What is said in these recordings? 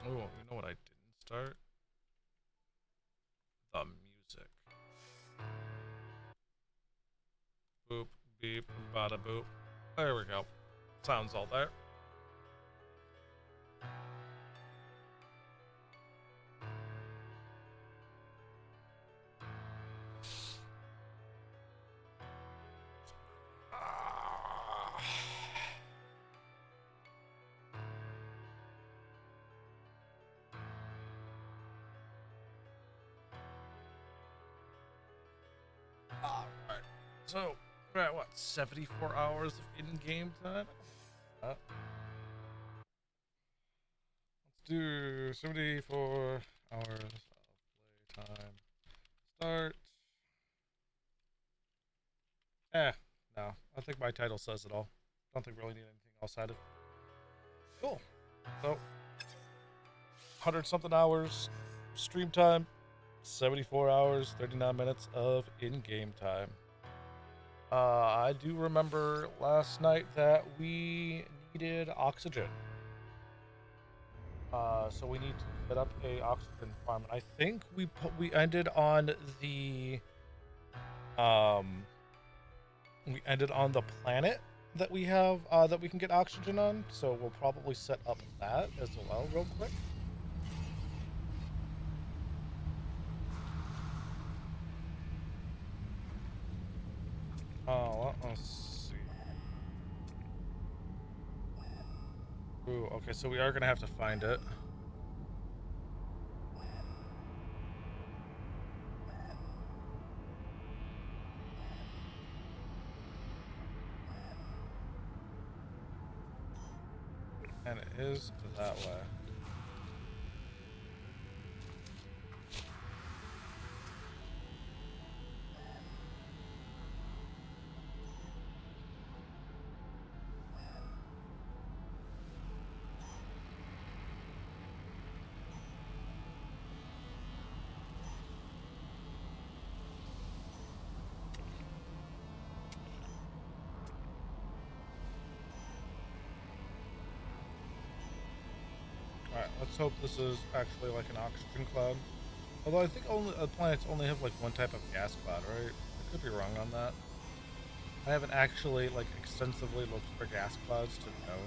Oh, you know what I didn't start? The music. Boop, beep, bada boop. There we go. Sounds all there. Ah. Alright. So, we're at what? 74 hours of in game time? Let's do 74 hours of play time. Start. No. I think my title says it all. Don't think we really need anything else added. Cool. So, 100 something hours stream time, 74 hours, 39 minutes of in game time. I do remember last night that we needed oxygen. So we need to set up a oxygen farm. I think we ended on the um we ended on the planet that we have that we can get oxygen on. So we'll probably set up that as well real quick. Let's see. Ooh, okay, so we are gonna have to find it. And it is that way. Alright, let's hope this is actually like an oxygen cloud. Although I think only planets only have like one type of gas cloud, right? I could be wrong on that. I haven't actually like extensively looked for gas clouds to know.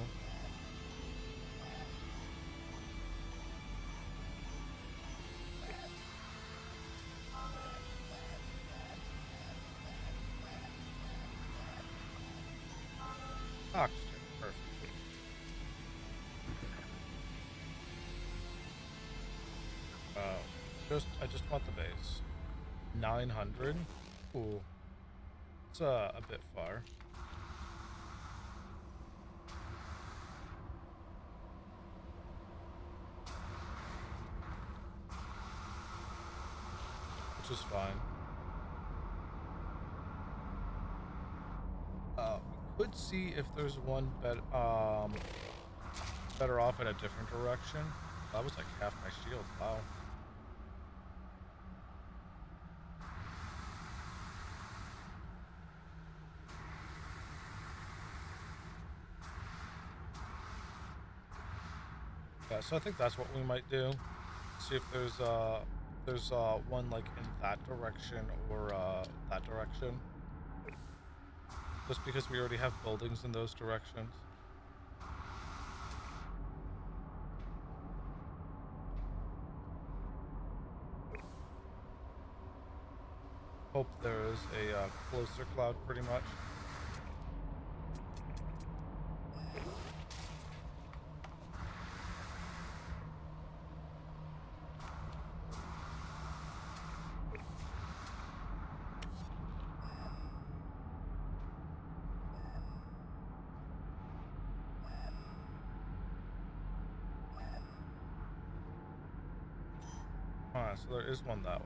Oxygen, perfect. I just want the base. 900. Ooh, it's a bit far. Which is fine. We could see if there's one better off in a different direction. That was like half my shield. Wow. Yeah, so I think that's what we might do. See if there's one like in that direction or that direction. Just because we already have buildings in those directions. Hope there is a closer cloud, pretty much. Alright, so there is one that way.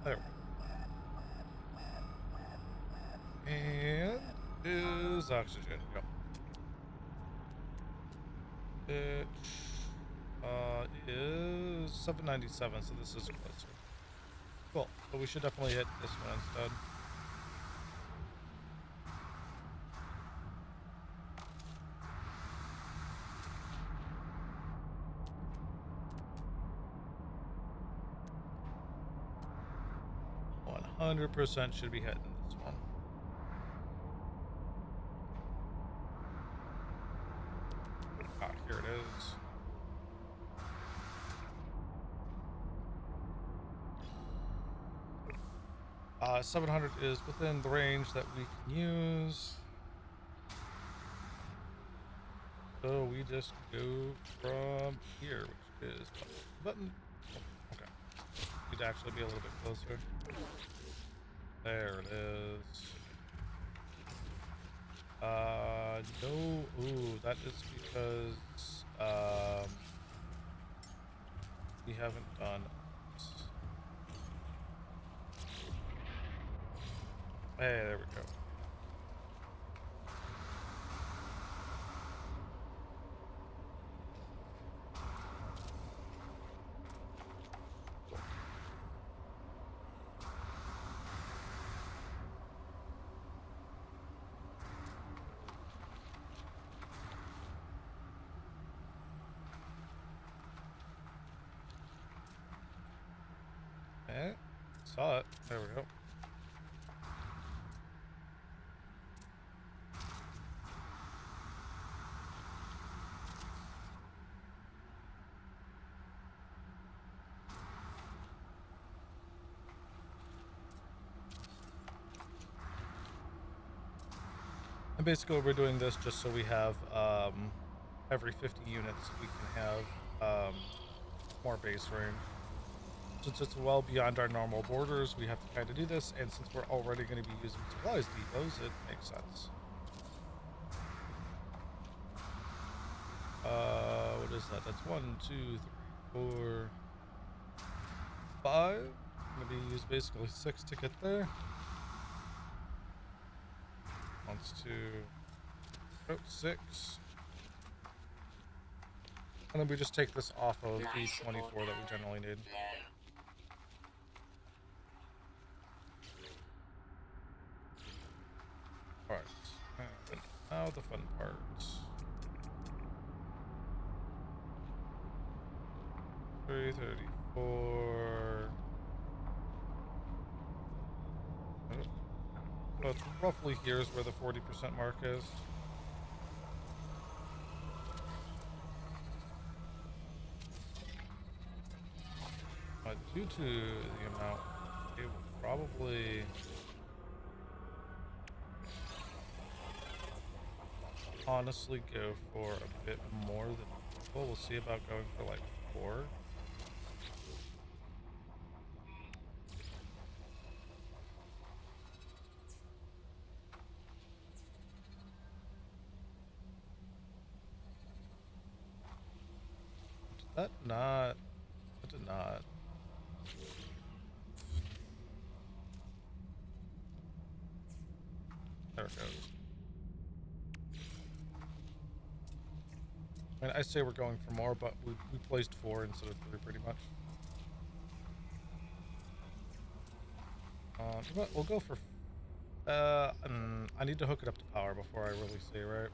There we go. And is oxygen. Yep. It is 797, so this is closer. Cool. But we should definitely hit this one instead. %, should be hitting this one. Ah, here it is. Uh, 700 is within the range that we can use. So we just go from here, which is button. Oh, okay. You'd actually be a little bit closer. There it is. No. Ooh, that is because we haven't done this. Hey, there we go. Saw it. There we go. And basically we're doing this just so we have every 50 units we can have more base range. Since it's well beyond our normal borders, we have to kind of do this, and since we're already going to be using supplies depots, it makes sense. What is that? That's 1, 2, 3, 4, 5. I'm going to use basically 6 to get there. Wants to... Oh, 6. And then we just take this off of the 24 that we generally need. Alright, and now the fun part. $334. So it's roughly here's where the 40% mark is. Due to the amount, it will probably honestly go for a bit more than people. We'll see about going for like 4. That did not. There it goes. I mean, I say we're going for more, but we placed 4 instead of 3 pretty much. We'll go for... I need to hook it up to power before I really see, right?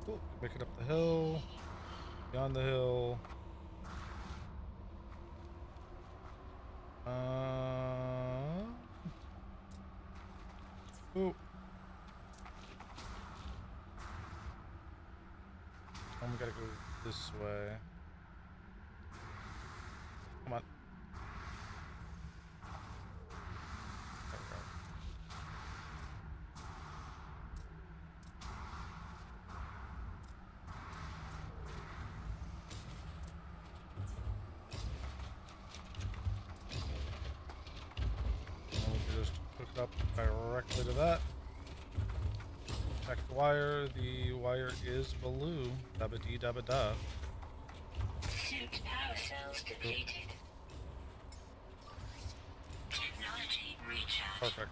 Cool. Make it up the hill, beyond the hill. Ooh. gotta go this way. Come on. There we go. And we can just hook it up directly to that. Check the wire. The wire is blue. Dabba dee dabba da. Suit power cells depleted. Technology recharge. Perfect.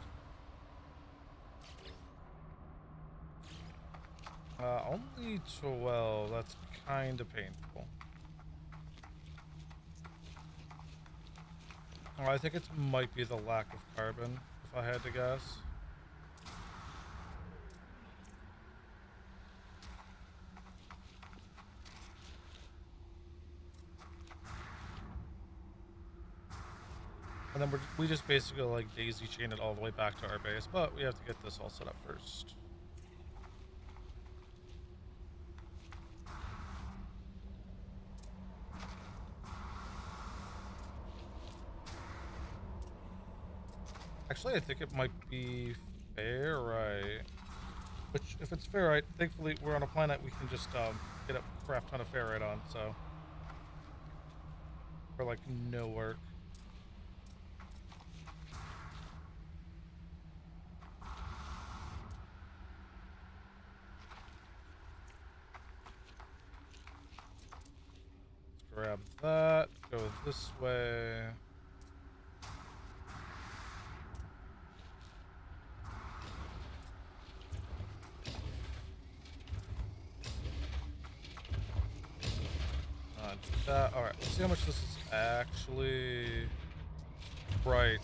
Only 12. That's kind of painful. Oh, I think it might be the lack of carbon, if I had to guess. And then we just basically like daisy chain it all the way back to our base, but we have to get this all set up first. Actually, I think it might be ferrite. Which, if it's ferrite, thankfully we're on a planet we can just get a crap ton of ferrite on, so for like no work. Grab that, go this way. Do that. Alright, let's see how much this is actually. Right.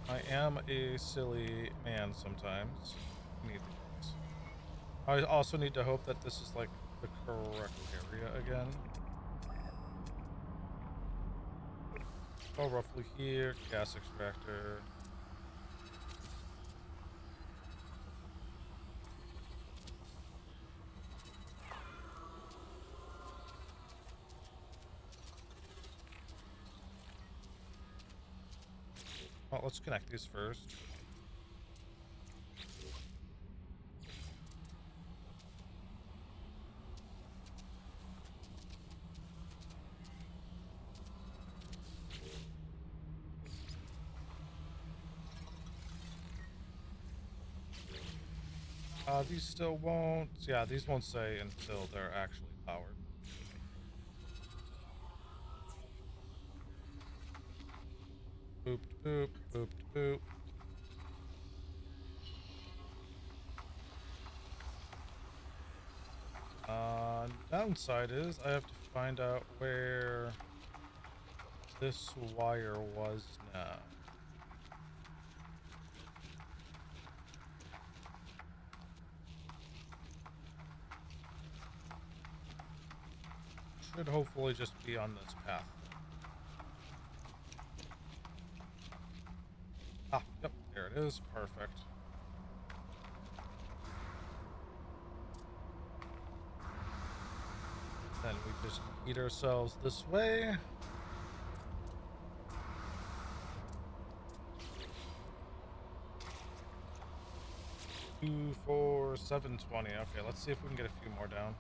I am a silly man sometimes. Need these. I also need to hope that this is like the correct area again. Oh, roughly here. Gas extractor. Well, let's connect these first. These still won't. Yeah, these won't say until they're actually powered. Boop, boop, boop, boop. Downside is I have to find out where this wire was now. Should hopefully just be on this path. Ah, yep, there it is. Perfect. Then we just eat ourselves this way. 2, 4, 720. Okay, let's see if we can get a few more down.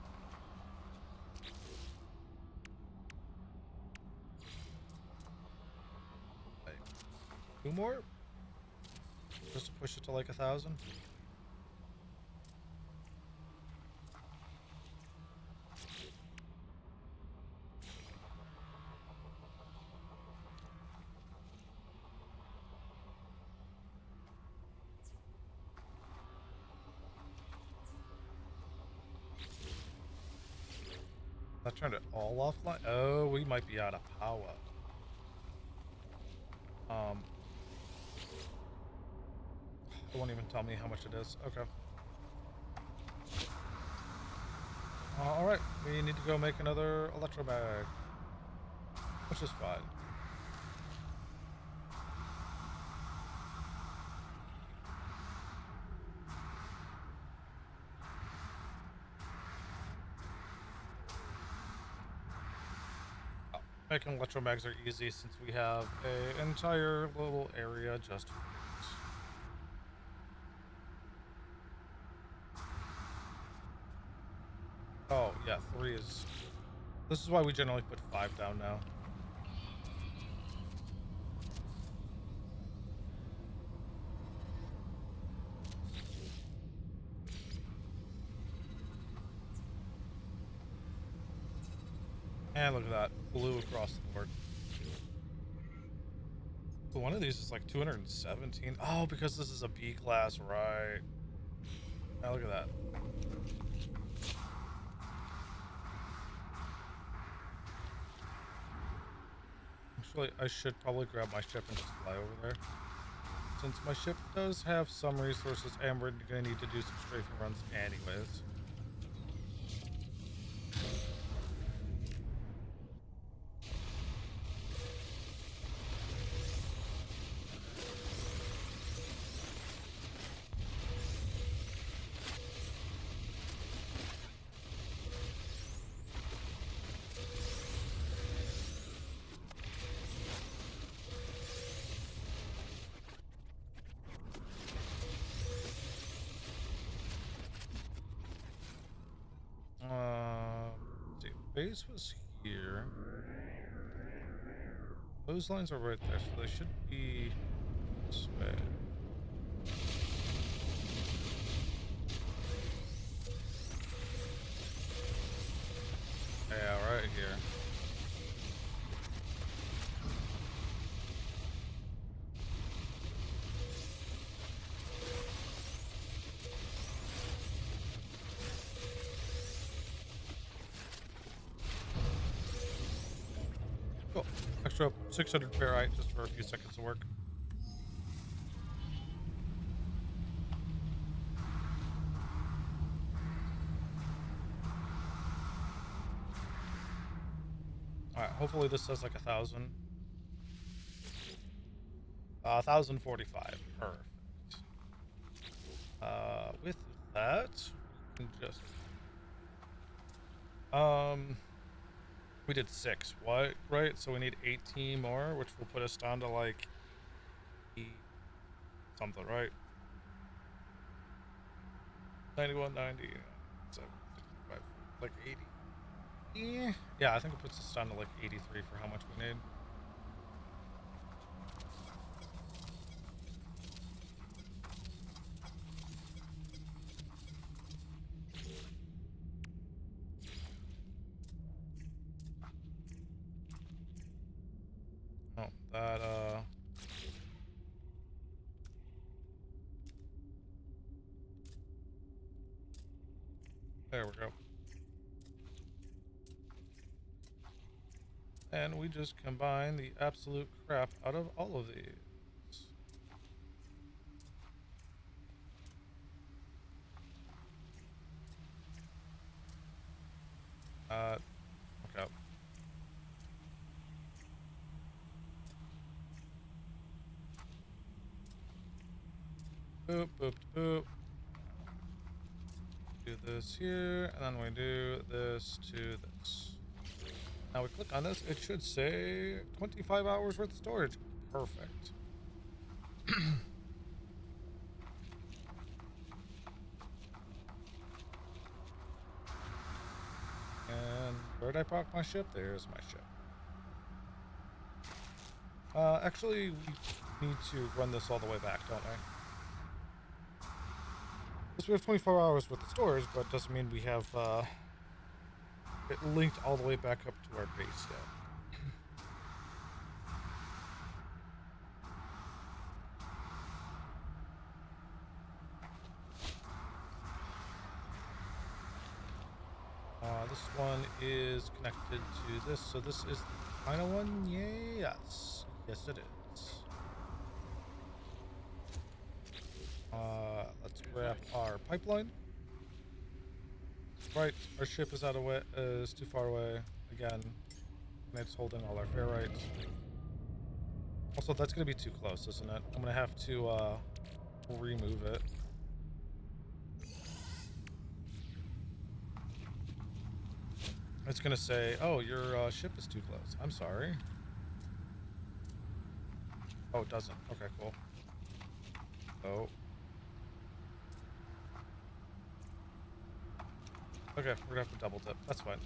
Like, 2 more? Just to push it to like 1,000? I turned it all offline. Oh, we might be out of power. It won't even tell me how much it is. Okay. Alright, we need to go make another electromag. Which is fine. Making electromags are easy since we have a entire little area just for it. Oh, yeah, 3 is... This is why we generally put 5 down now. And look at that. Blue across the board. One of these is like 217. Oh, because this is a B class, right? Now look at that. Actually, I should probably grab my ship and just fly over there. Since my ship does have some resources and we're going to need to do some strafing runs anyways. Let's see, base was here. Those lines are right there, so they should be this way. Yeah, right here. Cool. Extra 600 ferrite just for a few seconds of work. Alright, hopefully this says like 1,000. 1,045. Perfect. With that, we can just... we did 6, what? Right? So we need 18 more, which will put us down to like... something, right? 91, 90, 65, like 80. Yeah, I think it puts us down to like 83 for how much we need. Oh, that, there we go. And we just combine the absolute crap out of all of these. Okay. Boop, boop, boop. Do this here, and then we do this to this. Now we click on this, it should say 25 hours worth of storage. Perfect. And where did I park my ship? There's my ship. Actually, we need to run this all the way back, don't we? Because we have 24 hours worth of storage, but it doesn't mean we have it linked all the way back up to our base yet. This one is connected to this, so this is the final one. Yes, yes it is. Let's grab our pipeline. Right, our ship is out of way, is too far away again, and it's holding all our ferrites. Also, that's gonna be too close, isn't it? I'm gonna have to remove it. It's gonna say, oh, your ship is too close. I'm sorry. Oh, it doesn't. Okay, cool. Oh. Okay, we're gonna have to double dip. That's fine.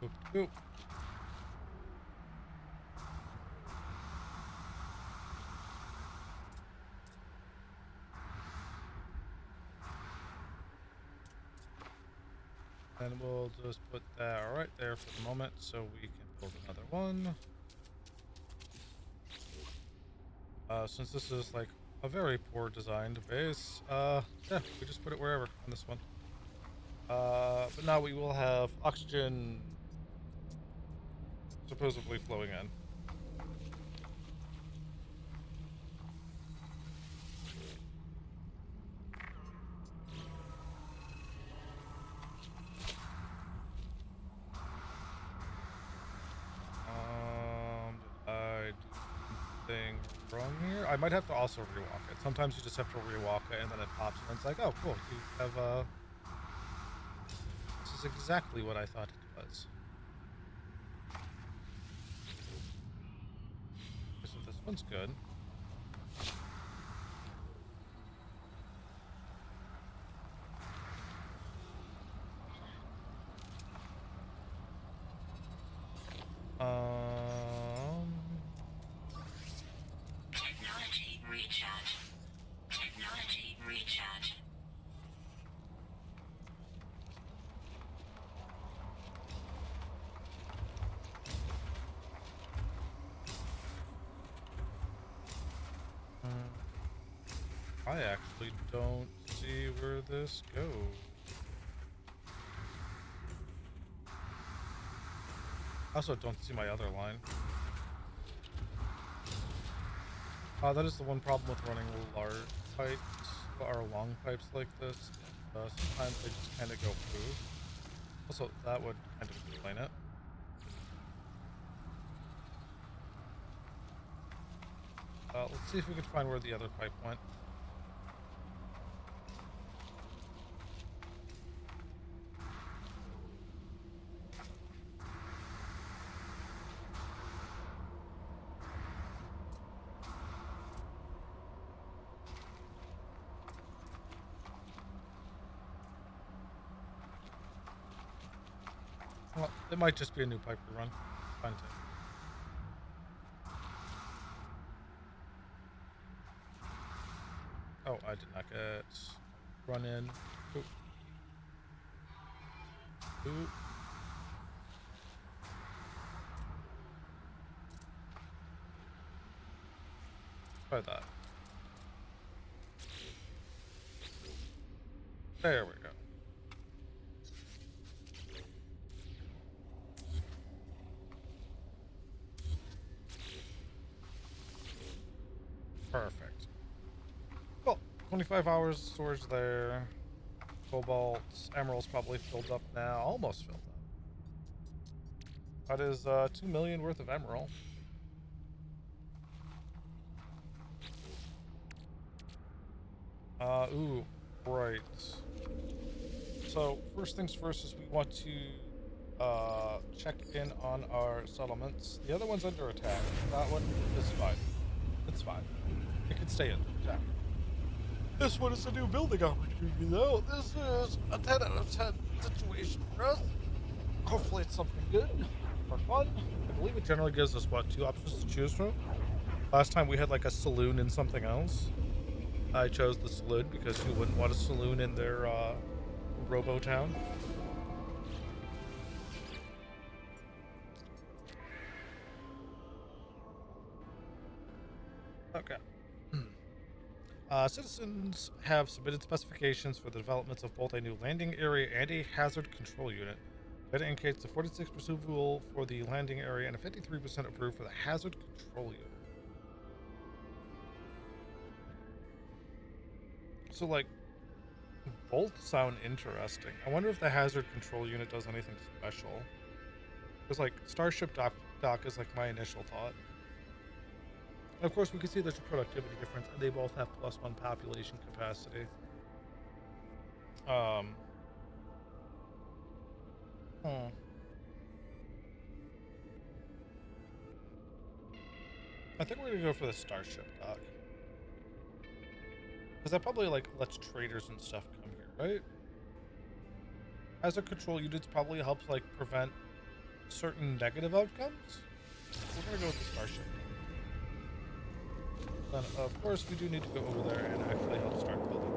Oop, oop. And we'll just put that right there for the moment so we can build another one. Since this is like a very poor designed base, yeah, we just put it wherever on this one. But now we will have oxygen supposedly flowing in. Did I do anything wrong here? I might have to also rewalk it. Sometimes you just have to rewalk it and then it pops and it's like, oh, cool, you have, this is exactly what I thought it was. So this one's good. Technology recharge. Technology recharge. I actually don't see where this goes. I also don't see my other line. That is the one problem with running large pipes, or long pipes like this. Sometimes they just kind of go through. Also, that would kind of explain it. Let's see if we can find where the other pipe went. Well, it might just be a new pipe to run. Fine too. Oh, I did not get run in. Ooh. Ooh. Try that. There we go. Perfect. Cool. 25 hours of storage there. Cobalts, emeralds probably filled up now. Almost filled up. That is 2 million worth of emerald. Ooh, right. So first things first is we want to check in on our settlements. The other one's under attack. That one is fine. It's fine. It can stay under attack. This one is a new building opportunity, though. This is a 10 out of 10 situation for us. Hopefully it's something good for fun. I believe it generally gives us, what, 2 options to choose from? Last time we had like a saloon and something else. I chose the saloon because who wouldn't want a saloon in their Robo Town? Okay. Citizens have submitted specifications for the developments of both a new landing area and a hazard control unit. Data indicates the 46% approval for the landing area and a 53% approved for the hazard control unit. So, like, both sound interesting. I wonder if the hazard control unit does anything special. Because, like, Starship Dock is, like, my initial thought. And of course, we can see there's a productivity difference, and they both have +1 population capacity. I think we're gonna go for the Starship Dock. Because that probably, like, lets traders and stuff come here, right? Hazard control units probably helps, like, prevent certain negative outcomes. We're gonna go with the Starship. Then, of course, we do need to go over there and actually help start building.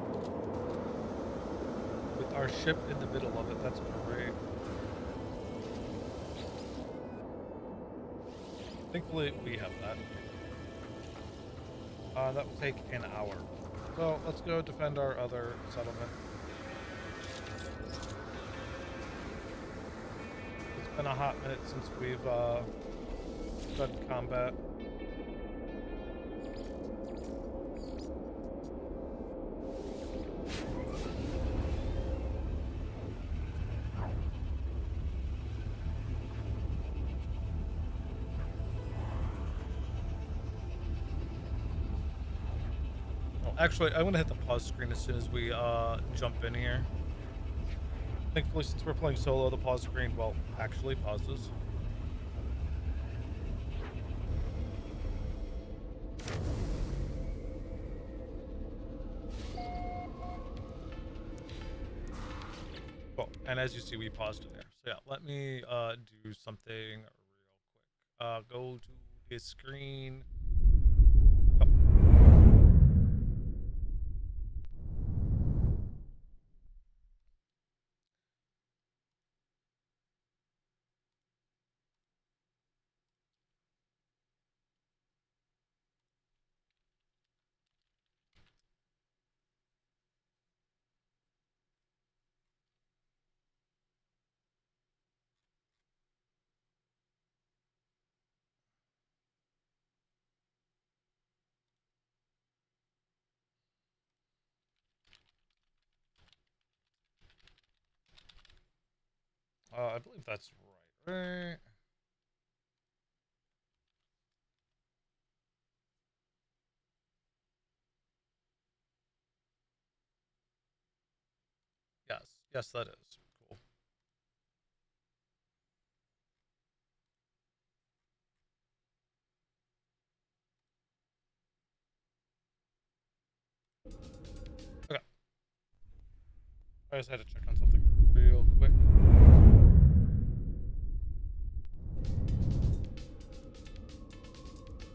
With our ship in the middle of it, that's great. Thankfully, we have that. That will take an hour. So, let's go defend our other settlement. It's been a hot minute since we've done combat. Actually, I'm gonna hit the pause screen as soon as we jump in here. Thankfully, since we're playing solo, the pause screen, well, actually pauses. Cool. And as you see, we paused it there. So yeah, let me do something real quick. Go to the screen. I believe that's right. Yes, that is. Cool. Okay. I just had to check on something real quick.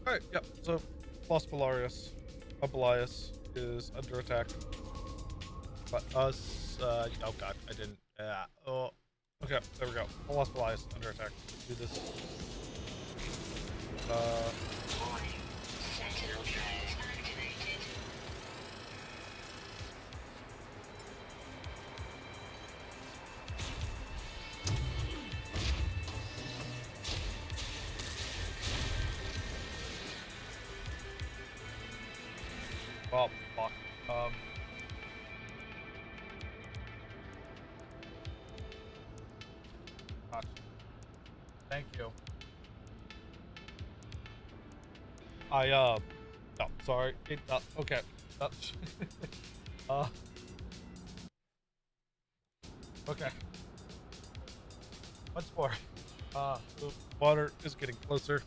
Alright, yep, so Los Belias is under attack. But us, oh god, I didn't, oh, okay, there we go. Los Belias under attack. Let's do this. Warning. Sentinel trails activated. Oh, fuck. Gosh. Thank you. No, sorry. Okay. Uh, okay. Once more. The water is getting closer.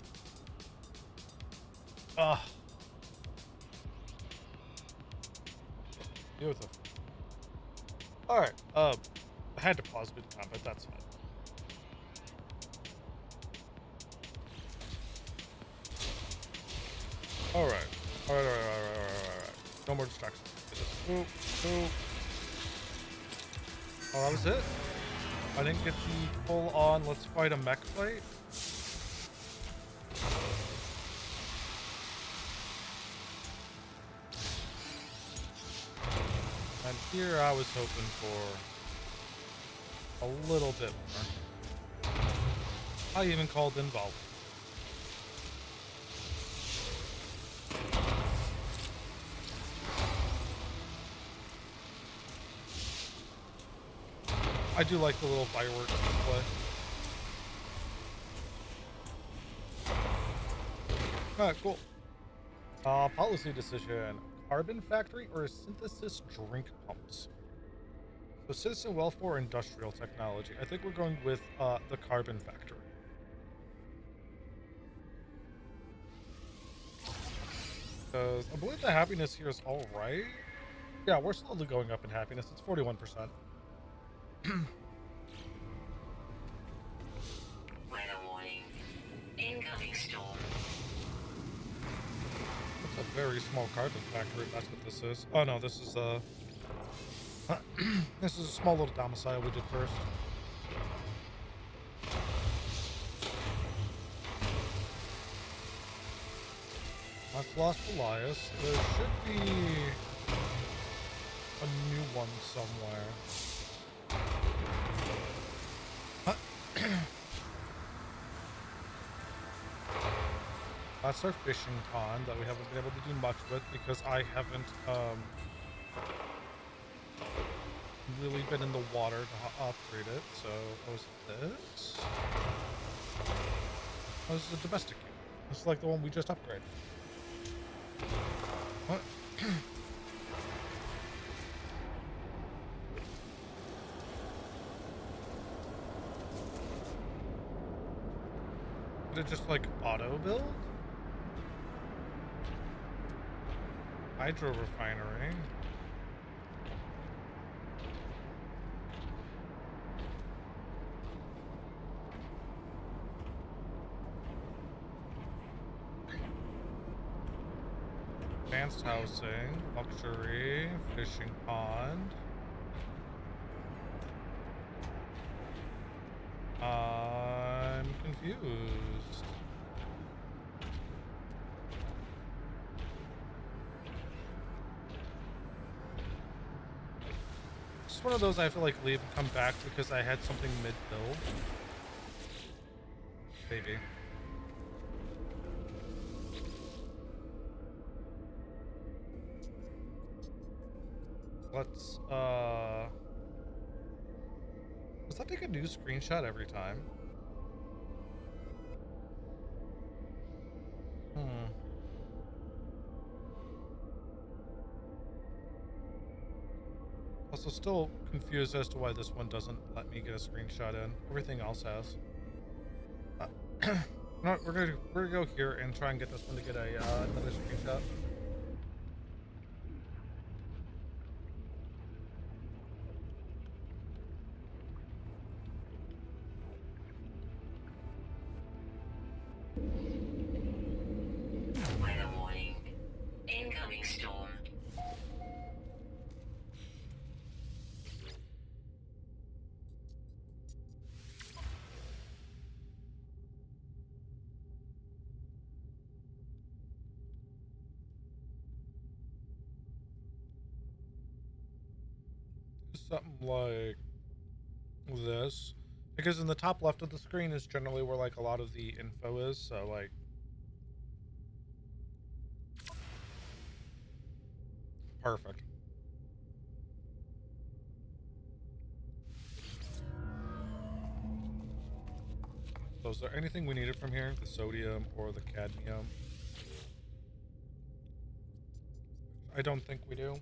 Deal with it. Alright, I had to pause mid-combat, that's fine. Alright. No more distractions. Ooh. Oh, that was it? I didn't get the full-on let's fight a mech fight? And here I was hoping for a little bit more. I even called in Vol. I do like the little fireworks display. Alright, cool. Policy decision. Carbon factory or synthesis drink pumps? So citizen welfare or industrial technology. I think we're going with the carbon factory. Because I believe the happiness here is alright. Yeah, we're slowly going up in happiness. It's 41%. Weather warning. Incoming storm. It's a very small carbon factory, that's what this is. Oh no, this is this is a small little domicile we did first. I've lost Elias. There should be a new one somewhere. That's our fishing pond that we haven't been able to do much with because I haven't really been in the water to upgrade it. So what was this? Oh, this is a domestic unit. This is like the one we just upgraded. What? Did it just like auto build? Hydro refinery. Advanced housing, luxury, fishing pond. I'm confused. It's one of those I have to like leave and come back because I had something mid-build. Maybe. Let's does that take a new screenshot every time? Also still confused as to why this one doesn't let me get a screenshot in. Everything else has. No, we're gonna go here and try and get this one to get a another screenshot. Weather warning. Incoming storm. Something like this. Because in the top left of the screen is generally where like a lot of the info is, so like perfect. So is there anything we needed from here? The sodium or the cadmium? I don't think we do.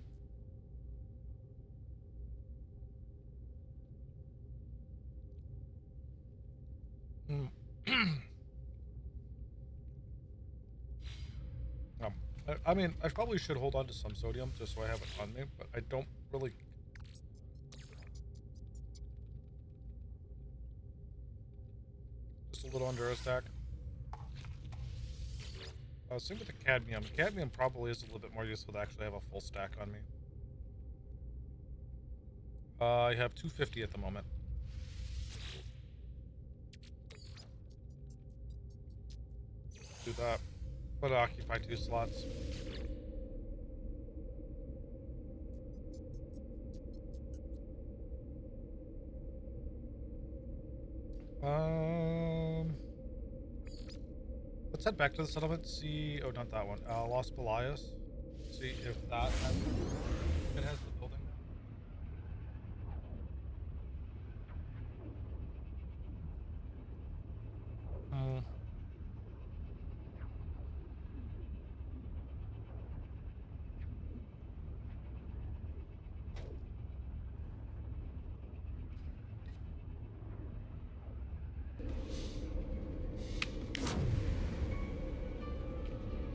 I mean, I probably should hold on to some sodium just so I have it on me, but I don't really. Just a little under a stack. Same with the cadmium. Cadmium probably is a little bit more useful to actually have a full stack on me. I have 250 at the moment. Do that. Let it occupy 2 slots. let's head back to the settlement. See, oh, not that one. Los Belias. See if that has, if it has the building now.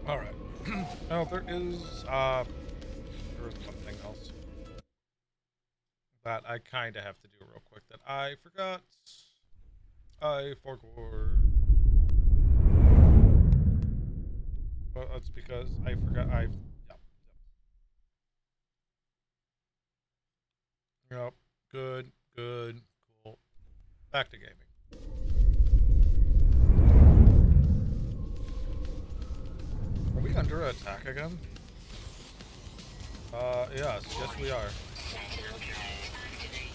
All right. Now there is one thing else that I kind of have to do real quick that I forgot. I forgot. Well, that's because I forgot. Yep. Good. Good. Cool. Back to gaming. Are we under attack again? Yes. Yes, we are. Sentinel drones activated.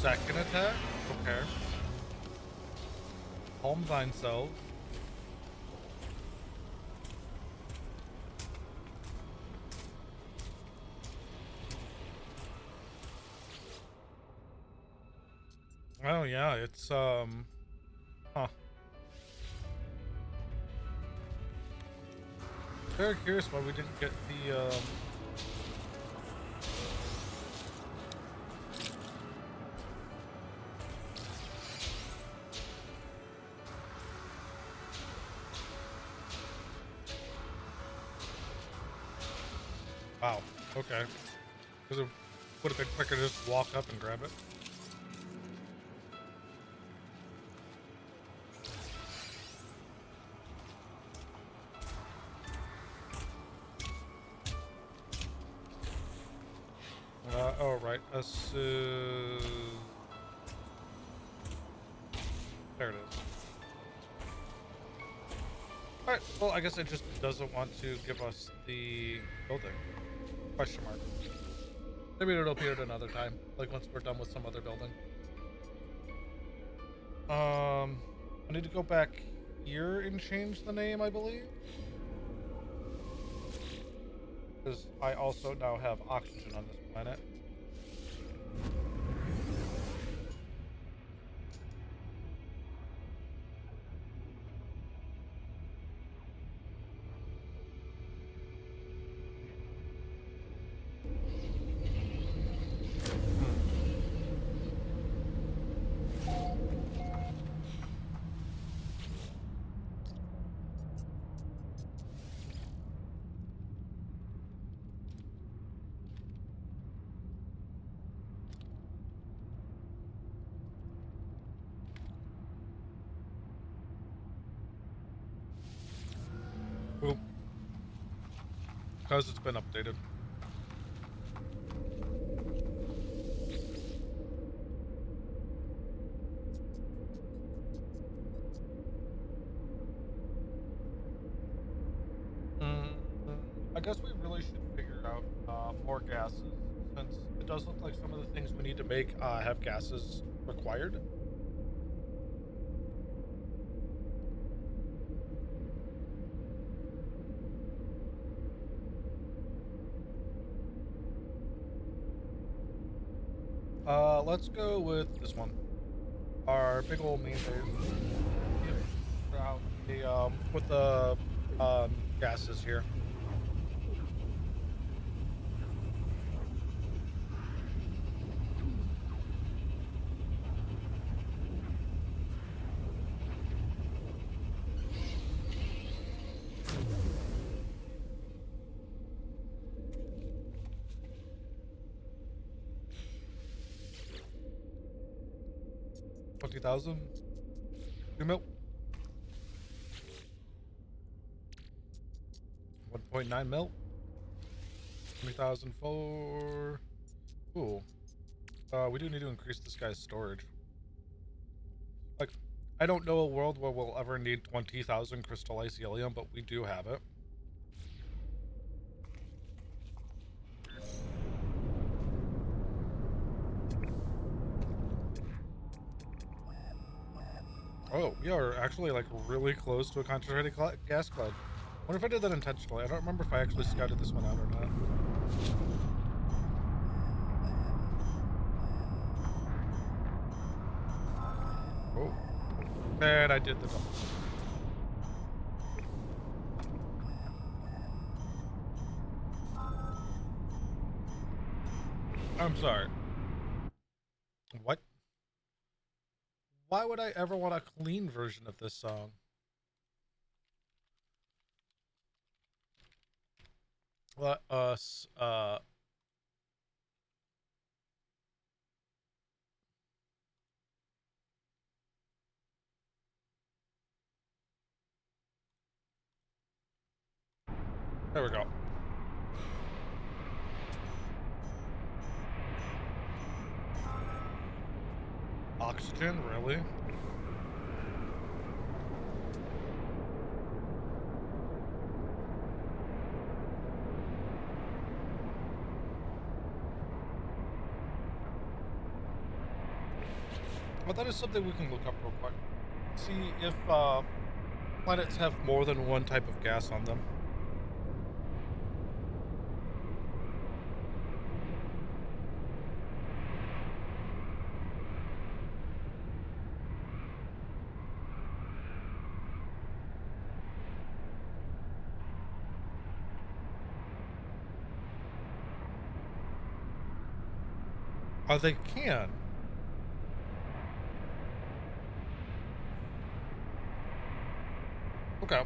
Second attack? Okay. Calm thyself. Oh yeah, it's huh. Very curious why we didn't get the wow, okay. Because it would have been quicker to just walk up and grab it. Oh, right. There it is. Alright, well, I guess it just doesn't want to give us the building. Question mark. Maybe it'll appear at another time, like once we're done with some other building. I need to go back here and change the name, I believe. Because I also now have oxygen on this planet. Boom. Because it's been updated. I guess we really should figure out more gases, since it does look like some of the things we need to make have gases required. Let's go with this one. Our big old main base. Out the with the gases here. 20,000. 2 mil. 1.9 mil. 20,000 for. Cool. We do need to increase this guy's storage. Like, I don't know a world where we'll ever need 20,000 crystallized helium, but we do have it. Oh, we are actually like really close to a concentrated gas cloud. I wonder if I did that intentionally. I don't remember if I actually scouted this one out or not. Oh, and I did the double. I'm sorry. What? Why would I ever want a clean version of this song? Let us, there we go. Oxygen, really? Well, that is something we can look up real quick. See if planets have more than one type of gas on them. Oh, they can. Okay.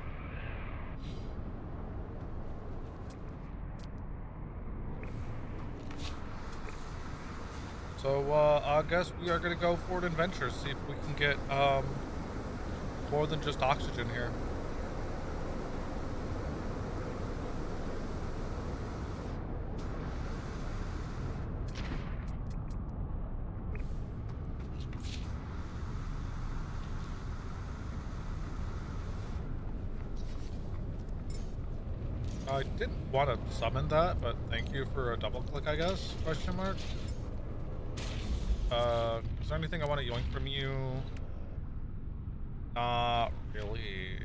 So, I guess we are gonna go forward and venture, see if we can get, more than just oxygen here. I didn't want to summon that, but thank you for a double click, I guess, question mark. Is there anything I want to yoink from you? Not really.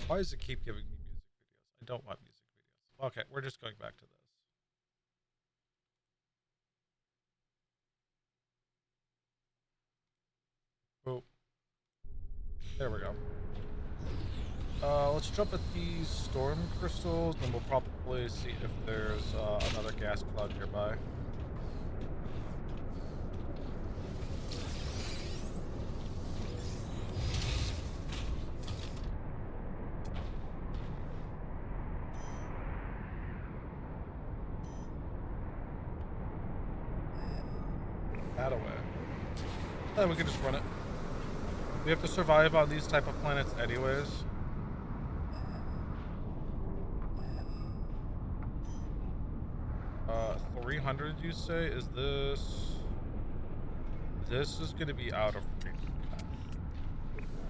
Why does it keep giving me music videos? I don't want music videos. Okay, we're just going back to this. Oh, there we go. Let's jump at these storm crystals, and we'll probably see if there's another gas cloud nearby. That away. Then we can just run it. We have to survive on these type of planets anyways. Uh, 300 you say? Is this... This is going to be out of range.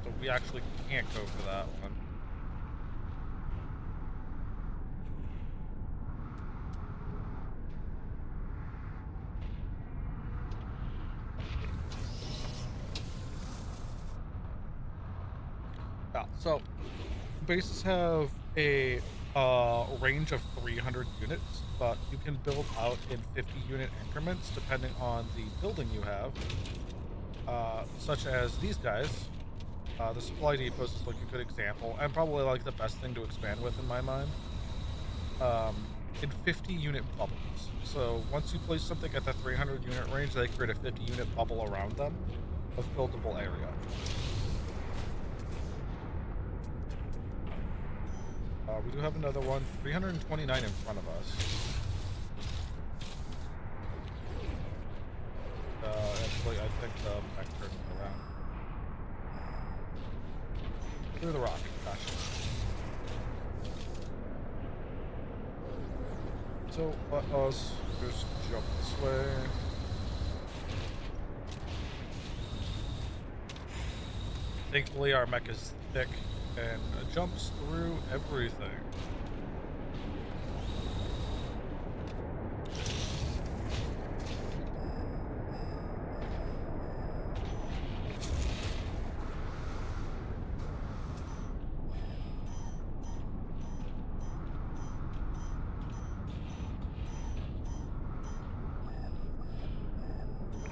So we actually can't go for that one. Yeah, so bases have a range of 300 units, but you can build out in 50 unit increments depending on the building you have, such as these guys. The supply depots is like a good example, and probably like the best thing to expand with in my mind. In 50 unit bubbles. So once you place something at the 300 unit range, they create a 50 unit bubble around them of buildable area. We do have another one, 329 in front of us. Actually, I think the mech turned around. Through the rock. Gotcha. So let us just jump this way. Thankfully, our mech is thick and jumps through everything.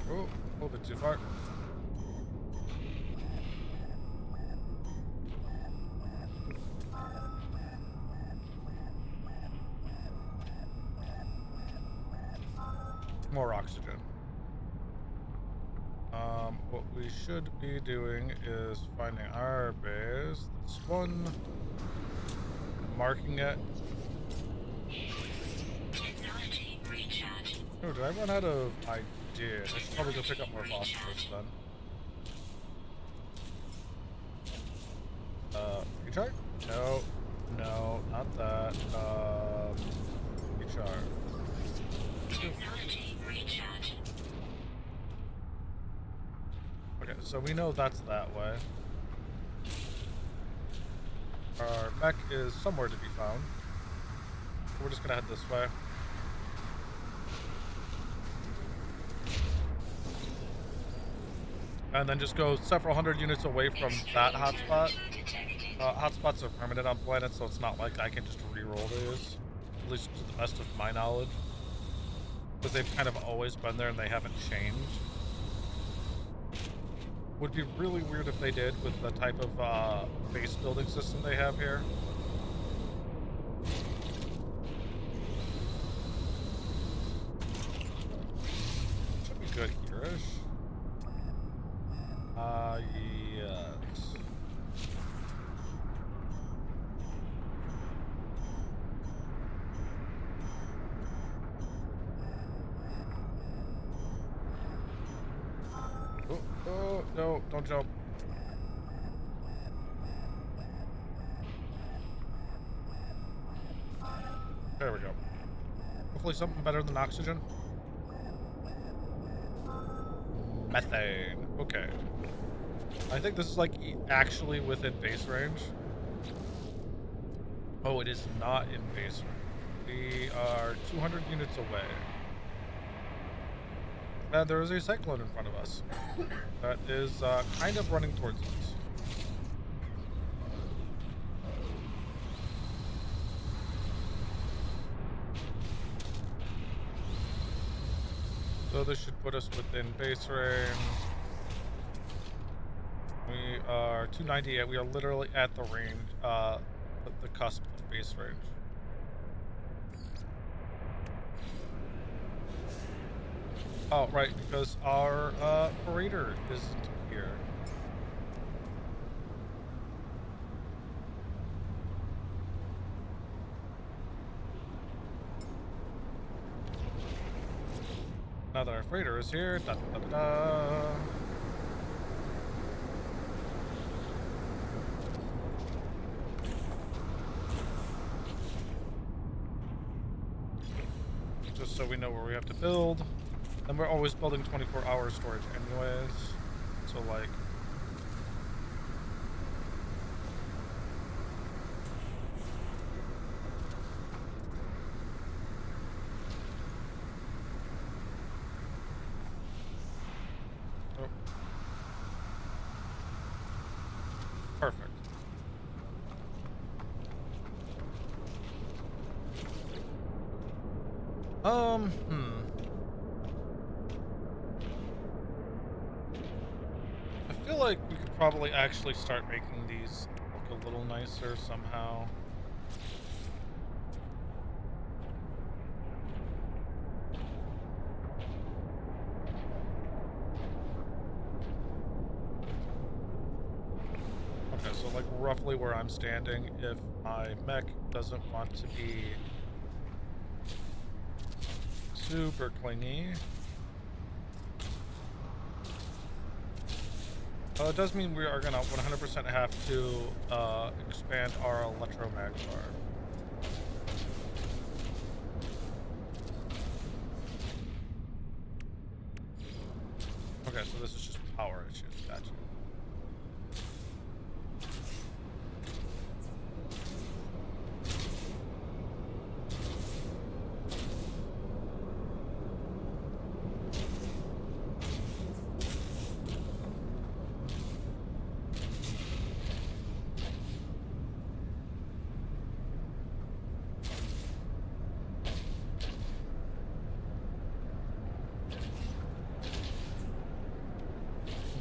Oh, a little bit too far. More oxygen. What we should be doing is finding our base. This one. Marking it. Technology recharge. Oh, did I run out of... I did. I should probably go pick up more phosphorus then. Recharge? No. No, not that. Recharge. Technology recharge. Okay, so we know that's that way. Our mech is somewhere to be found. So we're just gonna head this way. And then just go several hundred units away from that hotspot. Hotspots are permanent on planets, so it's not like I can just re-roll these. At least to the best of my knowledge. Because they've kind of always been there and they haven't changed. Would be really weird if they did with the type of base building system they have here. Should be good here-ish. Yes. Oh, no, don't jump. There we go. Hopefully something better than oxygen. Methane. Okay. I think this is like actually within base range. Oh, it is not in base range. We are 200 units away. And there is a cyclone in front of us that is kind of running towards us. So this should put us within base range. We are 298. We are literally at the range, the cusp of base range. Oh, right, because our freighter isn't here. Now that our freighter is here, da da da da. Just so we know where we have to build. And we're always building 24-hour storage anyways. So like... Oh. Perfect. I feel like we could probably actually start making these look a little nicer somehow. Okay, so like roughly where I'm standing, if my mech doesn't want to be super clingy. It does mean we are gonna 100% have to expand our electromag bar. Okay, so this is just power issues. Gotcha.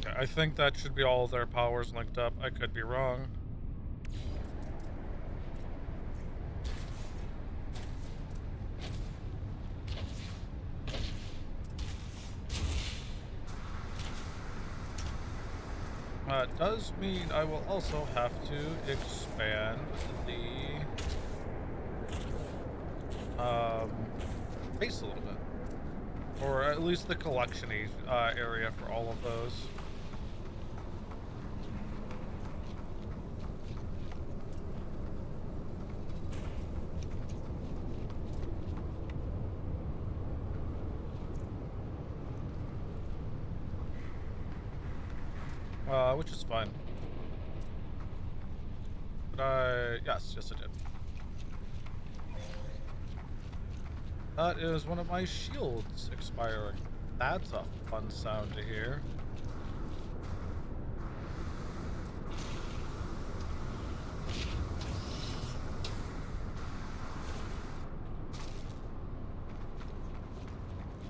Okay, I think that should be all of their powers linked up. I could be wrong. Does mean I will also have to expand the base a little bit, or at least the collection area for all of those. Which is fine. But yes, I did. That is one of my shields expiring. That's a fun sound to hear.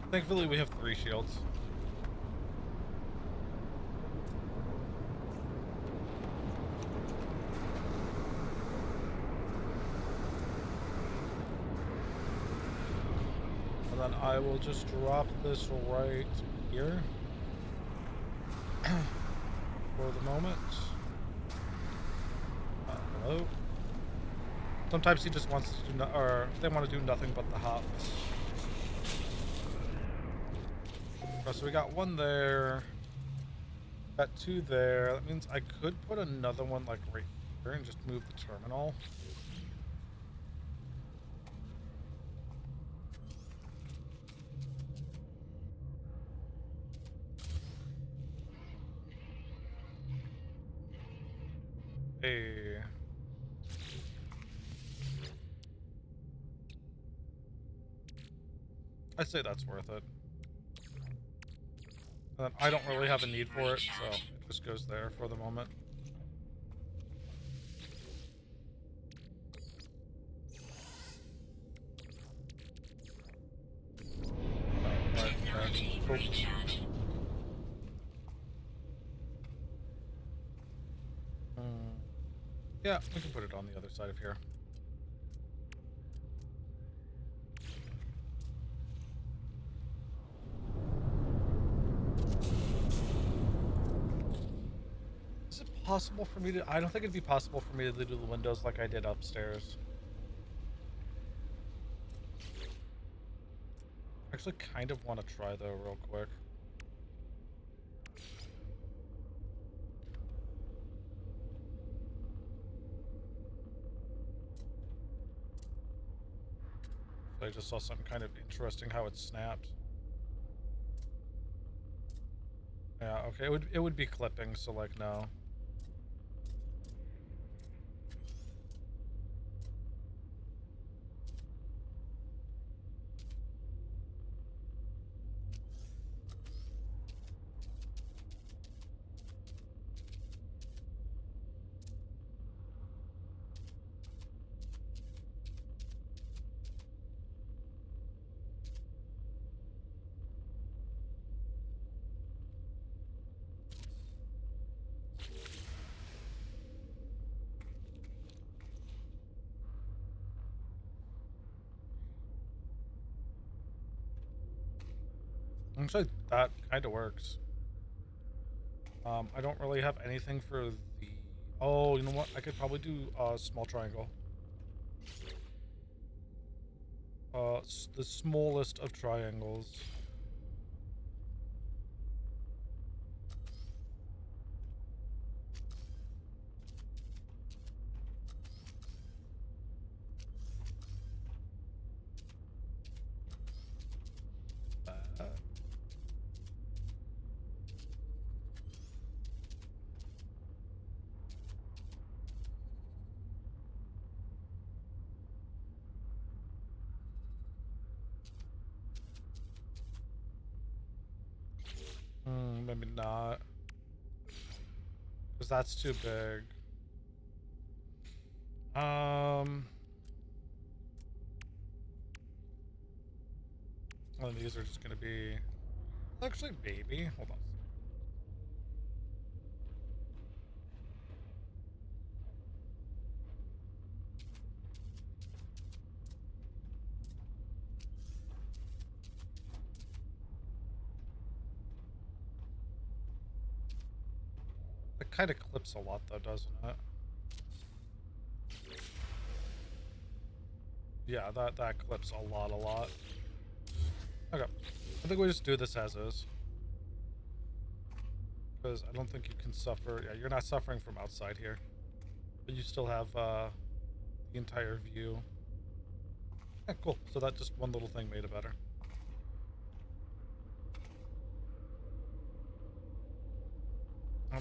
Thankfully, we have 3 shields. Then I will just drop this right here for the moment. Hello. Sometimes he just wants to do or they want to do nothing but the hops. So we got 1 there. Got 2 there. That means I could put another one like right here and just move the terminal. Hey. I'd say that's worth it. And then I don't really have a need for it, so it just goes there for the moment. Yeah, we can put it on the other side of here. Is it possible for me to... I don't think it'd be possible for me to do the windows like I did upstairs. I actually kind of want to try though real quick. I just saw something kind of interesting how it snapped. Yeah, okay, it would be clipping, so like no. Actually, that kind of works. I don't really have anything for the... Oh, you know what? I could probably do a small triangle. The smallest of triangles. Uh, maybe not. Because that's too big. One of these are just going to be... Actually, maybe. Hold on. That kind of clips a lot, though, doesn't it? Yeah, that clips a lot. Okay. I think we just do this as is. Because I don't think you can suffer... Yeah, you're not suffering from outside here. But you still have the entire view. Yeah, cool. So that just one little thing made it better.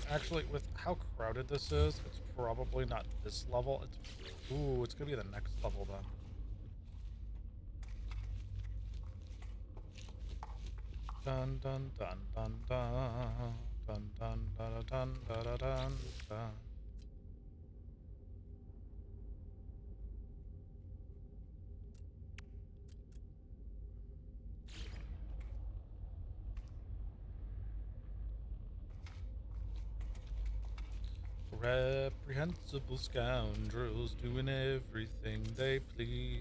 Actually, with how crowded this is, it's probably not this level. Ooh, it's gonna be the next level then. Dun dun dun dun dun dun dun dun dun dun dun dun dun. Reprehensible scoundrels doing everything they please.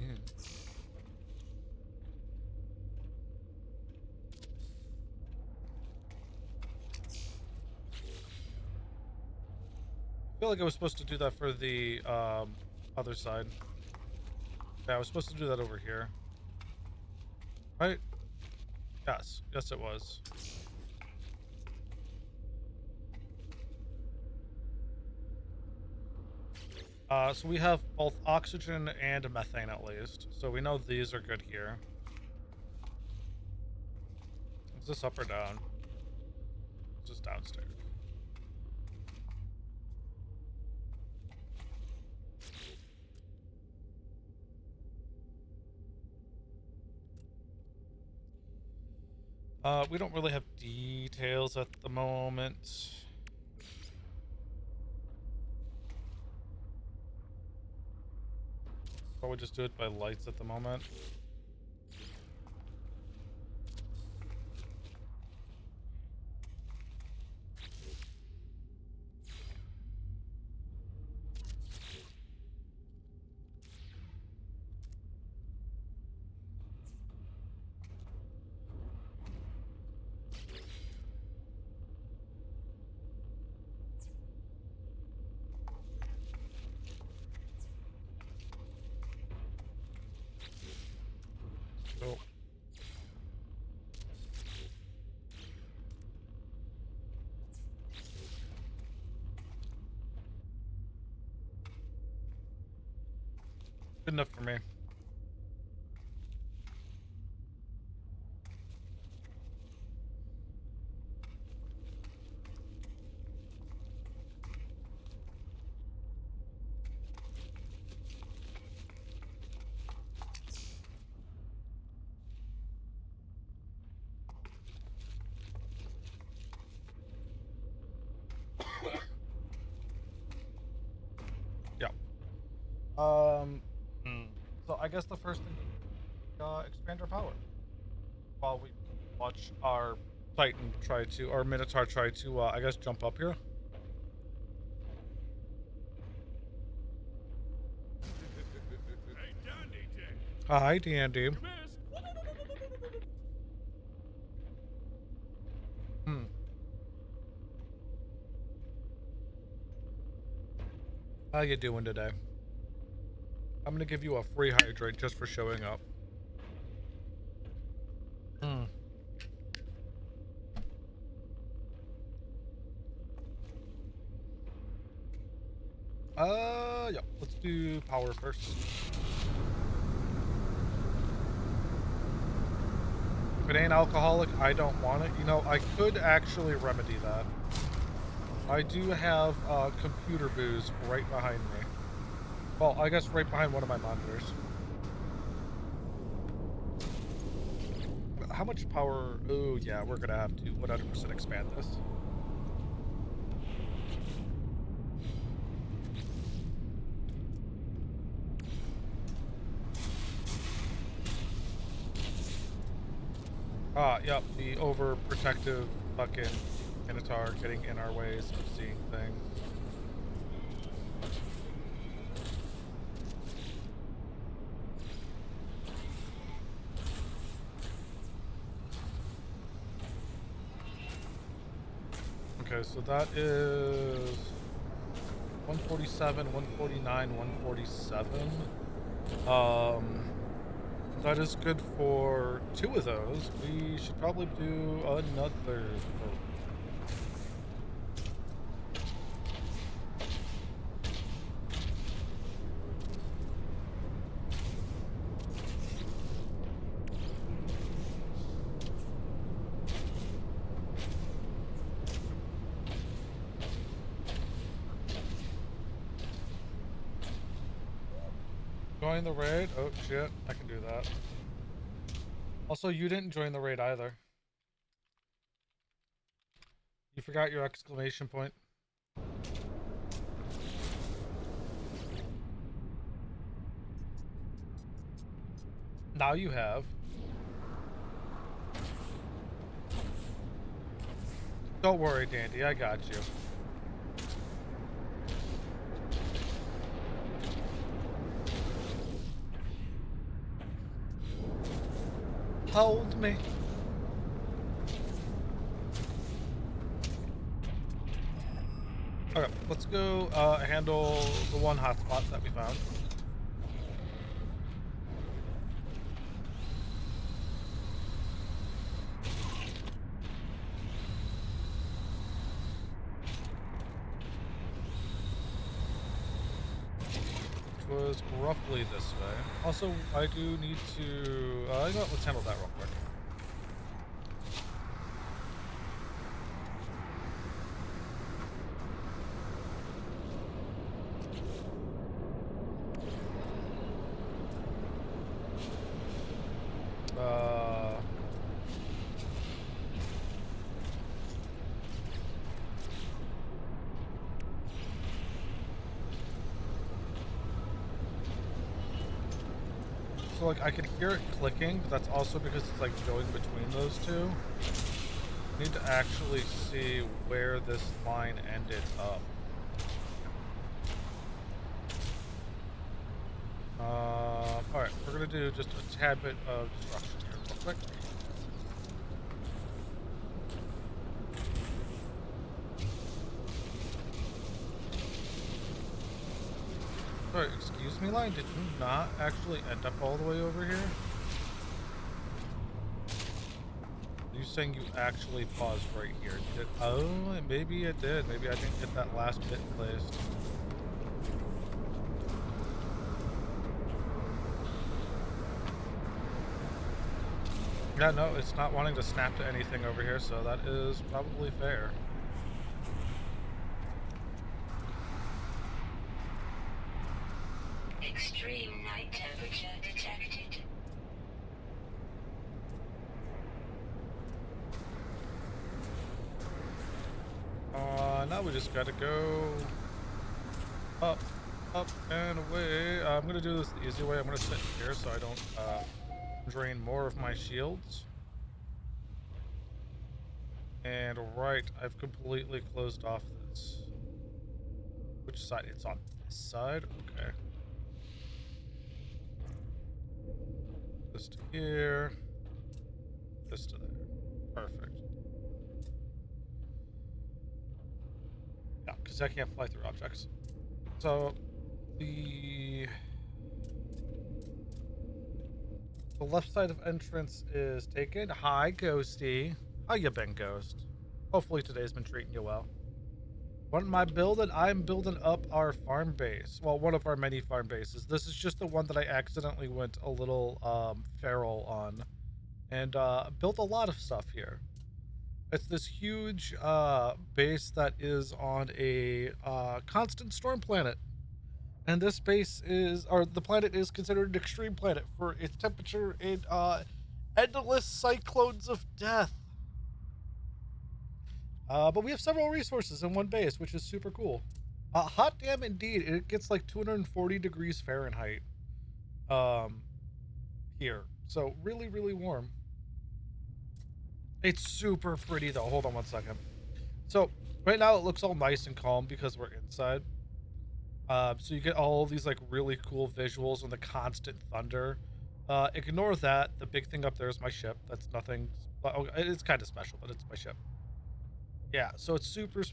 I feel like I was supposed to do that for the other side. Yeah, I was supposed to do that over here. Right? Yes. Yes, it was. So we have both oxygen and methane at least. So we know these are good here. Is this up or down? It's just downstairs. We don't really have details at the moment. Probably just do it by lights at the moment. Cool. Good enough for me. Yeah. So I guess the first thing expand our power while we watch our Titan try to, or Minotaur try to, I guess, jump up here. Hey, Dandy Dick. Hi, Dandy. You missed. How you doing today? I'm gonna give you a free hydrate just for showing up. Hmm. Yeah. Let's do power first. If it ain't alcoholic, I don't want it. You know, I could actually remedy that. I do have computer booze right behind me. Well, I guess right behind one of my monitors. How much power? Oh, yeah, we're gonna have to 100% expand this. Yep, the overprotective fucking Minotaur getting in our ways of seeing things. Okay, so that is 147, 149, 147. That is good for 2 of those. We should probably do another. Join the raid? Oh shit, I can do that. Also, you didn't join the raid either. You forgot your exclamation point. Now you have. Don't worry, Dandy, I got you. Hold me. Okay, let's go handle the one hotspot that we found. Which was roughly this way. Also, I do need to... you know what, let's handle that real quick. So like I can hear it clicking, but that's also because it's like going between those two. I need to actually see where this line ended up. Alright, we're gonna do just a tad bit of destruction here real quick. Sorry, excuse me, line, did you not actually end up all the way over here? Are you saying you actually paused right here? Did it, oh, maybe it did. Maybe I didn't get that last bit placed. Yeah, no, it's not wanting to snap to anything over here, so that is probably fair. Extreme night temperature detected. Now we just gotta go up, up, and away. I'm gonna do this the easy way. I'm gonna sit here so I don't drain more of my shields. And right, I've completely closed off this. Which side? It's on this side? Okay. This to here. This to there. Perfect. Yeah, because I can't fly through objects. So The left side of entrance is taken. Hi, Ghosty. How you been, Ghost? Hopefully today's been treating you well. What am I building? I'm building up our farm base. Well, one of our many farm bases. This is just the one that I accidentally went a little feral on. And built a lot of stuff here. It's this huge base that is on a constant storm planet. And this base is, or the planet is considered an extreme planet for its temperature and endless cyclones of death. But we have several resources in one base, which is super cool. Hot damn indeed. It gets like 240 degrees Fahrenheit here. So really, really warm. It's super pretty though. Hold on one second. So right now it looks all nice and calm because we're inside. So you get all these like really cool visuals and the constant thunder. Ignore that. The big thing up there is my ship. That's nothing. It's kind of special, but it's my ship. Yeah. So it's super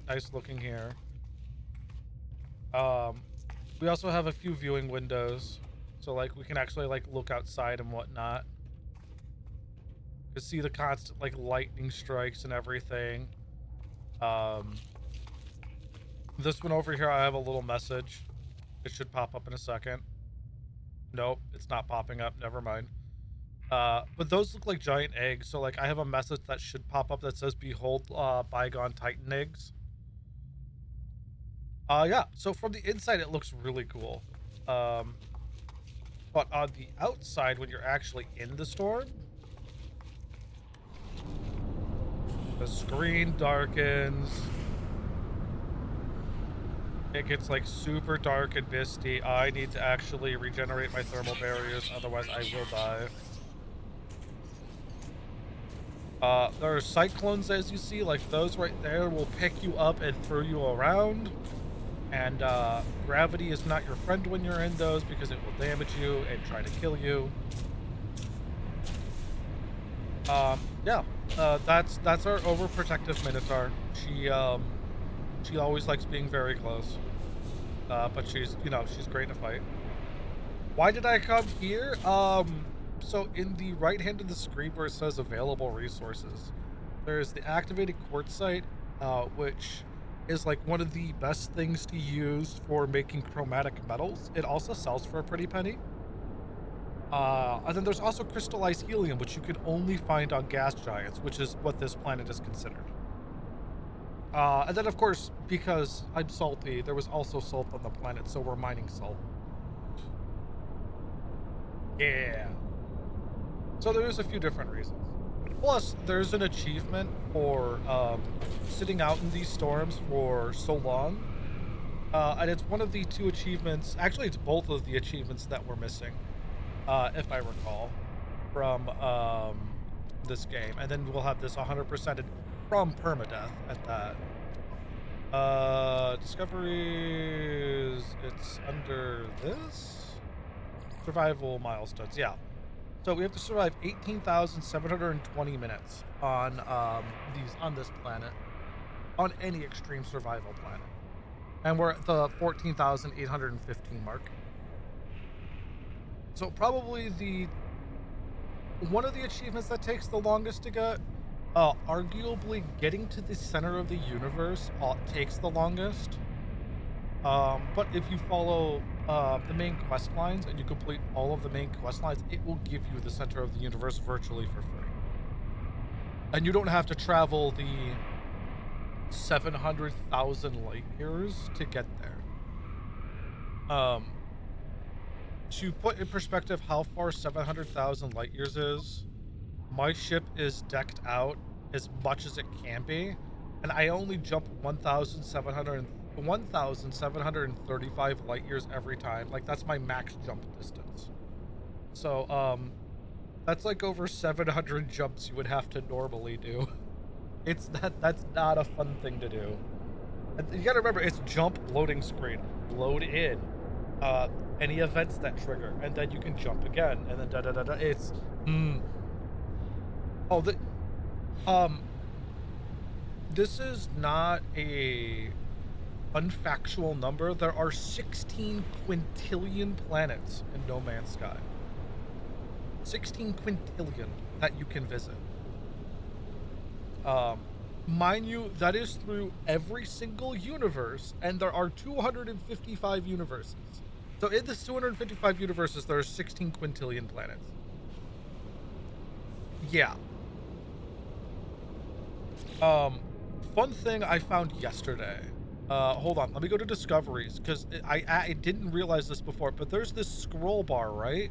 nice looking here. We also have a few viewing windows, so like we can actually like look outside and whatnot. You see the constant like lightning strikes and everything. This one over here, I have a little message. It should pop up in a second. Nope, it's not popping up. Never mind. But those look like giant eggs. So like I have a message that should pop up that says, "Behold, bygone Titan eggs." Yeah. So from the inside, it looks really cool. But on the outside, when you're actually in the storm, the screen darkens. It gets like super dark and misty. I need to actually regenerate my thermal barriers, otherwise I will die. There are cyclones, as you see, like those right there will pick you up and throw you around. And gravity is not your friend when you're in those because it will damage you and try to kill you. Yeah, that's our overprotective Minotaur. She always likes being very close. But she's, you know, she's great to fight. Why did I come here? So in the right hand of the screen where it says available resources, there's the activated quartzite, which is like one of the best things to use for making chromatic metals. It also sells for a pretty penny. And then there's also crystallized helium, which you can only find on gas giants, which is what this planet is considered. And then, of course, because I'm salty, there was also salt on the planet, so we're mining salt. Yeah. So there's a few different reasons. Plus, there's an achievement for sitting out in these storms for so long. And it's one of the two achievements, actually it's both of the achievements that we're missing, if I recall, from this game. And then we'll have this 100% from Permadeath at that. Discoveries, it's under this? Survival milestones, yeah. So we have to survive 18,720 minutes on this planet, on any extreme survival planet. And we're at the 14,815 mark. So probably one of the achievements that takes the longest to get, arguably getting to the center of the universe takes the longest. But if you follow the main quest lines and you complete all of the main quest lines, it will give you the center of the universe virtually for free. And you don't have to travel the 700,000 light years to get there. To put in perspective how far 700,000 light years is, my ship is decked out as much as it can be, and I only jump 1,735 light years every time. Like, that's my max jump distance. So, that's like over 700 jumps you would have to normally do. That's not a fun thing to do. And you gotta remember, it's jump, loading screen, load in, any events that trigger, and then you can jump again, and then da-da-da-da. It's, Oh, this is not a unfactual number, there are 16 quintillion planets in No Man's Sky. 16 quintillion that you can visit. Mind you, that is through every single universe, and there are 255 universes. So in this 255 universes, there are 16 quintillion planets. Yeah. Fun thing I found yesterday. Hold on, let me go to discoveries, because I didn't realize this before, but there's this scroll bar, right?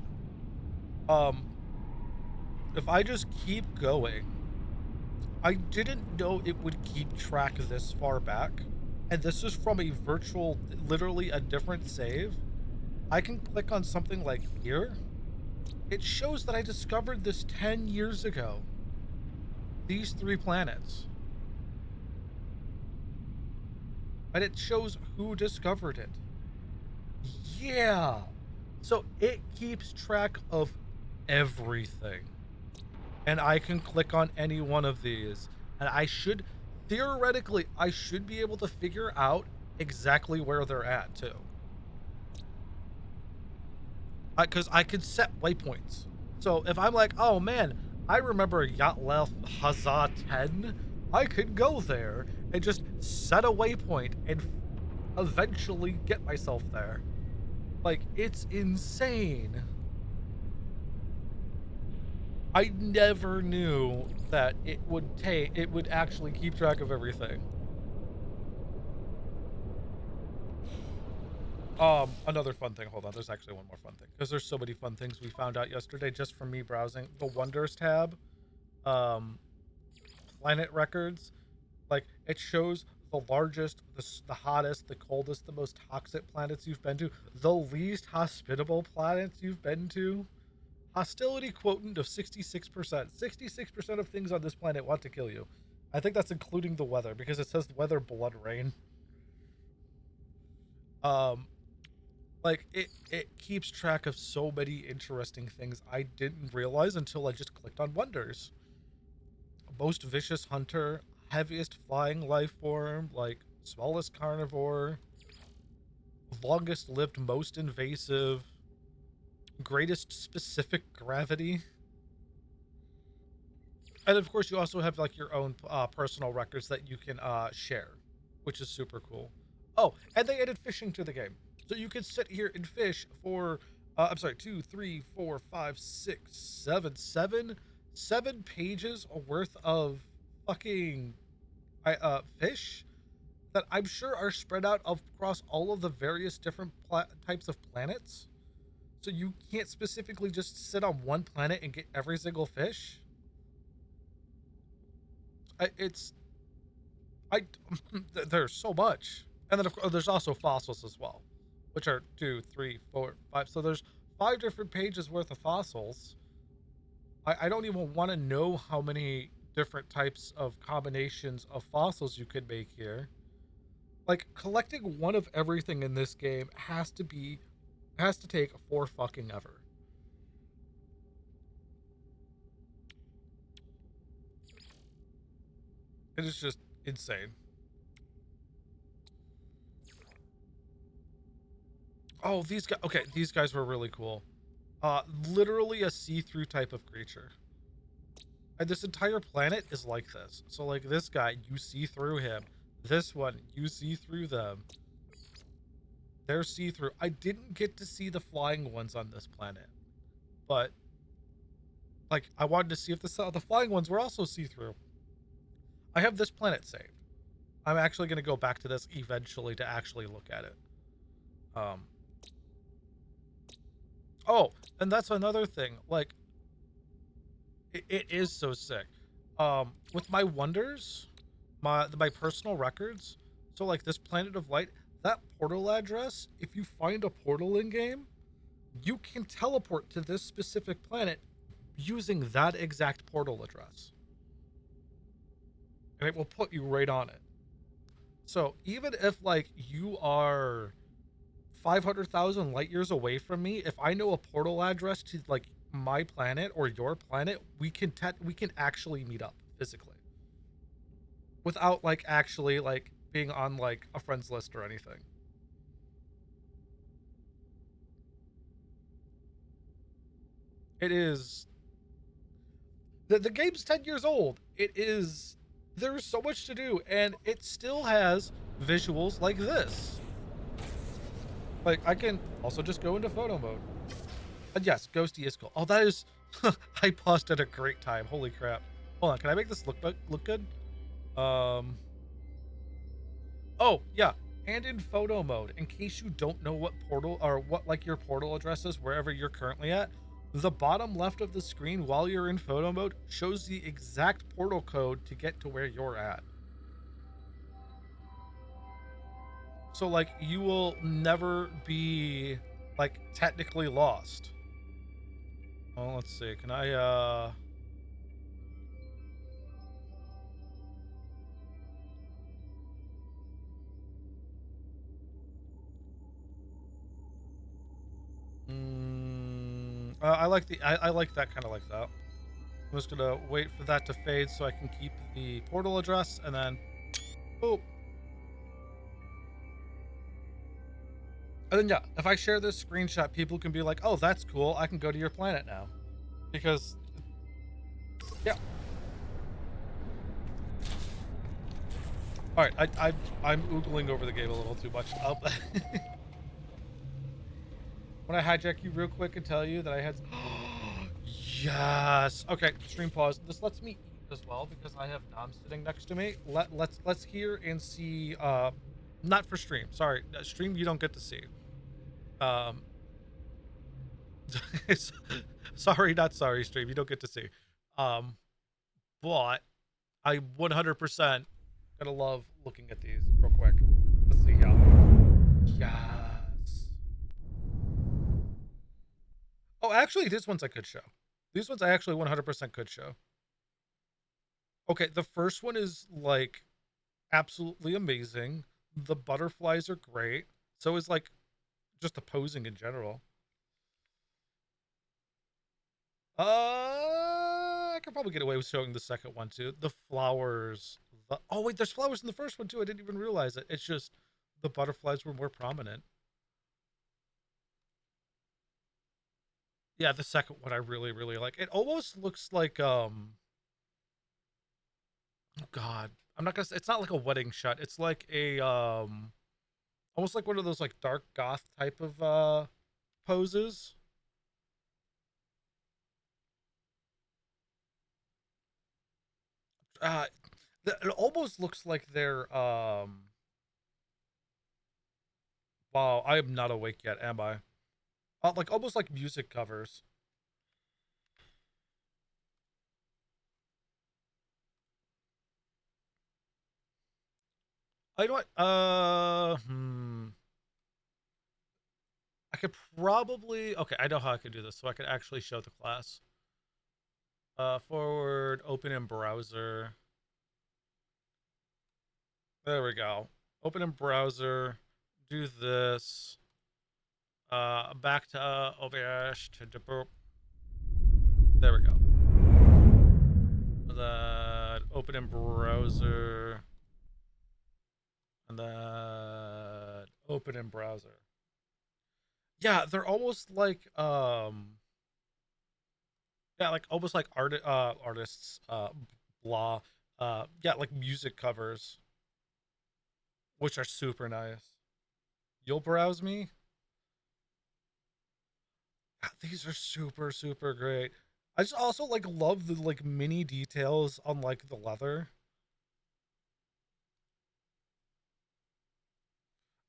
If I just keep going, I didn't know it would keep track this far back. And this is from a virtual, literally a different save. I can click on something like here. It shows that I discovered this 10 years ago. These 3 planets. And it shows who discovered it. Yeah. So it keeps track of everything. And I can click on any one of these. And I should, theoretically, I should be able to figure out exactly where they're at, too. Because I could set waypoints. So if I'm like, oh man, I remember Yatlef Hazah 10, I could go there and just set a waypoint and eventually get myself there. Like, it's insane. I never knew that it would actually keep track of everything. Another fun thing, hold on, there's actually one more fun thing, because there's so many fun things we found out yesterday just from me browsing. The Wonders tab, planet records, like, it shows the largest, the hottest, the coldest, the most toxic planets you've been to, the least hospitable planets you've been to. Hostility quotient of 66%. 66% of things on this planet want to kill you. I think that's including the weather, because it says weather blood rain. Like, it keeps track of so many interesting things I didn't realize until I just clicked on Wonders. Most vicious hunter, heaviest flying life form, like, smallest carnivore, longest lived, most invasive, greatest specific gravity. And of course, you also have like your own personal records that you can share, which is super cool. Oh, and they added fishing to the game. So you can sit here and fish for, I'm sorry, 2, 3, 4, 5, 6, 7 pages worth of fucking fish that I'm sure are spread out across all of the various different types of planets. So you can't specifically just sit on one planet and get every single fish. There's so much. And then of course there's also fossils as well, which are 2, 3, 4, 5. So there's 5 different pages worth of fossils. I don't even want to know how many different types of combinations of fossils you could make here. Like, collecting one of everything in this game has to take for fucking ever. It is just insane. Oh, these guys. Okay, these guys were really cool. Literally a see-through type of creature. And this entire planet is like this. So, like, this guy, you see through him. This one, you see through them. They're see-through. I didn't get to see the flying ones on this planet. But, like, I wanted to see if the flying ones were also see-through. I have this planet saved. I'm actually going to go back to this eventually to actually look at it. Oh, and that's another thing. Like, it is so sick. With my wonders, my personal records. So, like, this Planet of Light, that portal address, if you find a portal in game, you can teleport to this specific planet using that exact portal address. And it will put you right on it. So even if, like, you are 500,000 light years away from me, if I know a portal address to, like, my planet or your planet, we can actually meet up physically. Without, like, actually, like, being on like a friends list or anything. It is the game's 10 years old. It is there's so much to do, and it still has visuals like this. Like I can also just go into photo mode. And yes, ghosty is cool. Oh, that is I paused at a great time. Holy crap. Hold on, can I make this look good? Um Oh, yeah. And in photo mode, in case you don't know what portal or what like your portal address is wherever you're currently at, the bottom left of the screen while you're in photo mode shows the exact portal code to get to where you're at. So like you will never be like technically lost. Oh, let's see. Can I I like I like that kind of like that. I'm just gonna wait for that to fade so I can keep the portal address and then oh. And then yeah, if I share this screenshot, people can be like, "Oh, that's cool. I can go to your planet now," because yeah. All right, I'm oogling over the game a little too much. When I hijack you real quick and tell you that I had. Yes. Okay. Stream pause. This lets me eat as well because I have Dom sitting next to me. Let's hear and see. Not for stream. Sorry, stream you don't get to see. Um. Sorry, not sorry, stream. You don't get to see. Um. But I 100% gonna love looking at these real quick. Let's see how. Yes. Oh, actually, these ones I could show. These ones I actually 100% could show. Okay, the first one is like absolutely amazing. The butterflies are great. So is like just the posing in general. I could probably get away with showing the second one too. The flowers. Oh wait, there's flowers in the first one too. I didn't even realize it. It's just the butterflies were more prominent. Yeah, the second one I really like. It almost looks like oh god. I'm not gonna say it's not like a wedding shot. It's like a almost like one of those like dark goth type of poses. Uh it almost looks like they're wow, I am not awake yet, am I? Like almost like music covers. I know what I could probably okay, I know how I could do this, so I could actually show the class. Forward, open in browser. There we go. Open in browser. Do this. Back to OBS to deboop. There we go. And then open in browser. And then open in browser. Yeah, they're almost like yeah, like almost like artists blah yeah, like music covers, which are super nice. You'll browse me? These are super great. I just also like love the like mini details on like the leather.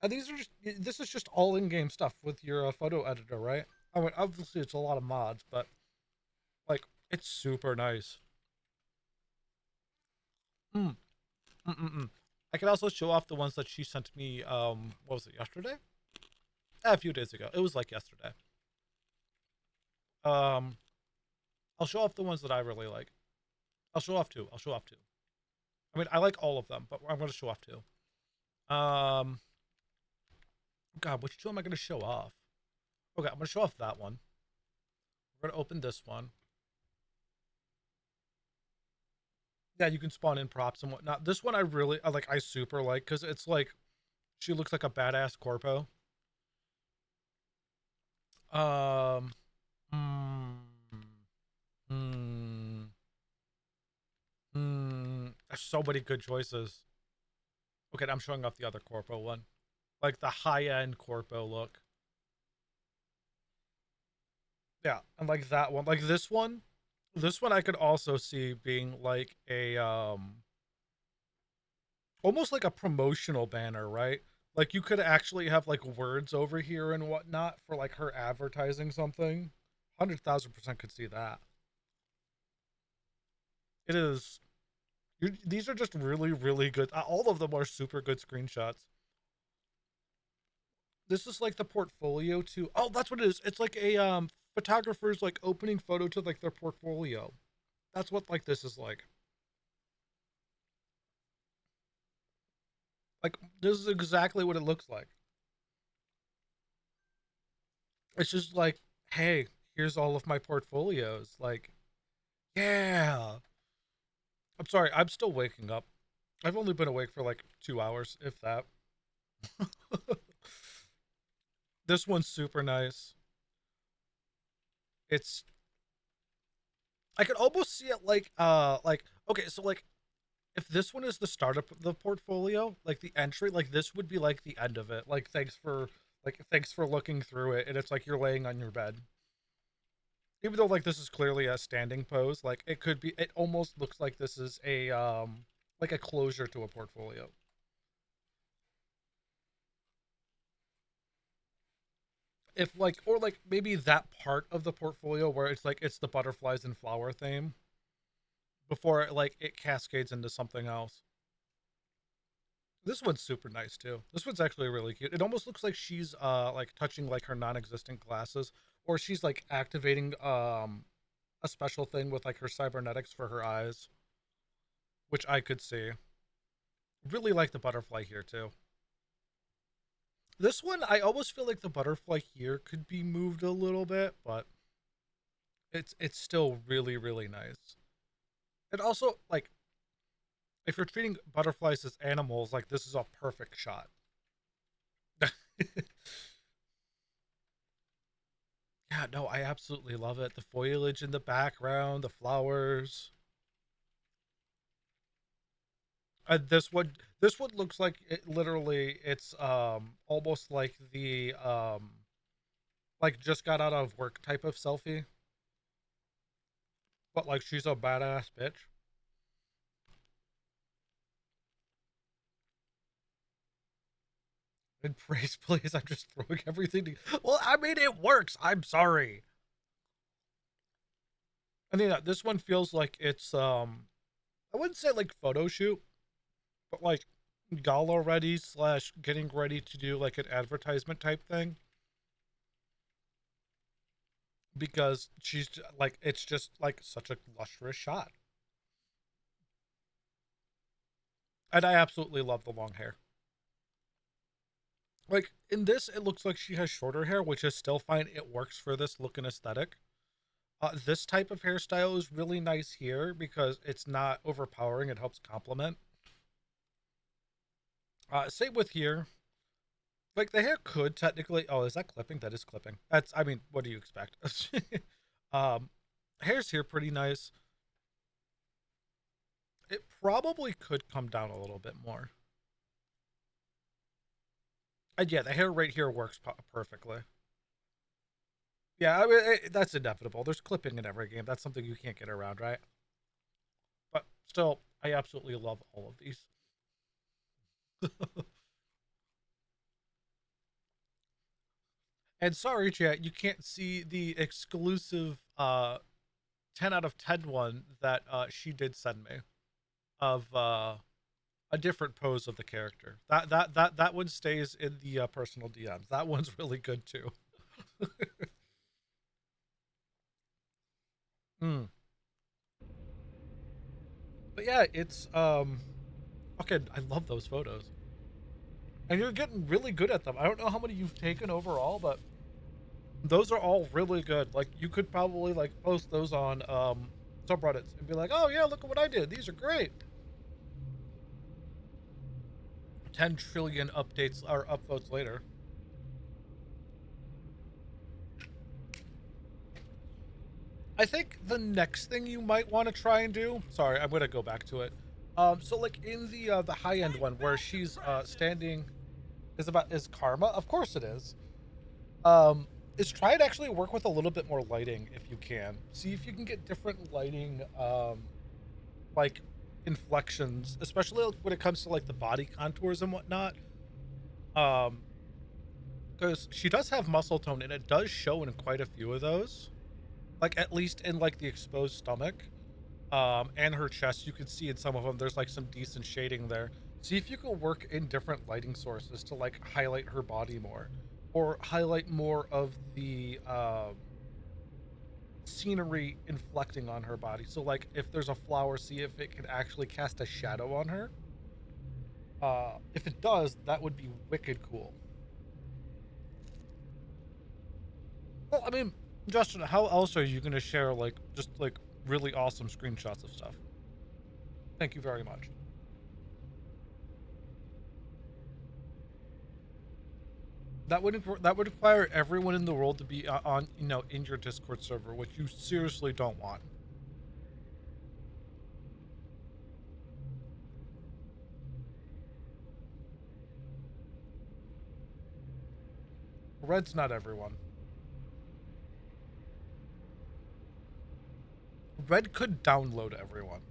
And these are just this is just all in-game stuff with your photo editor, right? I mean, obviously it's a lot of mods, but like it's super nice. Mm, I can also show off the ones that she sent me. What was it, yesterday? A few days ago. It was like yesterday. Um, I'll show off the ones that I really like. I'll show off two. I'll show off two. I mean, I like all of them, but I'm going to show off two. Um, God, which two am I going to show off? Okay, I'm going to show off that one. We're going to open this one. Yeah, you can spawn in props and whatnot. This one I super like because it's like she looks like a badass corpo. Um, mm, mm, there's so many good choices. Okay, I'm showing off the other corpo one, like the high end corpo look. Yeah, and like that one, like this one I could also see being like a almost like a promotional banner, right? Like you could actually have like words over here and whatnot for like her advertising something. 100,000% could see that. It is. These are just really, really good. All of them are super good screenshots. This is like the portfolio too. Oh, that's what it is. It's like a photographer's like opening photo to like their portfolio. That's what like this is like. Like this is exactly what it looks like. It's just like, hey, here's all of my portfolios. Like, yeah. I'm sorry, I'm still waking up. I've only been awake for like 2 hours, if that. This one's super nice. It's I could almost see it like okay, so like if this one is the start of the portfolio, like the entry, like this would be like the end of it. Like thanks for looking through it, and it's like you're laying on your bed. Even though like this is clearly a standing pose, like it could be it almost looks like this is a like a closure to a portfolio. If like or like maybe that part of the portfolio where it's like it's the butterflies and flower theme before it cascades into something else. This one's super nice too. This one's actually really cute. It almost looks like she's like touching like her non-existent glasses, or she's like activating a special thing with like her cybernetics for her eyes, which I could see. Really like the butterfly here too. This one I almost feel like the butterfly here could be moved a little bit, but it's still really really nice. And also like if you're treating butterflies as animals, like this is a perfect shot. Yeah, no, I absolutely love it. The foliage in the background, the flowers. This one looks like it literally it's almost like the like just got out of work type of selfie, but like she's a badass bitch. And praise please, I'm just throwing everything to well, I mean it works. I'm sorry. I mean this one feels like it's I wouldn't say like photo shoot, but like gala ready slash getting ready to do like an advertisement type thing because she's like it's just like such a lustrous shot, and I absolutely love the long hair. Like in this it looks like she has shorter hair, which is still fine. It works for this look and aesthetic. This type of hairstyle is really nice here because it's not overpowering. It helps complement. Same with here. Like the hair could technically. Oh, is that clipping? That is clipping. That's. I mean, what do you expect? um, hair's here pretty nice. It probably could come down a little bit more. And yeah, the hair right here works perfectly. Yeah, I mean that's inevitable. There's clipping in every game. That's something you can't get around, right? But still, I absolutely love all of these. And sorry, chat, you can't see the exclusive 10 out of 10 one that she did send me of a different pose of the character. That one stays in the personal DMs. That one's really good too. Mm. But yeah, it's okay, I love those photos. And you're getting really good at them. I don't know how many you've taken overall, but those are all really good. Like you could probably like post those on subreddits and be like, oh yeah, look at what I did. These are great. 10 trillion updates or upvotes later. I think the next thing you might want to try and do. Sorry, I'm gonna go back to it. So like in the high end one where she's standing is karma. Of course it is. Is try and actually work with a little bit more lighting if you can. See if you can get different lighting, like inflections, especially when it comes to like the body contours and whatnot. Because she does have muscle tone and it does show in quite a few of those. Like at least in like the exposed stomach, and her chest, you can see in some of them there's like some decent shading there. See if you can work in different lighting sources to like highlight her body more, or highlight more of the scenery inflecting on her body. So like if there's a flower, see if it can actually cast a shadow on her. If it does, that would be wicked cool. Well, I mean, Justin, how else are you going to share like just like really awesome screenshots of stuff? Thank you very much. That would require everyone in the world to be on, you know, in your Discord server, which you seriously don't want. Red's not everyone. Red could download everyone.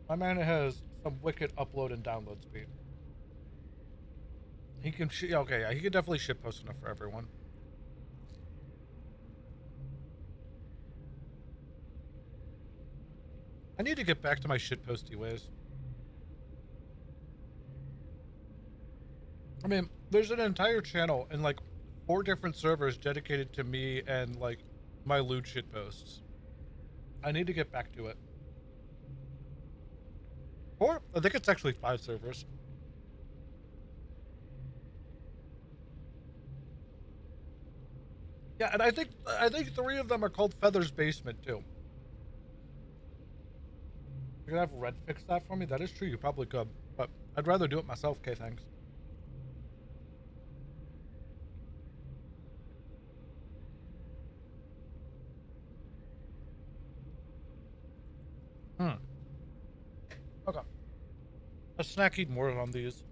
My man has some wicked upload and download speed. He can okay, yeah, he can definitely shitpost enough for everyone. I need to get back to my shitposty ways. I mean, there's an entire channel and like 4 different servers dedicated to me and like my lewd shitposts. I need to get back to it. Or I think it's actually 5 servers. Yeah, and I think 3 of them are called Feather's Basement too. You could have Red fix that for me. That is true. You probably could, but I'd rather do it myself. Okay, thanks. Okay. A snack eat more on these.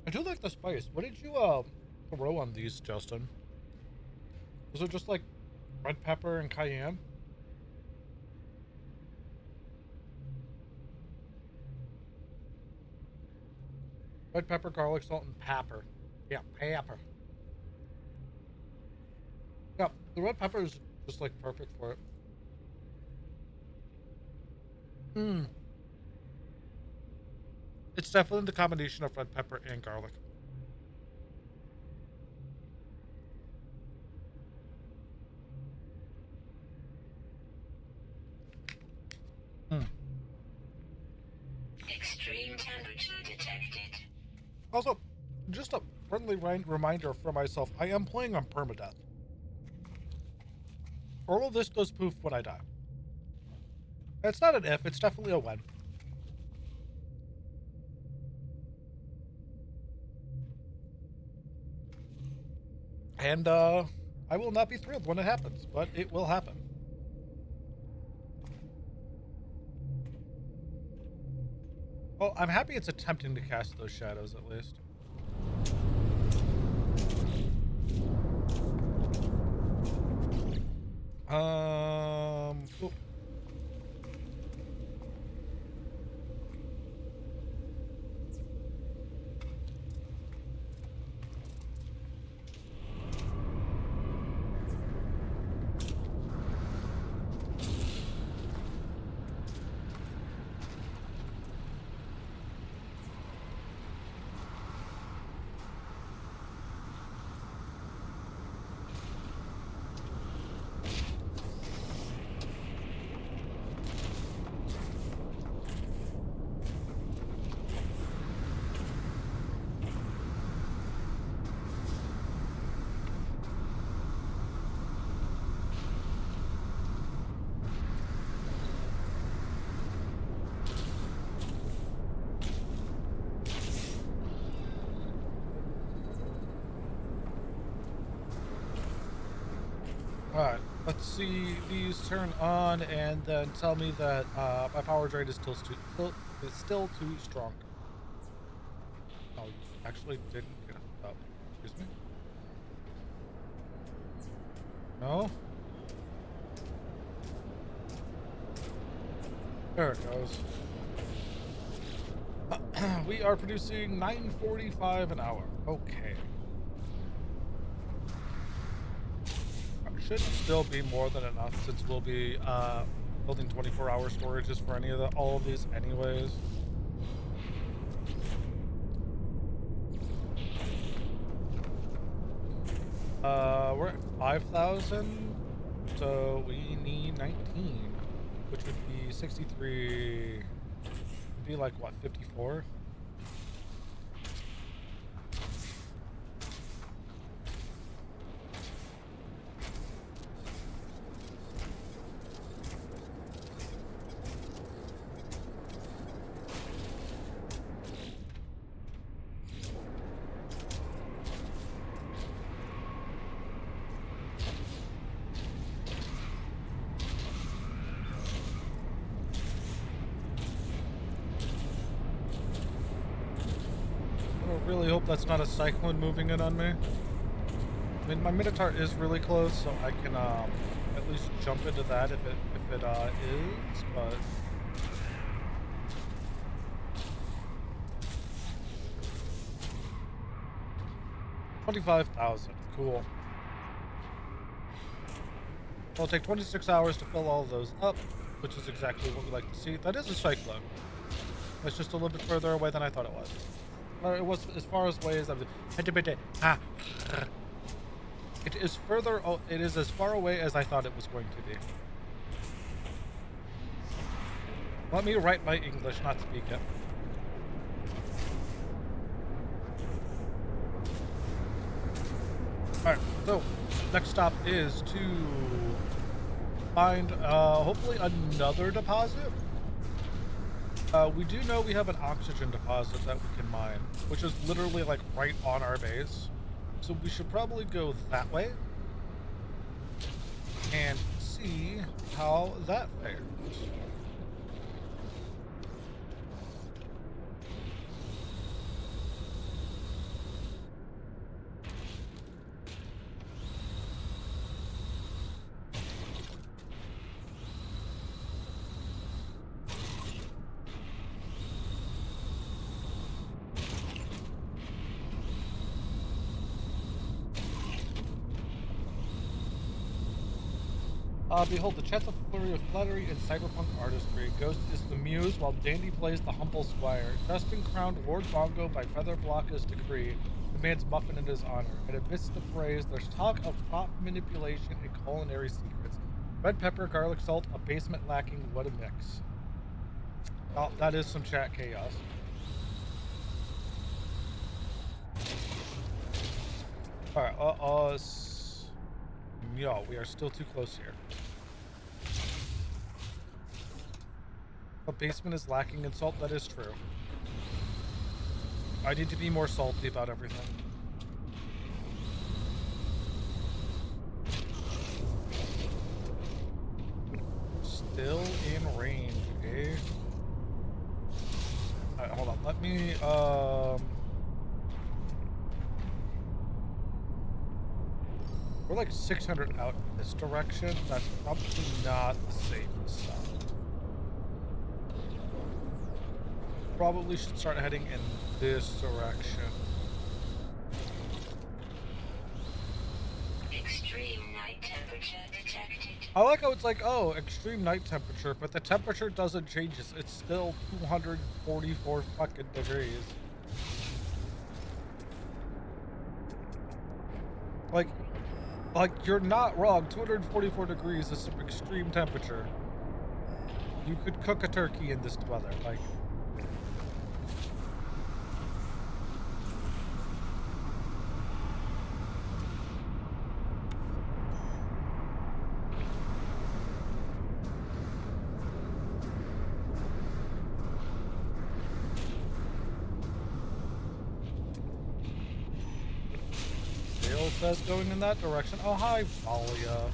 I do like the spice. What did you throw on these, Justin? Was it just like red pepper and cayenne? Red pepper, garlic, salt, and pepper. Yeah, pepper. Yeah, the red pepper is just like perfect for it. Mmm. It's definitely the combination of red pepper and garlic. Extreme temperature detected. Also, just a friendly reminder for myself, I am playing on Permadeath. All of this does poof when I die. It's not an if, it's definitely a when. And I will not be thrilled when it happens, but it will happen. Well, I'm happy it's attempting to cast those shadows at least. Cool. Let's see these turn on and then tell me that my power drain is still too strong. Oh, you actually didn't get it up. Excuse me? No? There it goes. We are producing 945 an hour. Okay. Should still be more than enough since we'll be building 24-hour storages for all of these anyways. We're at 5,000, so we need 19, which would be 63. Would be like what, 54? I really hope that's not a cyclone moving in on me. I mean, my Minotaur is really close, so I can at least jump into that if it is, but 25,000. Cool. It'll take 26 hours to fill all of those up, which is exactly what we like to see. That is a cyclone. It's just a little bit further away than I thought it was. Or it was as far away as it is further. It is as far away as I thought it was going to be. Let me write my English, not speak it. Alright, so next stop is to find hopefully another deposit. We do know we have an oxygen deposit that we can mine, which is literally like right on our base. So we should probably go that way and see how that fares. Behold, the chance of flurry of flattery and cyberpunk artistry. Ghost is the muse, while Dandy plays the humble squire. Justin crowned Lord Bongo by Featherblock's decree, demands muffin in his honor. And amidst the praise, there's talk of prop manipulation and culinary secrets. Red pepper, garlic salt, a basement lacking, what a mix. Oh, that is some chat chaos. Alright, yeah, we are still too close here. The basement is lacking in salt, that is true. I need to be more salty about everything. Still in range, eh? Alright, hold on, let me, we're like 600 out in this direction. That's probably not the safest stuff. Probably should start heading in this direction. Extreme night temperature detected. I like how it's like, oh, extreme night temperature, but the temperature doesn't change. It's still 244 fucking degrees. Like, you're not wrong. 244 degrees is some extreme temperature. You could cook a turkey in this weather. Like, Dale says going in that direction. Oh, hi, Valia.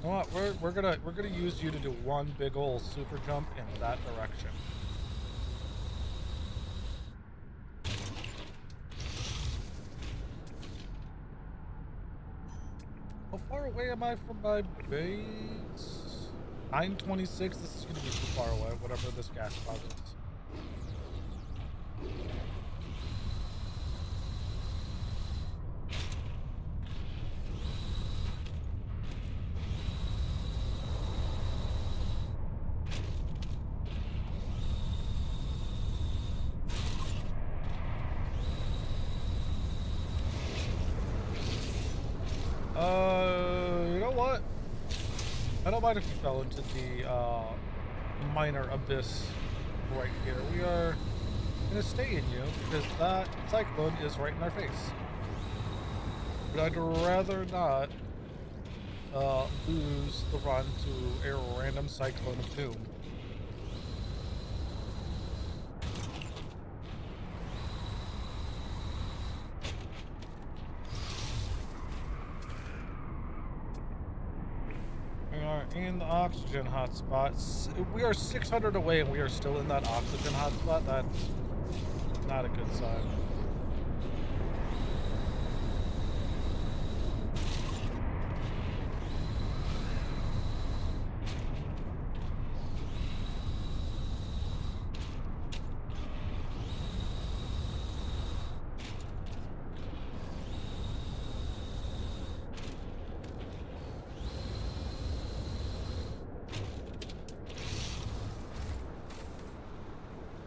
You know what? We're gonna use you to do one big ol' super jump in that direction. How far away am I from my base? 926. This is gonna be too far away. Whatever this gas spot is. You know what? I don't mind if you fell into the minor abyss right here. We are gonna stay in you because that cyclone is right in our face. But I'd rather not lose the run to a random cyclone of doom. We are in the oxygen hotspot. We are 600 away and we are still in that oxygen hotspot. That's not a good sign.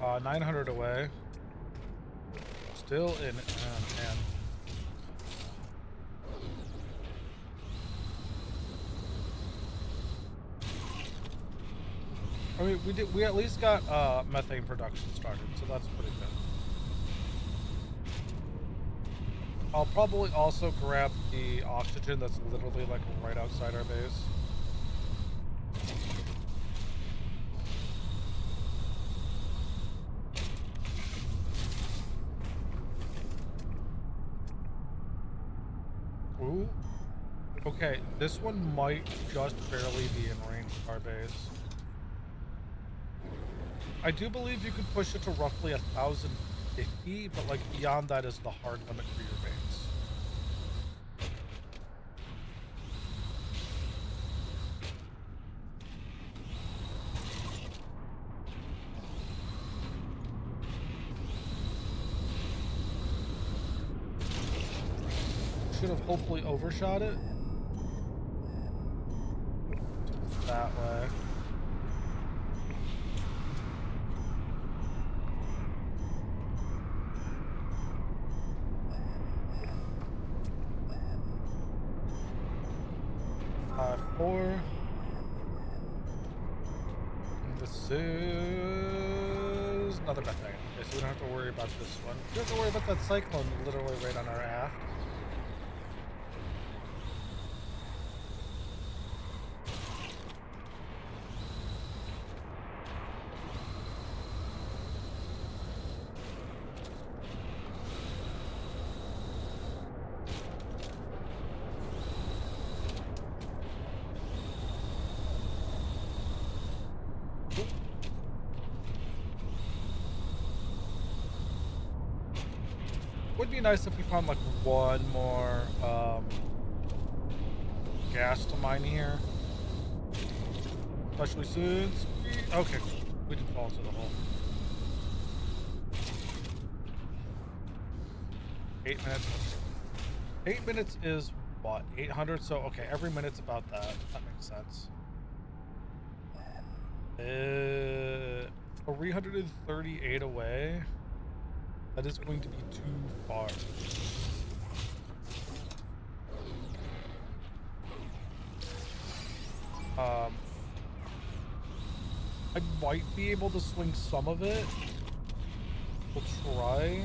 Uh, 900 away. Still in, man. I mean, we at least got methane production started, so that's pretty good. I'll probably also grab the oxygen that's literally like right outside our base. Ooh. Okay, this one might just barely be in range of our base. I do believe you could push it to roughly 1,050, but like beyond that is the hard limit for your base. Should have hopefully overshot it. That way. Four. And this is another methane. Okay, so we don't have to worry about this one. We don't have to worry about that cyclone literally right on our aft. Would be nice if we found like one more gas to mine here, especially since okay, we didn't fall into the hole. 8 minutes. 8 minutes is what, 800? So okay, every minute's about that. That makes sense. 338 away. That is going to be too far. I might be able to swing some of it. We'll try.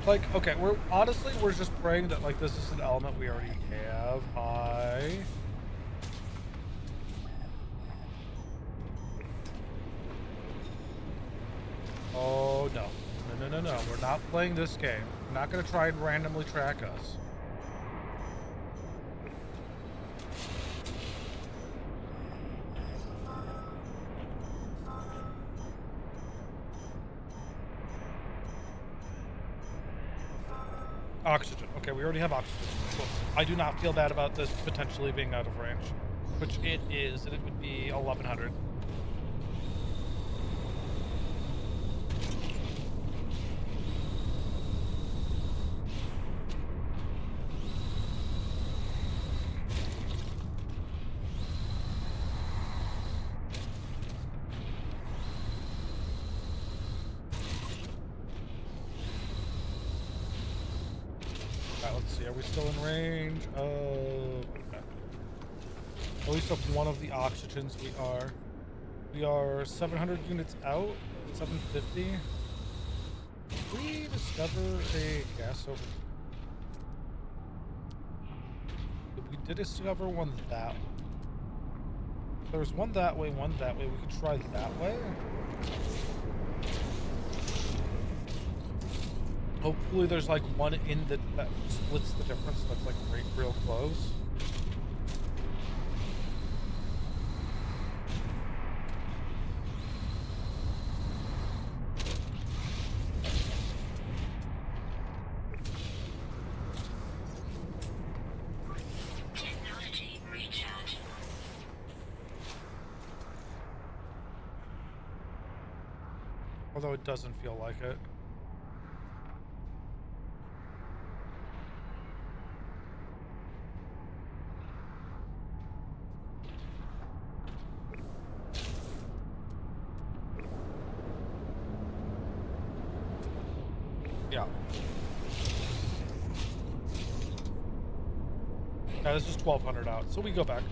Like, okay, we're just praying that like this is an element we already have. no. No. We're not playing this game. We're not going to try and randomly track us. Oxygen. Okay, we already have oxygen. Cool. I do not feel bad about this potentially being out of range, which it is, and it would be 1100. Let's see, are we still in range? Okay. At least of one of the oxygens we are. We are 700 units out, 750. Did we discover a gas over? We did discover one that way. There's one that way, one that way. We could try that way. Hopefully there's like one in that splits the difference that's like real close. Technology recharge. Although it doesn't feel like it. Yeah. Yeah, this is 1200 out, so we go back.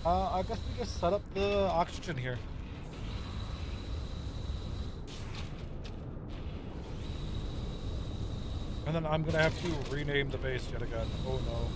I guess we just set up the oxygen here. And then I'm gonna have to rename the base yet again. Oh no.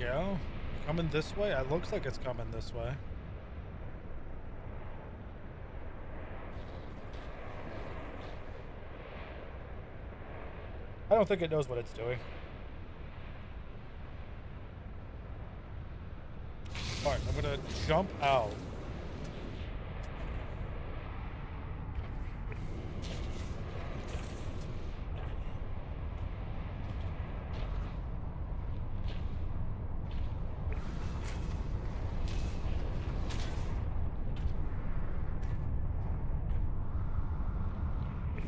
Yeah, coming this way? It looks like it's coming this way. I don't think it knows what it's doing. Alright, I'm gonna jump out.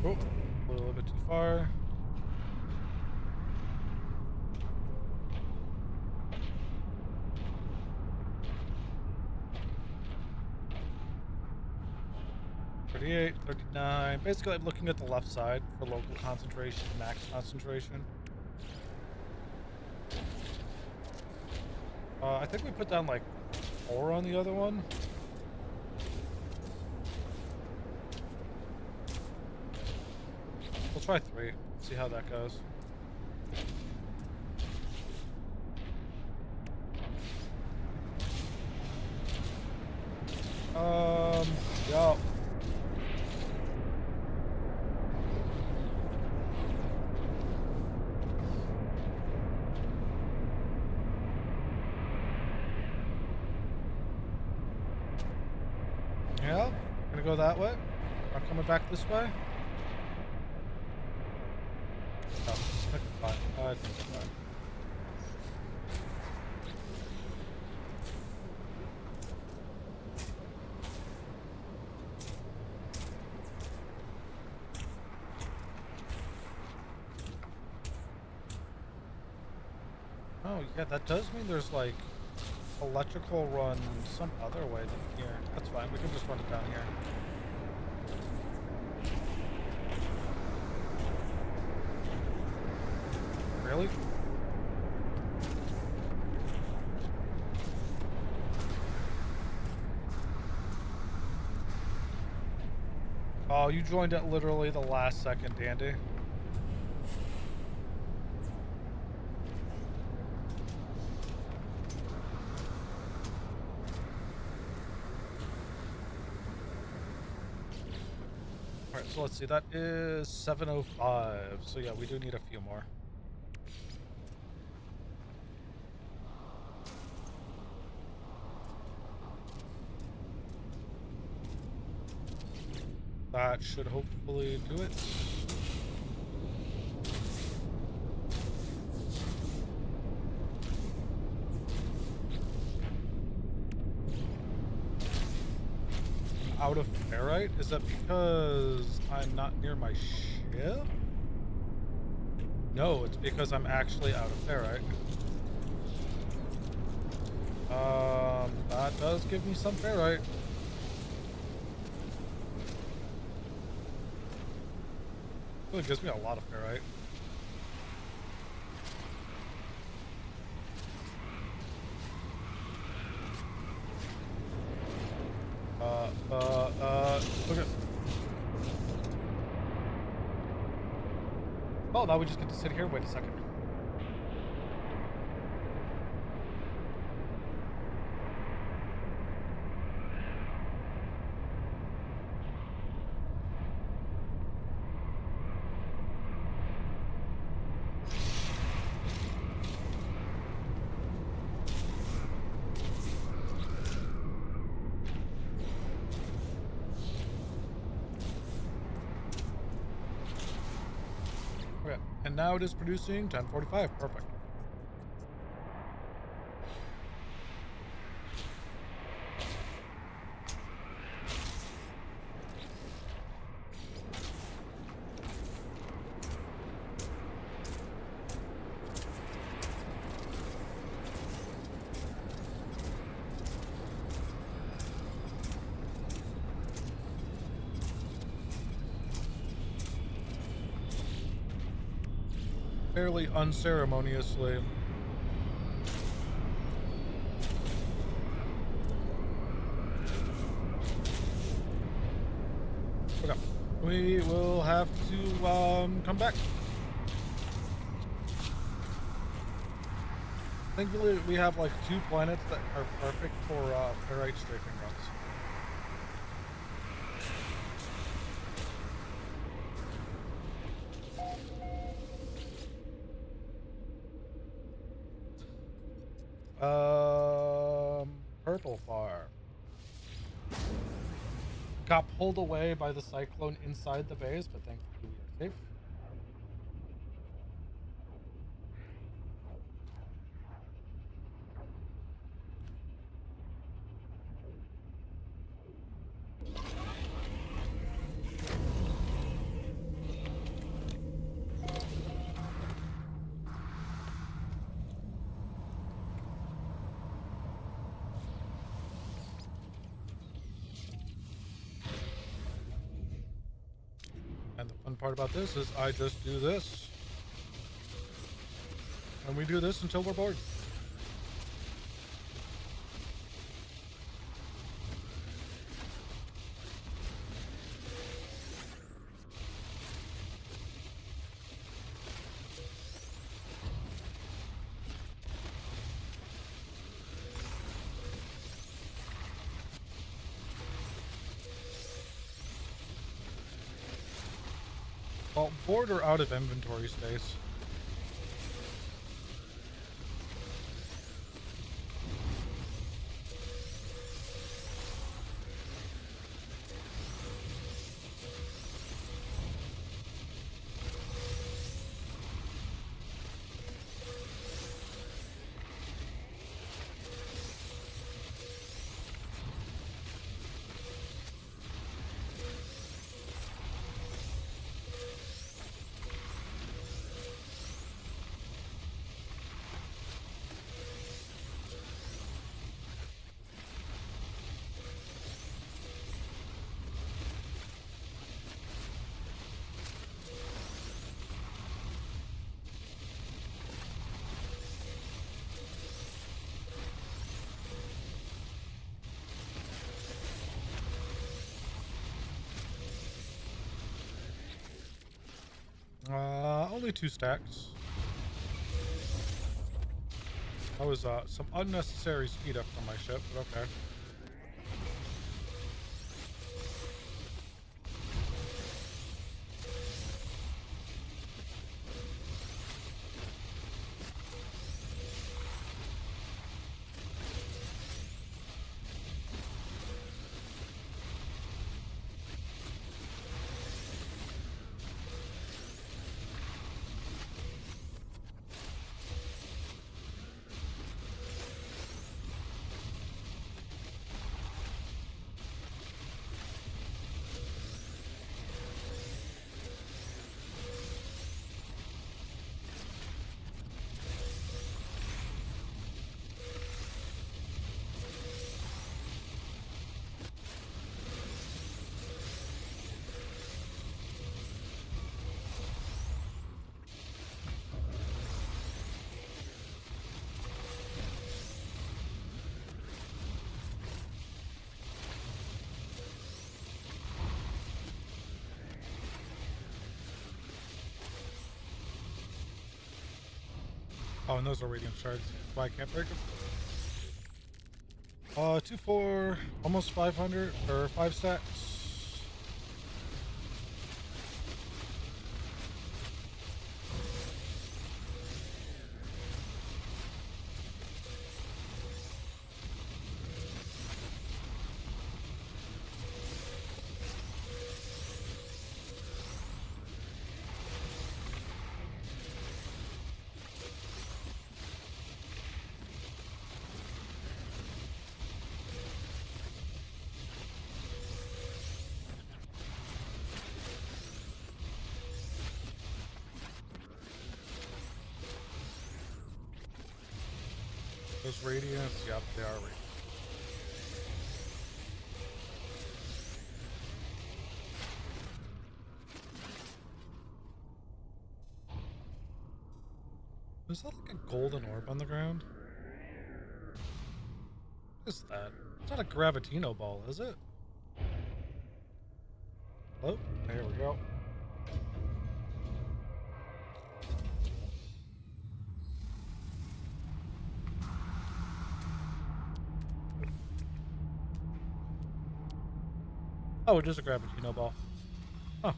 Oh, a little bit too far. $38, $39. Basically, I'm looking at the left side for local concentration, max concentration. I think we put down like 4 on the other one. We'll try 3. See how that goes. Yeah. Yeah, gonna go that way. Not coming back this way. Oh, I think it's fine. I think it's fine. Oh, yeah, that does mean there's like electrical run some other way than here. That's fine. We can just run it down here. Really? Oh, you joined at literally the last second, Dandy. Alright, so let's see. That is 7:05. So yeah, we do need a few more. That should hopefully do it. Out of ferrite? Is that because I'm not near my ship? No, it's because I'm actually out of ferrite. That does give me some ferrite. It gives me a lot of ferrite. Okay. Oh, now we just get to sit here. Wait a second. Okay, and now it is producing 1045. Perfect. Fairly unceremoniously. Okay. We will have to come back. Thankfully, we have like 2 planets that are perfect for ferrite strafing runs. Purple farm. Got pulled away by the cyclone inside the base, but thankfully we are safe. And the fun part about this is I just do this. And we do this until we're bored. Well, bored or out of inventory space. only 2 stacks. That was some unnecessary speed up on my ship, but okay. Oh, and those are radiant shards. That's why I can't break them. 2, 4, almost 500 or 5 stacks. Those radiants, yep, they are radiant. Is that like a golden orb on the ground? What is that? It's not a Gravitino ball, is it? Oh, there we go. Oh, it is a Gravitino ball. Huh.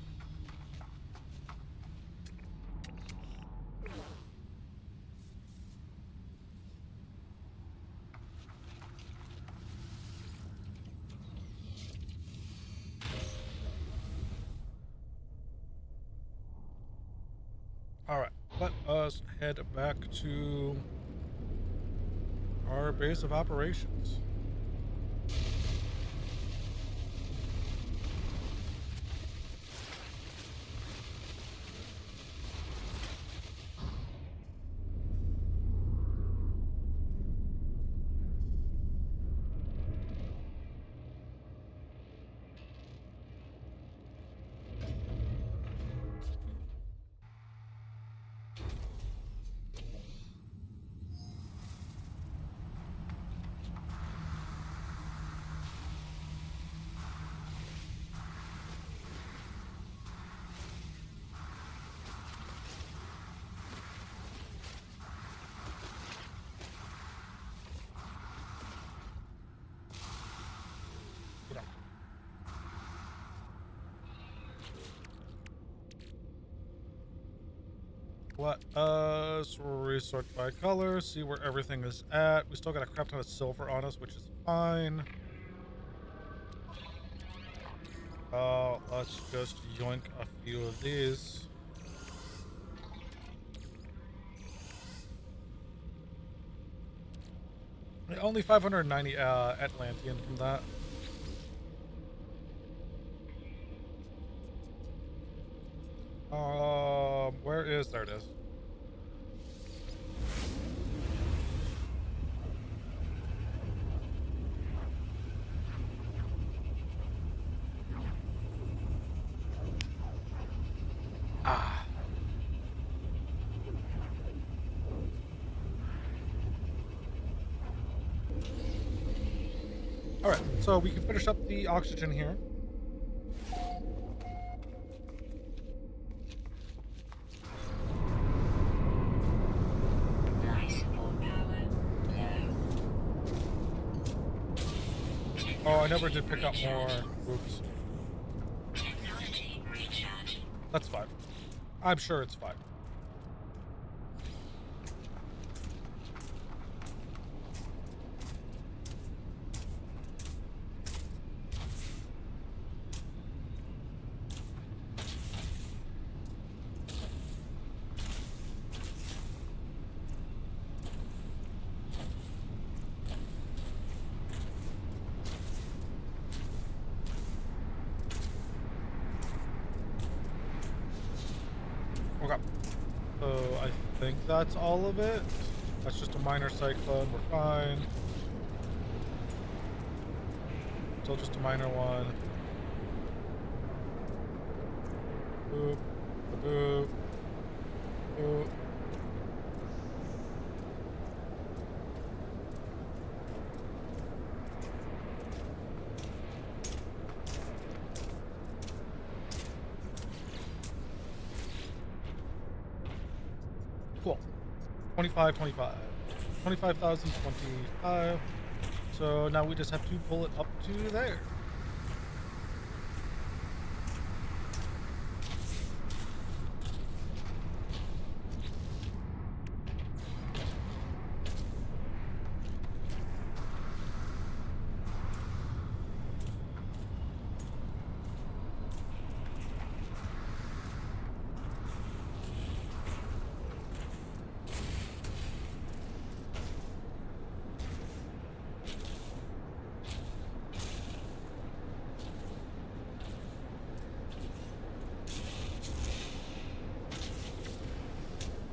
Alright, let us head back to our base of operations. Let us resort by color, see where everything is at. We still got a crap ton of silver on us, which is fine. Let's just yoink a few of these. Only 590 Atlantean from that. Where is, there it is. Ah. All right, so we can finish up the oxygen here. Oh, I never did pick up more. Oops. Technology recharge. That's fine. I'm sure it's fine. Okay. So I think that's all of it. That's just a minor cyclone. We're fine. Still just a minor one. Boop. Boop. Boop. Cool. 25, 25. 25,025. So now we just have to pull it up to there.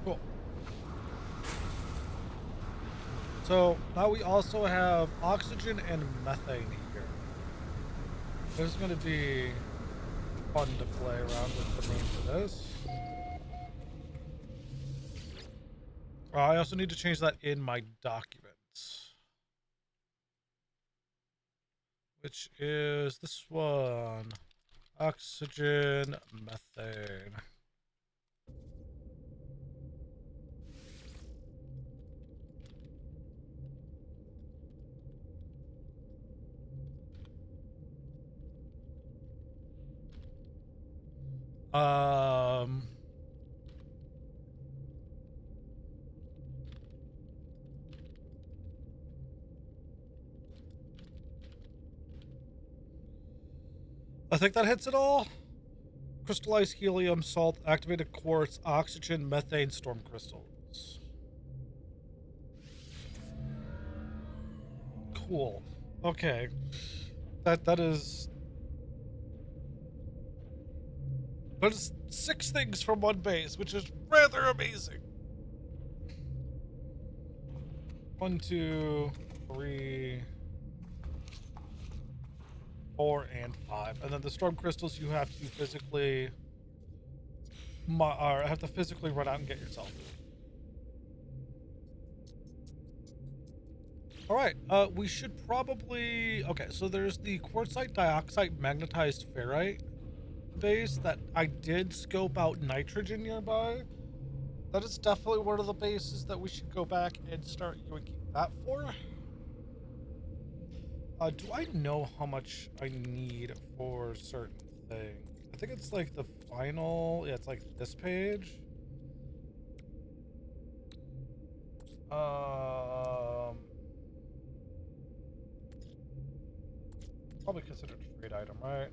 Cool. So now we also have oxygen and methane here. This is going to be fun to play around with the name for this. I also need to change that in my documents, which is this one. Oxygen, methane. I think that hits it all. Crystallized helium, salt, activated quartz, oxygen, methane, storm crystals. Cool. Okay. That is 6 things from one base, which is rather amazing. 1, 2, 3, 4, and 5. And then the storm crystals you have to physically have to physically run out and get yourself. All right, we should probably... Okay, so there's the quartzite dioxide magnetized ferrite base that I did scope out nitrogen nearby. That is definitely one of the bases that we should go back and start yoinking that for. Do I know how much I need for certain things? I think it's like the final... Yeah, it's like this page. Probably considered a trade item, right?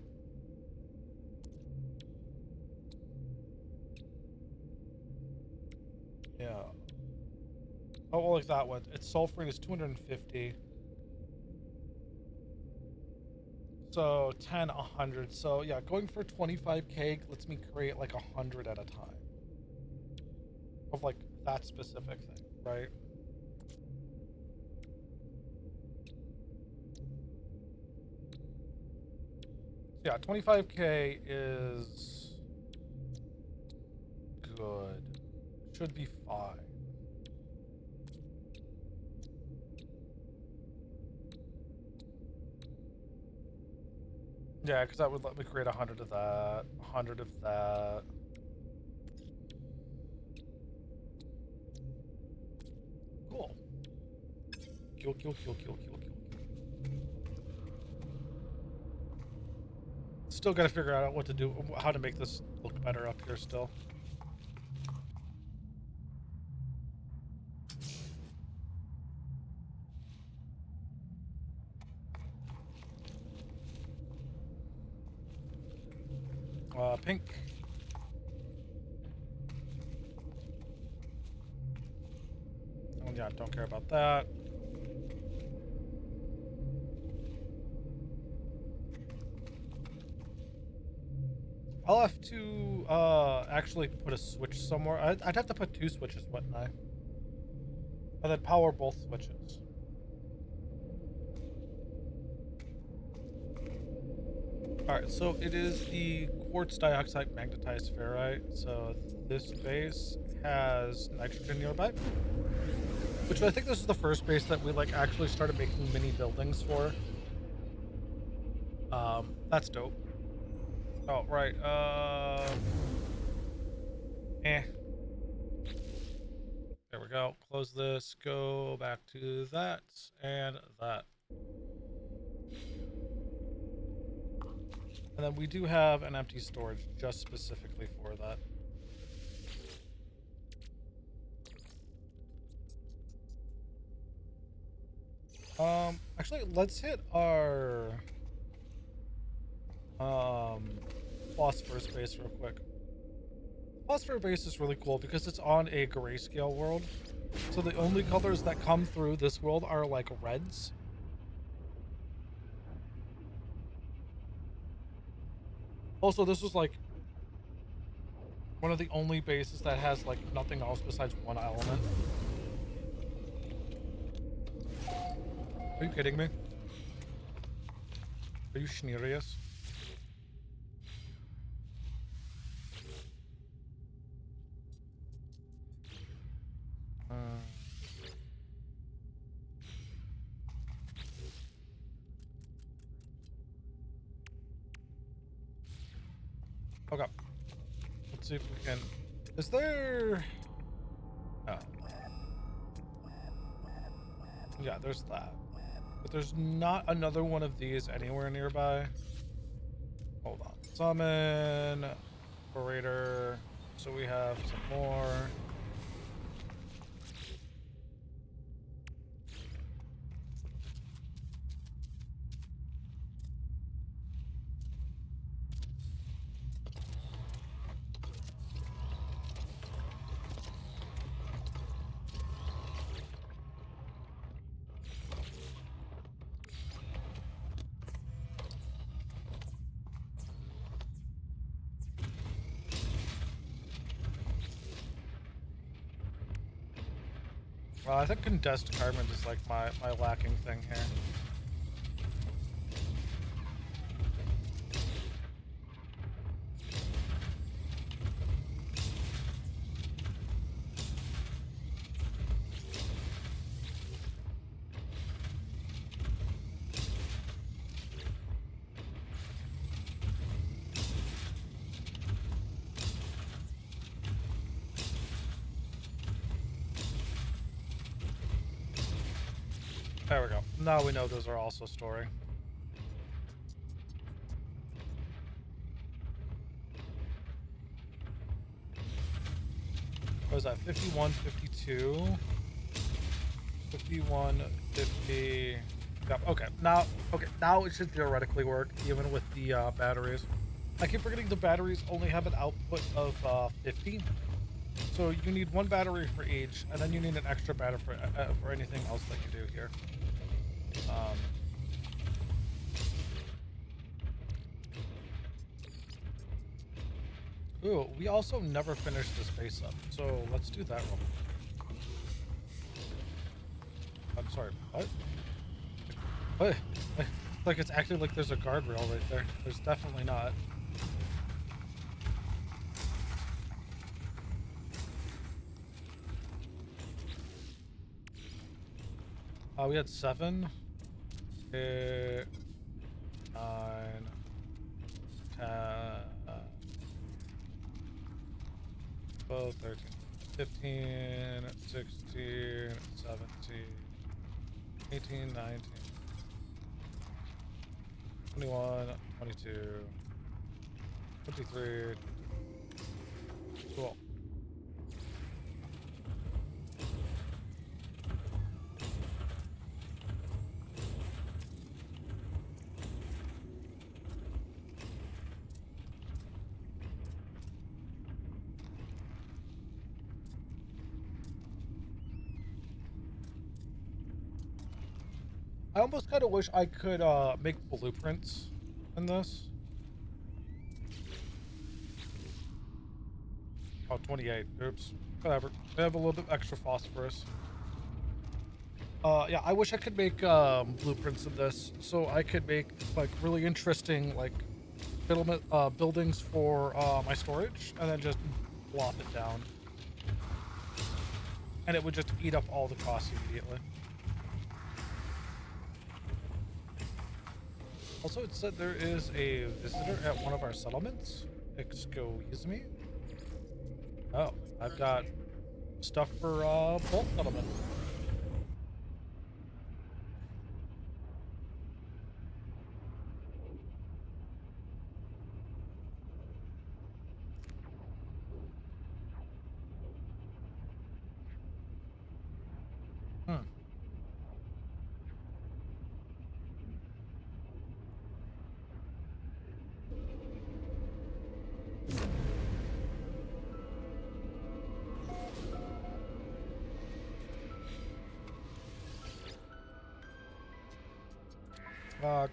Yeah. Oh, well, like that one. Its sulfuring is 250. So 10, 100. So yeah, going for 25k lets me create like 100 at a time. Of like that specific thing, right? Yeah, 25k is good. Should be fine. Yeah, because that would let me create 100 of that, 100 of that. Cool. Kill, kill, kill, kill, kill, kill. still got to figure out what to do, how to make this look better up here still. Pink. Oh yeah, don't care about that. I'll have to actually put a switch somewhere. I'd have to put 2 switches, wouldn't I? And then power both switches. Alright, so it is the quartz dioxide magnetized ferrite. So this base has nitrogen nearby. Which I think this is the first base that we like actually started making mini buildings for. That's dope. Oh, right. There we go. Close this. Go back to that and that. And then we do have an empty storage just specifically for that. Actually, let's hit our phosphorus base real quick. Phosphor base is really cool because it's on a grayscale world. So the only colors that come through this world are like reds. Also, this is like one of the only bases that has like nothing else besides one element. Are you kidding me? Are you serious? Okay. Let's see if we can. Is there? Oh. Yeah, there's that. But there's not another one of these anywhere nearby. Hold on. Summon. Operator. So we have some more. I think condensed carbon is like my lacking thing here. There we go. Now we know those are also storing. What was that? 51, 52. 51, 50. Yep, okay. Now it should theoretically work, even with the batteries. I keep forgetting the batteries only have an output of 50. So you need 1 battery for each, and then you need an extra battery for anything else that you do here. Ooh, we also never finished this base up, so let's do that real quick. I'm sorry, what? What? Like it's acting like there's a guardrail right there. There's definitely not. We had 7, 8, 9, 10, 12, 13, 15, 16, 17, 18, 19, 21, 22, 23. Cool. I almost kind of wish I could make blueprints in this. Oh, 28. Oops. Whatever. I have a little bit extra phosphorus. Yeah, I wish I could make blueprints of this, so I could make like really interesting like buildings for my storage, and then just plop it down, and it would just eat up all the costs immediately. Also, it said there is a visitor at one of our settlements. Excuse me. Oh, I've got stuff for both settlement. Hmm.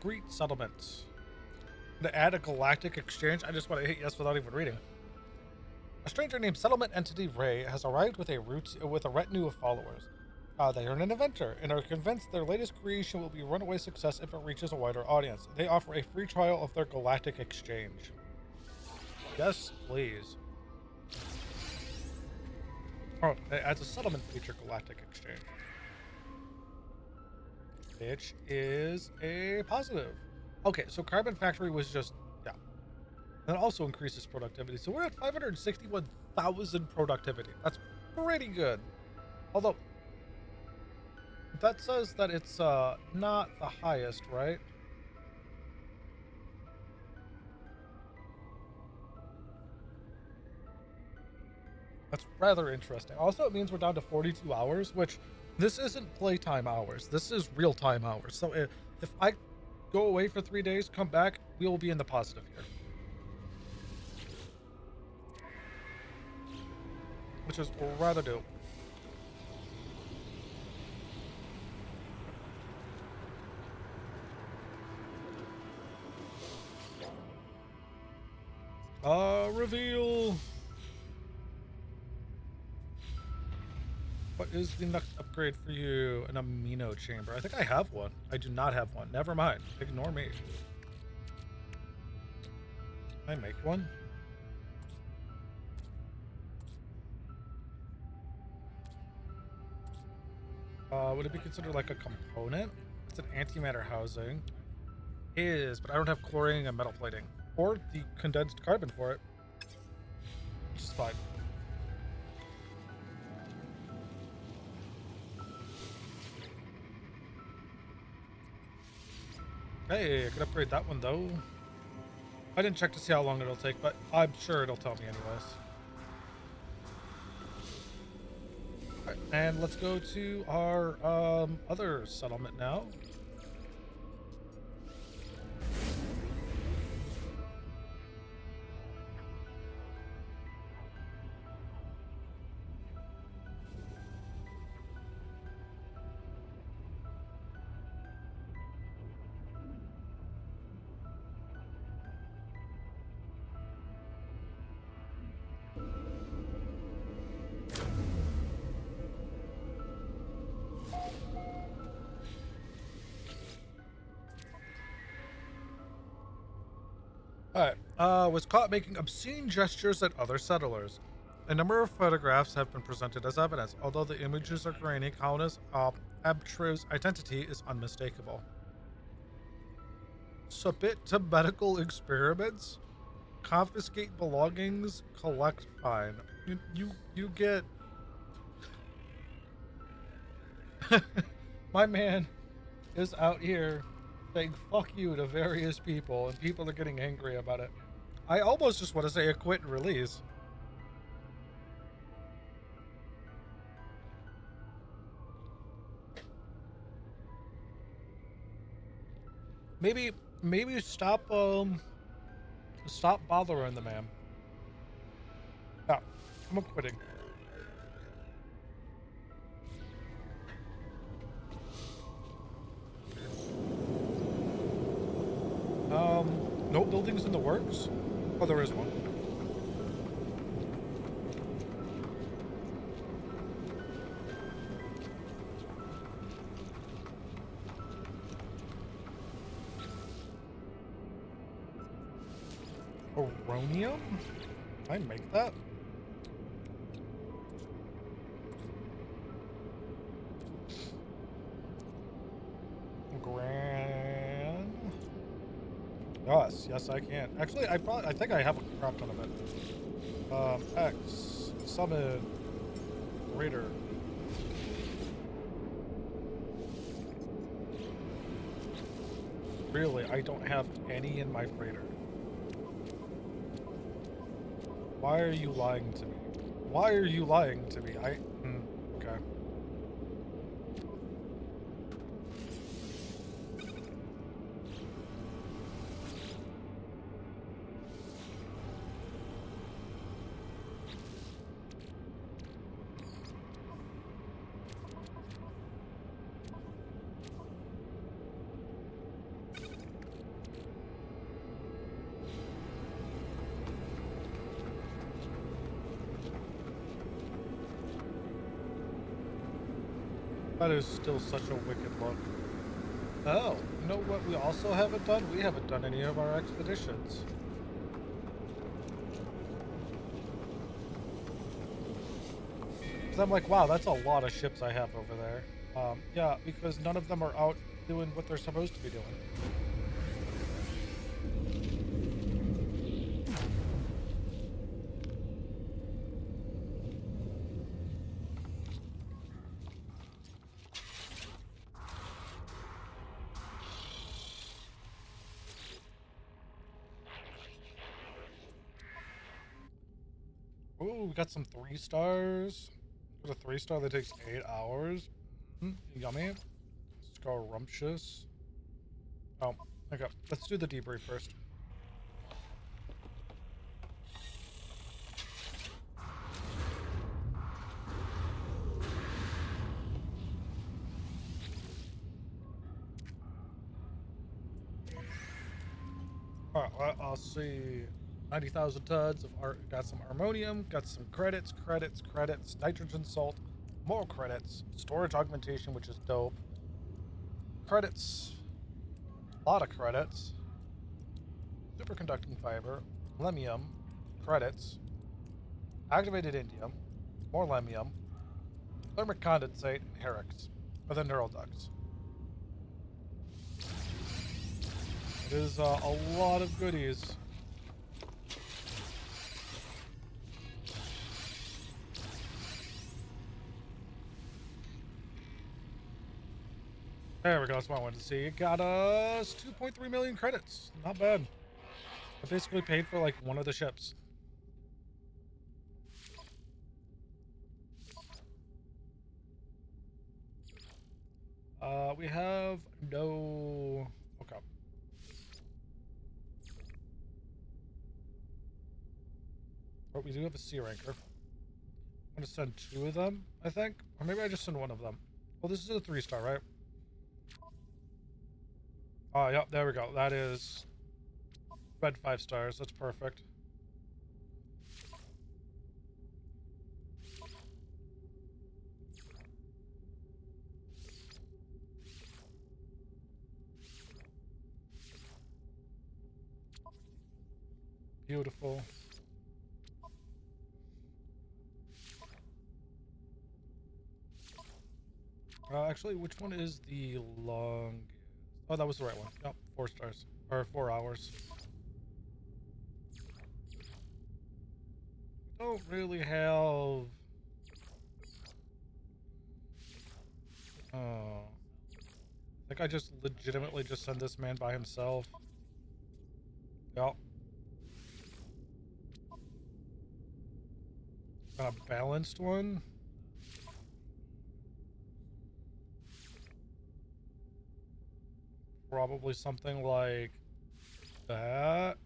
Greet settlements. To add a galactic exchange, I just want to hit yes without even reading. A stranger named Settlement Entity Ray has arrived with a retinue of followers. They are an inventor and are convinced their latest creation will be a runaway success if it reaches a wider audience. They offer a free trial of their galactic exchange. Yes, please. Oh, it adds a settlement feature, galactic exchange, which is a positive. Okay, so Carbon Factory was just, yeah. And it also increases productivity. So we're at 561,000 productivity. That's pretty good. Although, that says that it's not the highest, right? That's rather interesting. Also, it means we're down to 42 hours, which this isn't playtime hours. This is real-time hours. So if I go away for 3 days, come back, we will be in the positive here. Which is rather dope. Reveal. What is the next upgrade for you? An amino chamber. I think I have one. I do not have one. Never mind. Ignore me. Can I make one? Would it be considered like a component? It's an antimatter housing. Is, but I don't have chlorine and metal plating. Or the condensed carbon for it. Which is fine. Hey, I could upgrade that one though. I didn't check to see how long it'll take, but I'm sure it'll tell me anyways. Alright, and let's go to our other settlement now. Alright, was caught making obscene gestures at other settlers. A number of photographs have been presented as evidence, although the images are grainy, Colonist Abtru's identity is unmistakable. Submit to medical experiments, confiscate belongings, collect fine. You get... My man is out here saying fuck you to various people, and people are getting angry about it. I almost just want to say acquit and release. Maybe, maybe stop bothering the man. Yeah, I'm quitting. No buildings in the works? Oh, there is one. Oronium? Can I make that? Grand. Yes, I can. Actually, I think I have a crap ton of it. X summon Raider. Really, I don't have any in my freighter. Why are you lying to me? Why are you lying to me? Okay. That is still such a wicked look. Oh, you know what we also haven't done? We haven't done any of our expeditions. Because I'm like, wow, that's a lot of ships I have over there. Yeah, because none of them are out doing what they're supposed to be doing. Ooh, we got some 3-stars. Got a 3-star that takes 8 hours. Yummy. Scrumptious. Oh, okay. Let's do the debrief first. Alright, well, I'll see. 90,000 tons of art. Got some ammonium. Got some credits. Nitrogen salt. More credits. Storage augmentation, which is dope. Credits. A lot of credits. Superconducting fiber. Lemium. Credits. Activated indium. More lemium. Thermic condensate. And Herix. For the neural ducts. It is a lot of goodies. There we go, that's what I wanted to see. It got us 2.3 million credits. Not bad. I basically paid for like one of the ships. We have no... Okay. But we do have a sea ranker. I'm going to send 2 of them, I think. Or maybe I just send 1 of them. Well, this is a 3-star, right? Oh, yep, there we go. That is red 5 stars. That's perfect. Beautiful. Actually, which one is the long? Oh, that was the right one. Yep, 4 stars. Or 4 hours. Don't really have... Oh. I think I just legitimately just send this man by himself. Yep. a balanced one. Probably something like that.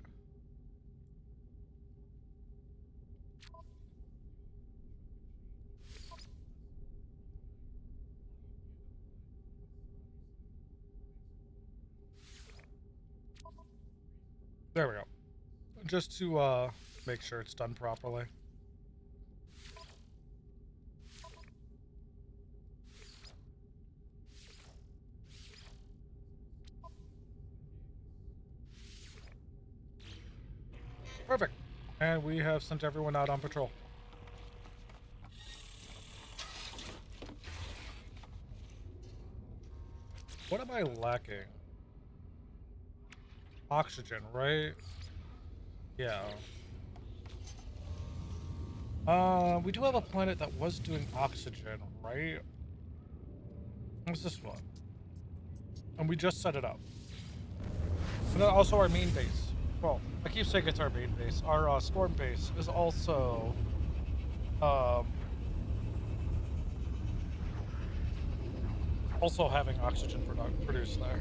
There we go. Just to make sure it's done properly. Perfect. And we have sent everyone out on patrol. What am I lacking? Oxygen, right? Yeah. We do have a planet that was doing oxygen, right? What's this one? And we just set it up. And then also our main base. Well, I keep saying it's our main base. Our storm base is also also having oxygen produced there.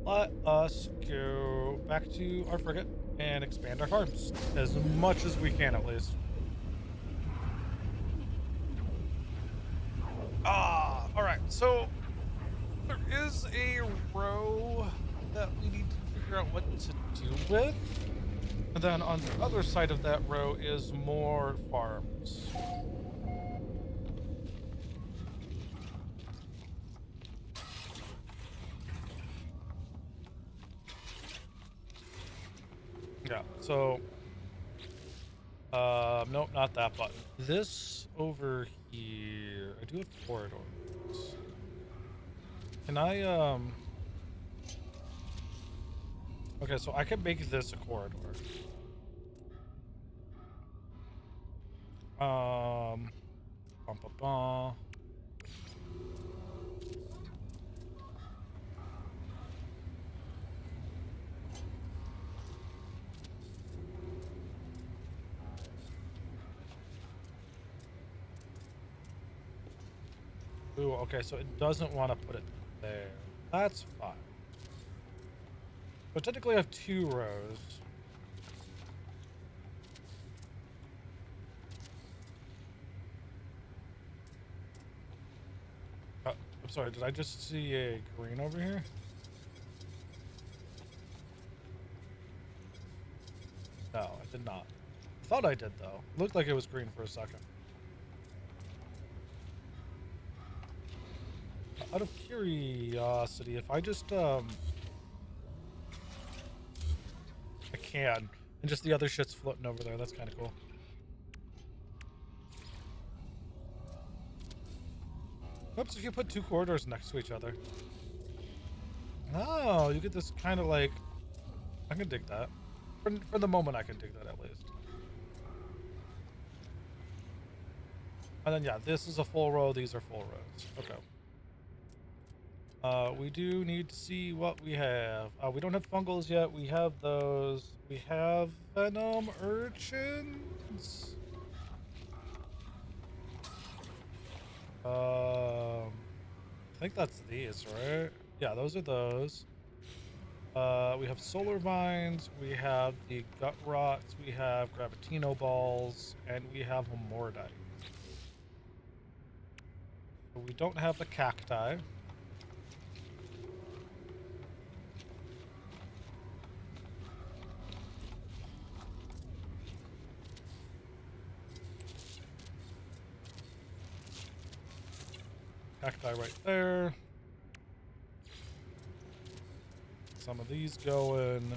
Let us go back to our frigate and expand our farms as much as we can, at least. All right. So there is a row that we need to figure out what to do with. And then on the other side of that row is more farms. Yeah, so nope, not that button. This over here. I do have corridors. Can I okay, so I can make this a corridor. Bum, bum, bum. Ooh, okay, so it doesn't want to put it there. That's fine. So technically I have 2 rows. I'm sorry, did I just see a green over here? No, I did not. I thought I did, though. Looked like it was green for a second. Out of curiosity, if I just, I can, and just the other shit's floating over there, that's kind of cool. Oops, if you put 2 corridors next to each other. Oh, you get this kind of like, I can dig that. For the moment, I can dig that at least. And then, yeah, this is a full row, these are full rows. Okay. We do need to see what we have. We don't have fungals yet. We have those. We have venom urchins. I think that's these, right? Yeah, those are those. We have solar vines. We have the gut rots. We have gravitino balls, and we have mordite. So we don't have the cacti. Cacti right there. Some of these going.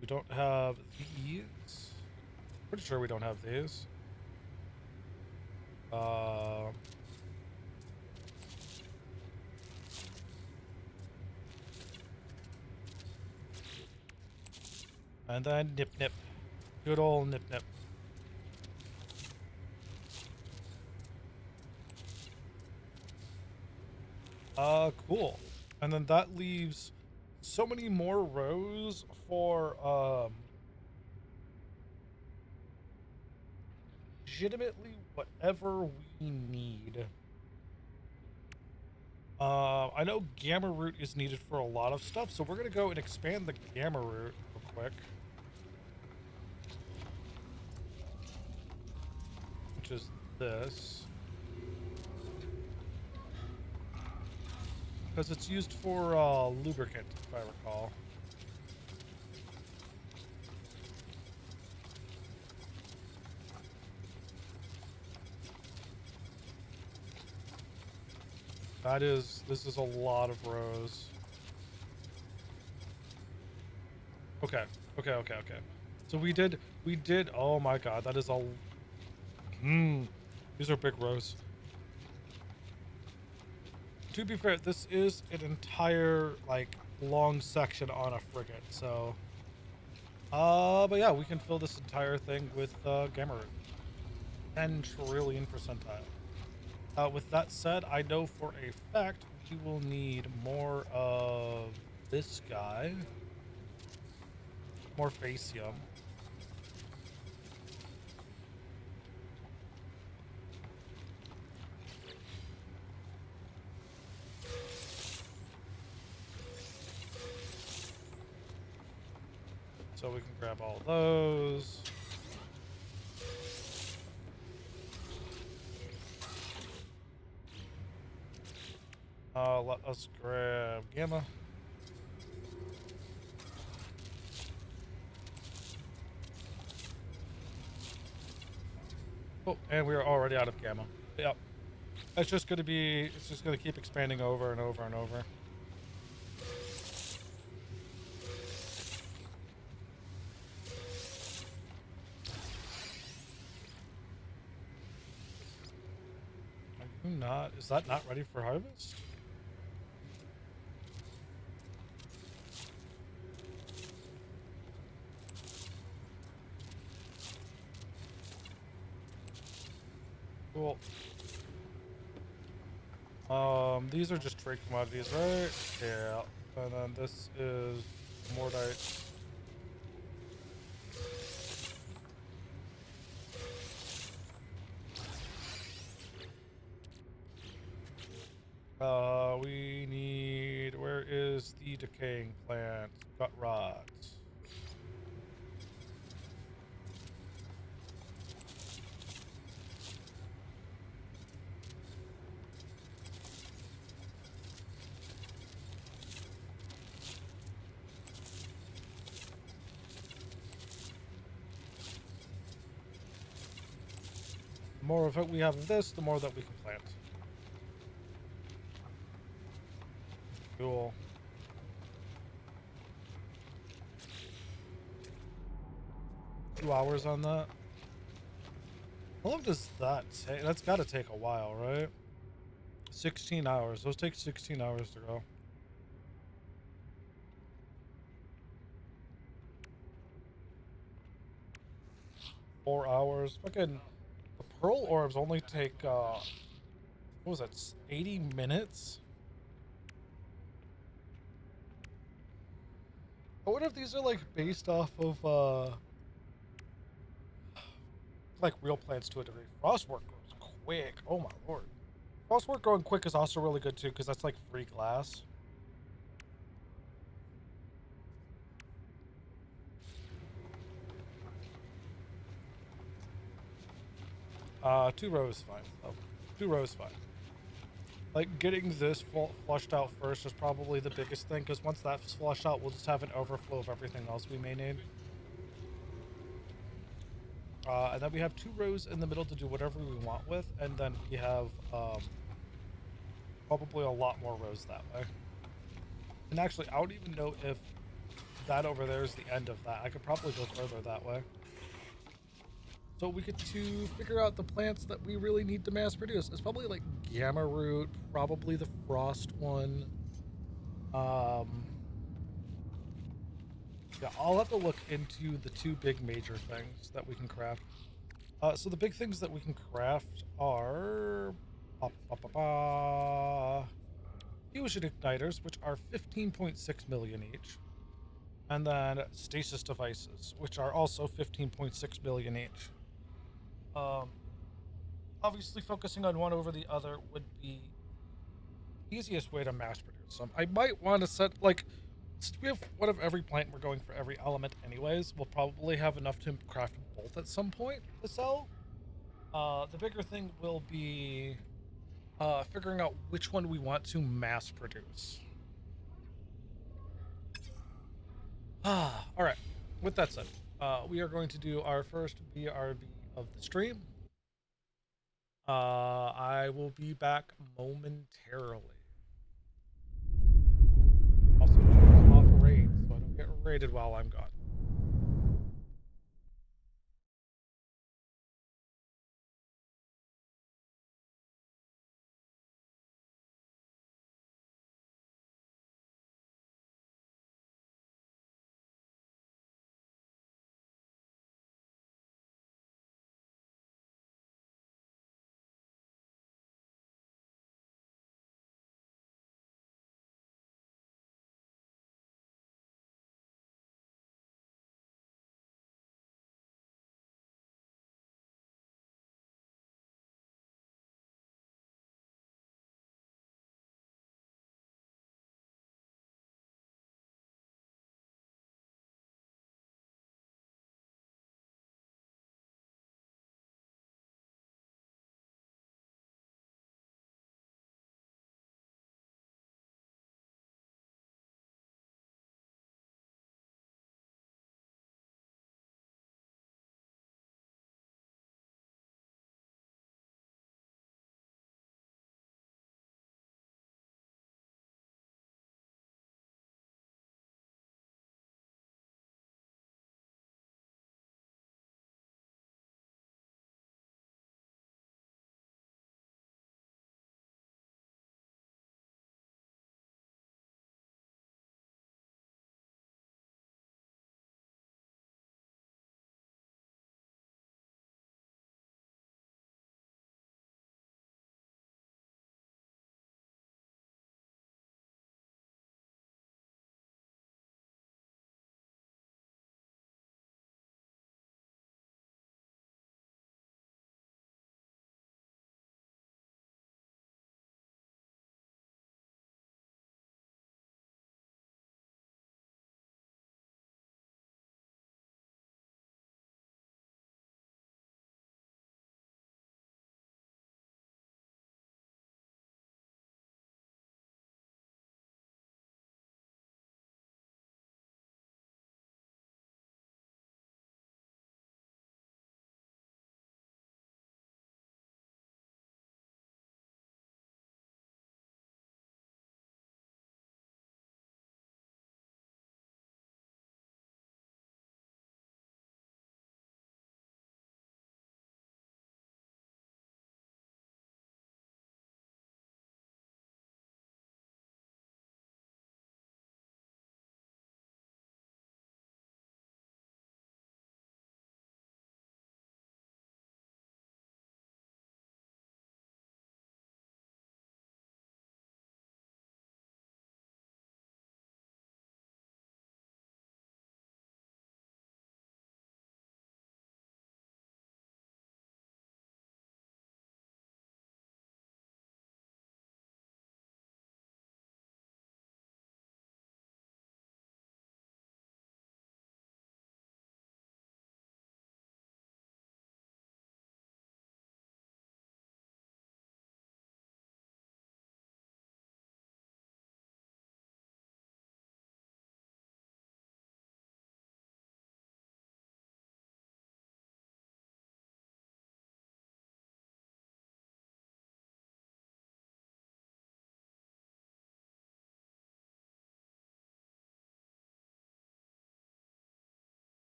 We don't have these. Pretty sure we don't have these. And then nip nip. Good old nip nip. Cool. And then that leaves so many more rows for legitimately whatever we need. I know gamma root is needed for a lot of stuff, so we're gonna go and expand the gamma root real quick. Which is this. Because it's used for lubricant, if I recall. This is a lot of rows. Okay. So we did, oh my god, that is a, these are big rows. To be fair, this is an entire, like, long section on a frigate, so. But yeah, we can fill this entire thing with gamma root. 10 trillion percentile. With that said, I know for a fact we will need more of this guy. More facium. So we can grab all those. Let us grab gamma. Oh, and we are already out of gamma. Yep. It's just gonna keep expanding over and over and over. Are you not? Is that not ready for harvest? Cool. These are just trade commodities, right? Yeah. And then this is mordite. We need, where is the decaying plant? Gut rods. The more of it we have of this, the more that we can plant. Cool. Two hours on that. How long does that take? That's got to take a while, right? 16 hours. Those take 16 hours to go. Four hours. Fucking the pearl orbs only take what was that? 80 minutes? I wonder if these are like based off of like real plants to a degree. Frostwork goes quick. Oh my lord. Frostwork going quick is also really good too, because that's like free glass. Two rows fine. Oh, two rows fine. Like getting this flushed out first is probably the biggest thing, because once that's flushed out, we'll just have an overflow of everything else we may need. And then we have two rows in the middle to do whatever we want with, and then we have probably a lot more rows that way. And actually, I don't even know if that over there is the end of that. I could probably go further that way. So we get to figure out the plants that we really need to mass produce. It's probably like gamma root, probably the frost one. Yeah, I'll have to look into the two big major things that we can craft. So the big things that we can craft are fusion igniters, which are 15.6 million each, and then stasis devices, which are also 15.6 million each. Um, Obviously, focusing on one over the other would be the easiest way to mass produce them. I might want to set like since we have one of every plant, we're going for every element anyways. We'll probably have enough to craft both at some point to sell. The bigger thing will be figuring out which one we want to mass produce. All right. With that said, we are going to do our first BRB of the stream. I will be back momentarily. Also, turn off a raid so I don't get raided while I'm gone.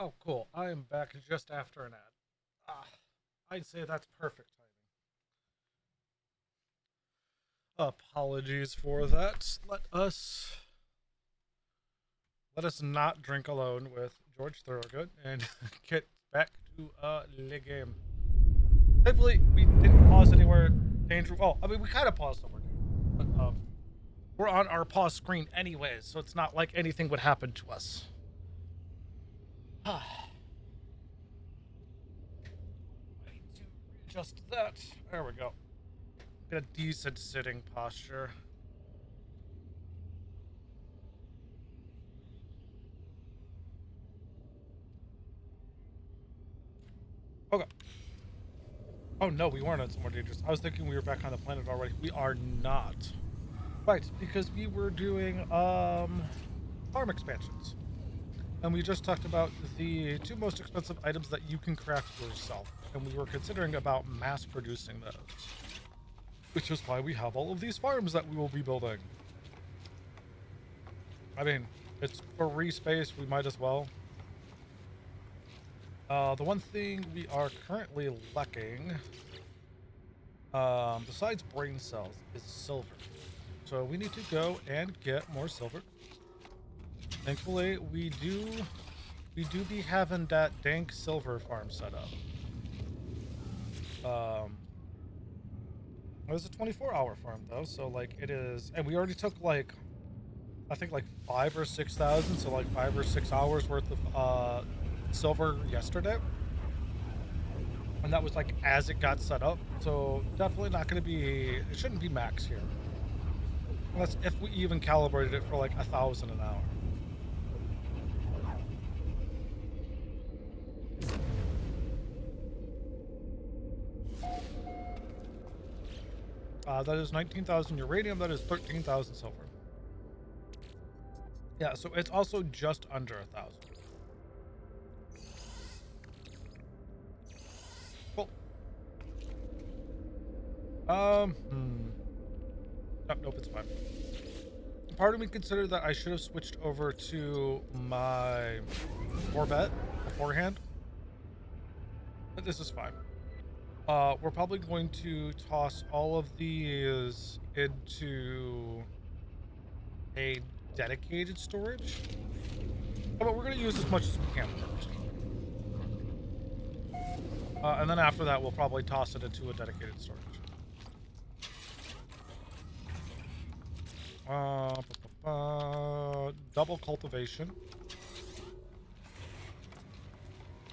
Oh, cool. I am back just after an ad. Ah, I'd say that's perfect timing. Apologies for that. Let us not drink alone with George Thorogood and get back to the game. Thankfully, we didn't pause anywhere dangerous. Well, I mean, we kind of paused somewhere, but we're on our pause screen anyways, so it's not like anything would happen to us. I need to readjust that. There we go. Get a decent sitting posture. Okay. Oh no, we weren't on somewhere dangerous. I was thinking we were back on the planet already. We are not. Right, because we were doing farm expansions. And we just talked about the two most expensive items that you can craft yourself. And we were considering about mass producing those. Which is why we have all of these farms that we will be building. I mean, it's free space, we might as well. The one thing we are currently lacking, besides brain cells, is silver. So we need to go and get more silver. Thankfully, we do be having that dank silver farm set up. It was a 24-hour farm though, so like it is, and we already took like, I think like 5 or 6,000, so like 5 or 6 hours worth of silver yesterday, and that was like as it got set up. So definitely not going to be, it shouldn't be max here, unless if we even calibrated it for like 1,000 an hour. That is 19,000 uranium. That is 13,000 silver. Yeah, so it's also just under 1,000. Cool. Nope, it's fine. Part of me considered that I should have switched over to my Corvette beforehand, but this is fine. We're probably going to toss all of these into a dedicated storage. But we're going to use as much as we can first. And then after that, we'll probably toss it into a dedicated storage. Double cultivation.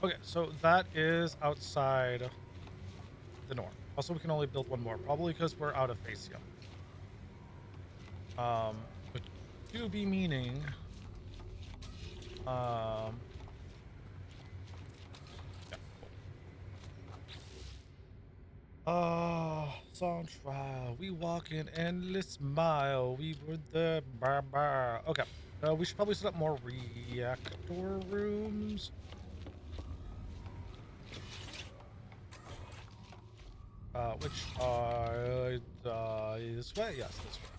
Okay, so that is outside the norm. Also, we can only build one more, probably because we're out of Facium. But do be meaning, yeah, cool. Central, we walk in endless mile. We were the barbar. Okay, we should probably set up more reactor rooms. Which are this way? Yes, this way.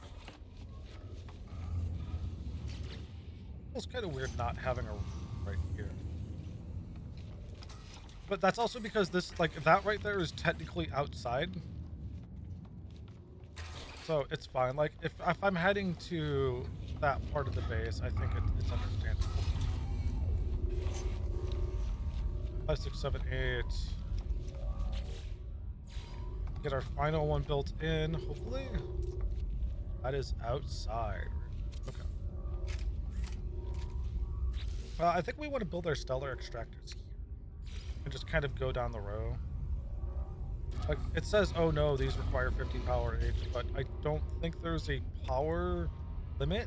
It's kind of weird not having a right here. But that's also because this, like, that right there is technically outside. So it's fine. Like, if I'm heading to that part of the base, I think it's understandable. 5, 6, 7, 8. Get our final one built in, hopefully. That is outside. Okay. I think we want to build our stellar extractors here and just kind of go down the row. Like, it says, oh no, these require 50 power each, but I don't think there's a power limit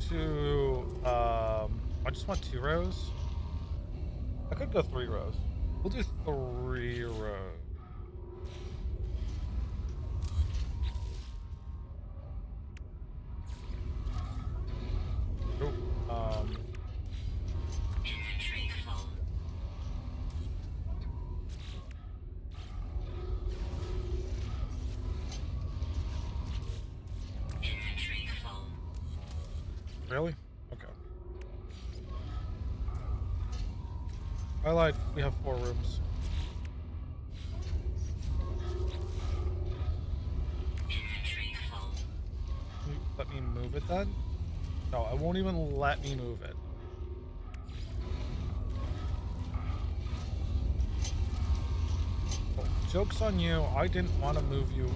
to, I just want 2 rows. I could go 3 rows. We'll do 3 rows. Oh, Inventory full. Inventory full. really? Okay. I lied. We have 4 rooms. Inventory full. Can you let me move it then? No, I won't even let me move it. Well, joke's on you. I didn't want to move you anyways.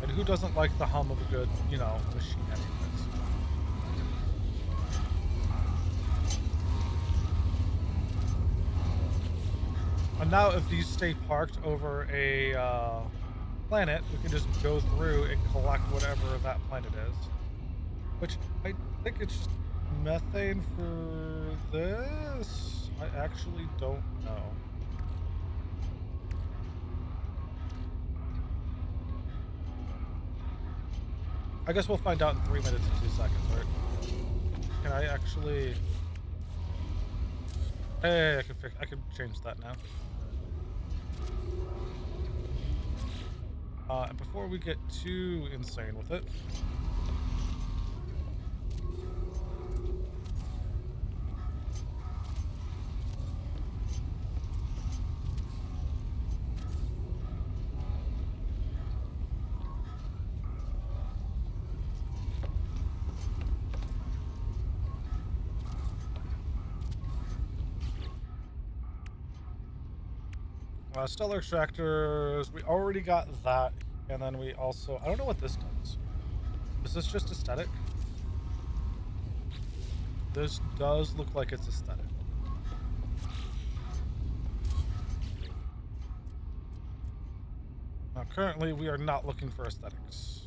And who doesn't like the hum of a good, you know, machine anyways? And now if these stay parked over a planet, we can just go through and collect whatever that planet is. Which I think it's just methane for this? I actually don't know. I guess we'll find out in 3 minutes and 2 seconds, right? Can I actually... Hey, I can change that now. And before we get too insane with it, stellar extractors, we already got that, and then we also, I don't know what this does. Is this just aesthetic? This does look like it's aesthetic. Now, currently, we are not looking for aesthetics.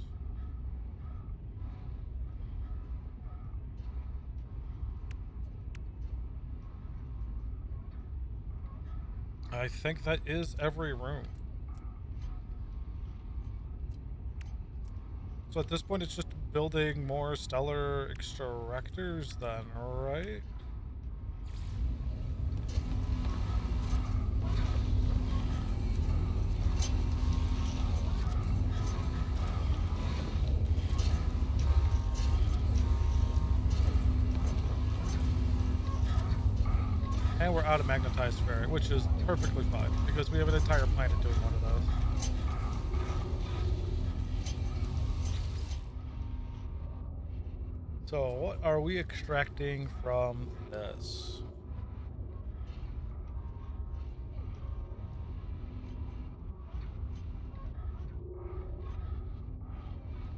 I think that is every room. So at this point, it's just building more stellar extractors then, right? And we're out of magnetized ferrite, which is perfectly fine, because we have an entire planet doing one of those. So what are we extracting from this?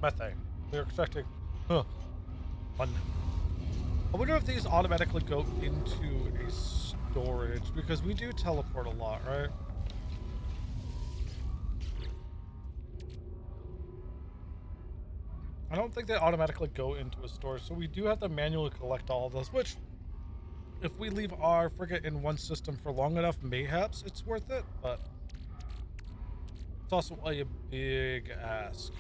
Methane. We're extracting... Huh. One. I wonder if these automatically go into a storage, because we do teleport a lot, right? I don't think they automatically go into a storage, so we do have to manually collect all of this, which, if we leave our frigate in one system for long enough, mayhaps it's worth it, but it's also a big ask.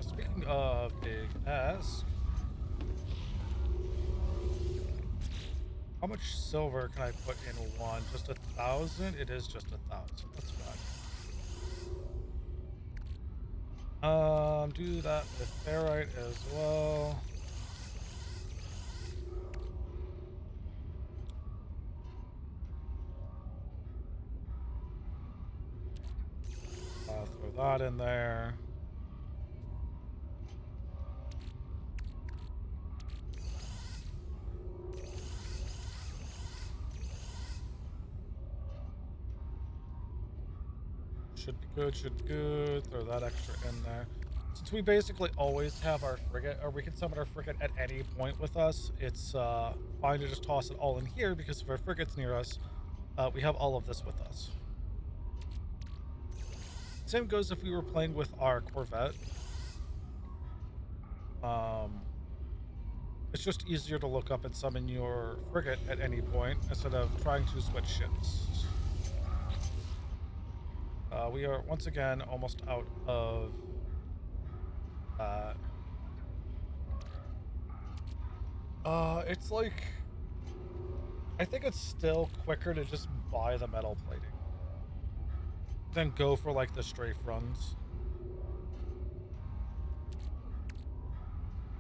Speaking of big ask, how much silver can I put in one? Just 1,000? It is just 1,000. That's fine. Do that with ferrite as well. Throw that in there. Should be good, should be good. Throw that extra in there. Since we basically always have our frigate, or we can summon our frigate at any point with us, it's fine to just toss it all in here, because if our frigate's near us, we have all of this with us. Same goes if we were playing with our Corvette. It's just easier to look up and summon your frigate at any point instead of trying to switch ships. We are once again almost out of that. It's like, I think it's still quicker to just buy the metal plating. than go for like the strafe runs.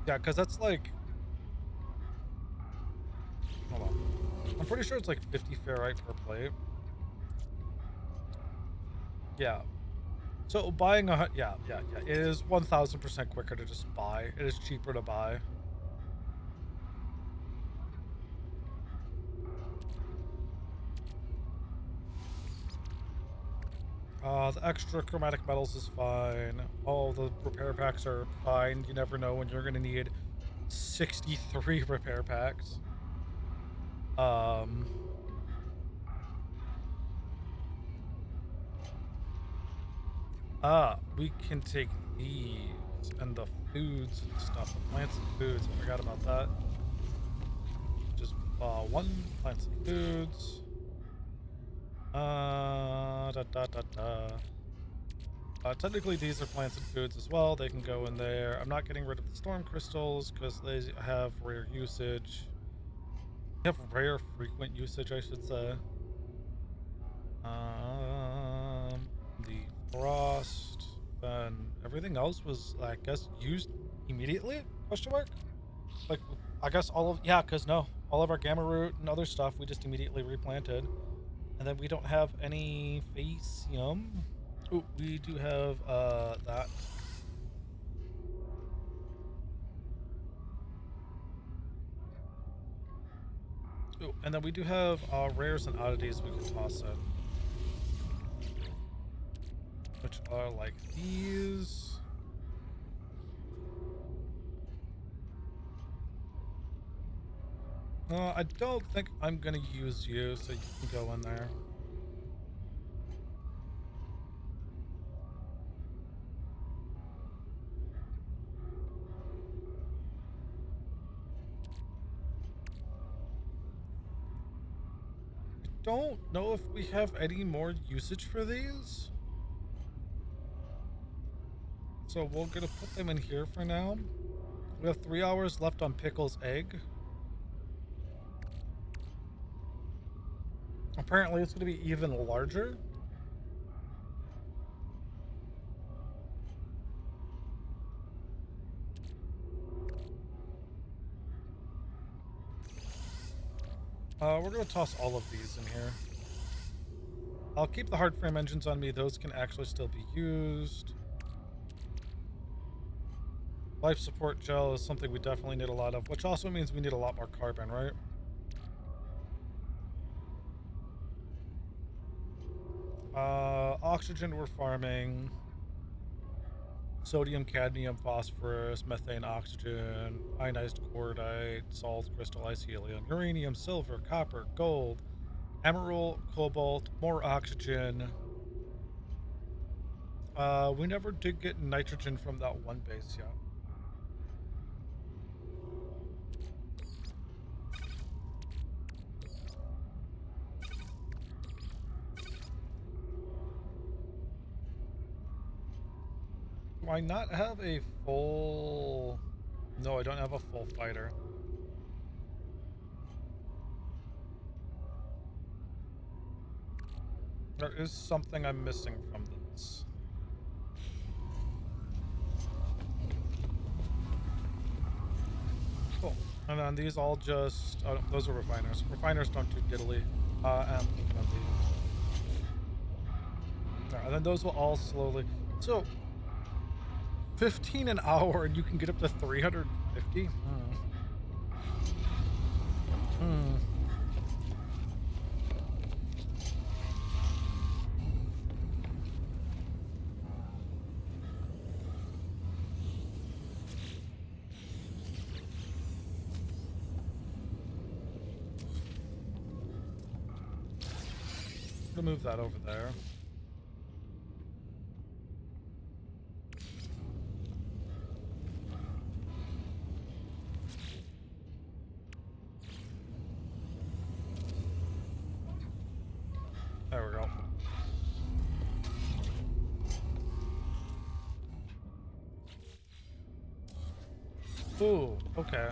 Yeah, because that's like, hold on. I'm pretty sure it's like 50 ferrite per plate. Yeah. So buying yeah. It is 1000% quicker to just buy. It is cheaper to buy. The extra chromatic metals is fine. All the repair packs are fine. You never know when you're going to need 63 repair packs. We can take these and the foods and stuff, the plants and foods. I forgot about that. Just one plants and foods. Technically these are plants and foods as well. They can go in there. I'm not getting rid of the storm crystals because they have rare usage. They have rare frequent usage, I should say. The frost and everything else was, I guess, used immediately? Question mark? Like, I guess all of, yeah, because no, all of our gamma root and other stuff we just immediately replanted. And then we don't have any facium. Oh, we do have that. Oh, and then we do have rares and oddities we can toss in, which are like these. I don't think I'm gonna use you, so you can go in there. I don't know if we have any more usage for these. So we're gonna put them in here for now. We have 3 hours left on Pickle's egg. Apparently it's gonna be even larger. We're gonna toss all of these in here. I'll keep the hard frame engines on me. Those can actually still be used. Life support gel is something we definitely need a lot of, which also means we need a lot more carbon, right? Oxygen we're farming. Sodium, cadmium, phosphorus, methane, oxygen, ionized cordite, salt, crystallized helium, uranium, silver, copper, gold, emerald, cobalt, more oxygen. We never did get nitrogen from that one base yet. Do I not have a full... No, I don't have a full fighter. There is something I'm missing from this. Cool. And then these all just... Oh, those are refiners. Refiners don't do diddly. And and then those will all slowly... So, 15 an hour and you can get up to 350? I'm gonna move that over there. There we go. Ooh, okay.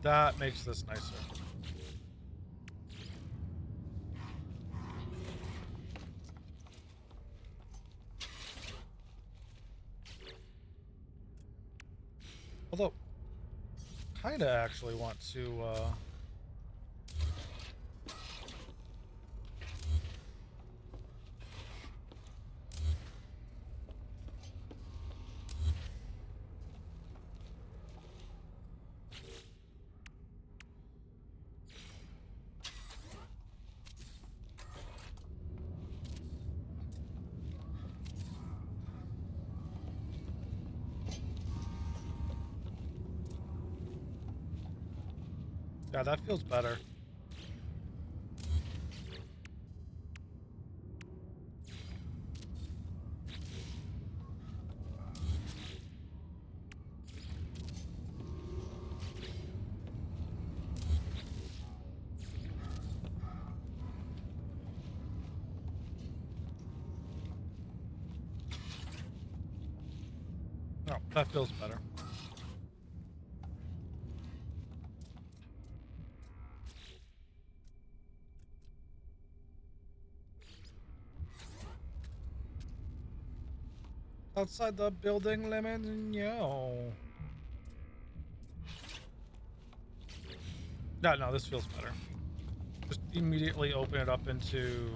That makes this nicer. Although, kind of actually want to, yeah, that feels better. No, that feels better. Outside the building limit, no. No, this feels better. Just immediately open it up into...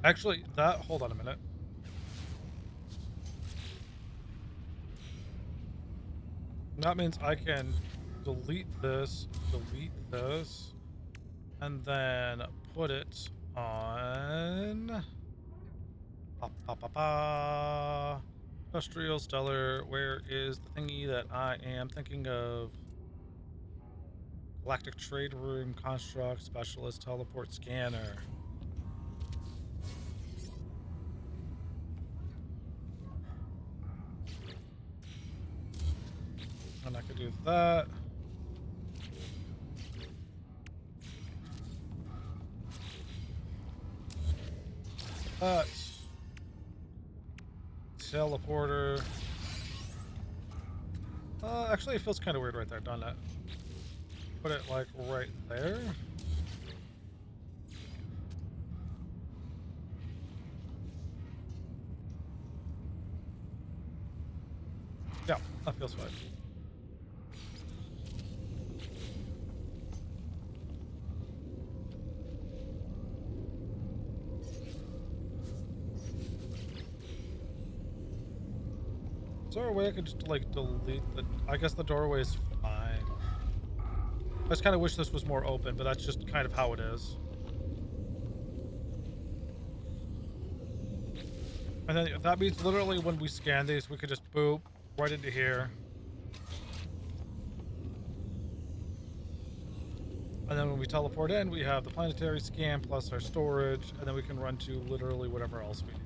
Actually, hold on a minute. That means I can delete this, and then put it on... Industrial Stellar, where is the thingy that I am thinking of? Galactic Trade Room, Construct, Specialist, Teleport, Scanner. And I could do that. That. Teleporter. Actually, it feels kind of weird right there, doesn't it? Put it, like, right there. Yeah, that feels fine. Is there a way I could just, like, delete the... I guess the doorway is fine. I just kind of wish this was more open, but that's just kind of how it is. And then that means literally when we scan these, we could just boop right into here. And then when we teleport in, we have the planetary scan plus our storage, and then we can run to literally whatever else we need.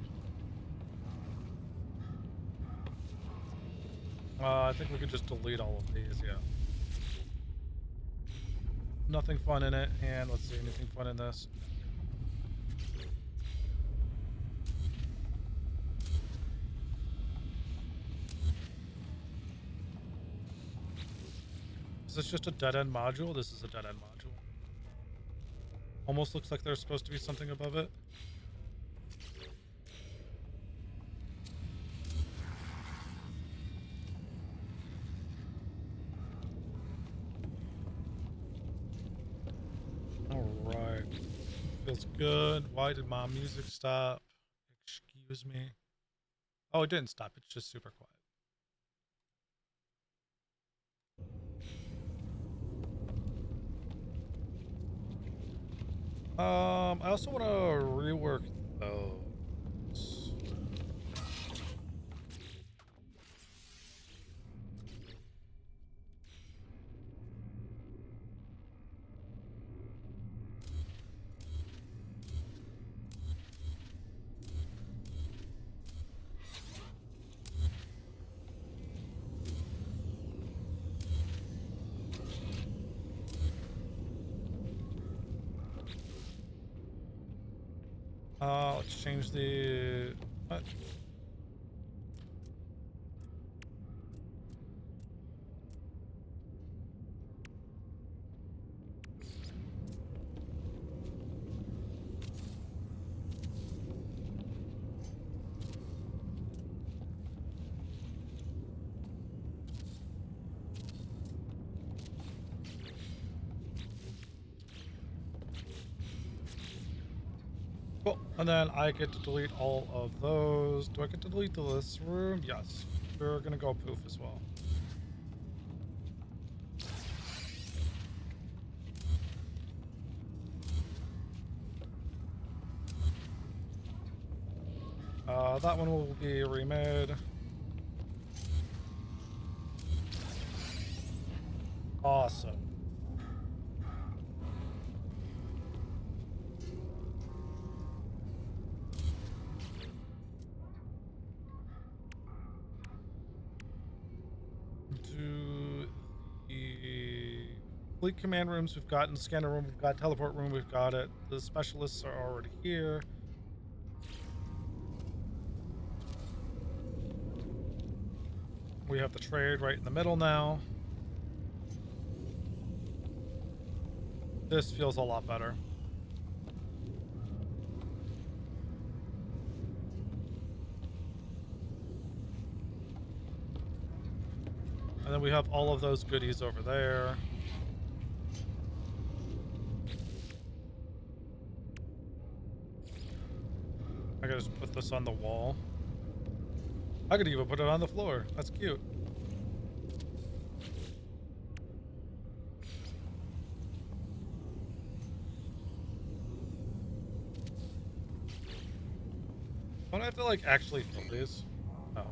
I think we could just delete all of these, yeah. Nothing fun in it, and let's see, anything fun in this? Is this just a dead-end module? This is a dead-end module. Almost looks like there's supposed to be something above it. Alright. Feels good. Why did my music stop? Excuse me. Oh, it didn't stop. It's just super quiet. I also want to rework those. Let's change the... What? Cool. And then I get to delete all of those. Do I get to delete this room? Yes. We're gonna go poof as well. That one will be remade. Awesome. Do the fleet command rooms we've gotten, scanner room we've got, teleport room we've got it. The specialists are already here. We have the trade right in the middle now. This feels a lot better. And then we have all of those goodies over there. I gotta just put this on the wall. I could even put it on the floor. That's cute. Don't I have to, like, actually fill these? Oh.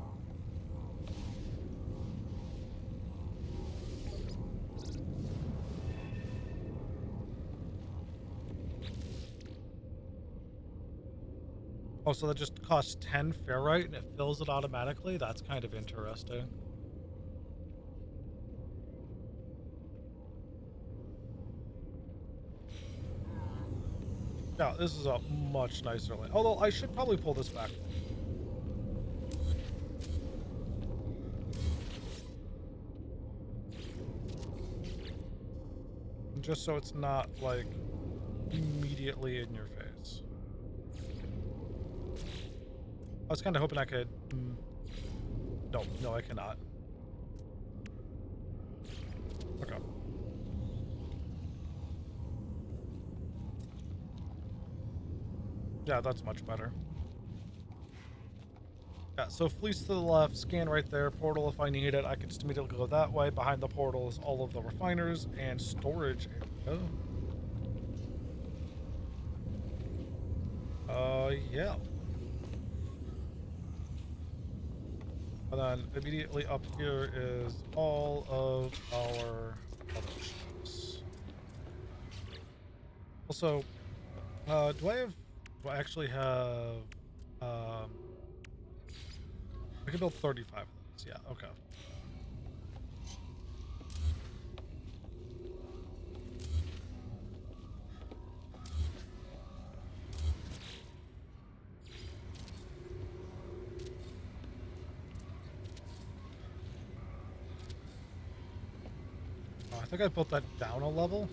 Oh, so that just costs 10 ferrite and it fills it automatically? That's kind of interesting. Yeah, this is a much nicer land. Although I should probably pull this back. Just so it's not, like, immediately in your face. I was kind of hoping I could... No, I cannot. Okay. Yeah, that's much better. Yeah, so fleece to the left, scan right there, portal if I need it. I can just immediately go that way. Behind the portal is all of the refiners and storage area. Yeah. And then immediately up here is all of our other ships. Also, do I actually have, I can build 35 of those. Yeah, okay. I think I built that down a level.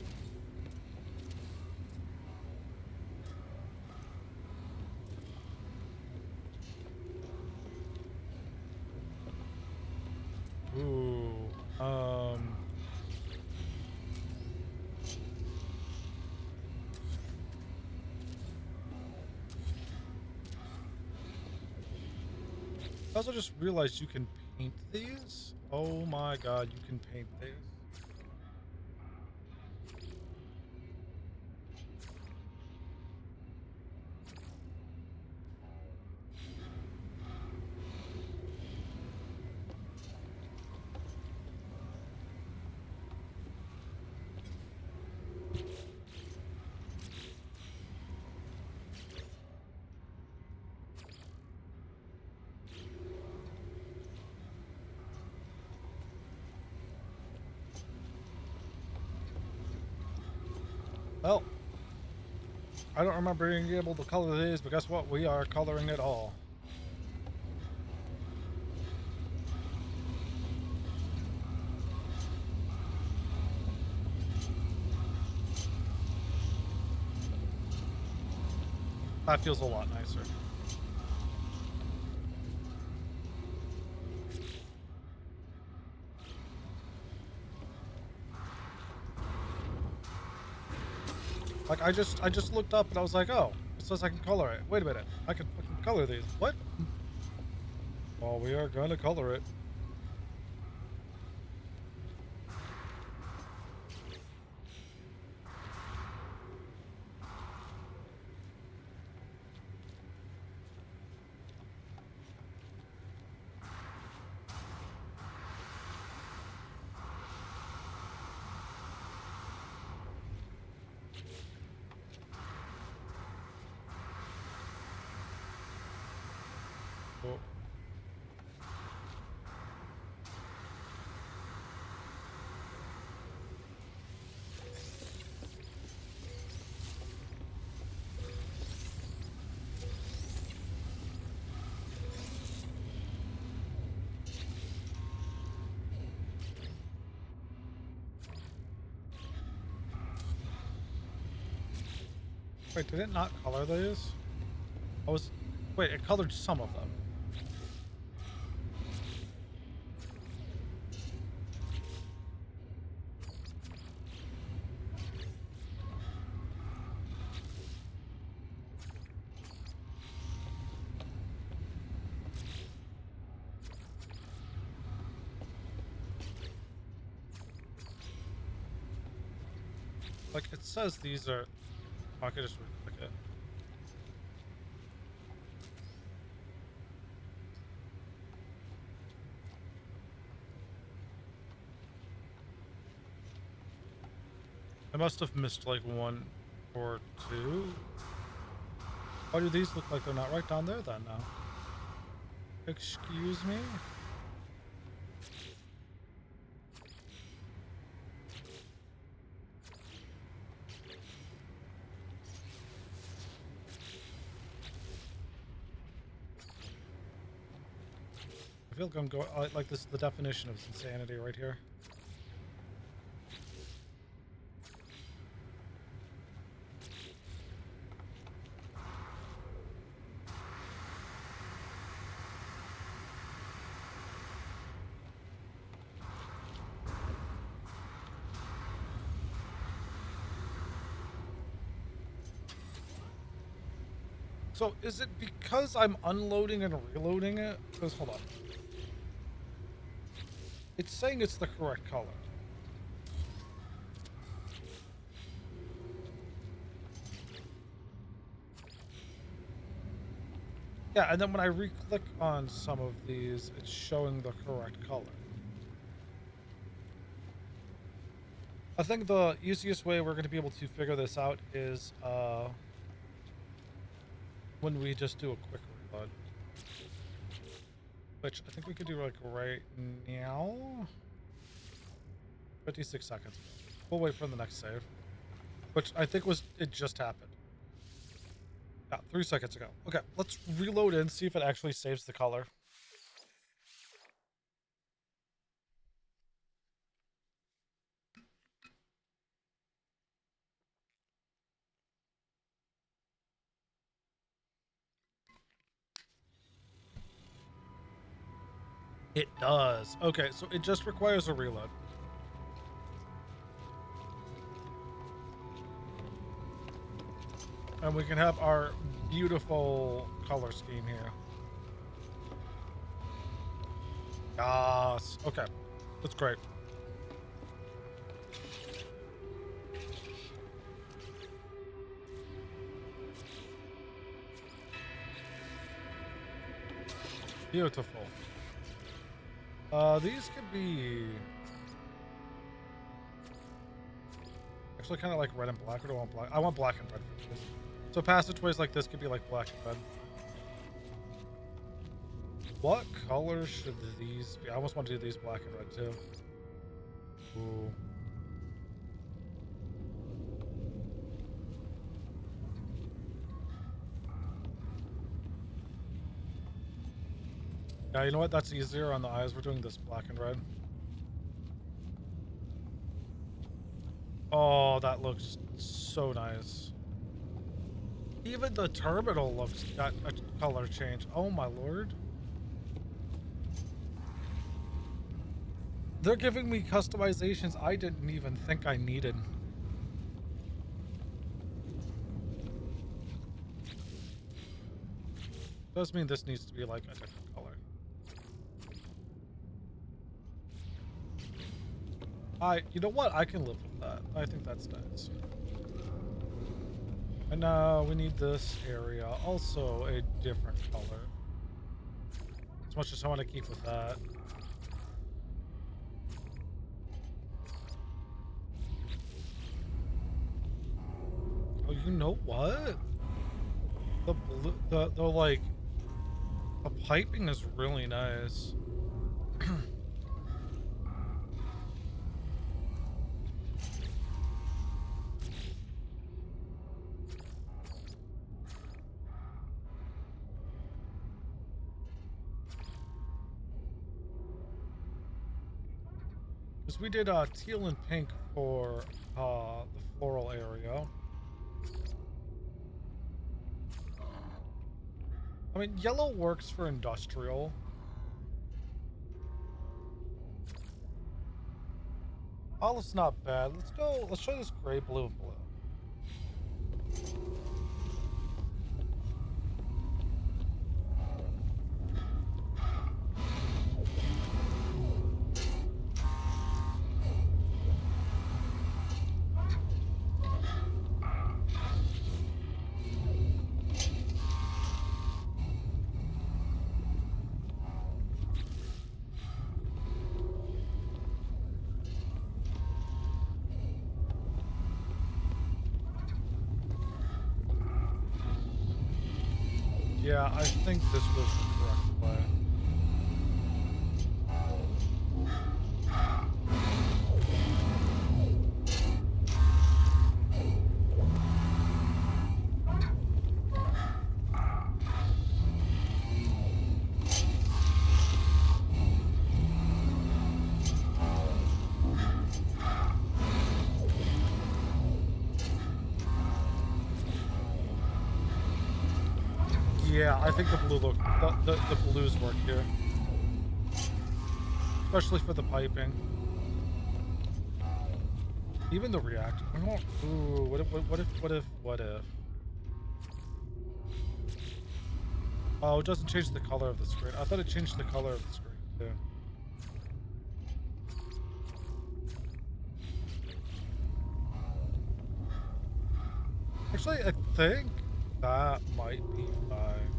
Ooh, I also just realized you can paint these. Oh my god, you can paint these. Well, I don't remember being able to color these, but guess what? We are coloring it all. That feels a lot nicer. Like I just looked up and I was like, oh, it says I can color it. Wait a minute, I can fucking color these. What? Well, we are gonna color it. Oh. Wait, did it not color these? I was... Wait, it colored some of them. Like, it says these are... Oh, I could just click it. I must have missed like one or two. Why do these look like they're not right down there then now? Excuse me? I feel like I'm going like this is the definition of insanity right here. So is it because I'm unloading and reloading it? Because hold on. It's saying it's the correct color. Yeah, and then when I re-click on some of these, it's showing the correct color. I think the easiest way we're going to be able to figure this out is when we just do a quick reload. Which I think we could do like right now. 56 seconds. We'll wait for the next save. Which I think it just happened. Yeah, 3 seconds ago. Okay, let's reload in, see if it actually saves the color. It does. Okay, so it just requires a reload. And we can have our beautiful color scheme here. Yes. Okay. That's great. Beautiful. These could be actually kind of like red and black. Or do I want black? I want black and red for this. So passageways like this could be like black and red. What color should these be? I almost want to do these black and red too. Ooh. Yeah, you know what? That's easier on the eyes. We're doing this black and red. Oh, that looks so nice. Even the terminal looks got a color change. Oh my lord. They're giving me customizations I didn't even think I needed. Does mean this needs to be like a different color. You know what? I can live with that. I think that's nice. And now we need this area also a different color. As much as I want to keep with that. Oh, you know what? The blue, the like, the piping is really nice. Because we did teal and pink for the floral area. I mean, yellow works for industrial. Oh, it's not bad. Let's go. Let's try this gray blue blue. Yeah, I think this was the correct play. Yeah, I think the blue look, the blues work here. Especially for the piping. Even the react. Ooh, what if? Oh, it doesn't change the color of the screen. I thought it changed the color of the screen too. Actually, I think that might be fine.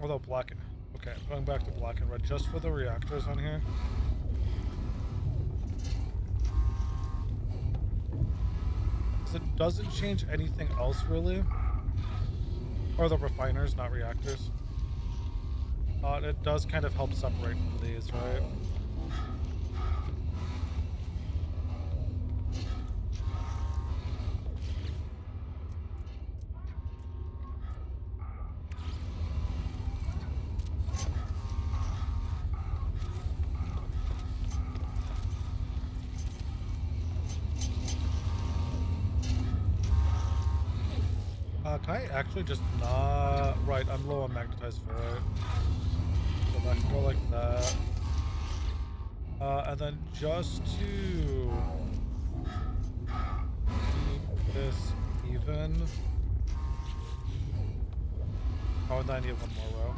Although black, okay, going back to black and red just for the reactors on here. Because it doesn't change anything else really. Or the refiners, not reactors. It does kind of help separate from these, right? Can I actually just not... Right, I'm low on magnetized ferrite. So that can go like that. And then just to keep this even. Oh, and then I need one more row.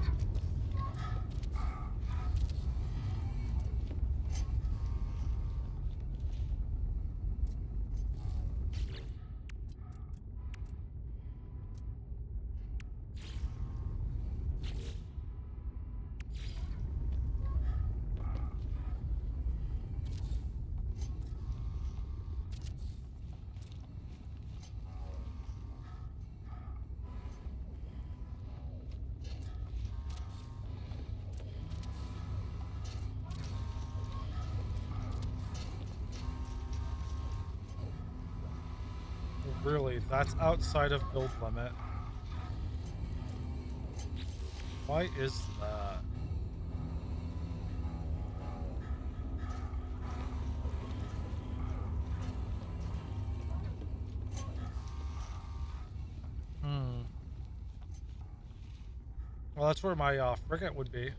Really, that's outside of build limit. Why is that? Hmm. Well, that's where my frigate would be.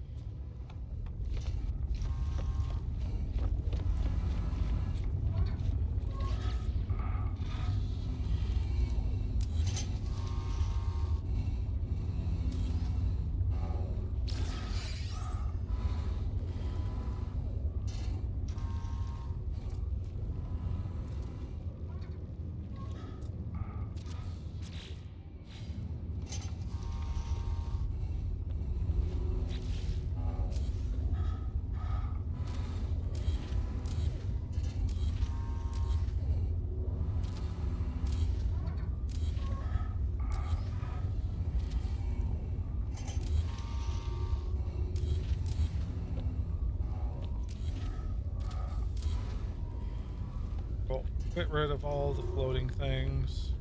Cool. Get rid of all the floating things.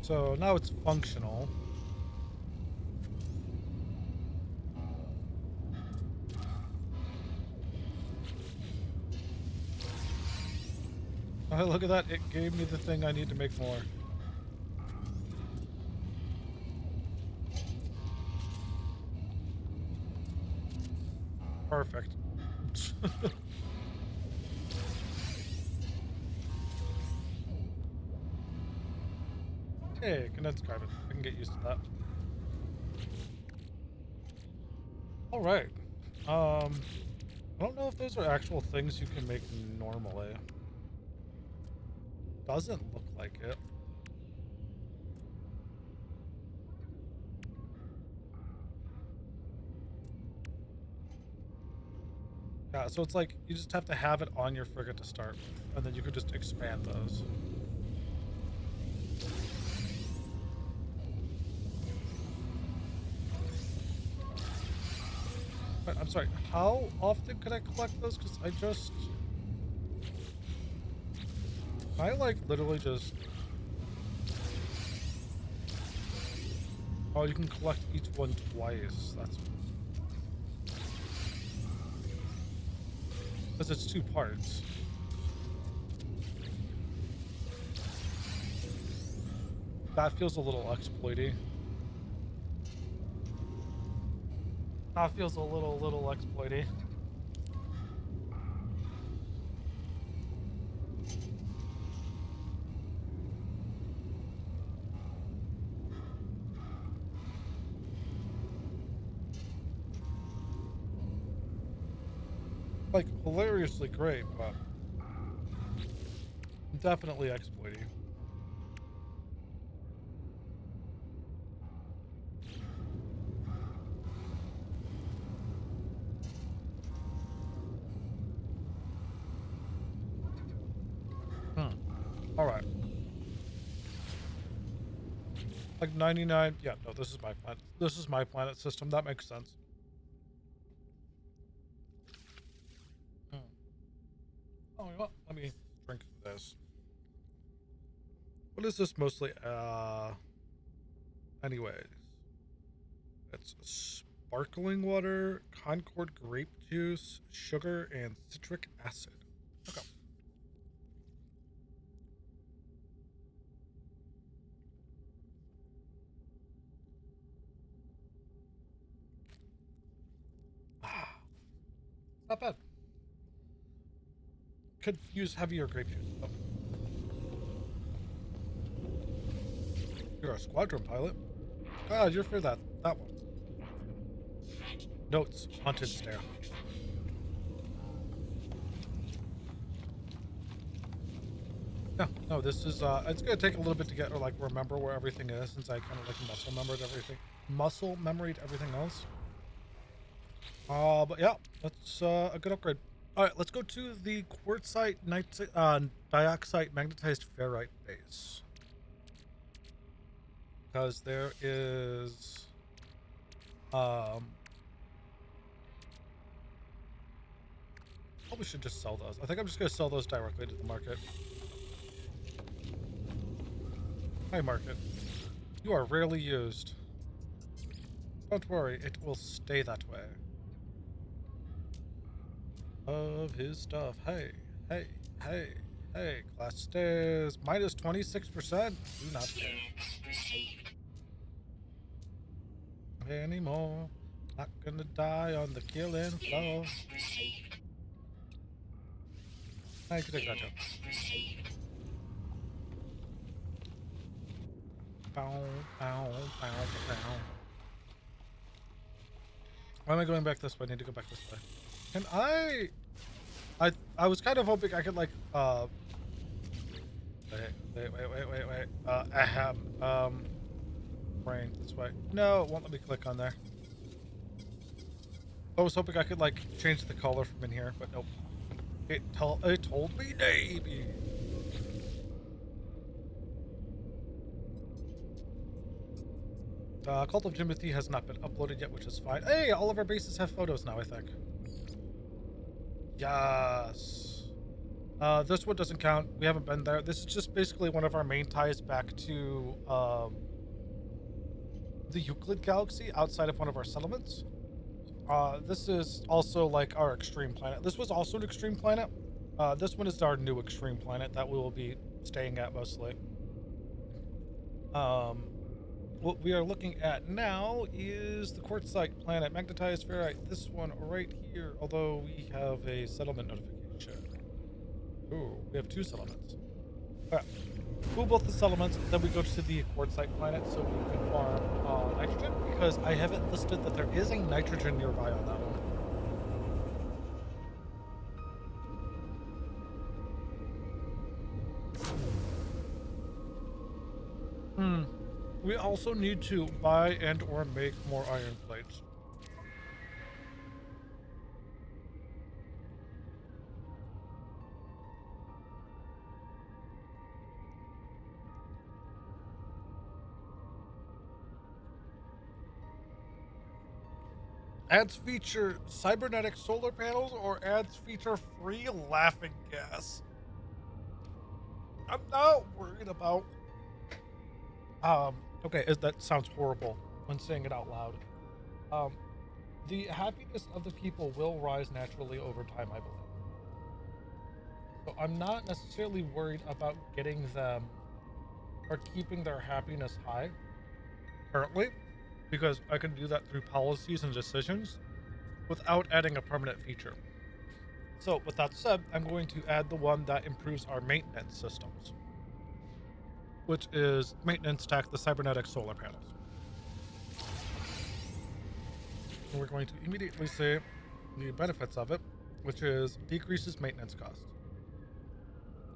So now it's functional. Oh, look at that. It gave me the thing I need to make more. Perfect. Hey, condensed carbon. I can get used to that. All right. I don't know if those are actual things you can make normally. Doesn't look like it. Yeah, so it's like you just have to have it on your frigate to start with, and then you could just expand those. But I'm sorry, how often could I collect those? Because I like literally just. Oh, you can collect each one twice. That's because it's two parts. That feels a little exploity. That feels a little exploity. Like hilariously great, but definitely exploity. Hmm. All right. Like 99. Yeah, no, this is my planet. This is my planet system. That makes sense. Hmm. Oh, you know what? Let me drink this. What is this mostly? Anyways, it's sparkling water, Concord grape juice, sugar, and citric acid. Okay. Ah, not bad. Could use heavier grape juice. Oh, you're a squadron pilot. God, you're for that one. Notes: haunted stare. No, no, this is it's gonna take a little bit to get or like remember where everything is since I kind of like muscle memoried everything else. But yeah, that's a good upgrade. All right, let's go to the quartzite dioxide magnetized ferrite base because there is um Probably should just sell those. I think I'm just gonna sell those directly to the market. Hi, market. You are rarely used. Don't worry, it will stay that way. Of his stuff. Hey, hey, hey, hey. Class stays minus 26%. Do not care Units received. anymore. Not gonna die on the killing floor. Units received. I can take that joke. Units received. Bow, bow, bow, bow. Why am I going back this way? I need to go back this way. Can I was kind of hoping I could like wait. Brain this way. No, it won't let me click on there. I was hoping I could like change the color from in here, but nope. It told me maybe. Cult of Timothy has not been uploaded yet, which is fine. Hey, all of our bases have photos now, I think. Yes. This one doesn't count. We haven't been there. This is just basically one of our main ties back to the Euclid Galaxy outside of one of our settlements. This is also like our extreme planet. This was also an extreme planet. This one is our new extreme planet that we will be staying at mostly. What we are looking at now is the quartzite planet, magnetized ferrite. This one right here, although we have a settlement notification. Ooh, we have 2 settlements. Alright, cool both the settlements, then we go to the quartzite planet so we can farm nitrogen, because I haven't listed that there is a nitrogen nearby on that one. We also need to buy and or make more iron plates. Ads feature cybernetic solar panels or ads feature free laughing gas. I'm not worried about okay, that sounds horrible when saying it out loud. The happiness of the people will rise naturally over time, I believe. So I'm not necessarily worried about getting them or keeping their happiness high currently, because I can do that through policies and decisions without adding a permanent feature. So with that said, I'm going to add the one that improves our maintenance systems, which is maintenance tech, the cybernetic solar panels. And we're going to immediately see the benefits of it, which is decreases maintenance cost.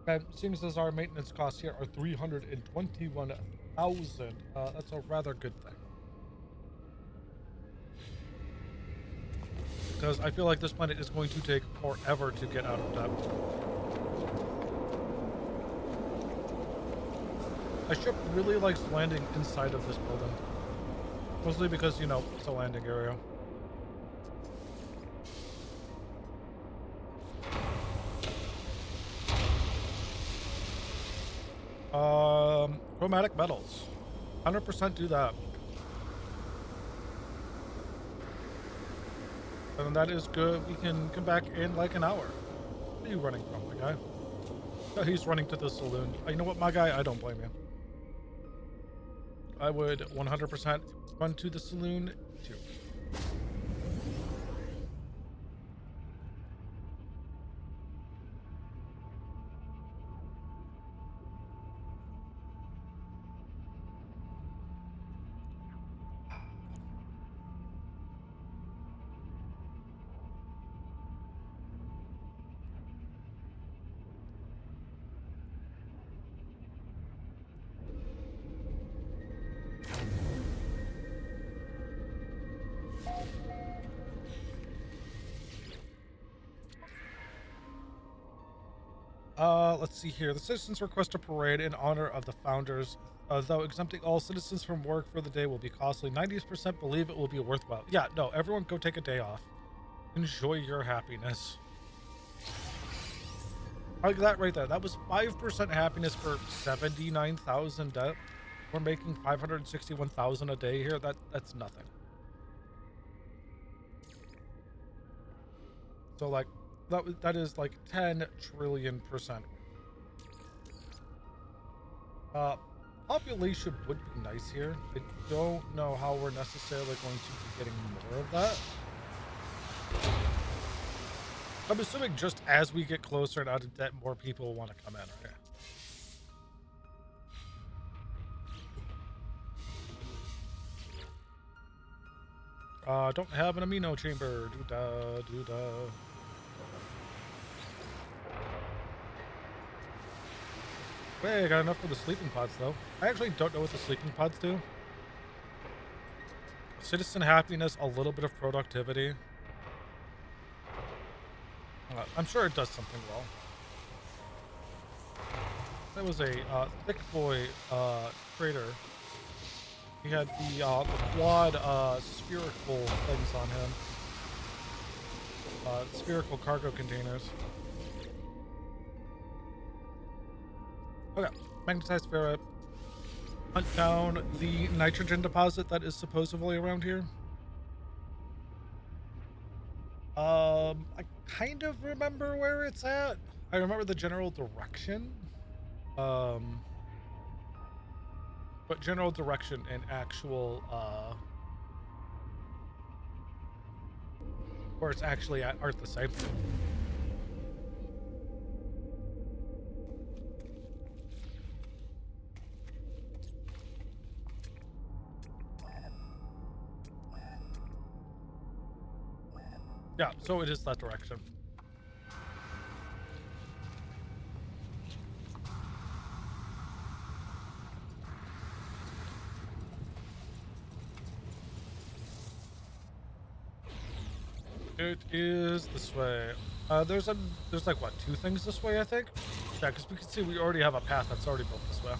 And seems as our maintenance costs here are 321,000. That's a rather good thing. Because I feel like this planet is going to take forever to get out of debt. My ship really likes landing inside of this building. Mostly because, you know, it's a landing area. Chromatic metals. 100% do that. And that is good. We can come back in like an hour. Where are you running from, my guy? Oh, he's running to the saloon. You know what, my guy? I don't blame you. I would 100% run to the saloon too. Let's see here. The citizens request a parade in honor of the founders. Though exempting all citizens from work for the day will be costly, 90% believe it will be worthwhile. Yeah, no, everyone go take a day off. Enjoy your happiness. Like that right there. That was 5% happiness for 79,000 debt. We're making 561,000 a day here. That's nothing. So like that is like 10 trillion %. Population would be nice here. I don't know how we're necessarily going to be getting more of that. I'm assuming just as we get closer and out of debt, more people want to come in, right? Don't have an amino chamber. Doo-da, doo-da. Hey, I got enough for the sleeping pods, though. I actually don't know what the sleeping pods do. Citizen happiness, a little bit of productivity. I'm sure it does something well. That was a thick boy trader. He had the quad spherical things on him. Spherical cargo containers. Okay, magnetized ferret. Hunt down the nitrogen deposit that is supposedly around here. I kind of remember where it's at. I remember the general direction. But general direction and actual where it's actually at aren't the same. Yeah, so it is that direction. It is this way. There's like what, 2 things this way, I think? Yeah, because we can see we already have a path that's already built this way.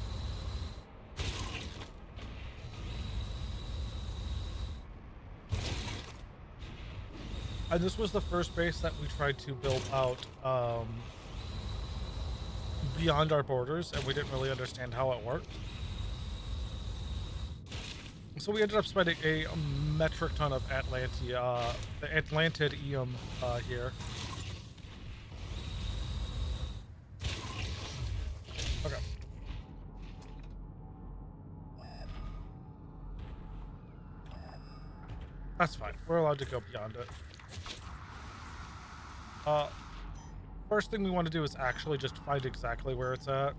And this was the first base that we tried to build out beyond our borders, and we didn't really understand how it worked. So we ended up spending a metric ton of the Atlantidium here. Okay. That's fine. We're allowed to go beyond it. First thing we want to do is actually just find exactly where it's at.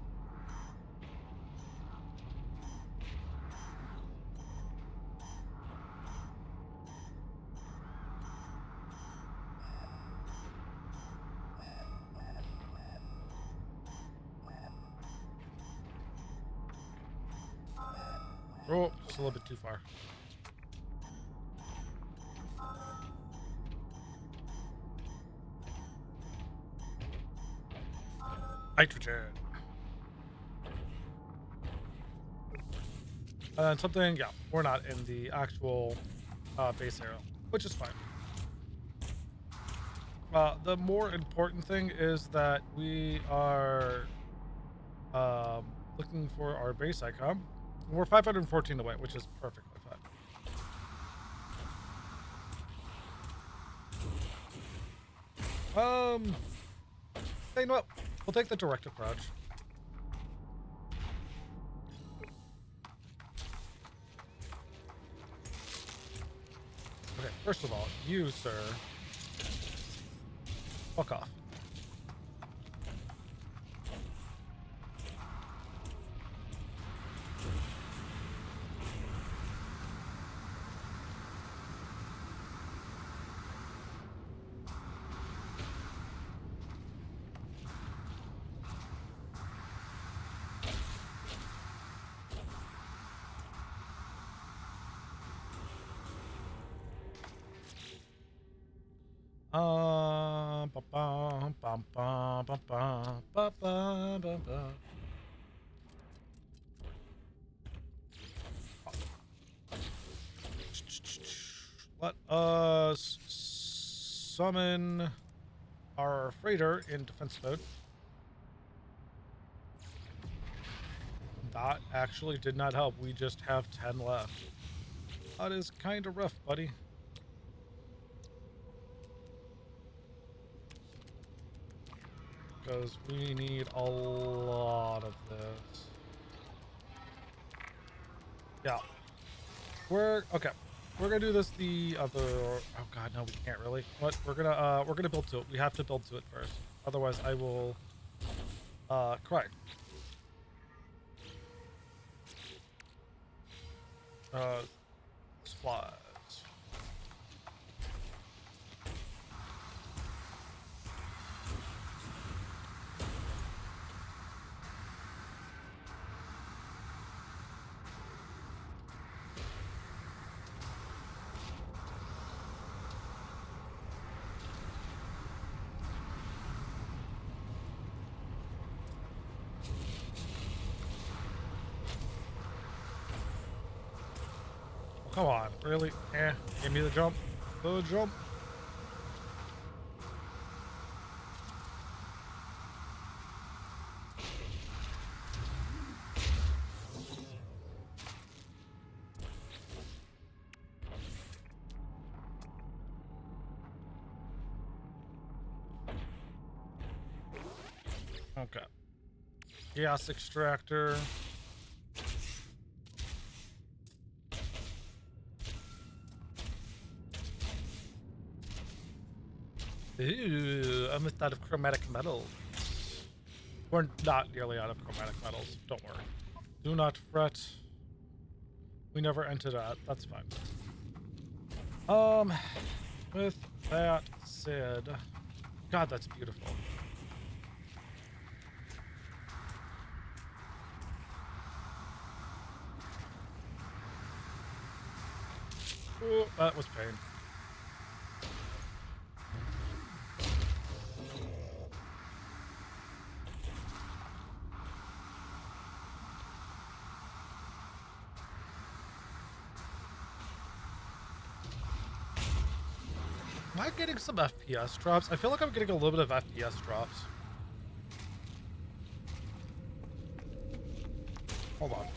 Oh, just a little bit too far. Nitrogen. And something, yeah, we're not in the actual base area, which is fine. The more important thing is that we are looking for our base icon. We're 514 away, which is perfectly fine. You know what? We'll take the direct approach. Okay, first of all, you, sir, fuck off. Let us summon our freighter in defense mode. that actually did not help. We just have 10 left. That is kind of rough, buddy. Because we need a lot of this. Yeah. Okay. We're gonna do this the other. Oh god, no, we can't really. What? We're gonna build to it. We have to build to it first. Otherwise, I will cry. Supplies. Come on, really? Give me the jump. The jump. Okay. Gas extractor. Ooh, I'm out of chromatic metals. We're not nearly out of chromatic metals. Don't worry. Do not fret. We never entered that. That's fine. With that said, God, that's beautiful. Ooh, that was pain. Am I getting some FPS drops? I feel like I'm getting a little bit of FPS drops. Hold on.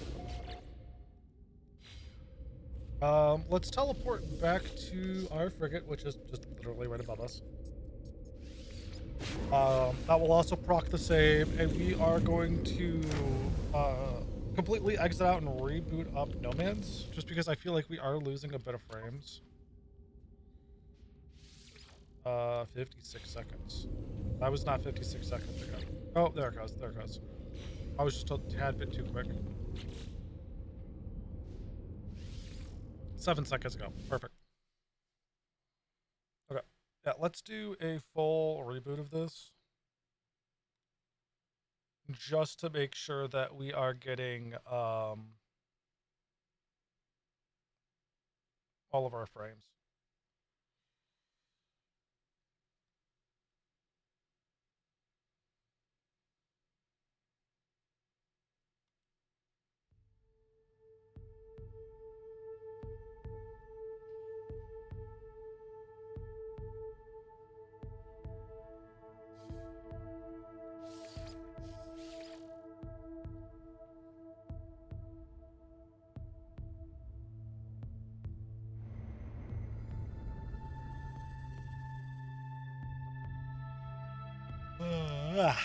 Let's teleport back to our frigate, which is just literally right above us. That will also proc the save, and we are going to completely exit out and reboot up Nomads, just because I feel like we are losing a bit of frames. 56 seconds. That was not 56 seconds ago. Oh, there it goes. There it goes. I was just a tad bit too quick. 7 seconds ago. Perfect. Okay. Yeah, let's do a full reboot of this. Just to make sure that we are getting all of our frames. Ah.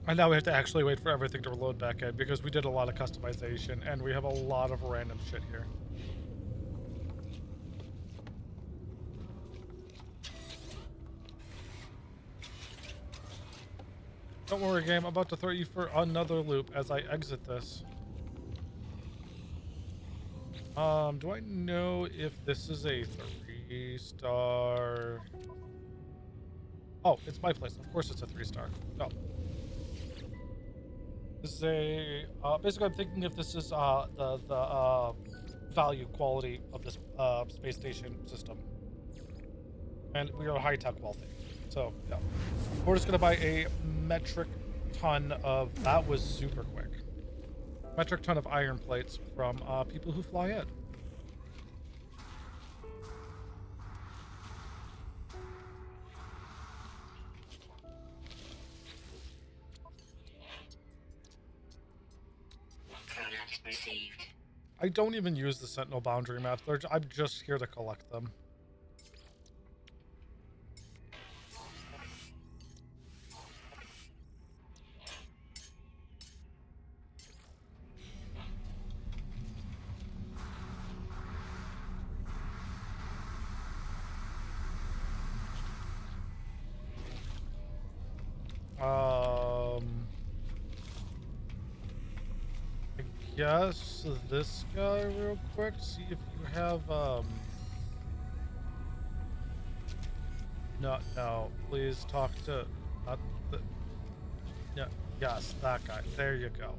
And now we have to actually wait for everything to load back in because we did a lot of customization and we have a lot of random shit here. Don't worry, game. I'm about to throw you for another loop as I exit this. Do I know if this is a 3-star? Oh, it's my place. Of course it's a 3-star. No. This is a... basically, I'm thinking if this is the value quality of this space station system. And we are high-tech wealthy. So, yeah. We're just going to buy a metric ton of... That was super quick. Metric ton of iron plates from people who fly in. Product received. I don't even use the Sentinel boundary maps. I'm just here to collect them. I guess this guy real quick. See if you have, no, please talk to, not the, yeah, yes, that guy. There you go.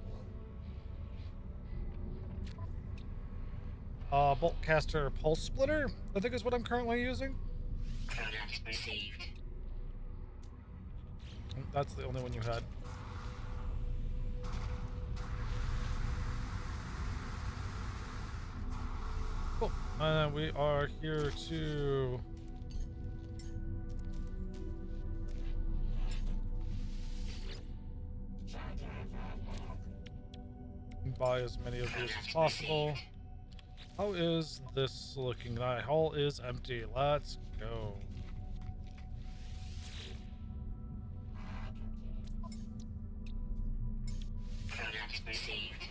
Boltcaster Pulse Splitter, I think is what I'm currently using. Product received. That's the only one you had. Cool. We are here to buy as many of these as possible. How is this looking? My hull is empty. Let's go. Product received.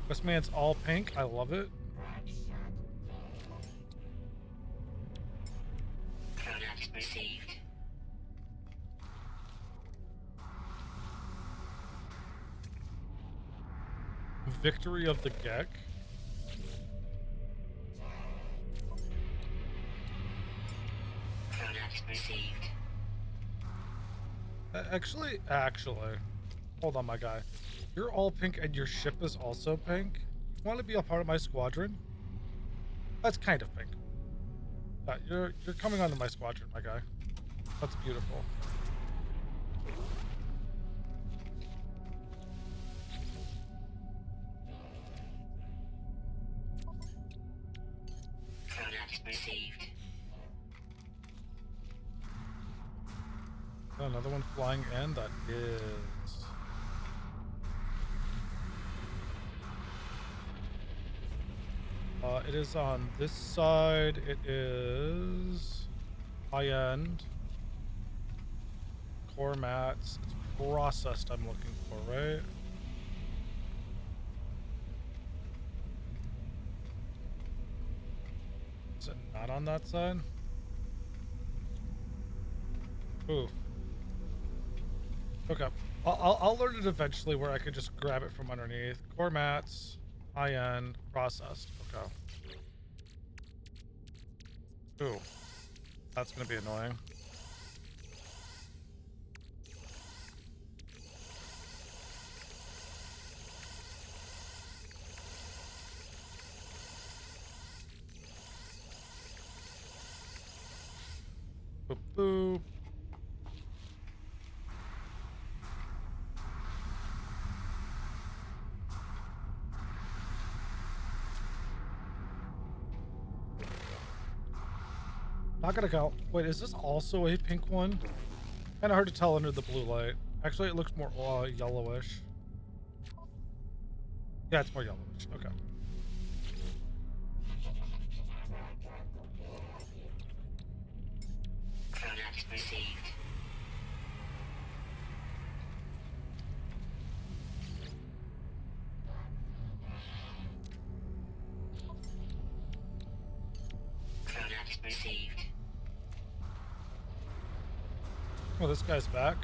This man's all pink. I love it. Product received. Victory of the Gek. Product received. Actually, hold on, my guy. You're all pink and your ship is also pink. You want to be a part of my squadron? That's kind of pink. You're coming onto my squadron, my guy. That's beautiful. Product received. Another one flying in. That is. It is on this side. It is high end. Core mats. It's processed. I'm looking for, right? Is it not on that side? Oof. Okay. I'll learn it eventually where I can just grab it from underneath. Core mats, high end, processed. Okay. Ooh. That's gonna be annoying. Boop boop. Not gonna go. Wait, is this also a pink one? Kind of hard to tell under the blue light. Actually, it looks more yellowish. Yeah, it's more yellowish. Okay. Product received. Product received. Oh, this guy's back.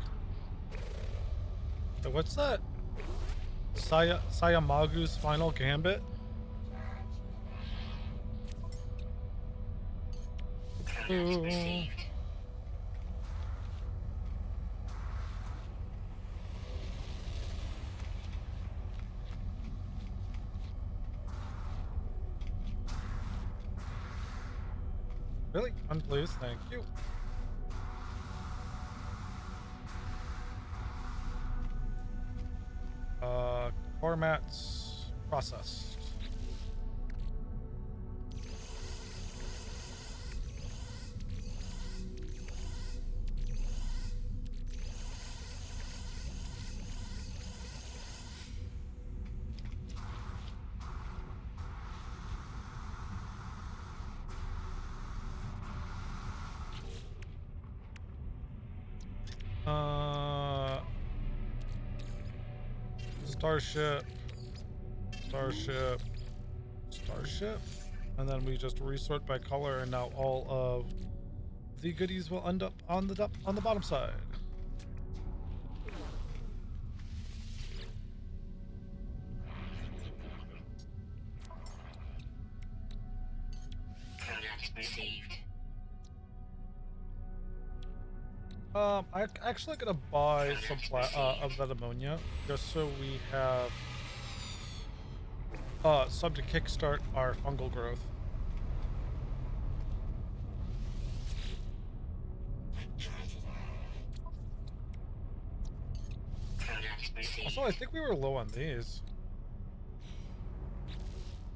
Wait, what's that? Sayamagu's final gambit? Coordinates received. Really? Unpleased, thank you. Formats processed. Starship, starship, starship, and then we just resort by color, and now all of the goodies will end up on the bottom side. Coordinates received. I actually gonna buy some of that ammonia just so we have some to kickstart our fungal growth. Coordinates received. Also, I think we were low on these.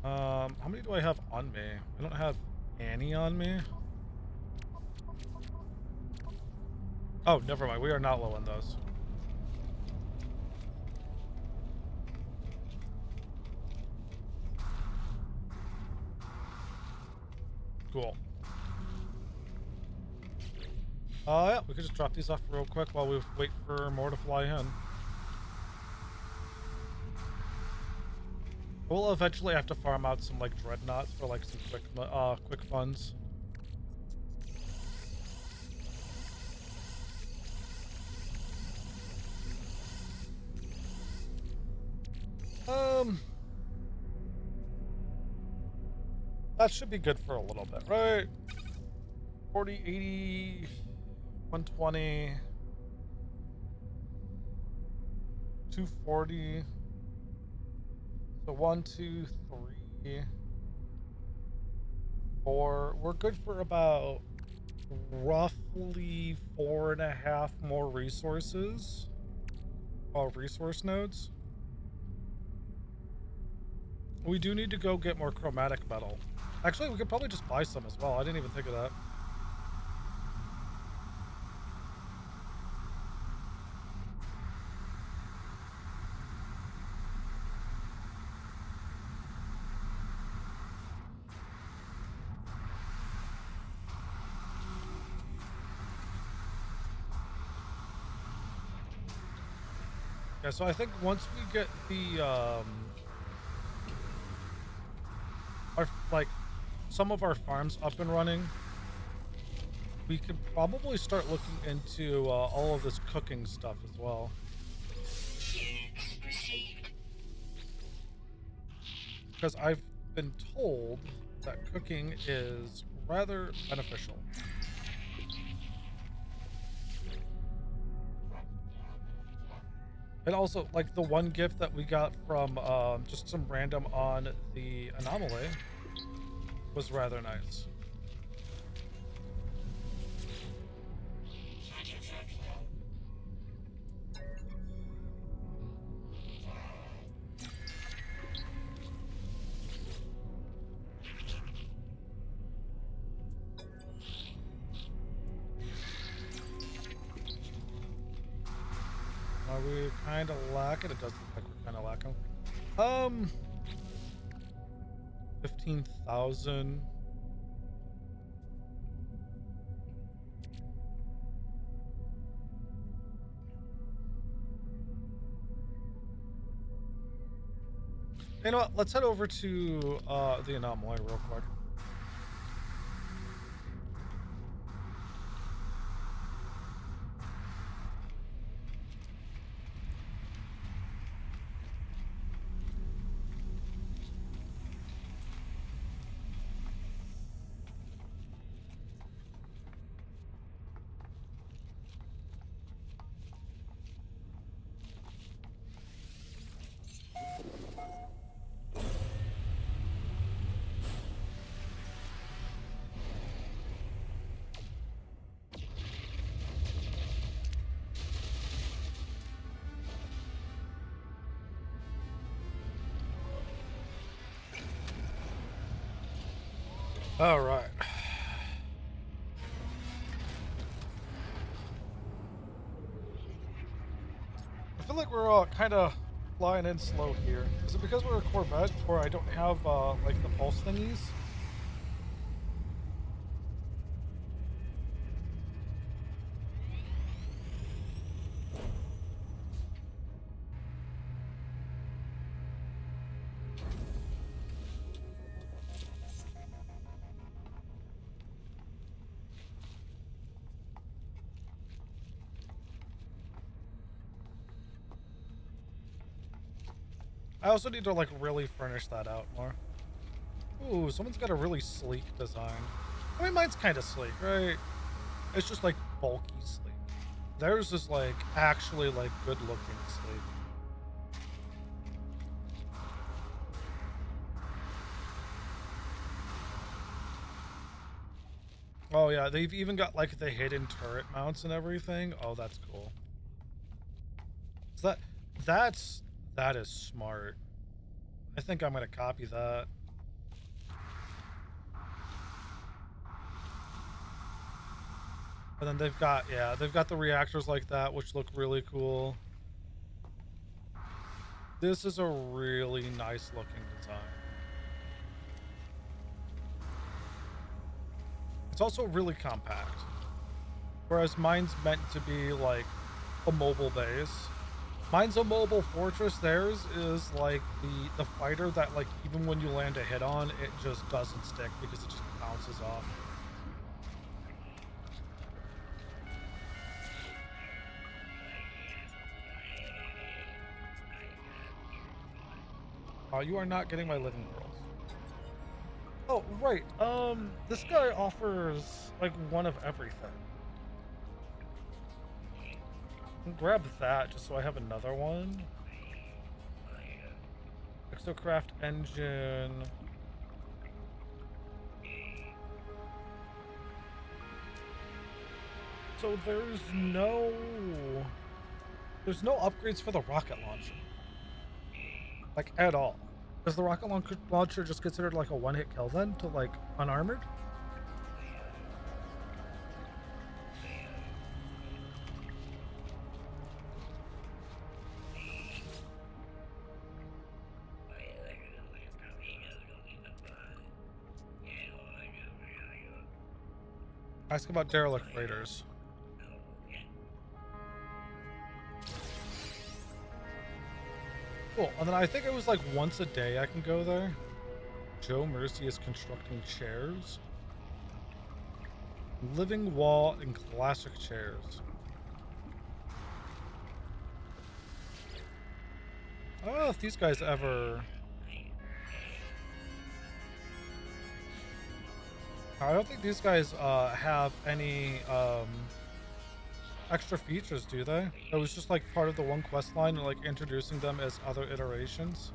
How many do I have on me? I don't have any on me. Oh, never mind. We are not low on those. Cool. Yeah, we could just drop these off real quick while we wait for more to fly in. We'll eventually have to farm out some like dreadnoughts for like some quick funds. That should be good for a little bit, right? 40, 80, 120, 240. So 1, 2, 3, 4. We're good for about roughly 4.5 more resources. Resource nodes. We do need to go get more chromatic metal. Actually, we could probably just buy some as well. I didn't even think of that. Yeah, so I think once we get the some of our farms up and running, we can probably start looking into all of this cooking stuff as well. Units received. Because I've been told that cooking is rather beneficial. And also, like the one gift that we got from just some random on the anomaly was rather nice. Are we kind of lacking? It does look like we're kind of lacking. 15,000. You know what? Let's head over to the anomaly real quick. All right. I feel like we're kind of flying in slow here. Is it because we're a Corvette, or I don't have like the pulse thingies? I also need to like really furnish that out more. Ooh, someone's got a really sleek design. I mean, mine's kind of sleek, right? It's just like bulky sleek. Theirs is like actually like good looking sleek. Oh yeah, they've even got like the hidden turret mounts and everything. Oh, that's cool. So that is smart. I think I'm gonna copy that. And then they've got the reactors like that, which look really cool. This is a really nice looking design. It's also really compact. Whereas mine's meant to be like a mobile base. Mine's a mobile fortress. Theirs is like the fighter that like even when you land a hit on, it just doesn't stick because it just bounces off. You are not getting my living pearls. Oh, right. This guy offers like one of everything. Grab that just so I have another one. Exocraft engine. So there's no upgrades for the rocket launcher. Like at all. Is the rocket launcher just considered like a one-hit kill then to like unarmored? Ask about derelict freighters. Cool. And then I think it was like once a day I can go there. Joe Mercy is constructing chairs. Living wall and classic chairs. I don't know if these guys ever... I don't think these guys have any extra features, do they? It was just like part of the one quest line and like introducing them as other iterations.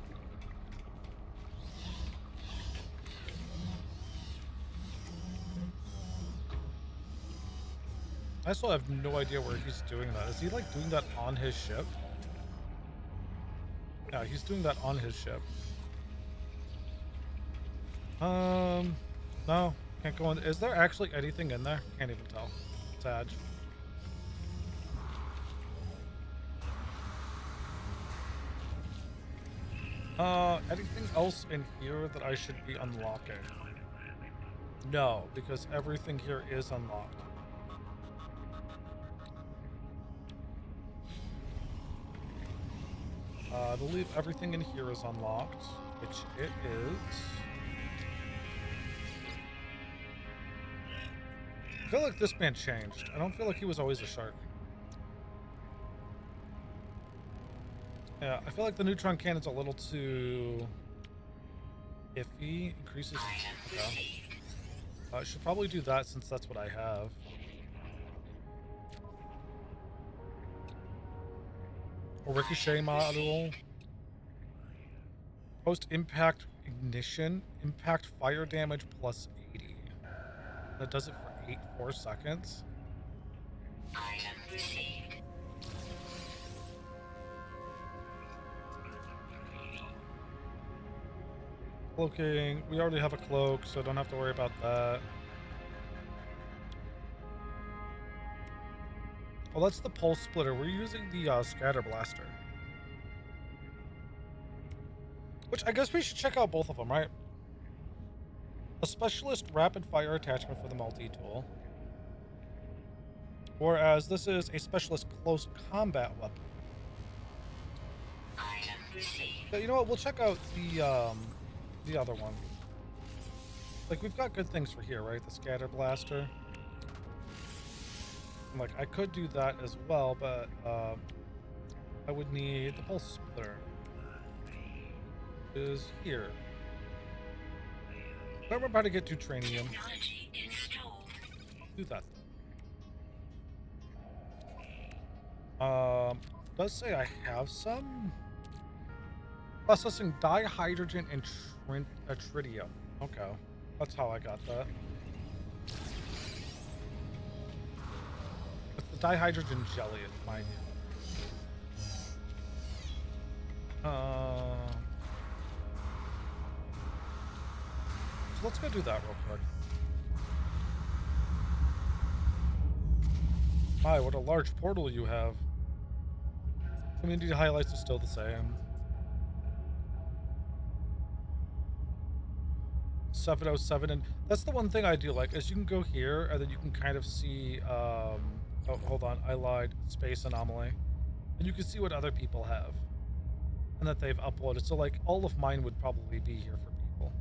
I still have no idea where he's doing that. Is he like doing that on his ship? Yeah, he's doing that on his ship. No, can't go in. Is there actually anything in there? Can't even tell. Sad. Anything else in here that I should be unlocking? No, because everything here is unlocked. I believe everything in here is unlocked, which it is. I feel like this man changed. I don't feel like he was always a shark. Yeah, I feel like the neutron cannon's a little too iffy. Increases. Okay. I should probably do that since that's what I have. A ricochet model. Post impact ignition. Impact fire damage plus 80. That does it for 4 seconds. Item received. Cloaking. We already have a cloak, so don't have to worry about that. Oh, that's the pulse splitter. We're using the scatter blaster. Which I guess we should check out both of them, right? A specialist rapid fire attachment for the multi-tool. Whereas this is a specialist close combat weapon. Item received. So, you know what? We'll check out the other one. Like, we've got good things for here, right? The scatter blaster. And, like, I could do that as well, but I would need the pulse splitter. Is here. I don't remember how to get to tranium. Technology installed. Do that. Does say I have some. Processing dihydrogen and tritium. Okay, that's how I got that. It's the dihydrogen jelly, mind you. So let's go do that real quick. My, what a large portal you have. Community highlights are still the same. 707, and that's the one thing I do like is you can go here and then you can kind of see oh, hold on, I lied, space anomaly, and you can see what other people have and that they've uploaded. So like all of mine would probably be here for people.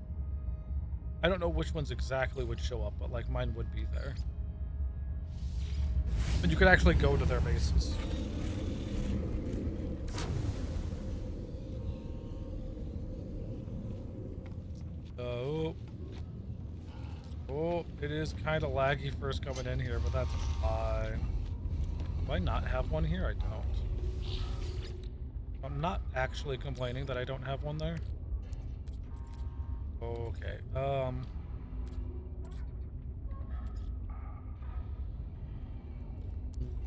I don't know which ones exactly would show up, but like mine would be there, and you could actually go to their bases. Oh, it is kind of laggy first coming in here, but that's fine. Do I not have one here? I don't. I'm not actually complaining that I don't have one there. Okay.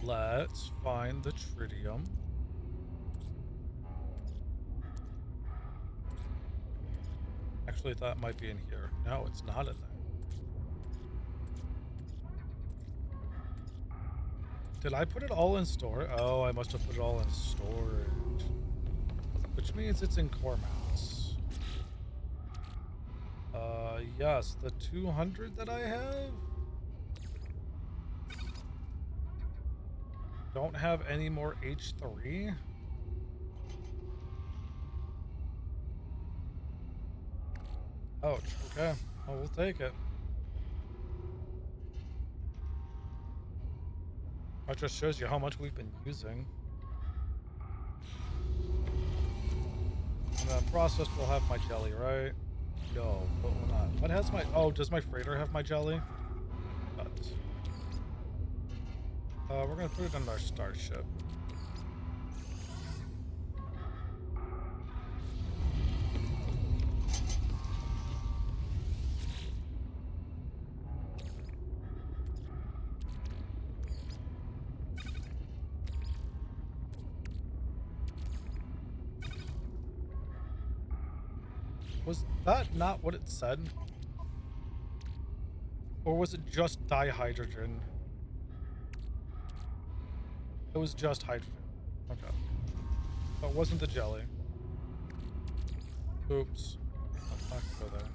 Let's find the tritium. Actually, that might be in here. No, it's not in there. Did I put it all in store? Oh, I must have put it all in storage. Which means it's in core mounts. Yes, the 200 that I have? Don't have any more H3? Ouch, okay. Well, we'll take it. That just shows you how much we've been using. And then processed will have my jelly, right? No, but will not. What has my... Oh, does my freighter have my jelly? It does. We're gonna put it on our starship. Was that not what it said? Or was it just dihydrogen? It was just hydrogen. Okay. So it wasn't the jelly. Oops. Let's not go there.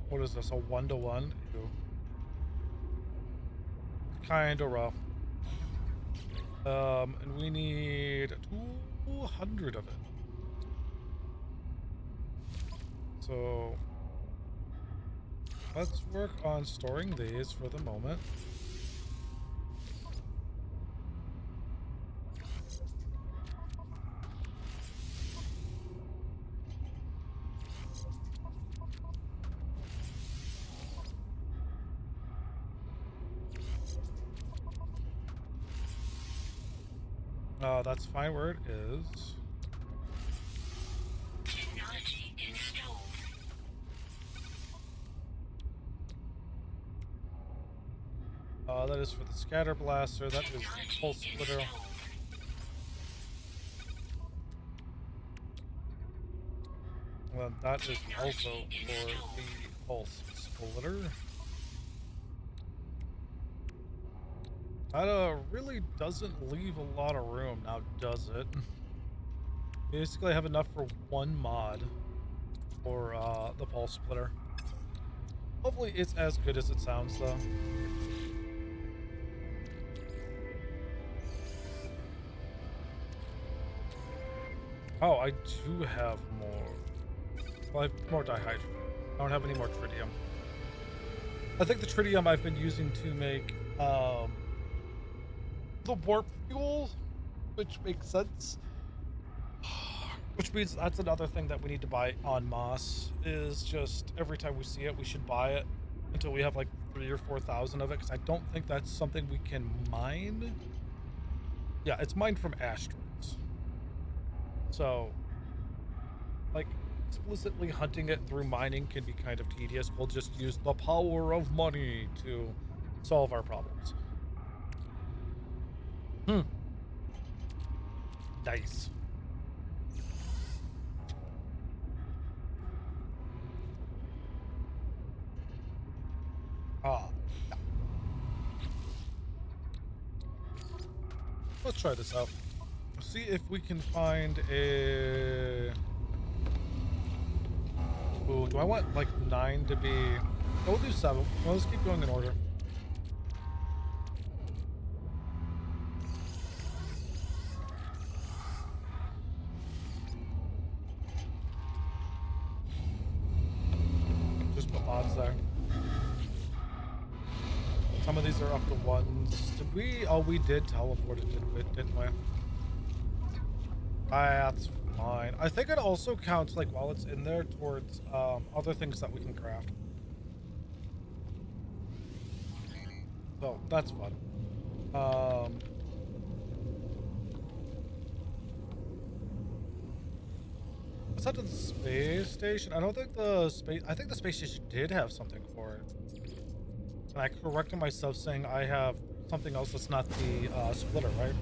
What is this, a 1-to-1? Ew. Kinda rough. And we need 200 of it. So let's work on storing these for the moment. That's fine where it is. Technology installed. That is for the scatter blaster. That is the pulse splitter. Well, that is also for the pulse splitter. That really doesn't leave a lot of room now, does it? Basically, I have enough for one mod for the pulse splitter. Hopefully, it's as good as it sounds, though. Oh, I do have more. Well, I have more dihydrogen. I don't have any more tritium. I think the tritium I've been using to make the warp fuel, which makes sense. Which means that's another thing that we need to buy on Moss, is just every time we see it, we should buy it until we have like 3,000 or 4,000 of it, because I don't think that's something we can mine. Yeah, it's mined from asteroids. So, like, explicitly hunting it through mining can be kind of tedious. We'll just use the power of money to solve our problems. Nice. Ah, yeah. Let's try this out. See if we can find a... Ooh, do I want like 9 to be... Oh, we'll do 7. Well, let's keep going in order. Just put mods there. Some of these are up to 1s. Did we? Oh, we did teleport it, didn't we? That's fine. I think it also counts, like, while it's in there towards other things that we can craft. So, that's fun. Let's head to the space station. I don't think the space... I think the space station did have something for it. And I corrected myself saying I have something else that's not the splitter, right?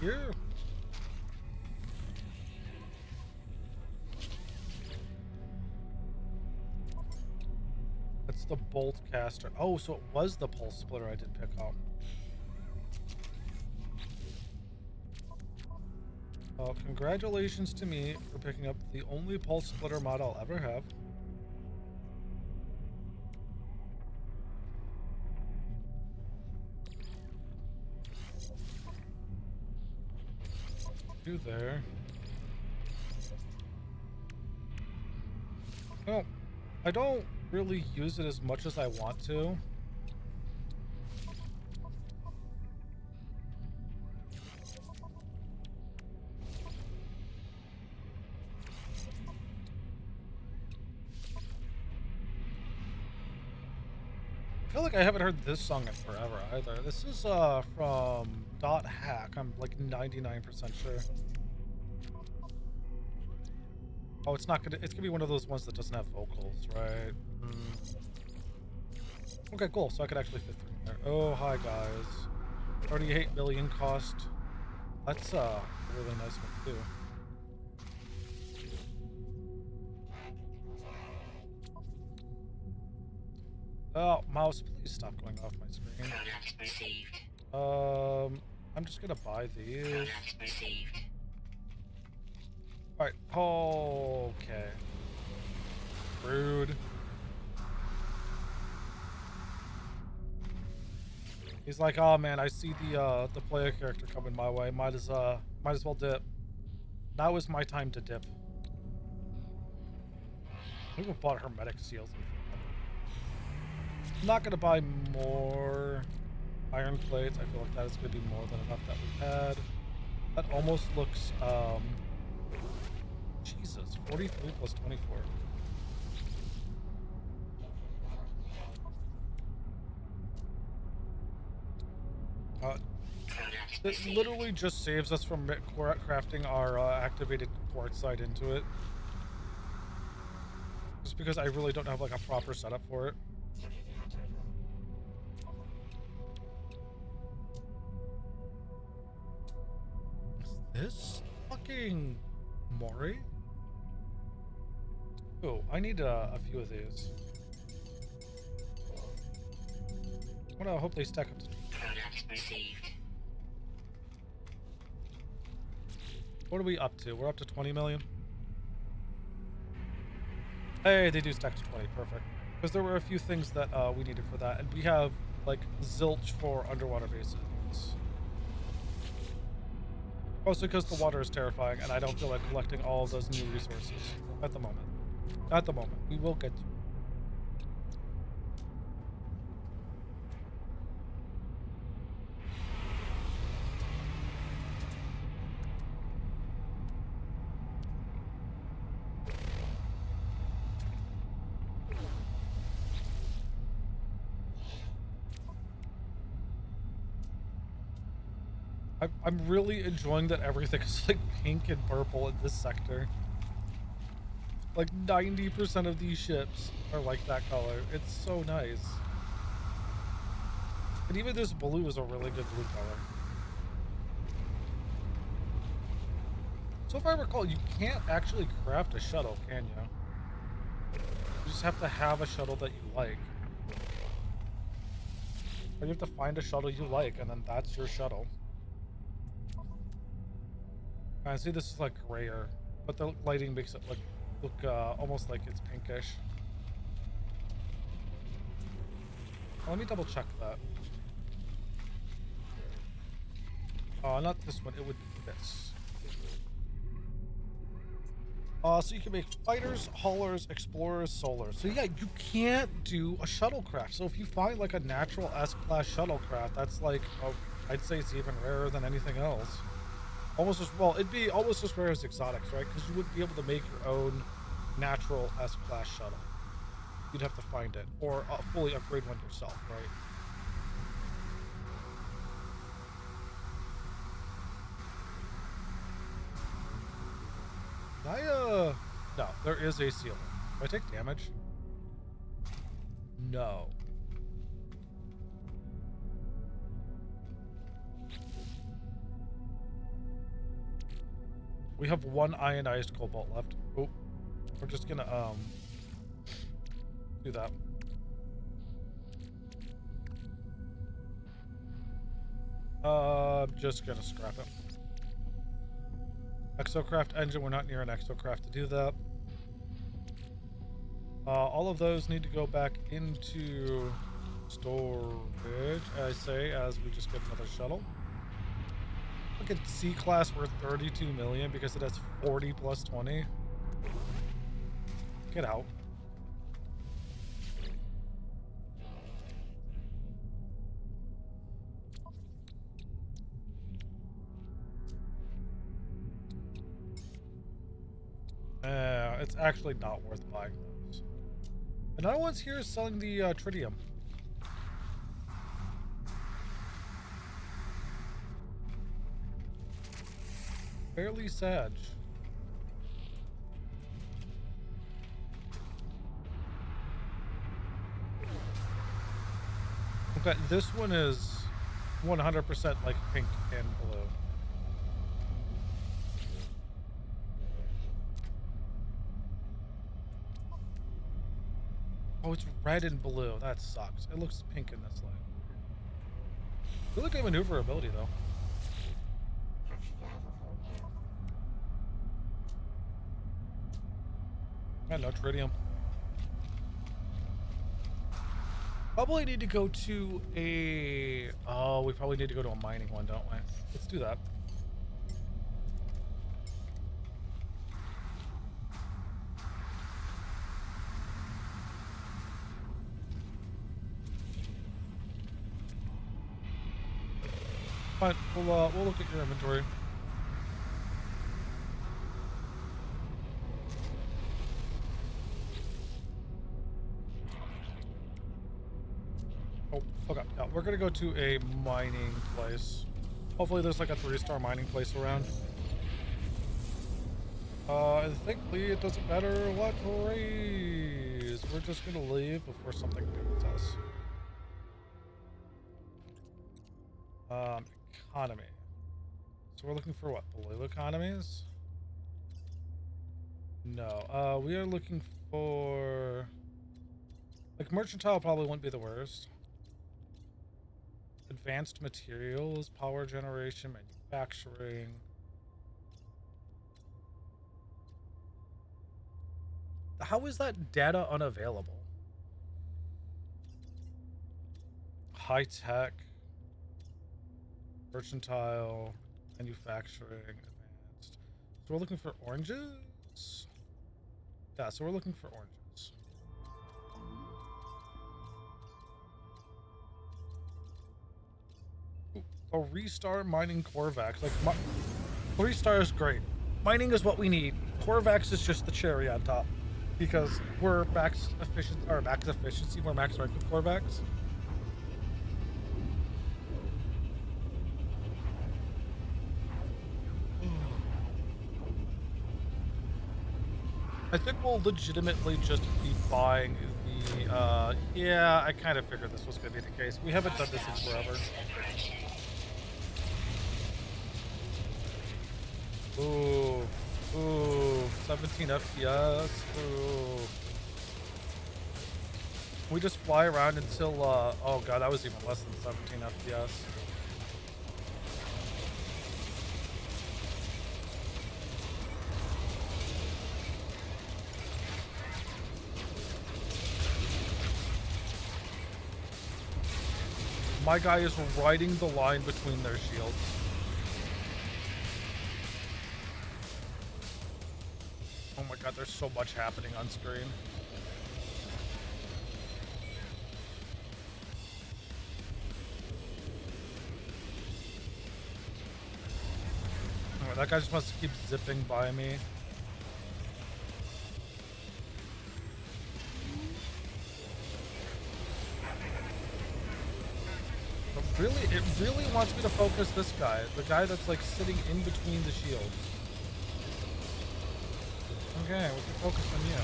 Here? That's the bolt caster. Oh, so it was the pulse splitter I did pick up. Well, congratulations to me for picking up the only pulse splitter mod I'll ever have. You there. Well, I don't really use it as much as I want to. I feel like I haven't heard this song in forever either. This is from .hack. I'm like 99% sure. Oh, it's not gonna... It's gonna be one of those ones that doesn't have vocals, right? Okay, cool. So I could actually fit through there. Oh, hi, guys. 38 million cost. That's a really nice one, too. Oh, mouse, please stop going off my screen. I'm just gonna buy these. Alright, okay. Rude. He's like, oh man, I see the player character coming my way. Might as well dip. Now is my time to dip. We even bought hermetic seals. I'm not gonna buy more iron plates. I feel like that is gonna be more than enough that we've had. That almost looks Jesus, 43 plus 24. Uh, Product it received. literally just saves us from crafting our activated quartzite into it. Just because I really don't have like a proper setup for it. Is this fucking Mori? Oh, I need a few of these. I hope they stack up to. Product received. What are we up to? We're up to 20 million. Hey, they do stack to 20. Perfect. Because there were a few things that we needed for that, and we have like zilch for underwater bases. Mostly because the water is terrifying, and I don't feel like collecting all of those new resources at the moment. At the moment, we will get to. I'm really enjoying that everything is like pink and purple in this sector. Like 90% of these ships are like that color. It's so nice. And even this blue is a really good blue color. So if I recall, you can't actually craft a shuttle, can you? You just have to have a shuttle that you like. Or you have to find a shuttle you like, and then that's your shuttle. I see this is like grayer, but the lighting makes it look almost like it's pinkish. Let me double check that. Not this one. It would be this. So you can make fighters, haulers, explorers, solars. So yeah, you can't do a shuttlecraft. So if you find like a natural S-class shuttlecraft, that's like, I'd say it's even rarer than anything else. Almost as well, it'd be almost as rare as exotics, right? Because you wouldn't be able to make your own natural S-class shuttle. You'd have to find it, or fully upgrade one yourself, right? No, there is a ceiling. Do I take damage? No. We have one ionized cobalt left. Oh, we're just gonna, do that. Just gonna scrap it. Exocraft engine, we're not near an exocraft to do that. All of those need to go back into storage, I say, as we just get another shuttle. Look at C-class worth 32 million because it has 40 plus 20. Get out. It's actually not worth buying those. Another one's here is selling the tritium. Fairly sad. Okay, this one is 100% like pink and blue. Oh, it's red and blue. That sucks. It looks pink in this light. Really good maneuverability, though. Yeah, no tritium. Probably need to go to a... Oh, we probably need to go to a mining one, don't we? Let's do that. Fine, we'll look at your inventory. Oh, fuck up. No, we're gonna go to a mining place. Hopefully there's like a 3-star mining place around. And thankfully it doesn't matter what raise. We're just gonna leave before something hits us. Economy. So we're looking for what? Blue economies? No. We are looking for... Like, mercantile probably wouldn't be the worst. Advanced materials, power generation, manufacturing. How is that data unavailable? High tech, mercantile, manufacturing, advanced. So we're looking for oranges? Yeah, so we're looking for oranges. Ooh, a restart mining Corvax. Like, 3-star is great. Mining is what we need. Corvax is just the cherry on top. Because we're max efficiency, we're max rank with Corvax. I think we'll legitimately just be buying the, yeah, I kind of figured this was going to be the case. We haven't done this in forever. Ooh, 17 FPS, ooh. We just fly around until, oh god, that was even less than 17 FPS. My guy is riding the line between their shields. Oh my god, there's so much happening on screen. Oh, that guy just wants to keep zipping by me. It really wants me to focus this guy. The guy that's like sitting in between the shields. Okay, we can focus on you.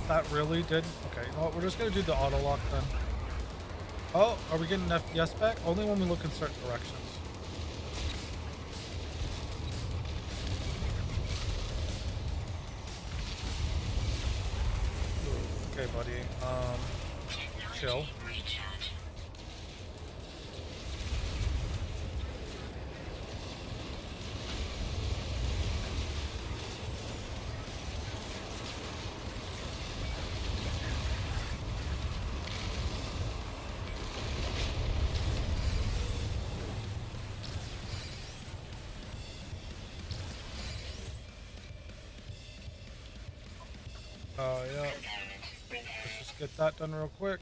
That really did. Okay, you know what? We're just gonna do the auto lock then. Oh, are we getting an FPS back? Only when we look in certain directions. Okay, buddy. Chill. Yeah. Let's just get that done real quick.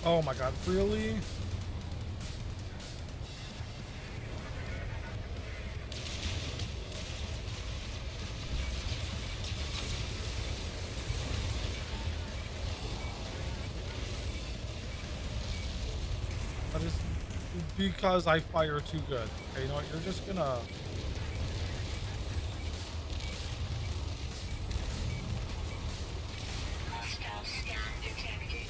Oh my god, really? That is because I fire too good. Okay, you know what? You're just gonna... Hostile scan detected.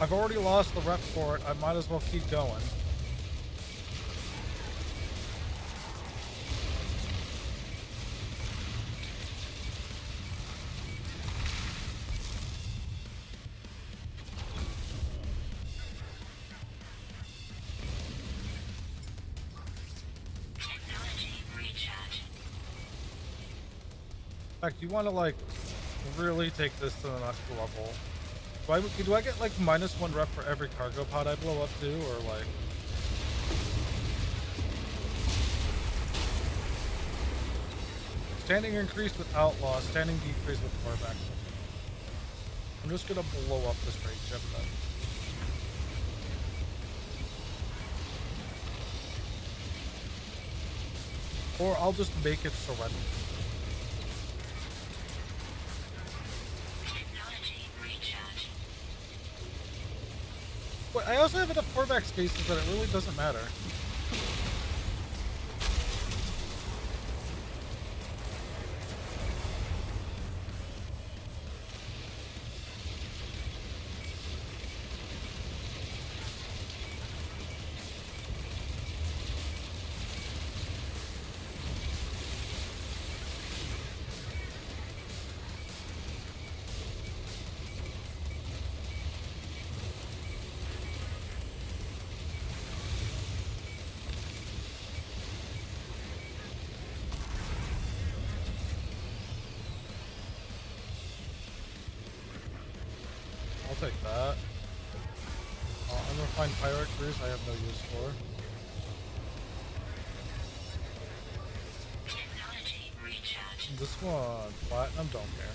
I've already lost the rep for it. I might as well keep going. Technology recharge. In fact, you want to like really take this to the next level. Do I get like -1 rep for every cargo pod I blow up too, or like? Standing increased with outlaw, standing decreased with quarterback. I'm just gonna blow up this great ship then. Or I'll just make it surrender. Technology recharge. But I also have enough quarterback spaces that it really doesn't matter. I'll take that. Unrefined pirate cruise I have no use for. Technology recharge. This one, platinum, don't care.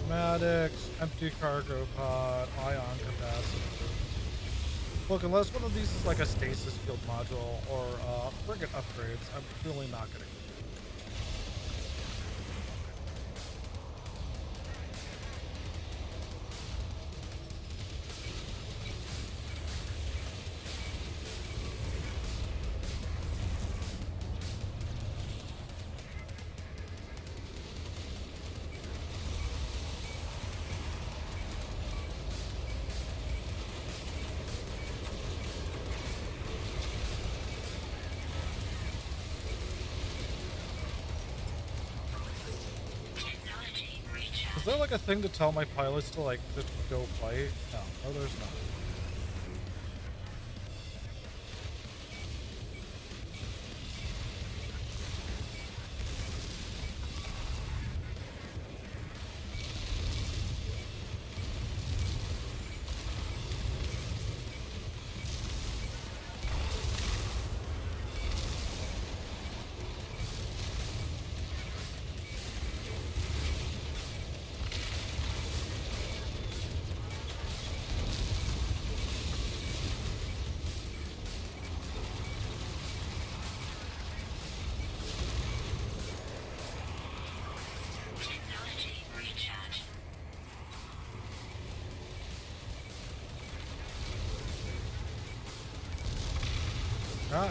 Automatics, empty cargo pod, ion capacity. Look, unless one of these is like a stasis field module or frigate upgrades, I'm really not gonna. Technology recharge. Is there like a thing to tell my pilots to like just go fight? No, there's not. Technology recharge.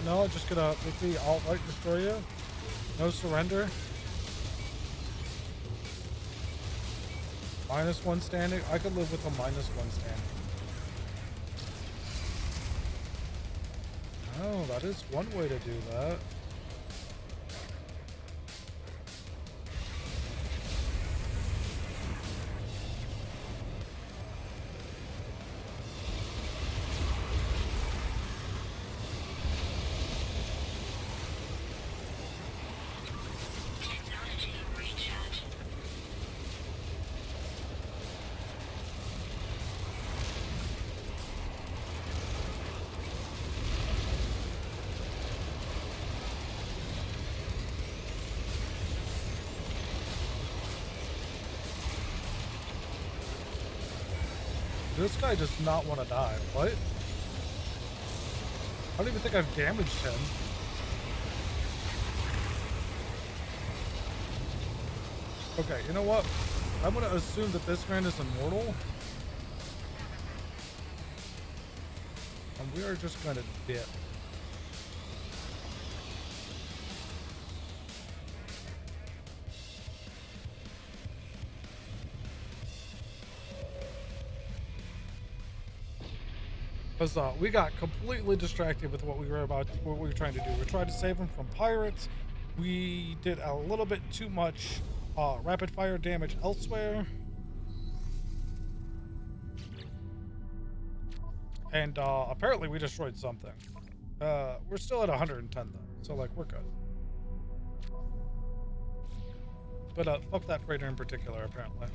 No, just gonna make the alt-right destroy you. No surrender. -1 standing. I could live with a -1 standing. Oh, that is one way to do that. this guy does not want to die. What? I don't even think I've damaged him. Okay, you know what? I'm going to assume that this man is immortal. And we are just going to dip. Because we got completely distracted with what we were trying to do. We tried to save him from pirates. We did a little bit too much rapid fire damage elsewhere. And apparently we destroyed something. We're still at 110 though, so like we're good. But fuck that freighter in particular, apparently.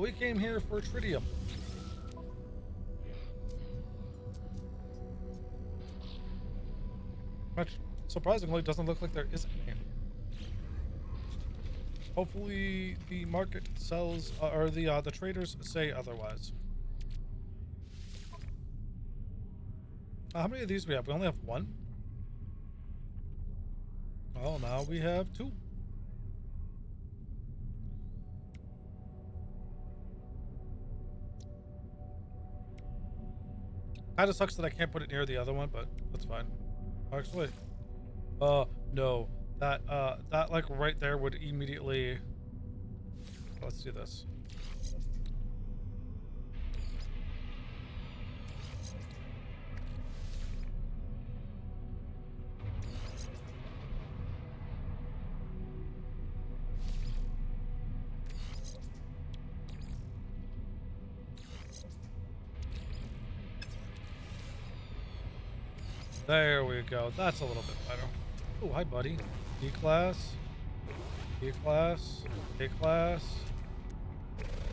We came here for tritium. Which surprisingly doesn't look like there is any. Hopefully the market sells, or the traders say otherwise. How many of these we have? We only have one? Well, now we have two. Kinda sucks that I can't put it near the other one, but that's fine. Actually, no. That like right there would immediately... Let's do this. There we go. That's a little bit better. Oh, hi, buddy. E-class. E-class. A-class.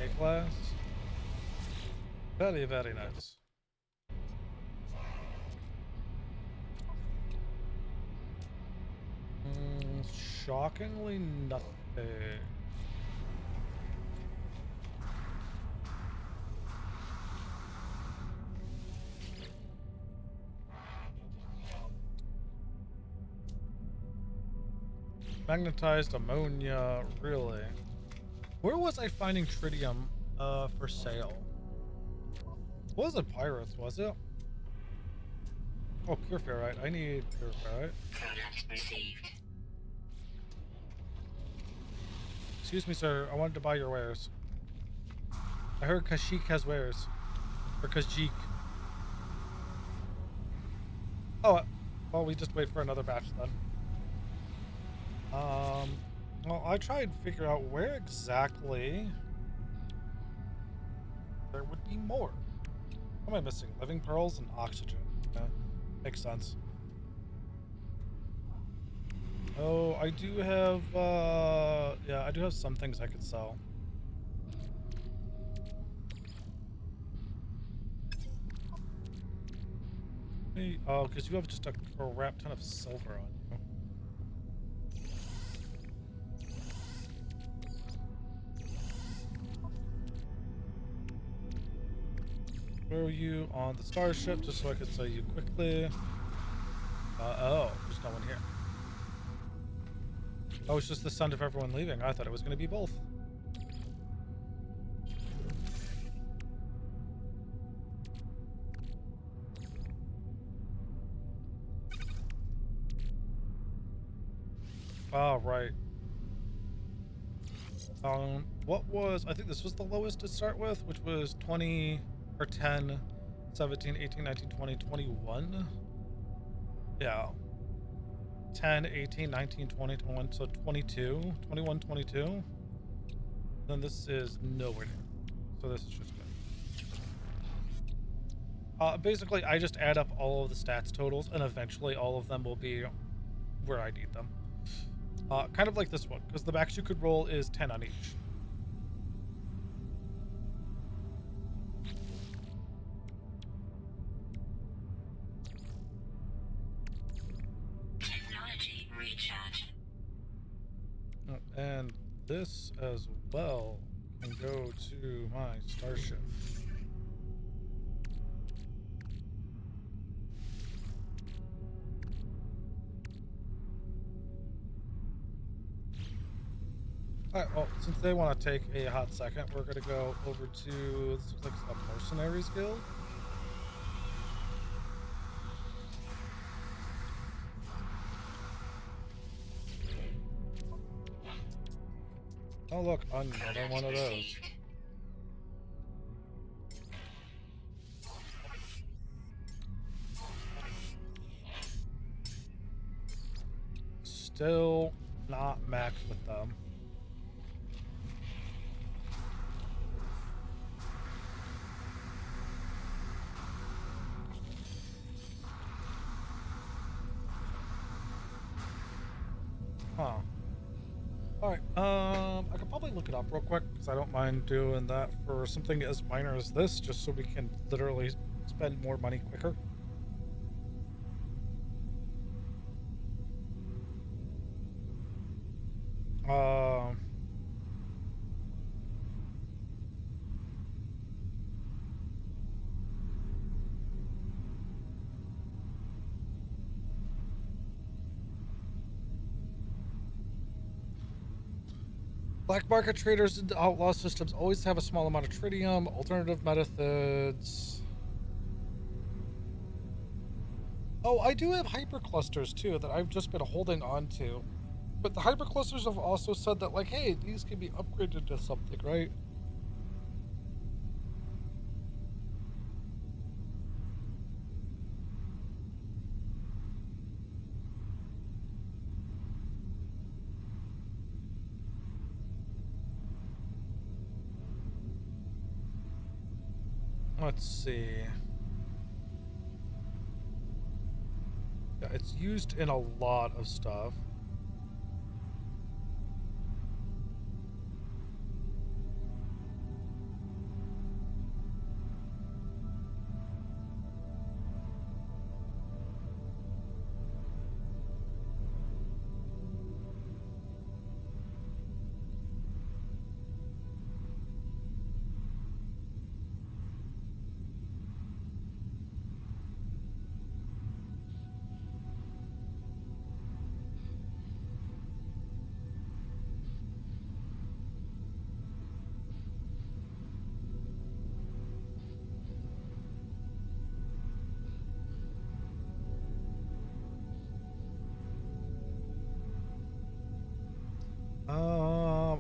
A-class. Very, very nice. Shockingly nothing. Magnetized ammonia, really? Where was I finding tritium for sale? It wasn't pirates, was it? Oh, pure ferrite. I need pure ferrite. Product received. Excuse me, sir. I wanted to buy your wares. I heard Kashyyyk has wares. Or Kashyyyk. Oh, well, we just wait for another batch then. Well, I tried to figure out where exactly there would be more. What am I missing? Living pearls and oxygen. Yeah, makes sense. Oh, I do have, yeah, I do have some things I could sell. Hey, oh, because you have just a crap ton of silver on you. Throw you on the starship just so I could sell you quickly. Oh, there's no one here. Oh, it's just the sound of everyone leaving. I thought it was going to be both. Oh, right. What was, I think this was the lowest to start with, which was 20 or 10, 17, 18, 19, 20, 21. Yeah. 10, 18, 19, 20, 21, so 22, 21, 22. Then this is nowhere near. So this is just good. Basically, I just add up all of the stats totals, and eventually all of them will be where I need them. Kind of like this one, because the max you could roll is 10 on each. Technology recharge. And this as well and go to my starship. Alright, well, since they want to take a hot second, we're going to go over to, this looks like a mercenaries guild. Oh look, another one of those. Still not maxed with them. Huh. Alright, I could probably look it up real quick, because I don't mind doing that for something as minor as this, just so we can literally spend more money quicker. Black market traders and outlaw systems always have a small amount of tritium. Alternative methods. Oh, I do have hyperclusters too that I've just been holding on to. But the hyperclusters have also said that, like, hey, these can be upgraded to something, right? Let's see. Yeah, it's used in a lot of stuff.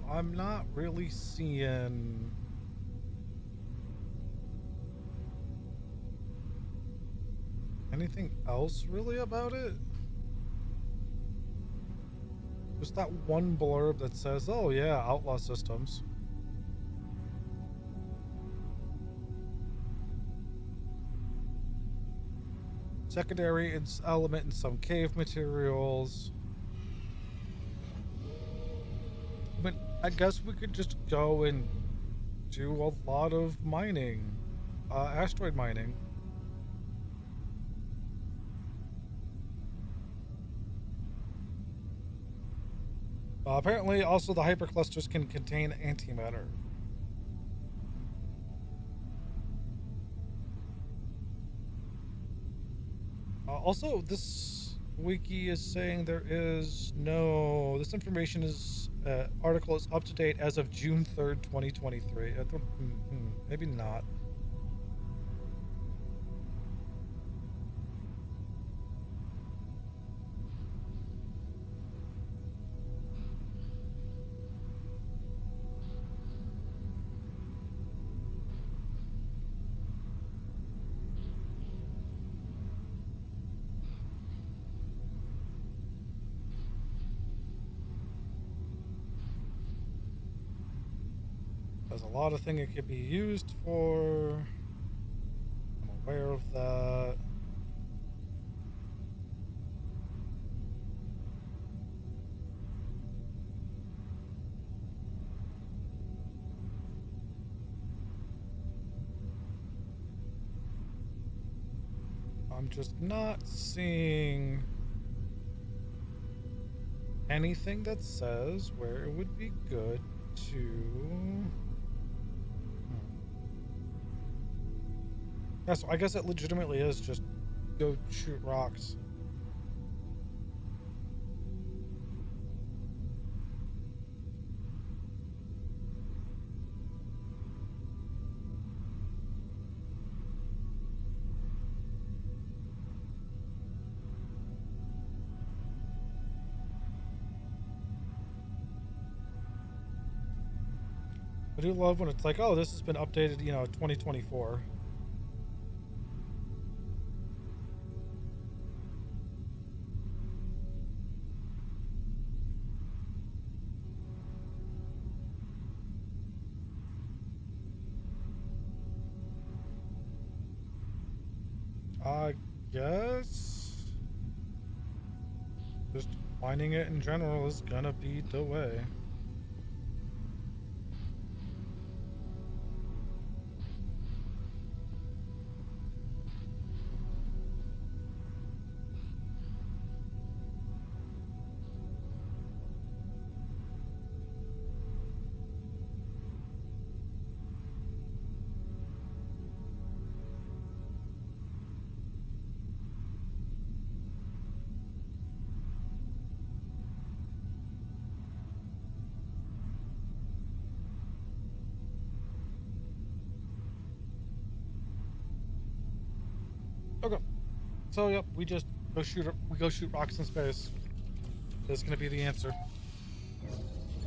I'm not really seeing anything else really about it. Just that one blurb that says, oh yeah, outlaw systems. Secondary element in some cave materials. But I guess we could just go and do a lot of mining. Asteroid mining. Apparently, also the hyperclusters can contain antimatter. Also, this wiki is saying there is no. This information is article is up to date as of June 3rd, 2023. I thought, maybe not. There's a lot of things it could be used for. I'm aware of that. I'm just not seeing anything that says where it would be good to... Yeah, so I guess it legitimately is just go shoot rocks. I do love when it's like, oh, this has been updated, 2024. I guess just finding it in general is gonna be the way. Okay. So yep, we go shoot rocks in space. That's gonna be the answer.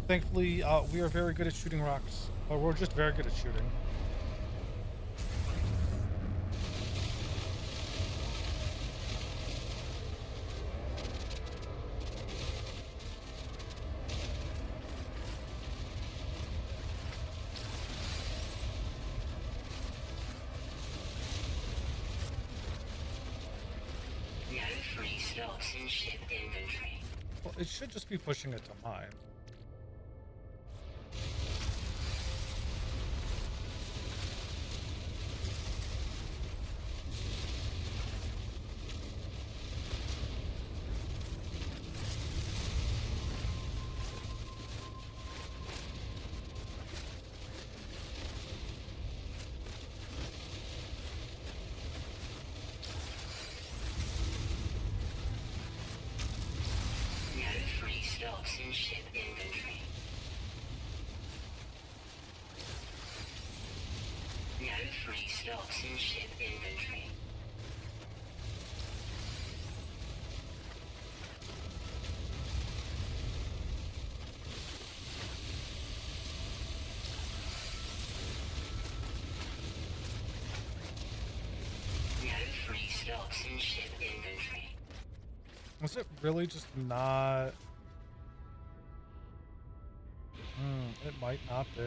Thankfully, we are very good at shooting rocks. Or we're just very good at shooting. No free slots in ship inventory. Well, it should just be pushing it to mine. No free slots in ship inventory. No free slots in ship inventory. No free slots in ship inventory. Was it really just not? It might not be.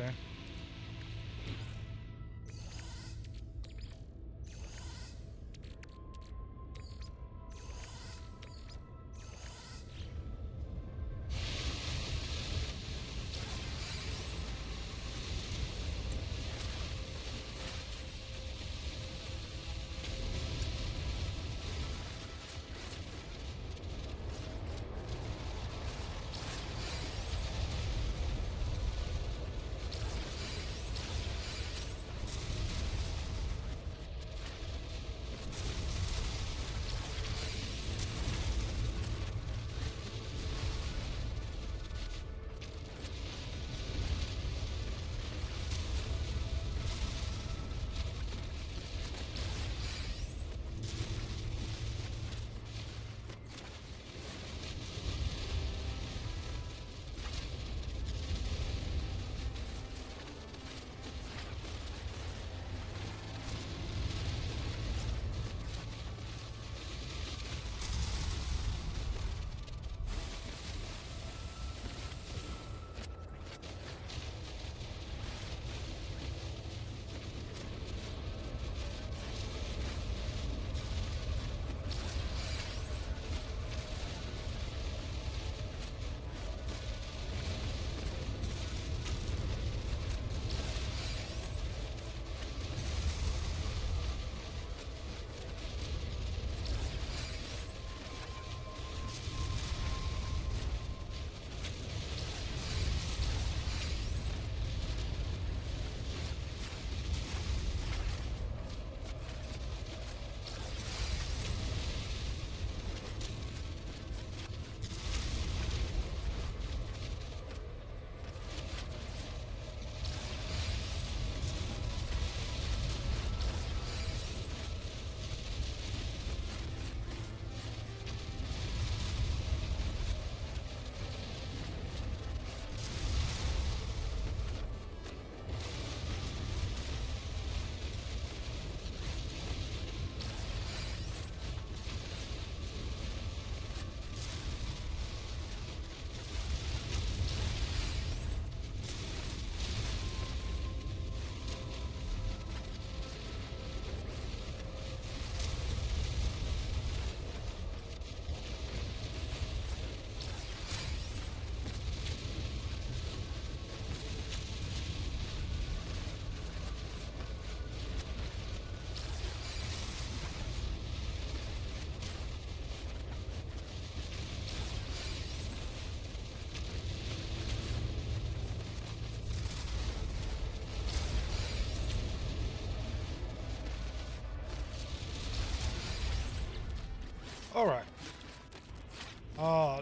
All right.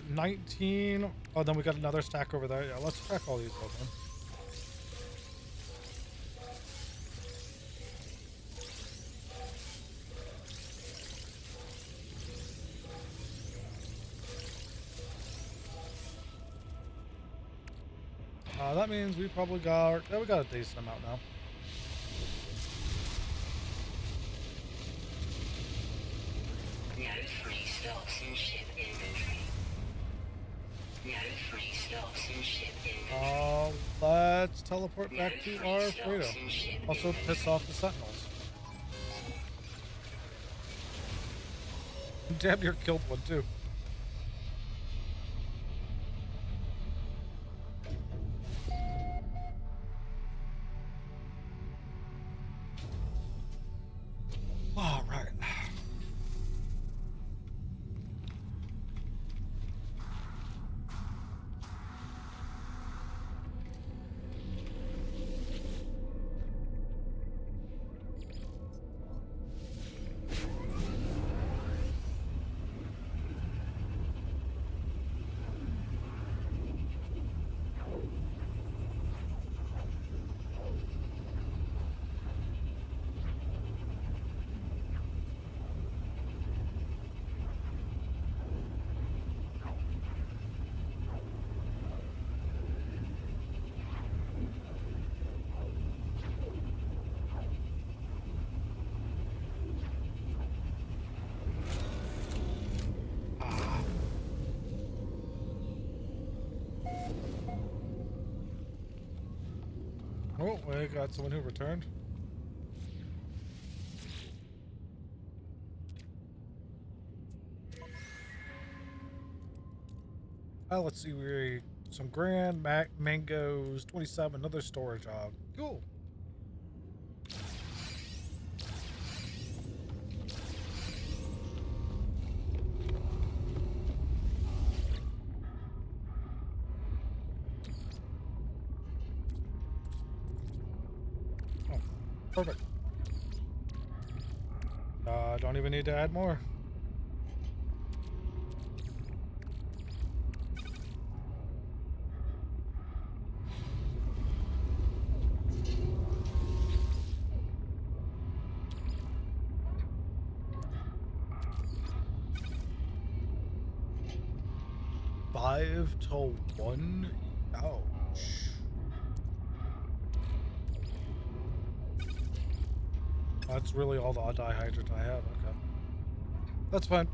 19. Oh, then we got another stack over there. Yeah, let's check all these open. That means we probably got, yeah, we got a decent amount now. No free stocks in ship inventory. No free stocks in ship inventory. Let's teleport No back to free our stocks freedom. in ship Also inventory. piss off the sentinels. Damn near killed one too. All right. Oh, we got someone who returned. Let's see, we some grand mangoes, 27, another storage hog. Cool. Oh, perfect. Don't even need to add more. Five to one. Ouch. That's really all the dihydrate I have. Okay. That's fine.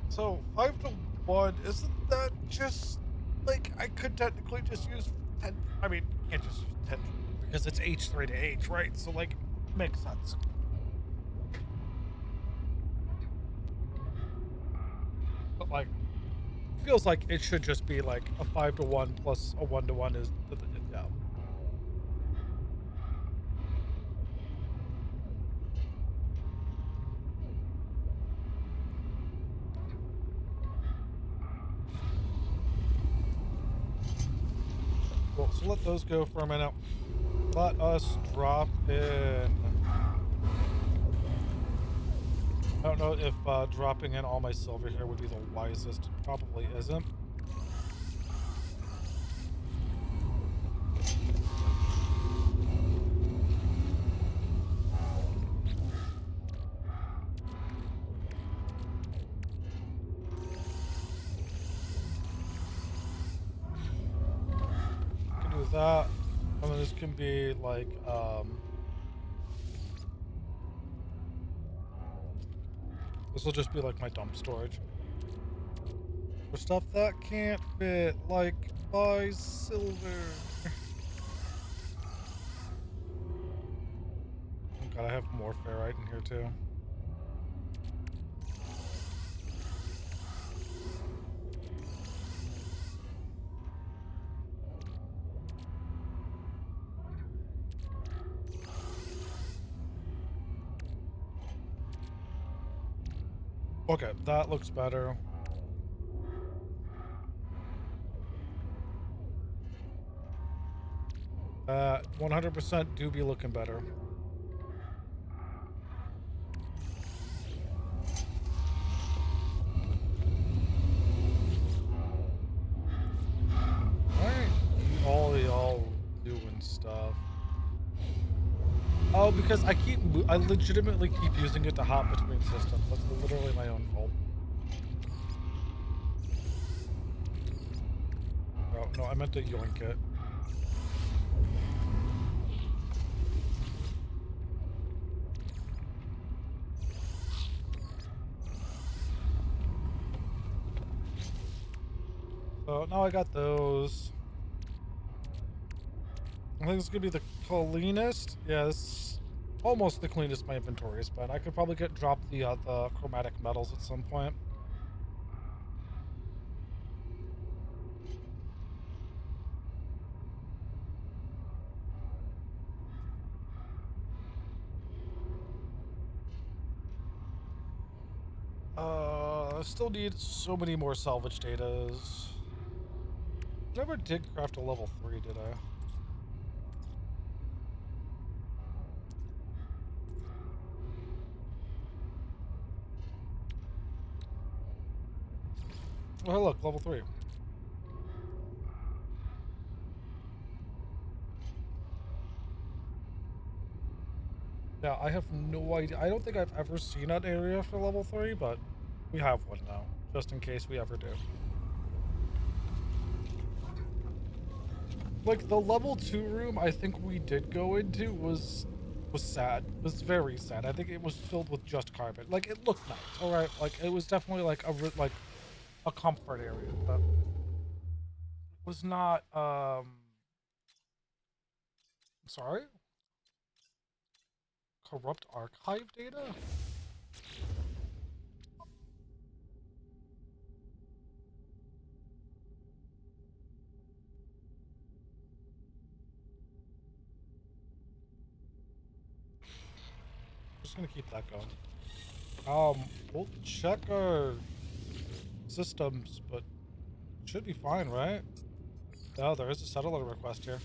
So 5 to 1, isn't that just like I could technically just use 10? I mean, can't just use 10 because it's H3 to H, right? So like, makes sense. But like, feels like it should just be like a 5 to 1 plus a 1 to 1 is yeah. Cool. So let those go for a minute. Let us drop in. I don't know if dropping in all my silver here would be the wisest. Probably isn't. Can do that. I mean, this can be like this will just be like my dump storage for stuff that can't fit, like buy silver. Oh god, I have more ferrite in here too. Okay, that looks better. 100% do be looking better. doing stuff. Oh, because I legitimately keep using it to hop between systems. That's literally my own fault. Oh, no, I meant to yoink it. So now I got those. I think this is gonna be the cleanest. Yeah, this is almost the cleanest my inventory has been. I could probably drop the chromatic metals at some point. I still need so many more salvage datas. Never did craft a level 3, did I? Oh, hey, look, level 3. Yeah, I have no idea. I don't think I've ever seen an area for level 3, but we have one now, just in case we ever do. Like, the level 2 room I think we did go into was sad. It was very sad. I think it was filled with just carpet. Like, it looked nice, alright? Like, it was definitely like a comfort area, but it was not, sorry? Corrupt archive data? Just gonna keep that going. We'll check our systems, but should be fine, right? Oh, there is a settler request here.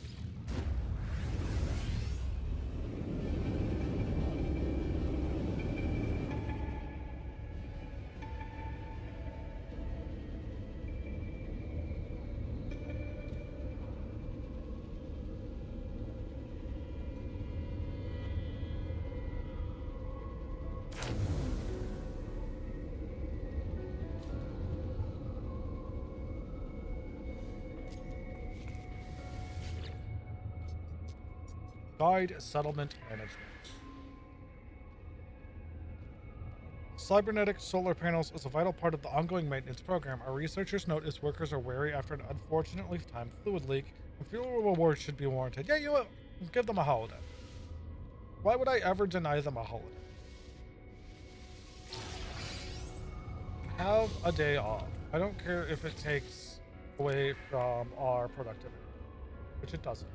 Guide settlement management. Cybernetic solar panels is a vital part of the ongoing maintenance program. Our researchers note its workers are wary after an unfortunately timed fluid leak, and fuel rewards should be warranted. Yeah, you know what? Give them a holiday. Why would I ever deny them a holiday? Have a day off. I don't care if it takes away from our productivity, which it doesn't.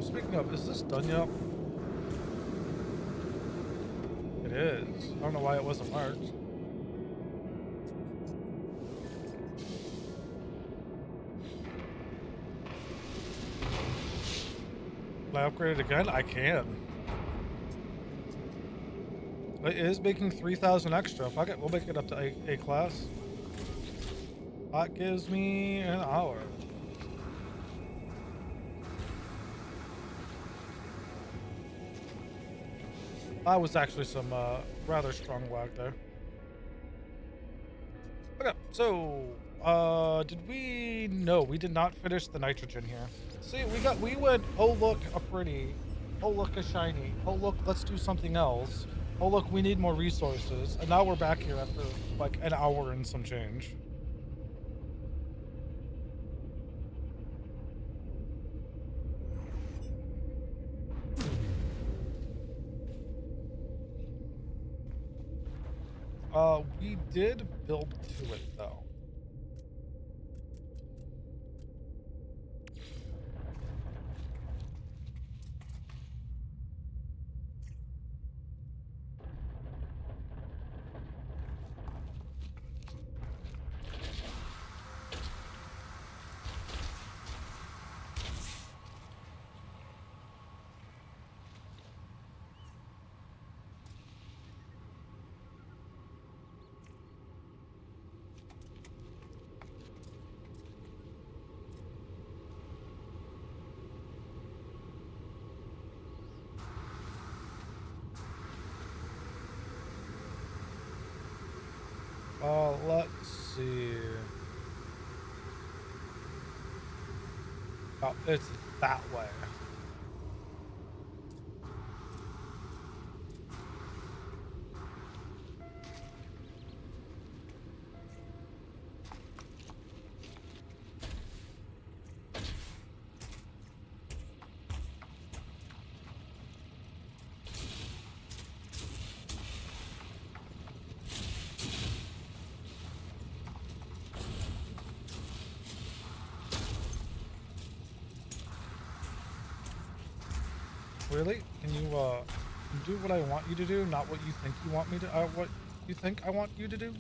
Speaking of, is this done yet? It is. I don't know why it wasn't marked. Can I upgrade it again? I can. It is making 3,000 extra. Fuck it, we'll make it up to A class. That gives me an hour. That was actually some rather strong lag there. Okay, so did we? No, we did not finish the nitrogen here. See, we went. Oh look, a pretty. Oh look, a shiny. Oh look, let's do something else. Oh look, we need more resources. And now we're back here after like an hour and some change. We did build to it though. Let's see. Oh, it's that way. Really? Can you do what I want you to do, not what you think you want me to? What you think I want you to do?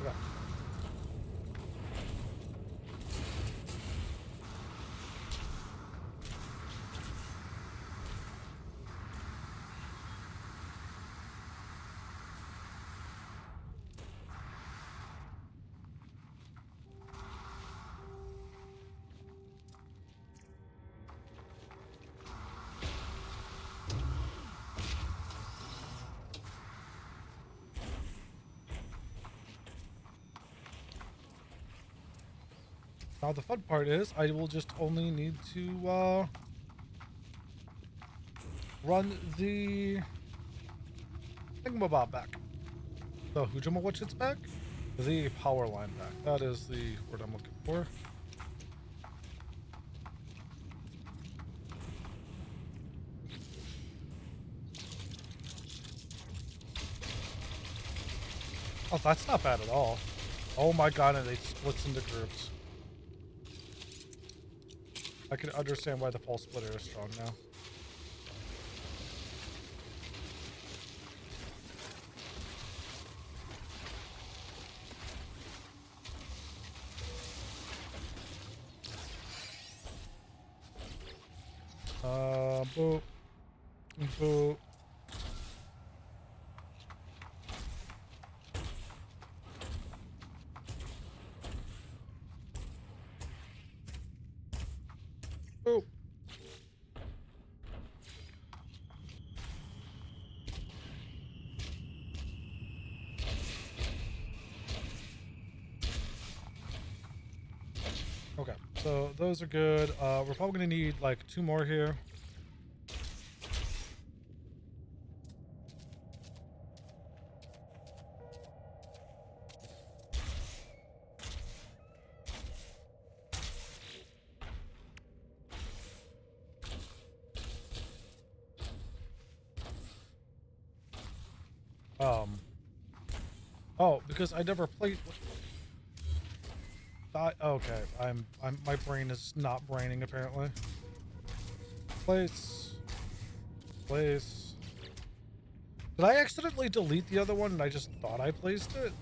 Okay. Now the fun part is I will just only need to run the thingamabob back. The Hujamawitchits back? The power line back. That is the word I'm looking for. Oh, that's not bad at all. Oh my god, and it splits into groups. I can understand why the pulse splitter is strong now. Boop. Boop. Boop. Okay, so those are good. We're probably gonna need like 2 more here. Oh, because I never played. Okay, my brain is not braining apparently. Place. Did I accidentally delete the other one and I just thought I placed it?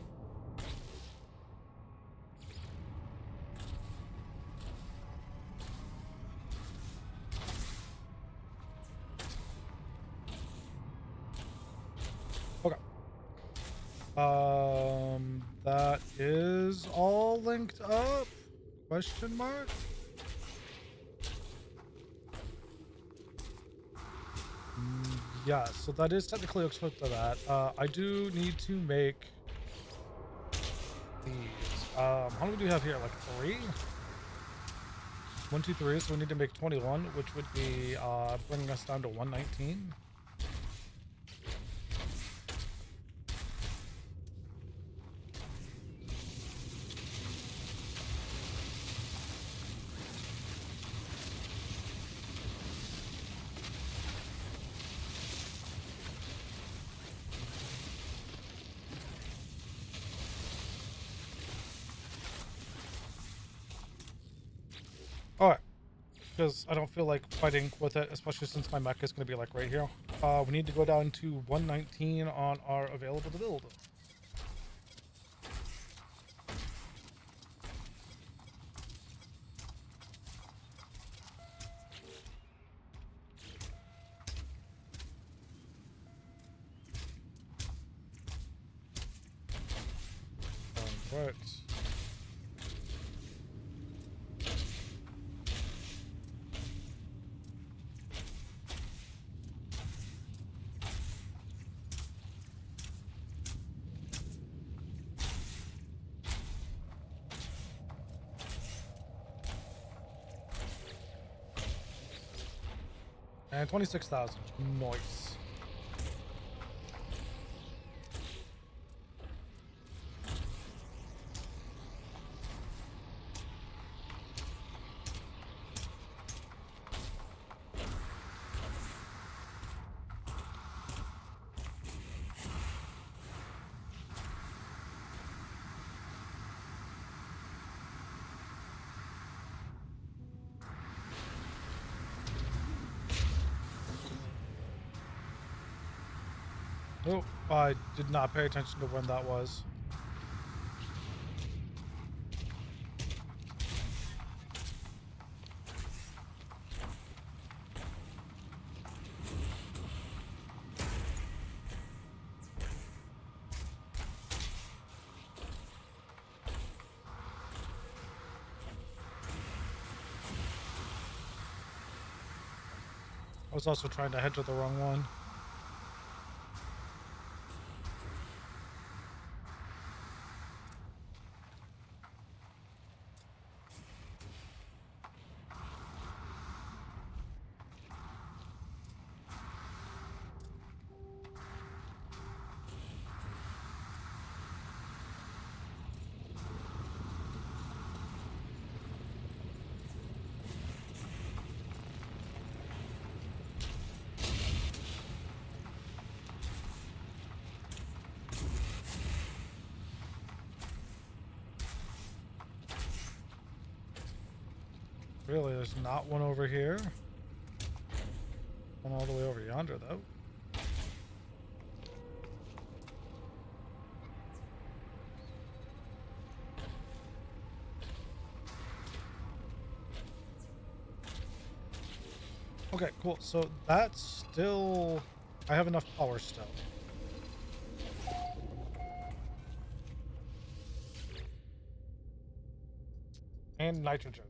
Okay. That is all linked up? Question mark? Yeah, so that is technically equipped to that. I do need to make these. How many do we have here? Like 3? 1, 2, 3. So we need to make 21, which would be bringing us down to 119. Alright, because I don't feel like fighting with it, especially since my mech is going to be like right here. We need to go down to 119 on our available to build. Alright. And 26,000. Nice. Oh, I did not pay attention to when that was. I was also trying to head to the wrong one. Really, there's not one over here. One all the way over yonder, though. Okay, cool. So that's still... I have enough power still. And nitrogen.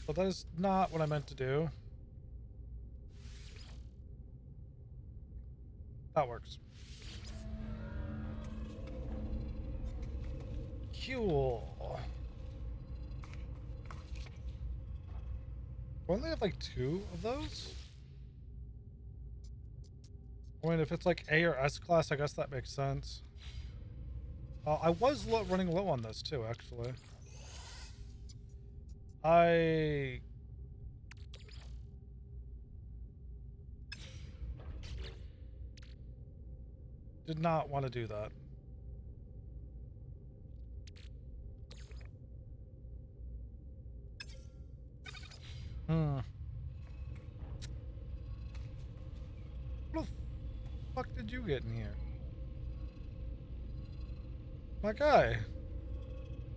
But that is not what I meant to do. That works. Cool. We only have like 2 of those? I mean, if it's like A or S class, I guess that makes sense. I was running low on this too, actually. I did not want to do that. What the fuck did you get in here? My guy.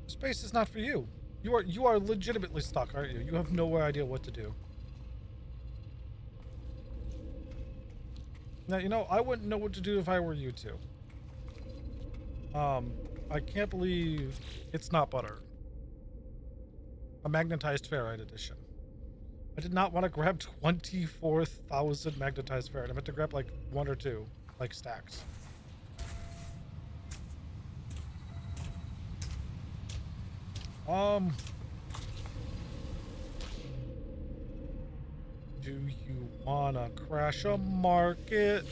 Space is not for you. You are legitimately stuck, aren't you? You have no idea what to do. Now, you know, I wouldn't know what to do if I were you two. I can't believe it's not butter. A magnetized ferrite edition. I did not want to grab 24,000 magnetized ferrite. I meant to grab like 1 or 2, like stacks. Do you wanna crash a market?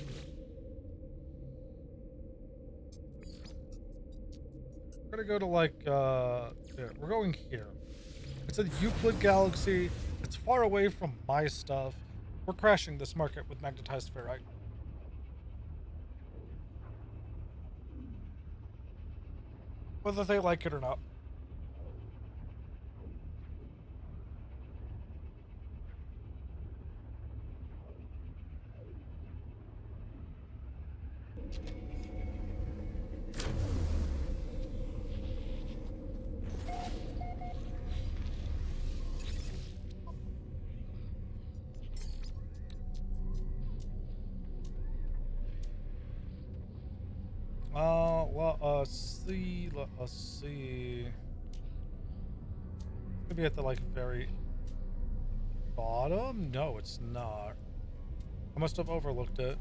We're gonna go to like, here. We're going here. It's a Euclid galaxy. It's far away from my stuff. We're crashing this market with magnetized ferrite. Whether they like it or not. Let us see. Let us see. Could be at the like very bottom. No, it's not. I must have overlooked it.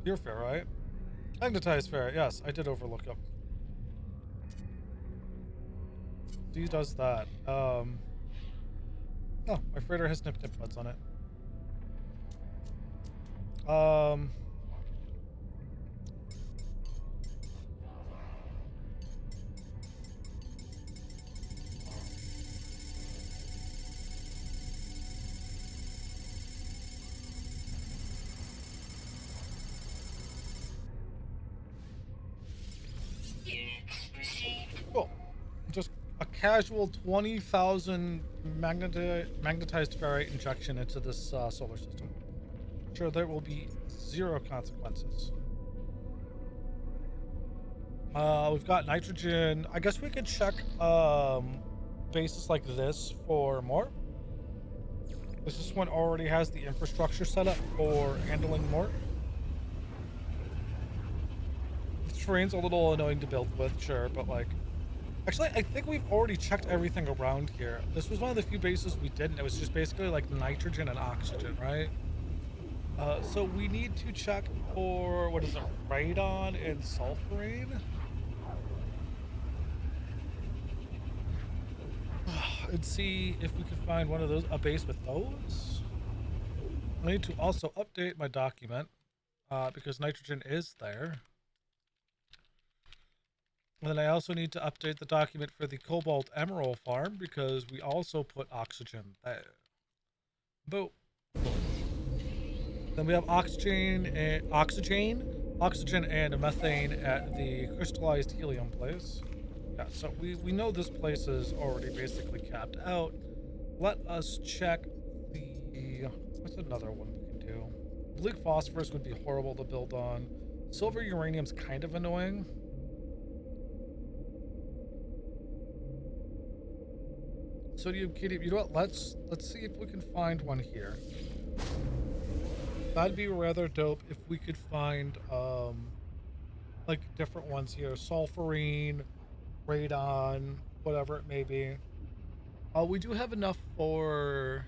You're fair, right? Magnetized ferret. Yes, I did overlook him. He does that. Oh, my freighter has nip buds on it. Units received. Cool. Just a casual 20,000 magnetized ferrite injection into this solar system. Sure, there will be zero consequences. We've got nitrogen. I guess we could check bases like this for more. This one already has the infrastructure set up for handling more. The terrain's a little annoying to build with, sure, but like... Actually, I think we've already checked everything around here. This was one of the few bases we didn't. It was just basically like nitrogen and oxygen, right? So we need to check for, what is it, radon and sulfurine? And see if we can find one of those, a base with those. I need to also update my document because nitrogen is there. And then I also need to update the document for the cobalt emerald farm because we also put oxygen there. Boom. Then we have oxygen and methane at the crystallized helium place. Yeah, so we know this place is already basically capped out. Let us check the... What's another one we can do? Bleak phosphorus would be horrible to build on. Silver uranium's kind of annoying. Sodium cadmium. You know what? Let's see if we can find one here. That'd be rather dope if we could find like different ones here. Sulfurine, radon, whatever it may be. We do have enough for...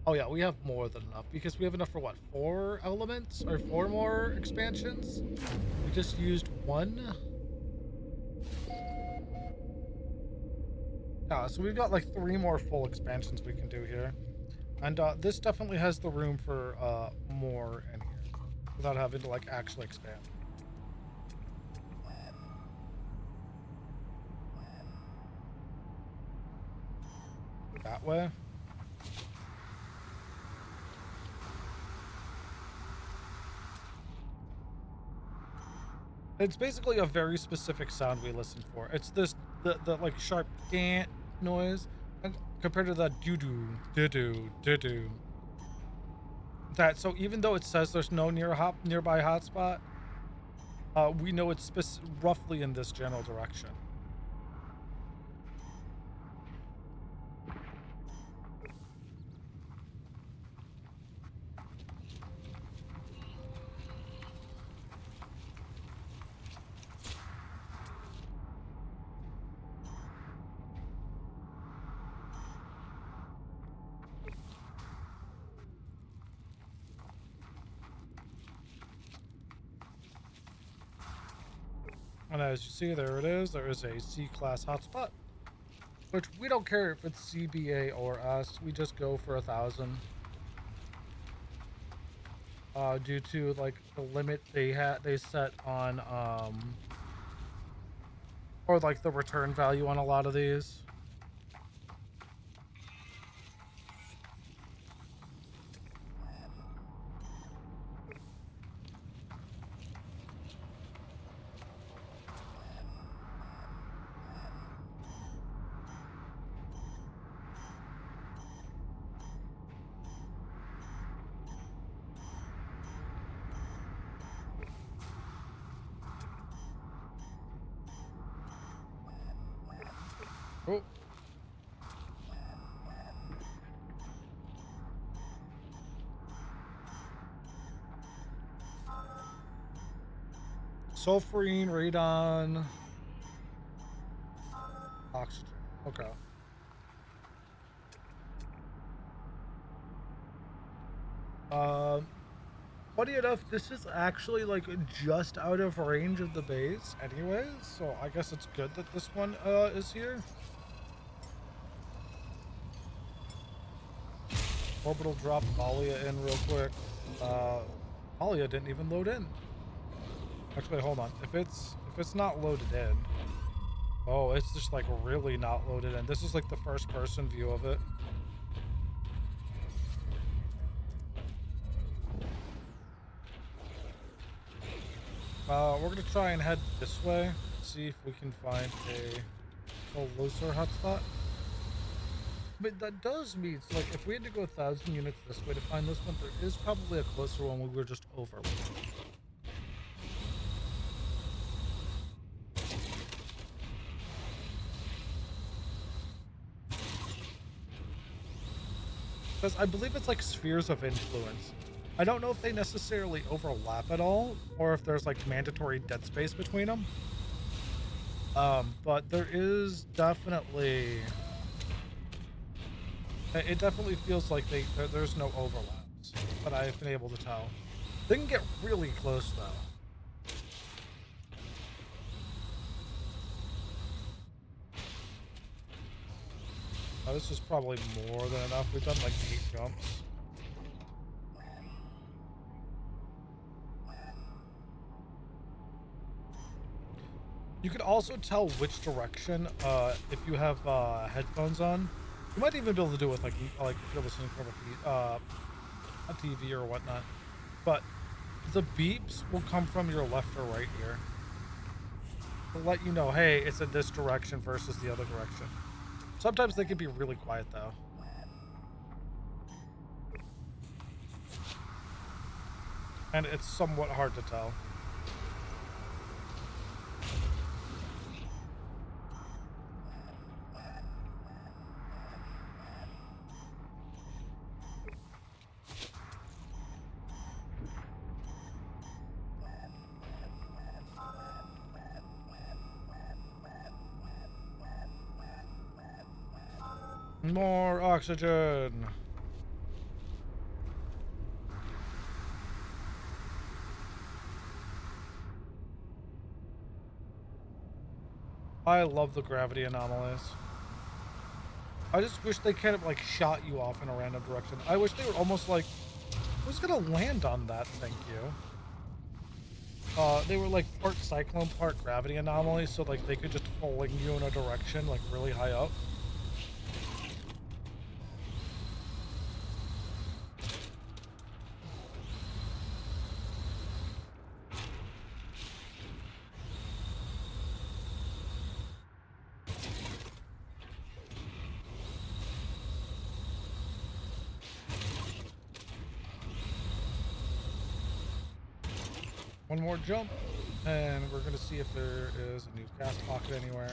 Oh yeah, we have more than enough because we have enough for what? 4 elements or 4 more expansions? We just used 1. Yeah, so we've got like 3 more full expansions we can do here. And this definitely has the room for more in here without having to like actually expand. That way. It's basically a very specific sound we listen for. It's this the like sharp gant noise, and compared to the doo-doo, doo-doo, doo-doo. That, so even though it says there's no nearby hotspot, we know it's roughly in this general direction. And as you see, there it is. There is a C-class hotspot, which we don't care if it's CBA or us. We just go for 1,000. Due to like the limit they set on or like the return value on a lot of these. Oh, sulfurine, radon, oxygen. Okay. Funny enough, this is actually like just out of range of the base anyways, so I guess it's good that this one is here. Orbital drop Malia in real quick. Malia didn't even load in. Actually, hold on. If it's not loaded in, oh, it's just like really not loaded in. This is like the first person view of it. We're gonna try and head this way, see if we can find a looser hotspot. But that does mean, so like, if we had to go 1,000 units this way to find this one, there is probably a closer one we were just over. Because I believe it's like spheres of influence. I don't know if they necessarily overlap at all, or if there's like mandatory dead space between them. But there is definitely... It definitely feels like there's no overlaps that I've been able to tell. They can get really close though. Oh, this is probably more than enough. We've done like 8 jumps. You can also tell which direction if you have headphones on. You might even be able to do it with like if you're listening from a TV or whatnot. But the beeps will come from your left or right ear to let you know, hey, it's in this direction versus the other direction. Sometimes they can be really quiet though. And it's somewhat hard to tell. More oxygen. I love the gravity anomalies. I just wish they kind of like shot you off in a random direction. I wish they were almost like, who's gonna land on that? Thank you. They were like part cyclone, part gravity anomaly, so like they could just fling you in a direction like really high up. One more jump, and we're going to see if there is a new gas pocket anywhere.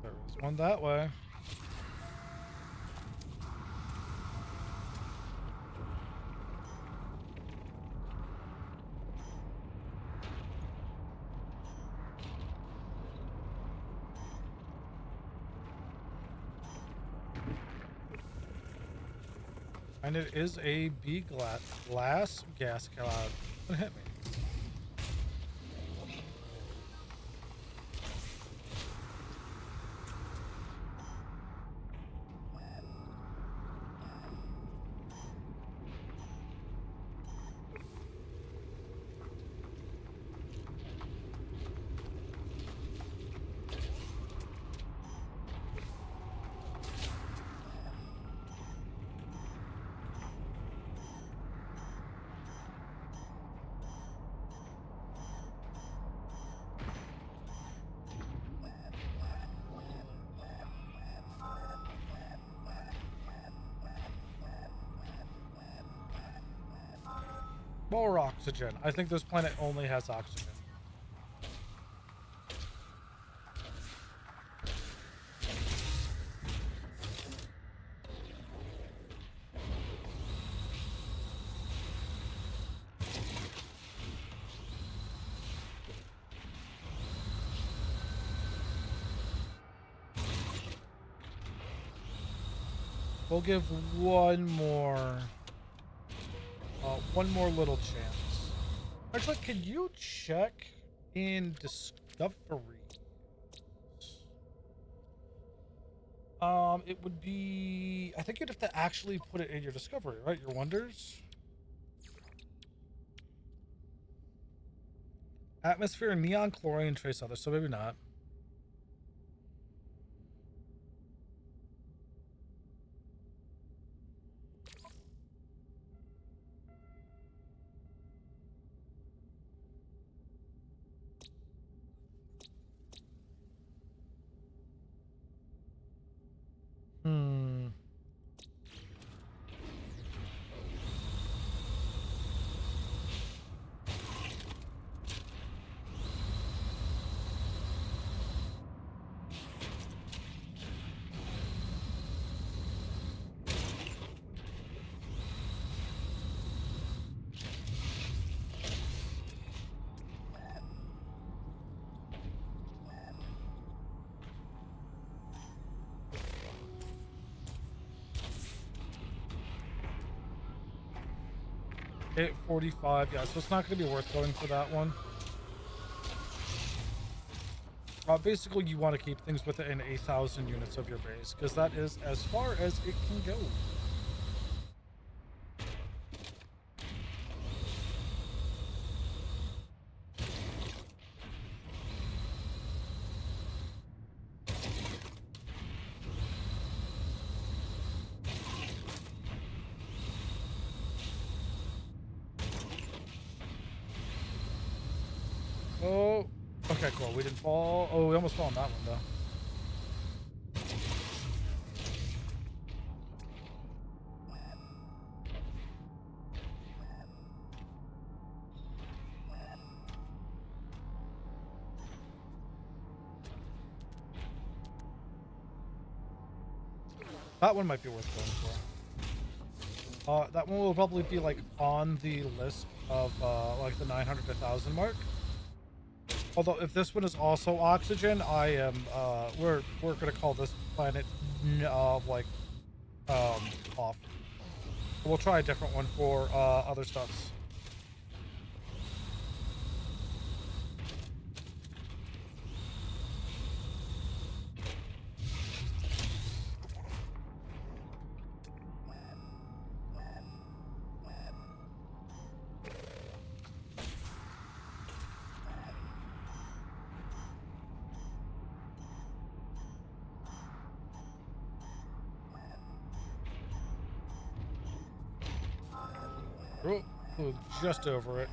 There is one that way. And it is a B glass gas cloud. What hit me? More oxygen. I think this planet only has oxygen. We'll give one more little chance. Actually, can you check in Discovery? It would be... I think you'd have to actually put it in your Discovery, right? Your Wonders? Atmosphere, neon, chlorine, trace others, so maybe not. Hmm. $845, yeah, so it's not going to be worth going for that one. Basically, you want to keep things within 1,000 units of your base, because that is as far as it can go. Oh, okay, cool. We didn't fall. Oh, we almost fell on that one, though. That one might be worth going for. That one will probably be like on the list of like the 900 to 1,000 mark. Although if this one is also oxygen, I am we're gonna call this planet off. We'll try a different one for other stuffs. Oh, just over it.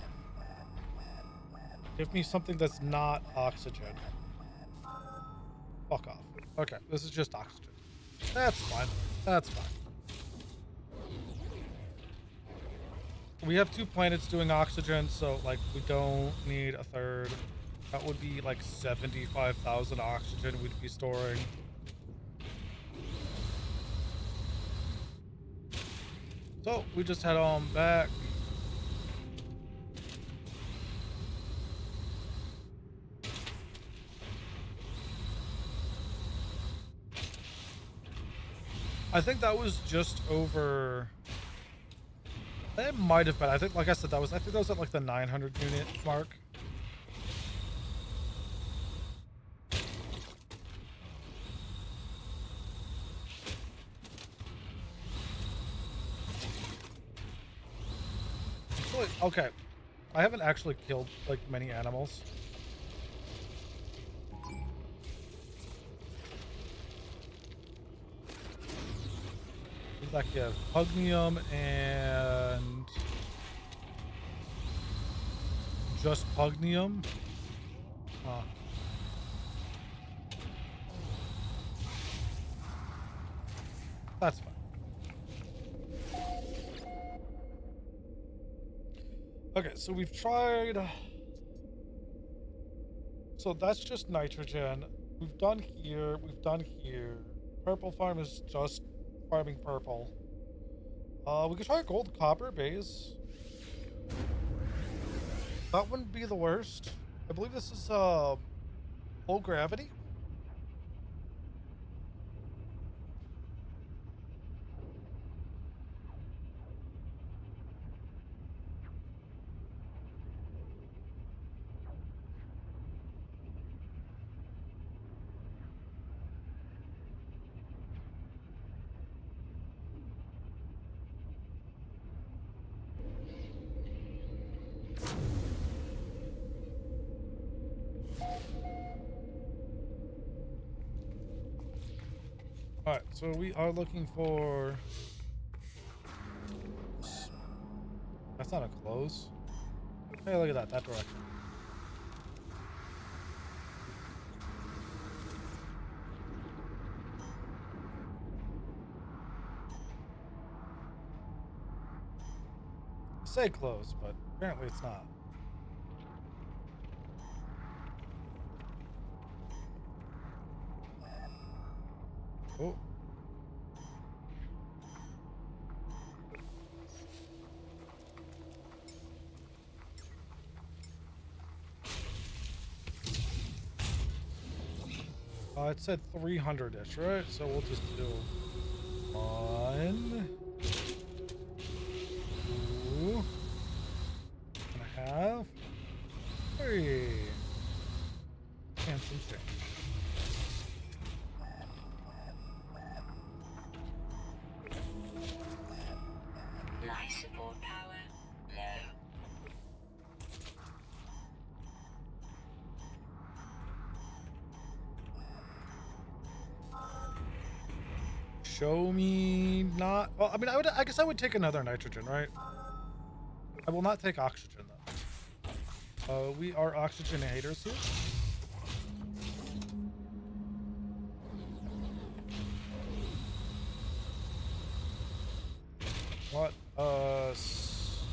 Give me something that's not oxygen. Fuck off. Okay, this is just oxygen. That's fine. That's fine. We have 2 planets doing oxygen, so like we don't need a third. That would be like 75,000 oxygen we'd be storing. So we just head on back. I think that was just over. It might have been. I think, like I said, I think that was at like the 900 unit mark. Okay, I haven't actually killed like many animals. Like yeah, pugnium and just pugnium. That's fine. Okay, so we've tried. So that's just nitrogen. We've done here. We've done here. Purple farm is just farming purple. We could try a gold copper base. That wouldn't be the worst. I believe this is low gravity. Alright, so we are looking for... That's not a close. Hey, look at that, that direction. I say close, but apparently it's not. Oh. It said 300-ish, right? So we'll just do 1, 2.5, 3, and some change. Life support power low. Show me not. Well, I mean, I guess I would take another nitrogen, right? I will not take oxygen though. We are oxygenators here. Let us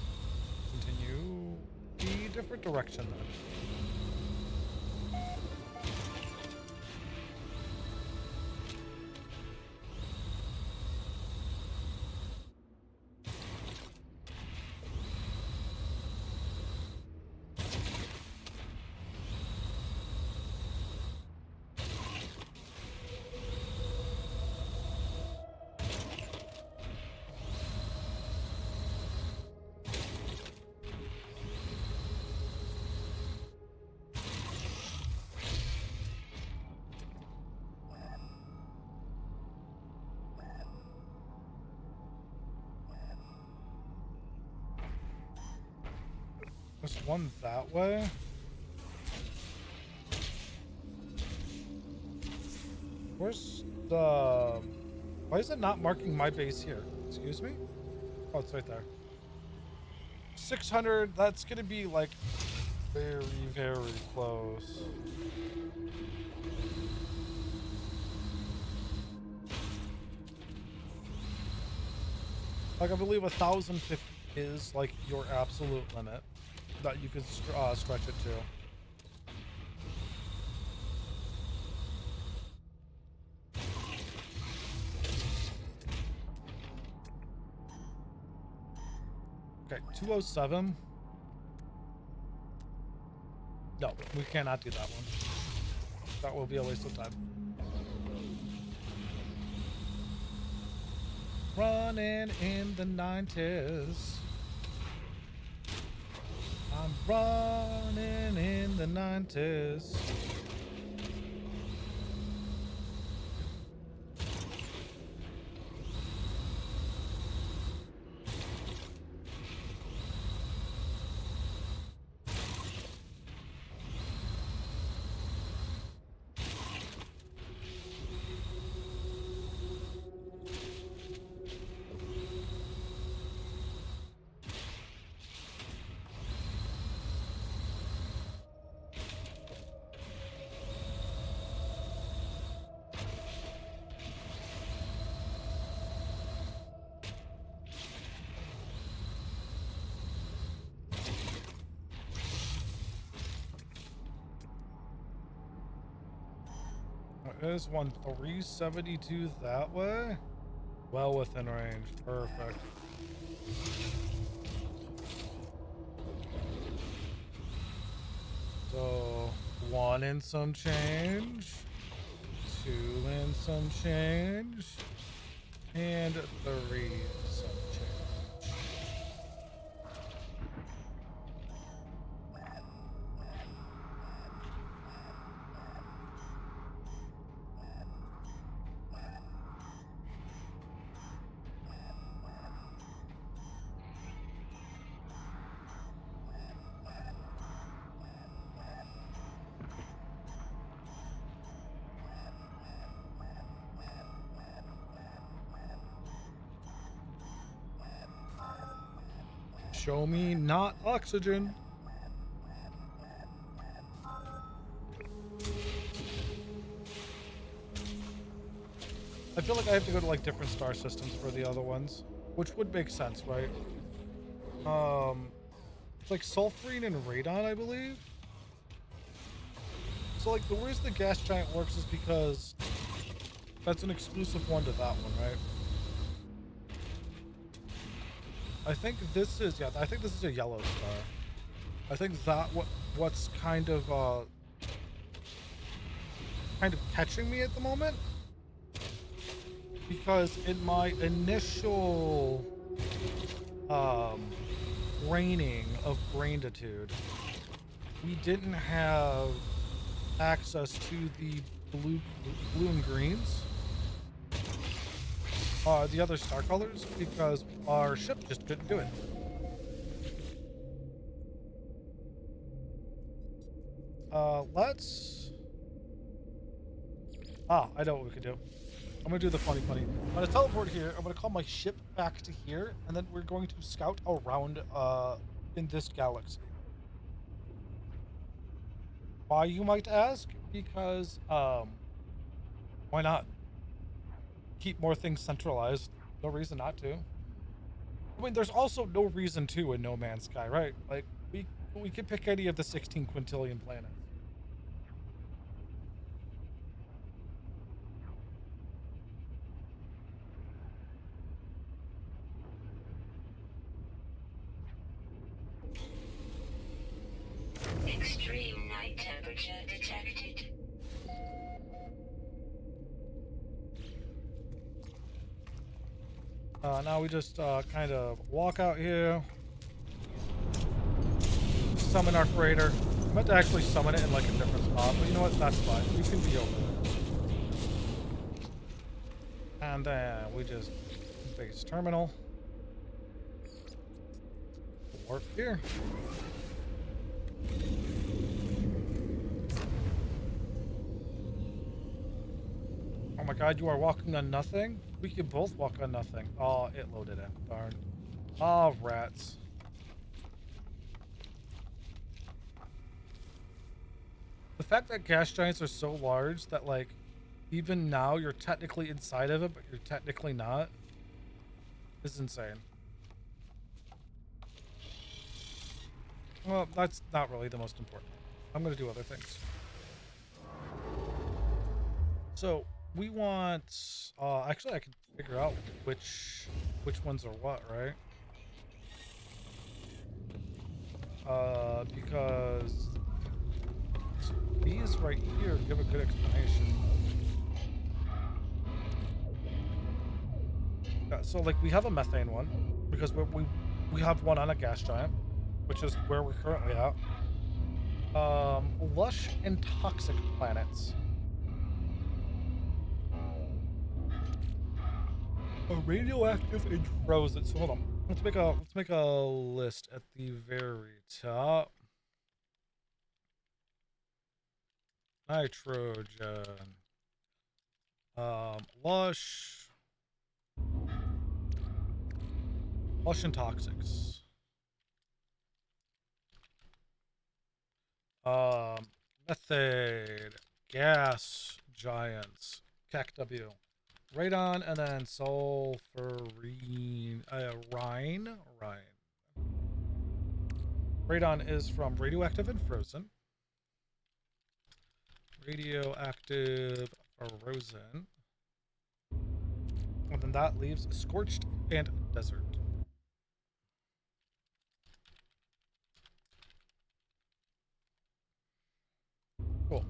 continue a different direction then. There's one that way. Where's the... Why is it not marking my base here? Excuse me? Oh, it's right there. 600, that's gonna be like very, very close. Like, I believe 1,050 is like your absolute limit that you could stretch it to. Okay, 207. No, we cannot do that one. That will be a waste of time. Running in the 90s. I'm running in the 90s. There's one 372 that way. Well within range. Perfect. So 1 and some change. 2 and some change. And 3 and some change. Show me not oxygen. I feel like I have to go to like different star systems for the other ones, which would make sense, right? It's like sulfurine and radon, I believe. So like the reason the gas giant works is because that's an exclusive one to that one, right? I think this is, yeah, I think this is a yellow star. I think that what's kind of catching me at the moment, because in my initial raining of brainitude, we didn't have access to the blue and greens, the other star colors, because our ship just couldn't do it. I know what we could do. I'm gonna do the funny. I'm gonna teleport here. I'm gonna call my ship back to here, and then we're going to scout around in this galaxy. Why, you might ask? Because why not? Keep more things centralized. No reason not to. I mean, there's also no reason to in No Man's Sky, right? Like we could pick any of the 16 quintillion planets. Extreme night temperature detected. Now we just kind of walk out here, summon our freighter. I meant to actually summon it in like a different spot, but you know what? That's fine. We can be over there. And then we just base terminal. Warp here. Oh my god, you are walking on nothing? We can both walk on nothing. Oh, it loaded in. Darn. Oh, rats. The fact that gas giants are so large that, like, even now you're technically inside of it, but you're technically not, is insane. Well, that's not really the most important. I'm going to do other things. So, we want... actually, I can figure out which ones are what, right? Because these right here give a good explanation. So, like, we have a methane one, because we have one on a gas giant, which is where we're currently at. Lush and toxic planets. Radioactive and frozen. So hold on. Let's make a list at the very top. Nitrogen. Lush. Lush and toxics. Methane. Gas giants. CACW. Radon, and then sulfurine. Rhine. Radon is from radioactive and frozen. Radioactive frozen. And then that leaves scorched and desert. Cool.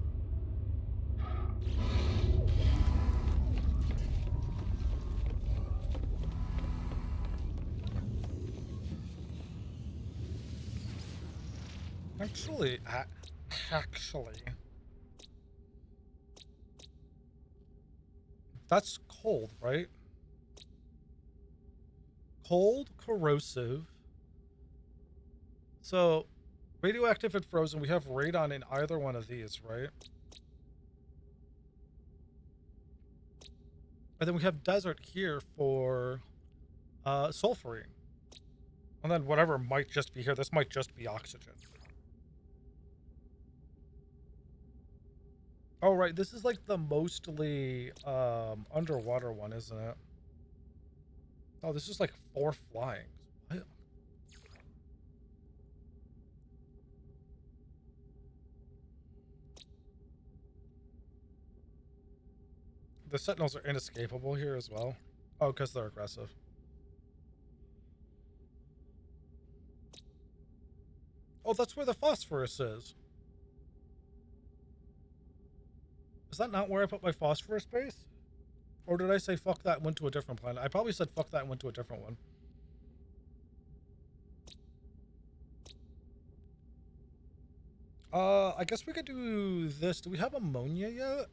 Actually, that's cold, right? Cold, corrosive. So, radioactive and frozen, we have radon in either one of these, right? And then we have desert here for sulfurine. And then whatever might just be here, this might just be oxygen. Oh, right, this is like the mostly underwater one, isn't it? Oh, this is like 4 flying. What? The sentinels are inescapable here as well. Oh, because they're aggressive. Oh, that's where the phosphorus is. Is that not where I put my phosphorus base? Or did I say fuck that and went to a different planet? I probably said fuck that and went to a different one. I guess we could do this. Do we have ammonia yet?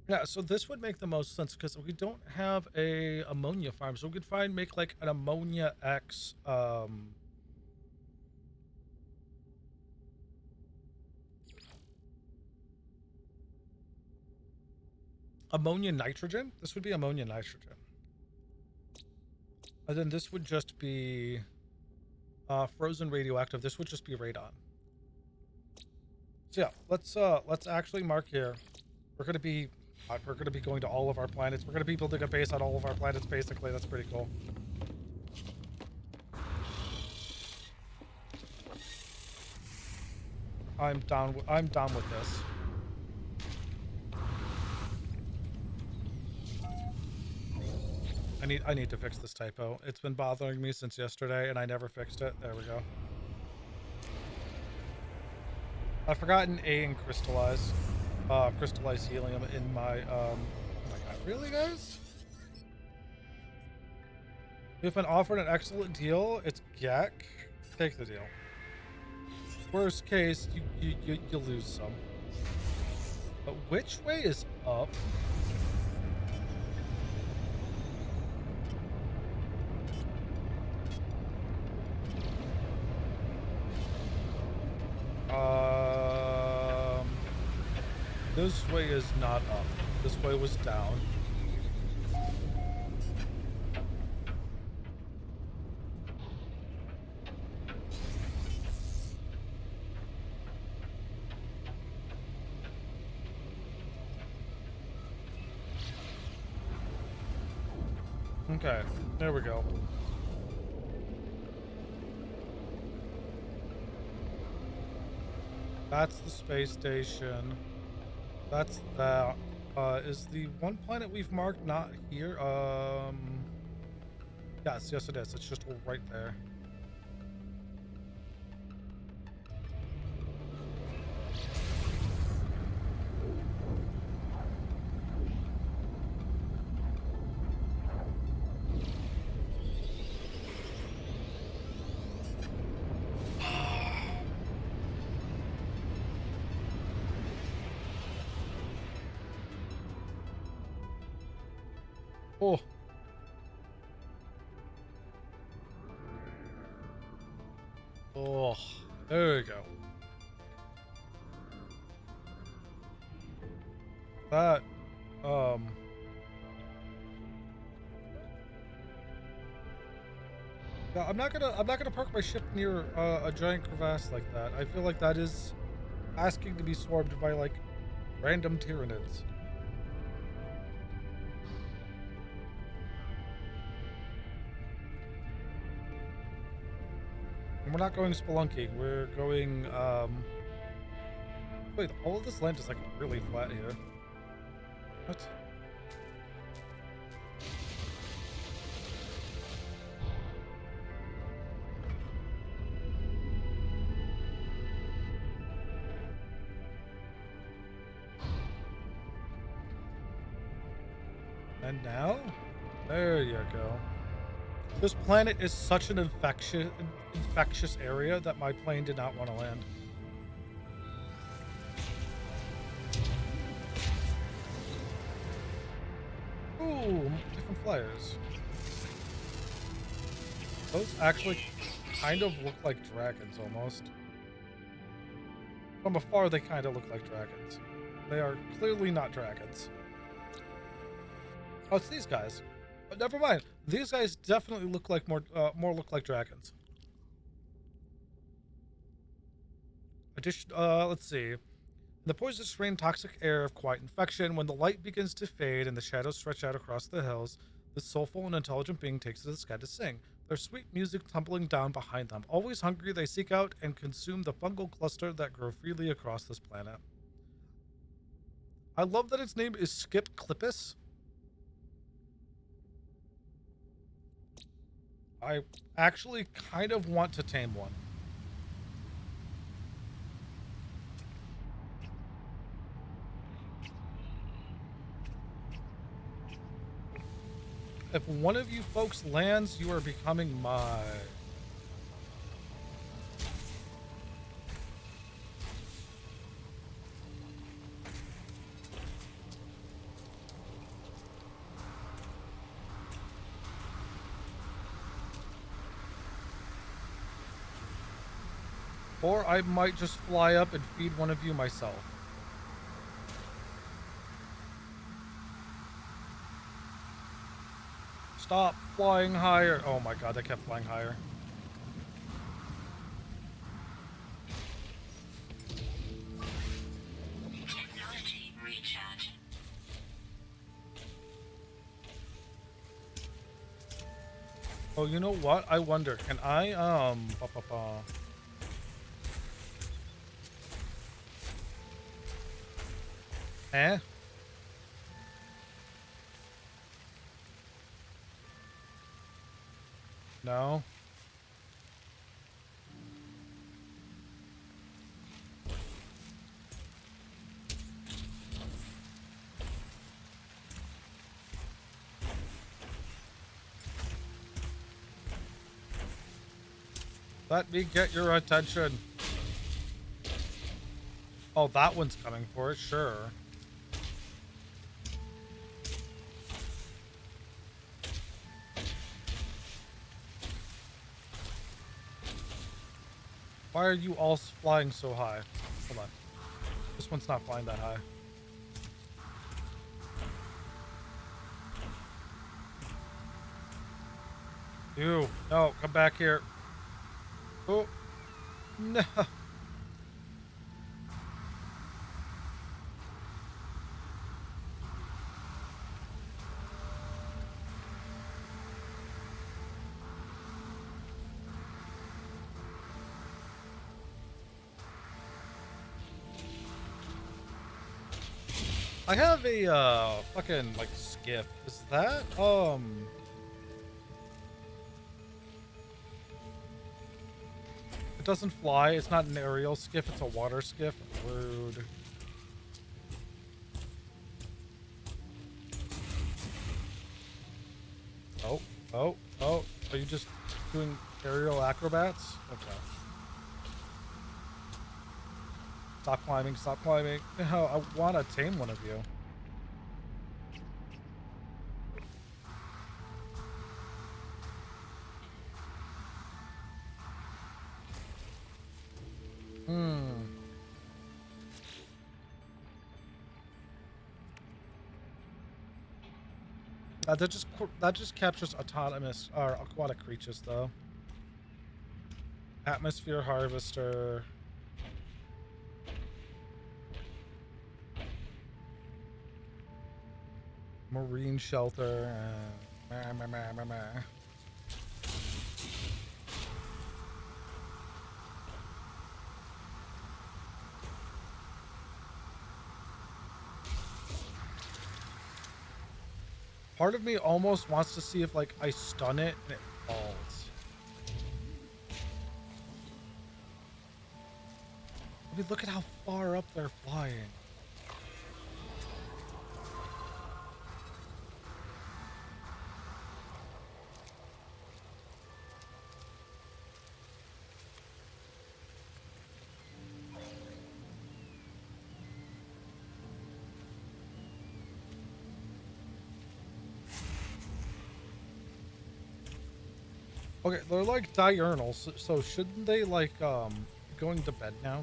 Yeah, so this would make the most sense because we don't have a ammonia farm, so we could make like an ammonia X ammonia nitrogen. This would be ammonia nitrogen. And then this would just be frozen radioactive. This would just be radon. So yeah, let's actually mark here. We're gonna be going to all of our planets. We're gonna be building a base on all of our planets, basically. That's pretty cool. I'm down with this. I need to fix this typo. It's been bothering me since yesterday and I never fixed it. There we go. I've forgotten A and crystallize. Crystallize helium in my oh my god, really guys? You've been offered an excellent deal. It's GAC. Take the deal. Worst case, you lose some. But which way is up? This way is not up. This way was down. Okay, there we go. That's the space station. That's that. Is the one planet we've marked not here? Yes, it is. It's just right there. Oh. Oh, there we go. That, yeah, I'm not gonna park my ship near a giant crevasse like that. I feel like that is asking to be swarmed by like random Tyranids. And we're not going spelunking. We're going, wait, all of this land is like really flat here. What? And now? There you go. This planet is such an infectious area that my plane did not want to land. Ooh, different flyers. Those actually kind of look like dragons almost. From afar, they kind of look like dragons. They are clearly not dragons. Oh, it's these guys. But never mind. These guys definitely look like more look like dragons. Let's see. The poisonous rain, toxic air of quiet infection. When the light begins to fade and the shadows stretch out across the hills, this soulful and intelligent being takes to the sky to sing. Their sweet music tumbling down behind them. Always hungry, they seek out and consume the fungal cluster that grow freely across this planet. I love that its name is Skip Clippus. I actually kind of want to tame one. If one of you folks lands, you are becoming my... Or I might just fly up and feed one of you myself. Stop flying higher. Oh my god, they kept flying higher. Technology recharge. Oh, you know what? I wonder, can I, Eh? No? Let me get your attention. Oh, that one's coming for it, sure. Why are you all flying so high? Hold on. This one's not flying that high. Ew. No, come back here. Oh. No. I have a fucking like skiff. Is that it doesn't fly. It's not an aerial skiff, it's a water skiff. Rude. Oh. Are you just doing aerial acrobats? Okay. Stop climbing, stop climbing. No, I want to tame one of you. That just captures autonomous or aquatic creatures though. Atmosphere harvester. Marine shelter. Part of me almost wants to see if like I stun it and it falls. I mean, look at how far up they're flying. Okay, they're like diurnals, so shouldn't they like going to bed now?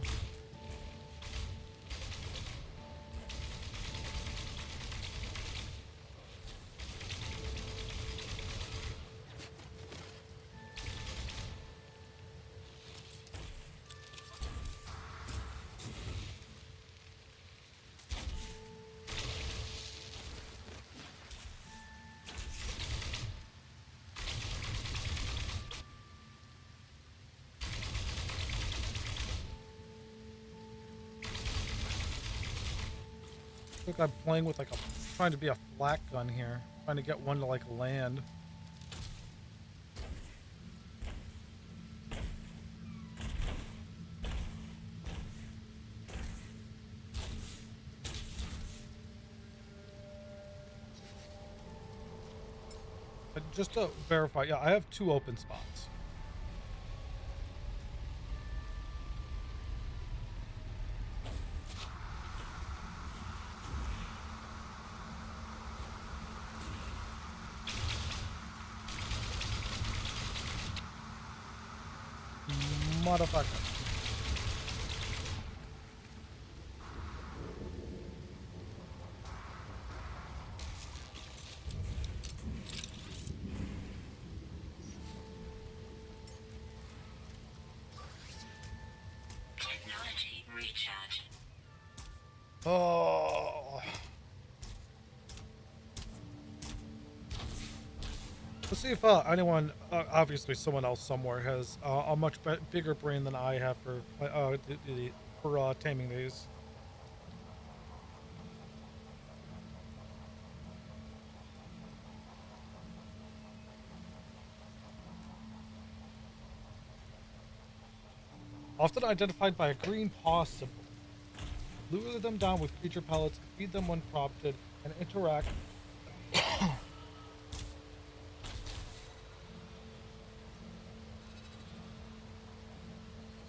think I'm playing with like trying to be a flak gun here. Trying to get one to like land. But just to verify, yeah, I have 2 open spots. Motherfucker. Technology recharge. Oh. Let's see if anyone, obviously someone else somewhere, has a much bigger brain than I have for taming these. Often identified by a green paw symbol. Lure them down with creature pellets, feed them when prompted, and interact.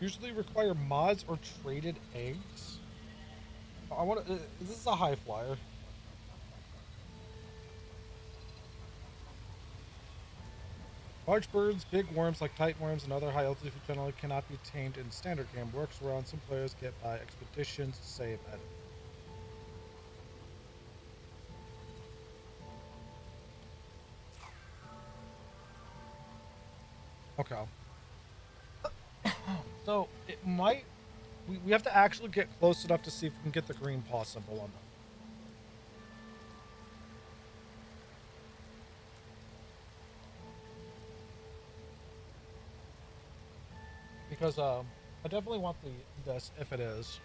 Usually require mods or traded eggs. I want to. This is a high flyer. Large birds, big worms like titan worms, and other high altitude generally cannot be tamed in standard game. Works around some players get by expeditions to save edit. Okay. So it might. We have to actually get close enough to see if we can get the green paw symbol on them. Because I definitely want this if it is.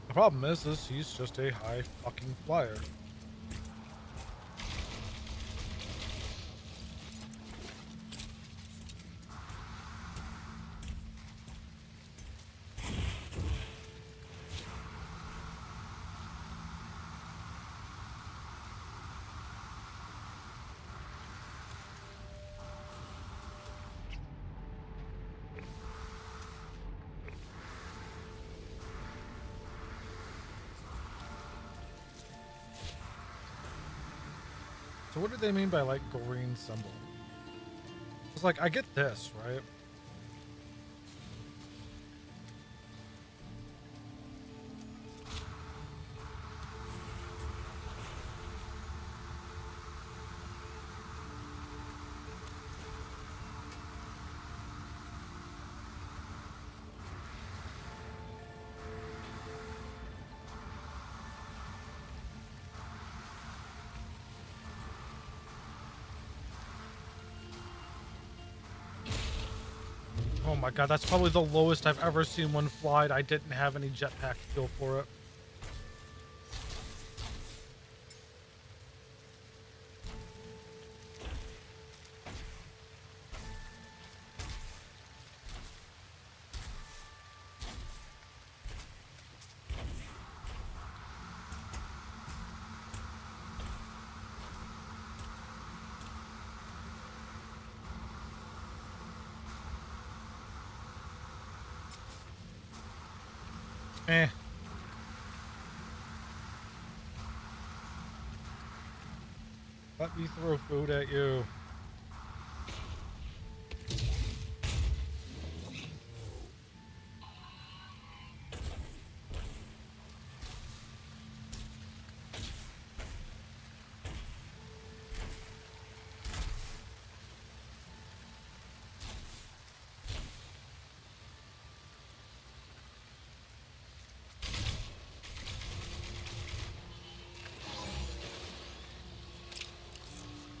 The problem is he's just a high fucking flyer. So what do they mean by like green symbol? It's like I get this, right? Oh my god, that's probably the lowest I've ever seen one fly. I didn't have any jetpack fuel for it. Eh. Let me throw food at you.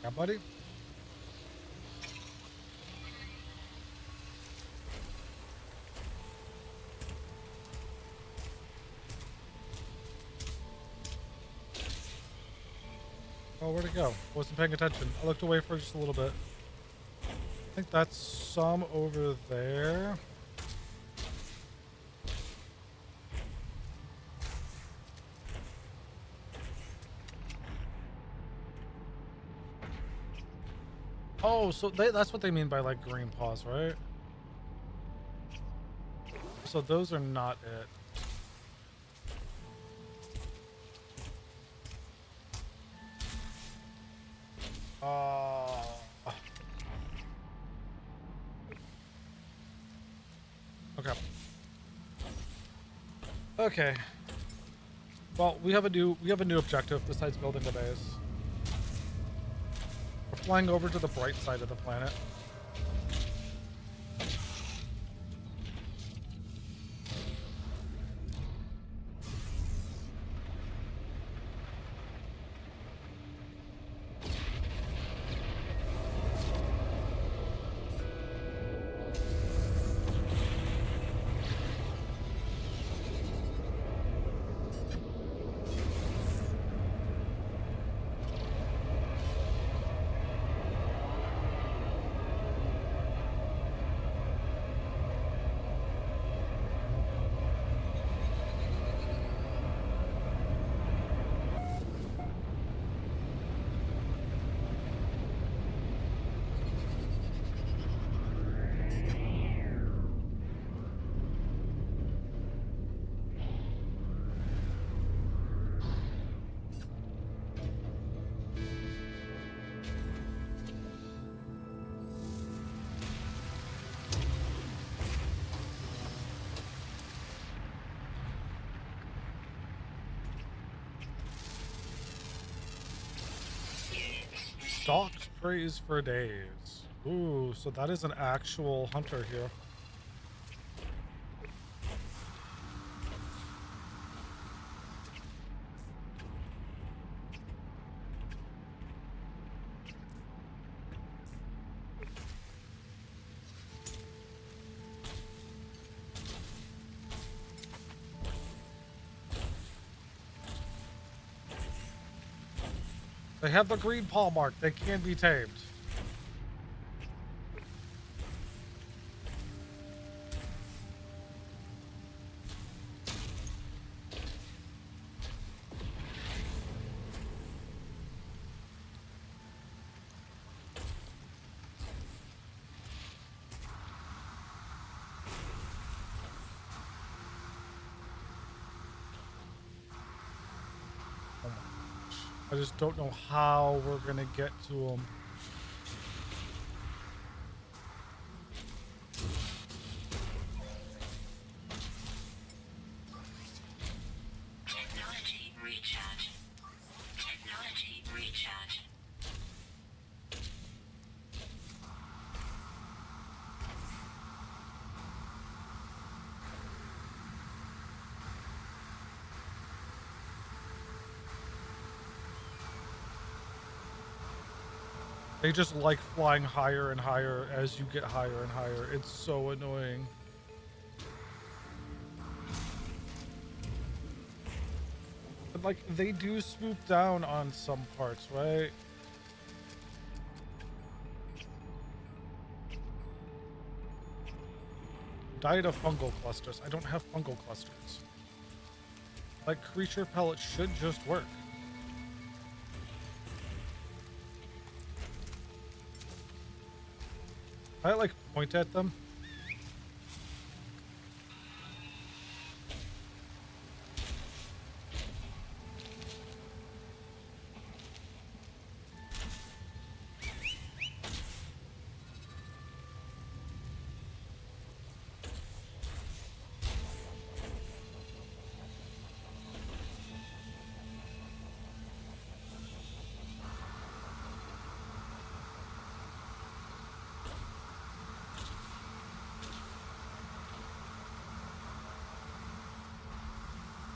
Yeah, buddy? Oh, where'd it go? Wasn't paying attention. I looked away for just a little bit. I think that's some over there. Oh, so that's what they mean by like green paws, right? So those are not it. Okay. Okay. Well, we have a new objective besides building the base. We're flying over to the bright side of the planet. Stalked praise for days. Ooh, so that is an actual hunter here. They have the green paw mark. They can be tamed. Oh my gosh. I just don't know how we're gonna get to them. Technology recharge. Technology recharge. They just like flying higher and higher as you get higher and higher. It's so annoying. But like, they do swoop down on some parts, right? Diet of fungal clusters. I don't have fungal clusters. Like, creature pellets should just work. I like point at them.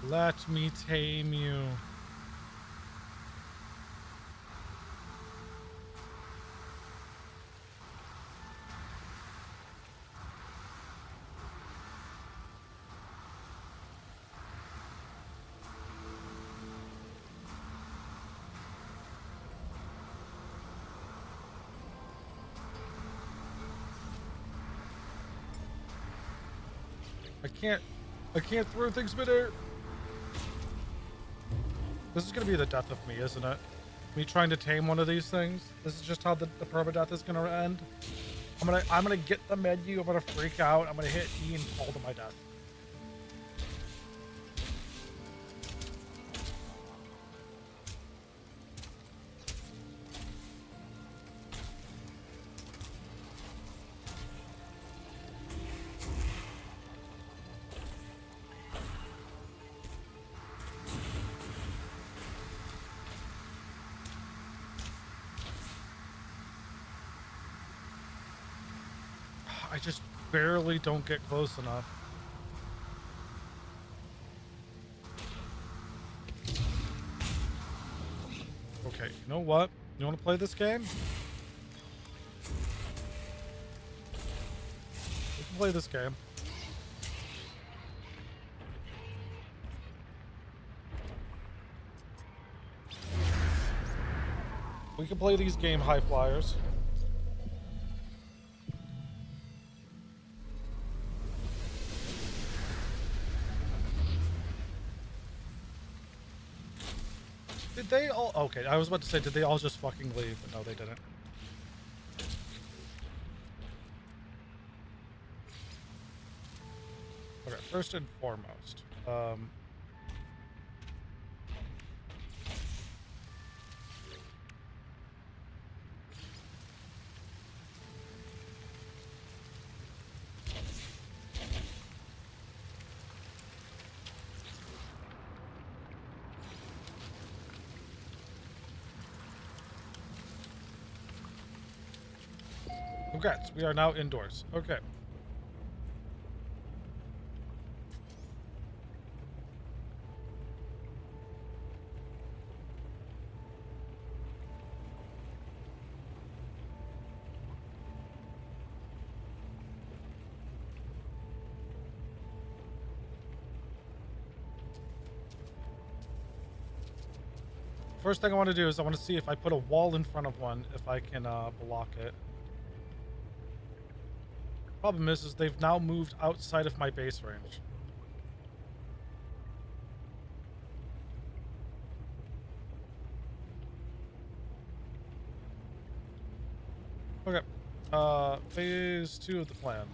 Let me tame you. I can't throw things midair. This is gonna be the death of me, isn't it? Me trying to tame one of these things. This is just how the permadeath is gonna end. I'm gonna get the menu. I'm gonna freak out. I'm gonna hit E and fall to my death. I just barely don't get close enough. Okay, you know what? You want to play this game? We can play this game. We can play these game high flyers. Did they all... Okay, I was about to say, did they all just fucking leave? But no, they didn't. Okay, first and foremost. Congrats, we are now indoors. Okay. First thing I want to do is I want to see if I put a wall in front of one, if I can block it. Problem is they've now moved outside of my base range. Okay. Phase 2 of the plan.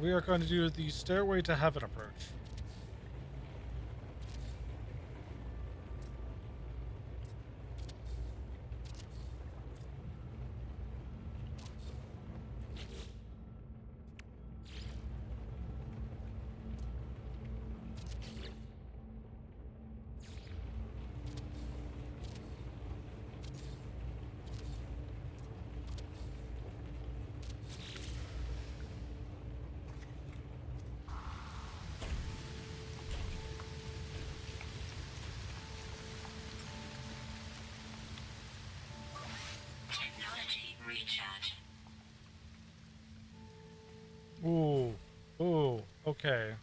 We are going to do the Stairway to Heaven approach. Technology recharge. Ooh. Ooh. Okay.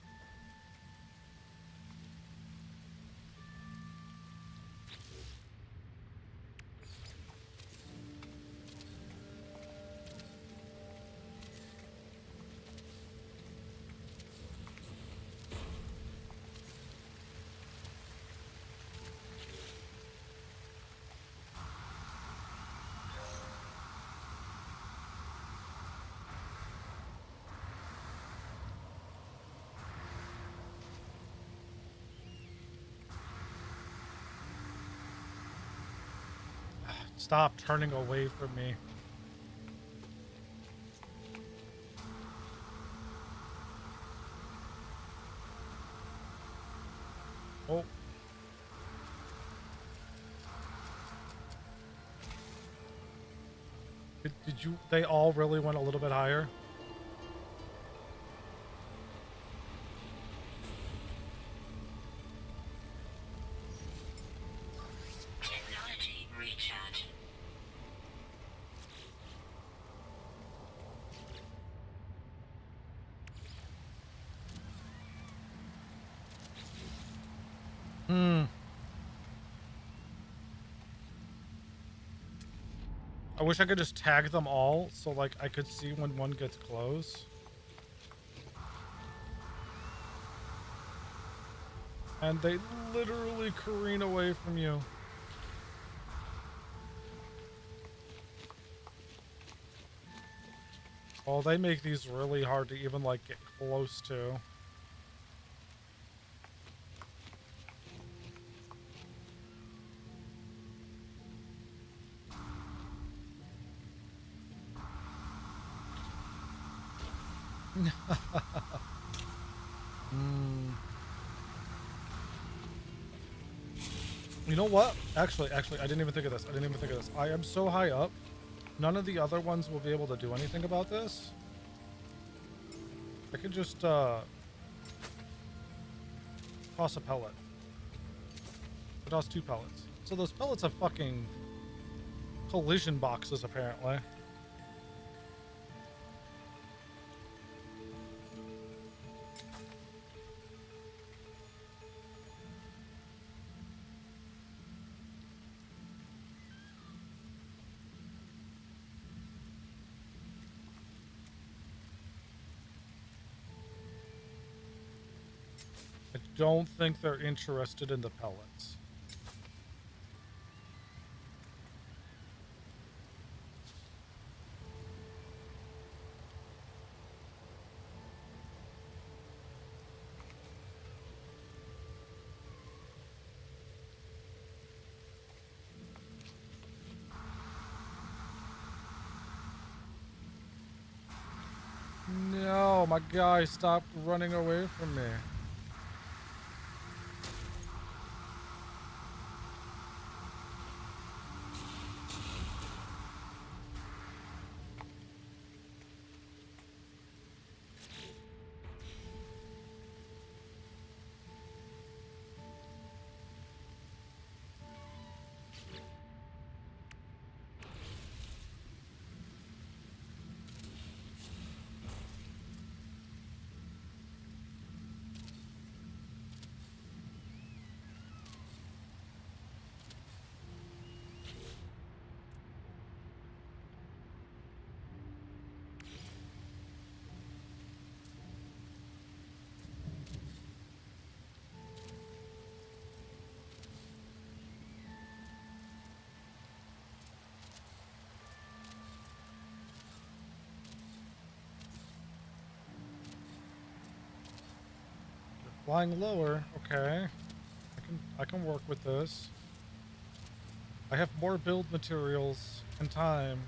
Stop turning away from me. Oh. Did you... They all really went a little bit higher? Technology recharge. Hmm. I wish I could just tag them all so like I could see when one gets close. And they literally careen away from you. Oh, they make these really hard to even like get close to. Hmm. You know what? Actually, I didn't even think of this. I didn't even think of this. I am so high up. None of the other ones will be able to do anything about this. I could just toss a pellet. Or toss 2 pellets. So those pellets have fucking collision boxes, apparently. I don't think they're interested in the pellets. No, my guy stopped running away from me. Flying lower, okay. I can work with this. I have more build materials and time.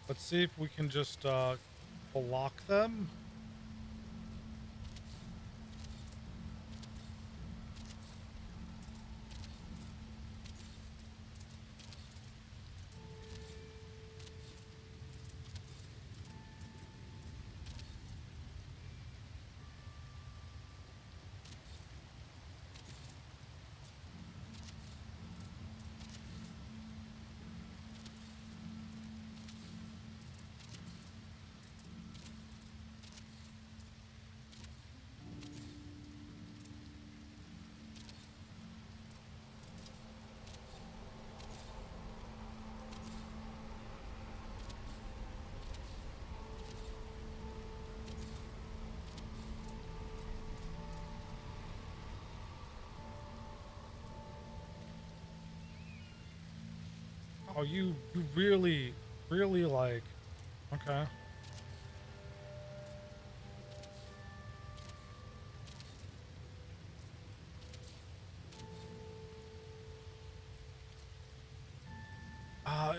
Let's see if we can just block them. Oh, you really, really like, okay.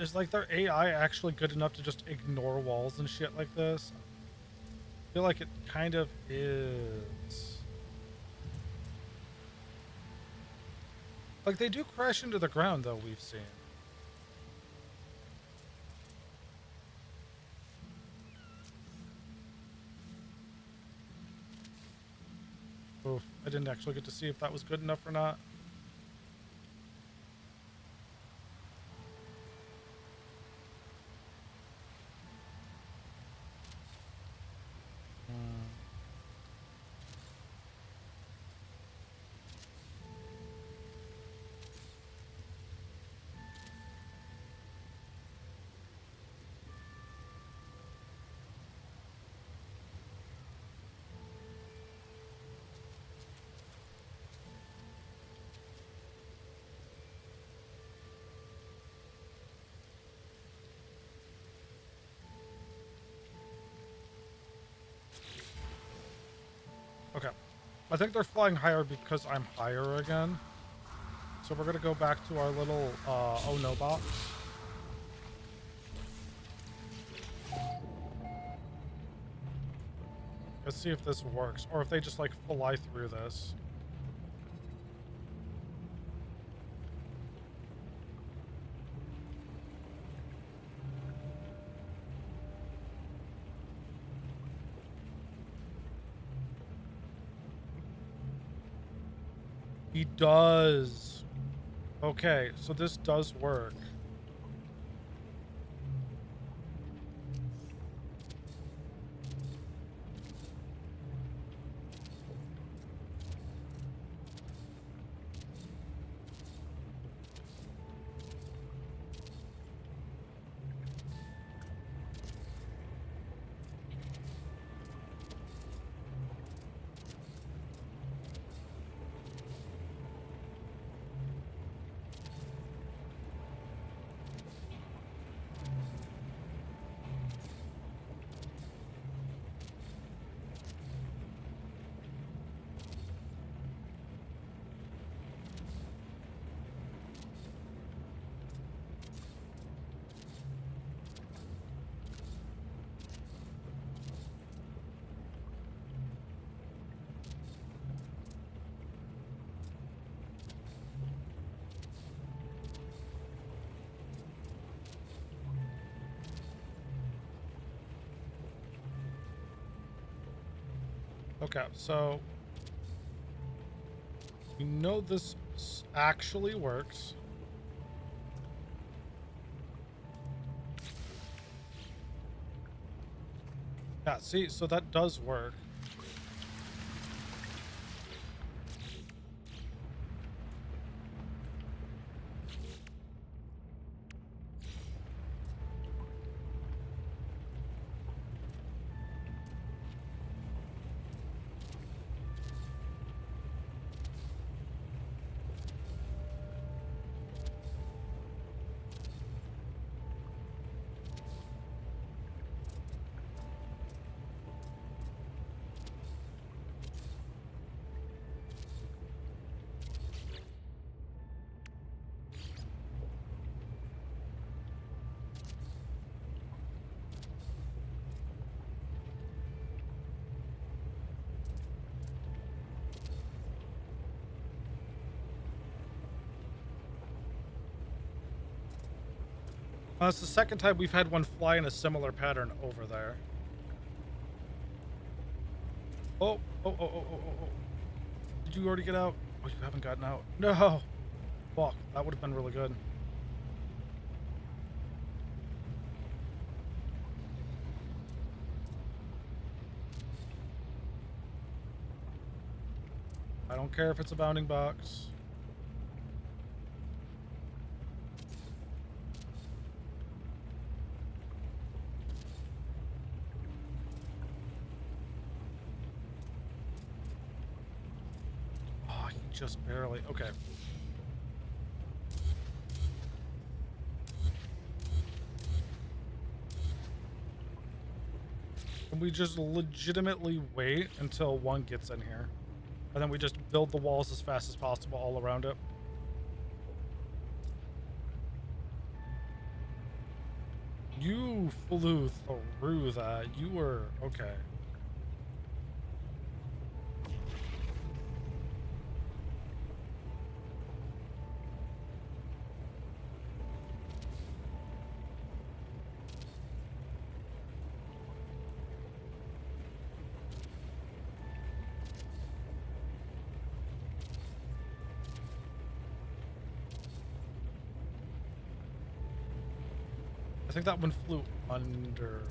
Is like their AI actually good enough to just ignore walls and shit like this? I feel like it kind of is. Like they do crash into the ground though, we've seen. Oof, I didn't actually get to see if that was good enough or not. Hmm. Okay. I think they're flying higher because I'm higher again. So we're gonna go back to our little oh no box. Let's see if this works, or if they just like fly through this. He does. Okay, so this does work. Okay, so we know this actually works. Yeah, see, so that does work. It's the second time we've had one fly in a similar pattern over there. Oh, oh, oh, oh, oh, oh, oh. Did you already get out? Oh, you haven't gotten out. No. Fuck, that would have been really good. I don't care if it's a bounding box. Oh, just barely. Okay. And we just legitimately wait until one gets in here. And then we just build the walls as fast as possible all around it. You flew through that. You were okay. I think that one flew under.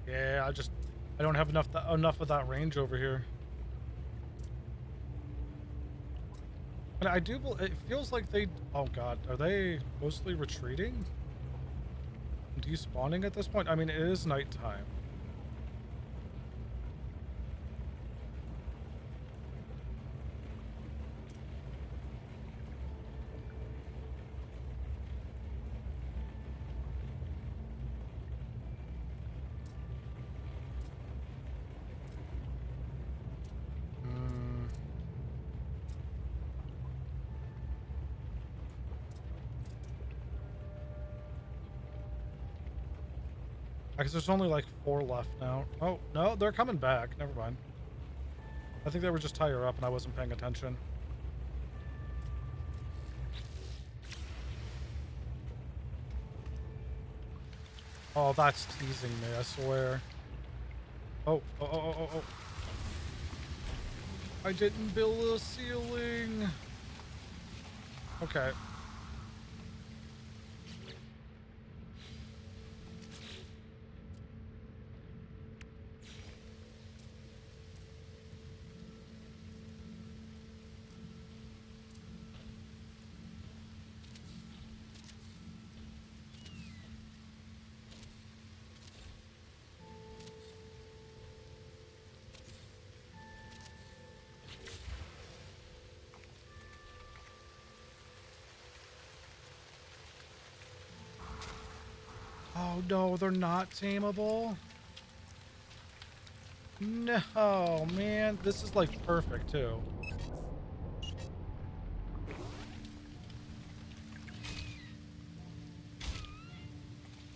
Yeah, I don't have enough of that range over here. And it feels like oh god, are they mostly retreating? Despawning at this point? I mean, it is nighttime. I guess there's only like 4 left now. Oh, no, they're coming back. Never mind. I think they were just higher up and I wasn't paying attention. Oh, that's teasing me, I swear. Oh, oh, oh, oh, oh, oh. I didn't build a ceiling. Okay. Oh no, they're not tameable. No, man, this is like perfect too.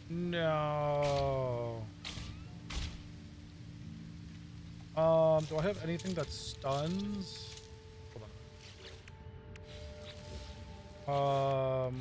No. Do I have anything that stuns? Hold on.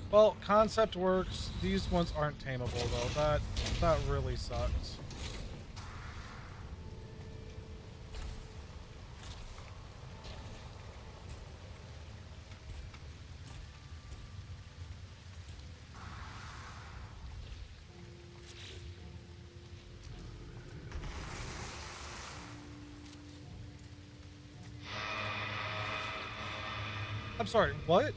Well, concept works. These ones aren't tameable though. That really sucks. I'm sorry, what?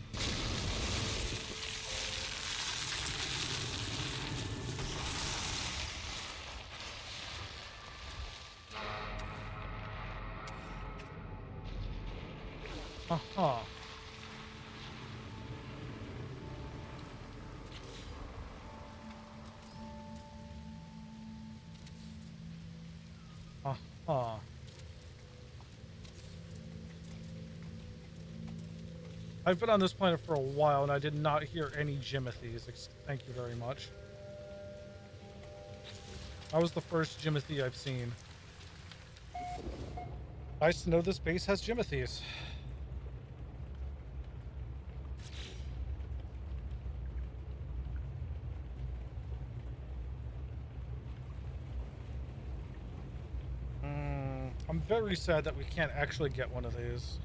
Uh-huh. Uh-huh. I've been on this planet for a while and I did not hear any Jimothy's. Thank you very much. That was the first Jimothy I've seen. Nice to know this base has Jimothy's. I'm very sad that we can't actually get one of these.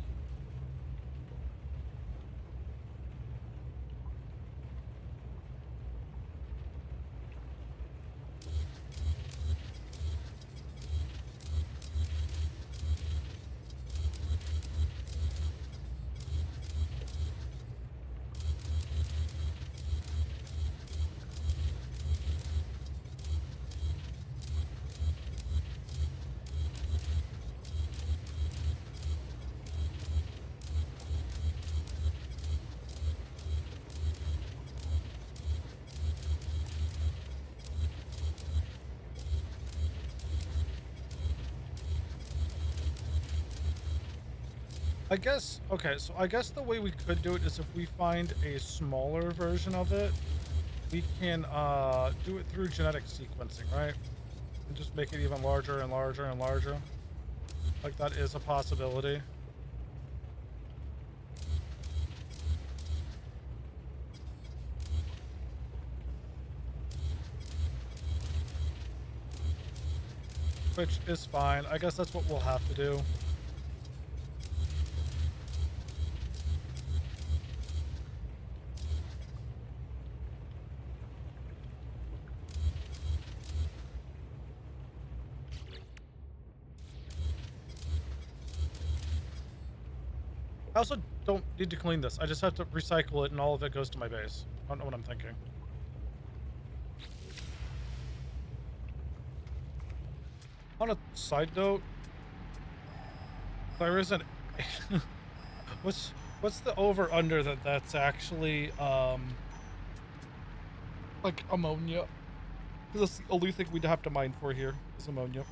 I guess, okay, so I guess the way we could do it is if we find a smaller version of it, we can do it through genetic sequencing, right? And just make it even larger and larger and larger. Like, that is a possibility. Which is fine. I guess that's what we'll have to do. I also don't need to clean this. I just have to recycle it and all of it goes to my base. I don't know what I'm thinking. On a side note, there isn't... what's the over under that's actually like ammonia? That's the only thing we'd have to mine for here is ammonia.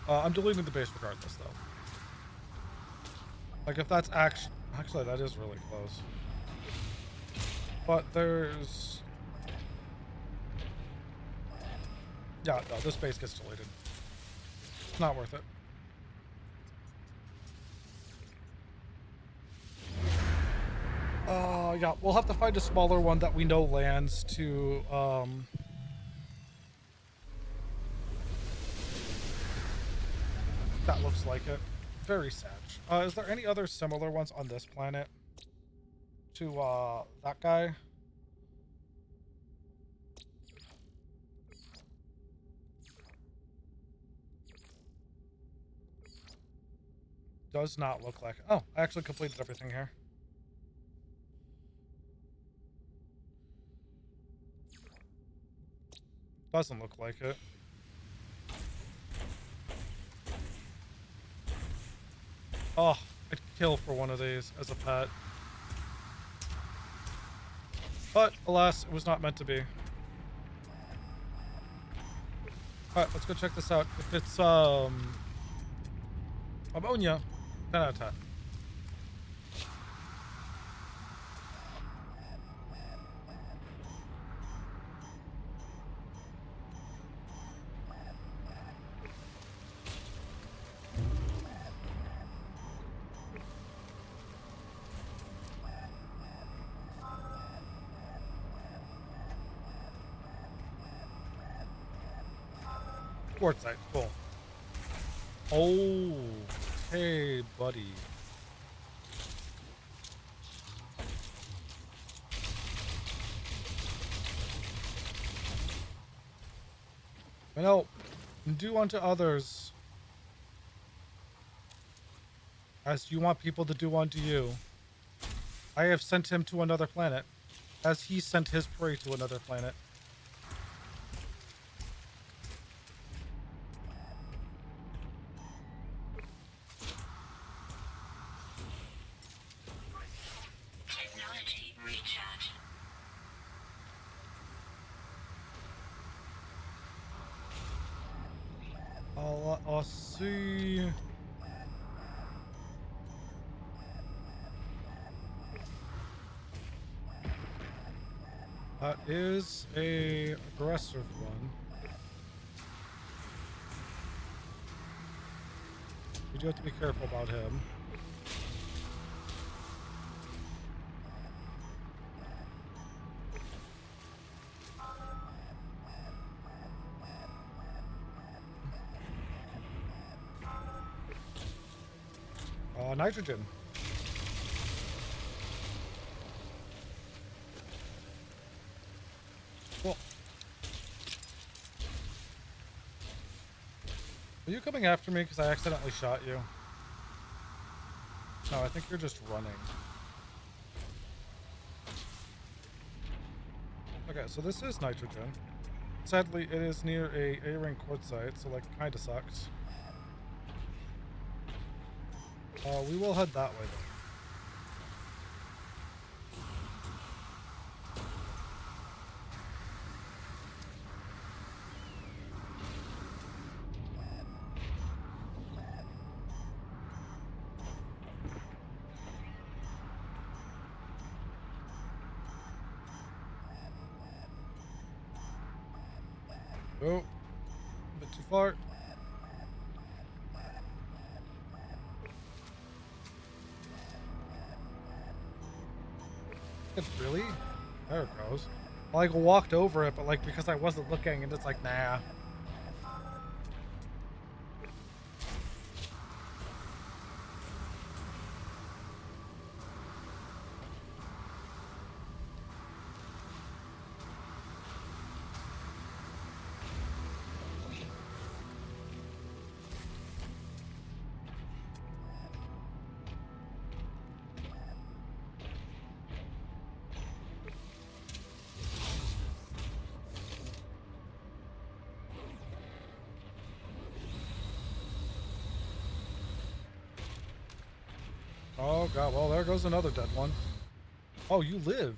I'm deleting the base regardless, though. Like, if that's actually, that is really close. But there's... Yeah, no, this base gets deleted. It's not worth it. Yeah, we'll have to find a smaller one that we know lands to, that looks like it. Very sad. Is there any other similar ones on this planet to, that guy? Does not look like it. Oh, I actually completed everything here. Doesn't look like it. Oh, I'd kill for one of these as a pet. But, alas, it was not meant to be. Alright, let's go check this out. If it's, ammonia, 10 out of 10. Quartzite, cool. Oh, hey, buddy. I know, do unto others as you want people to do unto you. I have sent him to another planet, as he sent his prey to another planet. Technology recharge. I'll see. That is a aggressive one. We do have to be careful about him. Nitrogen. Cool. Are you coming after me because I accidentally shot you? No, I think you're just running. Okay, so this is nitrogen. Sadly, it is near a A-ring quartzite, so like kind of sucks. We will head that way though. Oh, a bit too far. Really? There it goes. I like walked over it, but like because I wasn't looking, and it's like nah. Oh god, well there goes another dead one. Oh, you lived.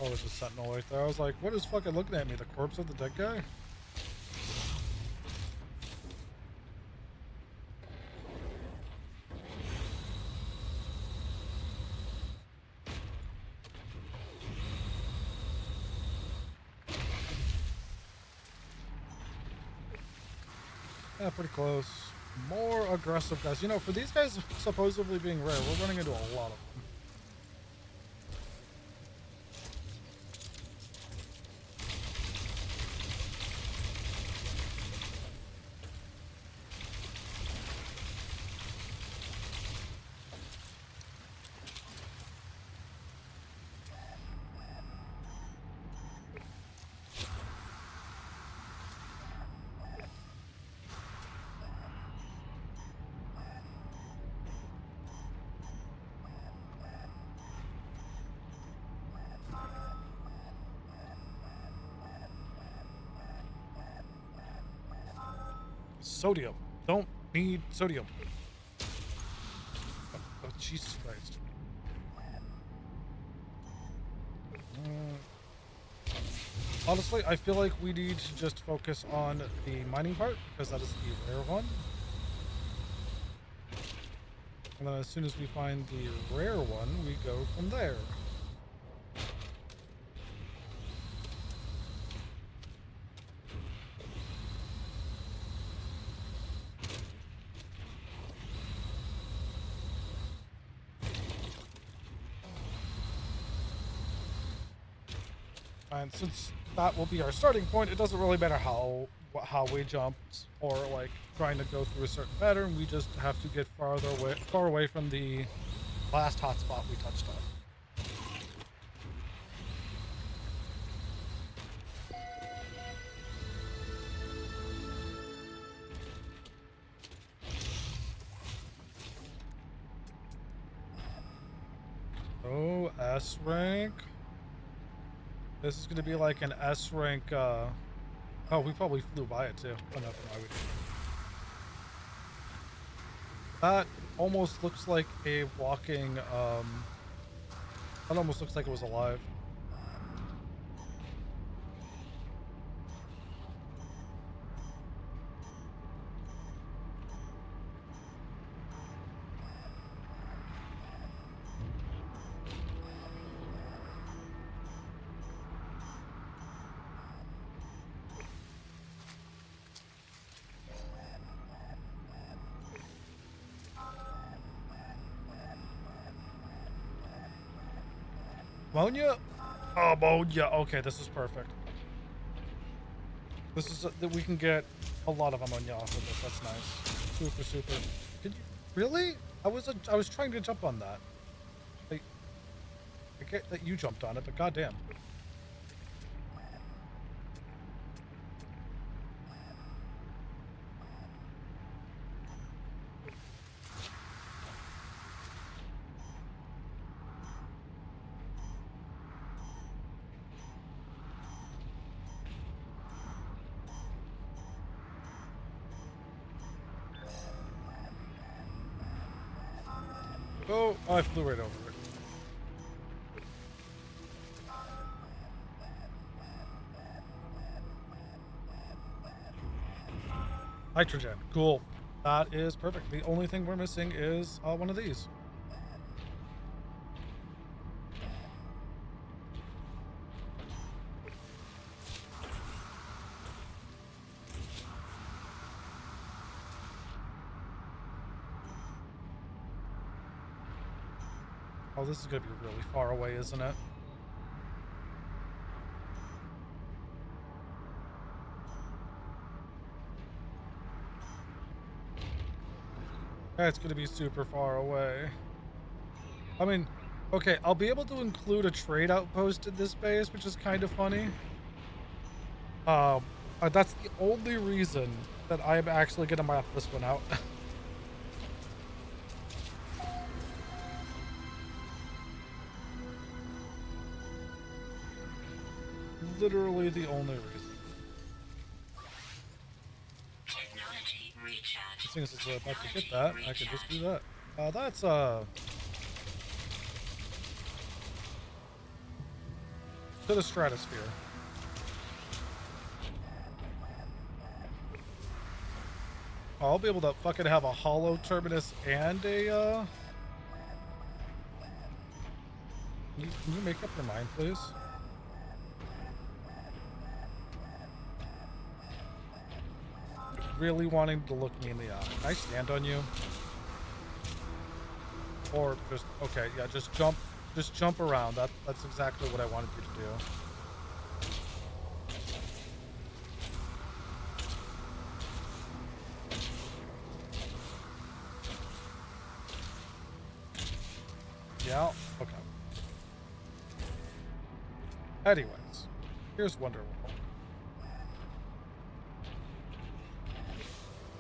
Oh, there's a sentinel right there. I was like, what is fucking looking at me? The corpse of the dead guy? Yeah, pretty close. More aggressive guys. You know, for these guys supposedly being rare, we're running into a lot of them. Sodium. Don't need sodium. Oh, Jesus Christ. Honestly, I feel like we need to just focus on the mining part, because that is the rare one. And then as soon as we find the rare one, we go from there. And since that will be our starting point, it doesn't really matter how we jumped or like trying to go through a certain pattern. We just have to get far away from the last hotspot we touched on. Oh, S rank. This is going to be like an S rank. Oh, we probably flew by it too. Oh, nothing. Why we did. That almost looks like a walking. That almost looks like it was alive. Ammonia? Oh, ammonia. Okay, this is perfect. This is that we can get a lot of ammonia off of this. That's nice. Super, super. Did you really? I was trying to jump on that. Like, I get that you jumped on it, but goddamn. Oh, I flew right over it. Nitrogen. Cool. That is perfect. The only thing we're missing is one of these. Oh, this is going to be really far away, isn't it? It's going to be super far away. I mean, okay, I'll be able to include a trade outpost in this base, which is kind of funny. That's the only reason that I'm actually going to map this one out. Literally the only reason. Technology recharge. As soon as we're about to get that, I can just do that. That's to the stratosphere. I'll be able to fucking have a hollow terminus and a Can you make up your mind, please? Really wanting to look me in the eye. Can I stand on you? Or just, okay, yeah, just jump around. That's exactly what I wanted you to do. Yeah, okay. Anyways, here's Wonderwall.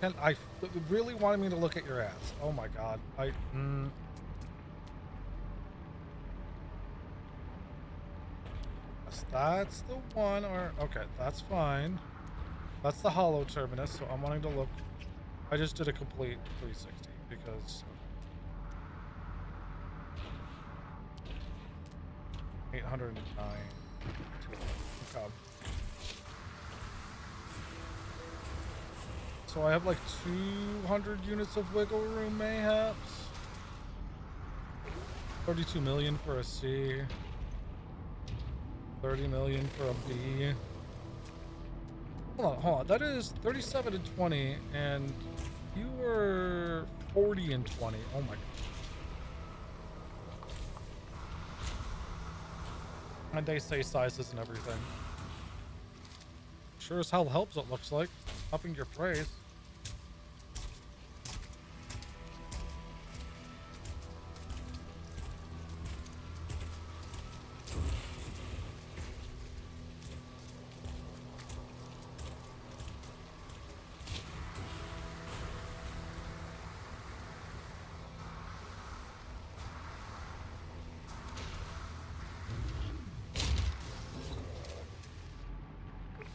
And I really wanted me to look at your ass. Oh my god. Yes, that's the one, or okay, that's fine. That's the hollow terminus, so I'm wanting to look. I just did a complete 360 because 809. Okay. So I have like 200 units of wiggle room, mayhaps. 32 million for a C. 30 million for a B. Hold on. That is 37 and 20, and you were 40 and 20. Oh my god. And they say sizes and everything. Sure as hell helps, it looks like. Upping your praise.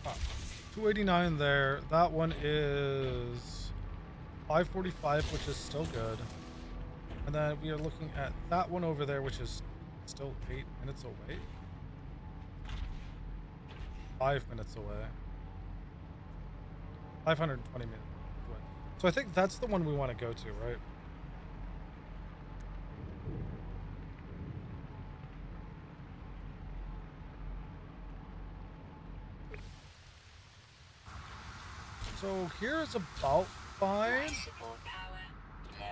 Ah, 289 there. That one is 545, which is still good. And then we are looking at that one over there, which is still 8 minutes away. 5 minutes away. 520 minutes away. So I think that's the one we want to go to, right? So here's about fine. Life support power low.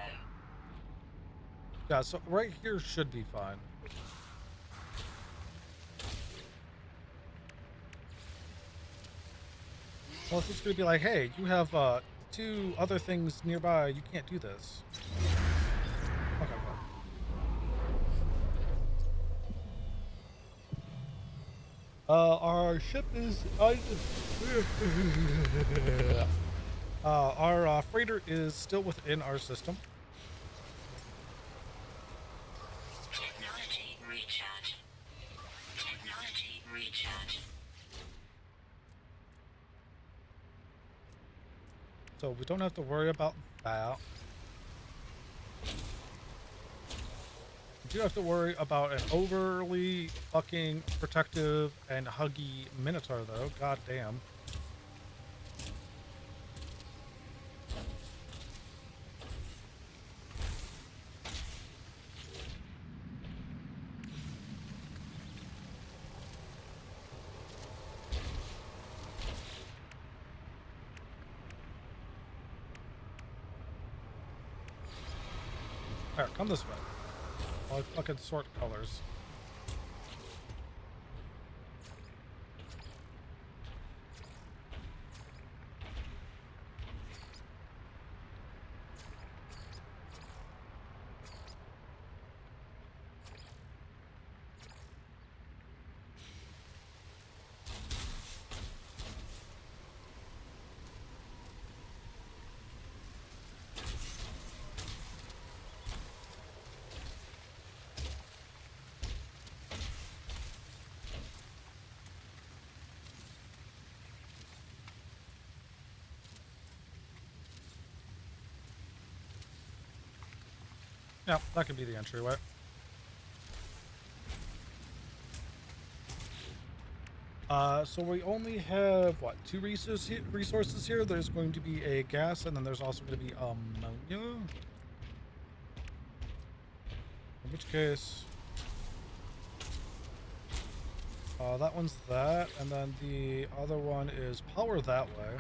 Yeah, so right here should be fine. Well, it's just gonna be like, hey, you have two other things nearby. You can't do this. Okay, cool. Our ship is our freighter is still within our system. Technology recharge. Technology recharge. So we don't have to worry about that. We do have to worry about an overly fucking protective and huggy Minotaur, though. God damn. Alright, come this way. I'll fucking sort colors. Yeah, that could be the entryway. So we only have, what, two resources here? There's going to be a gas, and then there's also going to be ammonia. In which case... that one's that, and then the other one is power that way.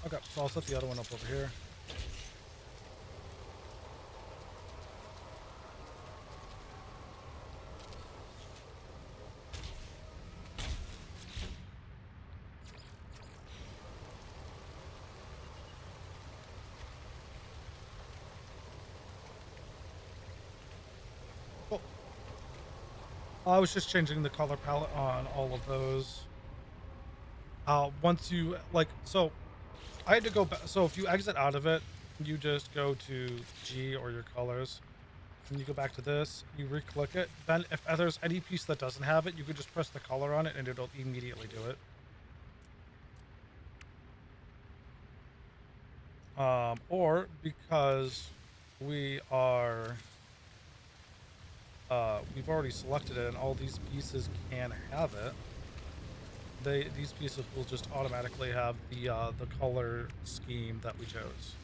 Okay, so I'll set the other one up over here. Cool. I was just changing the color palette on all of those. Once you, like, so I had to go back. So if you exit out of it, you just go to G or your colors, and you go back to this, you re-click it. Then if there's any piece that doesn't have it, you could just press the color on it and it'll immediately do it. Or because we are, we've already selected it and all these pieces can have it, these pieces will just automatically have the color scheme that we chose.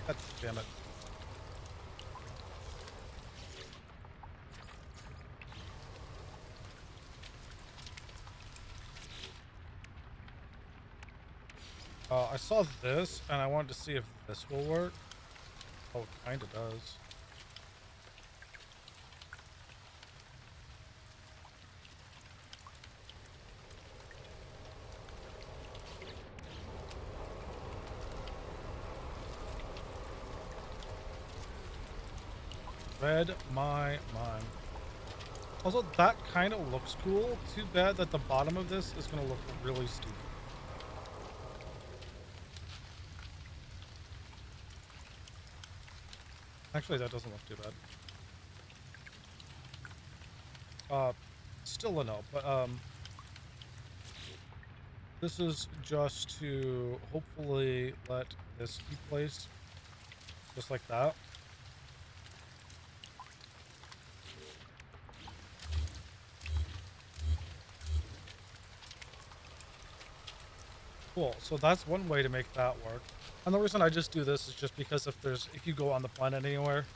God damn it. I saw this, and I wanted to see if this will work. Oh, it kind of does. Read my mind. Also, that kind of looks cool. Too bad that the bottom of this is going to look really stupid. Actually, that doesn't look too bad. Still a no, but this is just to hopefully let this be placed just like that. Cool, so that's one way to make that work. And the reason I just do this is just because if you go on the planet anywhere,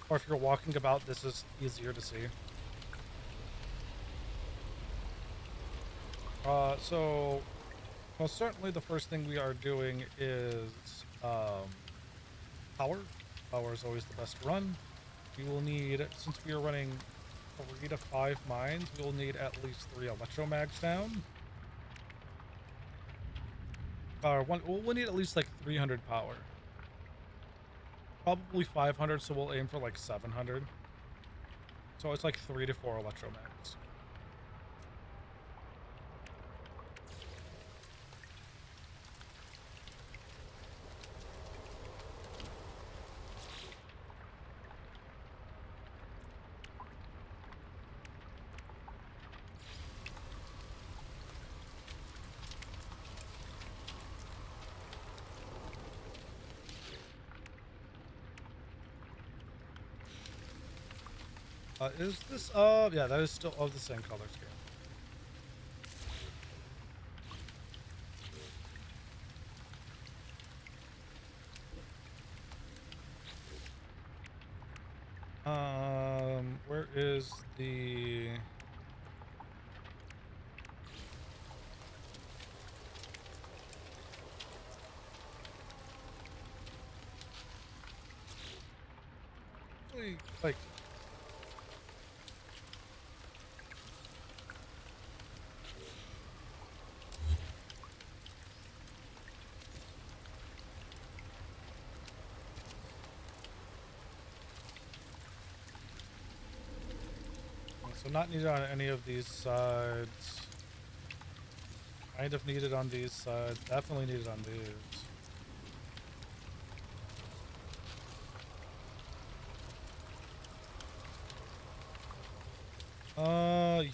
or if you're walking about, this is easier to see. So most certainly the first thing we are doing is power. Power is always the best run. We will need, since we are running 3 to 5 mines, we will need at least 3 electromags down. We'll need at least like 300 power. Probably 500, so we'll aim for like 700. So it's like 3 to 4 electromags. Is this, yeah, that is still of the same color scheme. Where is the... Like, so not needed on any of these sides. Kind of needed on these sides. Definitely needed on these.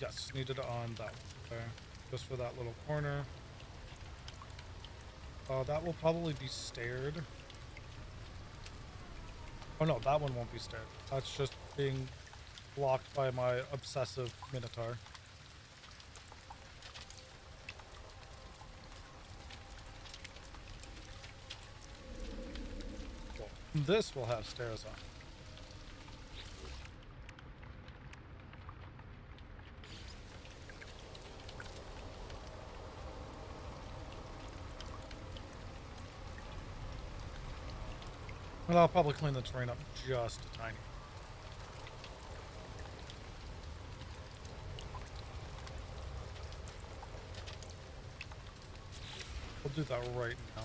Yes, needed on that one there. Just for that little corner. That will probably be staired. Oh no, that one won't be staired. That's just being blocked by my obsessive minotaur. Cool. This will have stairs on. And I'll probably clean the terrain up just a tiny. We'll do that right now.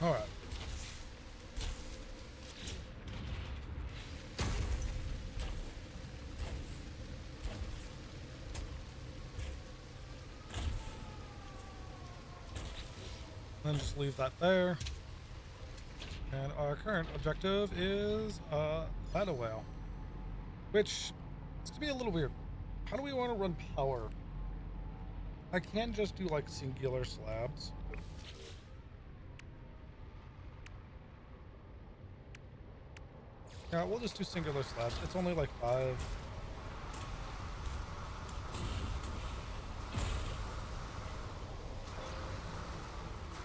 All right. Then just leave that there. And our current objective is that a whale, which is to be a little weird. How do we want to run power? I can just do like singular slabs. Yeah, we'll just do singular slabs. It's only like 5.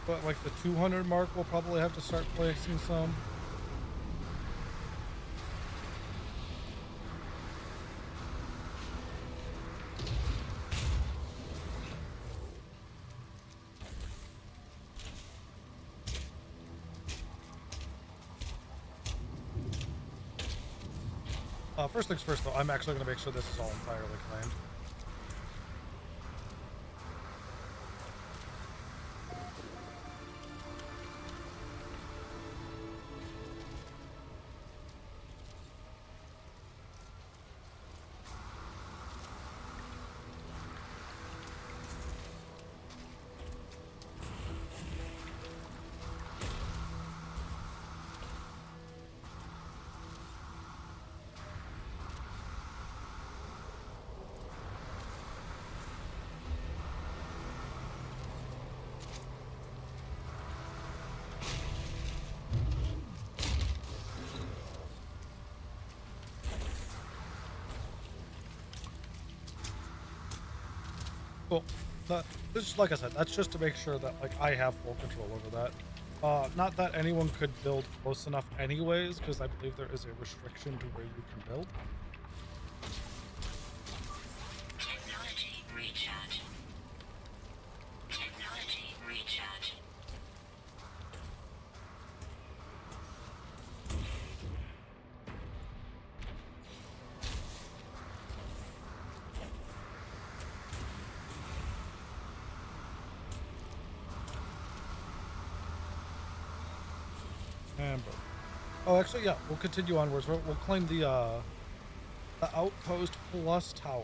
But like the 200 mark, we'll probably have to start placing some. First things first, though, I'm actually going to make sure this is all entirely claimed. This is, like I said, that's just to make sure that like I have full control over that. Not that anyone could build close enough anyways, because I believe there is a restriction to where you can build. Technology recharge. Technology recharge. And boom. Oh, actually, yeah, we'll continue onwards. We'll claim the outpost plus tower.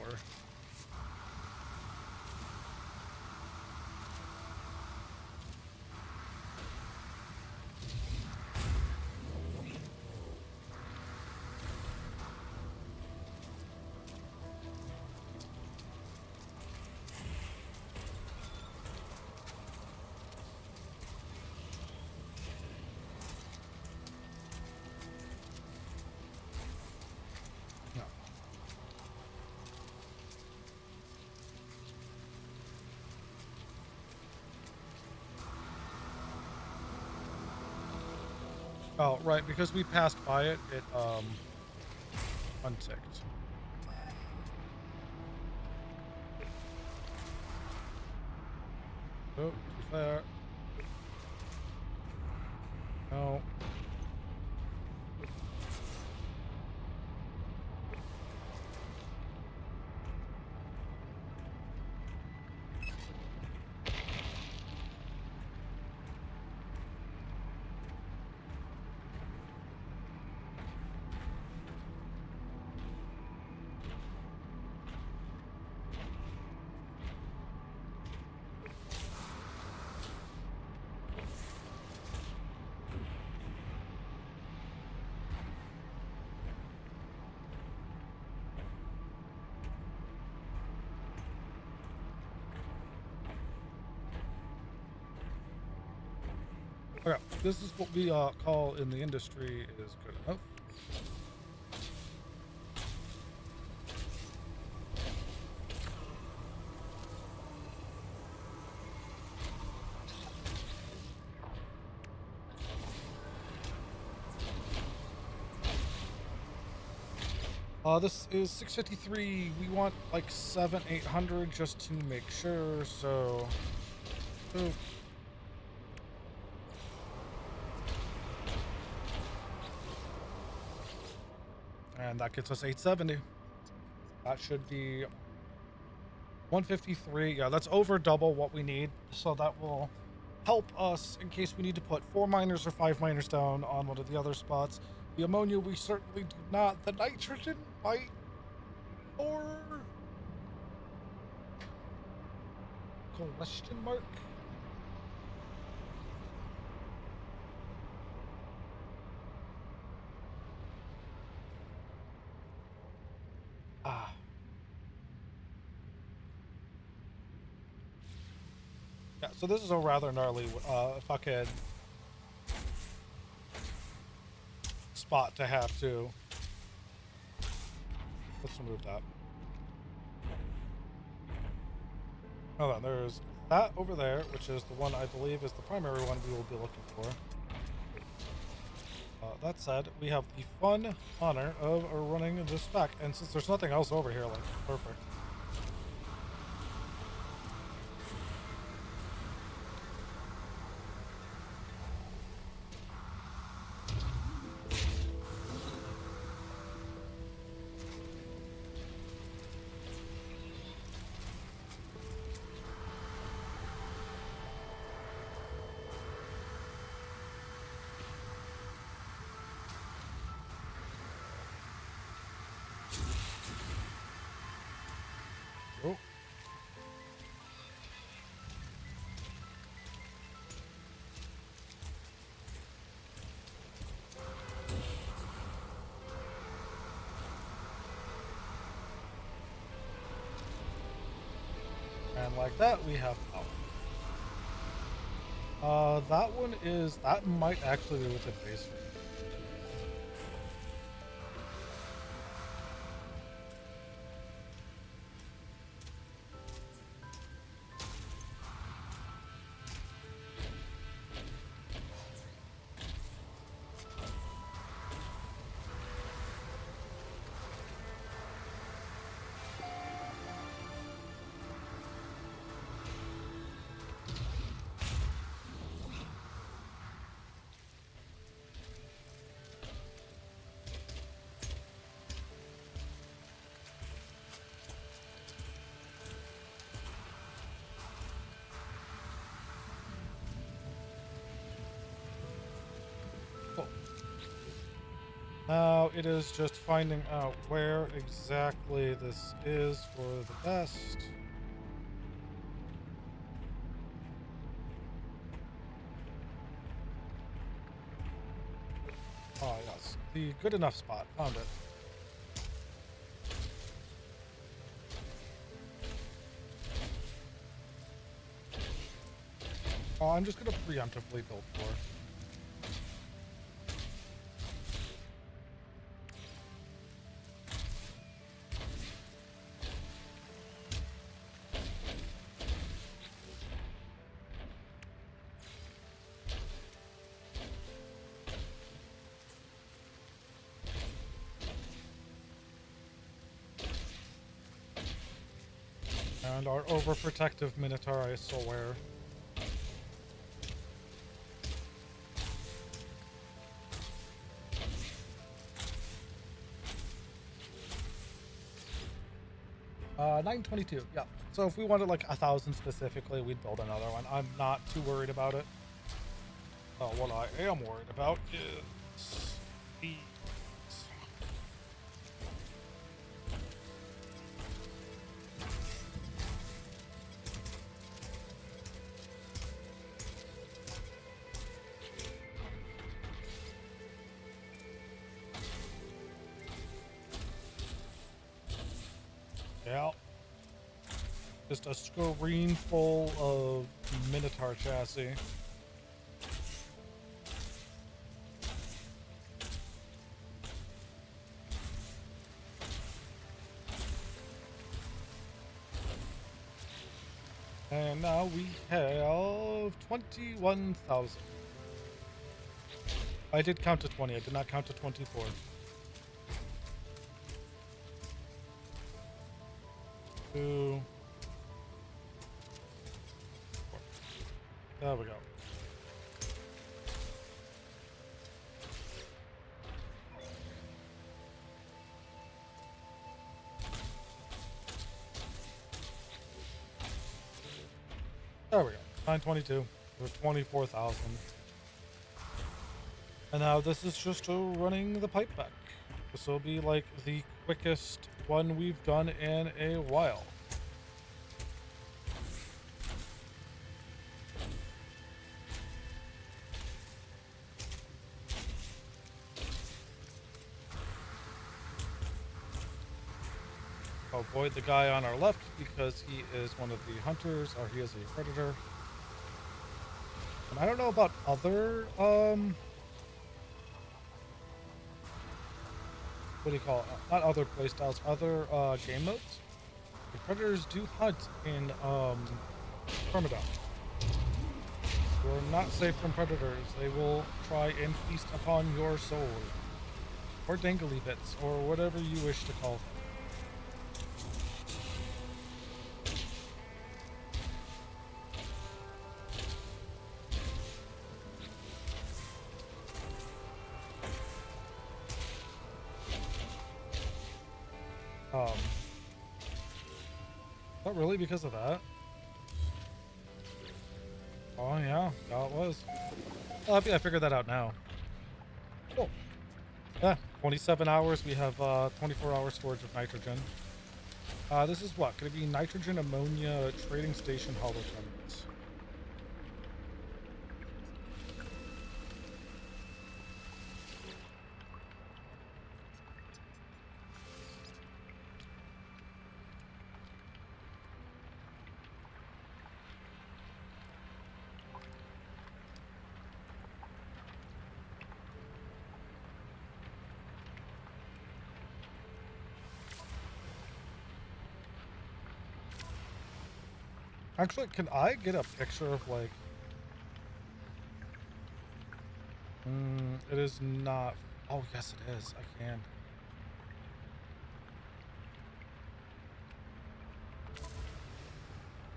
No. Oh, right, because we passed by it, it unticked. Oh, too far. No. Okay, this is what we call in the industry is good enough. This is 653. We want like 800 just to make sure. So, oh. And that gets us 870. That should be 153. Yeah, that's over double what we need. So that will help us in case we need to put 4 miners or 5 miners down on one of the other spots. The ammonia we certainly do not. The nitrogen might, or question mark. Ah. Yeah, so this is a rather gnarly fucking spot to have too. Let's remove that. Hold on, there's that over there, which is the one I believe is the primary one we will be looking for. That said, we have the fun honor of running this back, and since there's nothing else over here, like, perfect. Oh. And like that, we have power. That one is, that might actually be within base rate. Now it is just finding out where exactly this is for the best. Oh, yes. The good enough spot. Found it. Oh, I'm just going to preemptively build for. And our overprotective Minotaur, I swear. Uh, 922, yeah. So if we wanted like 1,000 specifically, we'd build another one. I'm not too worried about it. What I am worried about is these. Yeah. Just a screen full of Minotaur chassis. And now we have 21,000. I did count to 20. I did not count to 24. Two. Four. There we go. There we go. 922 for 24,000. And now this is just running the pipe back. This will be like the quickest one we've done in a while. Avoid the guy on our left because he is one of the hunters, or he is a predator. And I don't know about other, what do you call it? Not other playstyles, other game modes. The predators do hunt in Permadeath. You're not safe from predators. They will try and feast upon your soul. Or dangly bits, or whatever you wish to call them. Not really because of that. Oh yeah, it was. Well, I figured that out now. Cool. Yeah, 27 hours. We have 24 hour storage of nitrogen. This is what? Could it be nitrogen ammonia trading station hollow terminals? Actually, can I get a picture of like... it is not... Oh, yes it is. I can.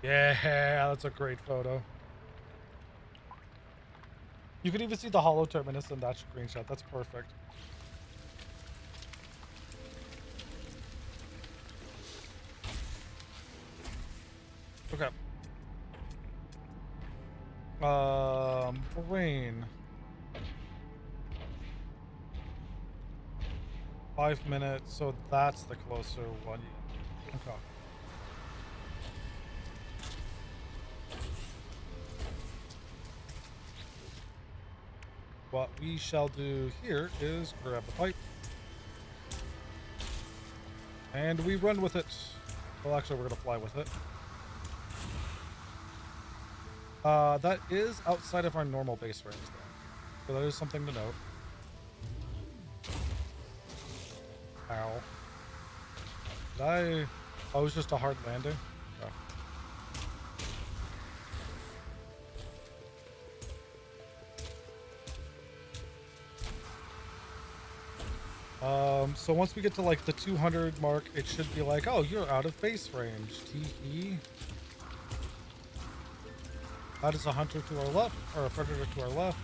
Yeah, that's a great photo. You can even see the hollow terminus in that screenshot. That's perfect. Okay. Brain. 5 minutes, so that's the closer one. Okay. What we shall do here is grab the pipe. And we run with it. Well, actually, we're going to fly with it. That is outside of our normal base range, though. So that is something to note. Ow. Did I... Oh, it was just a hard landing? Oh. So once we get to like the 200 mark, it should be like, oh, you're out of base range. Tee-hee. That is a hunter to our left, or a predator to our left.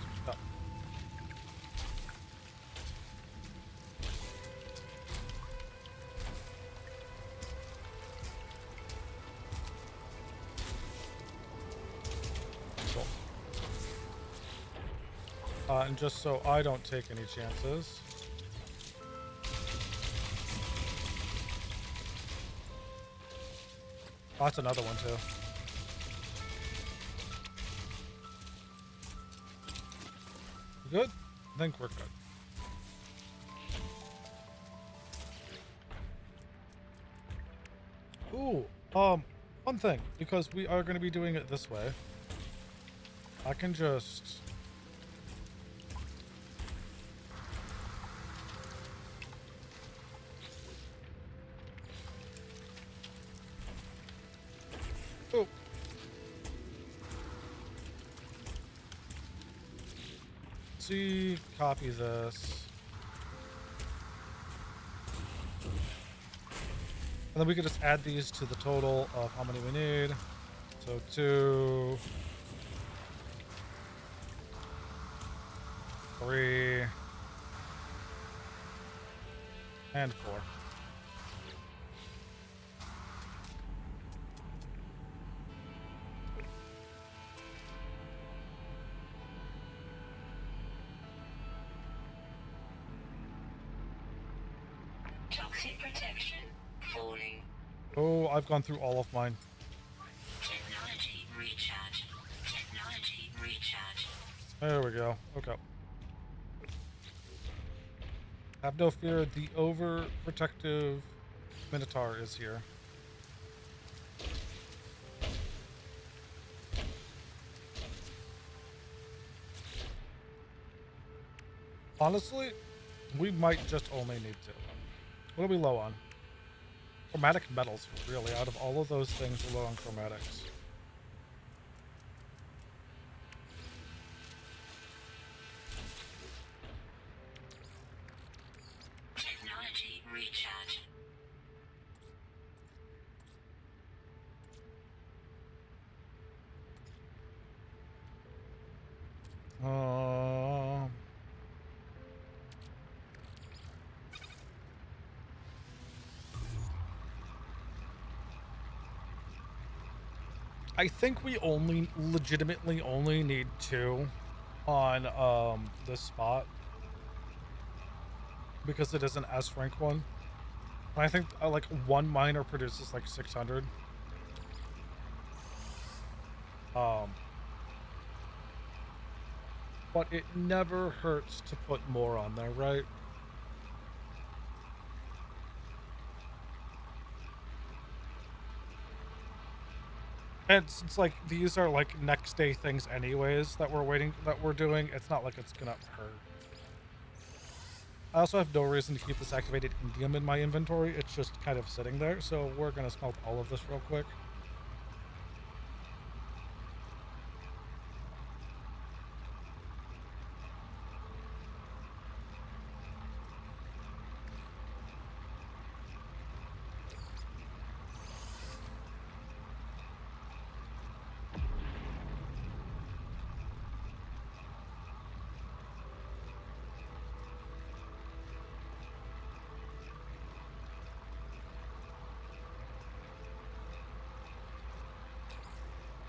And just so I don't take any chances. Oh, that's another one too. Good? I think we're good. Ooh, one thing, because we are going to be doing it this way, I can just... Oh. See, copy this. And then we could just add these to the total of how many we need. So 2, 3, and 4. Toxic protection falling. Oh, I've gone through all of mine. Technology recharge. Technology recharge. There we go. Okay. Have no fear, the overprotective Minotaur is here. Honestly, we might just only need to. What are we low on? Chromatic metals, really. Out of all of those things, we're low on chromatics. Technology recharge. I think we legitimately only need 2 on this spot because it is an S rank one. And I think like 1 miner produces like 600. But it never hurts to put more on there, right? And it's like these are like next day things anyways that we're doing. It's not like it's gonna hurt. I also have no reason to keep this activated indium in my inventory. It's just kind of sitting there, so we're gonna smelt all of this real quick.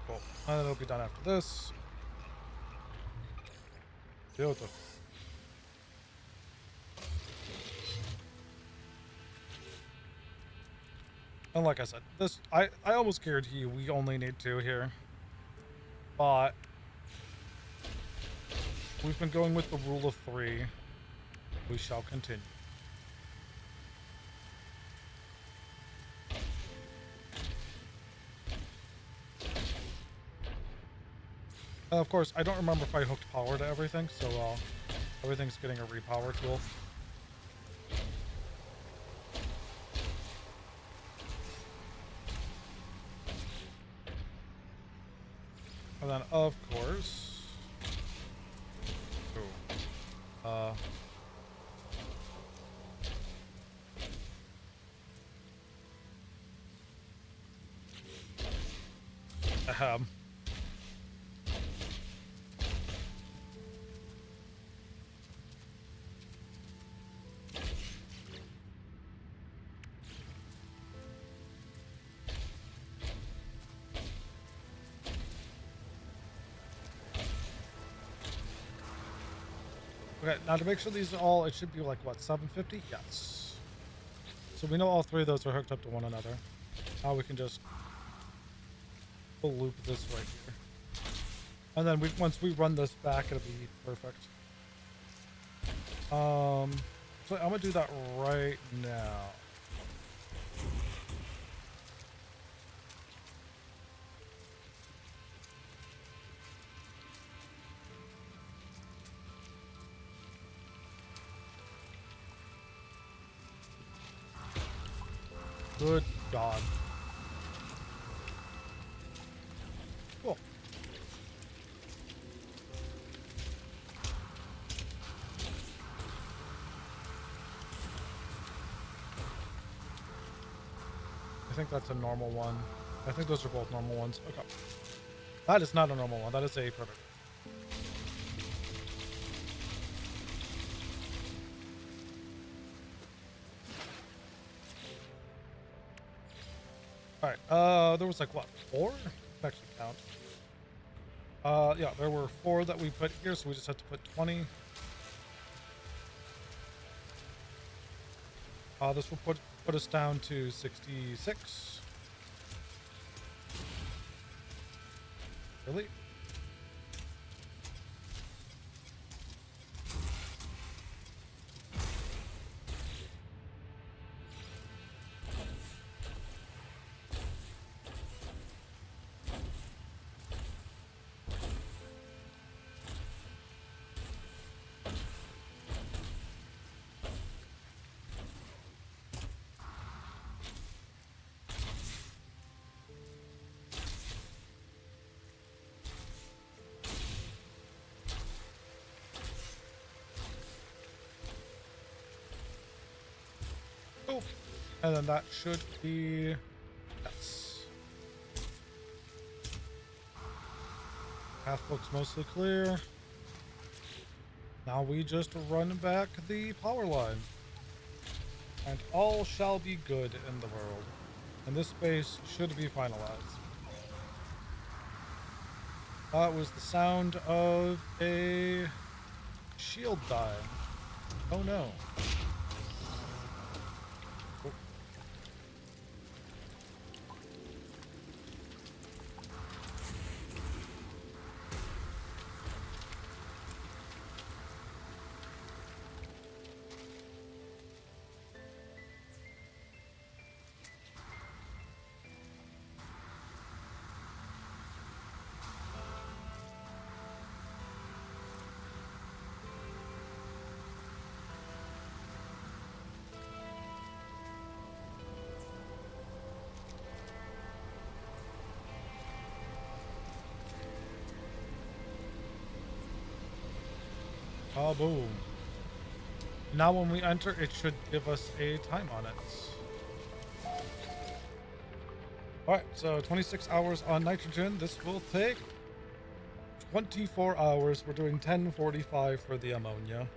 Cool. And then it'll be done after this. Beautiful. And like I said, I almost guarantee you we only need 2 here. But we've been going with the rule of 3. We shall continue. Of course, I don't remember if I hooked power to everything, so everything's getting a repower tool. And then, of course... Ooh. Ahem. Okay, now to make sure these are all, it should be like, what, 750? Yes. So we know all 3 of those are hooked up to one another. Now we can just full loop this right here. And then once we run this back, it'll be perfect. So I'm gonna do that right now. Good God. Cool. I think that's a normal one. I think those are both normal ones. Okay. That is not a normal one. That is a perfect. Alright, there was like, what, 4? Let's actually count. Yeah, there were 4 that we put here, so we just have to put 20. This will put us down to 66. Really? Oh, and then that should be, yes. Path looks mostly clear. Now we just run back the power line. And all shall be good in the world. And this base should be finalized. That was the sound of a shield dying. Oh no. Oh, boom. Now when we enter, it should give us a time on it. Alright, so 26 hours on nitrogen. This will take 24 hours. We're doing 10:45 for the ammonia.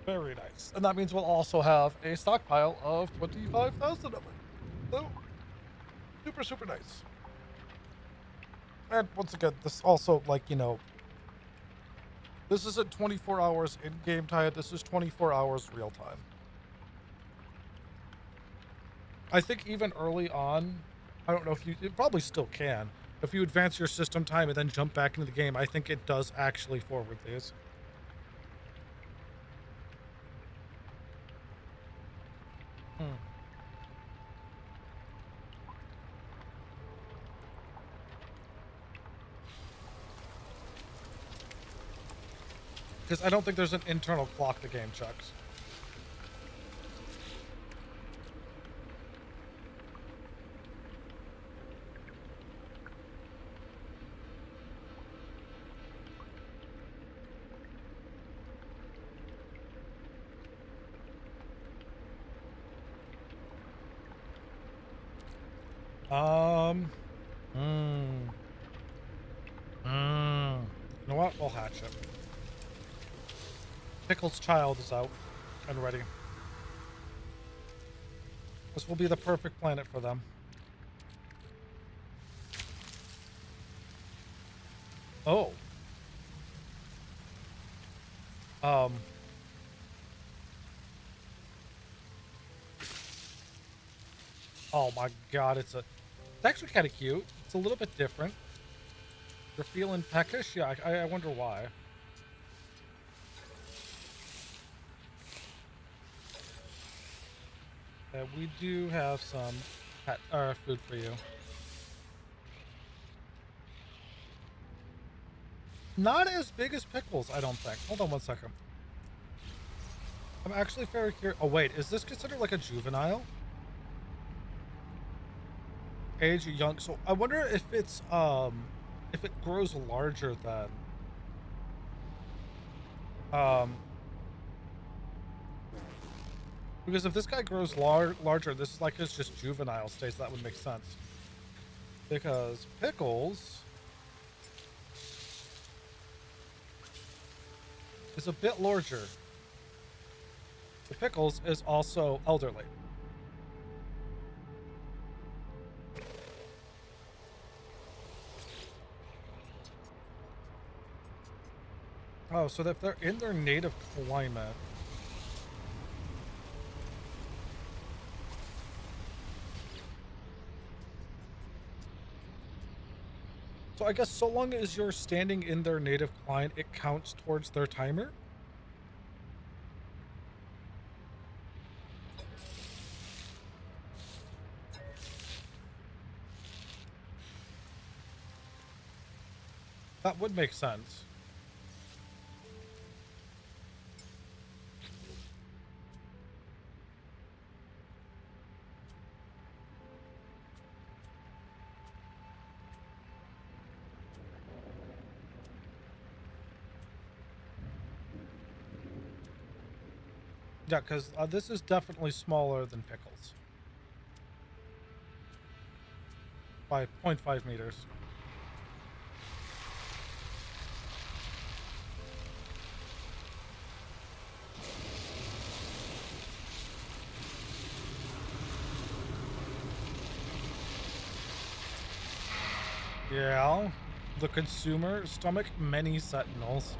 Very nice. And that means we'll also have a stockpile of 25,000 of it. So, super, super nice. And once again, this also, like, you know, this isn't 24 hours in-game time. This is 24 hours real time. I think even early on, I don't know if you, it probably still can. If you advance your system time and then jump back into the game, I think it does actually forward these. Because I don't think there's an internal clock the game checks. Um, mm, you know what? We'll hatch it. Pickle's child is out and ready. This will be the perfect planet for them. Oh. Um. Oh my god, it's actually kind of cute. It's a little bit different. You're feeling peckish? Yeah, I wonder why. We do have some food for you. Not as big as pickles, I don't think. Hold on one second. I'm actually very curious. Oh wait, is this considered like a juvenile? Age young. So I wonder if it grows larger than because if this guy grows larger, this is like his just juvenile stage. So that would make sense. Because Pickles is a bit larger. The Pickles is also elderly. Oh, so if they're in their native climate. So I guess so long as you're standing in their native climate, it counts towards their timer? That would make sense. Yeah, because this is definitely smaller than Pickles. By 0.5 meters. Yeah. The consumer stomach many sentinels.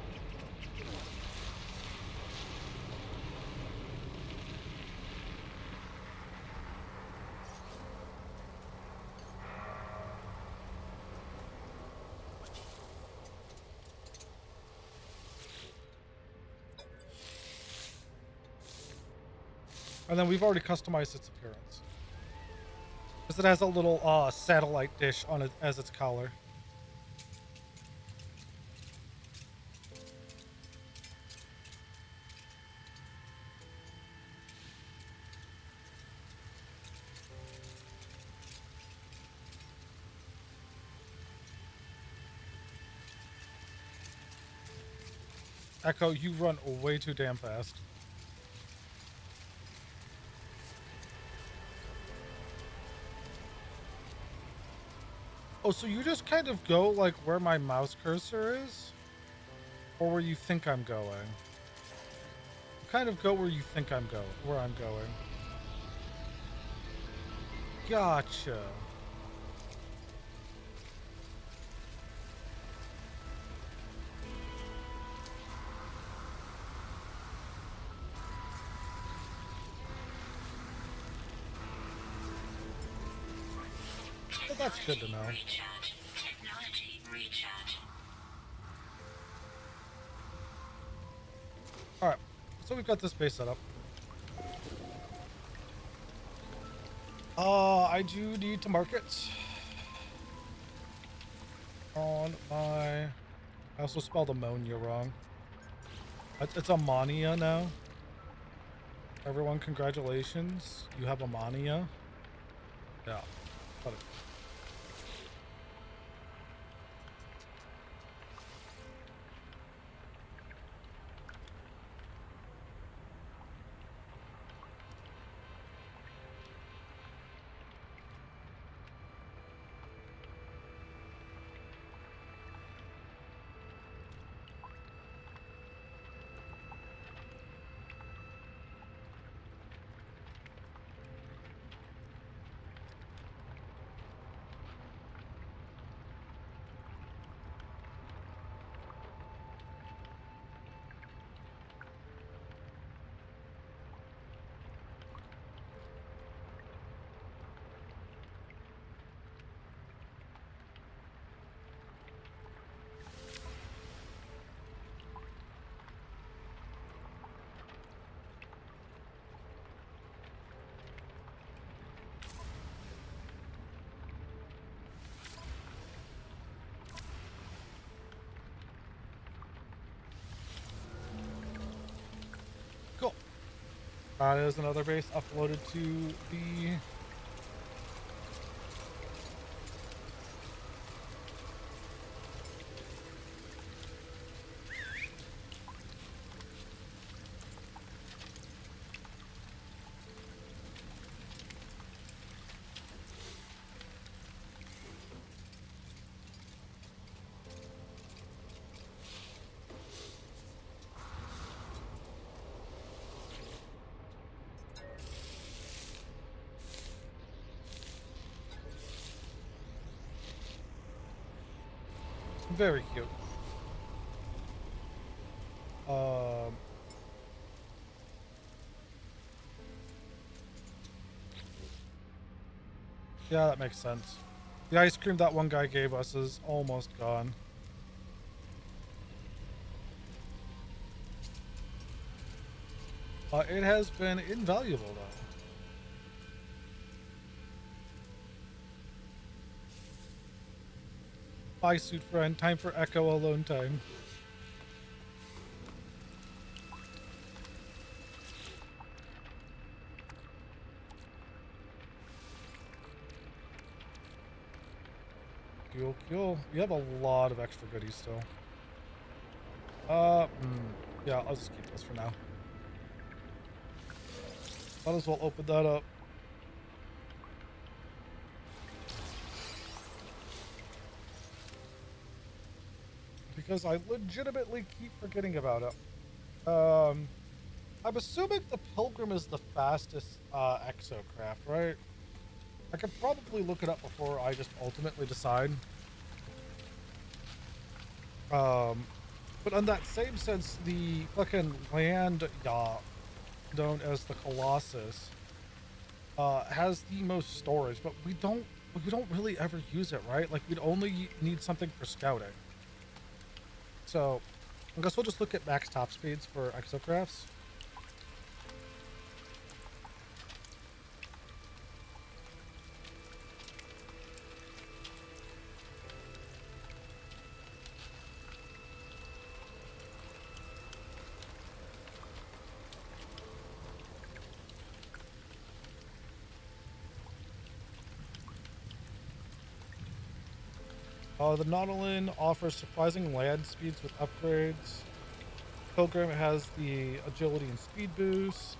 And then we've already customized its appearance. Because it has a little satellite dish on it as its collar. Echo, you run way too damn fast. Oh, so you just kind of go like where my mouse cursor is? Or where you think I'm going? You kind of go where you think where I'm going. Gotcha. that's good to know. Recharge. Technology recharge. All right, so we've got this base set up. I do need to mark it on my. I also spelled ammonia wrong. It's ammonia now. Everyone, congratulations. You have ammonia. Yeah. Got it. Cool. There's another base uploaded to the. Very cute. Yeah, that makes sense. The ice cream that one guy gave us is almost gone. It has been invaluable, though. Bye, suit friend. Time for Echo alone time. Cool, cool. We have a lot of extra goodies still. Yeah, I'll just keep this for now. Might as well open that up. Because I legitimately keep forgetting about it. I'm assuming the Pilgrim is the fastest exocraft, right? I could probably look it up before I just ultimately decide. But on that same sense, the fucking land yacht, known as the Colossus, has the most storage, but we don't really ever use it, right? Like, we'd only need something for scouting. So, I guess we'll just look at max top speeds for exocrafts. The Nautilin offers surprising land speeds with upgrades. Pilgrim has the agility and speed boost.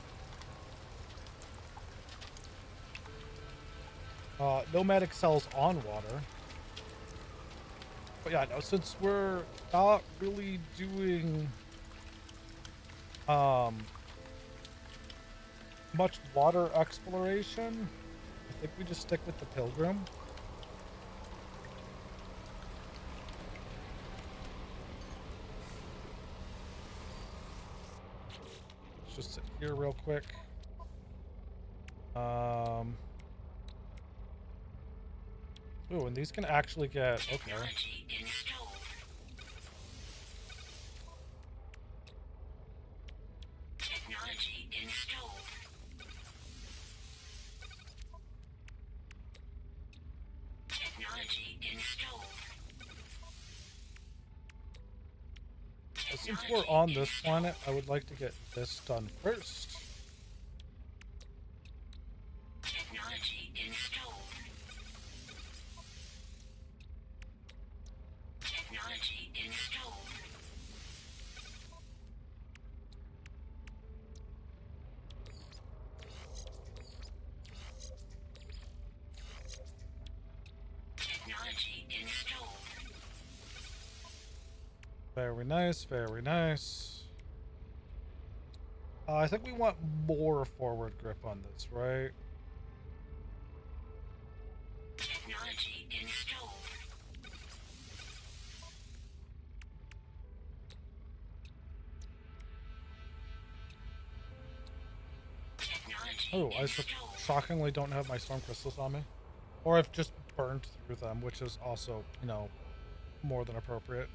Nomad excels on water. But yeah, no, since we're not really doing much water exploration, I think we just stick with the Pilgrim. Let's just sit here real quick. Ooh, and these can actually get... Okay. Technology installed. Technology installed. Technology installed. Since we're on this planet, I would like to get this done first. Technology installed. Technology installed. Technology installed. Very nice, very nice. I think we want more forward grip on this, right? Technology installed. Technology Oh, I installed. shockingly don't have my storm crystals on me. Or I've just burned through them, which is also, you know, more than appropriate.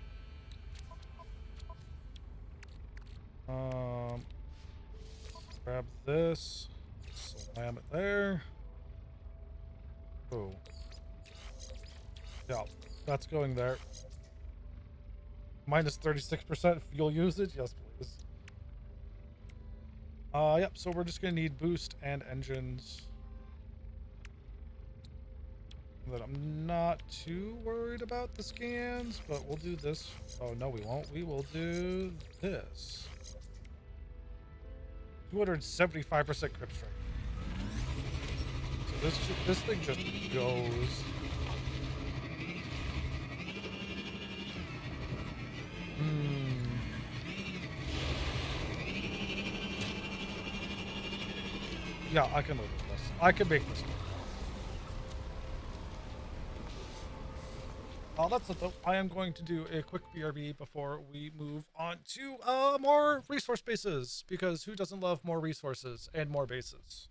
Grab this. Slam it there. Oh. Yeah, that's going there. Minus 36% fuel usage? Yes, please. Yep, so we're just gonna need boost and engines. That I'm not too worried about the scans, but we'll do this. Oh, no, we won't. We will do this. 275% grip strength. So this thing just goes. Yeah, I can live with this. I can make this work. That's it though. I am going to do a quick BRB before we move on to more resource bases, because who doesn't love more resources and more bases?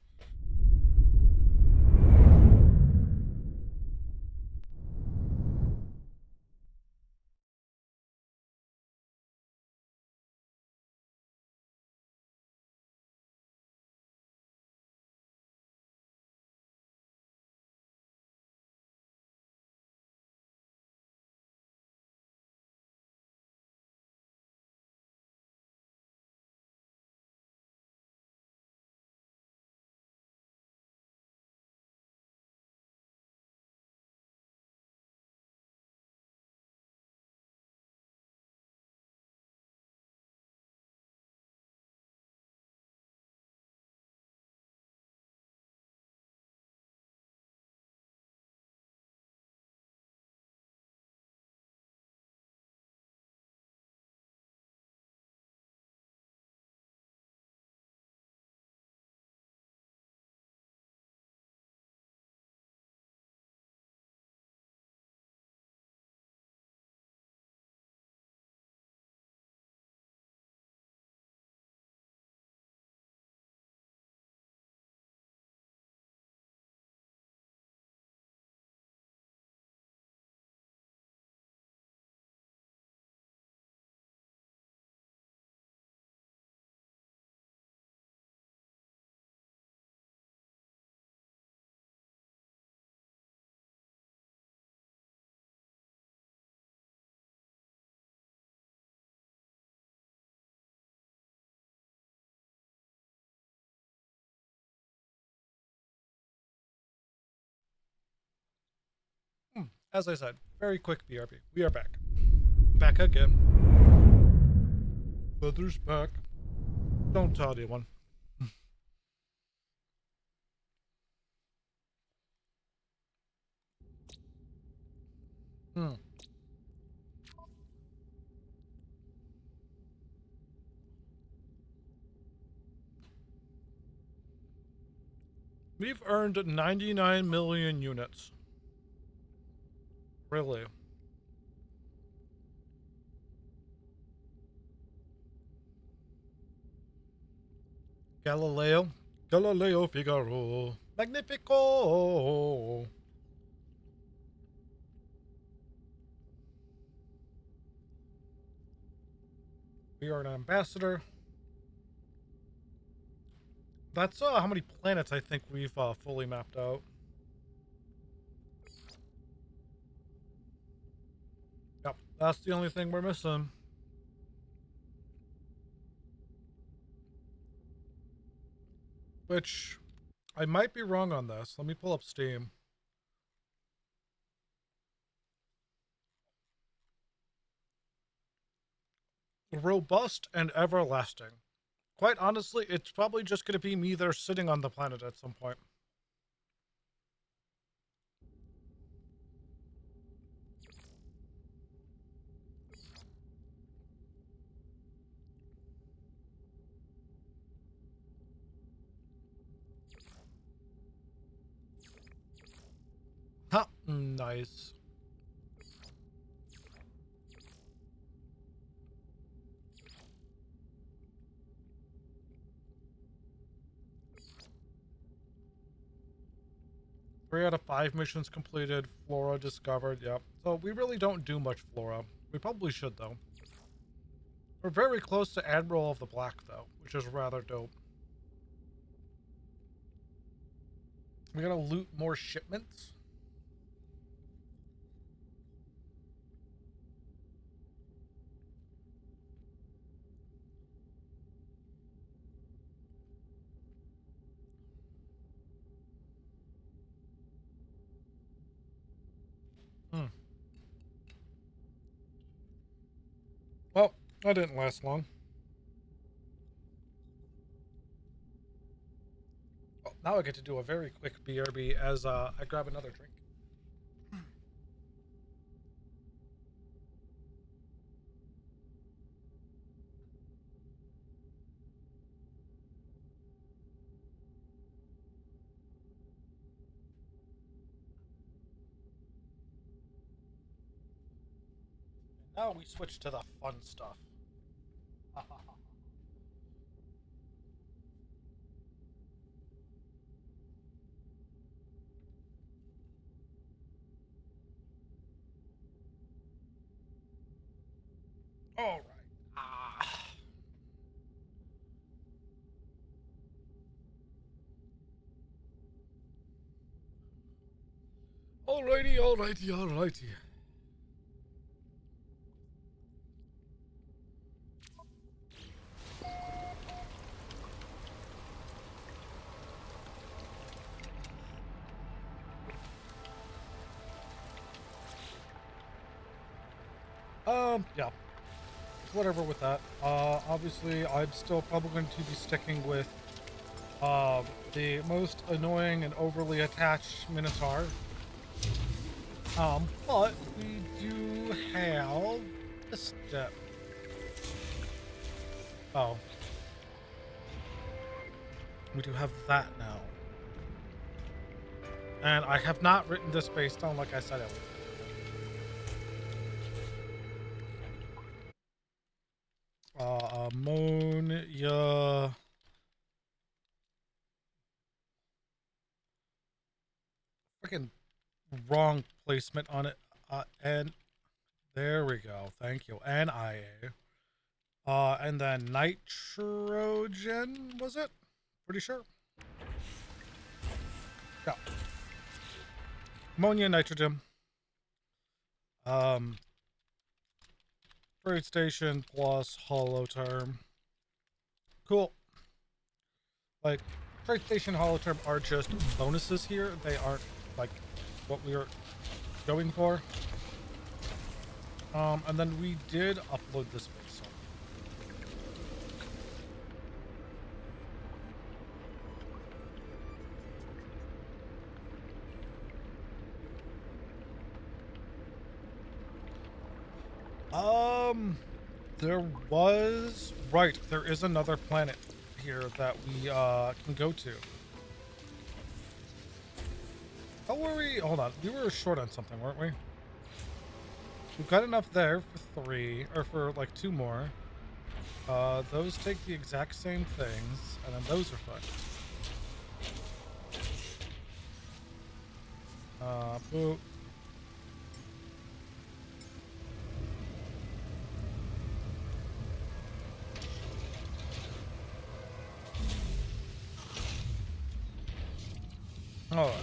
As I said, very quick BRB. We are back. Back again. Feathers back. Don't tell anyone. Hmm. We've earned 99 million units. Really? Galileo? Galileo Figaro. Magnifico! We are an ambassador. That's how many planets I think we've fully mapped out. Yep, that's the only thing we're missing. Which, I might be wrong on this. Let me pull up Steam. Robust and everlasting. Quite honestly, it's probably just going to be me there sitting on the planet at some point. Ha! Nice. Three out of 5 missions completed. Flora discovered. Yep. So we really don't do much flora. We probably should, though. We're very close to Admiral of the Black, though, which is rather dope. We gotta loot more shipments. Hmm. Well, that didn't last long. Oh, now I get to do a very quick BRB as I grab another drink. And now we switch to the fun stuff. All right. Alrighty, alrighty, alrighty. Yeah. Whatever with that. Obviously, I'm still probably going to be sticking with the most annoying and overly attached Minotaur. But we do have a step. Oh. We do have that now. And I have not written this based on, like I said, it. Ammonia. Freaking wrong placement on it. And there we go. Thank you. NIA. And then nitrogen, was it? Pretty sure. Yeah. Ammonia, nitrogen. Trade station plus hollow term. Cool. Like, trade station hollow term are just bonuses here. They aren't like what we were going for. And then we did upload this base. There was... Right, there is another planet here that we can go to. How were we? Hold on. We were short on something, weren't we? We've got enough there for 3, or for like 2 more. Those take the exact same things, and then those are fine. Boop. All right.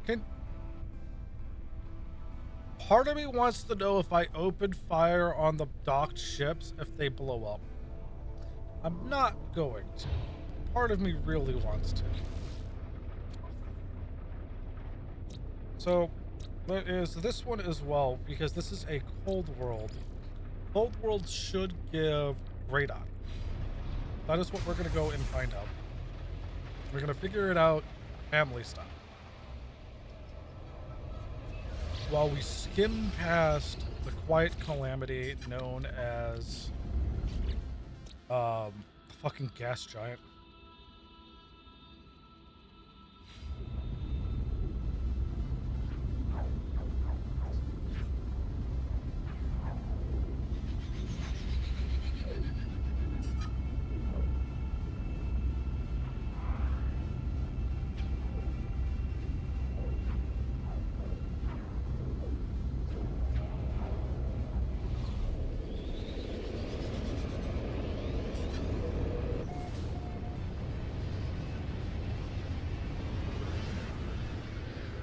Can part of me wants to know if I open fire on the docked ships if they blow up. I'm not going to. Part of me really wants to. So there is this one as well, because this is a cold world. Cold world should give radon. That is what we're going to go and find out. We're going to figure it out family style. While we skim past the quiet calamity known as fucking gas giant.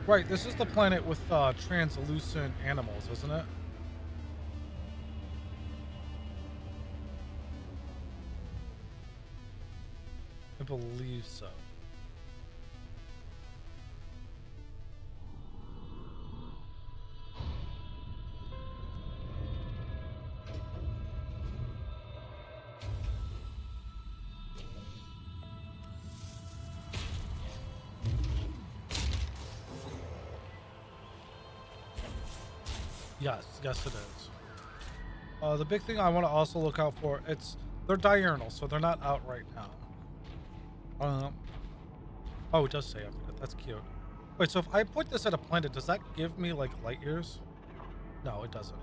Right, this is the planet with translucent animals, isn't it? I believe so. Yes, it is. The big thing I want to also look out for, they're diurnal, so they're not out right now. Oh, it does say up there. That's cute. Wait, so if I put this at a planet, does that give me like light years? No, it doesn't.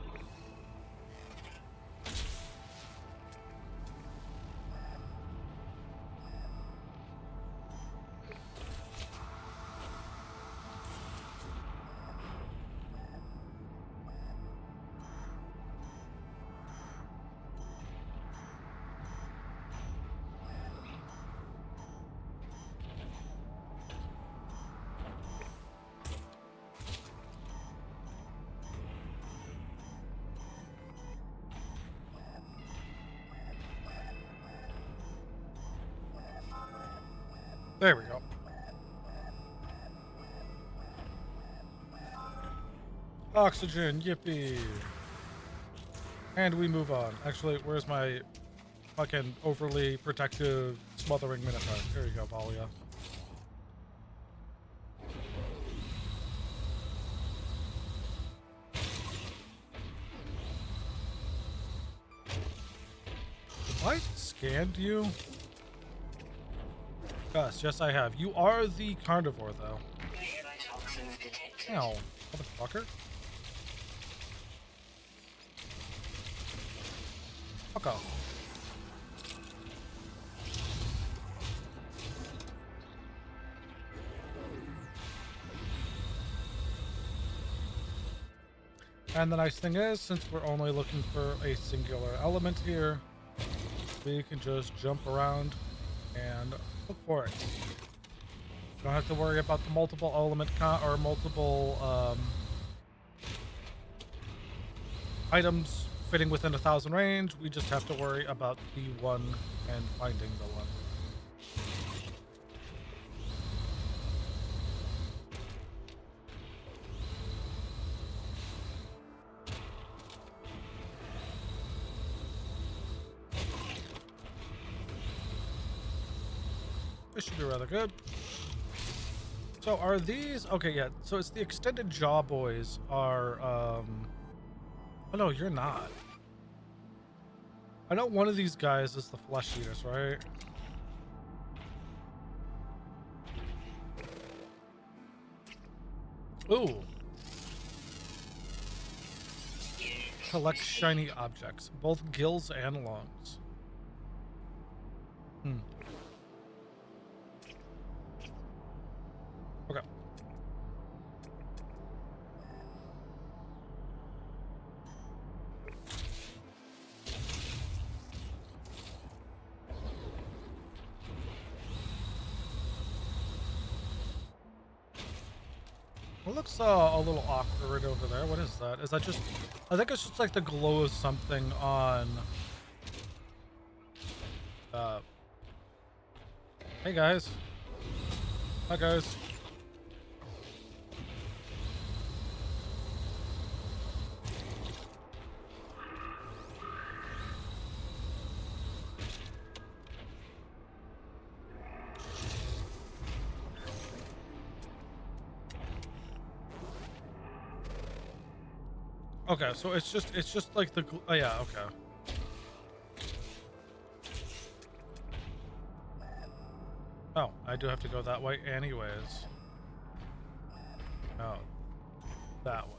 There we go. Oxygen, yippee. And we move on. Actually, where's my fucking overly protective smothering minotaur? Here you go, Valia. Have I scanned you? Yes, I have. You are the carnivore, though. Ow, motherfucker. Fuck off. And the nice thing is, since we're only looking for a singular element here, we can just jump around and look for it. Don't have to worry about the multiple element or multiple items fitting within 1,000 range. We just have to worry about the one and finding the one. This should be rather good. So are these okay? Yeah. So it's the extended jaw boys are. Oh no, you're not. I know one of these guys is the flesh eaters, right? Ooh. Collect shiny objects, both gills and lungs. Okay. It looks a little awkward over there. What is that? Is that just... I think it's just like the glow of something on... Hey guys. Hi guys. Okay, so it's just like the... Oh yeah, okay. Oh, I do have to go that way anyways. Oh, that way.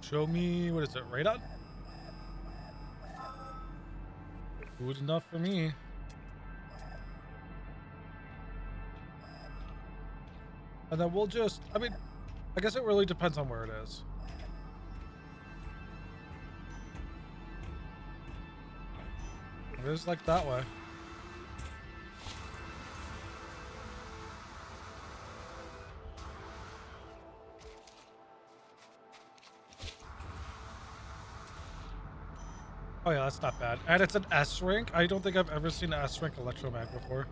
Show me, what is it, radon? Good enough for me. And then we'll just, I mean, I guess it really depends on where it is. It is like that way. Oh yeah, that's not bad. And it's an S rank. I don't think I've ever seen an S rank electromag before.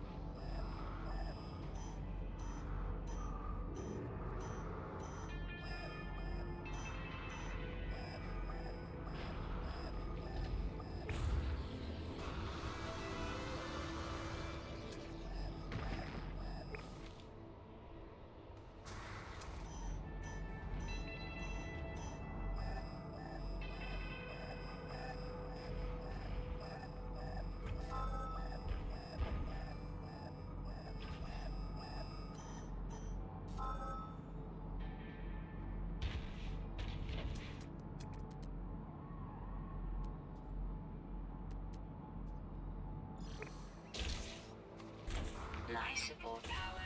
Life support power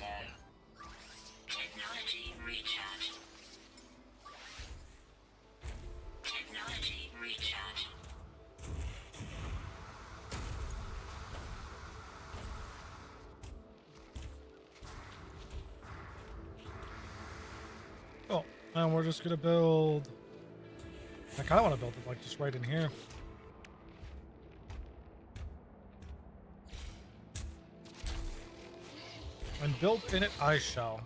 low. Technology recharge. Technology recharge. Oh, and we're just gonna build. I kind of want to build it like just right in here. And build in it I shall.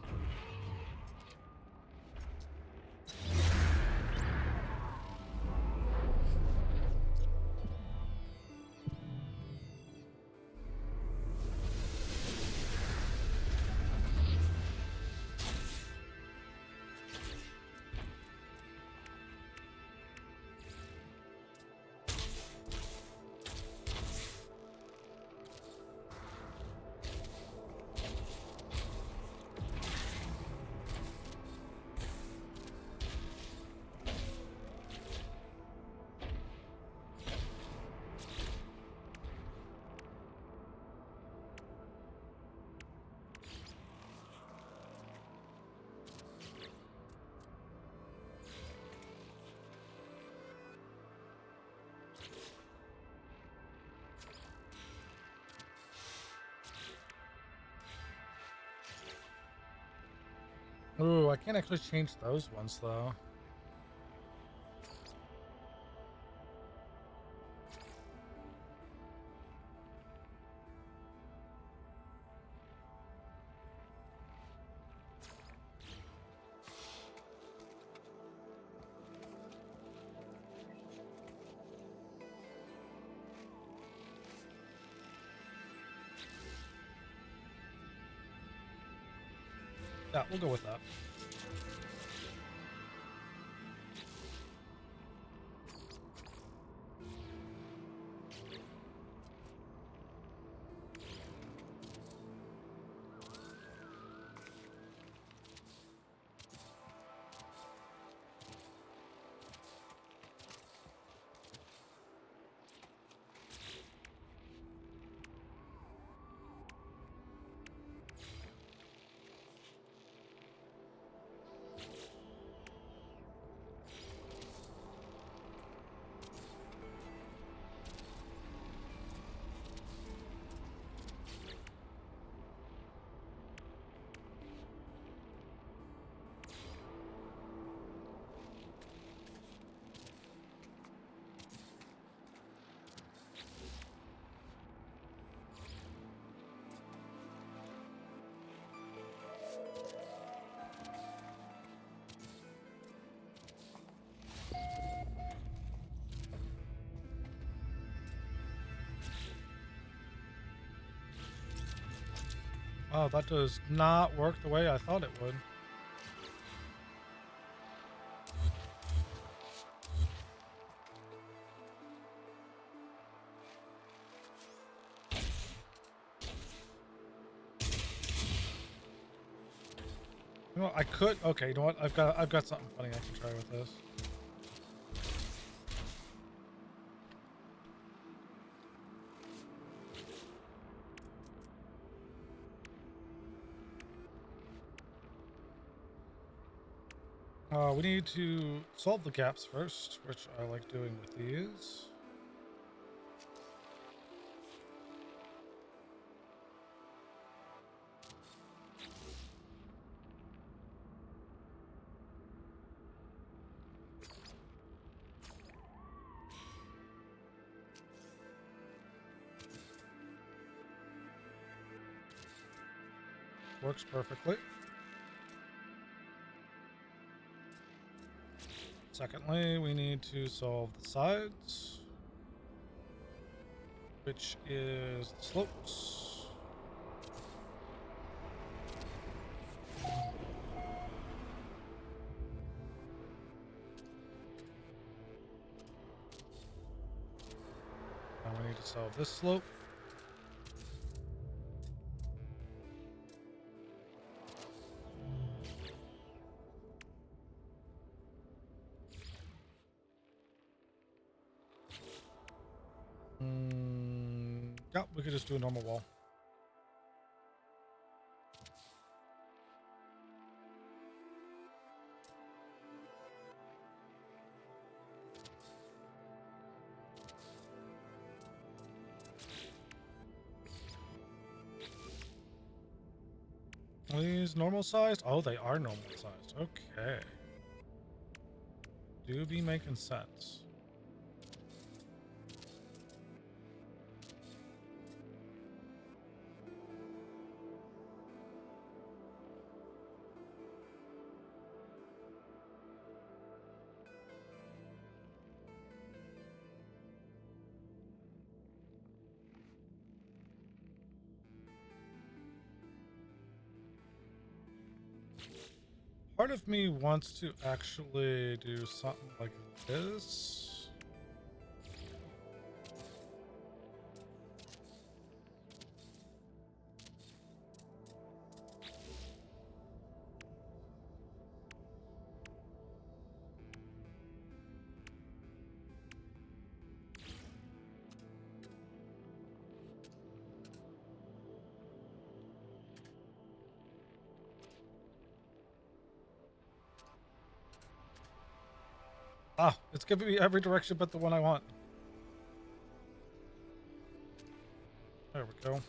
Ooh, I can't actually change those ones though. Yeah, we'll go with that. Oh, that does not work the way I thought it would. You know, I could. Okay, you know what? I've got something funny I can try with this. We need to solve the gaps first, which I like doing with these. Works perfectly. Secondly, we need to solve the sides, which is the slopes. Now we need to solve this slope. Yeah, we could just do a normal wall. Are these normal sized? Oh, they are normal sized. Okay. Do be making sense. Part of me wants to actually do something like this. Ah, it's giving me every direction but the one I want. There we go.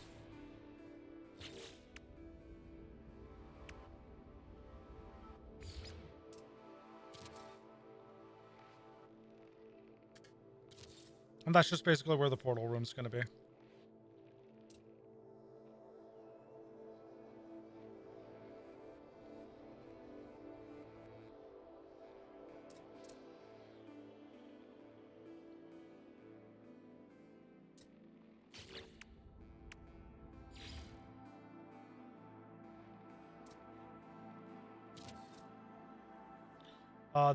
And that's just basically where the portal room's going to be.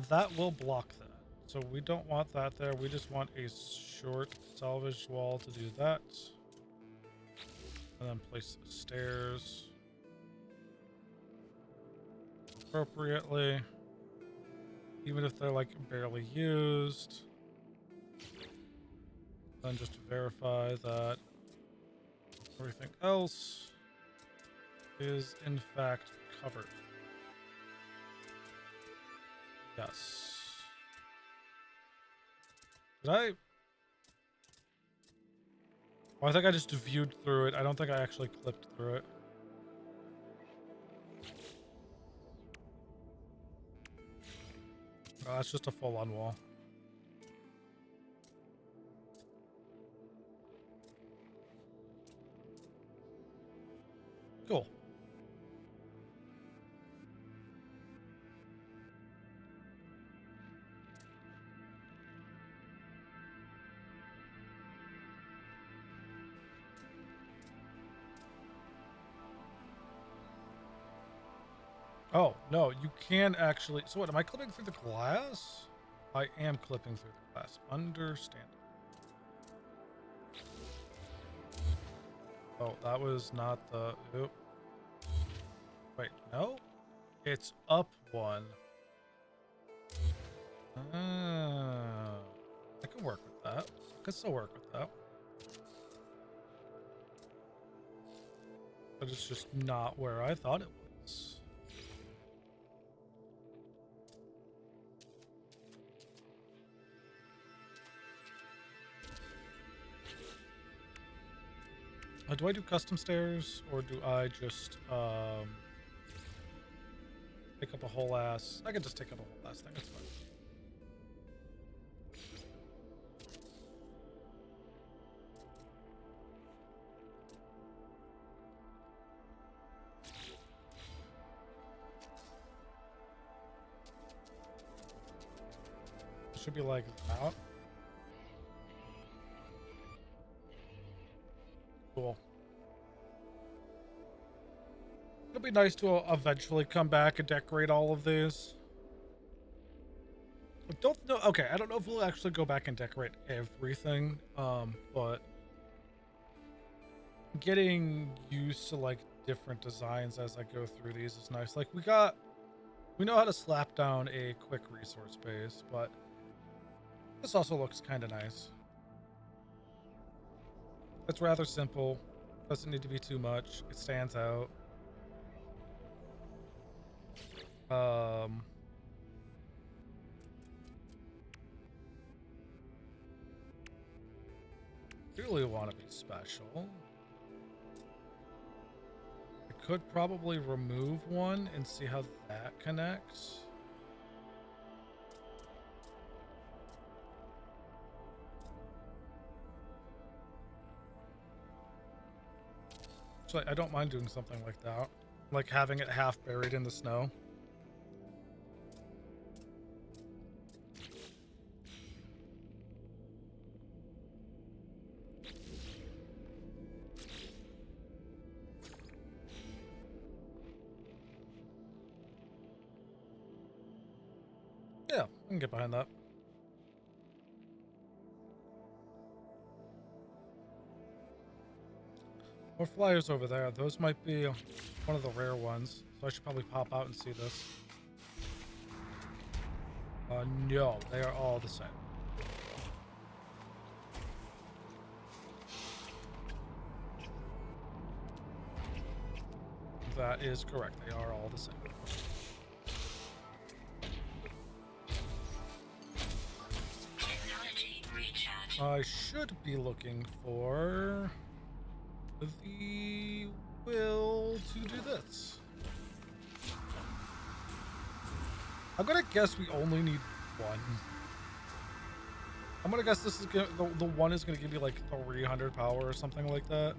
That will block that. So we don't want that there. We just want a short salvage wall to do that. And then place the stairs appropriately. Even if they're like barely used. Then just verify that everything else is in fact covered. Yes. Did I? Well, I think I just viewed through it. I don't think I actually clipped through it. Oh, that's just a full-on wall. Cool. Oh, no, you can actually. So what, am I clipping through the glass? I am clipping through the glass. Understand. Oh, that was not the... Oop. Wait, no? It's up one. I can work with that. I can still work with that. But it's just not where I thought it was. Do I do custom stairs, or do I just take up a whole ass? I can just take up a whole ass thing. It's fine. It should be like that. Cool. It'll be nice to eventually come back and decorate all of these. I don't know. Okay, I don't know if we'll actually go back and decorate everything, but getting used to like different designs as I go through these is nice. Like we know how to slap down a quick resource base, but this also looks kind of nice. It's rather simple. Doesn't need to be too much. It stands out. Really want to be special. I could probably remove one and see how that connects. So I don't mind doing something like that. Like having it half buried in the snow. Yeah, I can get behind that. More flyers over there. Those might be one of the rare ones. So I should probably pop out and see this. No, they are all the same. That is correct. They are all the same. I should be looking for the will to do this. I'm gonna guess we only need one. I'm gonna guess this is gonna, the one is gonna give you like 300 power or something like that.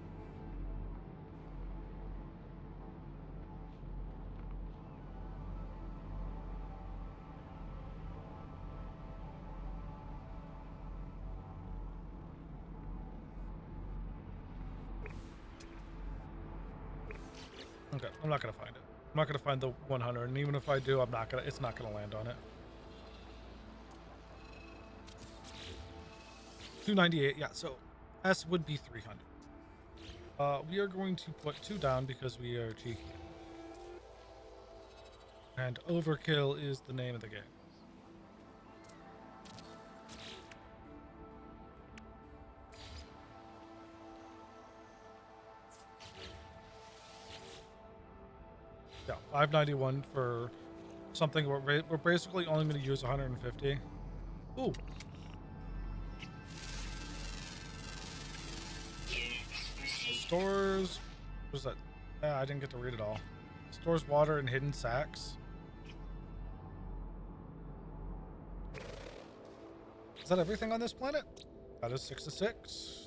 Okay, I'm not gonna find it. I'm not gonna find the 100, and even if I do, it's not gonna land on it. 298, yeah, so S would be 300. We are going to put 2 down because we are cheeky. And overkill is the name of the game. Yeah, 591 for something we're basically only going to use 150. Ooh. Stores. What was that? Yeah, I didn't get to read it all. Stores water in hidden sacks. Is that everything on this planet? That is 6 to 6.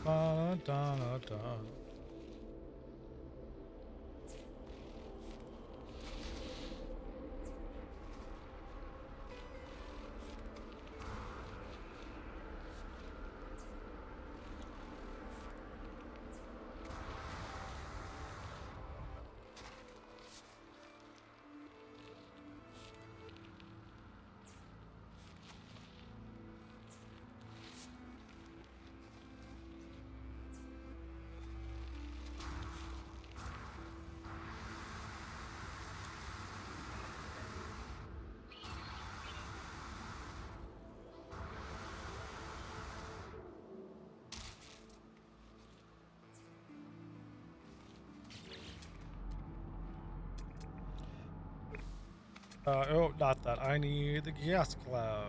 Ba-da-da-da-da. Oh, not that. I need the gas cloud.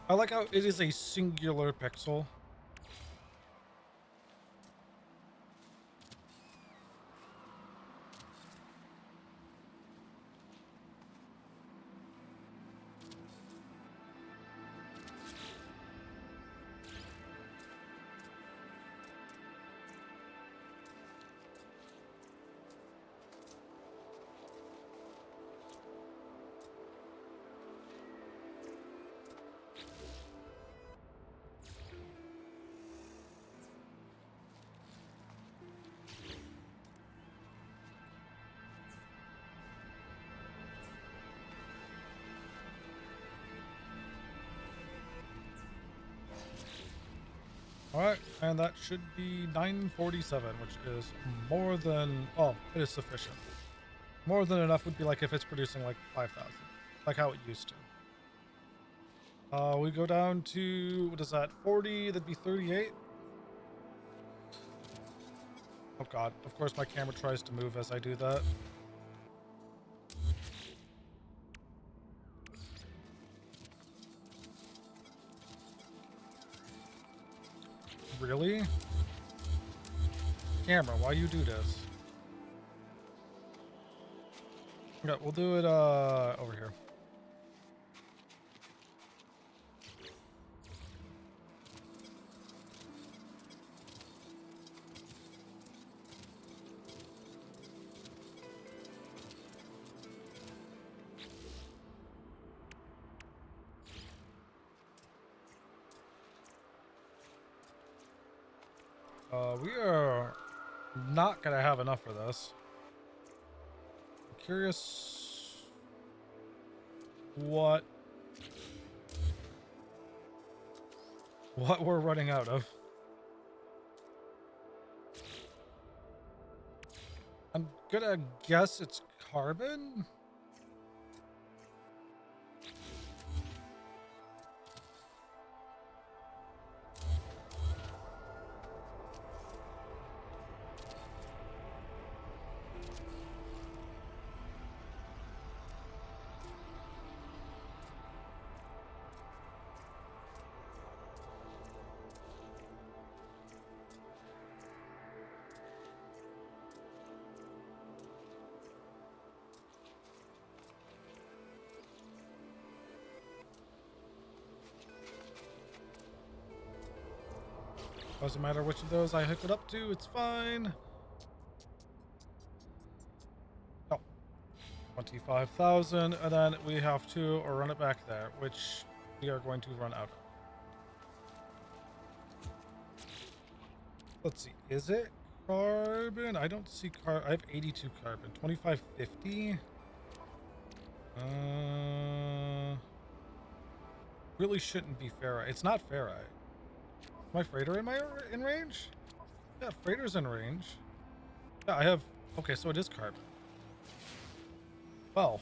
I like how it is a singular pixel. Alright, and that should be 947, which is more than... Oh, it is sufficient. More than enough would be like if it's producing like 5,000. Like how it used to. We go down to... What is that? 40? That'd be 38? Oh god, of course my camera tries to move as I do that. Really? Camera, why you do this? Yeah, we'll do it over here. We are not gonna have enough for this. I'm curious what we're running out of. I'm gonna guess it's carbon. Doesn't matter which of those I hook it up to, it's fine. Oh, 25,000, and then we have to run it back there, which we are going to run out of. Let's see, is it carbon? I don't see I have 82 carbon, 2550. Really shouldn't be ferrite. It's not ferrite. My freighter in range? Yeah, freighter's in range. Yeah, I have... Okay, so it is carbon. Well.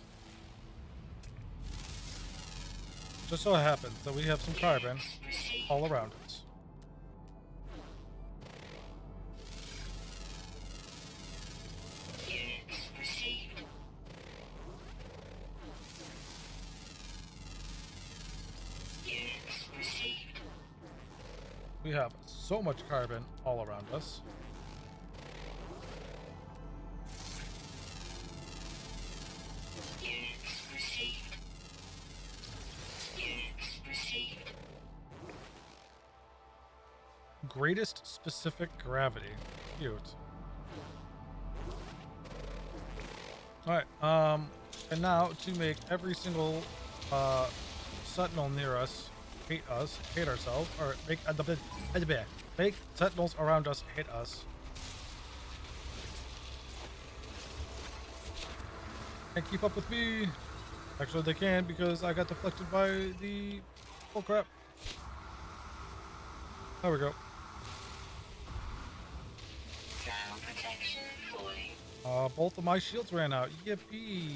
Just so happens that we have some carbon all around us. Units received. Units received. We have so much carbon all around us. greatest specific gravity. Cute. Alright, and now to make every single sentinel near us hate ourselves, or make sentinels around us hate us. Can't keep up with me. Actually, they can because I got deflected by the... Oh, crap. There we go. Ground protection fully. Both of my shields ran out. Yippee.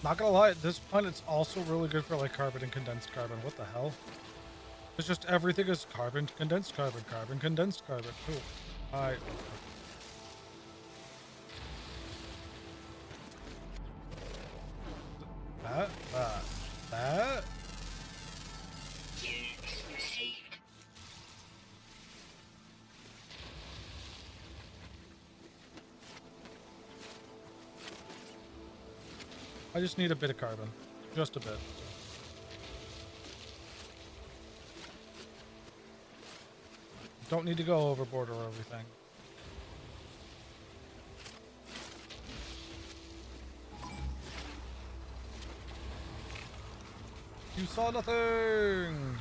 Not gonna lie, this planet's also really good for like carbon and condensed carbon. What the hell? It's just everything is carbon, condensed carbon, carbon, condensed carbon. Ooh. Alright. That. Units received. I just need a bit of carbon. Just a bit. Don't need to go overboard or everything. You saw nothing!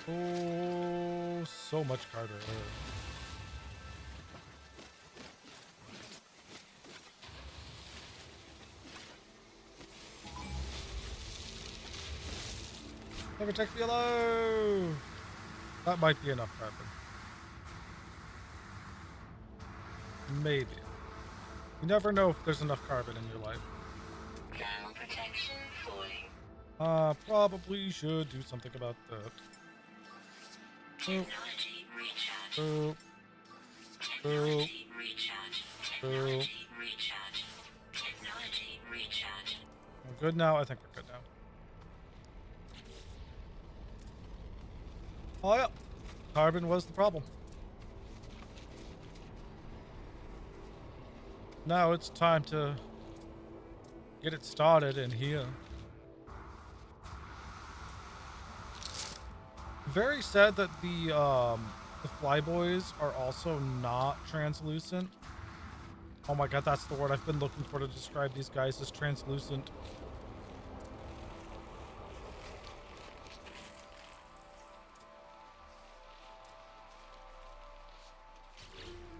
Oh, so much carbon. Never take me alive. That might be enough carbon. Maybe. You never know if there's enough carbon in your life. Ground protection fully. Probably should do something about that. Technology recharge. Oh, Technology recharge. Technology recharge. Technology recharge. we're good now. I think we're good now. Oh yeah, carbon was the problem. Now it's time to get it started in here. Very sad that the flyboys are also not translucent. Oh my god, that's the word I've been looking for to describe these guys, is translucent.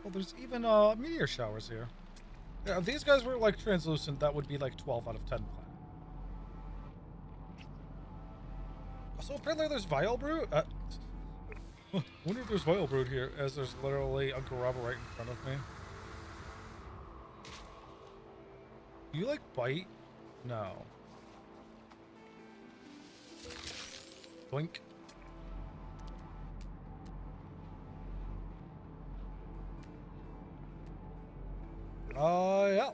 Well, there's even meteor showers here. Yeah, if these guys were like translucent, that would be like 12 out of 10 planet. Also, apparently there's Vile Brood. I wonder if there's Vile Brood here, as there's literally a grub right in front of me. Do you like bite? No. Blink. Yeah.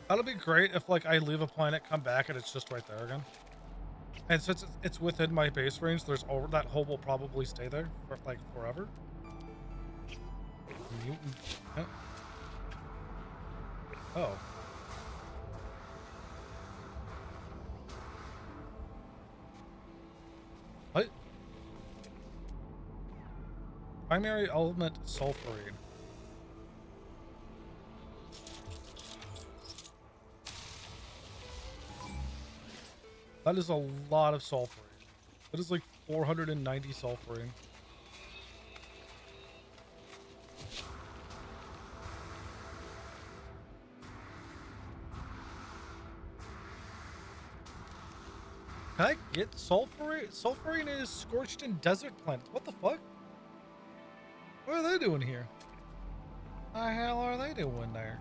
That'll be great if like I leave a planet, come back, and it's just right there again. And since it's within my base range, there's over that hole will probably stay there for like forever. Mutant. Yeah. Oh. What? Primary element sulfurine. That is a lot of sulfurine. That is like 490 sulfurine. Can I get sulfurine? Sulfurine is scorched in desert planets. What the fuck? What are they doing here? What the hell are they doing there?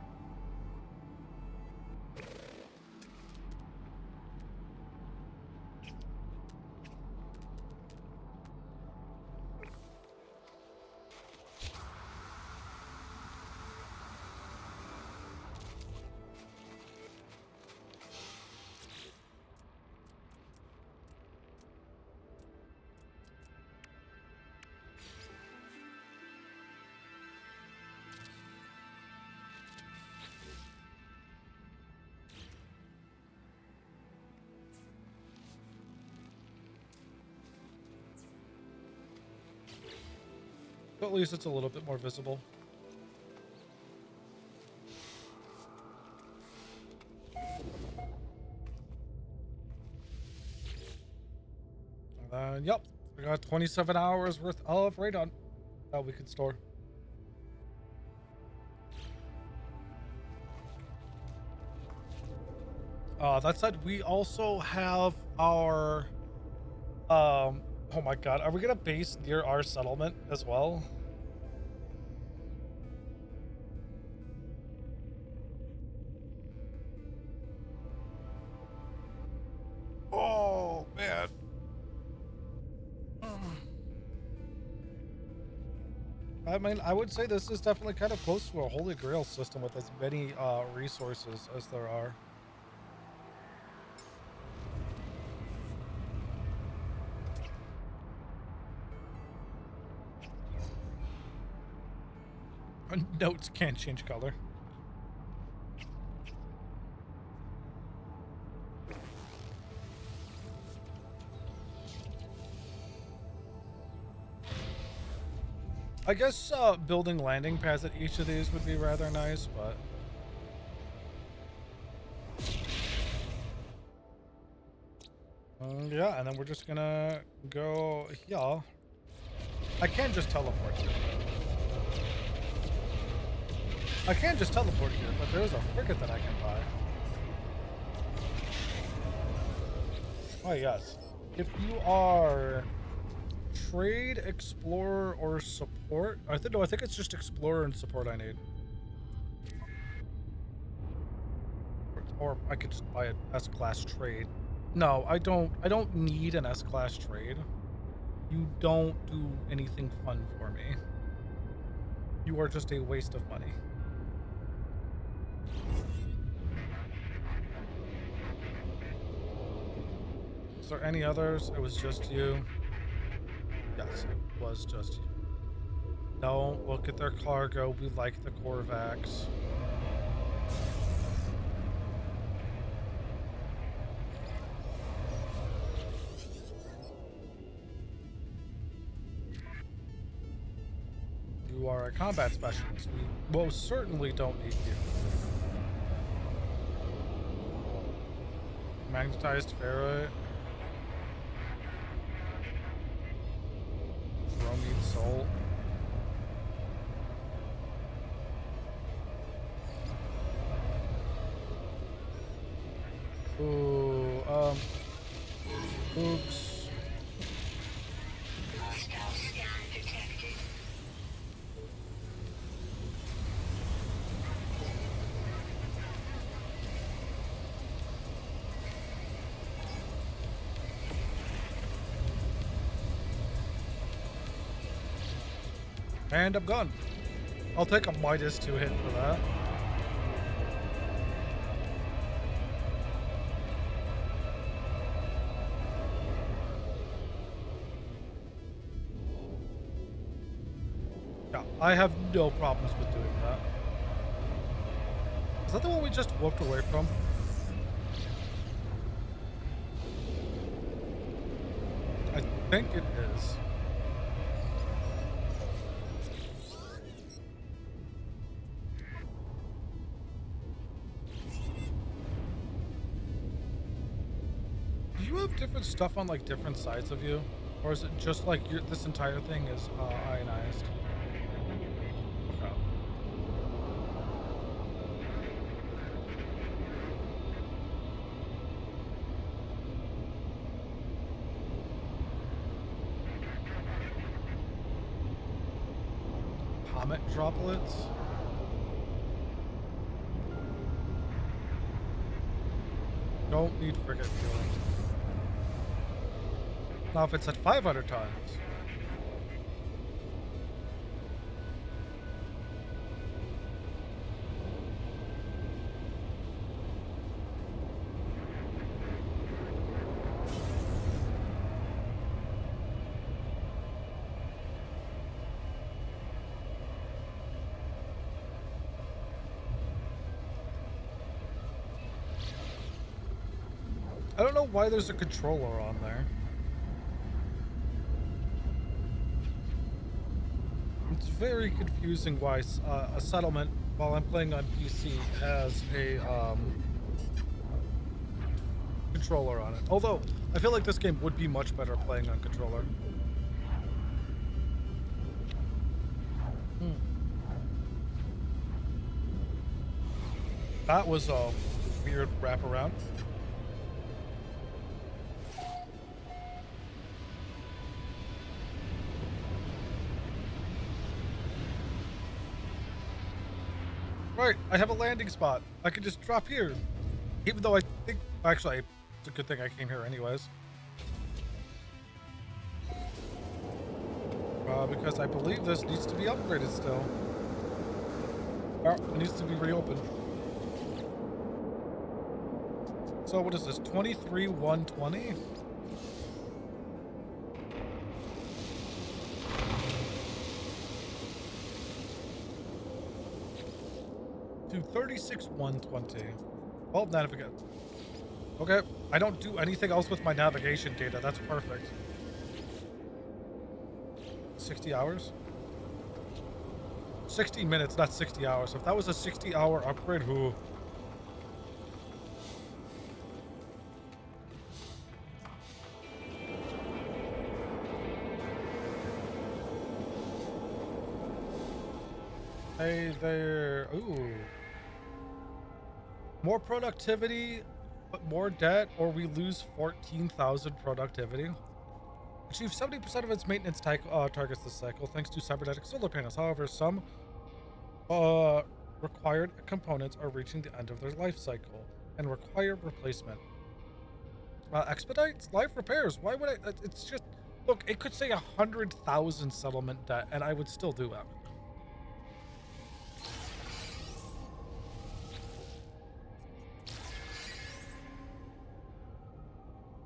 But at least it's a little bit more visible. And then, yep, we got 27 hours worth of radon that we can store. That said, we also have our, oh my god, are we gonna base near our settlement as well? Oh, man. I mean, I would say this is definitely kind of close to a Holy Grail system with as many resources as there are. Notes can't change color. I guess building landing pads at each of these would be rather nice, but yeah, and then we're just gonna go here. I can't just teleport here. I can't just teleport here, but there's a frigate that I can buy. Oh yes. If you are trade, explorer, or support, I think it's just explorer and support I need. Or I could just buy an S-class trade. No, I don't need an S-class trade. You don't do anything fun for me. You are just a waste of money. Is there any others? It was just you. Yes, it was just you. Don't look at their cargo. We like the Corvax. You are a combat specialist. We most certainly don't need you. Magnetized ferrite. Bromine salt. Ooh, oops. Hostile scan detected. And I'm gone. I'll take a -2 hit for that. I have no problems with doing that. Is that the one we just walked away from? I think it is. Do you have different stuff on like different sides of you? Or is it just like this entire thing is ionized? Okay. Comet droplets? Don't need frigate fuel. Now if it's at 500 tons. I don't know why there's a controller on there. It's very confusing why a settlement, while I'm playing on PC, has a controller on it. Although, I feel like this game would be much better playing on controller. That was a weird wraparound. Right, I have a landing spot. I can just drop here. Even though I think, actually, it's a good thing I came here anyways. Because I believe this needs to be upgraded still. Oh, it needs to be reopened. So what is this, 23,120? To 36,120. Oh, navigate. Okay, I don't do anything else with my navigation data. That's perfect. 60 hours? 60 minutes, not 60 hours. If that was a 60-hour upgrade, who? Hey there. Ooh. More productivity, but more debt, or we lose 14,000 productivity. Achieve 70% of its maintenance targets this cycle thanks to cybernetic solar panels. However, some required components are reaching the end of their life cycle and require replacement. Expedites life repairs. Why would I? It's just, look, it could say 100,000 settlement debt, and I would still do that.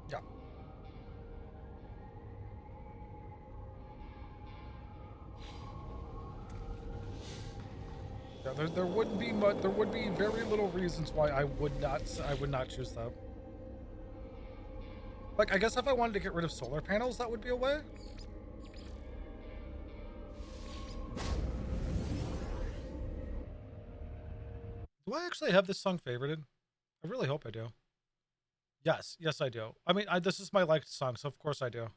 Yeah. Yeah, there wouldn't be much. There would be very little reasons why I would not choose that. Like, I guess if I wanted to get rid of solar panels, that would be a way. Do I actually have this song favorited? I really hope I do. Yes, yes, I do. I mean, this is my liked song, so of course I do.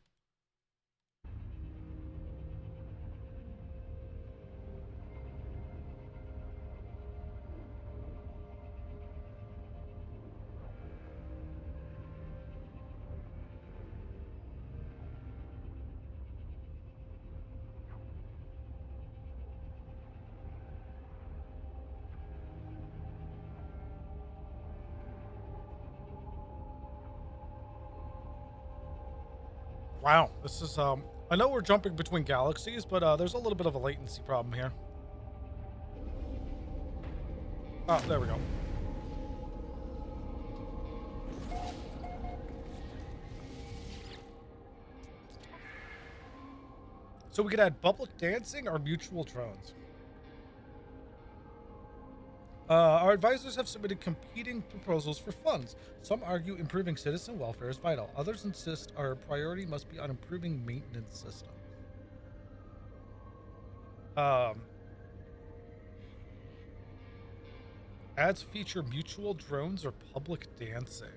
Wow, this is I know we're jumping between galaxies, but there's a little bit of a latency problem here. Oh, there we go. So we could add public dancing or mutual drones. Our advisors have submitted competing proposals for funds. Some argue improving citizen welfare is vital. Others insist our priority must be on improving maintenance systems. Ads feature mutual drones or public dancing.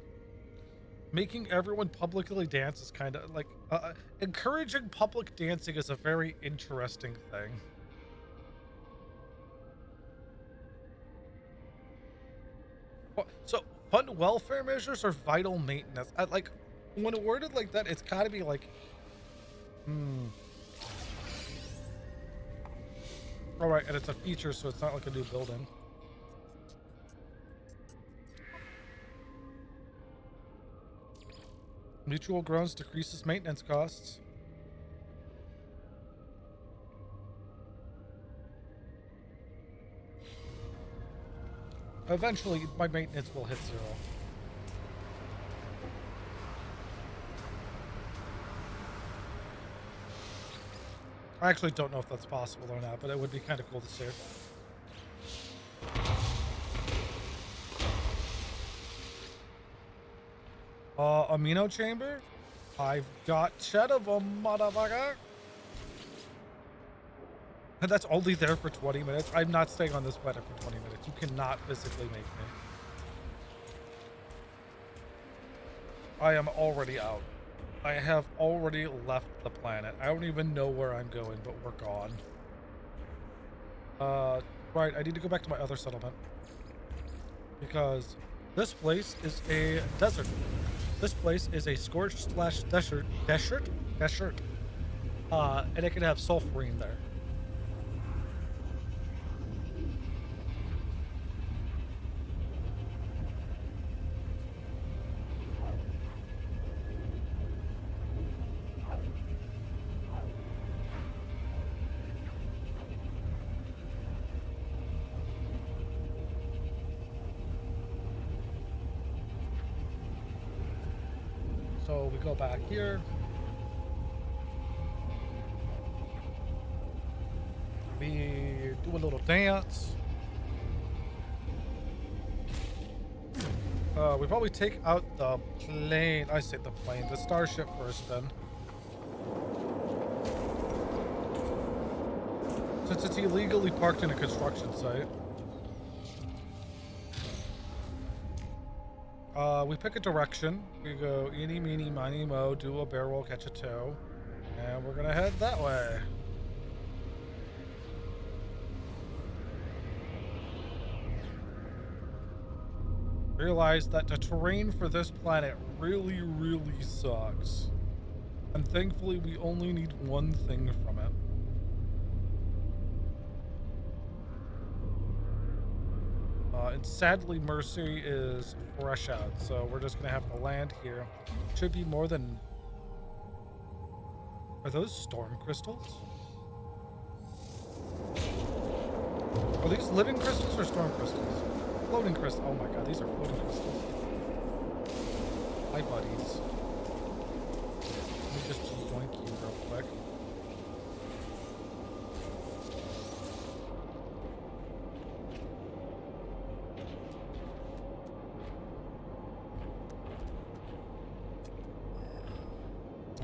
Making everyone publicly dance is kind of like encouraging public dancing is a very interesting thing. So fund welfare measures are vital maintenance. Like when worded like that, it's got to be like, all right, and it's a feature, so it's not like a new building. Mutual drones decreases maintenance costs. Eventually, my maintenance will hit 0. I actually don't know if that's possible or not, but it would be kind of cool to see. Amino chamber? I've got 10 of them, motherfucker. And that's only there for 20 minutes. I'm not staying on this planet for 20 minutes. You cannot physically make me. I am already out. I have already left the planet. I don't even know where I'm going, but we're gone. Right, I need to go back to my other settlement. Because this place is a desert. This place is a scorched / desert. And it can have sulfurine there. So we go back here. We do a little dance. We probably take out the plane. I say the plane, the starship first then. Since it's illegally parked in a construction site. We pick a direction. We go eeny, meeny, miny, mo, do a barrel, catch a toe. And we're gonna head that way. Realize that the terrain for this planet really, really sucks. And thankfully we only need one thing from it. And sadly, Mercy is fresh out, so we're just gonna have to land here. Should be more than... Are those storm crystals? Are these living crystals or storm crystals? Floating crystals. Oh my god, these are floating crystals. Hi, buddies. Let me just yoink you real quick.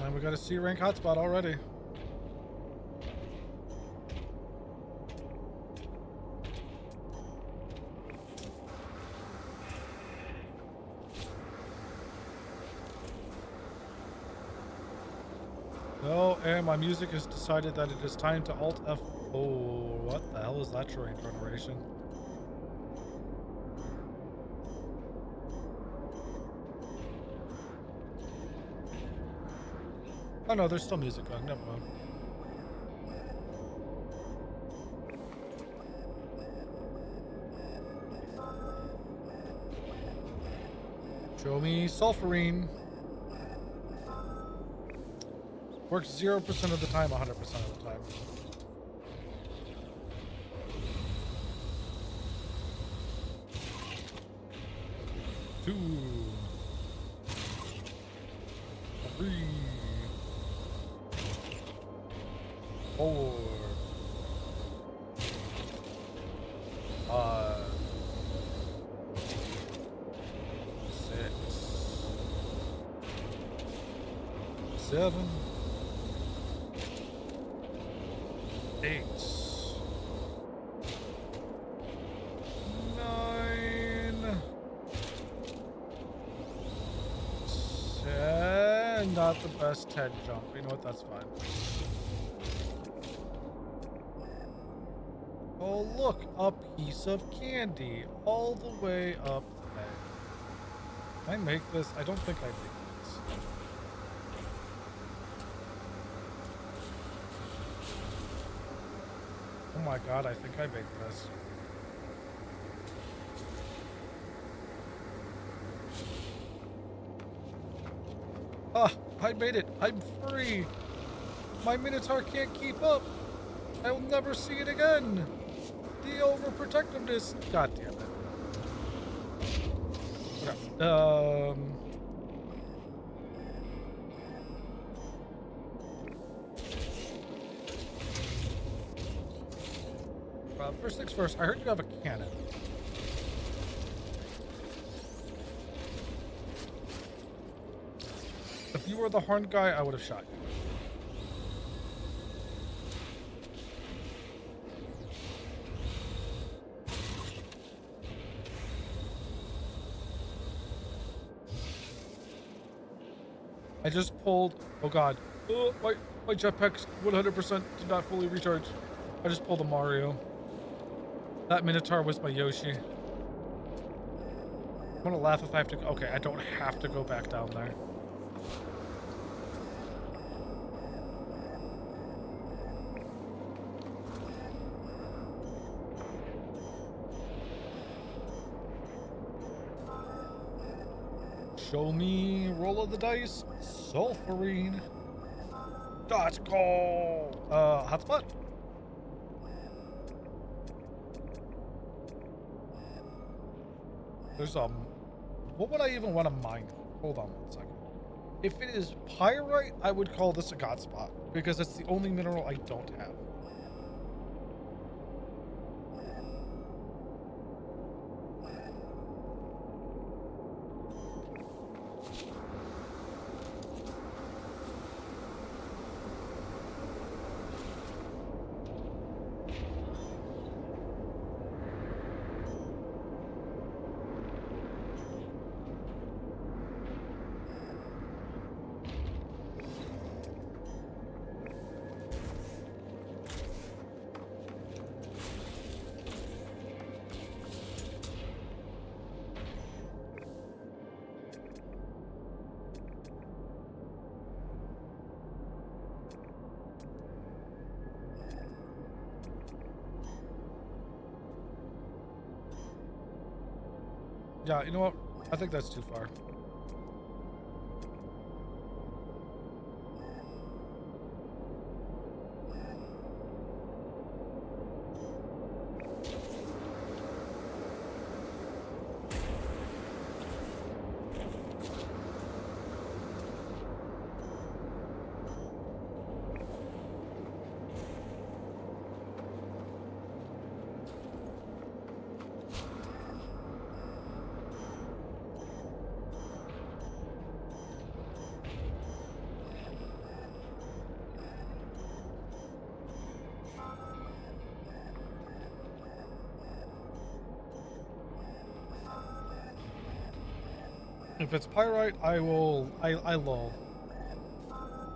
And we got a C rank hotspot already. No, and my music has decided that it is time to Alt F. Oh, what the hell is that terrain generation? Oh no, there's still music on. Never mind. Show me sulfurine. Works 0% of the time, 100% of the time. Two. Three. 4, 5, 6, 7, 8, 9, 10. Not the best 10 jump. You know what? That's fine. Oh, look, a piece of candy all the way up there. Can I make this? I don't think I make this. Oh my god, I think I baked this. Ah, I made it. I'm free. My Minotaur can't keep up. I'll never see it again. The overprotectiveness. God damn it. Okay. First things first, I heard you have a cannon. If you were the horned guy, I would have shot you. I just pulled. Oh god. Oh, my jetpack's 100% did not fully recharge. I just pulled a Mario. That Minotaur was my Yoshi. I'm gonna laugh if I have to. Okay, I don't have to go back down there. Show me roll of the dice. Sulfurine. Let's go. Hotspot. There's what would I even want to mine? Hold on 1 second. If it is pyrite, I would call this a god spot because it's the only mineral I don't have. Yeah, you know what? I think that's too far. If it's pyrite, I will. I lull.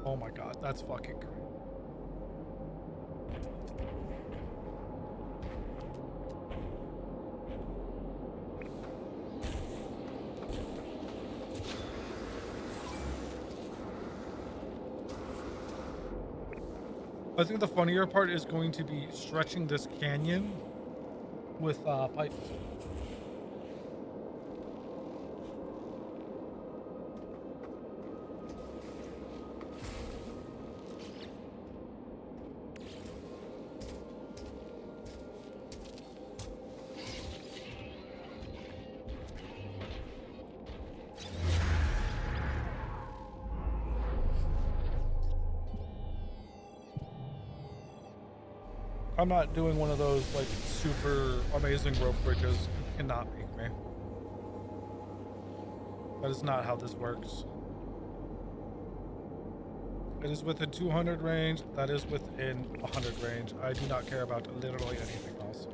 Oh my god, that's fucking great. I think the funnier part is going to be stretching this canyon with pipes. I'm not doing one of those like super amazing rope bridges. You cannot make me. That is not how this works. It is within 200 range. That is within 100 range. I do not care about literally anything else.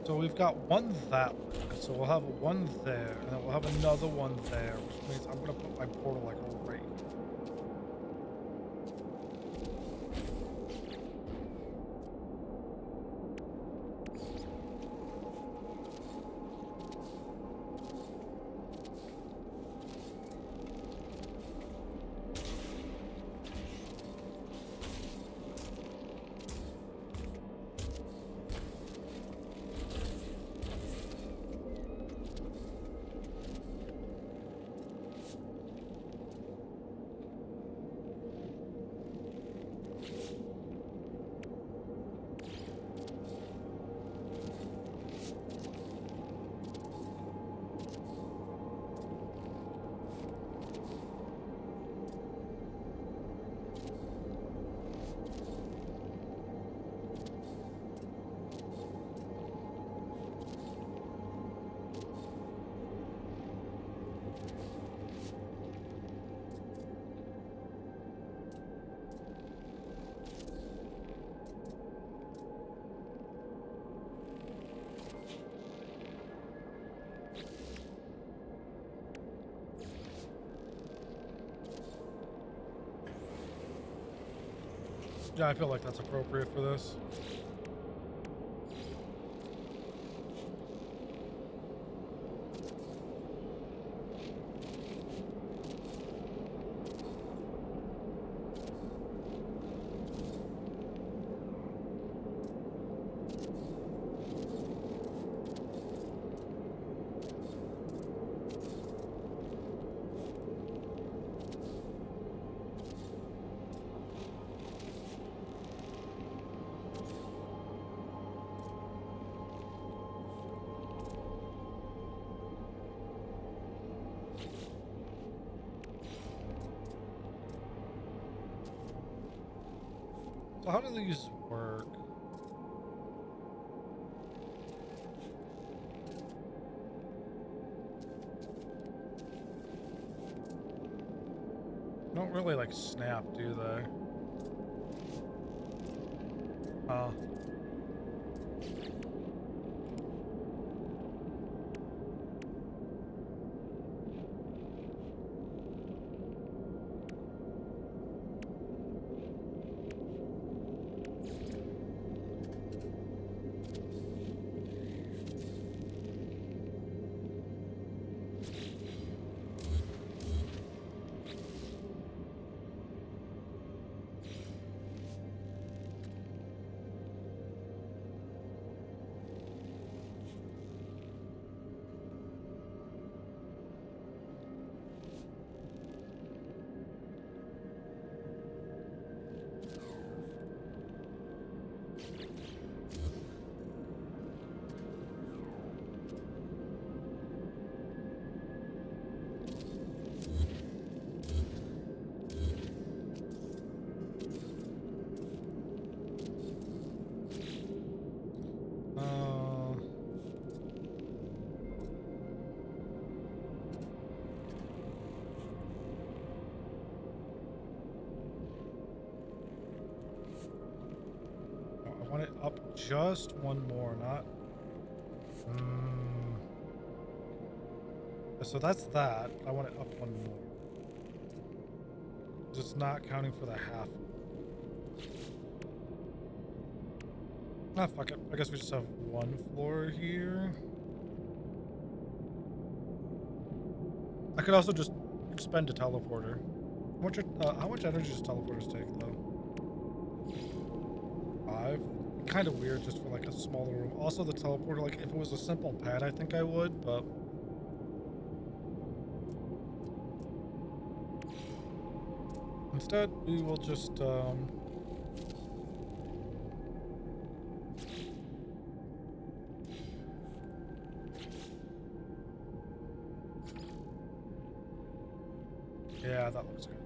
So we've got one that way. So we'll have one there, and then we'll have another one there, which means I'm gonna put my portal like right here. Yeah, I feel like that's appropriate for this. So how do these work? Don't really like snap, do they? I want it up just one more, not... So that's that. I want it up one more. Just not counting for the half. Ah, fuck it. I guess we just have one floor here. I could also just spend a teleporter. How much energy does teleporters take, though? 5? Kind of weird just for, like, a smaller room. Also, the teleporter, like, if it was a simple pad, I think I would, but... Instead, we will just, yeah, that looks good.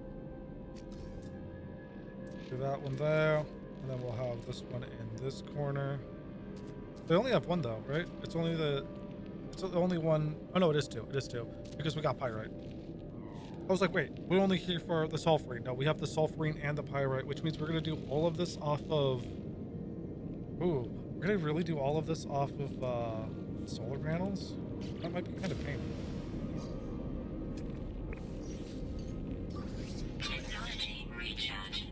Do that one there, and then we'll have this one in this corner. They only have one though, right? It's only one. Oh no, it is two. It is two because we got pyrite. I was like, wait, we're only here for the sulfurine. No, we have the sulfurine and the pyrite, which means we're gonna do all of this off of. Ooh, we're gonna really do all of this off of solar panels. That might be kind of painful. Technology recharge.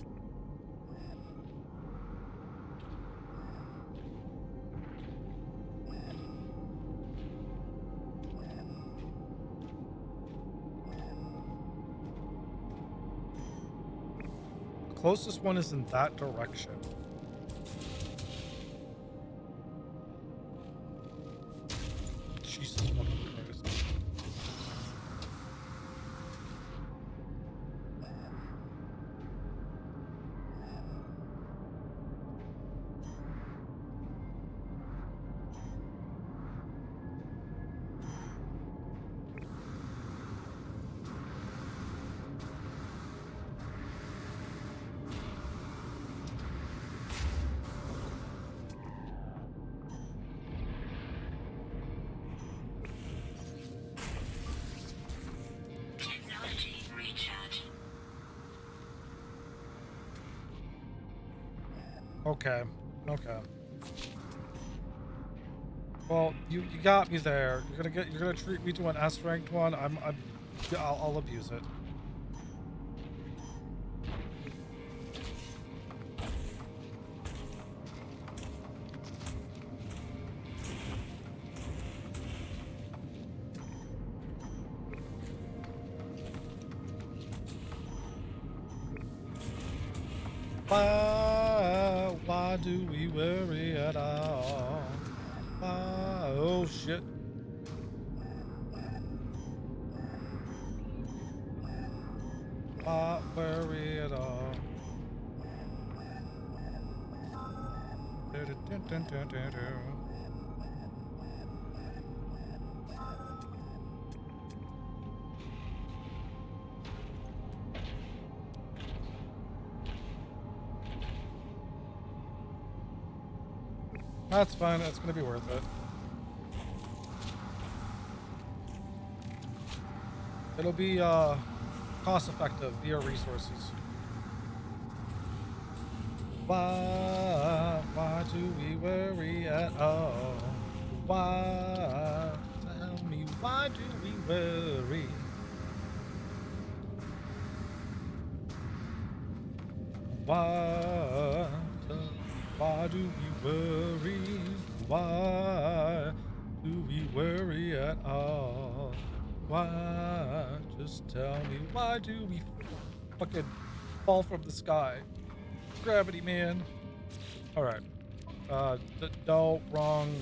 The closest one is in that direction. Jesus fucking Christ. Technology recharge. Okay. Okay. Well, you got me there. You're gonna treat me to an S ranked one. I'll abuse it. Why do we worry at all? Why, oh shit. Why worry at all? That's fine. That's gonna be worth it. It'll be cost effective via resources. Why do we worry at all? Why? Tell me, why do we worry? Why do we worry? Why do we worry at all? Why? Just tell me, why do we fucking fall from the sky? Gravity, man. Alright. No, wrong.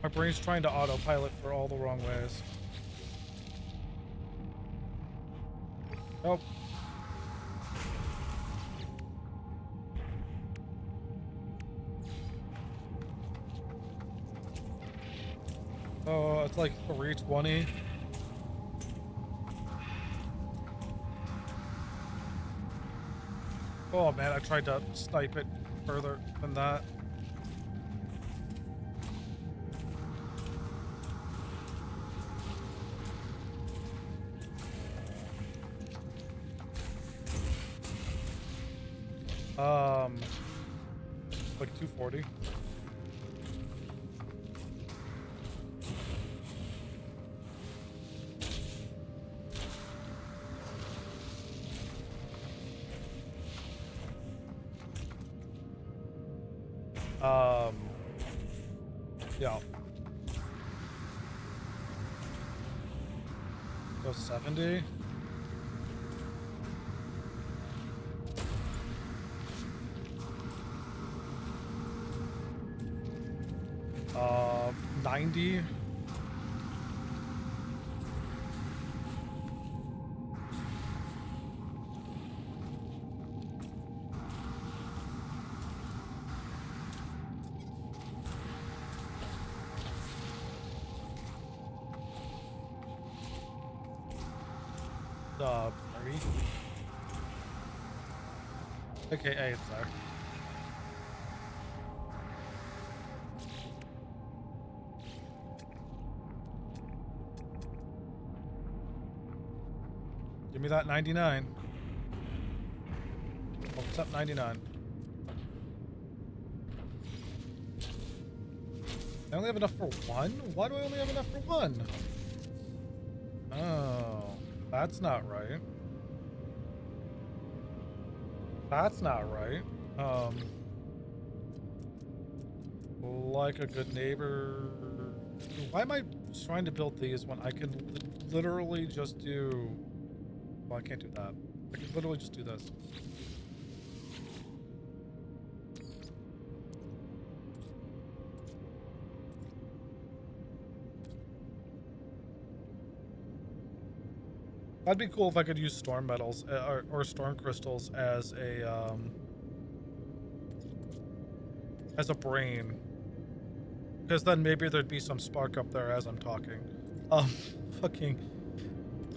My brain's trying to autopilot for all the wrong ways. Nope. Oh, it's like 320. Oh man, I tried to snipe it further than that. Like 240. Yeah. Go 70. Uh, 90. Murray. AKA it's there. Give me that 99. Oh, what's up, 99? I only have enough for one? Why do I only have enough for one? Oh, that's not right. That's not right. Like a good neighbor. Why am I trying to build these when I can literally just do... Well, I can't do that. I can literally just do this. That'd be cool if I could use storm metals or storm crystals as a brain, because then maybe there'd be some spark up there as I'm talking. Fucking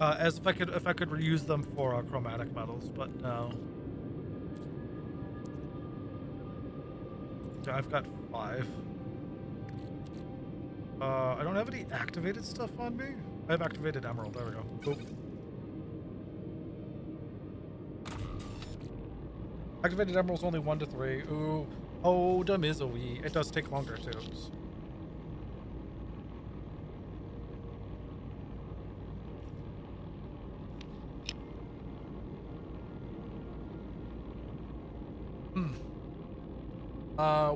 as if I could reuse them for chromatic metals, but no. Yeah, I've got 5. I don't have any activated stuff on me. I have activated emerald. There we go. Oop. Activated emerald's only 1 to 3. Ooh. Oh, the misery. It does take longer too.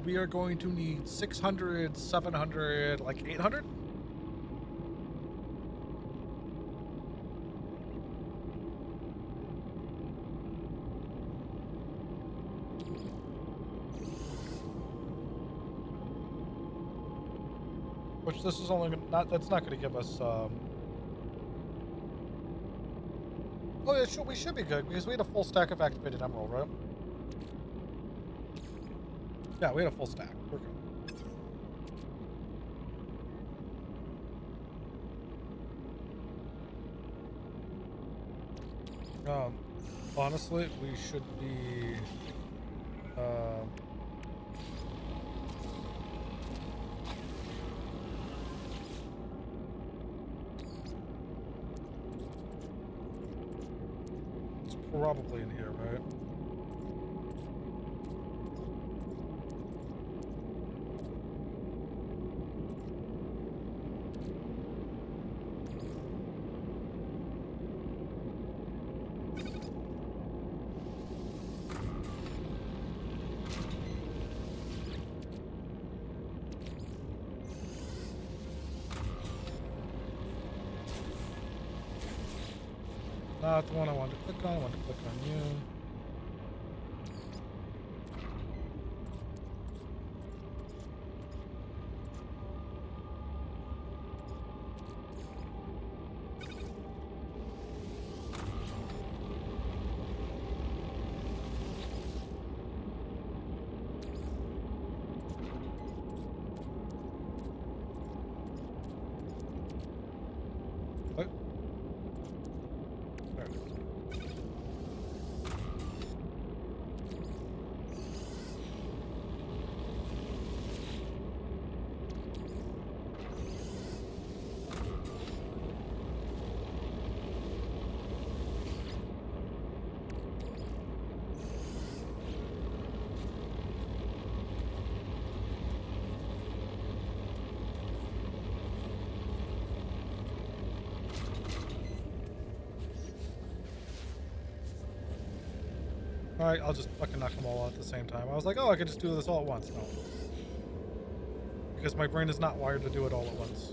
We are going to need 600, 700, like 800? Which this is only that's not going to give us, oh yeah, we should be good because we had a full stack of activated emerald, right? Yeah, we had a full stack. We're good. Honestly, we should be, it's probably in here, right? Not the one I wanted to click on. I want to click on you. What? There it is. Alright, I'll just fucking knock them all out at the same time. I was like, oh, I could just do this all at once. No. because my brain is not wired to do it all at once.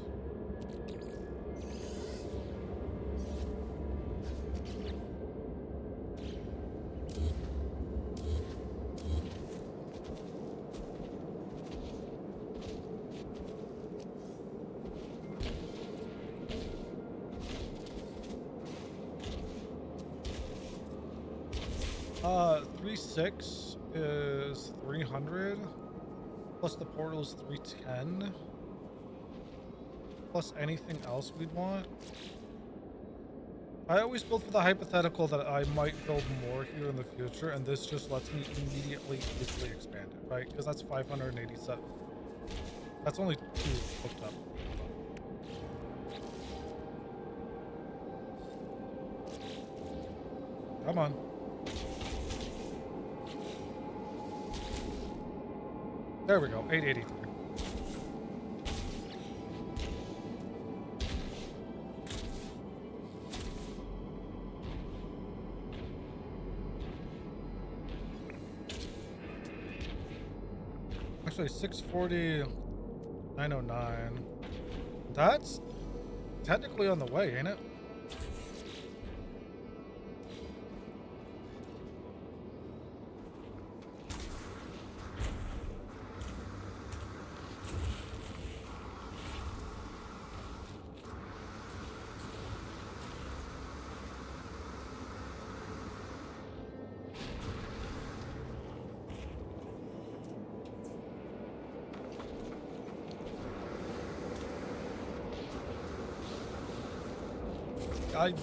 Uh, 3.6 is 300, plus the portal is 310, plus anything else we'd want. I always build for the hypothetical that I might build more here in the future, and this just lets me immediately easily expand it, right? Because that's 587. That's only 2 hooked up. Come on. There we go, 883. Actually, 640, 909. That's technically on the way, ain't it?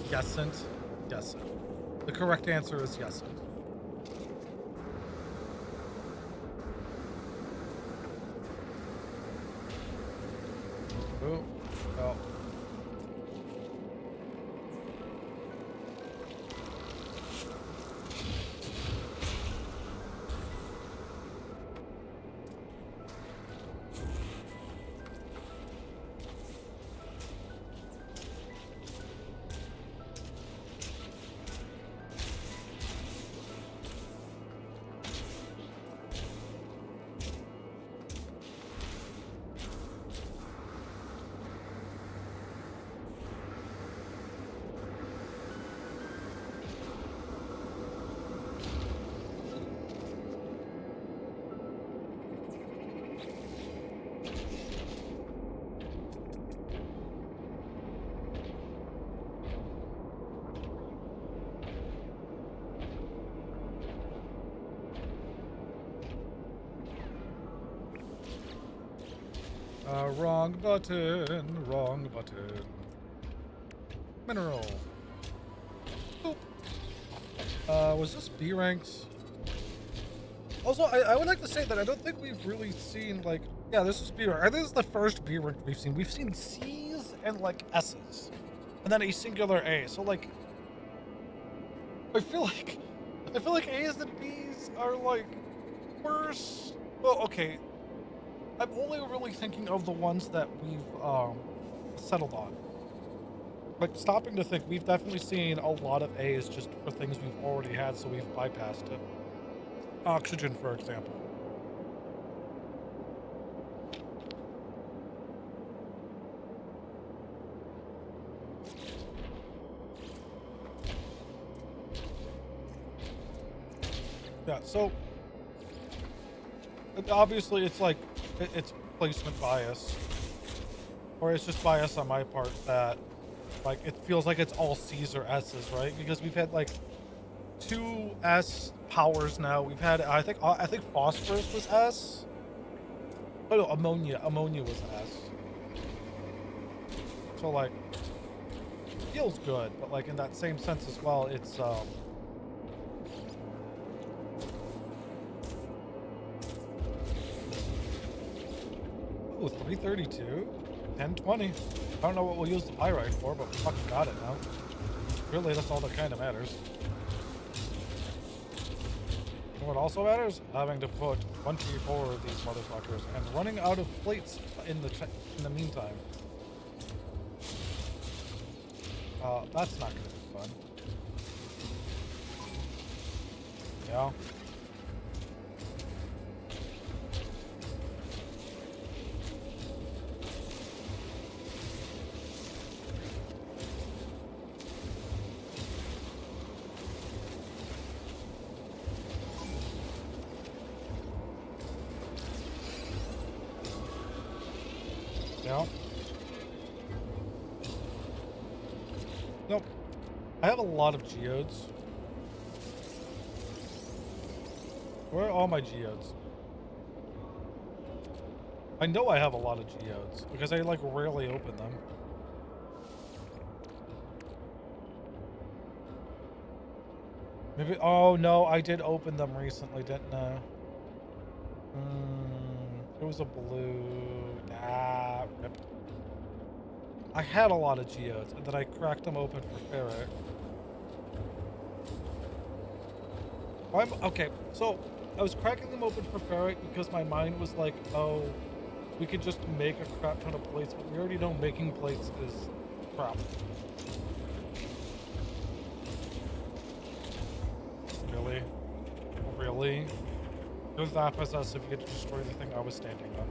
Yesn't. Yesn't. The correct answer is yesn't. Oh, oh. Wrong button, wrong button. Mineral. Boop. Was this B ranked? Also, I would like to say that I don't think we've really seen, like, yeah, this is B ranked. I think this is the first B ranked we've seen. We've seen C's and, like, S's. And then a singular A. So, like, I feel like A's and B's are, like, worse. Well, okay. I'm only really thinking of the ones that we've settled on. Like, stopping to think, we've definitely seen a lot of A's just for things we've already had, so we've bypassed it. Oxygen, for example. Yeah, so obviously it's like it's placement bias, or it's just bias on my part that, like, it feels like it's all C's or S's, right? Because we've had like 2 S powers now. We've had I think phosphorus was S. Oh no, ammonia was S. So, like, feels good, but, like, in that same sense as well, it's ooh, 332, 1020. I don't know what we'll use the pyrite for, but we fucking got it now. Really, that's all that kind of matters. You know what also matters? Having to put 24 of these motherfuckers and running out of plates in the meantime. That's not gonna be fun. Yeah. Yeah. Nope. I have a lot of geodes. Where are all my geodes? I know I have a lot of geodes because I like rarely open them. Maybe, oh no, I did open them recently, didn't I? It was a blue. Ah, rip. I had a lot of geodes and then I cracked them open for ferret. Okay, so I was cracking them open for ferret because my mind was like, oh, we could just make a crap ton of plates, but we already know making plates is crap. Really? Really? You're that possessive, you get to destroy the thing I was standing on.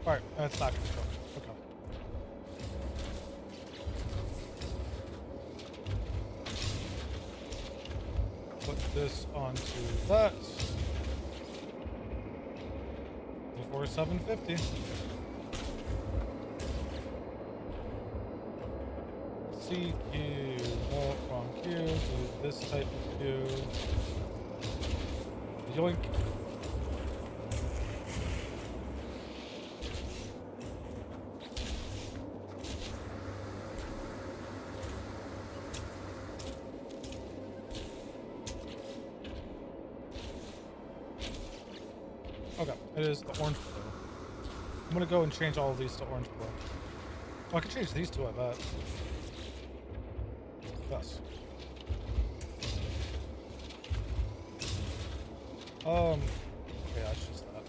Alright, that's not gonna show. Okay. Put this onto that. Before 750. CQ. No, wrong Q. Do this type of Q. Yoink. Okay, it is the orange blue. I'm gonna go and change all of these to orange blue. Oh, I can change these two, I bet. Yes. Okay, that's just that.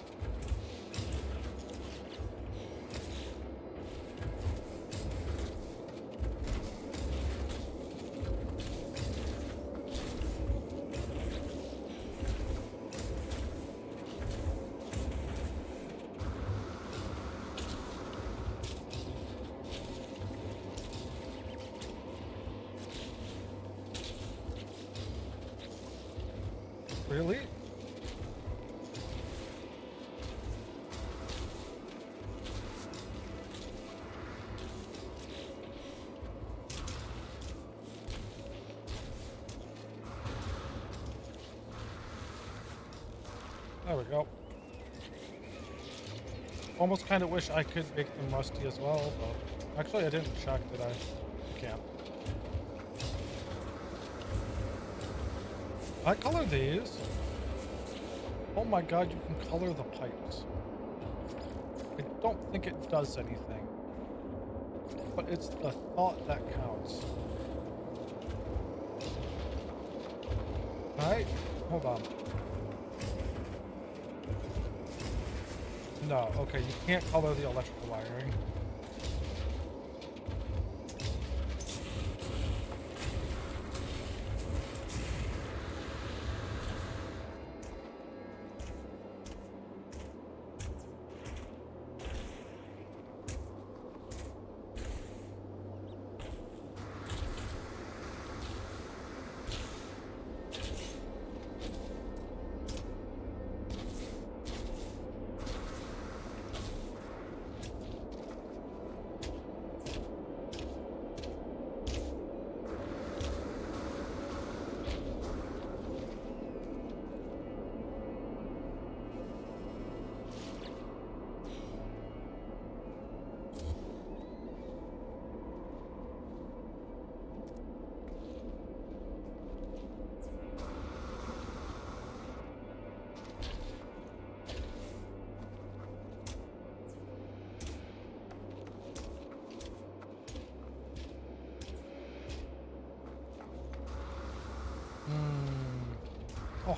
Really? There we go. Almost kind of wish I could make them rusty as well, but actually I didn't check, did I? I can't. I color these. Oh my god, you can color the pipes. I don't think it does anything. But it's the thought that counts. Alright, hold on. No, okay, you can't color the electrical wiring.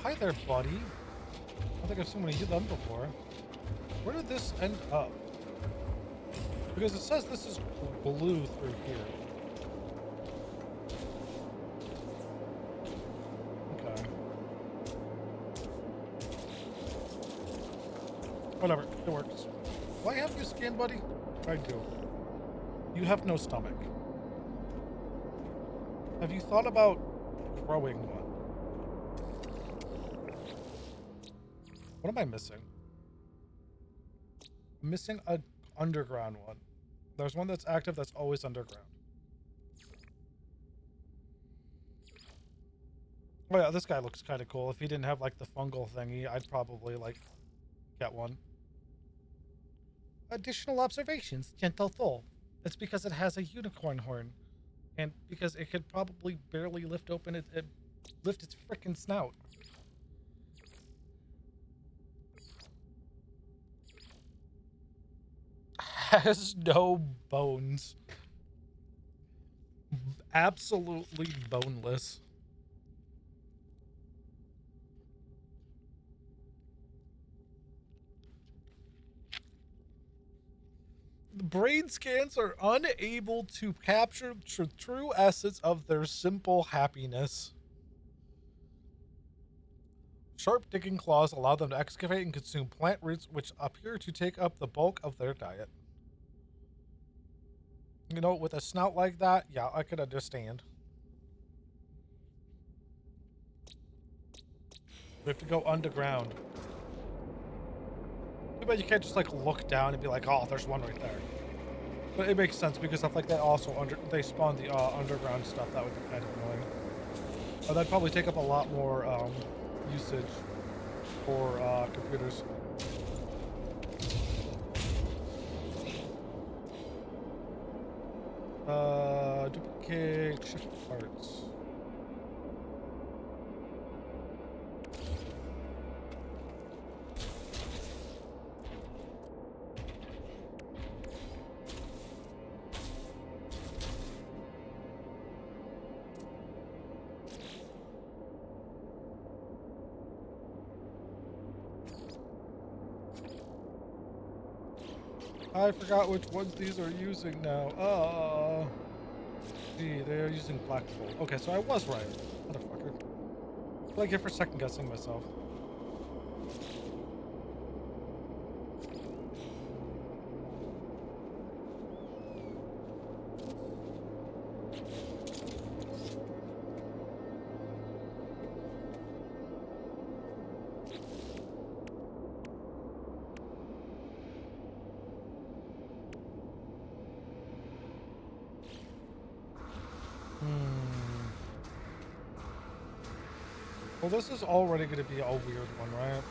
hi there, buddy. I don't think I've seen one of them before. Where did this end up? Because it says this is blue through here. Okay. Whatever, it works. Do I have you scanned, buddy? I do. You have no stomach. Have you thought about growing one? What am I missing? I'm missing an underground one. There's one that's active that's always underground. Oh yeah, this guy looks kind of cool. If he didn't have like the fungal thingy, I'd probably like get one. Additional observations, gentle soul. It's because it has a unicorn horn. And because it could probably barely lift its frickin' snout. Has no bones. Absolutely boneless. The brain scans are unable to capture the true essence of their simple happiness. Sharp digging claws allow them to excavate and consume plant roots, which appear to take up the bulk of their diet. You know, with a snout like that, yeah, I could understand. We have to go underground. Too bad you can't just like look down and be like, oh, there's one right there. But it makes sense because stuff like that also they spawn the underground stuff. That would be kind of annoying. That'd probably take up a lot more usage for computers. Duplicate shift parts. I forgot which ones these are using now. Gee, they're using black gold. Okay, so I was right. Motherfucker. What do I get for second guessing myself? Well, this is already going to be a weird one, right?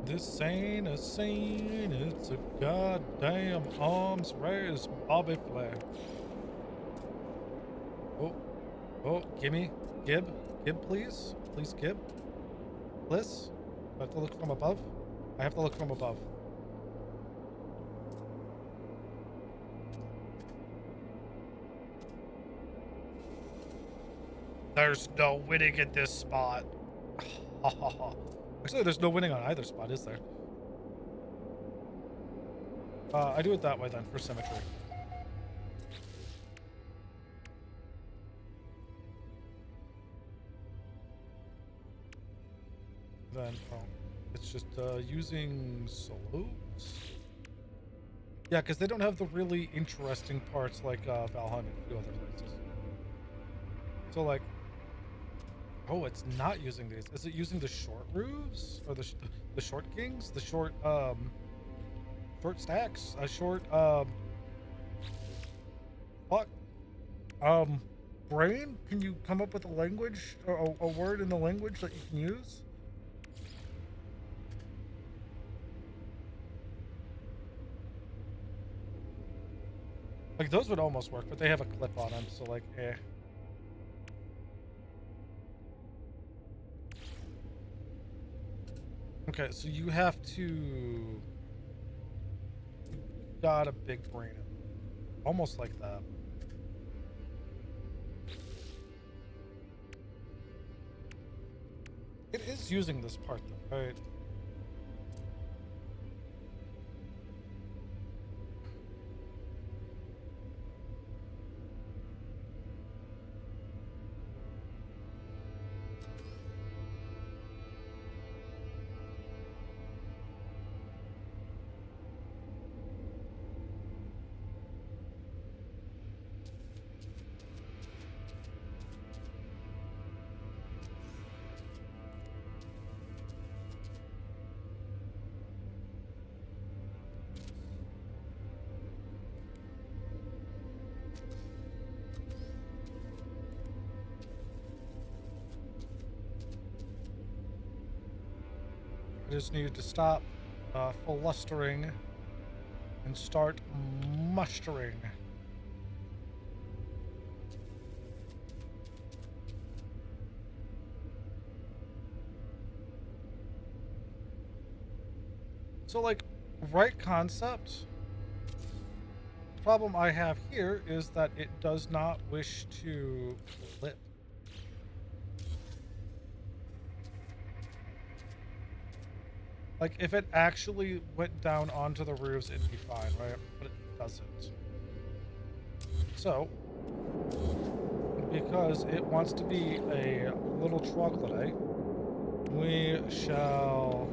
This ain't a scene, it's a goddamn arms raised Bobby Flay. Oh, gimme, Gib, please, Gib, please. I have to look from above. I have to look from above. There's no winning at this spot. Actually, there's no winning on either spot, is there? I do it that way then, for symmetry. Then, it's just using slopes. Yeah, because they don't have the really interesting parts like Valheim and a few other places. So, like, oh, it's not using these. Is it using the short roofs or the short kings? The short short stacks? Fuck. Brain? Can you come up with a language or a word in the language that you can use? Like, those would almost work, but they have a clip on them, so, like, eh. Okay, so you have to... Got a big brain. Almost like that. It is using this part, though, right? I just needed to stop flustering and start mustering. So, like, right concept. The problem I have here is that it does not wish to flip. Like, if it actually went down onto the roofs, it'd be fine, right? But it doesn't. So, because it wants to be a little troglodyte, we shall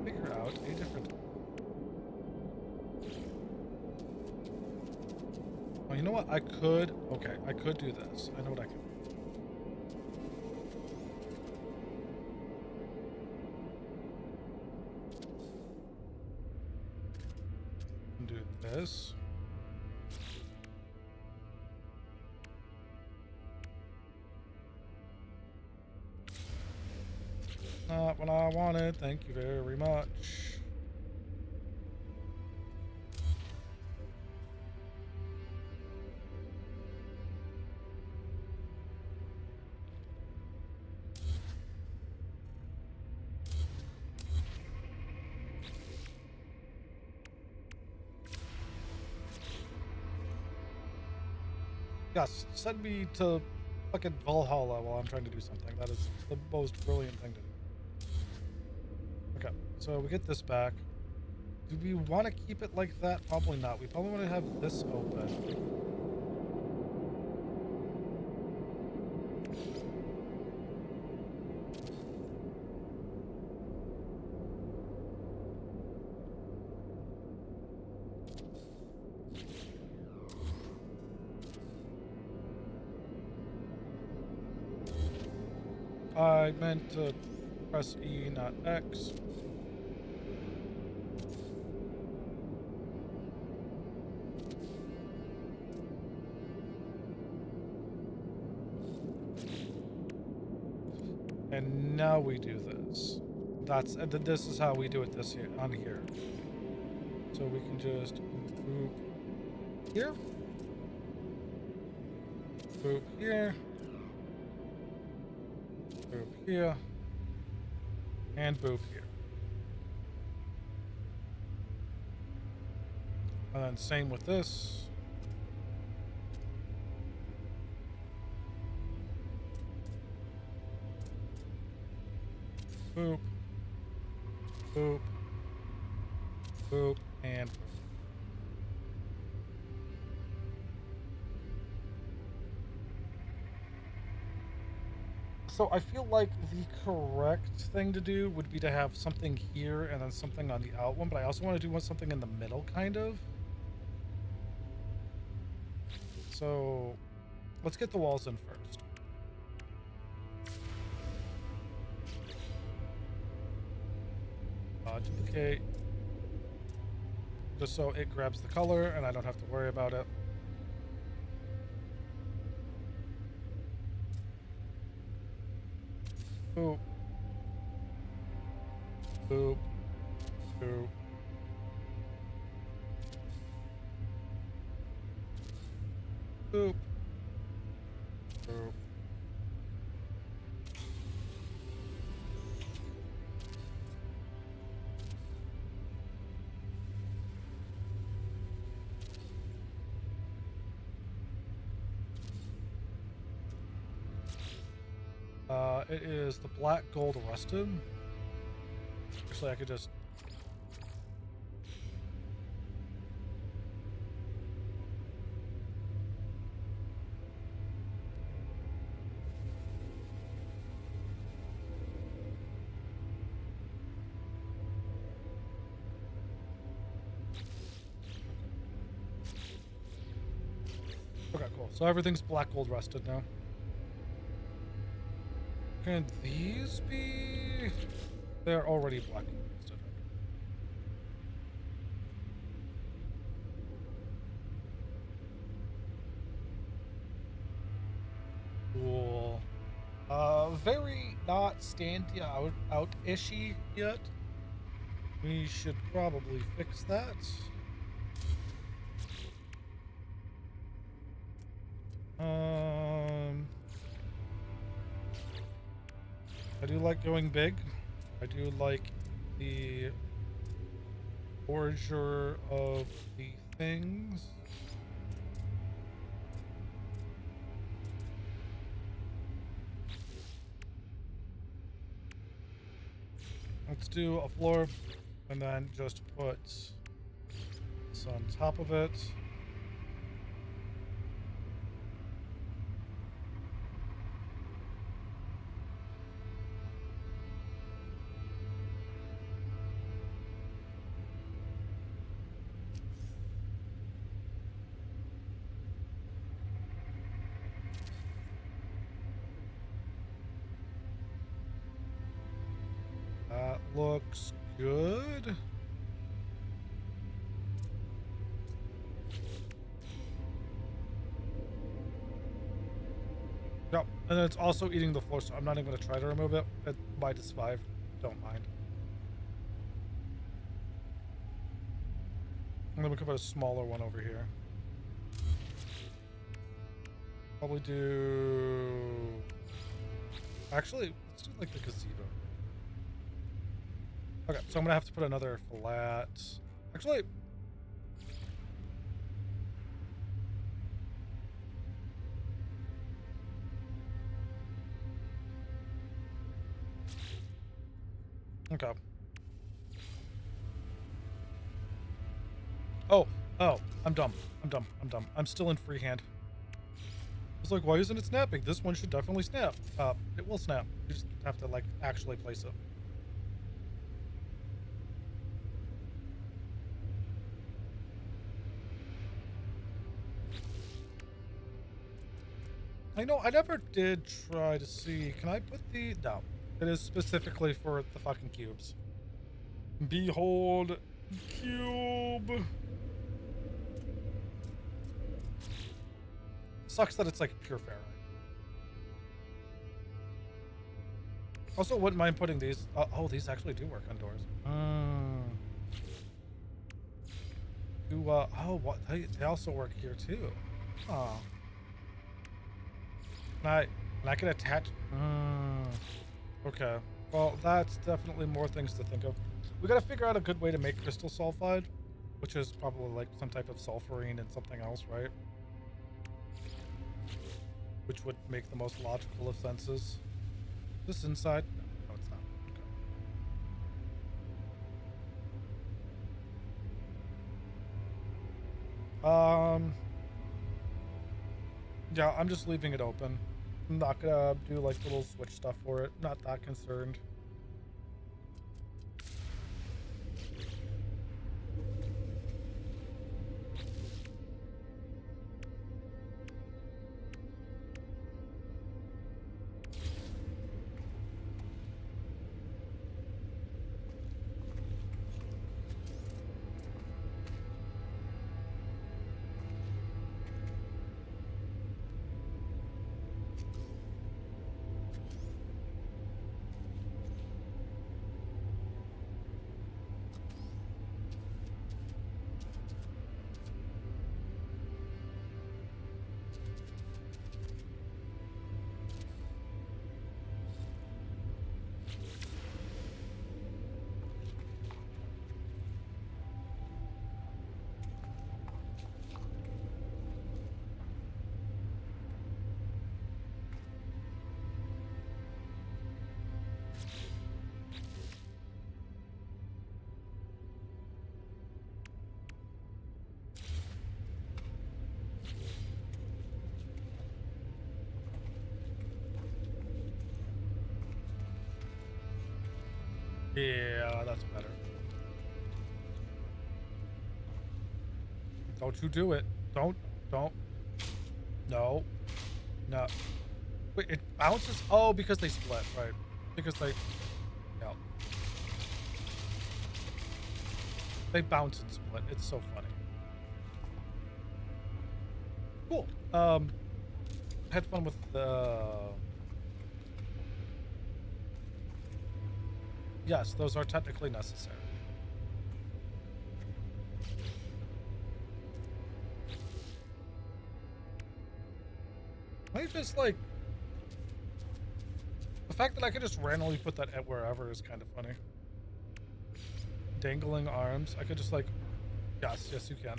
figure out a different... Oh, you know what? I could... Okay, I could do this. I know what I can do. Do this. Not what I wanted. Thank you very much. Yes, send me to fucking Valhalla while I'm trying to do something. That is the most brilliant thing to do. Okay, so we get this back. Do we want to keep it like that? Probably not. We probably want to have this open. I meant to press E, not X. And now we do this. And then this is how we do it this here on here. So we can just boop here. Boop here. Boop here. And boop here. And then same with this. Boop. Boop. Boop. And boop. So I feel like the correct thing to do would be to have something here and then something on the out one, but I also want to do something in the middle, kind of. So let's get the walls in first. Duplicate. Just so it grabs the color and I don't have to worry about it. Boop. Boop. Boop. Boop. Boop. It is the black gold rusted. Actually, I could just... Okay, cool. So everything's black gold rusted now. Can these be... They're already black gold rusted. Cool. Very not standy out-ishy yet. We should probably fix that. I do like going big. I do like the forager of the things. Let's do a floor and then just put this on top of it. That looks good. Yep, and it's also eating the floor, so I'm not even going to try to remove it. It might survive. Don't mind. And then we can put a smaller one over here. Probably do... Actually, let's do like the gazebo. Okay, so I'm gonna have to put another flat. Actually, okay. Oh, I'm dumb. I'm still in freehand. I was like, why isn't it snapping? This one should definitely snap. It will snap. You just have to like actually place it. I know, I never did try to see. Can I put the... No. It is specifically for the fucking cubes. Behold, cube. Sucks that it's like pure ferrite. Also, wouldn't mind putting these... oh, these actually do work on doors. Oh, what? They also work here too. Oh. And I can attach... Okay. Well, that's definitely more things to think of. We gotta figure out a good way to make crystal sulfide, which is probably like some type of sulfurine and something else, right? Which would make the most logical of senses. This inside? No, it's not. Okay. Yeah, I'm just leaving it open. I'm not gonna do like little switch stuff for it. Not that concerned. Yeah, that's better. Don't you do it. Don't. No. No. Wait, it bounces? Oh, because they split, right. Because they... Yeah. They bounce and split. It's so funny. Cool. Had fun with the... Yes, those are technically necessary. I just like... The fact that I could just randomly put that at wherever is kind of funny. Dangling arms. I could just like... Yes, you can.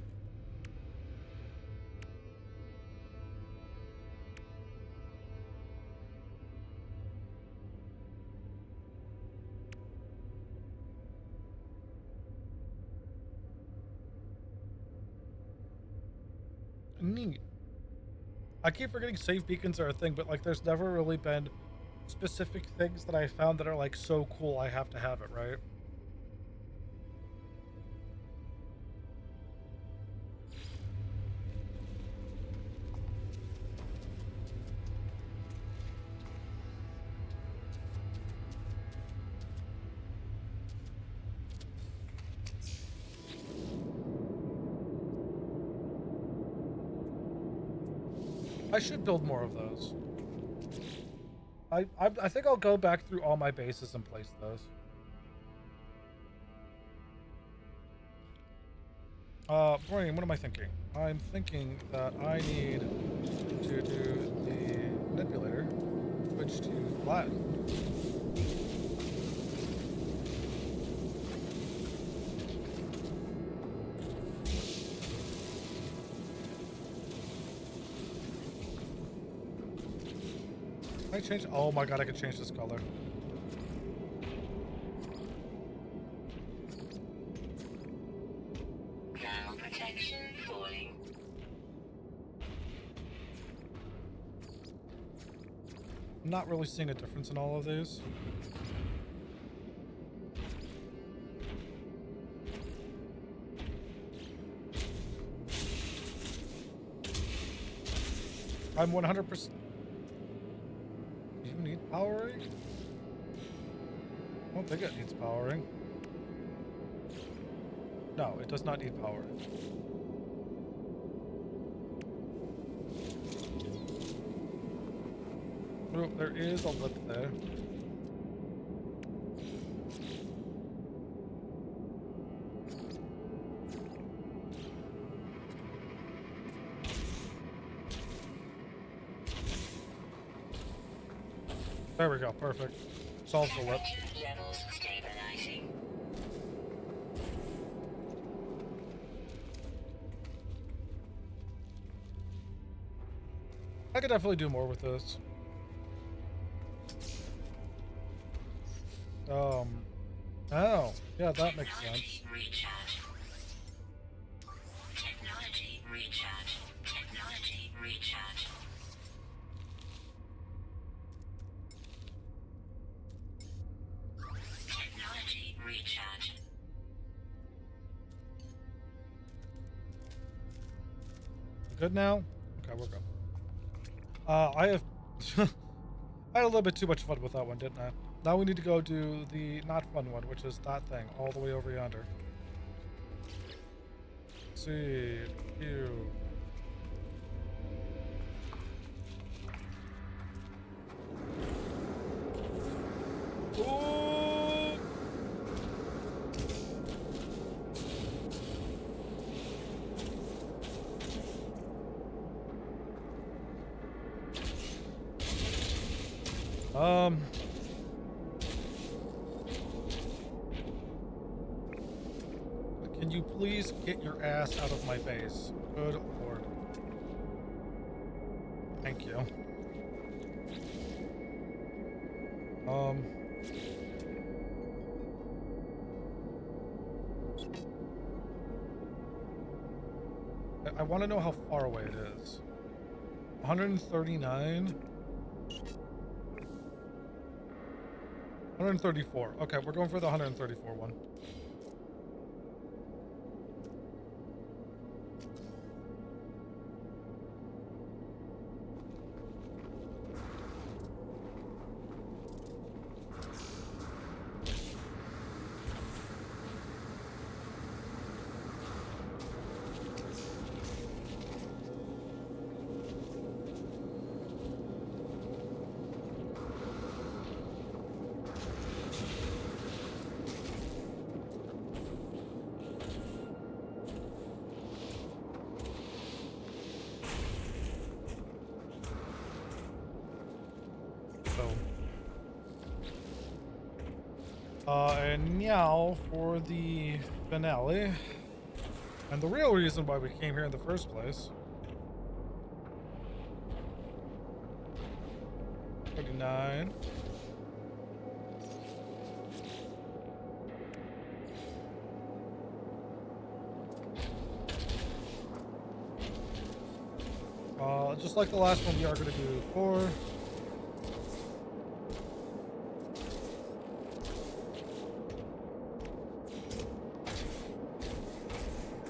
Neat. I keep forgetting save beacons are a thing, but like there's never really been specific things that I found that are like so cool I have to have it, right? I should build more of those. I think I'll go back through all my bases and place those. Brian, what am I thinking? I'm thinking that I need to do the manipulator, switch to Latin. Can I change? Oh my god, I could change this color. Thermal protection falling. I'm not really seeing a difference in all of these. I'm 100%. Do you need powering? I don't think it needs powering. No, it does not need powering. Oh, there is a lip there. There we go, perfect. Solves the lip. Levels stabilizing. I could definitely do more with this. Oh, yeah, that makes sense. Recharge. Technology recharge. Technology recharge. Technology recharge. Good now? Okay, we're good. I have... I had a little bit too much fun with that one, didn't I? Now we need to go do the not fun one, which is that thing, all the way over yonder. Let's see, you. Ooh! Can you please get your ass out of my face? Good lord. Thank you. I want to know how far away it is. 139. 139. 134. Okay, we're going for the 134 one. And now for the finale, and the real reason why we came here in the first place. 39. Just like the last one, we are going to do 4.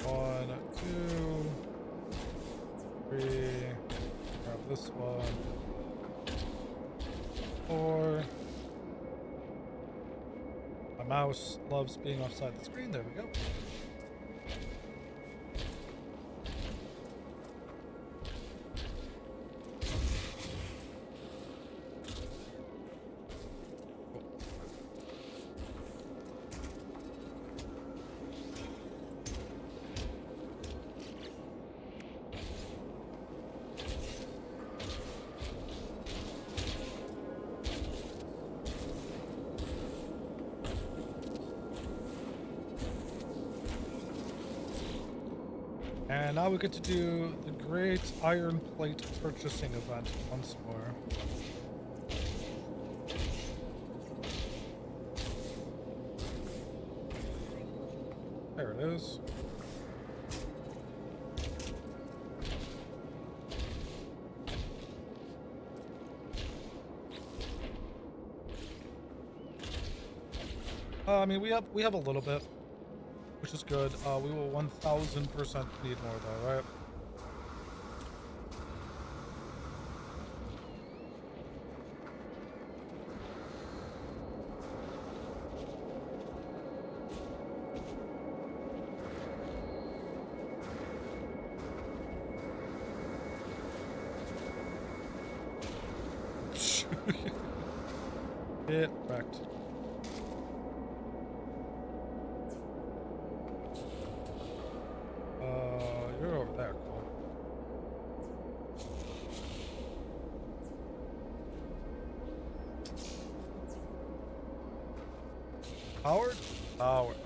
One, 2, 3. Grab this one. 4. My mouse loves being offside the screen. There we go. And now we get to do the great iron plate purchasing event once more. There it is. I mean, we have a little bit, which is good. We will 1000% need more though, right? Get wrecked. You're over there, cool. Howard? Howard.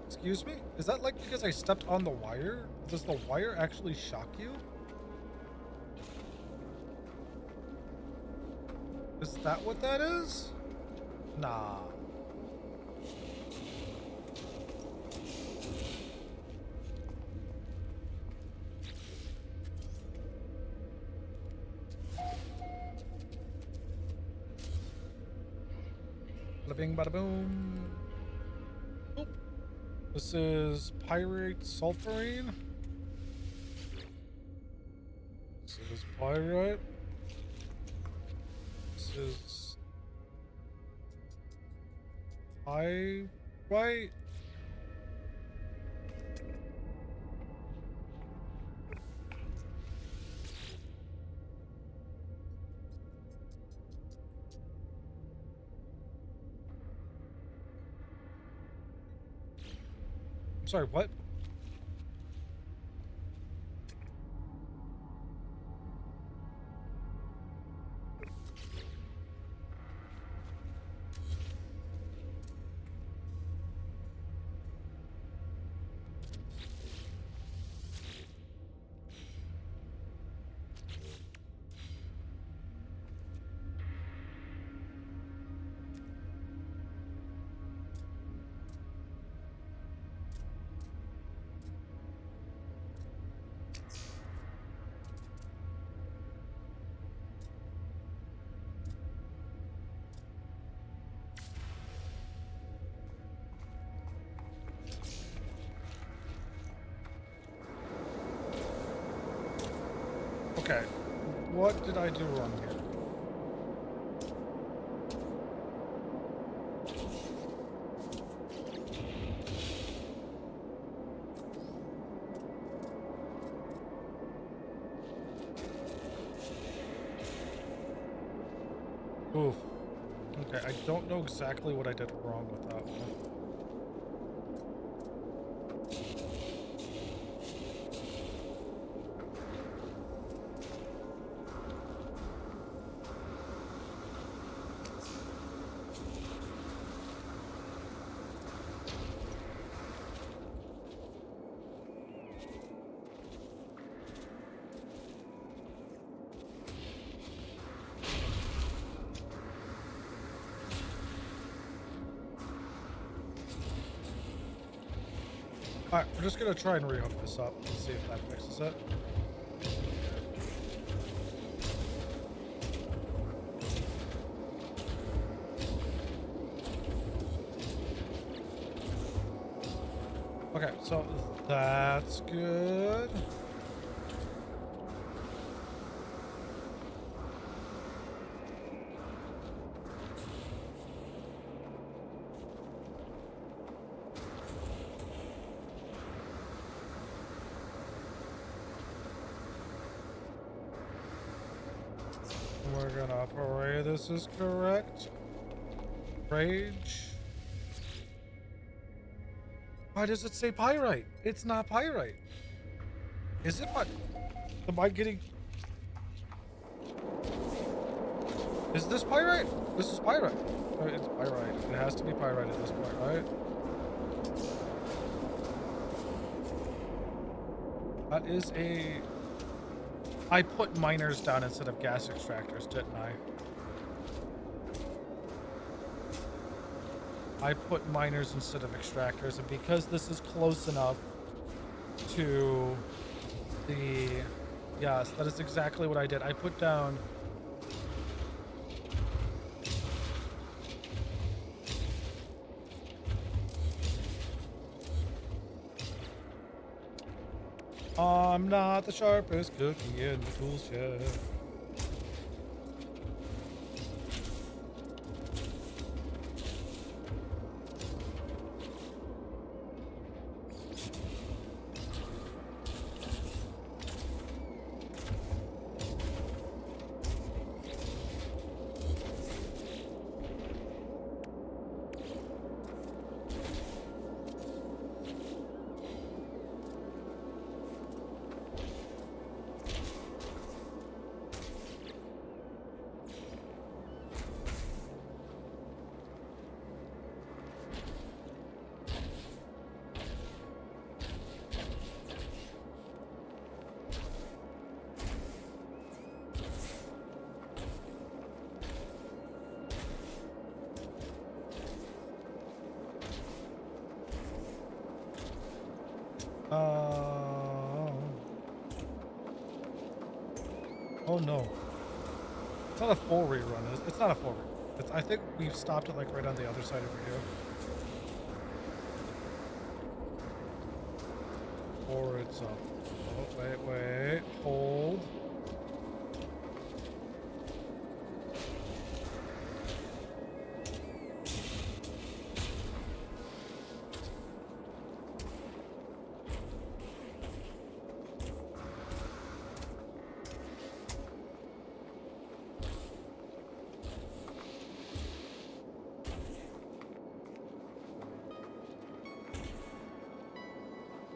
Excuse me? Is that like because I stepped on the wire? Does the wire actually shock you? Is that what that is? Nah. Bada bing, bada boom. Oop. This is pyrite sulfurine. This is pyrite. This is pyrite. I'm sorry, what? Okay. What did I do wrong here? Oof. Okay, I don't know exactly what I did wrong with that one. Alright, we're just gonna try and rehook this up and see if that fixes it. Okay, so that's good. We're gonna pray this is correct. Rage. Why does it say pyrite? It's not pyrite. Is it? Am I getting... Is this pyrite? This is pyrite. Oh, it's pyrite. It has to be pyrite at this point, right? That is a... I put miners down instead of gas extractors, didn't I? I put miners instead of extractors, and because this is close enough to the... Yes, that is exactly what I did. I put down... I'm not the sharpest cookie in the tool shed. Oh no. It's not a full rerun. It's not a full rerun. I think we've stopped it like right on the other side over here. Or it's up. Oh, wait. Hold.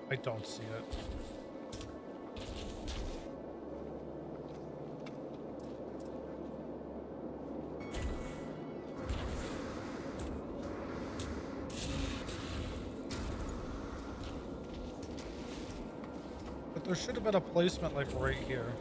I don't see it. But there should have been a placement like right here.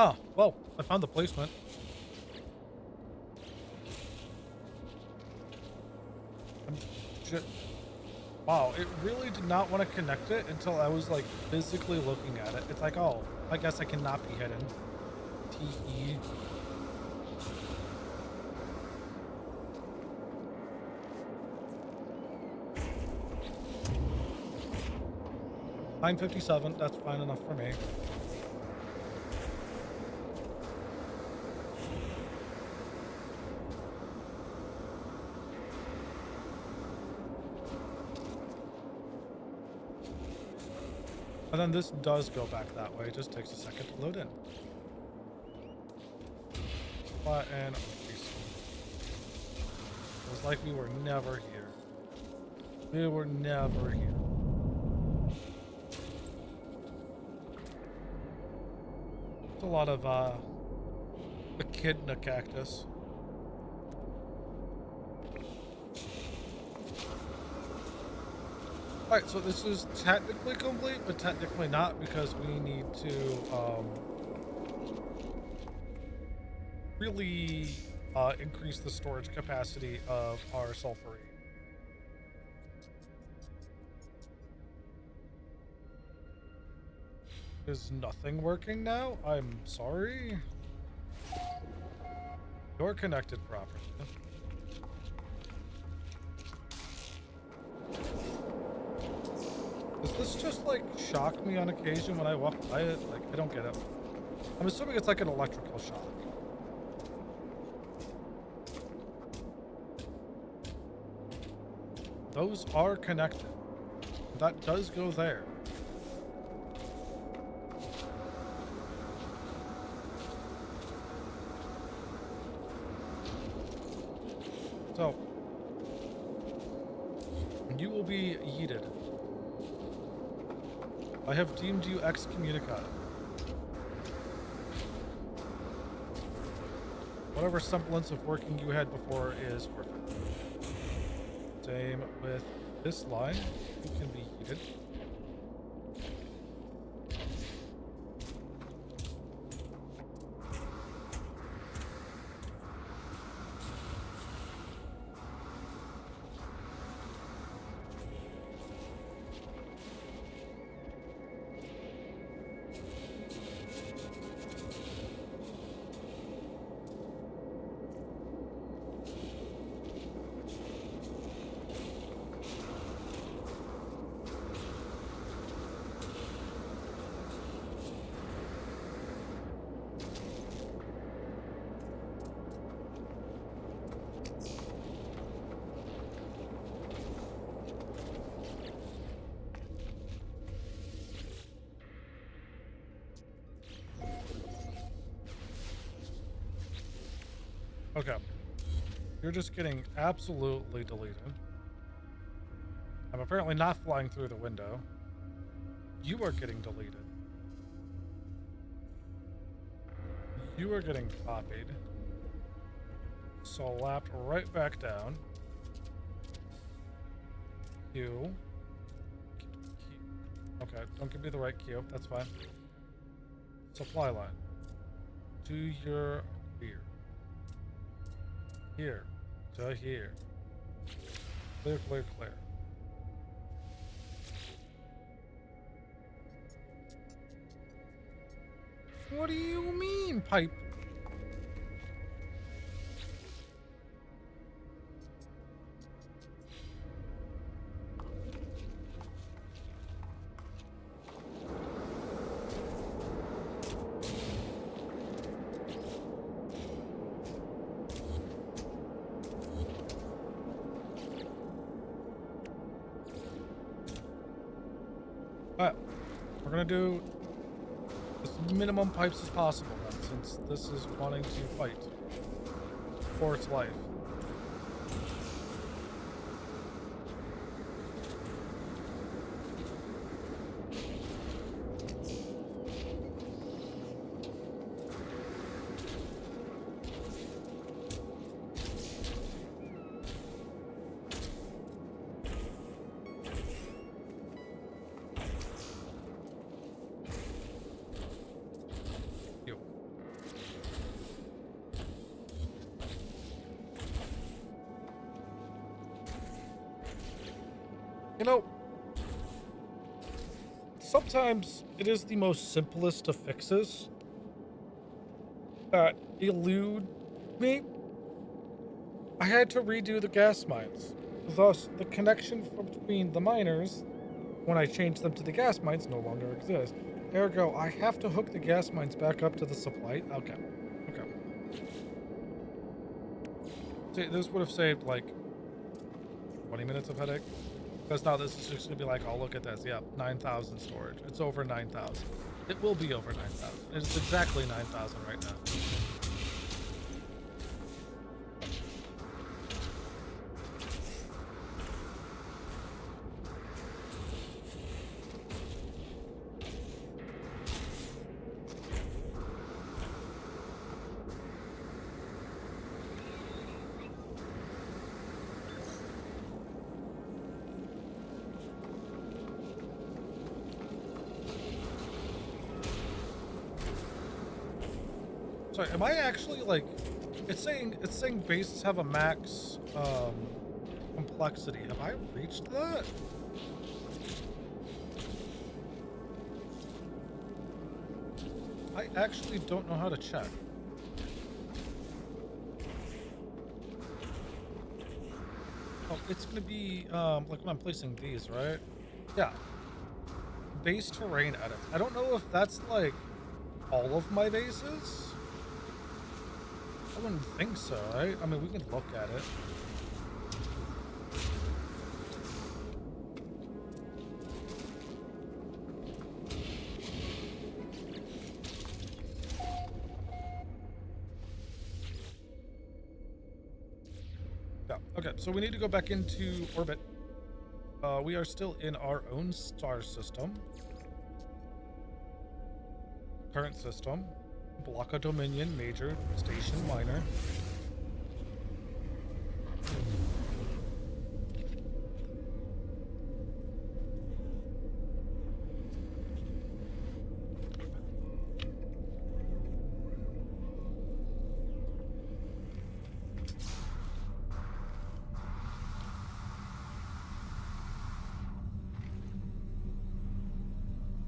Ah, well, I found the placement. Wow, it really did not want to connect it until I was like physically looking at it. It's like, oh, I guess I cannot be hidden. Tee. 957, that's fine enough for me. And then this does go back that way. It just takes a second to load in. And it was like we were never here. We were never here. It's a lot of echidna cactus. Alright, so this is technically complete, but technically not, because we need to really increase the storage capacity of our sulfurate. Is nothing working now? I'm sorry. You're connected properly. Does this just like shock me on occasion when I walk by it? Like, I don't get it. I'm assuming it's like an electrical shock. Those are connected. That does go there. So, you will be yeeted. I have deemed you excommunicado. Whatever semblance of working you had before is forfeit. Same with this line. You can be yeeted. Okay. You're just getting absolutely deleted. I'm apparently not flying through the window. You are getting deleted. You are getting copied. Slapped right back down. Q. Okay, don't give me the right Q. That's fine. Supply line. To your rear. Here to here. Clear, clear, clear. What do you mean, pipe? Alright, we're gonna do as minimum pipes as possible then, since this is wanting to fight for its life. You know, sometimes it is the most simplest of fixes that elude me. I had to redo the gas mines. Thus, the connection between the miners, when I changed them to the gas mines, no longer exists. Ergo, I have to hook the gas mines back up to the supply. Okay. Okay. See, this would have saved like 20 minutes of headache. Because now this is just going to be like, oh, look at this. Yep, 9,000 storage. It's over 9,000. It will be over 9,000. It's exactly 9,000 right now. Sorry, am I actually like? It's saying bases have a max complexity. Have I reached that? I actually don't know how to check. Oh, it's gonna be like when I'm placing these, right? Yeah. Base terrain edits. I don't know if that's like all of my bases. I wouldn't think so, right? I mean, we can look at it. Yeah, okay, so we need to go back into orbit. We are still in our own star system. Current system. Block of Dominion, Major, Station, Minor.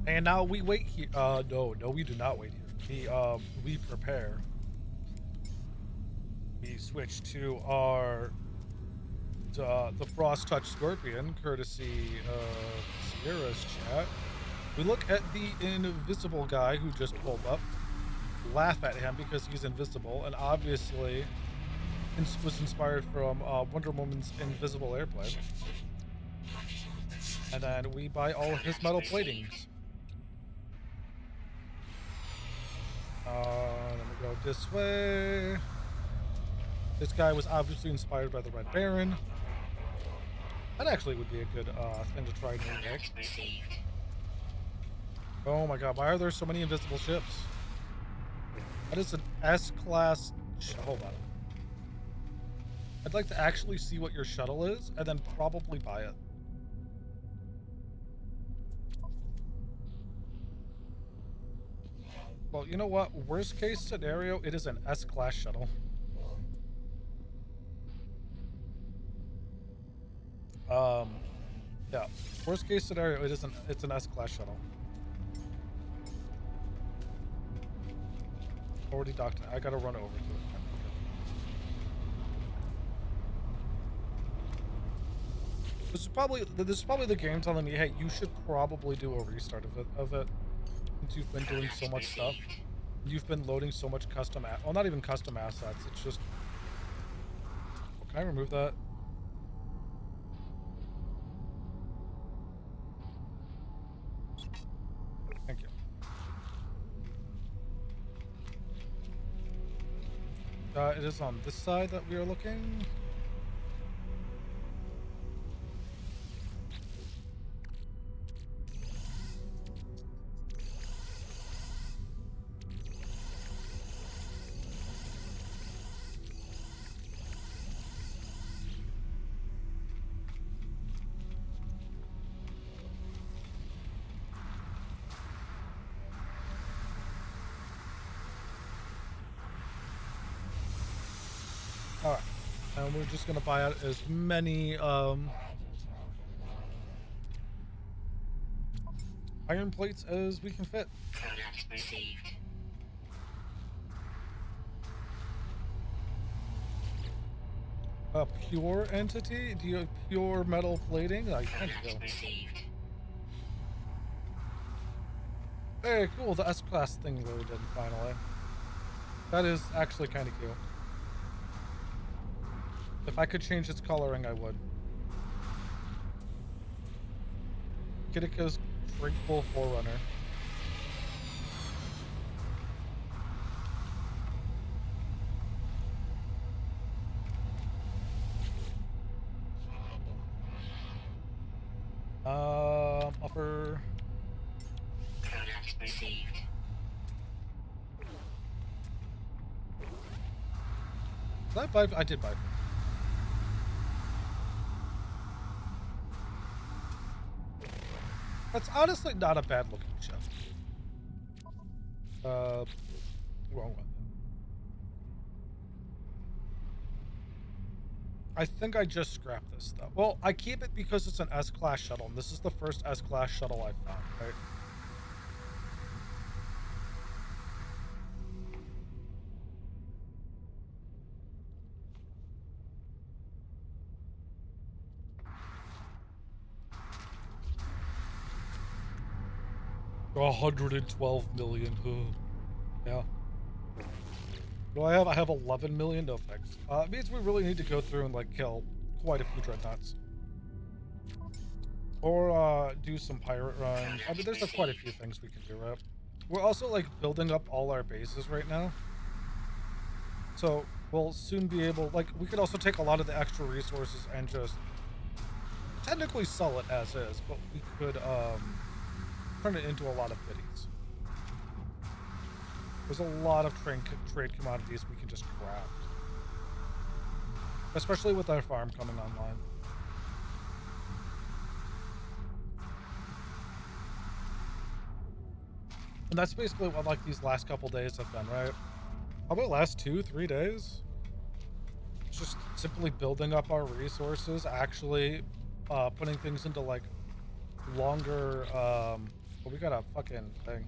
And now we wait here. No, we do not wait here. We prepare. We switch to our the Frost Touch Scorpion, courtesy of Sierra's chat. We look at the invisible guy who just pulled up, laugh at him because he's invisible, and obviously was inspired from Wonder Woman's invisible airplane. And then we buy all of his metal platings. Let me go this way. This guy was obviously inspired by the Red Baron. That actually would be a good thing to try and remake. Oh my god, why are there so many invisible ships? That is an S-class... Hold on. I'd like to actually see what your shuttle is, and then probably buy it. Well, you know what? Worst case scenario, it is an S-class shuttle. Yeah. Worst case scenario, it's an S-class shuttle. Already docked in. I gotta run over to it. This is probably the game telling me, hey, you should probably do a restart of it. Since you've been doing so much stuff. You've been loading so much custom well, not even custom assets. It's just... Oh, can I remove that? Thank you. It is on this side that we are looking. Alright. And we're just gonna buy out as many iron plates as we can fit. Product received. A pure entity? Do you have pure metal plating? I kind of do. Product received. Hey, cool. The S-Class thing loaded in finally. That is actually kind of cute. If I could change its coloring, I would. Kitika's Drinkable Forerunner. Offer. Product received. Did I buy? I did buy. That's honestly not a bad looking ship. Wrong one. I think I just scrapped this though. Well, I keep it because it's an S-Class shuttle, and this is the first S-Class shuttle I've found, right? $112 million. Yeah. Do I have? I have 11 million. No thanks. It means we really need to go through and like kill quite a few dreadnoughts, or do some pirate runs. I mean, there's like, quite a few things we can do, right? We're also like building up all our bases right now, so we'll soon be able. Like, we could also take a lot of the extra resources and just technically sell it as is, but we could turn it into a lot of biddies. There's a lot of trade commodities we can just craft. Especially with our farm coming online. And that's basically what like these last couple days have been, right? Probably last 2-3 days. It's just simply building up our resources, actually putting things into like longer we got a fucking thing.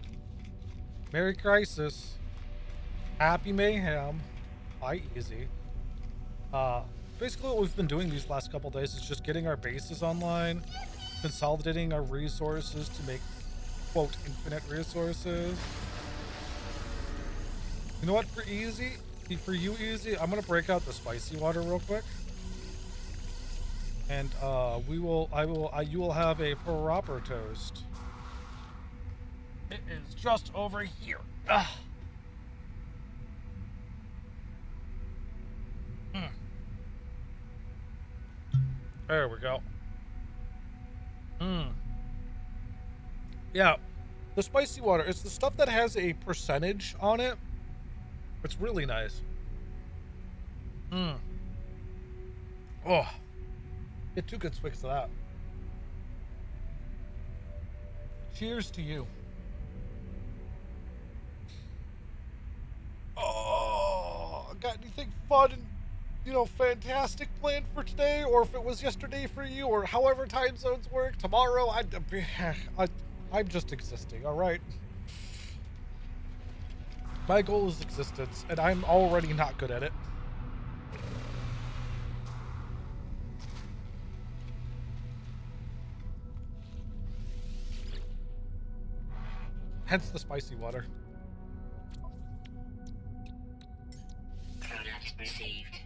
Merry Crisis. Happy Mayhem. Bye Easy. Basically what we've been doing these last couple days is just getting our bases online, consolidating our resources to make, quote, infinite resources. You know what, for Easy? For you, Easy, I'm gonna break out the spicy water real quick. And you will have a proper toast. It is just over here. Ah. There we go. Yeah, the spicy water, it's the stuff that has a percentage on it. It's really nice. Oh, get 2 good swigs of that. Cheers to you. Oh, got anything fun and, you know, fantastic planned for today? Or if it was yesterday for you, or however time zones work, tomorrow, I'm just existing, all right? My goal is existence, and I'm already not good at it. Hence the spicy water. Product received.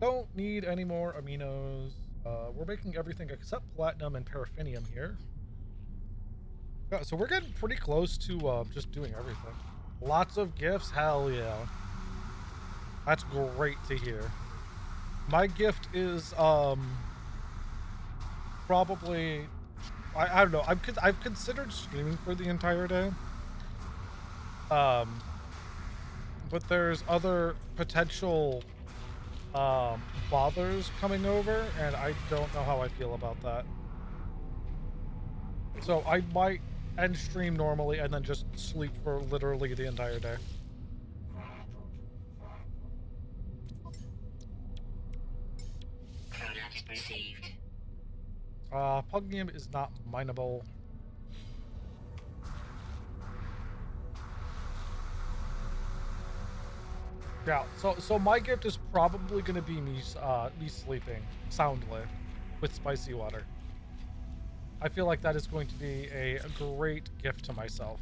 Don't need any more aminos. We're making everything except platinum and paraffinium here. Yeah, so we're getting pretty close to just doing everything. Lots of gifts, hell yeah. That's great to hear. My gift is probably, I don't know. I've considered streaming for the entire day. But there's other potential bothers coming over, and I don't know how I feel about that. So I might end stream normally and then just sleep for literally the entire day. Product received. Pugnium is not mineable. Yeah, so my gift is probably gonna be me sleeping soundly with spicy water. I feel like that is going to be a great gift to myself.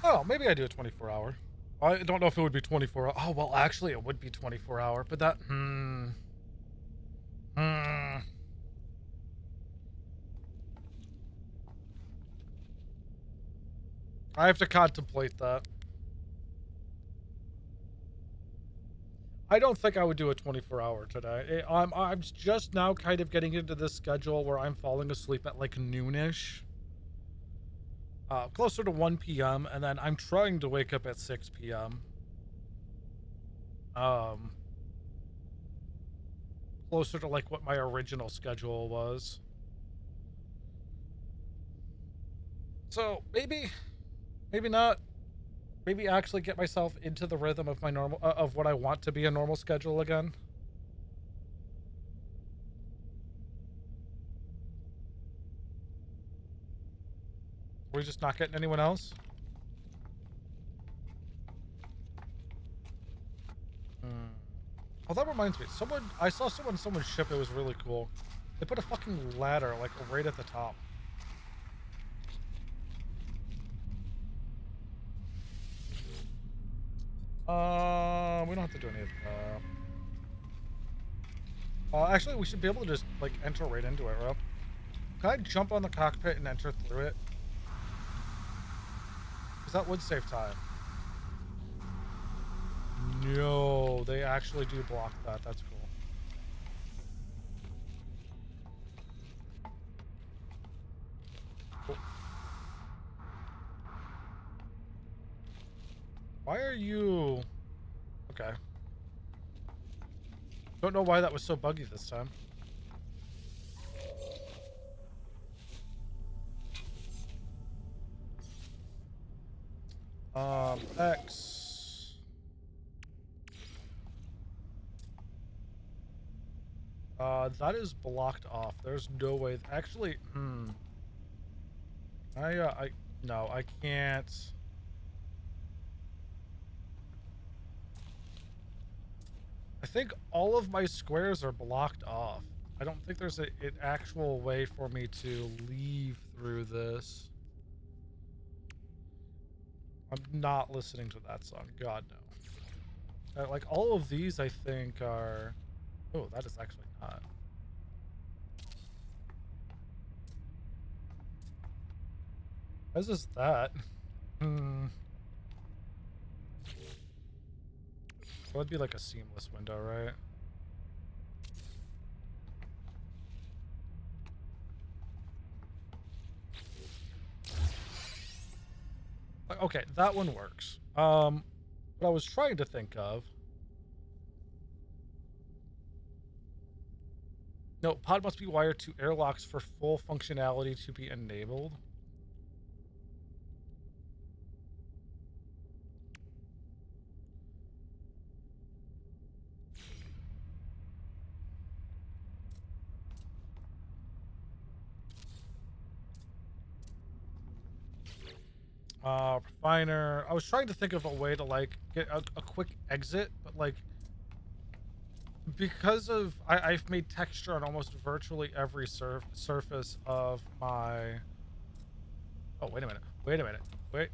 Oh, maybe I do a 24-hour. I don't know if it would be 24 hour. Oh, well, actually, it would be 24-hour, but that... I have to contemplate that. I don't think I would do a 24-hour today. I'm just now kind of getting into this schedule where I'm falling asleep at like noonish. Closer to 1 p.m. and then I'm trying to wake up at 6 p.m. Closer to like what my original schedule was. So maybe not. Maybe actually get myself into the rhythm of my normal, of what I want to be a normal schedule again. We're just not getting anyone else? Oh, that reminds me. I saw someone's ship. It was really cool. They put a fucking ladder, like, right at the top. We don't have to do any of that. Actually, we should be able to just, like, enter right into it, right? Can I jump on the cockpit and enter through it? Because that would save time. No, they actually do block that. That's cool. Why are you... Okay. Don't know why that was so buggy this time. X. That is blocked off. There's no way. Actually, no, I can't. I think all of my squares are blocked off. I don't think there's an actual way for me to leave through this. I'm not listening to that song. God, no. Like, all of these, I think, are... Oh, that is actually not. As is that. That would be like a seamless window, right? Okay, that one works. What I was trying to think of... No, pod must be wired to airlocks for full functionality to be enabled. Refiner. I was trying to think of a way to, like, get a quick exit, but, like, because of... I've made texture on almost virtually every surface of my... Oh, wait a minute. Wait a minute. Wait.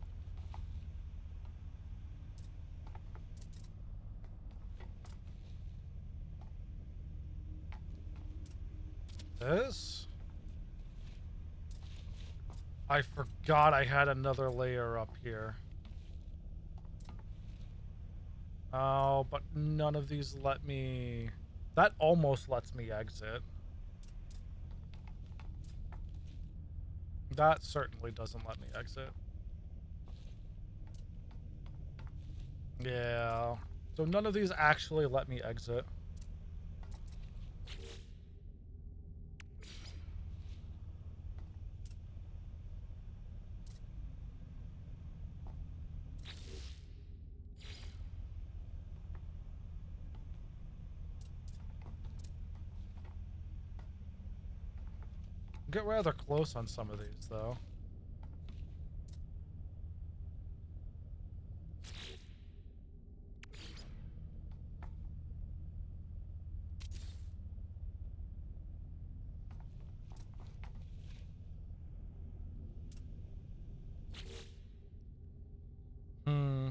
This? I forgot I had another layer up here. Oh, but none of these let me... That almost lets me exit. That certainly doesn't let me exit. Yeah. So none of these actually let me exit. Get rather close on some of these, though. Hmm.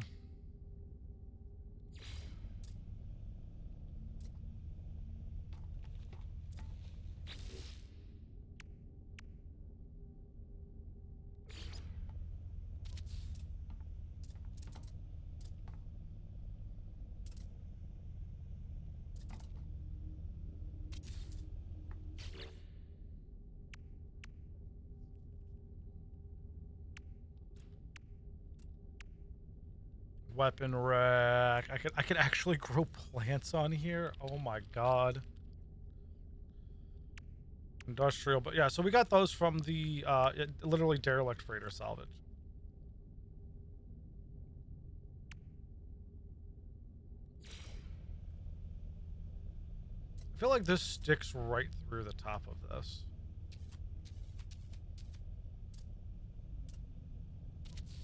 Weapon rack. I could actually grow plants on here. Oh my god. Industrial, but yeah, so we got those from the literally derelict freighter salvage. I feel like this sticks right through the top of this.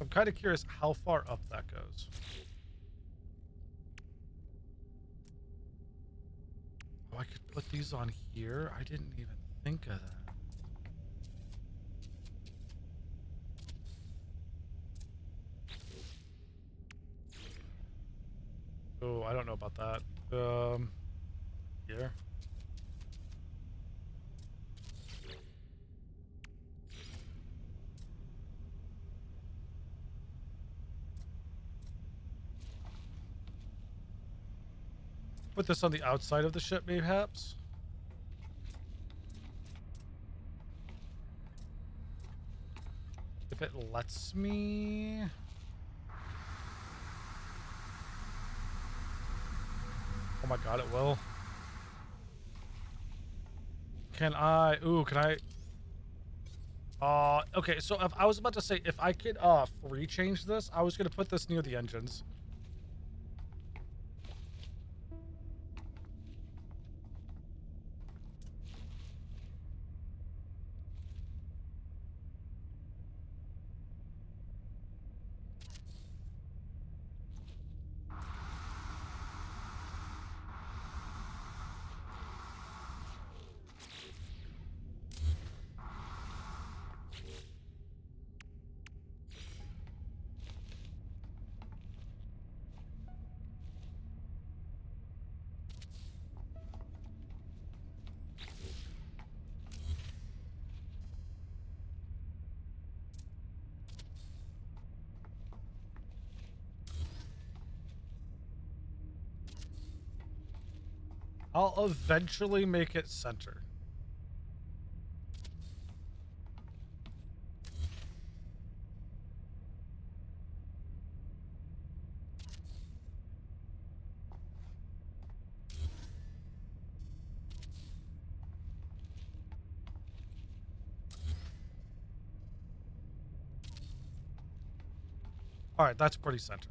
I'm kind of curious how far up that goes. Oh, I could put these on here? I didn't even think of that. Oh, I don't know about that. Here. Put this on the outside of the ship, mayhaps? If it lets me... Oh my god, it will. Can I... Ooh, can I... Okay, so if I was about to say, if I could, free change this, I was gonna put this near the engines. I'll eventually make it center. Alright, that's pretty center.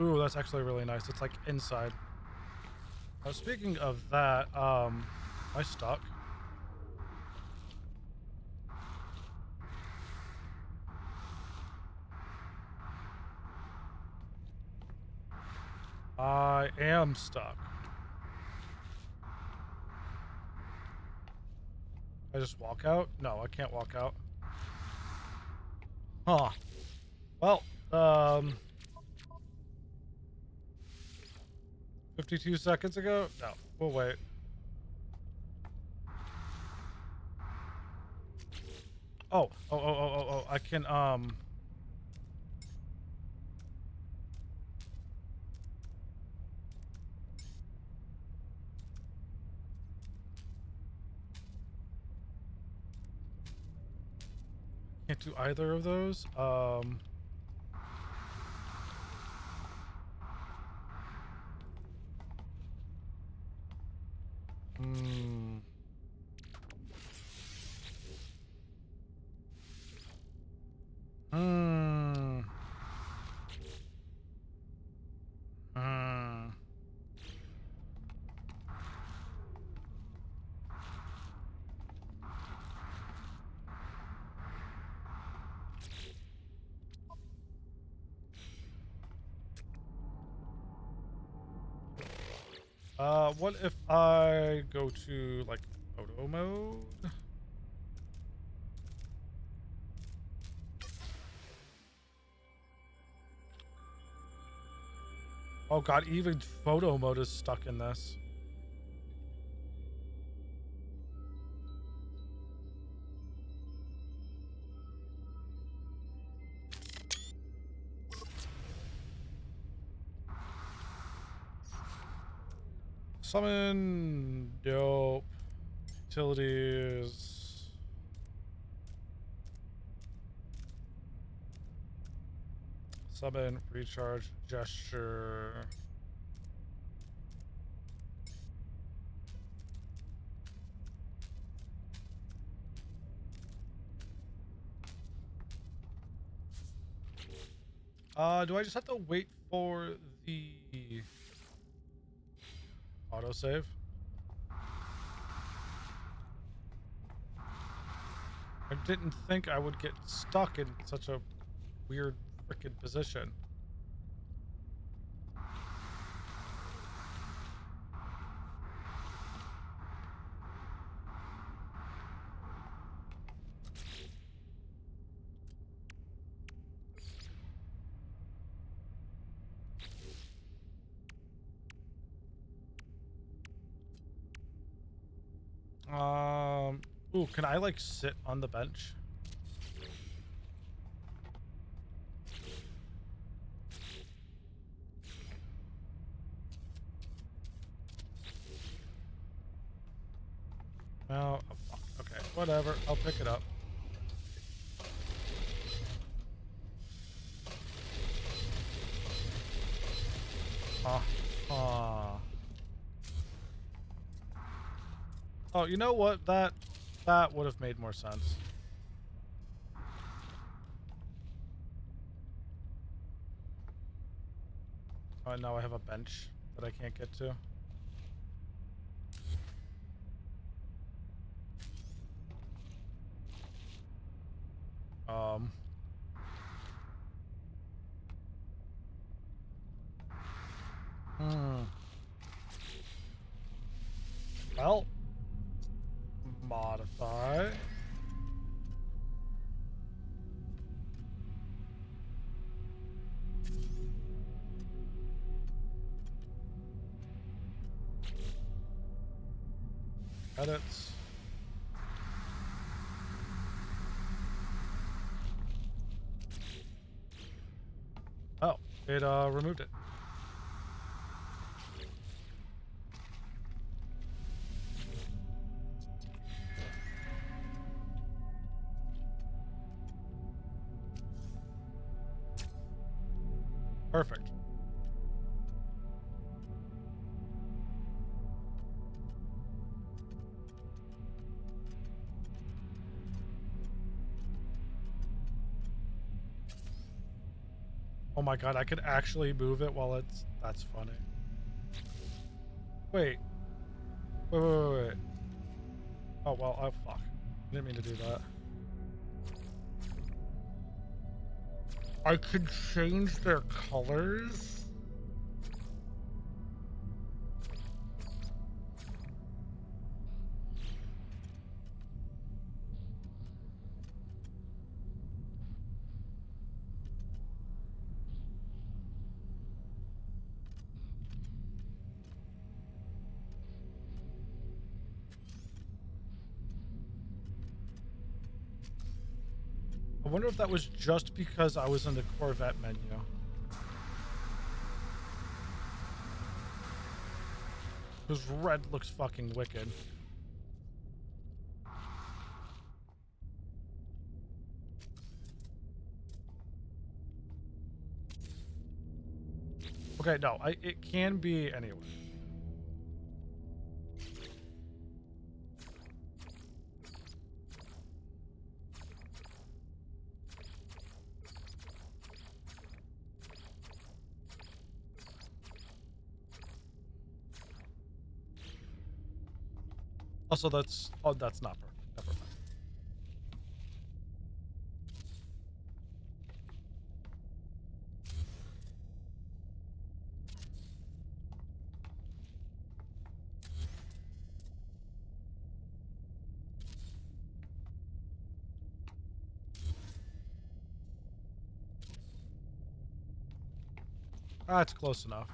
Ooh, that's actually really nice. It's like inside. Speaking of that, am I stuck? I am stuck. I just walk out? No, I can't walk out. Huh. Well, 52 seconds ago? No, we'll wait. Oh, I can, can't do either of those. Hmm. Hmm. Hmm. What if I go to, like, photo mode? Oh god, even photo mode is stuck in this. Summon, dope, utilities. Summon, recharge, gesture. Do I just have to wait for the autosave? I didn't think I would get stuck in such a weird freaking position. Ooh, can I like sit on the bench? No, oh, fuck. Okay, whatever. I'll pick it up. Oh, you know what? That would have made more sense. Oh, and now I have a bench that I can't get to. Um. Hmm. Well, modify. Edits. Oh, it removed it. Perfect. Oh my god, I could actually move it while it's... That's funny. Wait. Wait. Oh, well, oh, fuck. I didn't mean to do that. I could change their colors? I wonder if that was just because I was in the Corvette menu. Because red looks fucking wicked. Okay, no, it can be anyway. Also, that's not perfect. Never mind. That's close enough.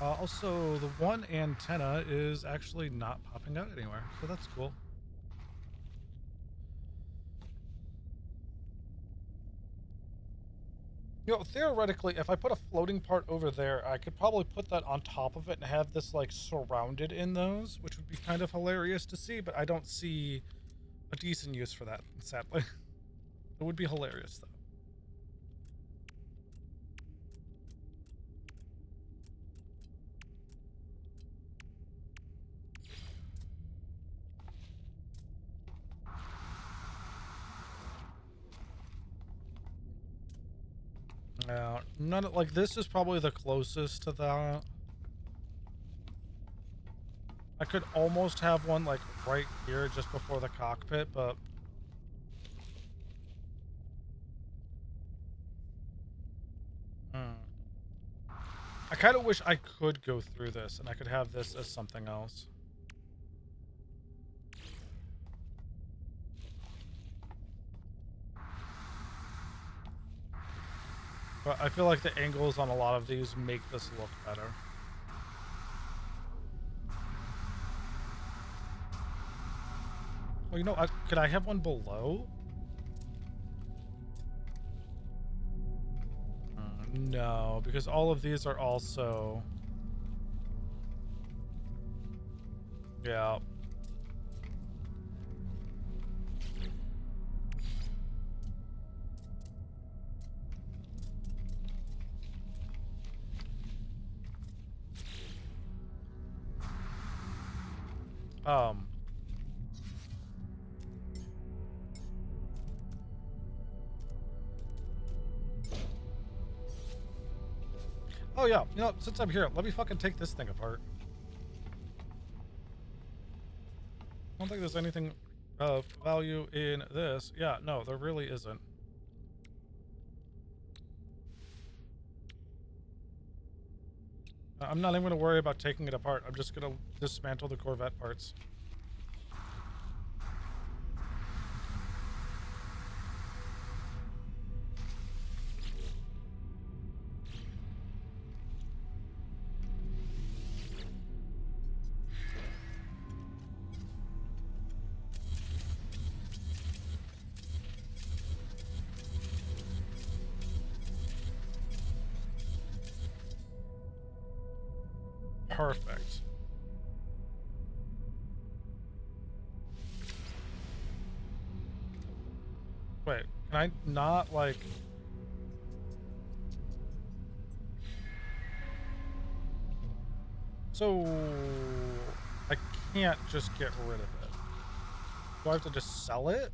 Also, the one antenna is actually not popping out anywhere, so that's cool. You know, theoretically, if I put a floating part over there, I could probably put that on top of it and have this, like, surrounded in those, which would be kind of hilarious to see, but I don't see a decent use for that, sadly. It would be hilarious, though. None of, like, this is probably the closest to that. I could almost have one, like, right here just before the cockpit, but... I kind of wish I could go through this and I could have this as something else. But I feel like the angles on a lot of these make this look better. Well, you know, could I have one below? No, because all of these are also... Yeah. Oh yeah, you know, since I'm here, let me fucking take this thing apart. I don't think there's anything of value in this. Yeah, no, there really isn't. I'm not even going to worry about taking it apart. I'm just going to dismantle the Corvette parts. Perfect. Wait, can I not, like... So... I can't just get rid of it. Do I have to just sell it?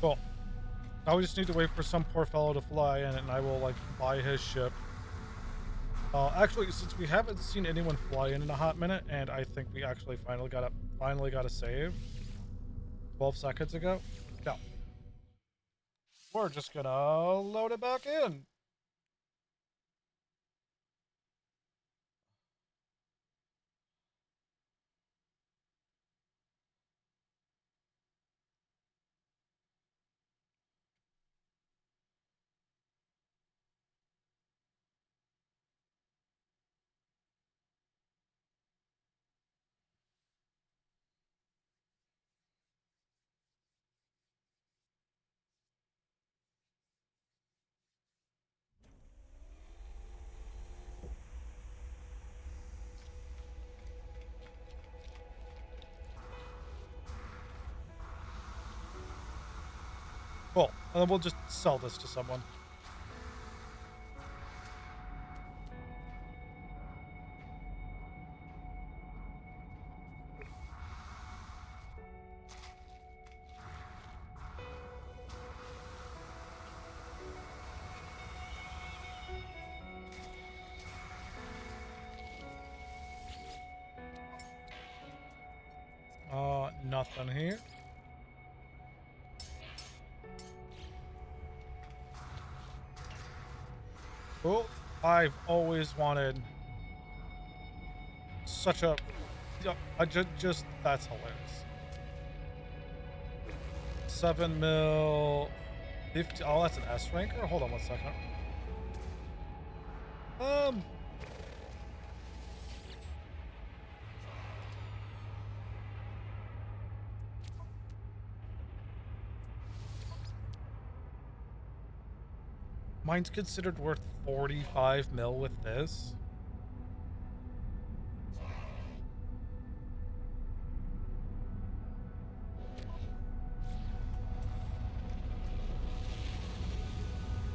Cool. Now we just need to wait for some poor fellow to fly in, and I will like buy his ship. Actually, since we haven't seen anyone fly in a hot minute, and I think we actually finally got a save 12 seconds ago. Yeah, we're just gonna load it back in. Cool. And then we'll just sell this to someone. Nothing here. Cool. I've always wanted such a... Yeah, just that's hilarious. 7 mil... 50... Oh, that's an S ranker? Hold on one second. Mine's considered worth 45 mil with this.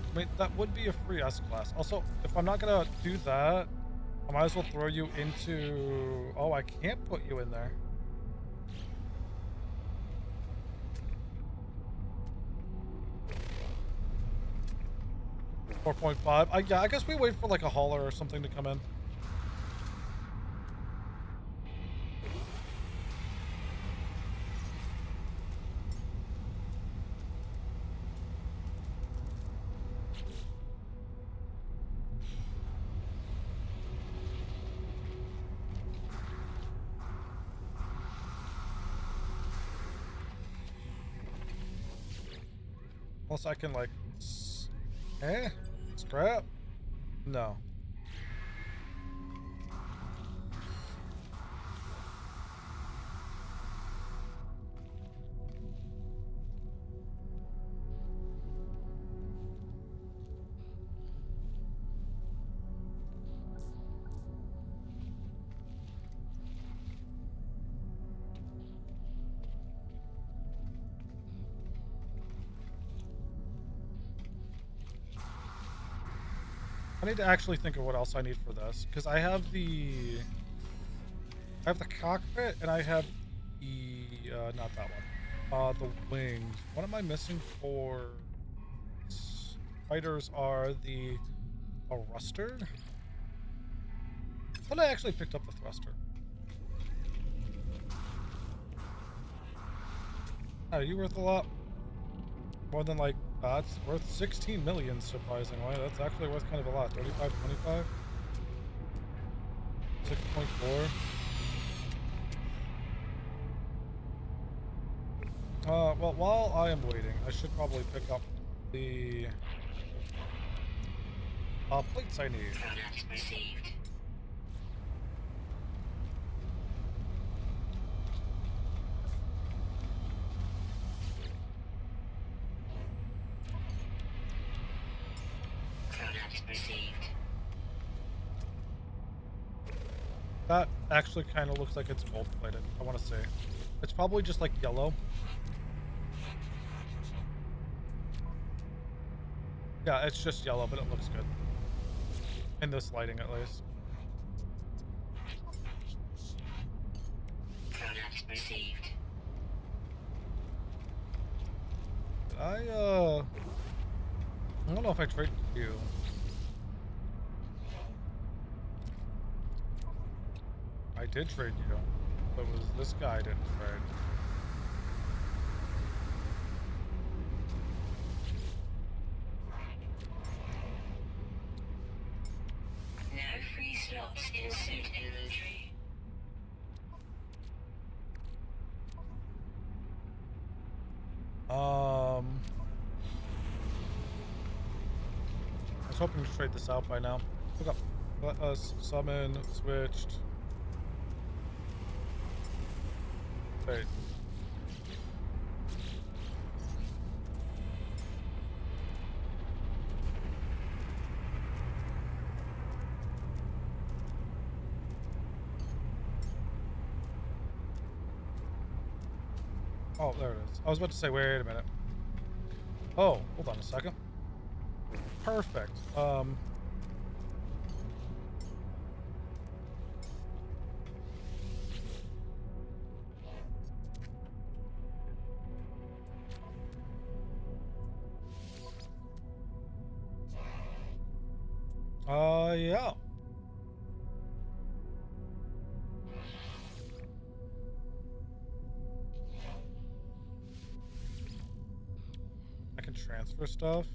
I mean, that would be a free S-Class. Also, if I'm not gonna do that, I might as well throw you into... Oh, I can't put you in there. $4.5. Yeah, I guess we wait for like a hauler or something to come in. Unless I can like... Scrap? No. I need to actually think of what else I need for this, because I have the cockpit and I have the not that one, the wings. What am I missing for fighters? Are the thruster? I thought I actually picked up the thruster. Oh, you worth a lot more than like it's worth 16 million, surprisingly. That's actually worth kind of a lot. 35, 25? 6.4. Well, while I am waiting, I should probably pick up the plates I need. Product received. That actually kind of looks like it's gold plated, I want to say. It's probably just like yellow. Yeah, it's just yellow, but it looks good. In this lighting, at least. Product received. I don't know if I traded you. I did trade you, but it was this guy I didn't trade. No free slots in suit inventory. I was hoping to trade this out by now. Look up. Let us summon switched. Wait. Oh, there it is. I was about to say, wait a minute. Oh, hold on a second. Perfect. Yeah. I can transfer stuff.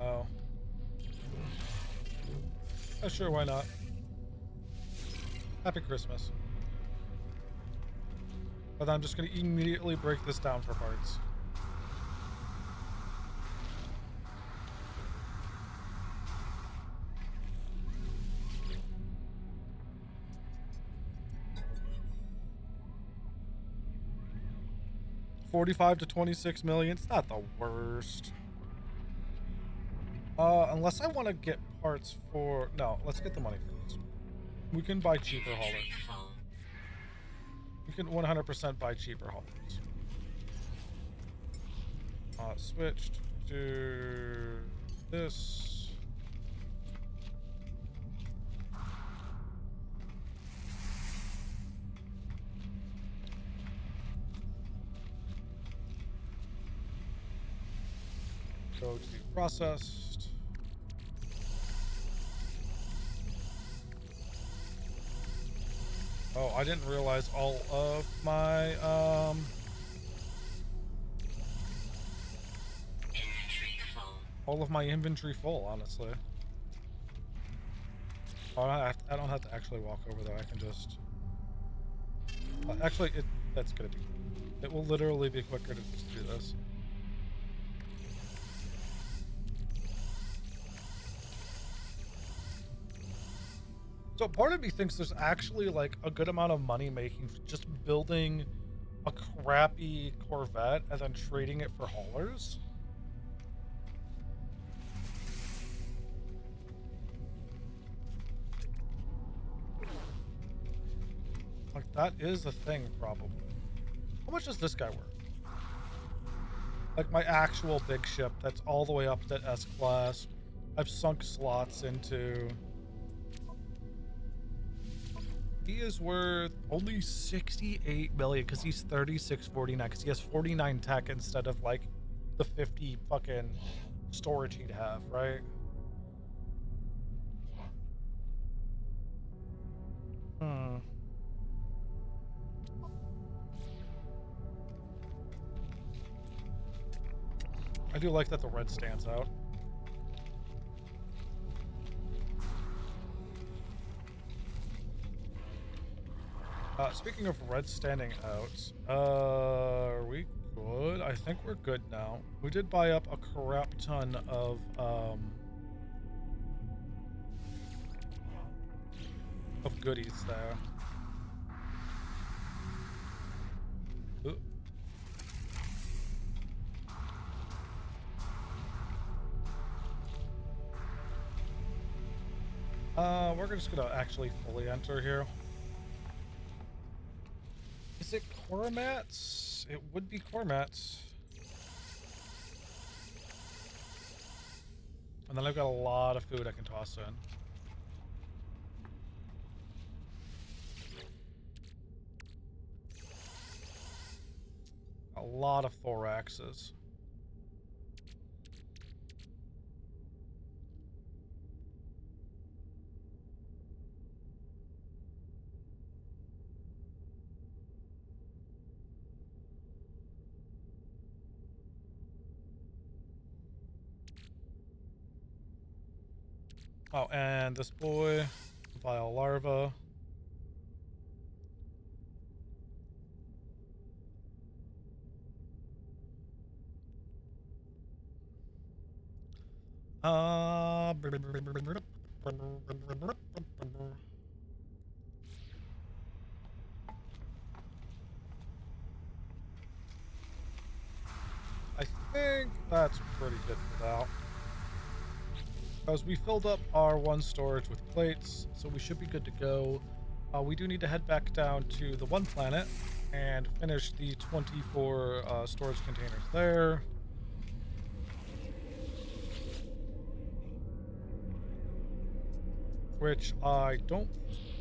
Oh. Oh, sure, why not? Happy Christmas. But I'm just going to immediately break this down for parts. $45 to $26 million. It's not the worst. Unless I want to get parts for... No, let's get the money first. We can buy cheaper haulers. We can 100% buy cheaper haulers. Switched to this. Go to processed. Oh, I didn't realize all of my inventory full, honestly. Oh, I don't have to actually walk over there. I can just actually that's gonna be, it will literally be quicker to just do this. So part of me thinks there's actually like a good amount of money making just building a crappy Corvette and then trading it for haulers. Like that is a thing probably. How much does this guy worth? Like my actual big ship that's all the way up to S class. I've sunk slots into. He is worth only 68 million because he's 3649 because he has 49 tech instead of like the 50 fucking storage he'd have, right? I do like that the red stands out. Speaking of red standing out, are we good? I think we're good now. We did buy up a crap ton of goodies there. Ooh. We're just gonna actually fully enter here. Is it core mats? It would be core mats. And then I've got a lot of food I can toss in. A lot of thoraxes. Oh, and this boy, vile larva. I think that's pretty good for now. Because we filled up our one storage with plates, so we should be good to go. We do need to head back down to the one planet and finish the 24 storage containers there. Which I don't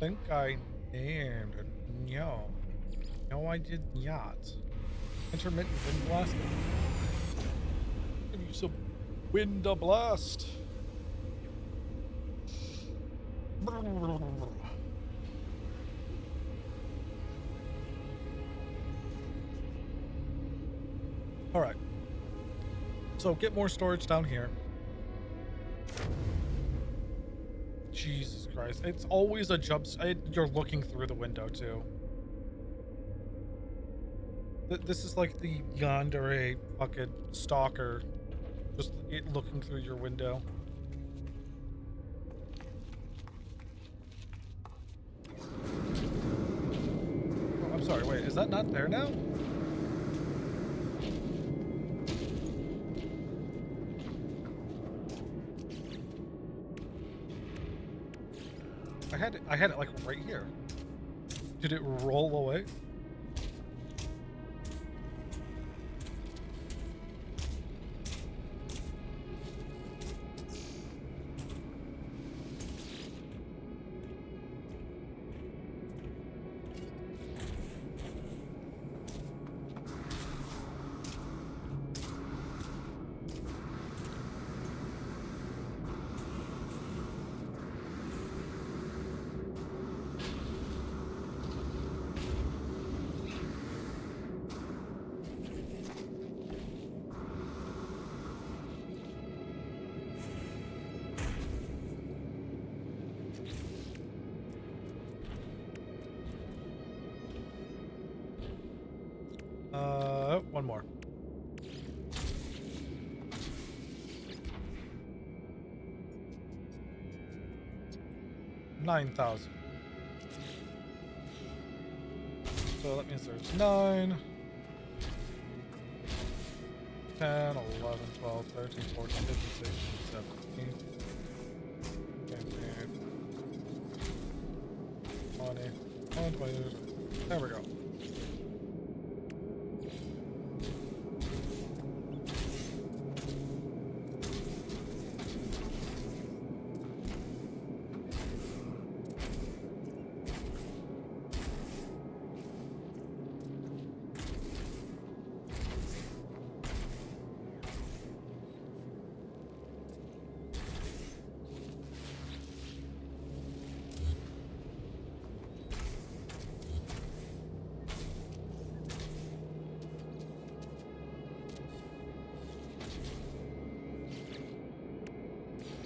think I named. No. No, I did not. Intermittent wind blast. Give you some wind blast. All right. So get more storage down here. Jesus Christ. It's always a jump. You're looking through the window, too. This is like the yandere fucking stalker. Just looking through your window. Oh, I'm sorry, wait. Is that not there now? I had it like right here. Did it roll away? One more. $9,000. So that means there's 9, 10, 11, 12, 13, 14, 15, 16, 17, 19, 20, 20. There we go.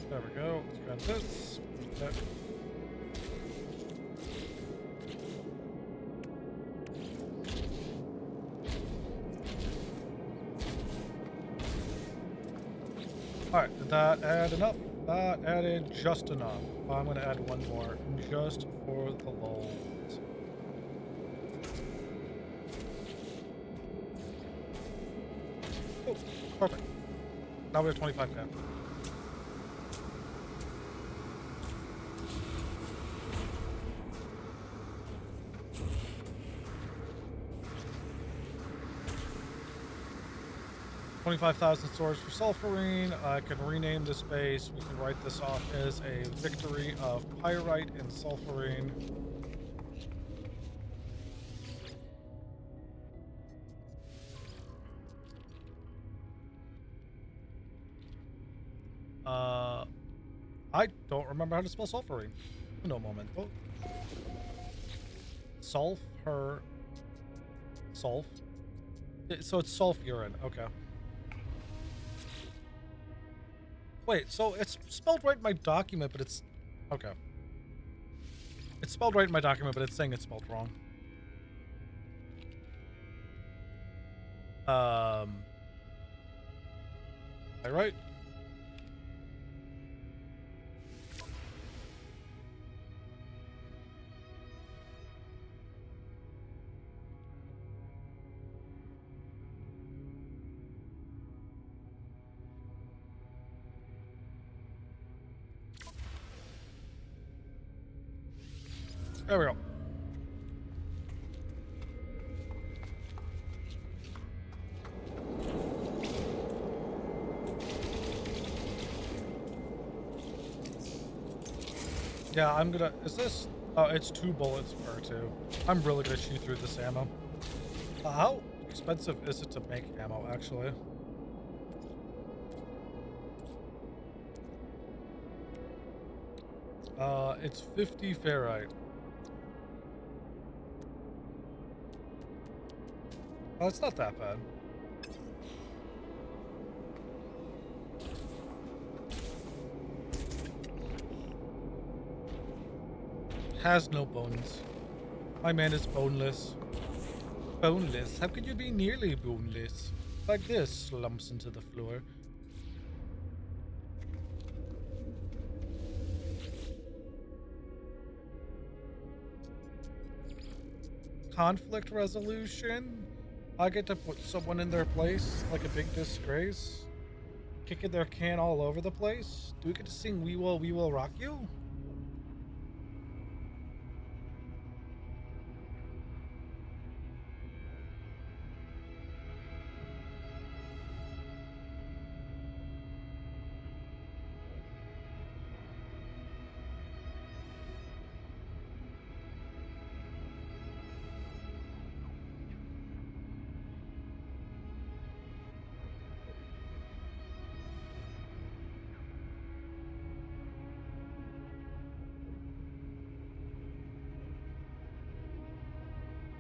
There we go. Let's grab this. Okay. Alright, did that add enough? That added just enough. I'm going to add one more just for the lulz. Oh, perfect. Now we have 25k. $25,000 storage for sulfurine. I can rename this base. We can write this off as a victory of pyrite and sulfurine. I don't remember how to spell sulfurine. No momento. Sulfur. Sulf. So it's sulfurine. Okay. Wait, so it's spelled right in my document, but it's... Okay. It's spelled right in my document, but it's saying it's spelled wrong. Am I right? There we go. Yeah, I'm gonna... Is this... Oh, it's 2 bullets per 2. I'm really gonna shoot through this ammo. How expensive is it to make ammo, actually? It's 50 ferrite. Oh, it's not that bad. Has no bones. My man is boneless. Boneless? How could you be nearly boneless? Like this, slumps into the floor. Conflict resolution? I get to put someone in their place like a big disgrace? Kicking their can all over the place? Do we get to sing We Will Rock You?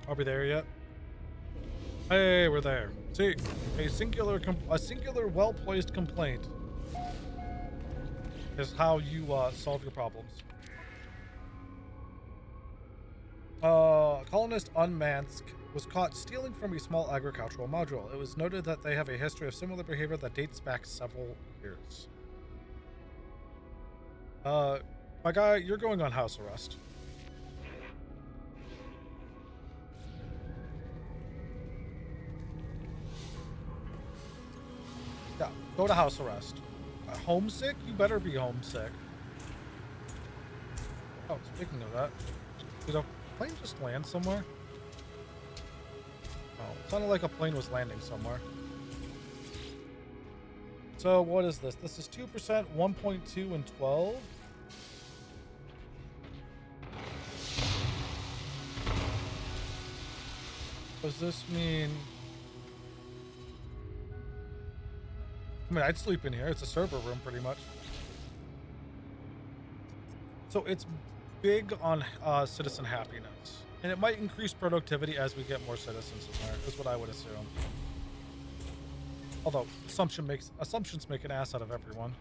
Are we there yet? Hey, we're there. See, a singular well-placed complaint is how you solve your problems. Colonist Unmansk was caught stealing from a small agricultural module. It was noted that they have a history of similar behavior that dates back several years. My guy, you're going on house arrest. Yeah, go to house arrest. Homesick? You better be homesick. Oh, speaking of that, did a plane just land somewhere? Oh, it sounded like a plane was landing somewhere. So what is this? This is 2%, 1.2, and 12. Does this mean... I mean, I'd sleep in here. It's a server room, pretty much. So it's big on citizen happiness. And it might increase productivity as we get more citizens in there, is what I would assume. Although, assumptions make an ass out of everyone.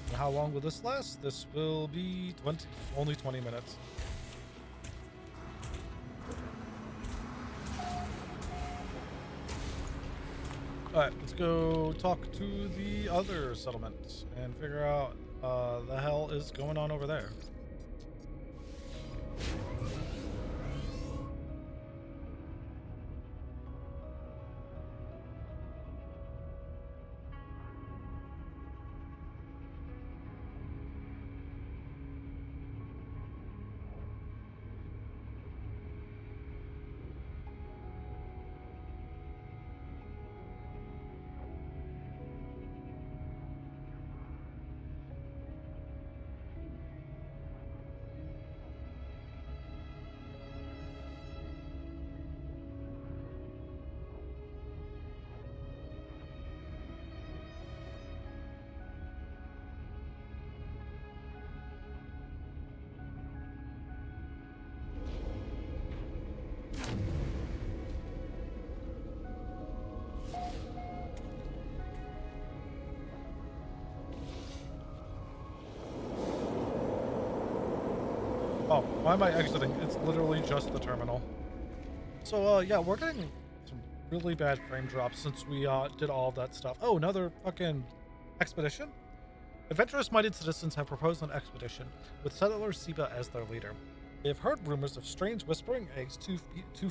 And how long will this last? This will be only 20 minutes. Alright, let's go talk to the other settlement and figure out the hell is going on over there. Oh, why am I exiting? It's literally just the terminal. So, yeah, we're getting some really bad frame drops since we, did all of that stuff. Oh, another fucking expedition? Adventurous-minded citizens have proposed an expedition, with settler Seba as their leader. They have heard rumors of strange whispering eggs to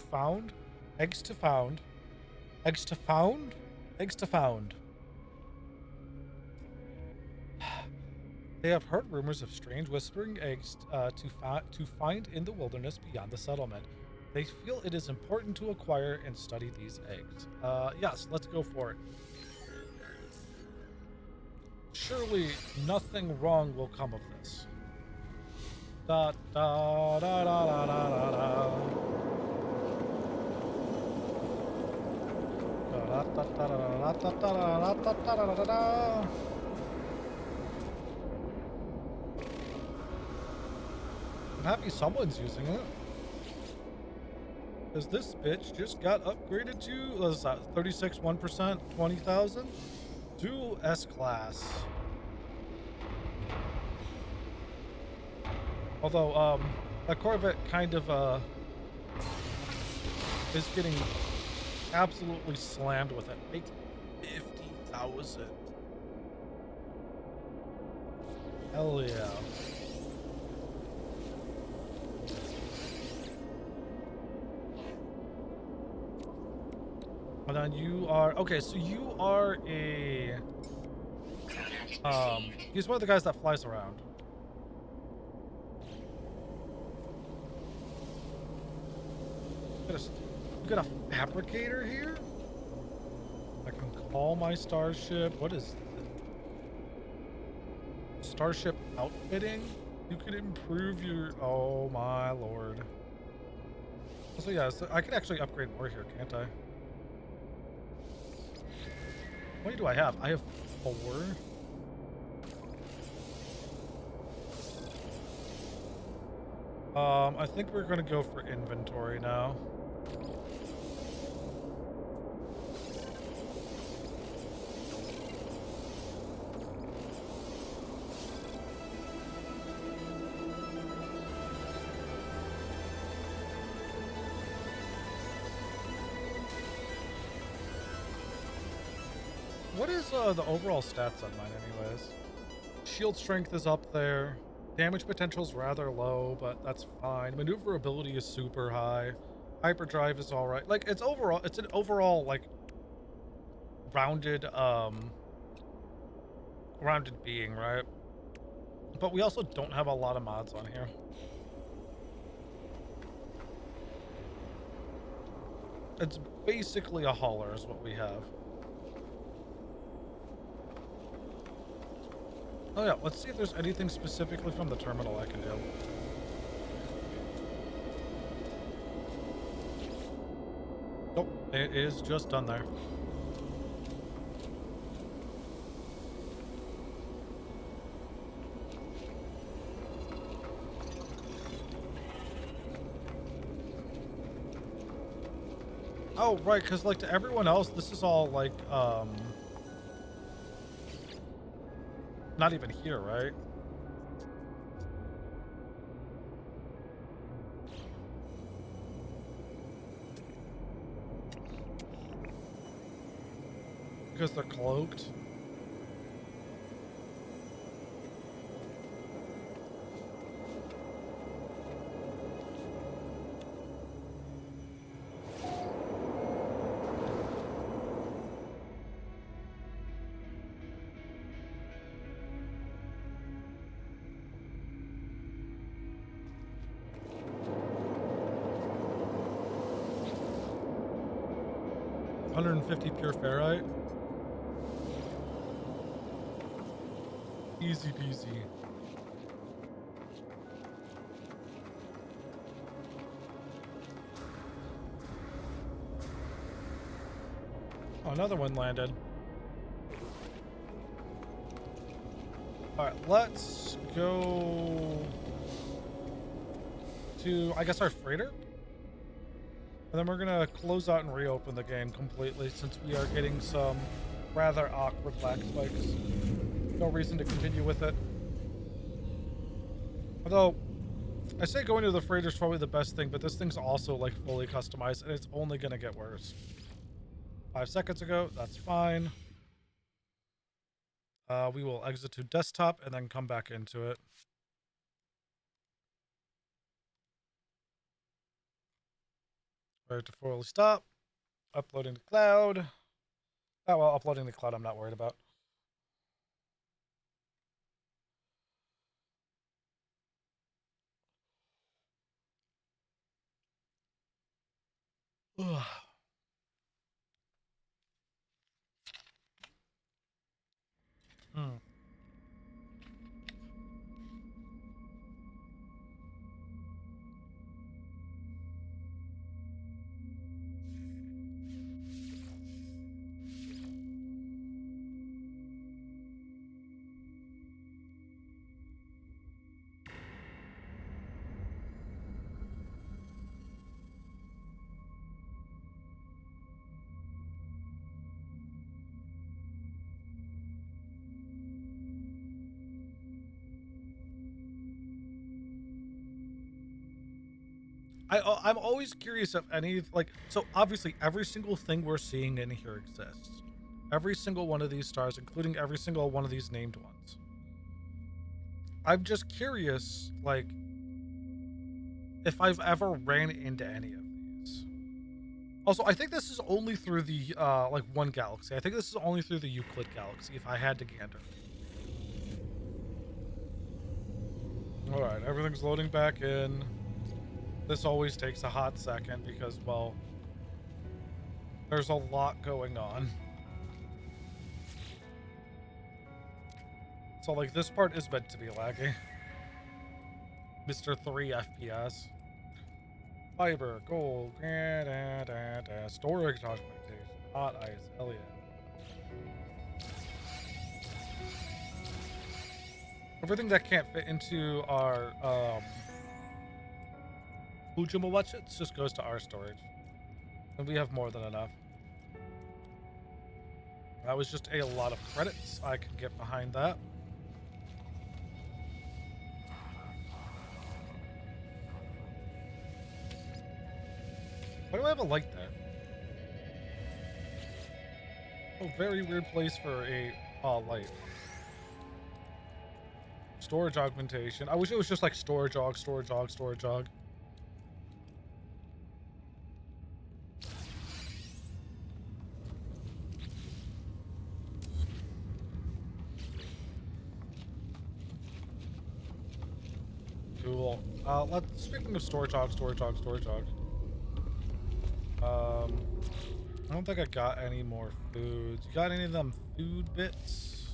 found. They have heard rumors of strange whispering eggs to find in the wilderness beyond the settlement. They feel it is important to acquire and study these eggs. Yes, let's go for it. Surely nothing wrong will come of this. Da da da da da da da. Da da da da da da da da da da da. I'm happy someone's using it. Because this bitch just got upgraded to, what is that, 36 1%, 20,000? To S-Class. Although, that Corvette kind of, is getting absolutely slammed with it. Make 50,000. Hell yeah. And then you are, okay, so you are a, he's one of the guys that flies around. You got a fabricator here? I can call my starship. What is this? Starship outfitting? You could improve your, oh my lord. So yeah, so I could actually upgrade more here, can't I? How many do I have? I have 4. I think we're gonna go for inventory now. What is the overall stats on mine anyways? Shield strength is up there. Damage potential is rather low, but that's fine. Maneuverability is super high. Hyperdrive is all right. Like, it's an overall like rounded rounded being, right? But we also don't have a lot of mods on here. It's basically a hauler is what we have. Oh yeah, let's see if there's anything specifically from the terminal I can do. Nope, it is just done there. Oh, right, because like to everyone else, this is all like, not even here, right? Because they're cloaked. $150 pure ferrite. Easy peasy. Oh, another one landed. Alright, let's go to, I guess, our freighter? And then we're gonna close out and reopen the game completely since we are getting some rather awkward lag spikes. No reason to continue with it. Although, I say going to the freighter is probably the best thing, but this thing's also like fully customized and it's only gonna get worse. 5 seconds ago, that's fine. We will exit to desktop and then come back into it. Ready to fully stop. Uploading to cloud. Oh, well, uploading to cloud I'm not worried about. Hmm. I'm always curious if any, like, so obviously every single thing we're seeing in here exists. Every single one of these stars, including every single one of these named ones. I'm just curious, like, if I've ever ran into any of these. Also, I think this is only through the, like, one galaxy. I think this is only through the Euclid galaxy, if I had to gander. Alright, everything's loading back in. This always takes a hot second because, well, there's a lot going on. So, like, this part is meant to be laggy. Mr. 3 FPS. Fiber, gold, storage documentation, hot ice, hell yeah. Everything that can't fit into our, Ujimawatchits just goes to our storage. And we have more than enough. That was just a lot of credits. I can get behind that. Why do I have a light there? Oh, very weird place for a light. Storage augmentation. I wish it was just like storage aug, storage aug, storage aug. Cool. Speaking of storage aug, storage aug, storage aug. I don't think I got any more foods. You got any of them food bits?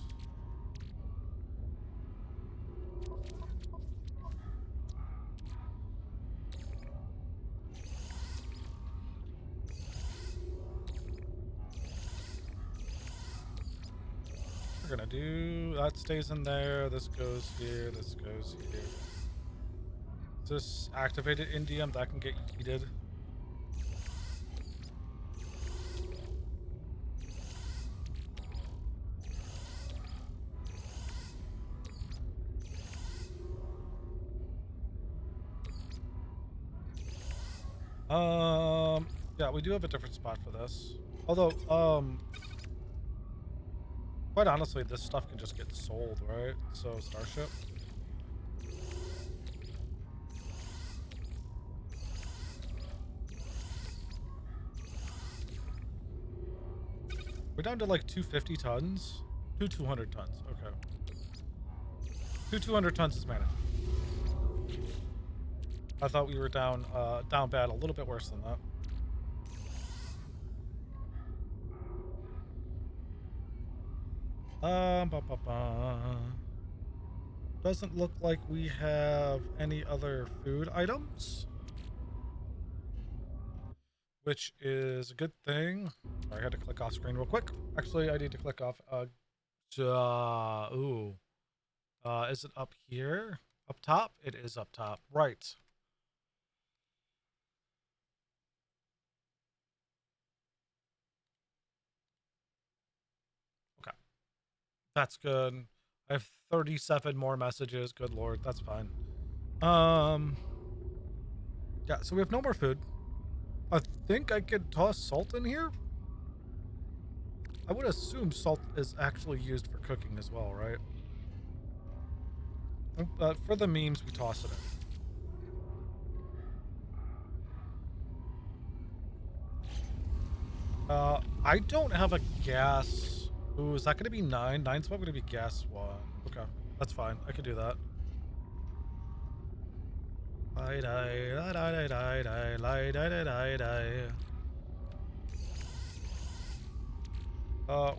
We're gonna do that. Stays in there. This goes here. This goes here. Is this activated indium that can get yeeted? Yeah, we do have a different spot for this. Although, quite honestly, this stuff can just get sold, right? So, Starship. We're down to like 250 tons. 200 tons. Okay. 200 tons is manageable. I thought we were down bad, a little bit worse than that. Doesn't look like we have any other food items, which is a good thing. Sorry, I had to click off screen real quick. Actually, I need to click off. Is it up here? Up top? It is up top. Right. Okay. That's good. I have 37 more messages. Good lord, that's fine. Yeah, so we have no more food. I think I could toss salt in here. I would assume salt is actually used for cooking as well, right? For the memes, we toss it in. I don't have a gas. Ooh, is that going to be 9? 9's probably going to be gas 1. Okay, that's fine. I could do that.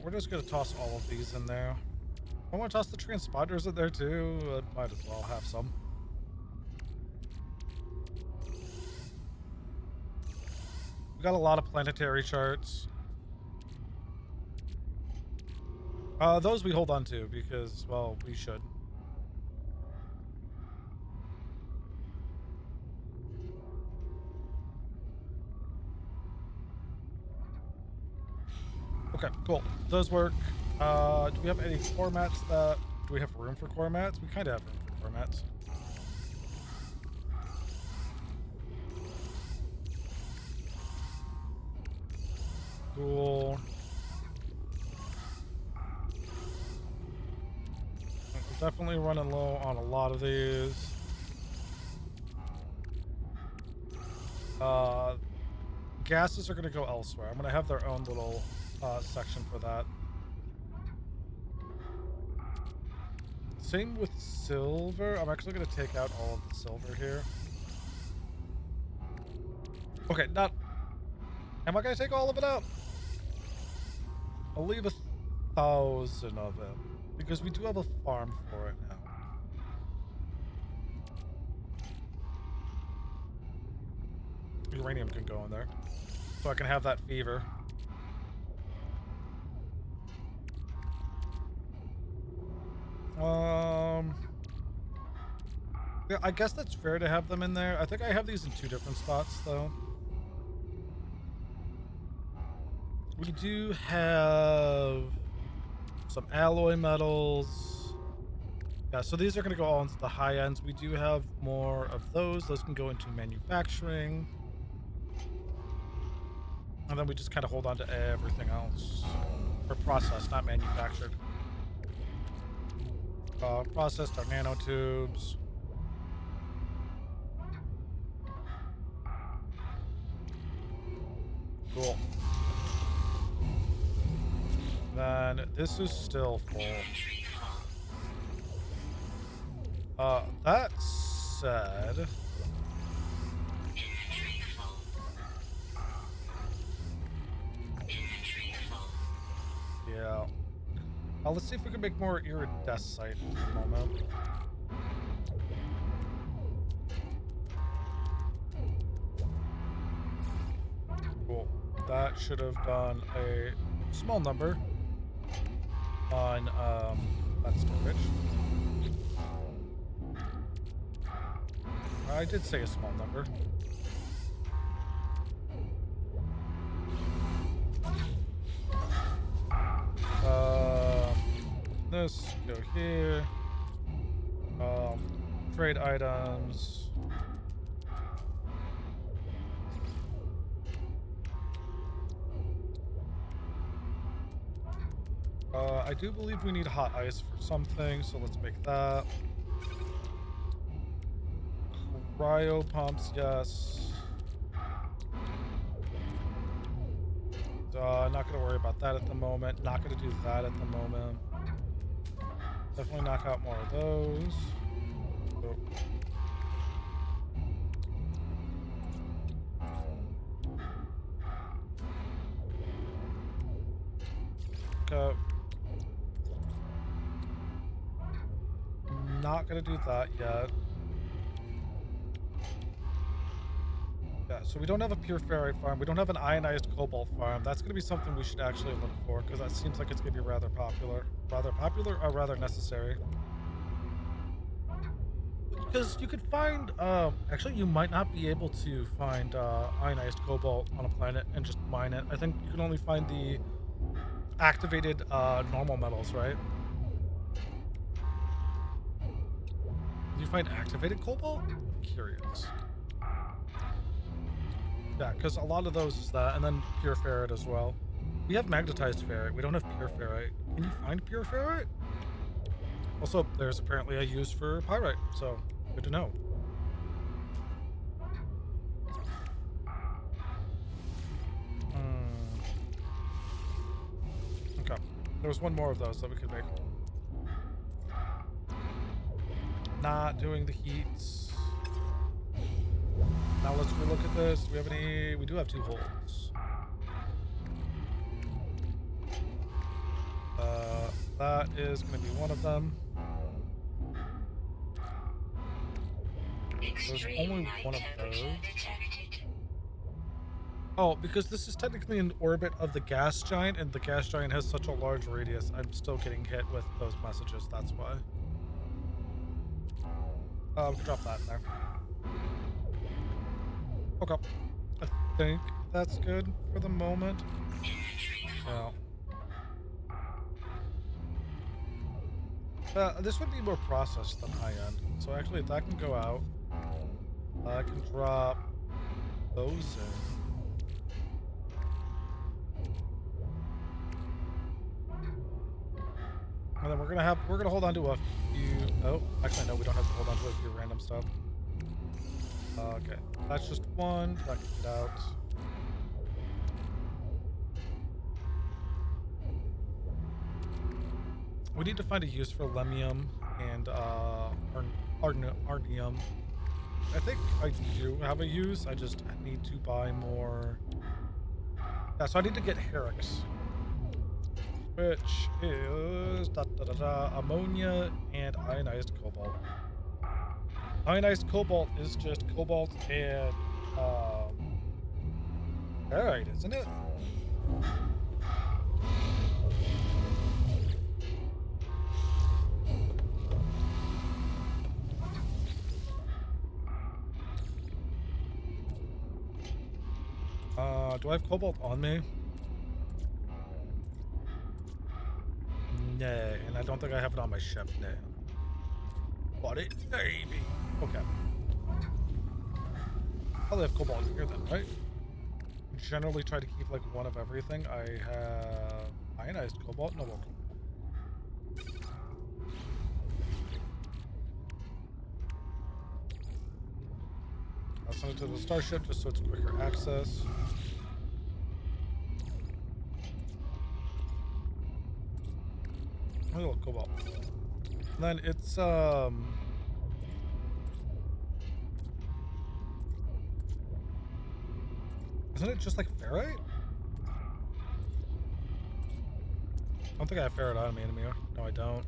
We're just going to toss all of these in there. I want to toss the transponders in there too. I might as well have some. We got a lot of planetary charts. Those we hold on to because, well, we should. Okay, cool. Those work. Do we have any core mats that... Do we have room for core mats? We kind of have room for core mats. Cool. We're definitely running low on a lot of these. Gases are going to go elsewhere. I'm going to have their own little section for that. Same with silver. I'm actually going to take out all of the silver here. Okay, not... Am I going to take all of it out? I'll leave 1,000 of it. Because we do have a farm for it now. Uranium can go in there. So I can have that fever. Yeah, I guess that's fair to have them in there. I think I have these in 2 different spots, though. We do have some alloy metals. Yeah, so these are going to go all into the high ends. We do have more of those. Those can go into manufacturing. And then we just kind of hold on to everything else. Or processed, not manufactured. Processed our nanotubes. Cool. Then this is still full. That said... Yeah. Let's see if we can make more iridescite in a moment. Cool. That should have done a small number on that storage. I did say a small number. This go here. Trade items. I do believe we need hot ice for something, so let's make that. Cryo pumps, yes. Not going to worry about that at the moment. Not going to do that at the moment. Definitely knock out more of those. Oh. Okay. Not going to do that yet. Yeah, so we don't have a pure ferrite farm. We don't have an ionized cobalt farm. That's going to be something we should actually look for, because that seems like it's going to be rather popular. Rather popular or rather necessary. Because you could find, actually you might not be able to find ionized cobalt on a planet and just mine it. I think you can only find the activated normal metals, right? Do you find activated cobalt? I'm curious. Yeah, because a lot of those is that, and then pure ferrite as well. We have magnetized ferrite. We don't have pure ferrite. Can you find pure ferrite? Also, there's apparently a use for pyrite, so good to know. Okay. There was one more of those that we could make. Not doing the heats. Now let's go look at this. Do we have any? We do have 2 holes. That is going to be one of them. There's only one of those. Oh, because this is technically in orbit of the gas giant, and the gas giant has such a large radius, I'm still getting hit with those messages, that's why. We can drop that in there. Okay. I think that's good for the moment. Yeah. This would be more processed than high-end, so actually that can go out. I can drop those in. And then we're gonna hold on to a few. Oh, actually no, we don't have to hold on to a few random stuff. Okay, that's just one. That can get out. We need to find a use for lemium and arnium. I think I do have a use. I just need to buy more. Yeah, so I need to get Herix, which is ammonia and ionized cobalt. Ionized cobalt is just cobalt and ferrite, isn't it? Do I have cobalt on me? Nay, and I don't think I have it on my ship now. But it maybe. Okay. Probably have cobalt here then, right? Generally try to keep like one of everything. I have ionized cobalt, no more cobalt. I'll send it to the starship just so it's quicker access. A little cobalt. And then it's isn't it just like ferrite? I don't think I have ferrite on me anymore. No, I don't.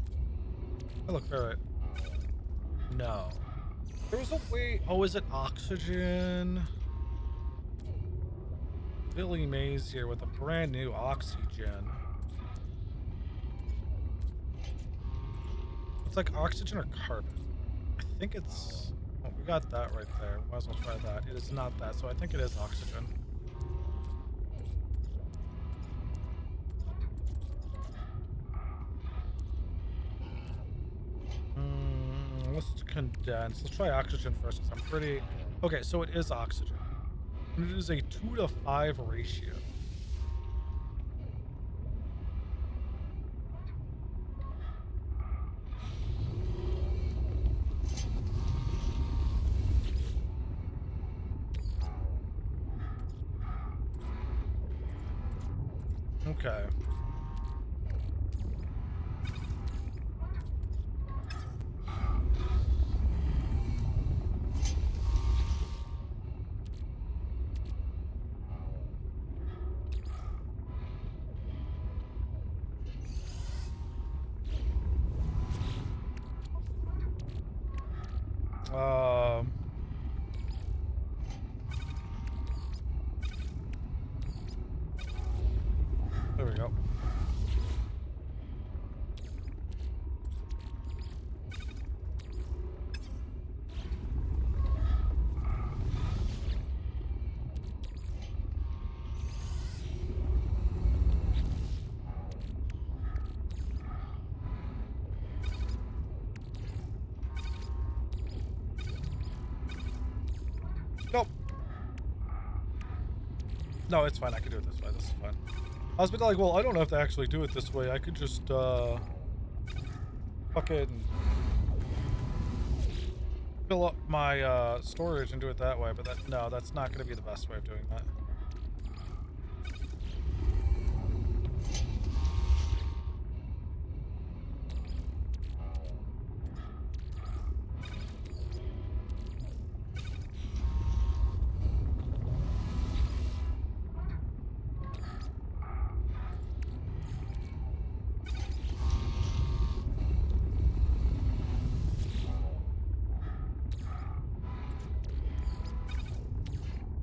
I look ferrite. No. There was a way. Oh, is it oxygen? Billy Mays here with a brand new oxygen. It's like oxygen or carbon. I think it's. Oh, we got that right there. Might as well try that. It is not that, so I think it is oxygen. Let's condense. Let's try oxygen first because I'm pretty... Okay, so it is oxygen. And it is a 2 to 5 ratio. Okay. There we go. Nope. No, it's fine. I can do it this way. This is fine. I was thinking like, well, I don't have to actually do it this way. I could just, fucking fill up my, storage and do it that way. But no, that's not going to be the best way of doing that.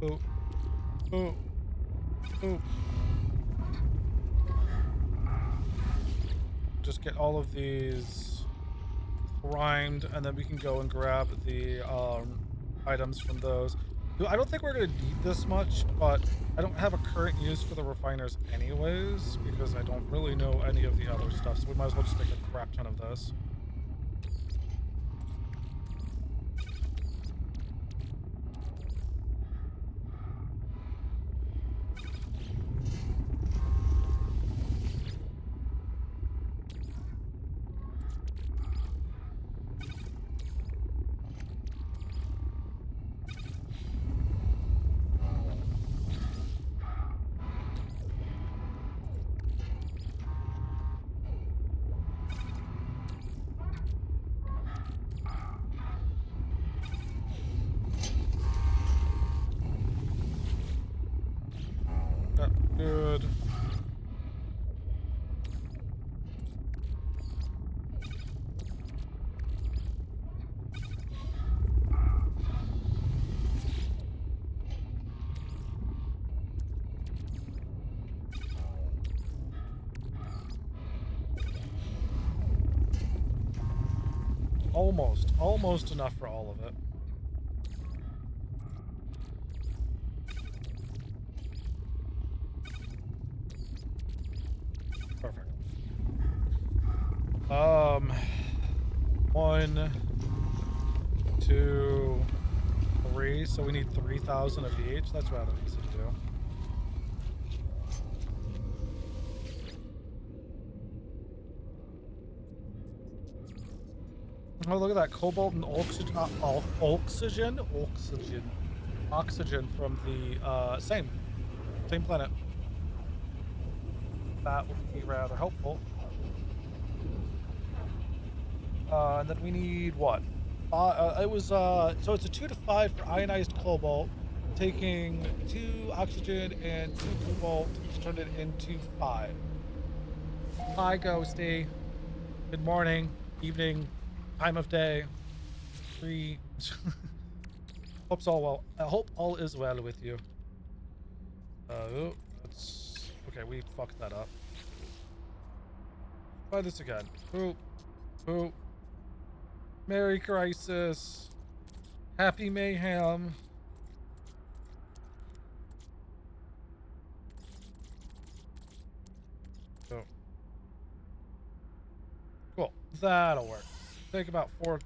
Oh, oh, oh. Just get all of these primed, and then we can go and grab the items from those. I don't think we're going to need this much, but I don't have a current use for the refiners anyways, because I don't really know any of the other stuff, so we might as well just make a crap ton of this. Good. Almost enough for all of it. Perfect. 1, 2, 3. So we need 3,000 of each. That's rather easy to do. Oh, look at that cobalt and oxygen from the same planet. That would be rather helpful. And then we need what? It was so it's a 2 to 5 for ionized cobalt, taking 2 oxygen and 2 cobalt to turn it into 5. Hi, Ghosty. Good morning, evening, time of day. 3. Hope's all well. I hope all is well with you. Let's. Okay, we fucked that up. Try this again. Boop. Merry Crisis. Happy Mayhem. Oh. Cool. That'll work. Take about a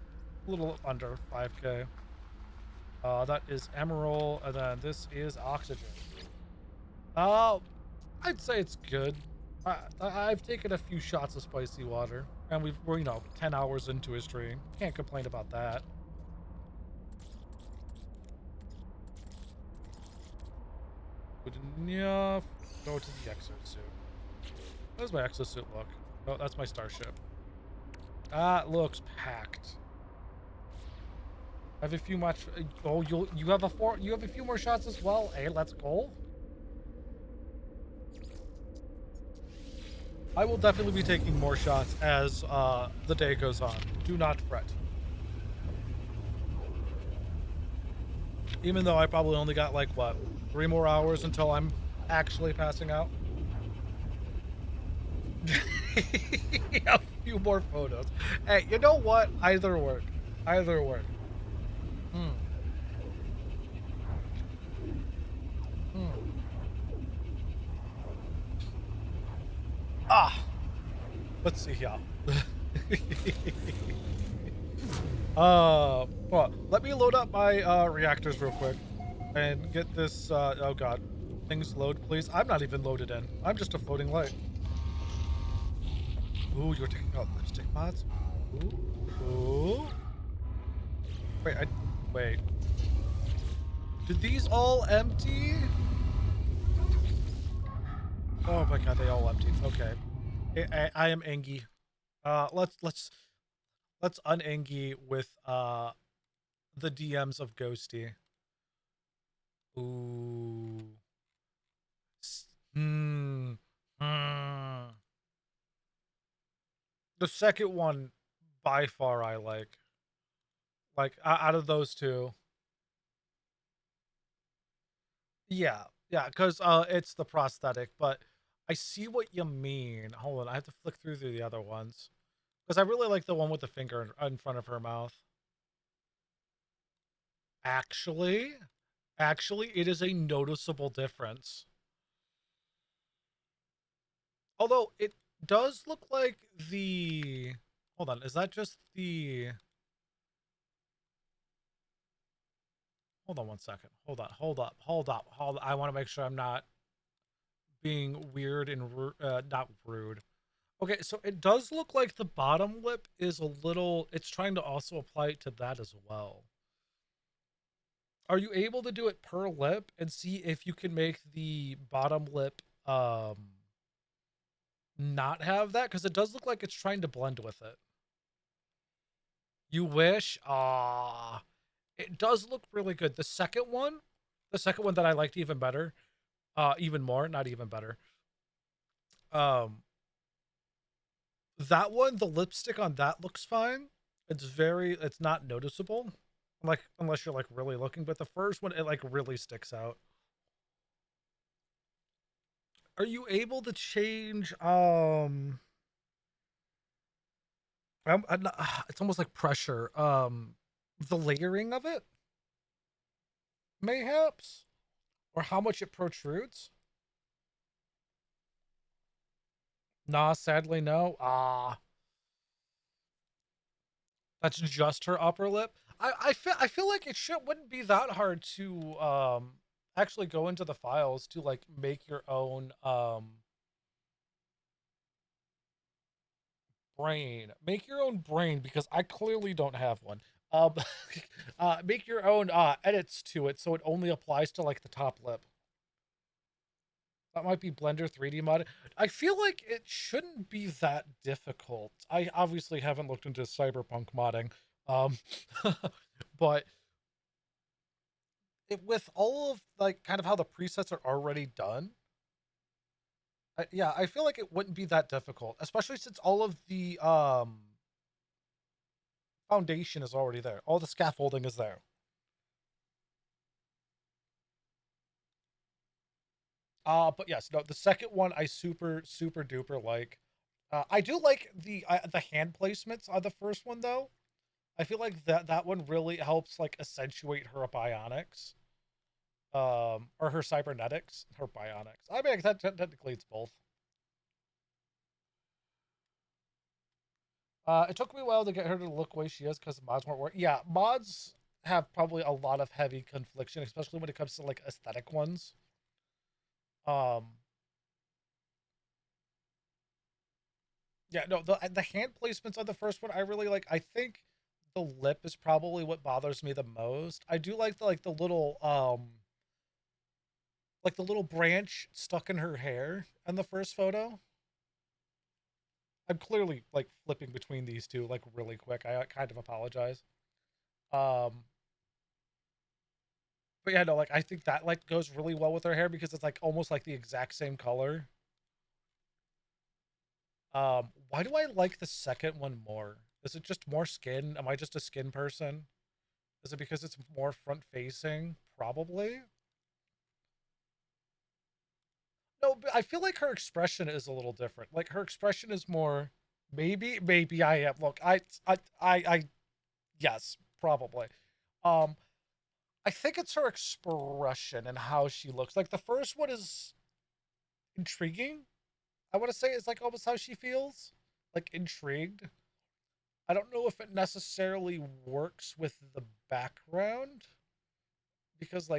little under 5k. That is emerald, and then this is oxygen. I'd say it's good. I've taken a few shots of spicy water, and we're 10 hours into a stream. Can't complain about that. Good enough. Go to the exosuit. How does my exosuit look? Oh, that's my starship. It looks packed. I have a few much. Oh, you have a few more shots as well. Hey, let's go. I will definitely be taking more shots as the day goes on. Do not fret. Even though I probably only got like what, 3 more hours until I'm actually passing out. A few more photos. Hey, you know what? Either work. Let's see here. Well, let me load up my reactors real quick and get this. Oh god, Things load, please. I'm not even loaded in. I'm just a floating light. Ooh, you're taking out lipstick mods? Ooh. Ooh. Wait. Did these all empty? Oh my god, they all emptied. Okay. I am Angie. Let's un-Angie with the DMs of Ghosty. Ooh. Hmm. Hmm. The second one, by far, I like. Like, out of those two. Yeah. Yeah, because it's the prosthetic, but I see what you mean. Hold on, I have to flick through the other ones. Because I really like the one with the finger in front of her mouth. Actually, it is a noticeable difference. Although it does look like the... Hold on, is that just the... Hold on one second. Hold up. I want to make sure I'm not being weird and not rude. Okay, so it does look like the bottom lip is a little... It's trying to also apply it to that as well. Are you able to do it per lip and see if you can make the bottom lip not have that? Because it does look like it's trying to blend with it. You wish? Ah, it does look really good. The second one that I liked even better, even more, not even better. Um, that one, the lipstick on that looks fine. It's not noticeable, like unless you're like really looking. But the first one, it like really sticks out. Are you able to change? I'm not, it's almost like pressure. The layering of it, mayhaps, or how much it protrudes. Nah, sadly, no. That's just her upper lip. I feel like it wouldn't be that hard to actually go into the files to like make your own brain. Make your own brain because I clearly don't have one. Um make your own edits to it so it only applies to like the top lip. That might be Blender 3D mod. I feel like it shouldn't be that difficult. I obviously haven't looked into cyberpunk modding. Um but with all of like kind of how the presets are already done, yeah, I feel like it wouldn't be that difficult, especially since all of the foundation is already there. All the scaffolding is there. But yes, no, the second one I super duper like. I do like the hand placements on the first one though. I feel like that one really helps like accentuate her bionics, or her cybernetics, her bionics. I mean, technically it's both. It took me a while to get her to look the way she is because mods weren't working. Yeah, mods have probably a lot of heavy confliction, especially when it comes to like aesthetic ones. Um, yeah, no, the hand placements on the first one I really like. I think the lip is probably what bothers me the most. I do like the little like the little branch stuck in her hair in the first photo. I'm clearly like flipping between these two like really quick. I kind of apologize. Um, but yeah, no, like I think that like goes really well with her hair because it's like almost like the exact same color. Why do I like the second one more? Is it just more skin? Am I just a skin person? Is it because it's more front facing? Probably. No, but I feel like her expression is a little different. Like her expression is more maybe I am. Look, I yes, probably. Um I think it's her expression and how she looks. Like the first one is intriguing. I want to say it's like almost how she feels, like intrigued. I don't know if it necessarily works with the background because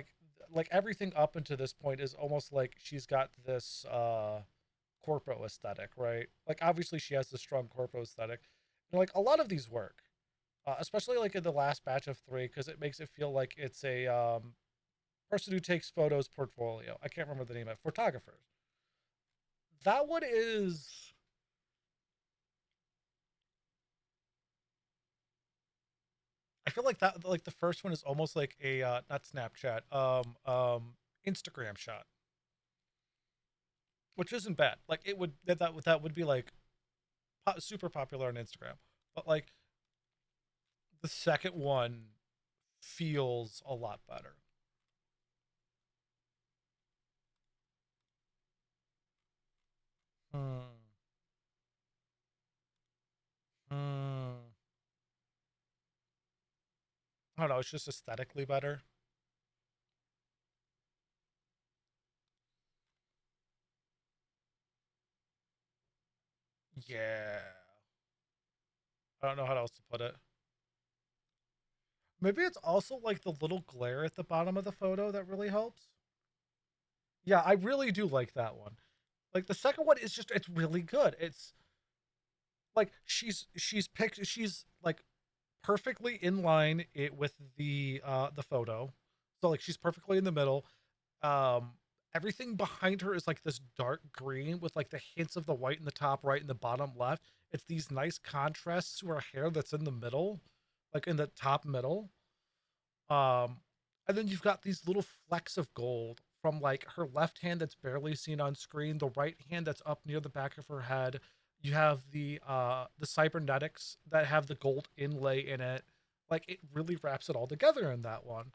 like everything up until this point is almost like she's got this corpo aesthetic, right? Like obviously she has the strong corpo aesthetic. And like a lot of these work. Especially like in the last batch of 3 cuz it makes it feel like it's a person who takes photos portfolio. I can't remember the name of it. Photographers. That one is I feel like that like the first one is almost like a not Snapchat, Instagram shot, which isn't bad. Like it would that would be like super popular on Instagram. But like the second one feels a lot better. Hmm. Hmm. I don't know, it's just aesthetically better. Yeah. I don't know how else to put it. Maybe it's also like the little glare at the bottom of the photo that really helps. Yeah, I really do like that one. Like the second one is just it's really good. It's like she's like perfectly in line it with the photo. So like she's perfectly in the middle. Um Everything behind her is like this dark green with like the hints of the white in the top right and the bottom left. It's these nice contrasts to her hair that's in the middle, like in the top middle. Um, and then you've got these little flecks of gold from like her left hand that's barely seen on screen, the right hand that's up near the back of her head. You have the cybernetics that have the gold inlay in it. Like it really wraps it all together in that one.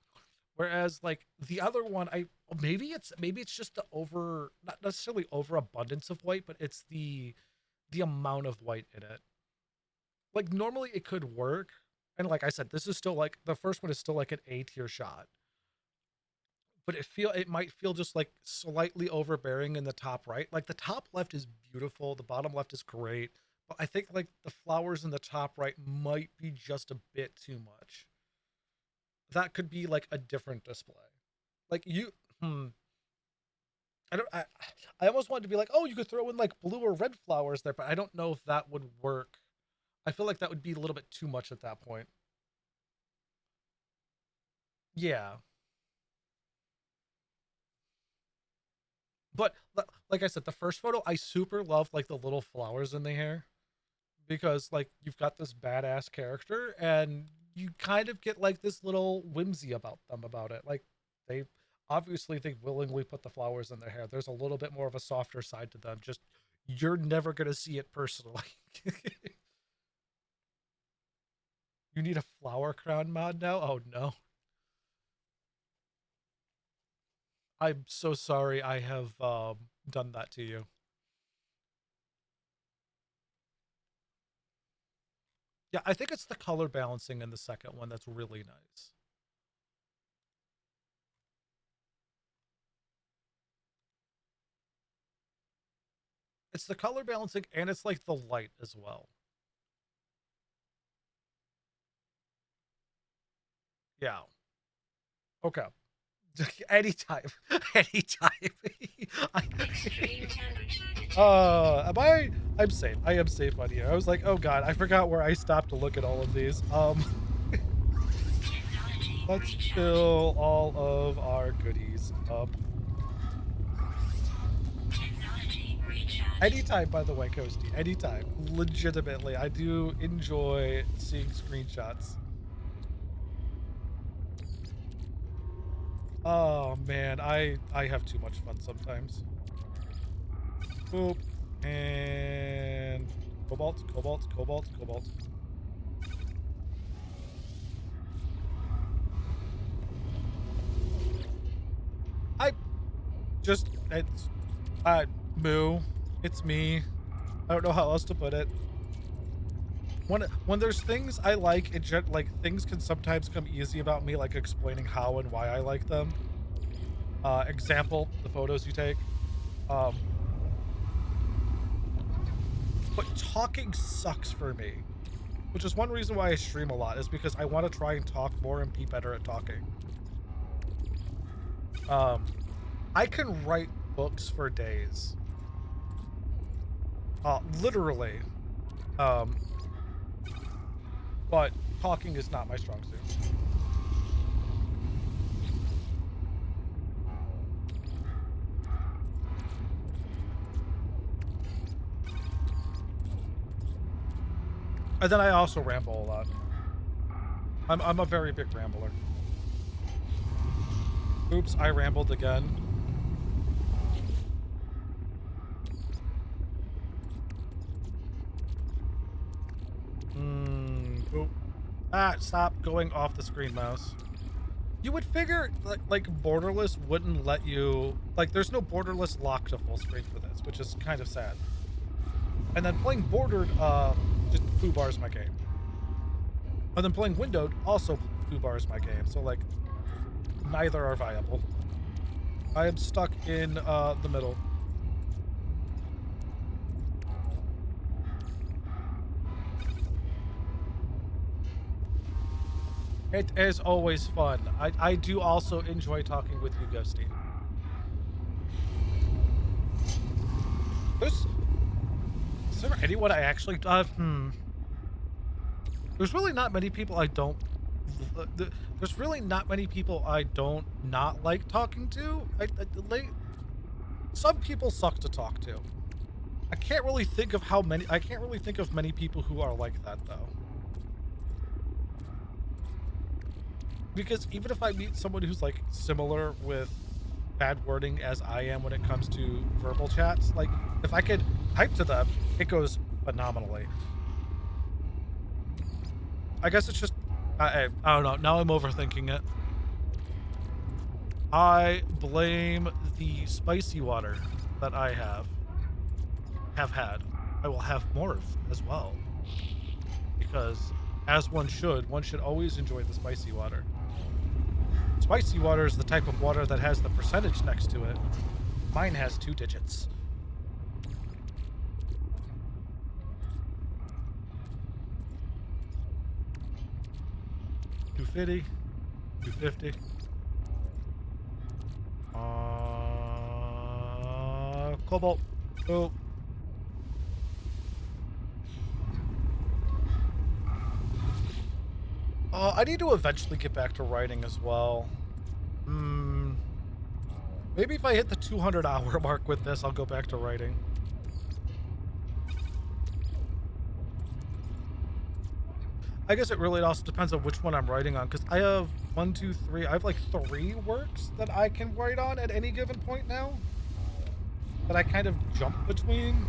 Whereas like the other one, I maybe it's just the over not necessarily overabundance of white, but it's the amount of white in it. Like normally it could work, and like I said, this is still like the first one is still like an A tier shot, but it might feel just like slightly overbearing in the top right. Like the top left is beautiful, the bottom left is great, but I think like the flowers in the top right might be just a bit too much. That could be like a different display. Like you, hmm, I don't. I almost wanted to be like, oh, you could throw in like blue or red flowers there, but I don't know if that would work. I feel like that would be a little bit too much at that point. Yeah, but like I said, the first photo I super love like the little flowers in the hair because like you've got this badass character and you kind of get like this little whimsy about them about it. Like they obviously they willingly put the flowers in their hair. There's a little bit more of a softer side to them. Just you're never gonna see it personally. You need a flower crown mod now? Oh no. I'm so sorry I have done that to you. Yeah, I think it's the color balancing in the second one that's really nice. It's the color balancing and it's like the light as well. Yeah. Okay. Anytime. Anytime. I, Extreme temperature am I'm safe. I am safe on here. I was like, oh god, I forgot where I stopped to look at all of these. technology Let's recharge. fill all of our goodies up. Technology recharge. Anytime, by the way, Coasty. Anytime. Legitimately. I do enjoy seeing screenshots. Oh man, I have too much fun sometimes. Boop. And cobalt, cobalt, cobalt, cobalt. I just it's moo. It's me. I don't know how else to put it. When there's things I like, like things can sometimes come easy about me, like explaining how and why I like them. Example, the photos you take. Um, but talking sucks for me, which is one reason why I stream a lot, is because I want to try and talk more and be better at talking. I can write books for days. Literally. But talking is not my strong suit. And then I also ramble a lot. I'm a very big rambler. Oops, I rambled again. Oop. Stop going off the screen, mouse. You would figure like borderless wouldn't let you, like there's no borderless lock to full screen for this, which is kind of sad. And then playing bordered just foo-bars my game. And then playing windowed also foo-bars my game. So like neither are viable. I am stuck in the middle. It is always fun. I do also enjoy talking with you, Ghosty. Is there anyone I actually... There's really not many people I don't... There's really not many people I don't not like talking to. Some people suck to talk to. I can't really think of how many... I can't really think of many people who are like that, though. Because even if I meet someone who's like similar with bad wording as I am when it comes to verbal chats, like if I could type to them, it goes phenomenally. I guess it's just, I don't know. Now I'm overthinking it. I blame the spicy water that I have had. I will have more of as well. Because as one should always enjoy the spicy water. Spicy water is the type of water that has the percentage next to it. Mine has 2 digits. $2.50, $2.50. Cobalt. Oh. I need to eventually get back to writing as well. Maybe if I hit the 200-hour mark with this, I'll go back to writing. I guess it really also depends on which one I'm writing on, because I have 1, 2, 3. I have like 3 works that I can write on at any given point now. That I kind of jump between.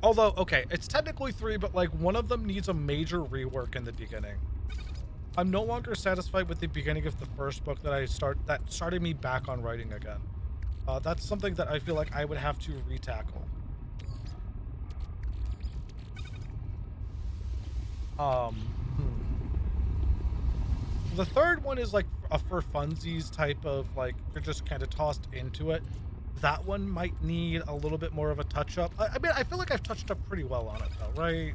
Although, okay, it's technically 3, but like one of them needs a major rework in the beginning. I'm no longer satisfied with the beginning of the first book that started me back on writing again. That's something that I feel like I would have to retackle. The third one is like a for funsies type of like, you're just kind of tossed into it. That one might need a little bit more of a touch up. I mean, I feel like I've touched up pretty well on it though, right?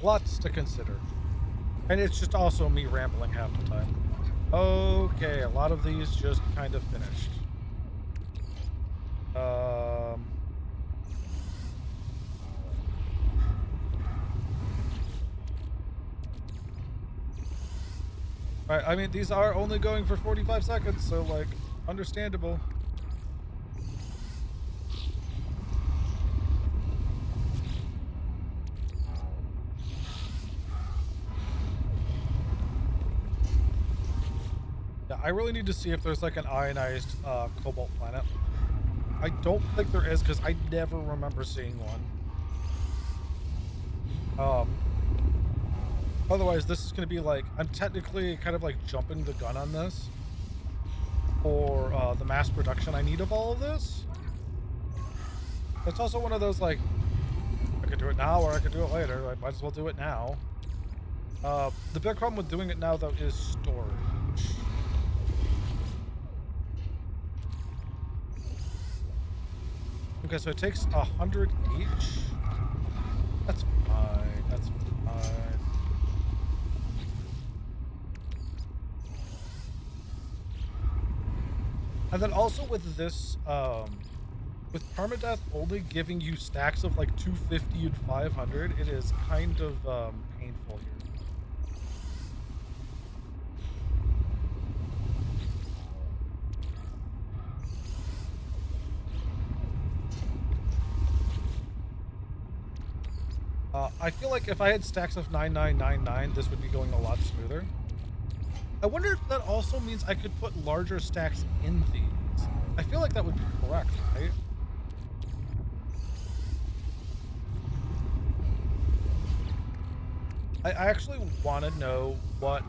Lots to consider. And it's just also me rambling half the time. Okay, a lot of these just kind of finished. Right, I mean, these are only going for 45 seconds, so, like, understandable. Yeah, I really need to see if there's, like, an ionized cobalt planet. I don't think there is, because I never remember seeing one. Otherwise, this is going to be like, I'm technically kind of like jumping the gun on this for the mass production I need of all of this. It's also one of those like, I could do it now or I could do it later. I might as well do it now. The big problem with doing it now, though, is storage. Okay, so it takes 100 each. That's fine. That's fine. And then also with this, with Permadeath only giving you stacks of like 250 and 500, it is kind of painful here. I feel like if I had stacks of 9999, this would be going a lot smoother. I wonder if that also means I could put larger stacks in these. I feel like that would be correct, right? I actually want to know what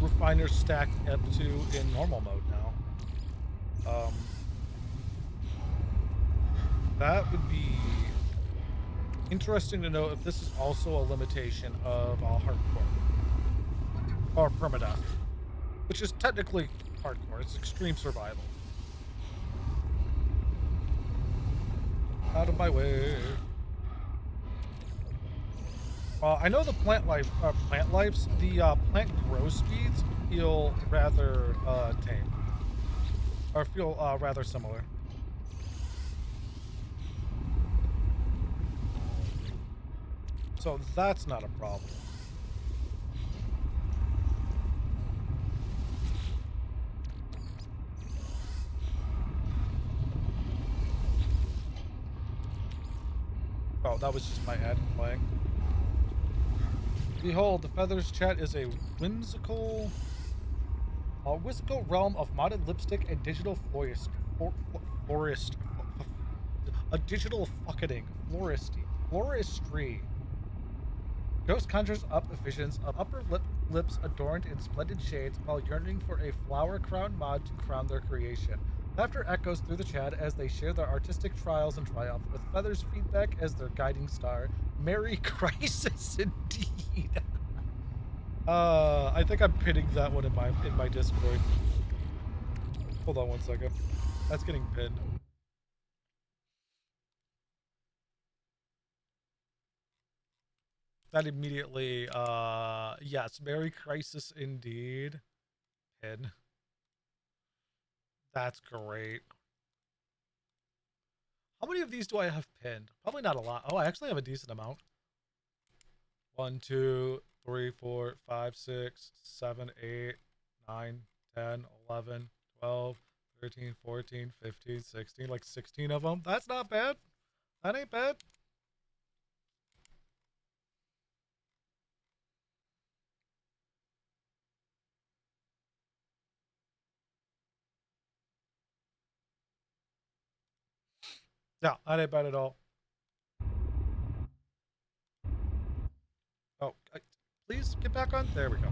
refiners stack up to in normal mode now. That would be interesting to know if this is also a limitation of hardcore or permadeath, which is technically hardcore. It's extreme survival. Out of my way. I know the plant lives, the plant growth speeds feel rather tame, or feel rather similar. So that's not a problem. Oh, that was just my ad playing. Behold, the Feathers chat is a whimsical realm of modded lipstick and digital a digital floristry. Ghost conjures up visions of lips adorned in splendid shades while yearning for a flower-crowned mod to crown their creation. Laughter echoes through the chat as they share their artistic trials and triumph, with Feather's feedback as their guiding star. Merry crisis indeed. I think I'm pinning that one in my Discord. Hold on one second. That's getting pinned. That immediately, yes, Merry crisis indeed. Pin. That's great. How many of these do I have pinned? Probably not a lot. Oh, I actually have a decent amount. 1, 2, 3, 4, 5, 6, 7, 8, 9, 10, 11, 12, 13, 14, 15, 16. Like 16 of them. That's not bad. That ain't bad. Yeah, that ain't bad at all. Oh, please get back on. There we go.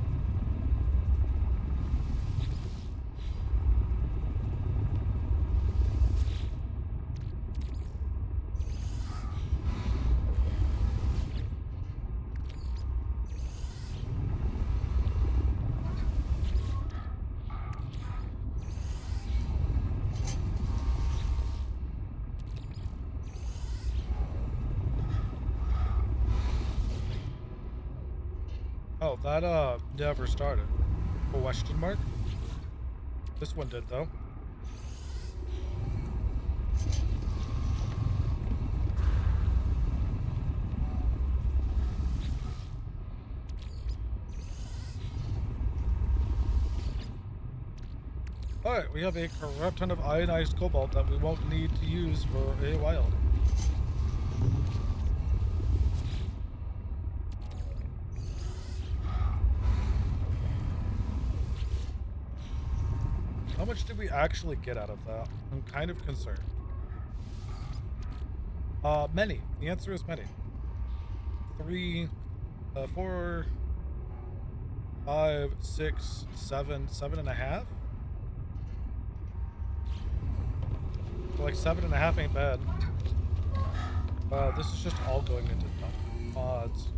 Oh, that never started. Question mark? This one did though. Alright, we have a corrupt ton of ionized cobalt that we won't need to use for a while. How much did we actually get out of that? I'm kind of concerned. Many. The answer is many. 3, 4, 5, 6, 7, 7.5? Like 7.5 ain't bad. This is just all going into mods.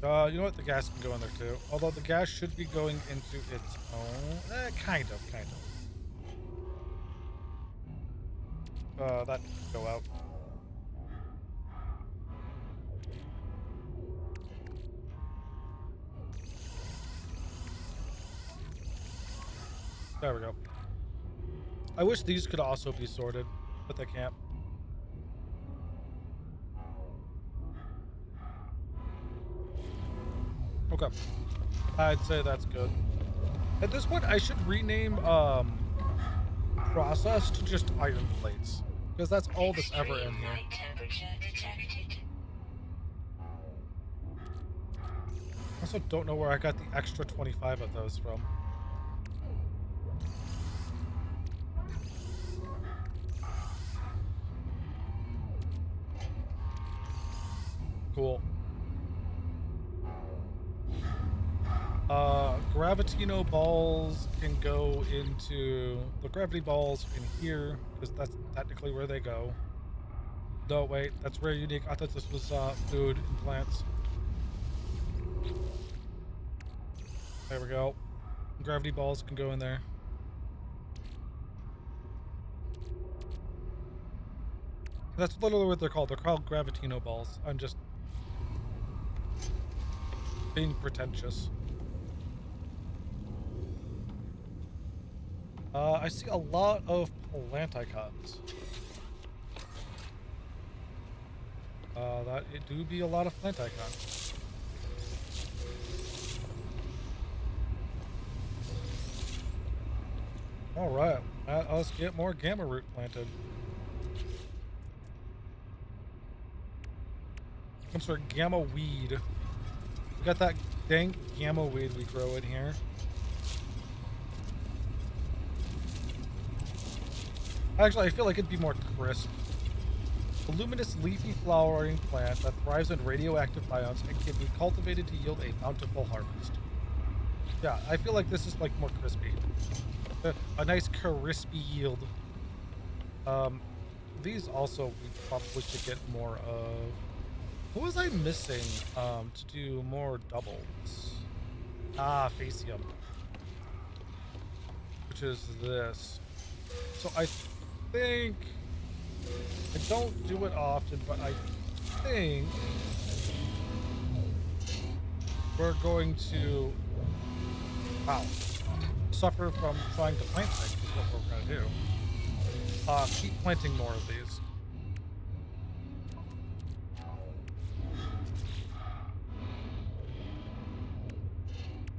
You know what? The gas can go in there too. Although the gas should be going into its own. Kind of. That can go out. There we go. I wish these could also be sorted, but they can't. Okay. I'd say that's good. At this point, I should rename process to just iron plates, because that's all that's ever in here. Light temperature detected. I also don't know where I got the extra 25 of those from. Cool. Gravitino balls can go into the gravity balls in here, because that's technically where they go. No, wait, that's rare unique. I thought this was food and plants. There we go. Gravity balls can go in there. That's literally what they're called. They're called Gravitino balls. I'm just being pretentious. I see a lot of planticons. That it do be a lot of planticons. All right, let us get more gamma root planted. Some sort of gamma weed. We got that dank gamma weed we grow in here. Actually, I feel like it'd be more crisp. A luminous leafy flowering plant that thrives in radioactive biomes and can be cultivated to yield a bountiful harvest. Yeah, I feel like this is like more crispy. A nice crispy yield. These also we probably should get more of. What was I missing to do more doubles? Ah, Facium. Which is this. So I think, I don't do it often, but I think we're going to, wow, suffer from trying to plant things is what we're going to do. Keep planting more of these.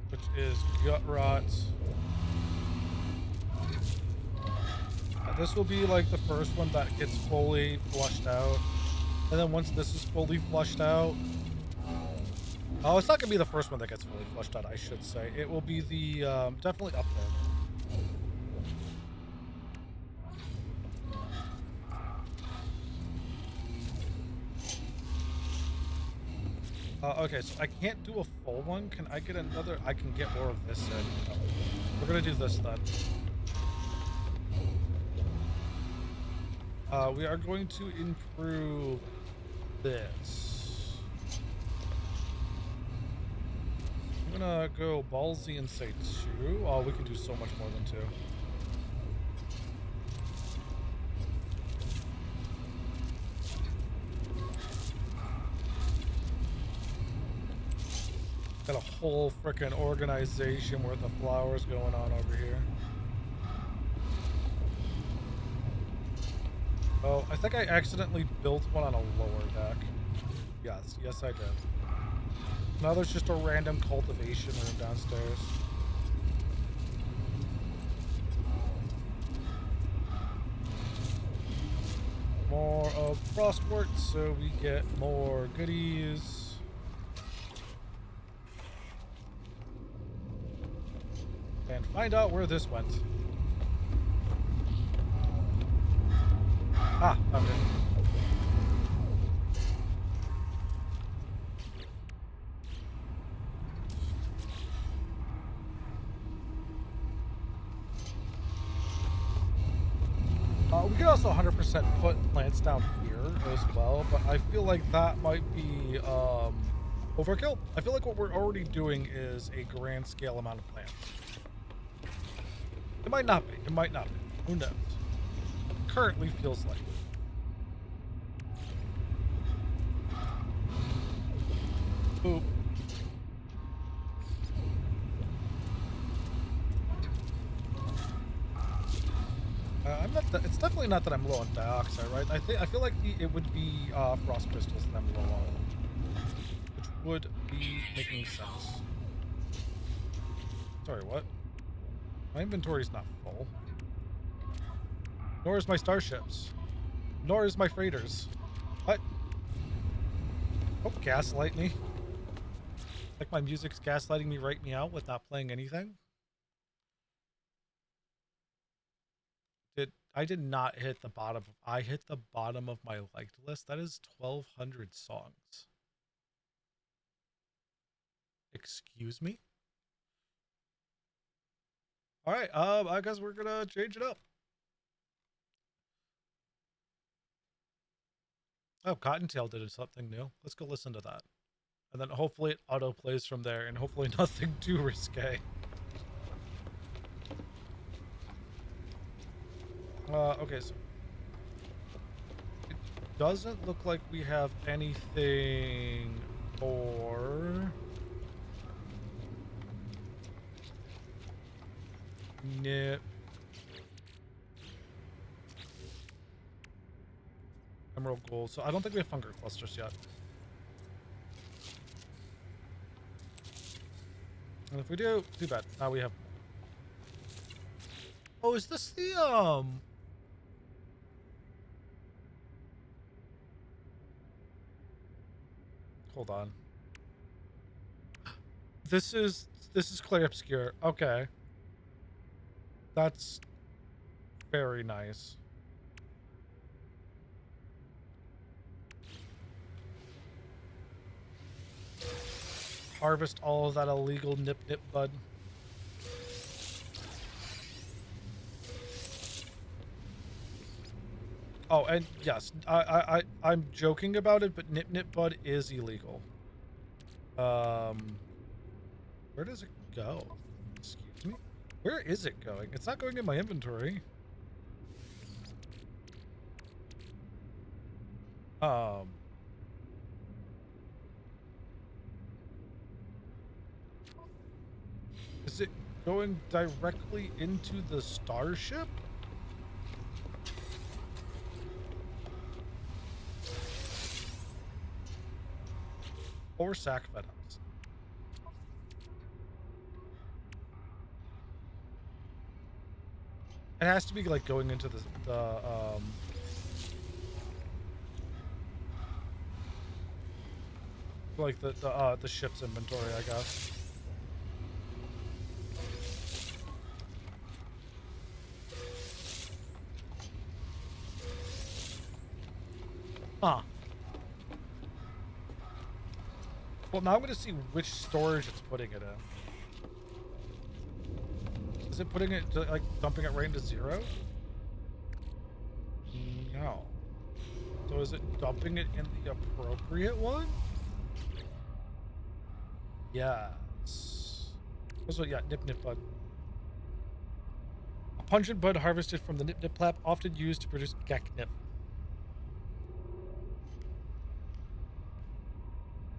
Which is gut rot. This will be like the first one that gets fully flushed out. And then once this is fully flushed out... Oh, it's not going to be the first one that gets fully flushed out, I should say. It will be the... definitely up there. Okay, so I can't do a full one. Can I get another? I can get more of this in. Oh, we're going to do this then. We are going to improve this. I'm gonna go ballsy and say 2. Oh, we can do so much more than 2. Got a whole frickin' organization worth of flowers going on over here. Oh, I think I accidentally built one on a lower deck. Yes I did. Now there's just a random cultivation room downstairs. More of frostwort, so we get more goodies. And find out where this went. Ah, found it. We could also 100% put plants down here as well, but I feel like that might be overkill. I feel like what we're already doing is a grand scale amount of plants. It might not be. It might not be. Who knows? Currently feels like. Boop. I'm not. It's definitely not that I'm low on dioxide, right? I feel like it would be frost crystals that I'm low on, which would be making sense. Sorry, what? My inventory's not full. Nor is my starships. Nor is my freighters. What? Don't gaslight me. Like my music's gaslighting me right meow with not playing anything. I did not hit the bottom. I hit the bottom of my liked list. That is 1,200 songs. Excuse me? All right, I guess we're gonna change it up. Oh, Cottontail did something new. Let's go listen to that. And then hopefully it auto plays from there, and hopefully nothing too risque. Okay, so it doesn't look like we have anything for nip. Emerald gold. So I don't think we have fungal clusters yet. And if we do, too bad. Now we have. Oh, is this the Hold on. This is Clay Obscure. Okay. That's very nice. Harvest all of that illegal nip bud. Oh, and yes, I'm joking about it, but nip bud is illegal. Where does it go? Excuse me? Where is it going? It's not going in my inventory. Is it going directly into the starship? Or sack venoms? It has to be like going into like the ship's inventory, I guess. Huh. Well, now I'm going to see which storage it's putting it in. Is it putting it, like, dumping it right into 0? No. So is it dumping it in the appropriate one? Yes. Also, yeah, nip bud. A pungent bud harvested from the nip plant, often used to produce nip.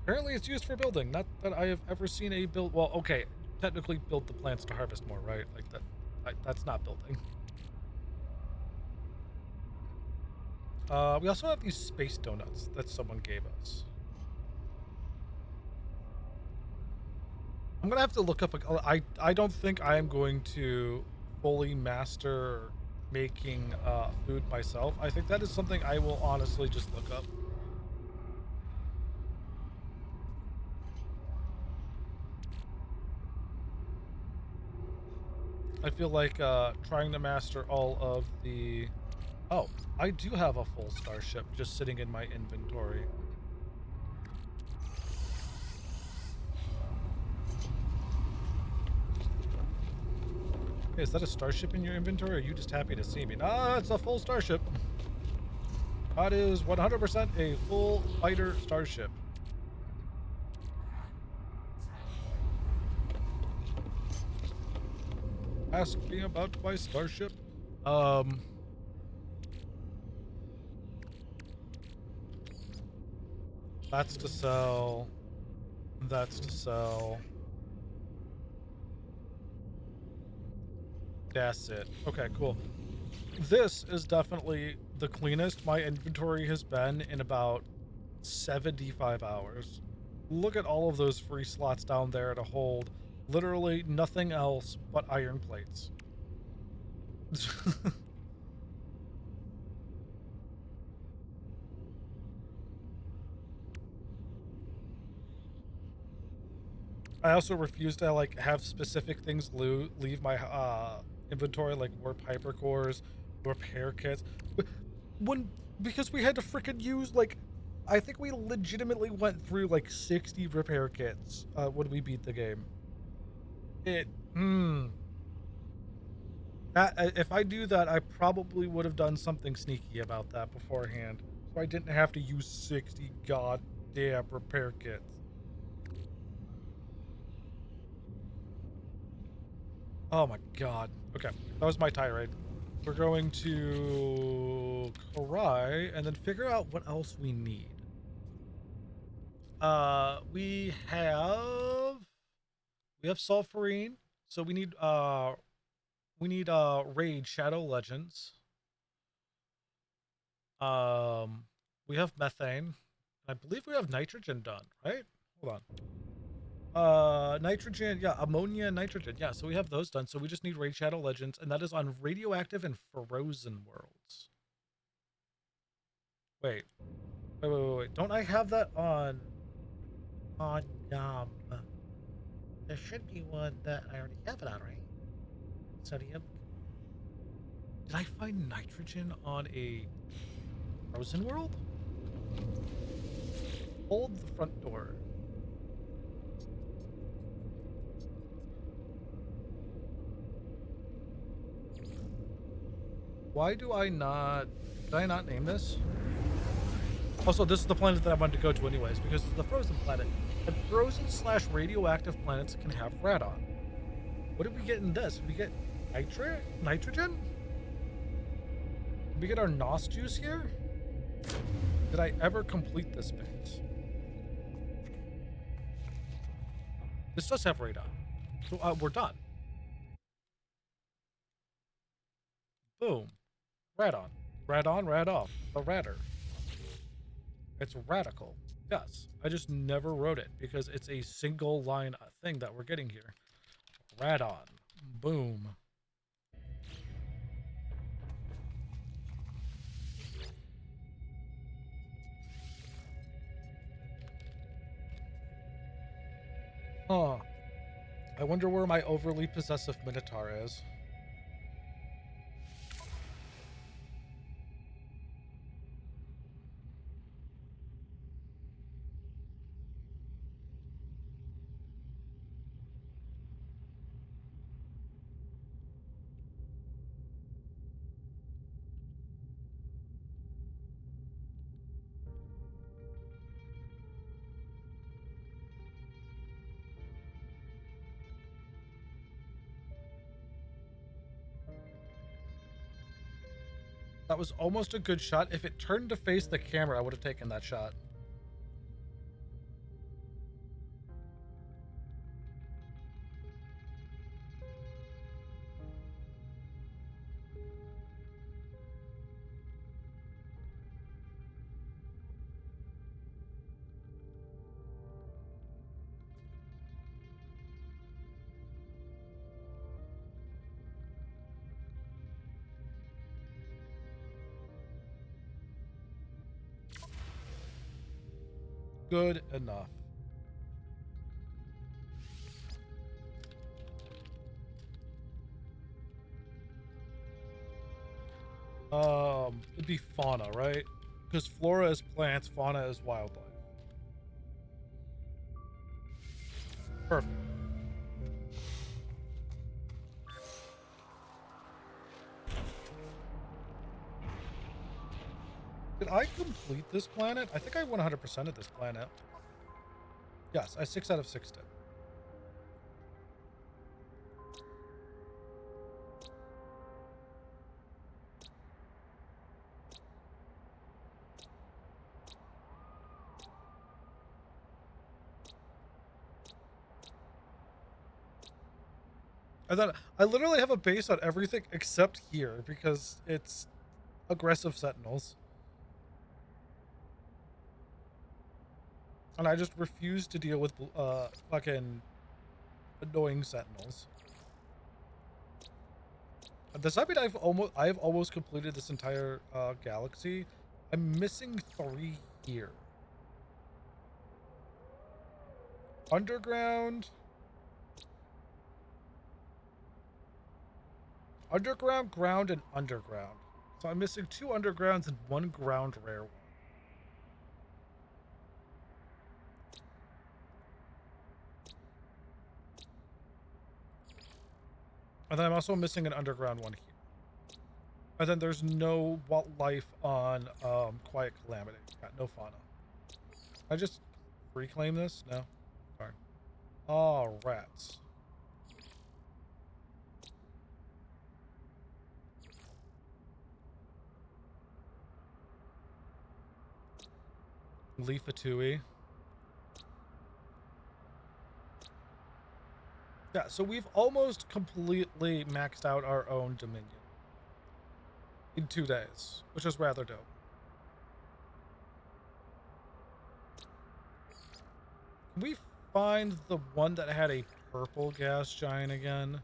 Apparently it's used for building. Not that I have ever seen a build. Well, okay, technically build the plants to harvest more, right? Like that. That's not building. We also have these space donuts that someone gave us. I'm gonna have to look up. I don't think I am going to fully master making food myself. I think that is something I will honestly just look up. I feel like trying to master all of the... Oh, I do have a full starship just sitting in my inventory. Hey, is that a starship in your inventory, or are you just happy to see me? Ah, it's a full starship. That is 100% a full fighter starship. Ask me about my starship. Um, that's to sell. That's to sell. That's it. Okay, cool. This is definitely the cleanest my inventory has been in about 75 hours. Look at all of those free slots down there to hold literally nothing else but iron plates. I also refuse to like have specific things leave my inventory, like warp hypercores, repair kits. When because we had to freaking use like, I think we legitimately went through like 60 repair kits when we beat the game. It that if I do that, I probably would have done something sneaky about that beforehand, so I didn't have to use 60 goddamn repair kits. Oh my god. Okay, that was my tirade. We're going to Karai and then figure out what else we need. We have Sulfurine, so we need Raid Shadow Legends. We have methane. I believe we have nitrogen done, right? Hold on. Nitrogen, yeah, ammonia and nitrogen. Yeah, so we have those done. So we just need Raid Shadow Legends, and that is on radioactive and frozen worlds. Wait. Wait. Don't I have that on um there should be one that I already have it on, right? Sodium. Did I find nitrogen on a frozen world? Hold the front door. Why do I not... Did I not name this? Also, this is the planet that I wanted to go to anyways, because it's the frozen planet. And frozen slash radioactive planets can have radon. What did we get in this? Did we get nitrogen? Did we get our NOS juice here? Did I ever complete this base? This does have radon. So we're done. Boom. Radon. Radon, rad off. The radder. It's radical. Yes. I just never wrote it because it's a single line thing that we're getting here. Radon. Boom. Huh. I wonder where my overly possessive Minotaur is. That was almost a good shot. If it turned to face the camera, I would have taken that shot. Good enough. It'd be fauna, right? Because flora is plants, fauna is wildlife. Perfect. Did I complete this planet? I think I 100%ed this planet. Yes, I 6 out of 6 did. And then I literally have a base on everything except here because it's aggressive sentinels. And I just refuse to deal with fucking annoying sentinels. Does that mean I've almost completed this entire galaxy? I'm missing 3 here. Underground. Underground, ground, and underground. So I'm missing 2 undergrounds and 1 ground rare one. And then I'm also missing an underground one here. And then there's no life on Quiet Calamity. Got no fauna. I just reclaim this? No. Darn. Oh, rats. Leafatui. Yeah, so we've almost completely maxed out our own dominion in 2 days, which is rather dope. Can we find the one that had a purple gas giant again?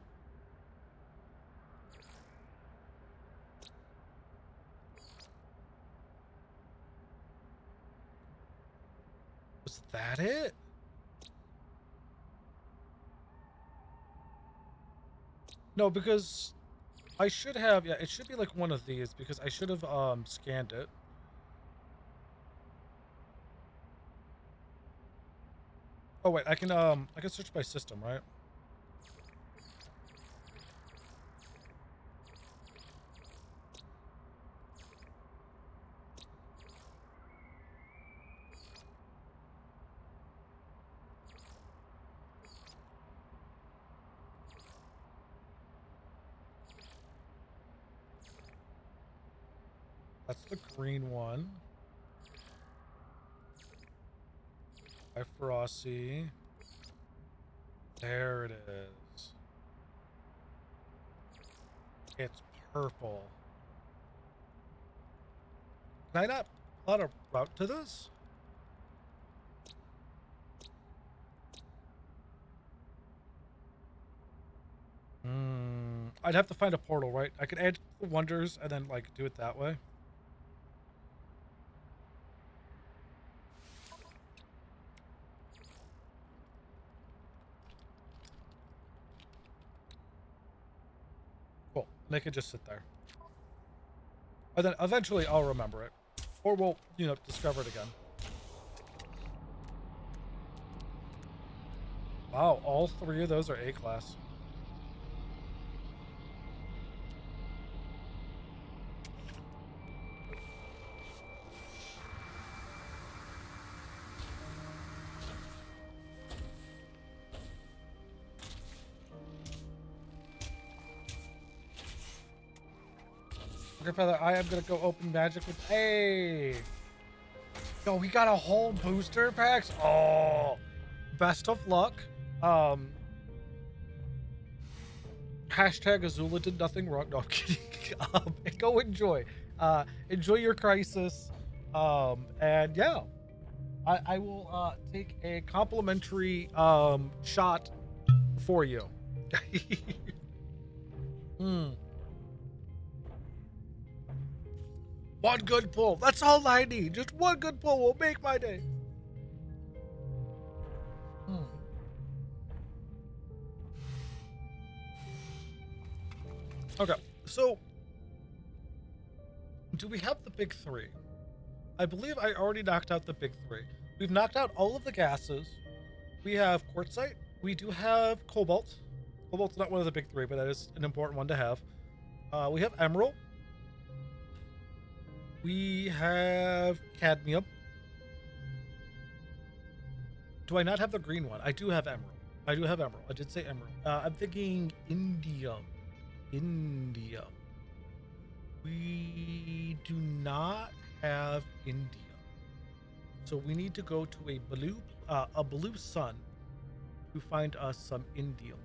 Was that it? No, because I should have, yeah, it should be like one of these because I should have scanned it. Oh wait, I can search by system, right? That's the green one. By Frosty. There it is. It's purple. Can I not plot a route to this? I'd have to find a portal, right? I could add the wonders and then like do it that way. Cool. They could just sit there. And then eventually I'll remember it. Or we'll, discover it again. Wow, all 3 of those are A-class. Okay, Feather, I am gonna go open magic with. Hey! Yo, we got a whole booster packs. Oh, best of luck. Hashtag Azula did nothing wrong. No, I'm kidding. Go enjoy. Enjoy your crisis. And yeah, I will take a complimentary shot for you. One good pull. That's all I need. Just one good pull will make my day. Okay, so do we have the big 3? I believe I already knocked out the big 3. We've knocked out all of the gases. We have quartzite. We do have cobalt. Cobalt's not one of the big 3, but that is an important one to have. We have emerald. We have cadmium. Do I not have the green one? I do have emerald. I did say emerald. I'm thinking indium. We do not have indium. So we need to go to a blue sun to find us some indium.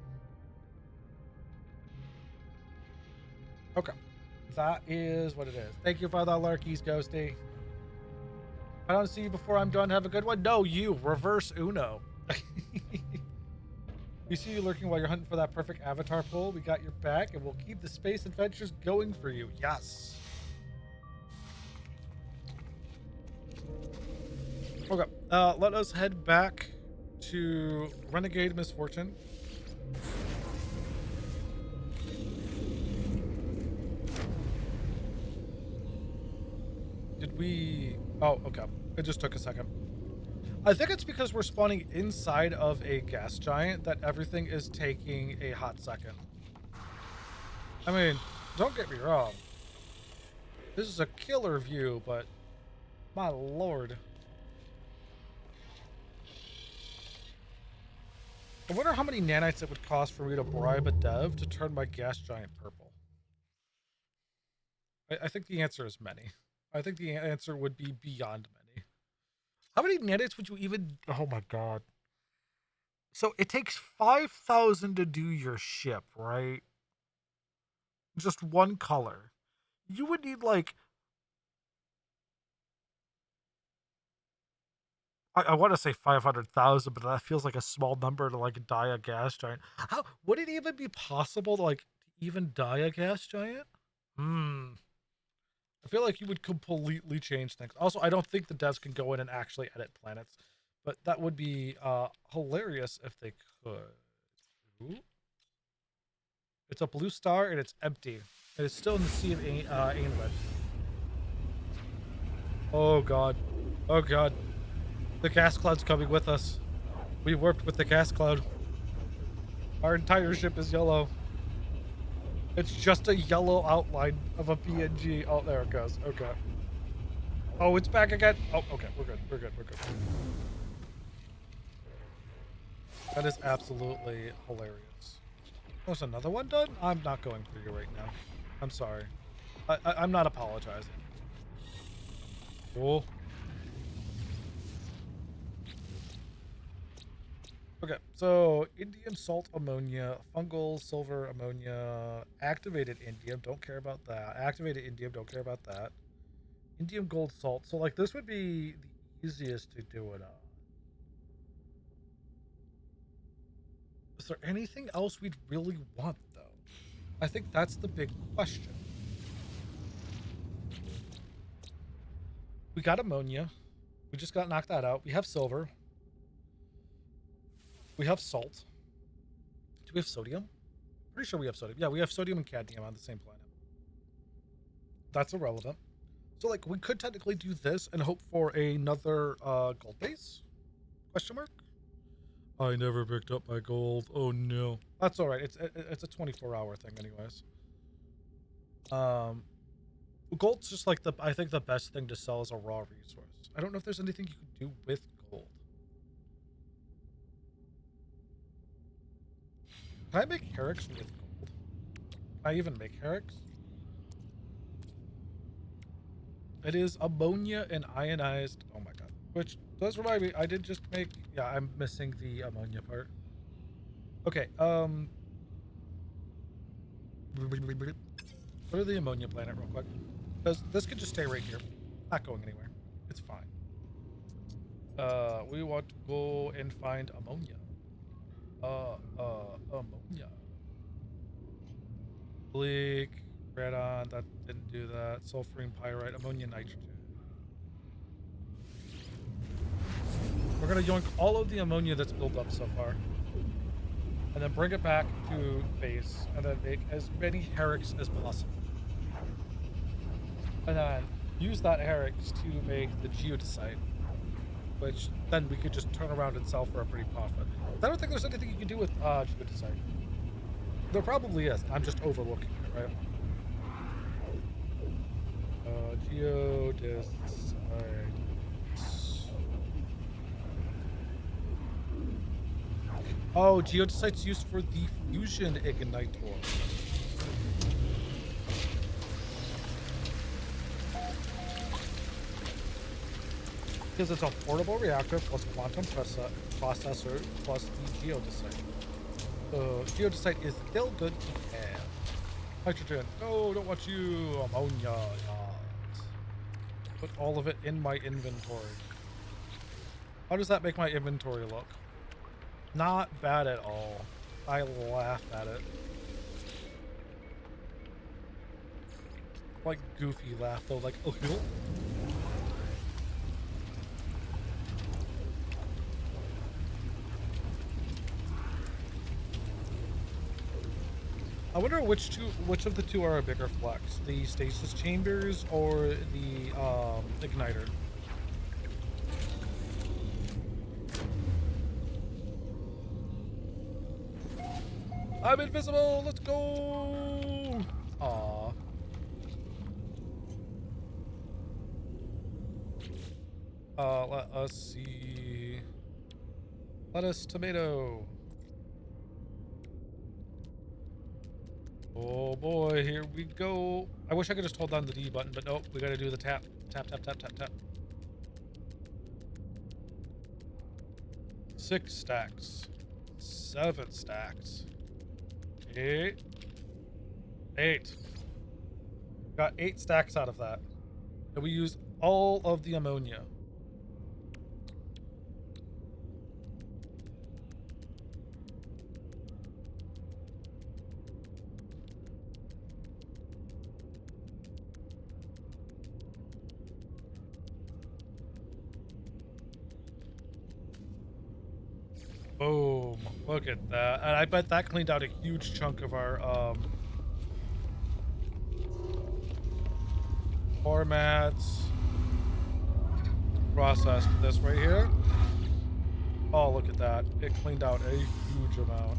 that is what it is. Thank you for the lurkies, Ghosty. If I don't see you before I'm done, have a good one. No, you. Reverse Uno. We see you lurking while you're hunting for that perfect avatar pull. We got your back, and we'll keep the space adventures going for you. Yes. Okay. Let us head back to Renegade Misfortune. Did we... Oh, okay. It just took a second. I think it's because we're spawning inside of a gas giant that everything is taking a hot second. I mean, don't get me wrong. This is a killer view, but my lord. I wonder how many nanites it would cost for me to bribe a dev to turn my gas giant purple. I think the answer is many. I think the answer would be beyond many. How many nanites would you even... Oh my god. So it takes 5,000 to do your ship, right? Just one color. You would need like... I want to say 500,000, but that feels like a small number to like dye a gas giant. How would it even be possible to like even dye a gas giant? I feel like you would completely change things. Also, I don't think the devs can go in and actually edit planets, but that would be hilarious if they could. Ooh. It's a blue star and it's empty. It is still in the Sea of Ainlid. Oh god. Oh god. The gas cloud's coming with us. We warped with the gas cloud. Our entire ship is yellow. It's just a yellow outline of a PNG. Oh, there it goes. Okay. Oh, it's back again. Oh, okay. We're good. We're good. We're good. That is absolutely hilarious. There's another one done? I'm not going for you right now. I'm sorry. I'm not apologizing. Cool. Okay, so indium salt ammonia, fungal silver ammonia, activated indium, don't care about that. Activated indium, don't care about that. Indium gold salt. So like this would be the easiest to do it on. Is there anything else we'd really want though? I think that's the big question. We got ammonia. We just got knocked that out. We have silver. We have salt. Do we have sodium? Pretty sure we have sodium. Yeah, we have sodium and cadmium on the same planet. That's irrelevant. So, like, we could technically do this and hope for another gold base? Question mark? I never picked up my gold. Oh, no. That's all right. It's a 24-hour thing anyways. Gold's just, like, I think the best thing to sell is a raw resource. I don't know if there's anything you can do with gold. Can I make Herricks with gold? Can I even make Herricks? It is ammonia and ionized. Oh my god. Which does remind me, I did just make... Yeah, I'm missing the ammonia part. Okay, Go to the ammonia planet real quick. Because this could just stay right here. Not going anywhere. It's fine. We want to go and find ammonia. Ammonia. Bleak, radon, that didn't do that. Sulfurine pyrite, ammonia nitrogen. We're gonna yoink all of the ammonia that's built up so far. And then bring it back to base, and then make as many Herricks as possible. And then use that Herricks to make the geodesite, which then we could just turn around and sell for a pretty profit. I don't think there's anything you can do with geodesite. There probably is. I'm just overlooking it, right? Geodesite. Oh, geodesite's used for the fusion igniter. Because it's a portable reactor plus quantum processor plus the geodesite. So geodesite is still good to have. Nitrogen. No, don't want you. Ammonia. Yes. Put all of it in my inventory. How does that make my inventory look? Not bad at all. I laugh at it. Like goofy laugh though, like oh. I wonder which of the two are a bigger flex, the stasis chambers or the igniter. I'm invisible. Let's go. Aw. Let us see. Lettuce, tomato. Oh boy, here we go. I wish I could just hold down the D button, but nope, we gotta do the tap. Tap, tap, tap, tap, tap. 6 stacks. 7 stacks. 8. 8. Got 8 stacks out of that. And we use all of the ammonia. Boom. Look at that. And I bet that cleaned out a huge chunk of our formats. Processed this right here. Oh, look at that. It cleaned out a huge amount.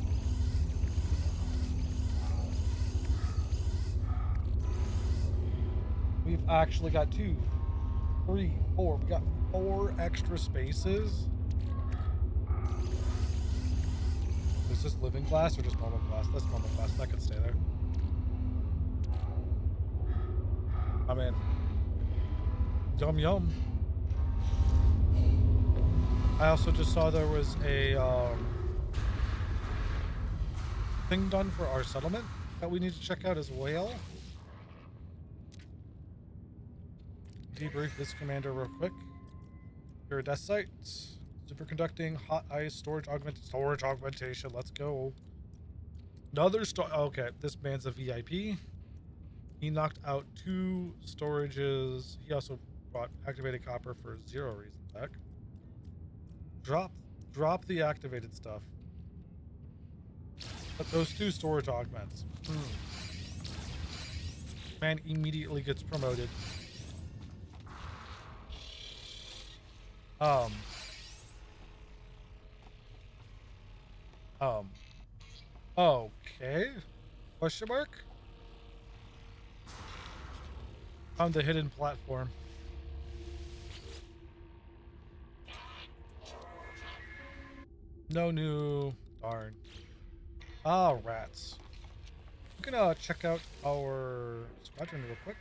We've actually got 2, 3, 4. We got 4 extra spaces. Is this living glass or just normal glass? That's normal glass. That could stay there. I'm in. Yum yum. I also just saw there was a thing done for our settlement that we need to check out as well. Debrief this commander real quick. Permadeath site. Superconducting, hot ice, storage augmentation. Let's go. Another okay, this man's a VIP. He knocked out 2 storages. He also brought activated copper for 0 reason back. Drop the activated stuff. But those 2 storage augments. Man immediately gets promoted. Okay. Question mark? Found the hidden platform. No new. Darn. Ah, rats. I'm gonna check out our squadron real quick.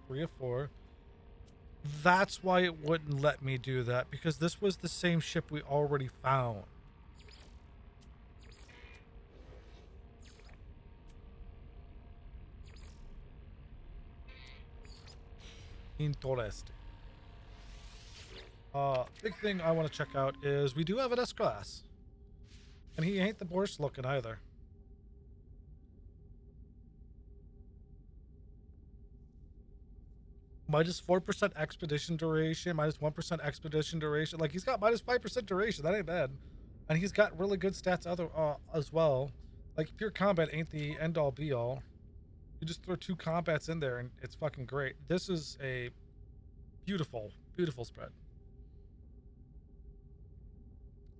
3 of 4. That's why it wouldn't let me do that, because this was the same ship we already found. Interesting. Big thing I want to check out is we do have an S-Class. And he ain't the worst looking either. Minus 4% expedition duration, minus 1% expedition duration. Like, he's got minus 5% duration. That ain't bad. And he's got really good stats as well. Like, pure combat ain't the end-all be-all. You just throw 2 combats in there and it's fucking great. This is a beautiful, beautiful spread.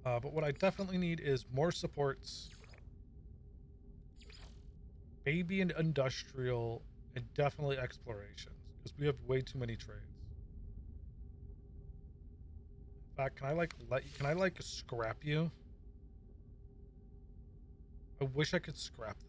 But what I definitely need is more supports, maybe an industrial, and definitely explorations, because we have way too many trades. In fact, can I scrap you? I wish I could scrap them.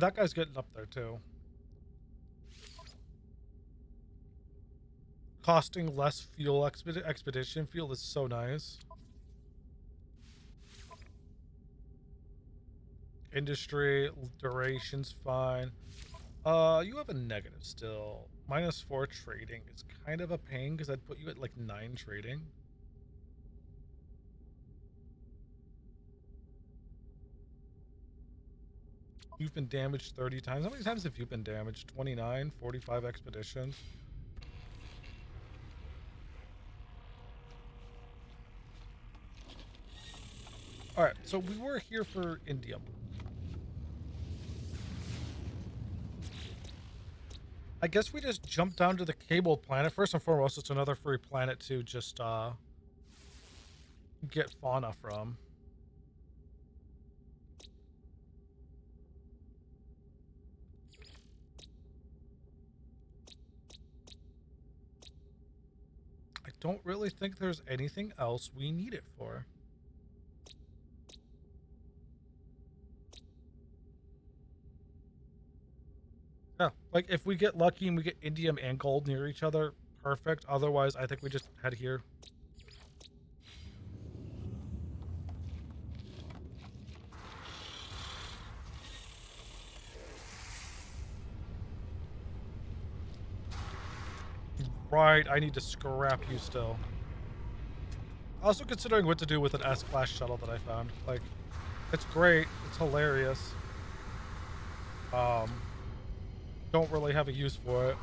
that guy's getting up there too. Costing less fuel expedition fuel is so nice. Industry duration's fine. You have a negative still. -4 trading is kind of a pain because I'd put you at like 9 trading. You've been damaged 30 times. How many times have you been damaged? 29, 45 expeditions. Alright, so we were here for indium. I guess we just jump down to the cable planet. First and foremost, it's another free planet to just get fauna from. I don't really think there's anything else we need it for. Yeah, like if we get lucky and we get indium and gold near each other, perfect. Otherwise, I think we just head here. Right, I need to scrap you still. Also considering what to do with an S-class shuttle that I found. Like, it's great, it's hilarious. Don't really have a use for it.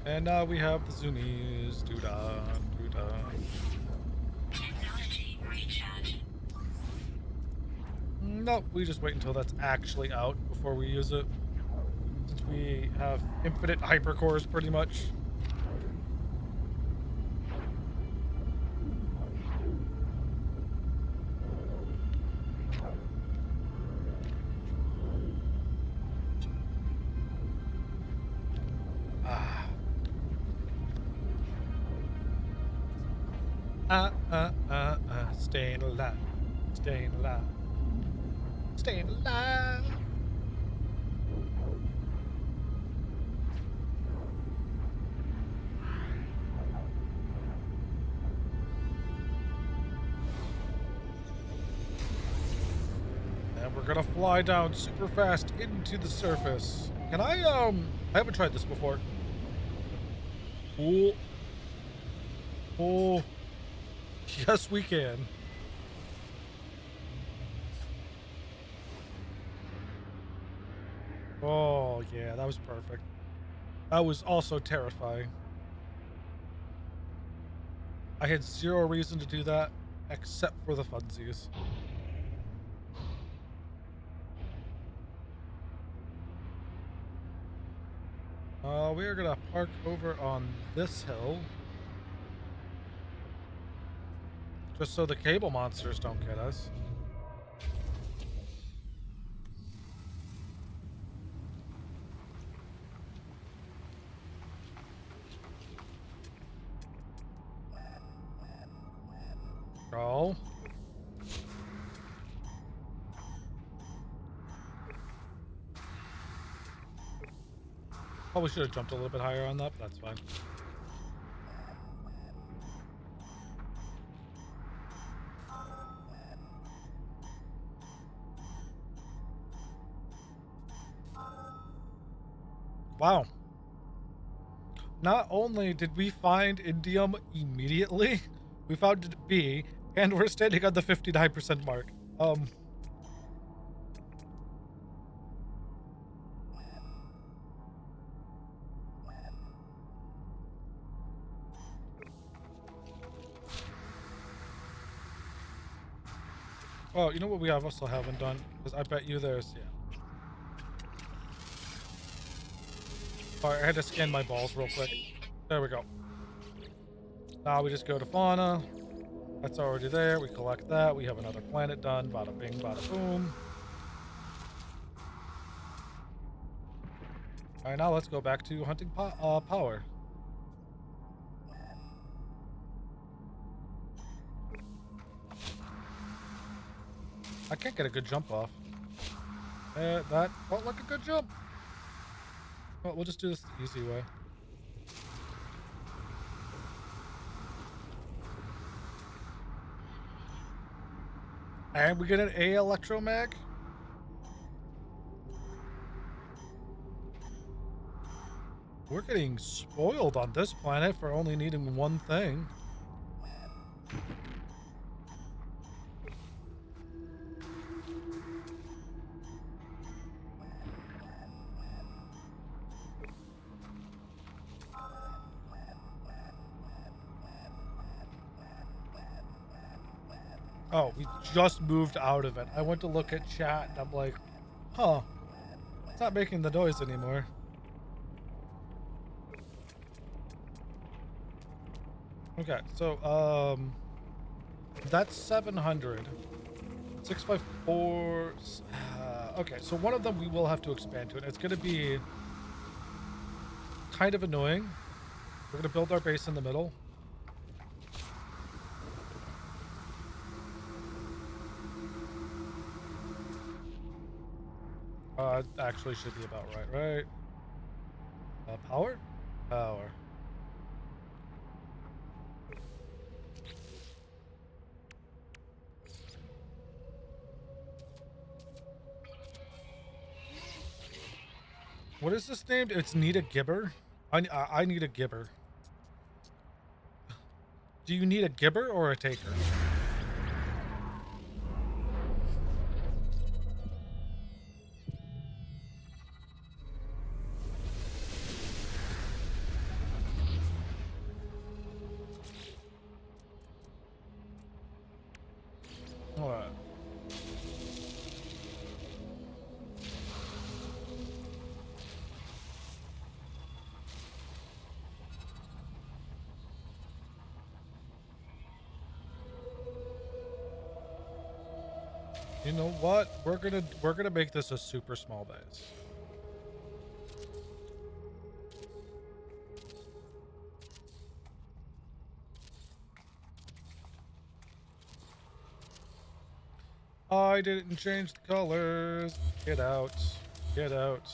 And now we have the zoomies. Doo-dah, doo-dah. Technology recharge. Nope, we just wait until that's actually out before we use it. Since we have infinite hypercores pretty much. Staying alive. Staying alive. Staying alive. And we're gonna fly down super fast into the surface. Can I haven't tried this before. Oh. Oh. Yes, we can. Oh, yeah, that was perfect. That was also terrifying. I had zero reason to do that, except for the funsies. We're gonna park over on this hill. Just so the cable monsters don't get us. Go. Probably should have jumped a little bit higher on that, but that's fine. Wow. Not only did we find indium immediately, we found it B, and we're standing on the 59% mark. Oh, you know what we also haven't done? Because I bet you there's, yeah. Alright, I had to scan my balls real quick. There we go. Now we just go to fauna. That's already there. We collect that. We have another planet done. Bada bing, bada boom. All right, now let's go back to hunting power. I can't get a good jump off. That felt like a good jump. Well, we'll just do this the easy way. And we get an A electromag. We're getting spoiled on this planet for only needing one thing. Oh, we just moved out of it. I went to look at chat and I'm like, huh, it's not making the noise anymore. Okay, so, that's 700. 654. Okay, so one of them we will have to expand to, and it's going to be kind of annoying. We're going to build our base in the middle. Actually should be about right? Power? Power. What is this named? It's need a gibber? I need a gibber. Do you need a gibber or a taker? What? You know what? We're gonna make this a super small base. I didn't change the colors. Get out. Get out.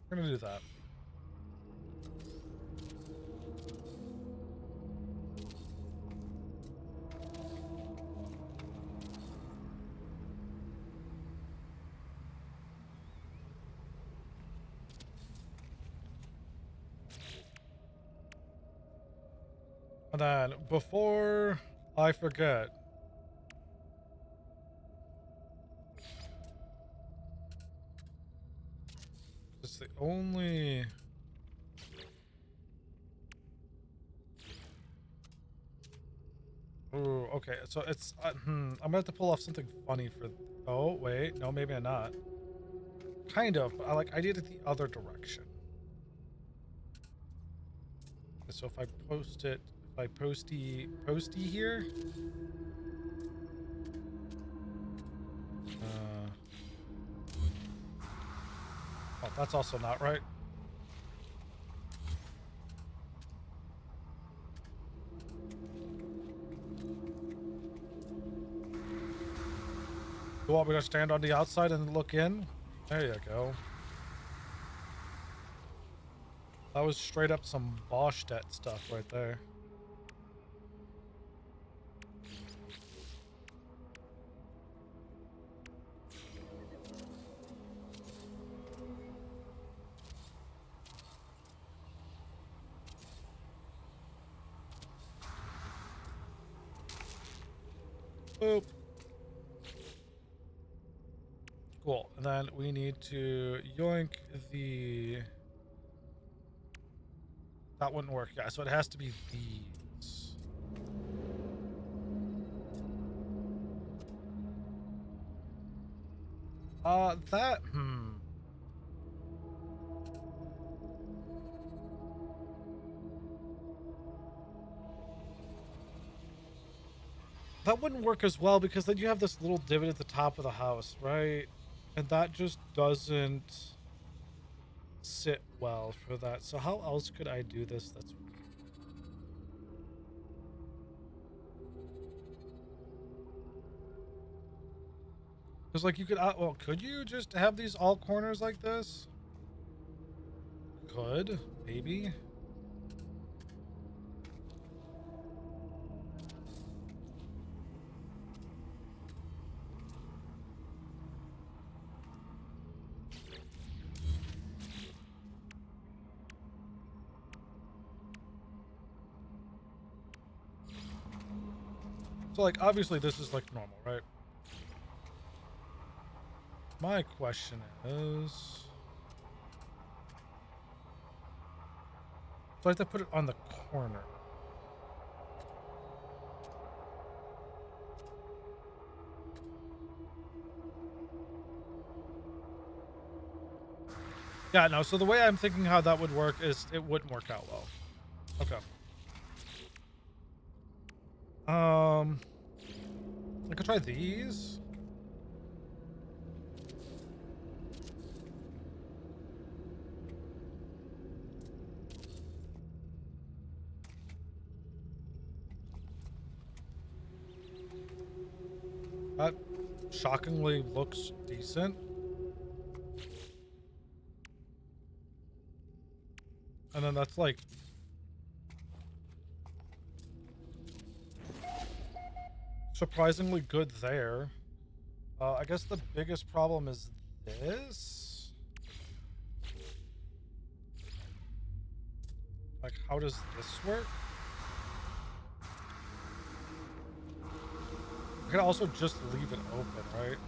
We're gonna do that. And then, before I forget, it's the only... Ooh, okay, so it's... I'm gonna have to pull off something funny for... Oh, wait, no, maybe I'm not. Kind of, but I need it the other direction. So if I post it... If I posty here... Oh, that's also not right. You want me to stand on the outside and look in? There you go. That was straight up some Boschtet stuff right there. Boop. Cool. And then we need to yoink the... That wouldn't work. Yeah, so it has to be these. That, that wouldn't work as well because then you have this little divot at the top of the house, right? And that just doesn't sit well for that. So how else could I do this? That's because like you could, well, could you just have these all corners like this? Could, maybe. So like obviously this is like normal, right? My question is, so I have to put it on the corner. Yeah, no, so the way I'm thinking how that would work is it wouldn't work out well. Okay. I could try these. That shockingly looks decent. And then that's like surprisingly good there. I guess the biggest problem is this. Like, how does this work? I could also just leave it open, right?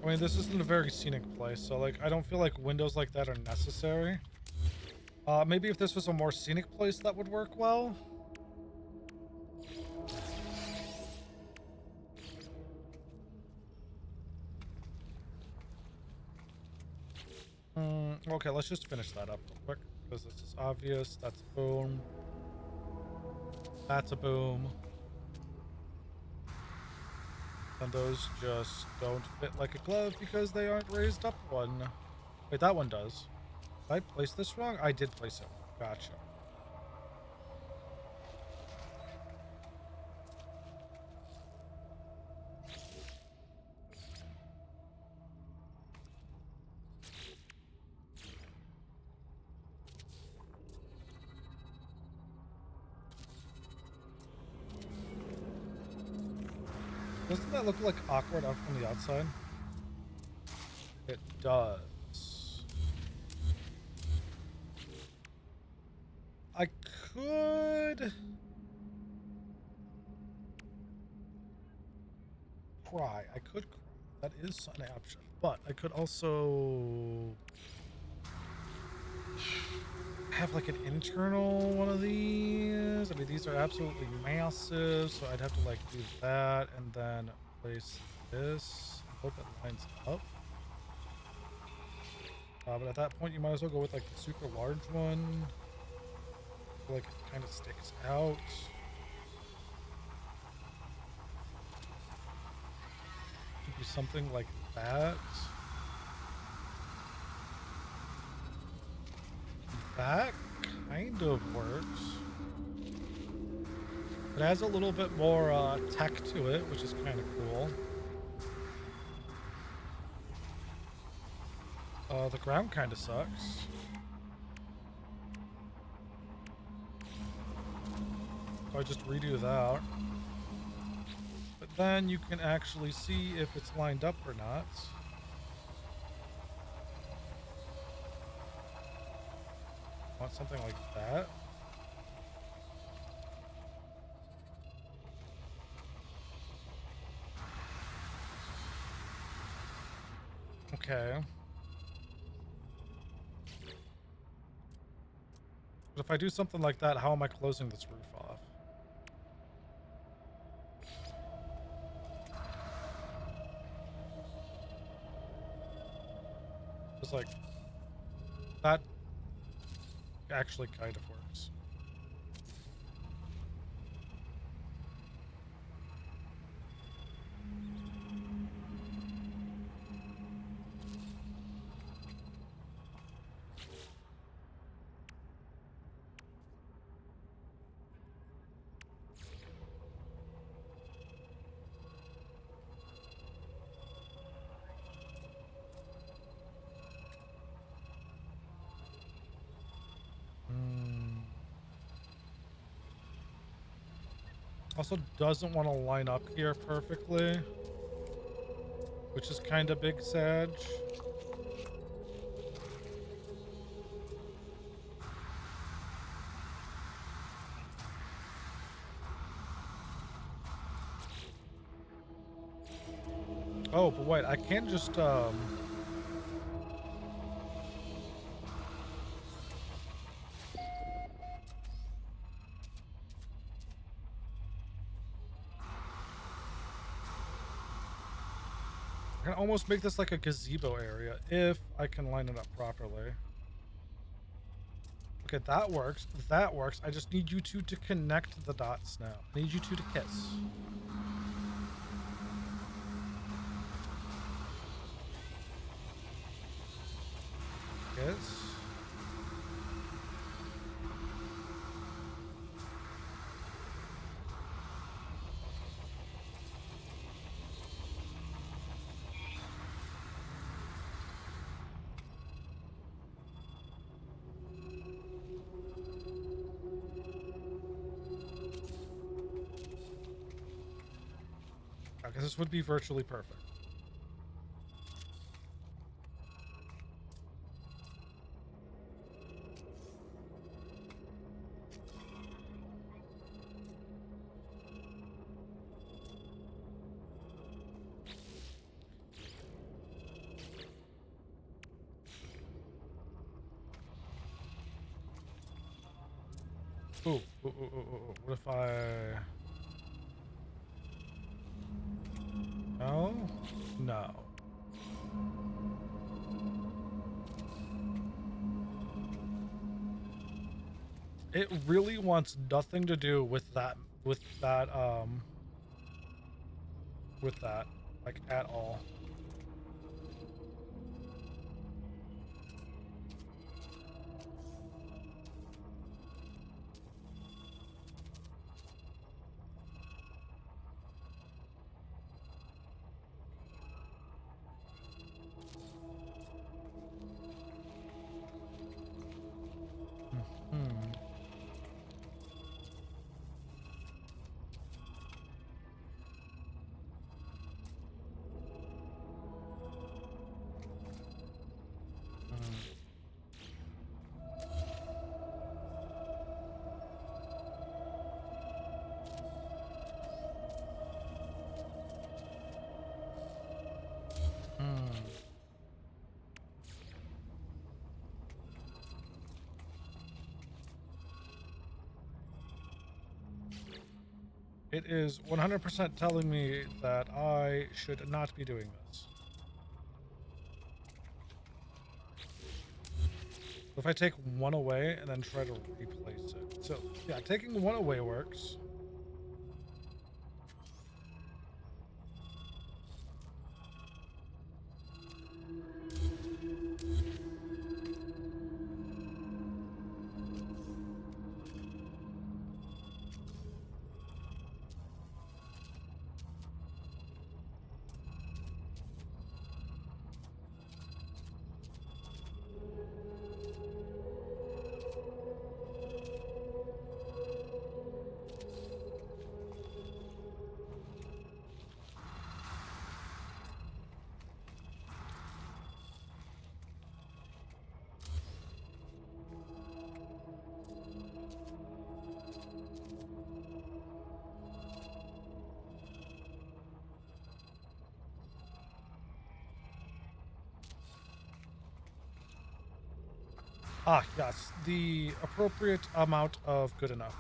I mean, this isn't a very scenic place, so like, I don't feel like windows like that are necessary. Maybe if this was a more scenic place, that would work well. Okay, let's just finish that up real quick, because this is obvious. That's a boom. That's a boom. And those just don't fit like a glove because they aren't raised up one. Wait, that one does. Did I place this wrong? I did place it wrong. Gotcha. Doesn't that look like awkward out from the outside? It does. I could cry. I could cry. That is an option. But I could also have like an internal one of these. I mean, these are absolutely massive, so I'd have to like do that and then place this. I hope it lines up. But at that point, you might as well go with like the super large one. I feel like it kind of sticks out. Could be something like that. That kind of works. It adds a little bit more tech to it, which is kind of cool. The ground kind of sucks. So I just redo that. But then you can actually see if it's lined up or not. Want something like that. Okay. But if I do something like that, how am I closing this roof off? It's like, that actually kind of works. Also doesn't want to line up here perfectly, which is kind of big Sag. Oh, but wait, I can't just I can almost make this like a gazebo area if I can line it up properly. Okay, that works. That works. I just need you two to connect the dots now. I need you two to kiss. Kiss. Because this would be virtually perfect. Ooh, ooh, ooh, ooh, ooh. What if I... No? No. It really wants nothing to do with that, like, at all. Hmm. Hmm. It is 100% telling me that I should not be doing this. If I take one away and then try to replace it. So, yeah, taking one away works. Ah, yes, the appropriate amount of good enough.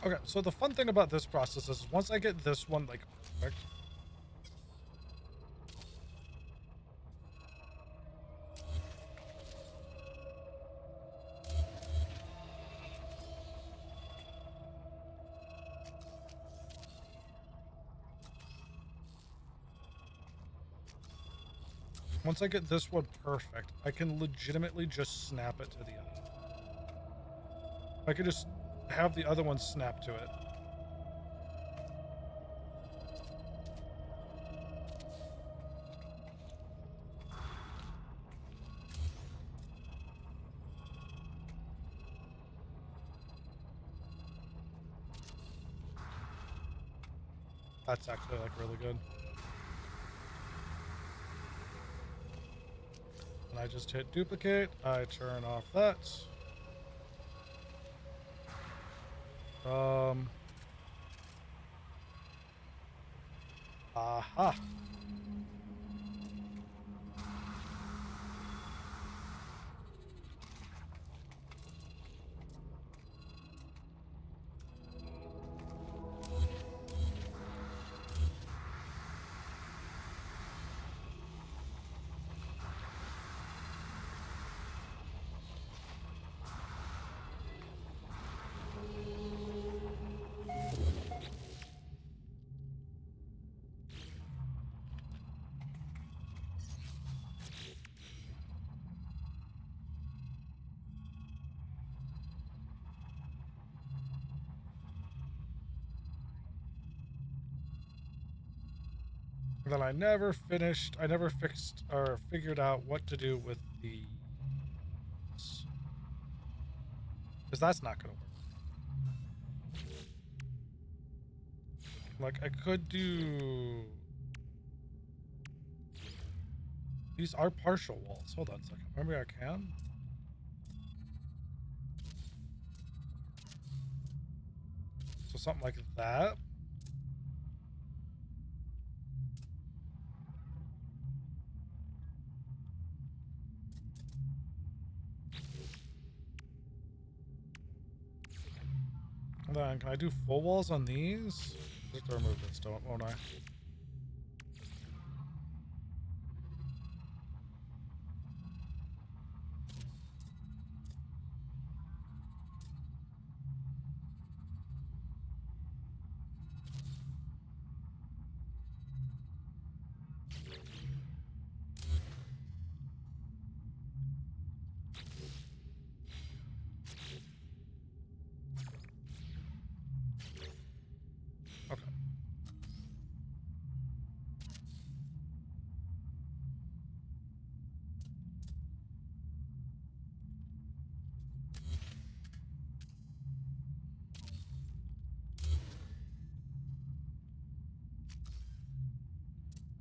Okay, so the fun thing about this process is once I get this one, like, perfect, once I get this one perfect, I can legitimately just snap it to the other. I could just have the other one snap to it. That's actually, like, really good. And I just hit duplicate. I turn off that. Aha. Then I never fixed or figured out what to do with the, because that's not going to work. Like, I could do, these are partial walls. Hold on a second. Maybe I can. So something like that. And then can I do full walls on these? I have to remove this, won't I? Okay.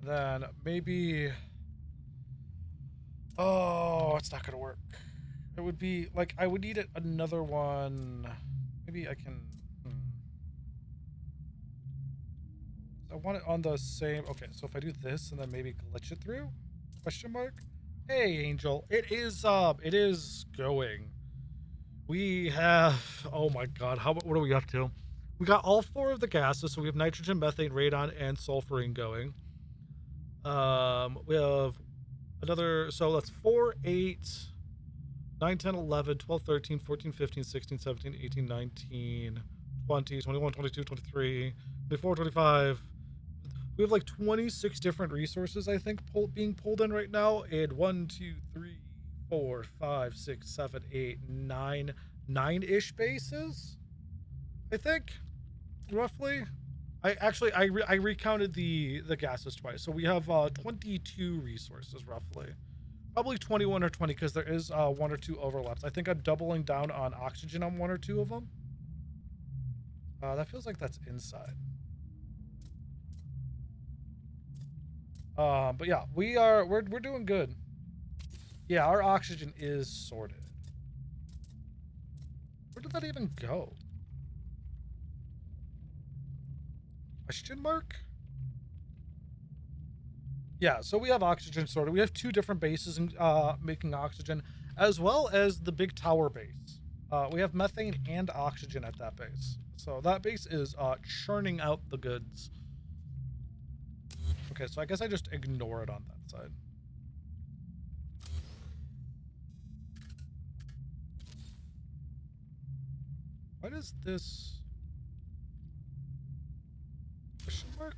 Then maybe, oh, it's not gonna work. It would be like I would need another one. Maybe I can. I want it on the same. Okay, so if I do this and then maybe glitch it through? Question mark. Hey, Angel. It is going. We have. Oh my God. What are we up to? We got all four of the gases. So we have nitrogen, methane, radon, and sulfurine going. We have another. So that's 4, 8, 9, 10, 11, 12, 13, 14, 15, 16, 17, 18, 19, 20, 21, 22, 23, 24, 25. We have like 26 different resources, I think, being pulled in right now. And 1, 2, 3, 4, 5, 6, 7, 8, 9, 9-ish bases, I think, roughly. I recounted the gases twice. So we have 22 resources, roughly. Probably 21 or 20 because there is 1 or 2 overlaps. I think I'm doubling down on oxygen on 1 or 2 of them. That feels like that's inside. But yeah, we're doing good. Yeah, our oxygen is sorted. Where did that even go? Question mark? Yeah, so we have oxygen sorted. We have 2 different bases in, making oxygen, as well as the big tower base. We have methane and oxygen at that base. So that base is churning out the goods. Okay, so I guess I just ignore it on that side. Why does this... question mark?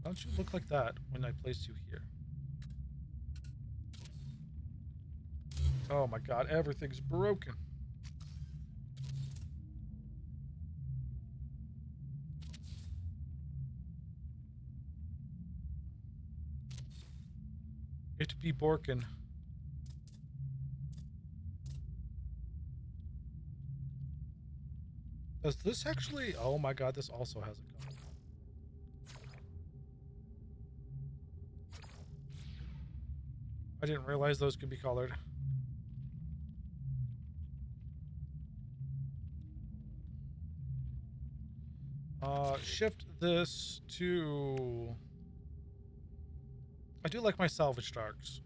Why don't you look like that when I place you here? Oh my god, everything's broken. It be Borkin. Does this actually... oh my god, this also has a color. I didn't realize those could be colored. Shift this to... I do like my salvage darks.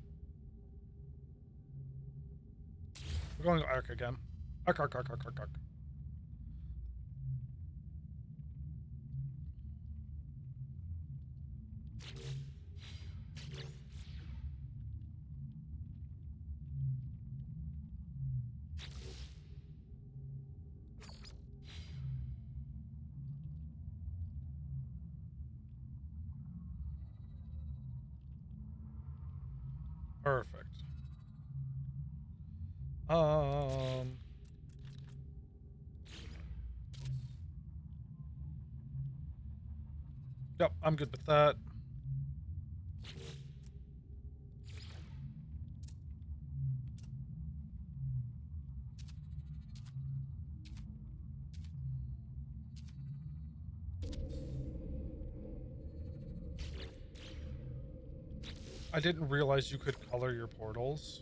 We're going arc again. Arc, arc, arc, arc, arc, arc. Perfect. Yep, I'm good with that. I didn't realize you could color your portals.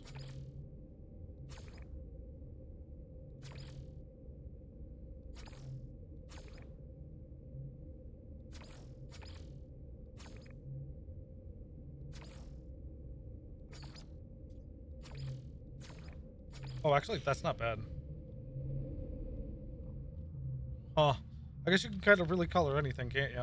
Oh, actually, that's not bad. Huh. I guess you can kind of really color anything, can't you?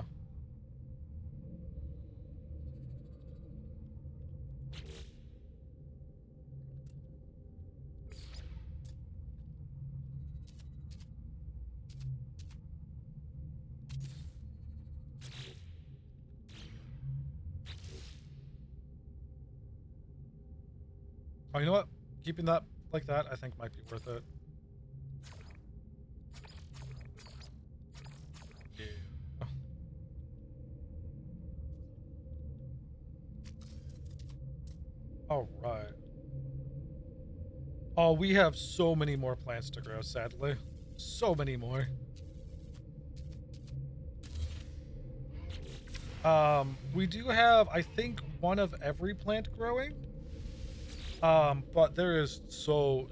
Oh, you know what? Keeping that like that, I think might be worth it. Yeah. All right. Oh, we have so many more plants to grow, sadly. So many more. We do have, I think, one of every plant growing. But there is so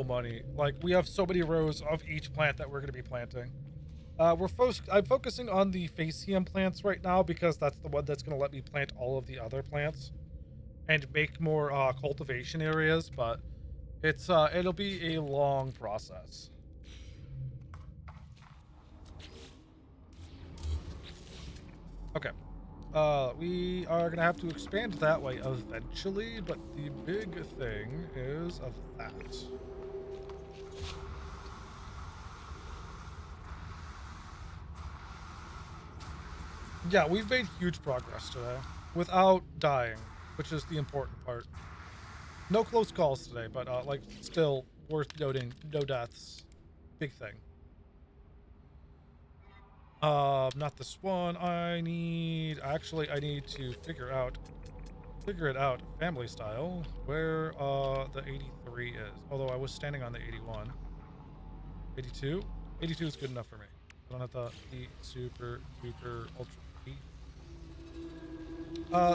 many. Like, we have so many rows of each plant that we're going to be planting. I'm focusing on the Facium plants right now because that's the one that's going to let me plant all of the other plants and make more cultivation areas, but it'll be a long process. Okay. We are gonna have to expand that way eventually, but the big thing is of that. Yeah, we've made huge progress today without dying, which is the important part. No close calls today, but like still worth noting, no deaths. Big thing. Not this one. I need to figure it out family style where the 83 is. Although I was standing on the 81. 82? 82 is good enough for me. I don't have to be super duper ultra E.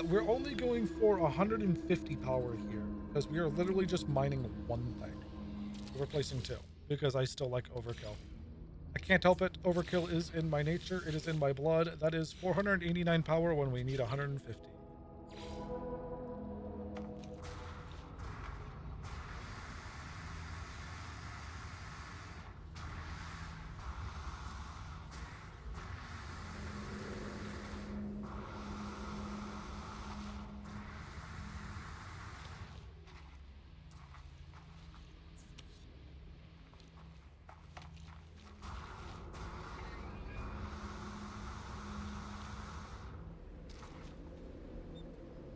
We're only going for 150 power here because we are literally just mining one thing. We're replacing two because I still like overkill. I can't help it. Overkill is in my nature. It is in my blood. That is 489 power when we need 150.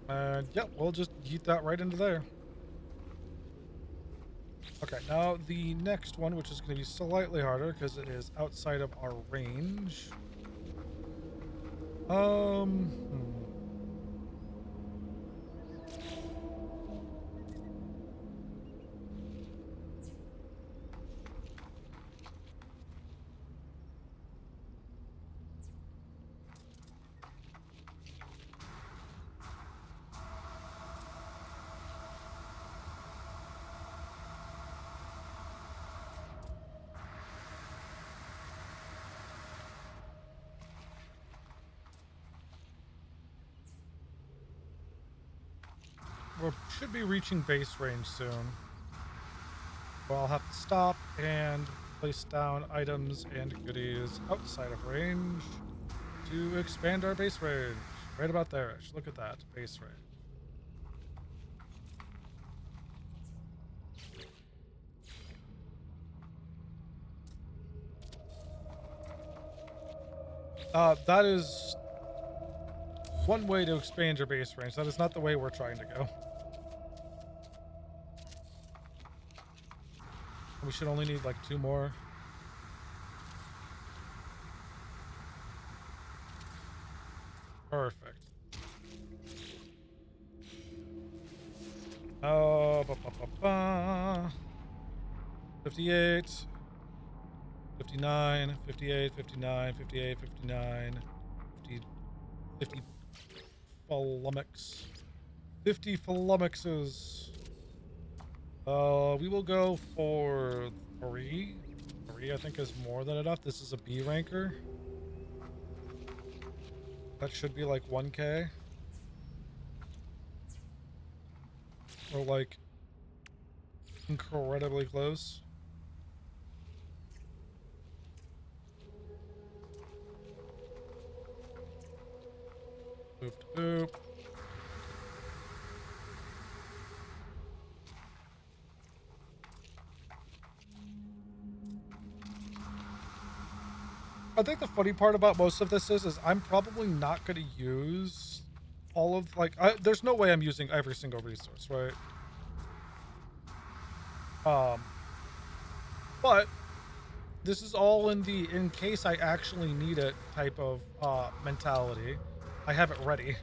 And yep, we'll just yeet that right into there. Okay, now the next one, which is going to be slightly harder because it is outside of our range. Hmm. We should be reaching base range soon. Well, I'll have to stop and place down items and goodies outside of range to expand our base range. Right about there. Look at that. Base range. That is one way to expand your base range. That is not the way we're trying to go. We should only need like 2 more. Perfect. Oh, 58, 59, 58, 59, 58, 59, 50, 50 flummox. 50 flummoxes. We will go for 3. 3, I think, is more than enough. This is a B ranker. That should be like 1k. Or like incredibly close. Boop boop. I think the funny part about most of this is I'm probably not going to use all of, like, there's no way I'm using every single resource, right? But this is all in case I actually need it type of mentality. I have it ready.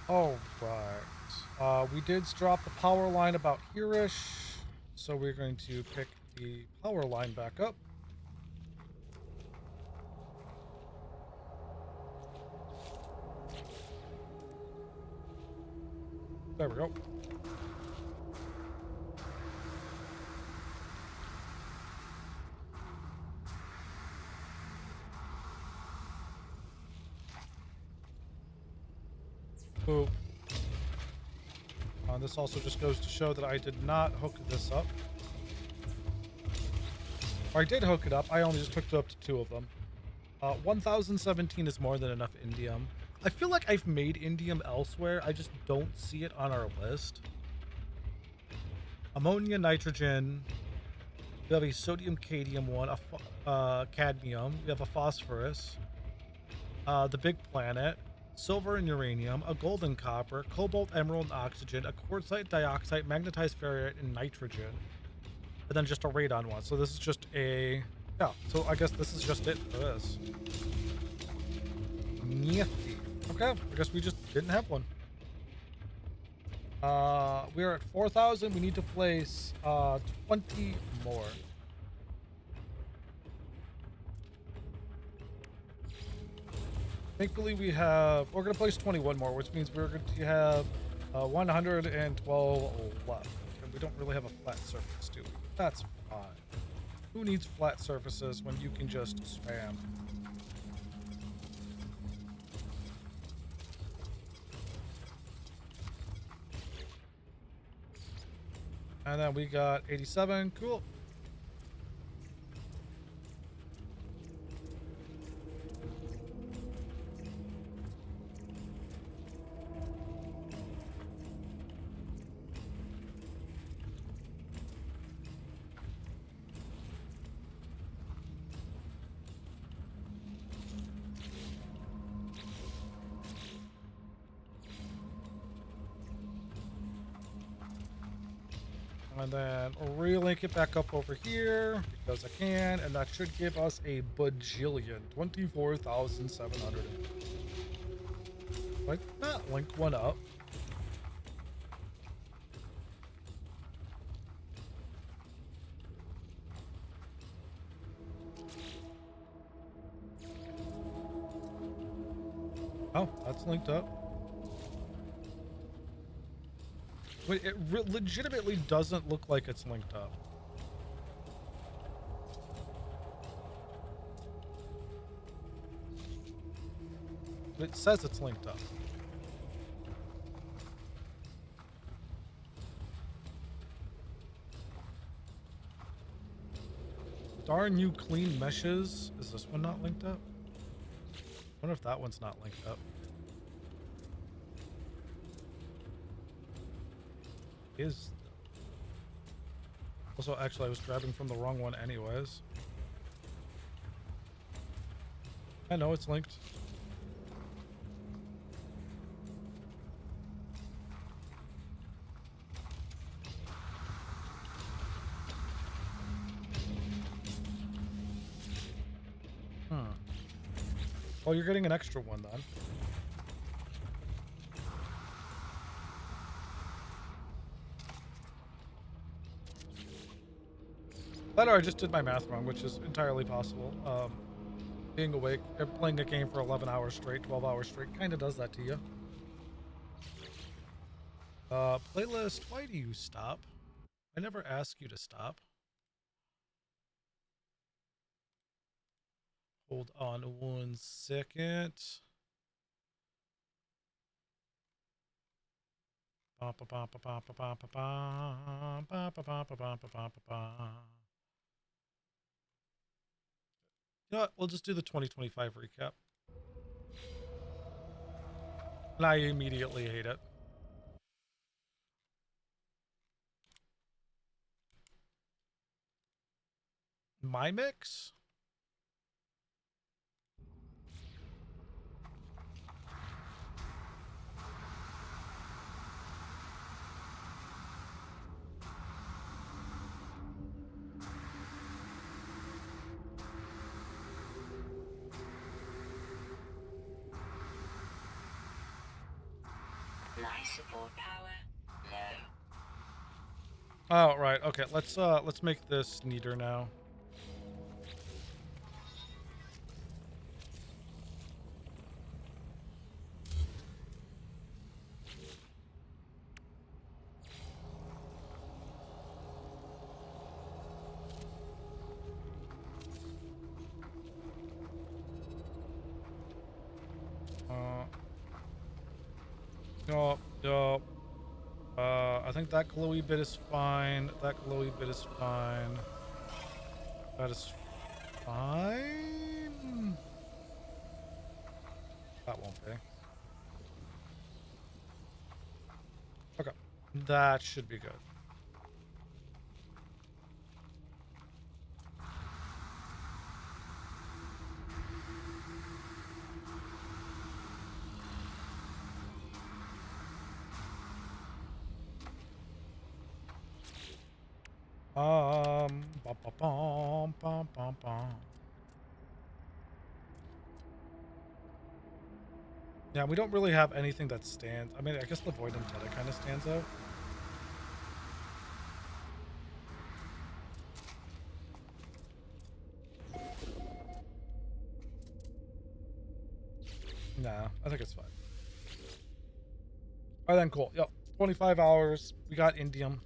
All right. We did drop the power line about here-ish, so we're going to pick the power line back up. There we go. Boop. This also just goes to show that I did not hook this up. Or I did hook it up. I only just hooked it up to 2 of them. 1017 is more than enough indium. I feel like I've made indium elsewhere. I just don't see it on our list. Ammonia, nitrogen. We have a sodium cadmium one, a cadmium. We have a phosphorus. the big planet, silver and uranium, a gold and copper, cobalt, emerald, and oxygen, a quartzite, dioxide, magnetized ferrite, and nitrogen. And then just a radon one. So this is just a... Yeah, so I guess this is just it for this. Nifty. Okay, I guess we just didn't have one. We're at 4,000. We need to place 20 more. Thankfully, we're going to place 21 more, which means we're going to have 112 left. And we don't really have a flat surface, do we? That's fine. Who needs flat surfaces when you can just spam? And then we got 87. Cool. And then relink it back up over here because I can, and that should give us a bajillion. 24,700. Like that, link one up. Oh, that's linked up. Wait, it legitimately doesn't look like it's linked up. It says it's linked up. Darn you clean meshes. Is this one not linked up? I wonder if that one's not linked up. Is also actually I was grabbing from the wrong one anyways. I know it's linked. Well, you're getting an extra one then. Or I just did my math wrong, which is entirely possible. Being awake, playing a game for 11 hours straight, 12 hours straight, kind of does that to you. Playlist, why do you stop? I never ask you to stop. Hold on 1 second. You know what? We'll just do the 2025 recap. And I immediately hate it. My mix? Life support power low. Oh, right. Okay, let's make this neater now. Yup. I think that glowy bit is fine. That glowy bit is fine. That is fine. That won't be. Okay. That should be good. Bum, bum, bum, bum, bum, bum. Yeah, we don't really have anything that stands. I mean, I guess the Void Antenna kind of stands out. Nah, I think it's fine. All right, then, cool. Yep, 25 hours. We got indium.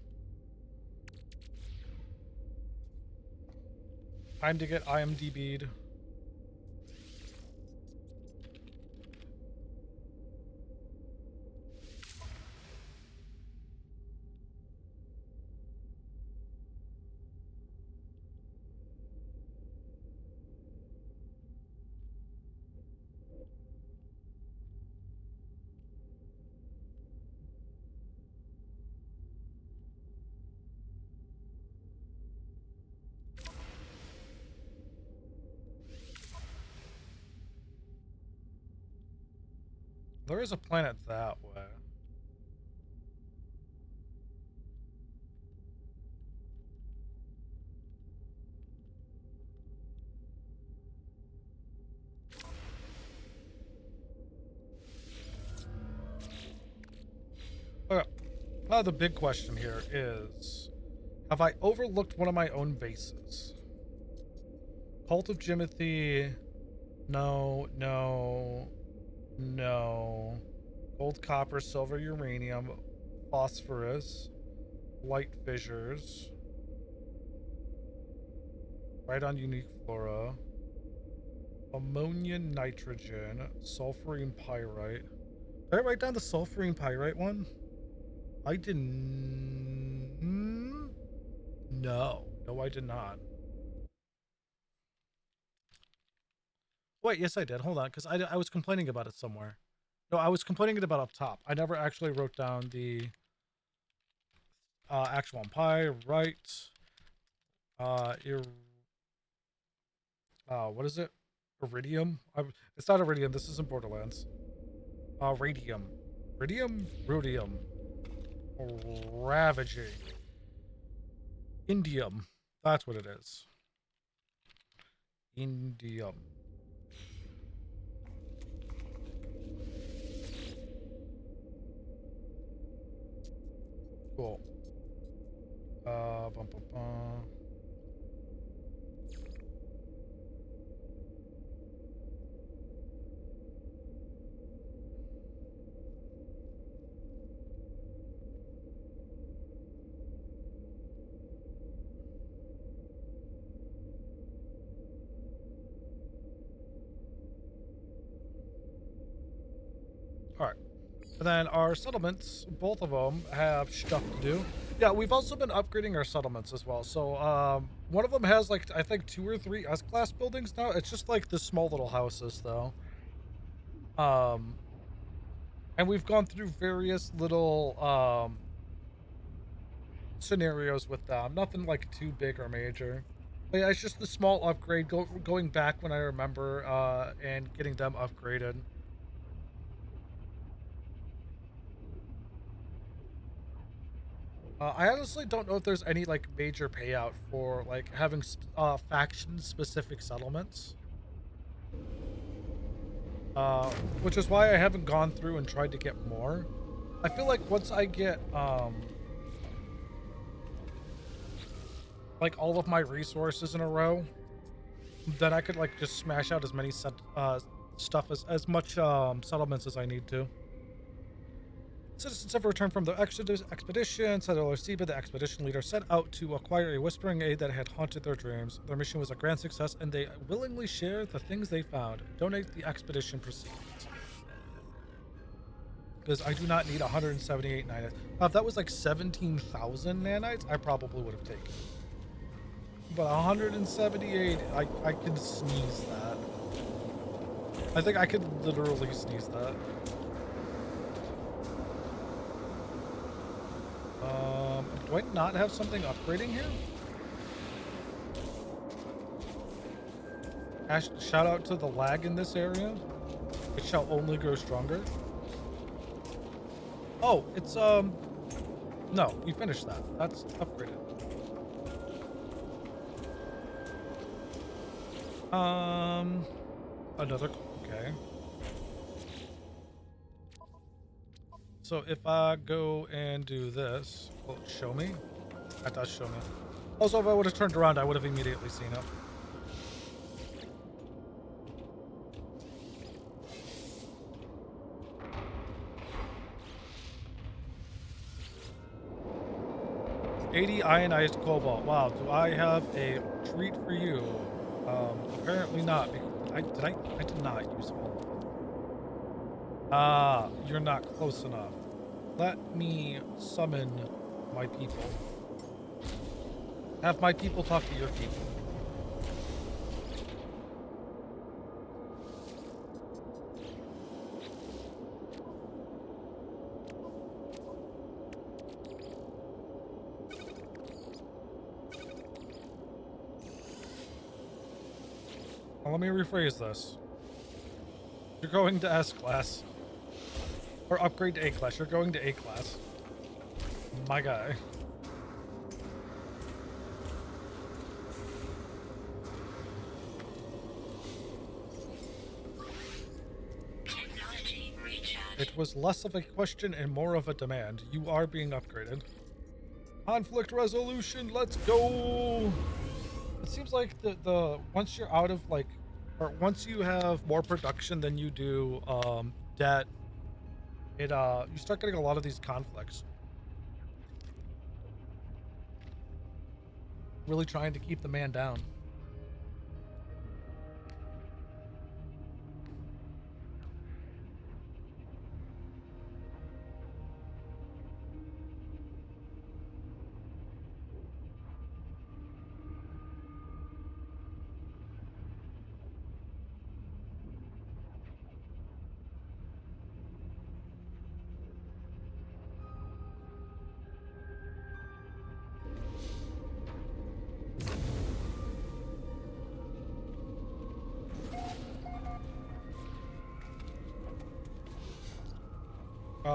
Time to get IMDb'd. There is a planet that way. Okay. Now the big question here is, have I overlooked one of my own bases? Cult of Jimothy. No, no, no. Gold, copper, silver, uranium, phosphorus, light fissures. Right on unique flora. Ammonia, nitrogen, sulfurine pyrite. Did I write down the sulfurine pyrite one? I didn't. No. No, I did not. Wait, yes, I did. Hold on, because I was complaining about it somewhere. No, I was complaining about up top. I never actually wrote down the actual pyrite. What is it? Iridium? It's not iridium. This isn't Borderlands. Radium. Radium? Rhodium. Ravaging. Indium. That's what it is. Indium. Cool. Bum, bum, bum. All right. And then our settlements, both of them have stuff to do. Yeah, we've also been upgrading our settlements as well. So one of them has like, I think 2 or 3 S-class buildings now. It's just like the small little houses though. And we've gone through various little scenarios with them. Nothing like too big or major. But yeah, it's just the small upgrade going back when I remember and getting them upgraded. I honestly don't know if there's any like major payout for like having faction specific settlements. Which is why I haven't gone through and tried to get more. I feel like once I get like all of my resources in a row, then I could like just smash out as many stuff as much settlements as I need to. Citizens have returned from the expedition. Settler Seba, the expedition leader, set out to acquire a whispering aid that had haunted their dreams. Their mission was a grand success, and they willingly share the things they found. Donate the expedition proceeds. Because I do not need 178 nanites. Now, if that was like 17,000 nanites, I probably would have taken it. But 178, I can sneeze that. I think I could literally sneeze that. Do I not have something upgrading here? Shout out to the lag in this area. It shall only grow stronger. Oh, it's no, we finished that. That's upgraded. Another, okay. So if I go and do this, will it show me? That does show me. Also, if I would have turned around, I would have immediately seen it. $80 ionized cobalt. Wow, do I have a treat for you? Apparently not. I did not use all of them. Ah, you're not close enough. Let me summon my people. Have my people talk to your people. Well, let me rephrase this. You're going to S class. Or upgrade to A class. You're going to A class. My guy. Technology recharge. It was less of a question and more of a demand. You are being upgraded. Conflict resolution, let's go! It seems like the once you're out of like, or once you have more production than you do debt, it you start getting a lot of these conflicts. Really trying to keep the man down.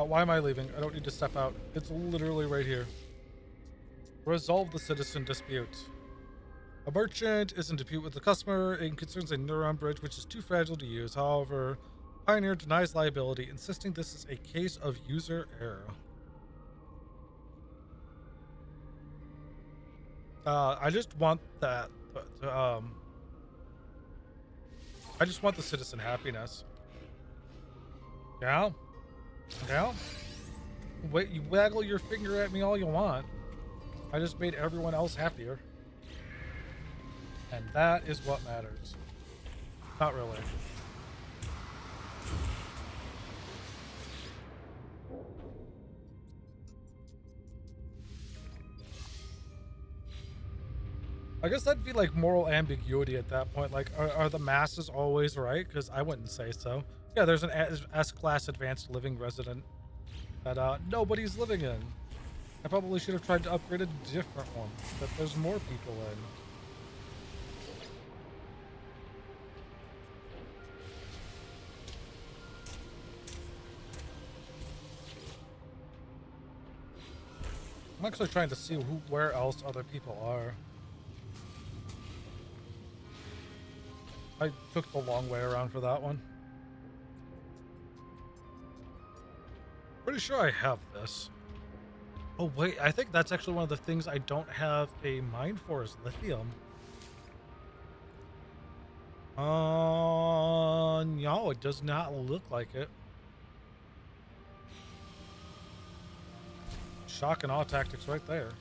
Why am I leaving? I don't need to step out. It's literally right here. Resolve the citizen dispute. A merchant is in dispute with the customer and concerns a neuron bridge which is too fragile to use. However, Pioneer denies liability, insisting this is a case of user error. I just want that. I just want the citizen happiness. Yeah? Yeah? Wait, you waggle your finger at me all you want. I just made everyone else happier. And that is what matters. Not really. I guess that'd be like moral ambiguity at that point. Like, are the masses always right? Because I wouldn't say so. Yeah, there's an S-class advanced living resident that nobody's living in. I probably should have tried to upgrade a different one that there's more people in. I'm actually trying to see where else other people are. I took the long way around for that one. Pretty sure I have this. Oh wait, I think that's actually one of the things I don't have a mine for is lithium. No, it does not look like it. Shock and awe tactics right there.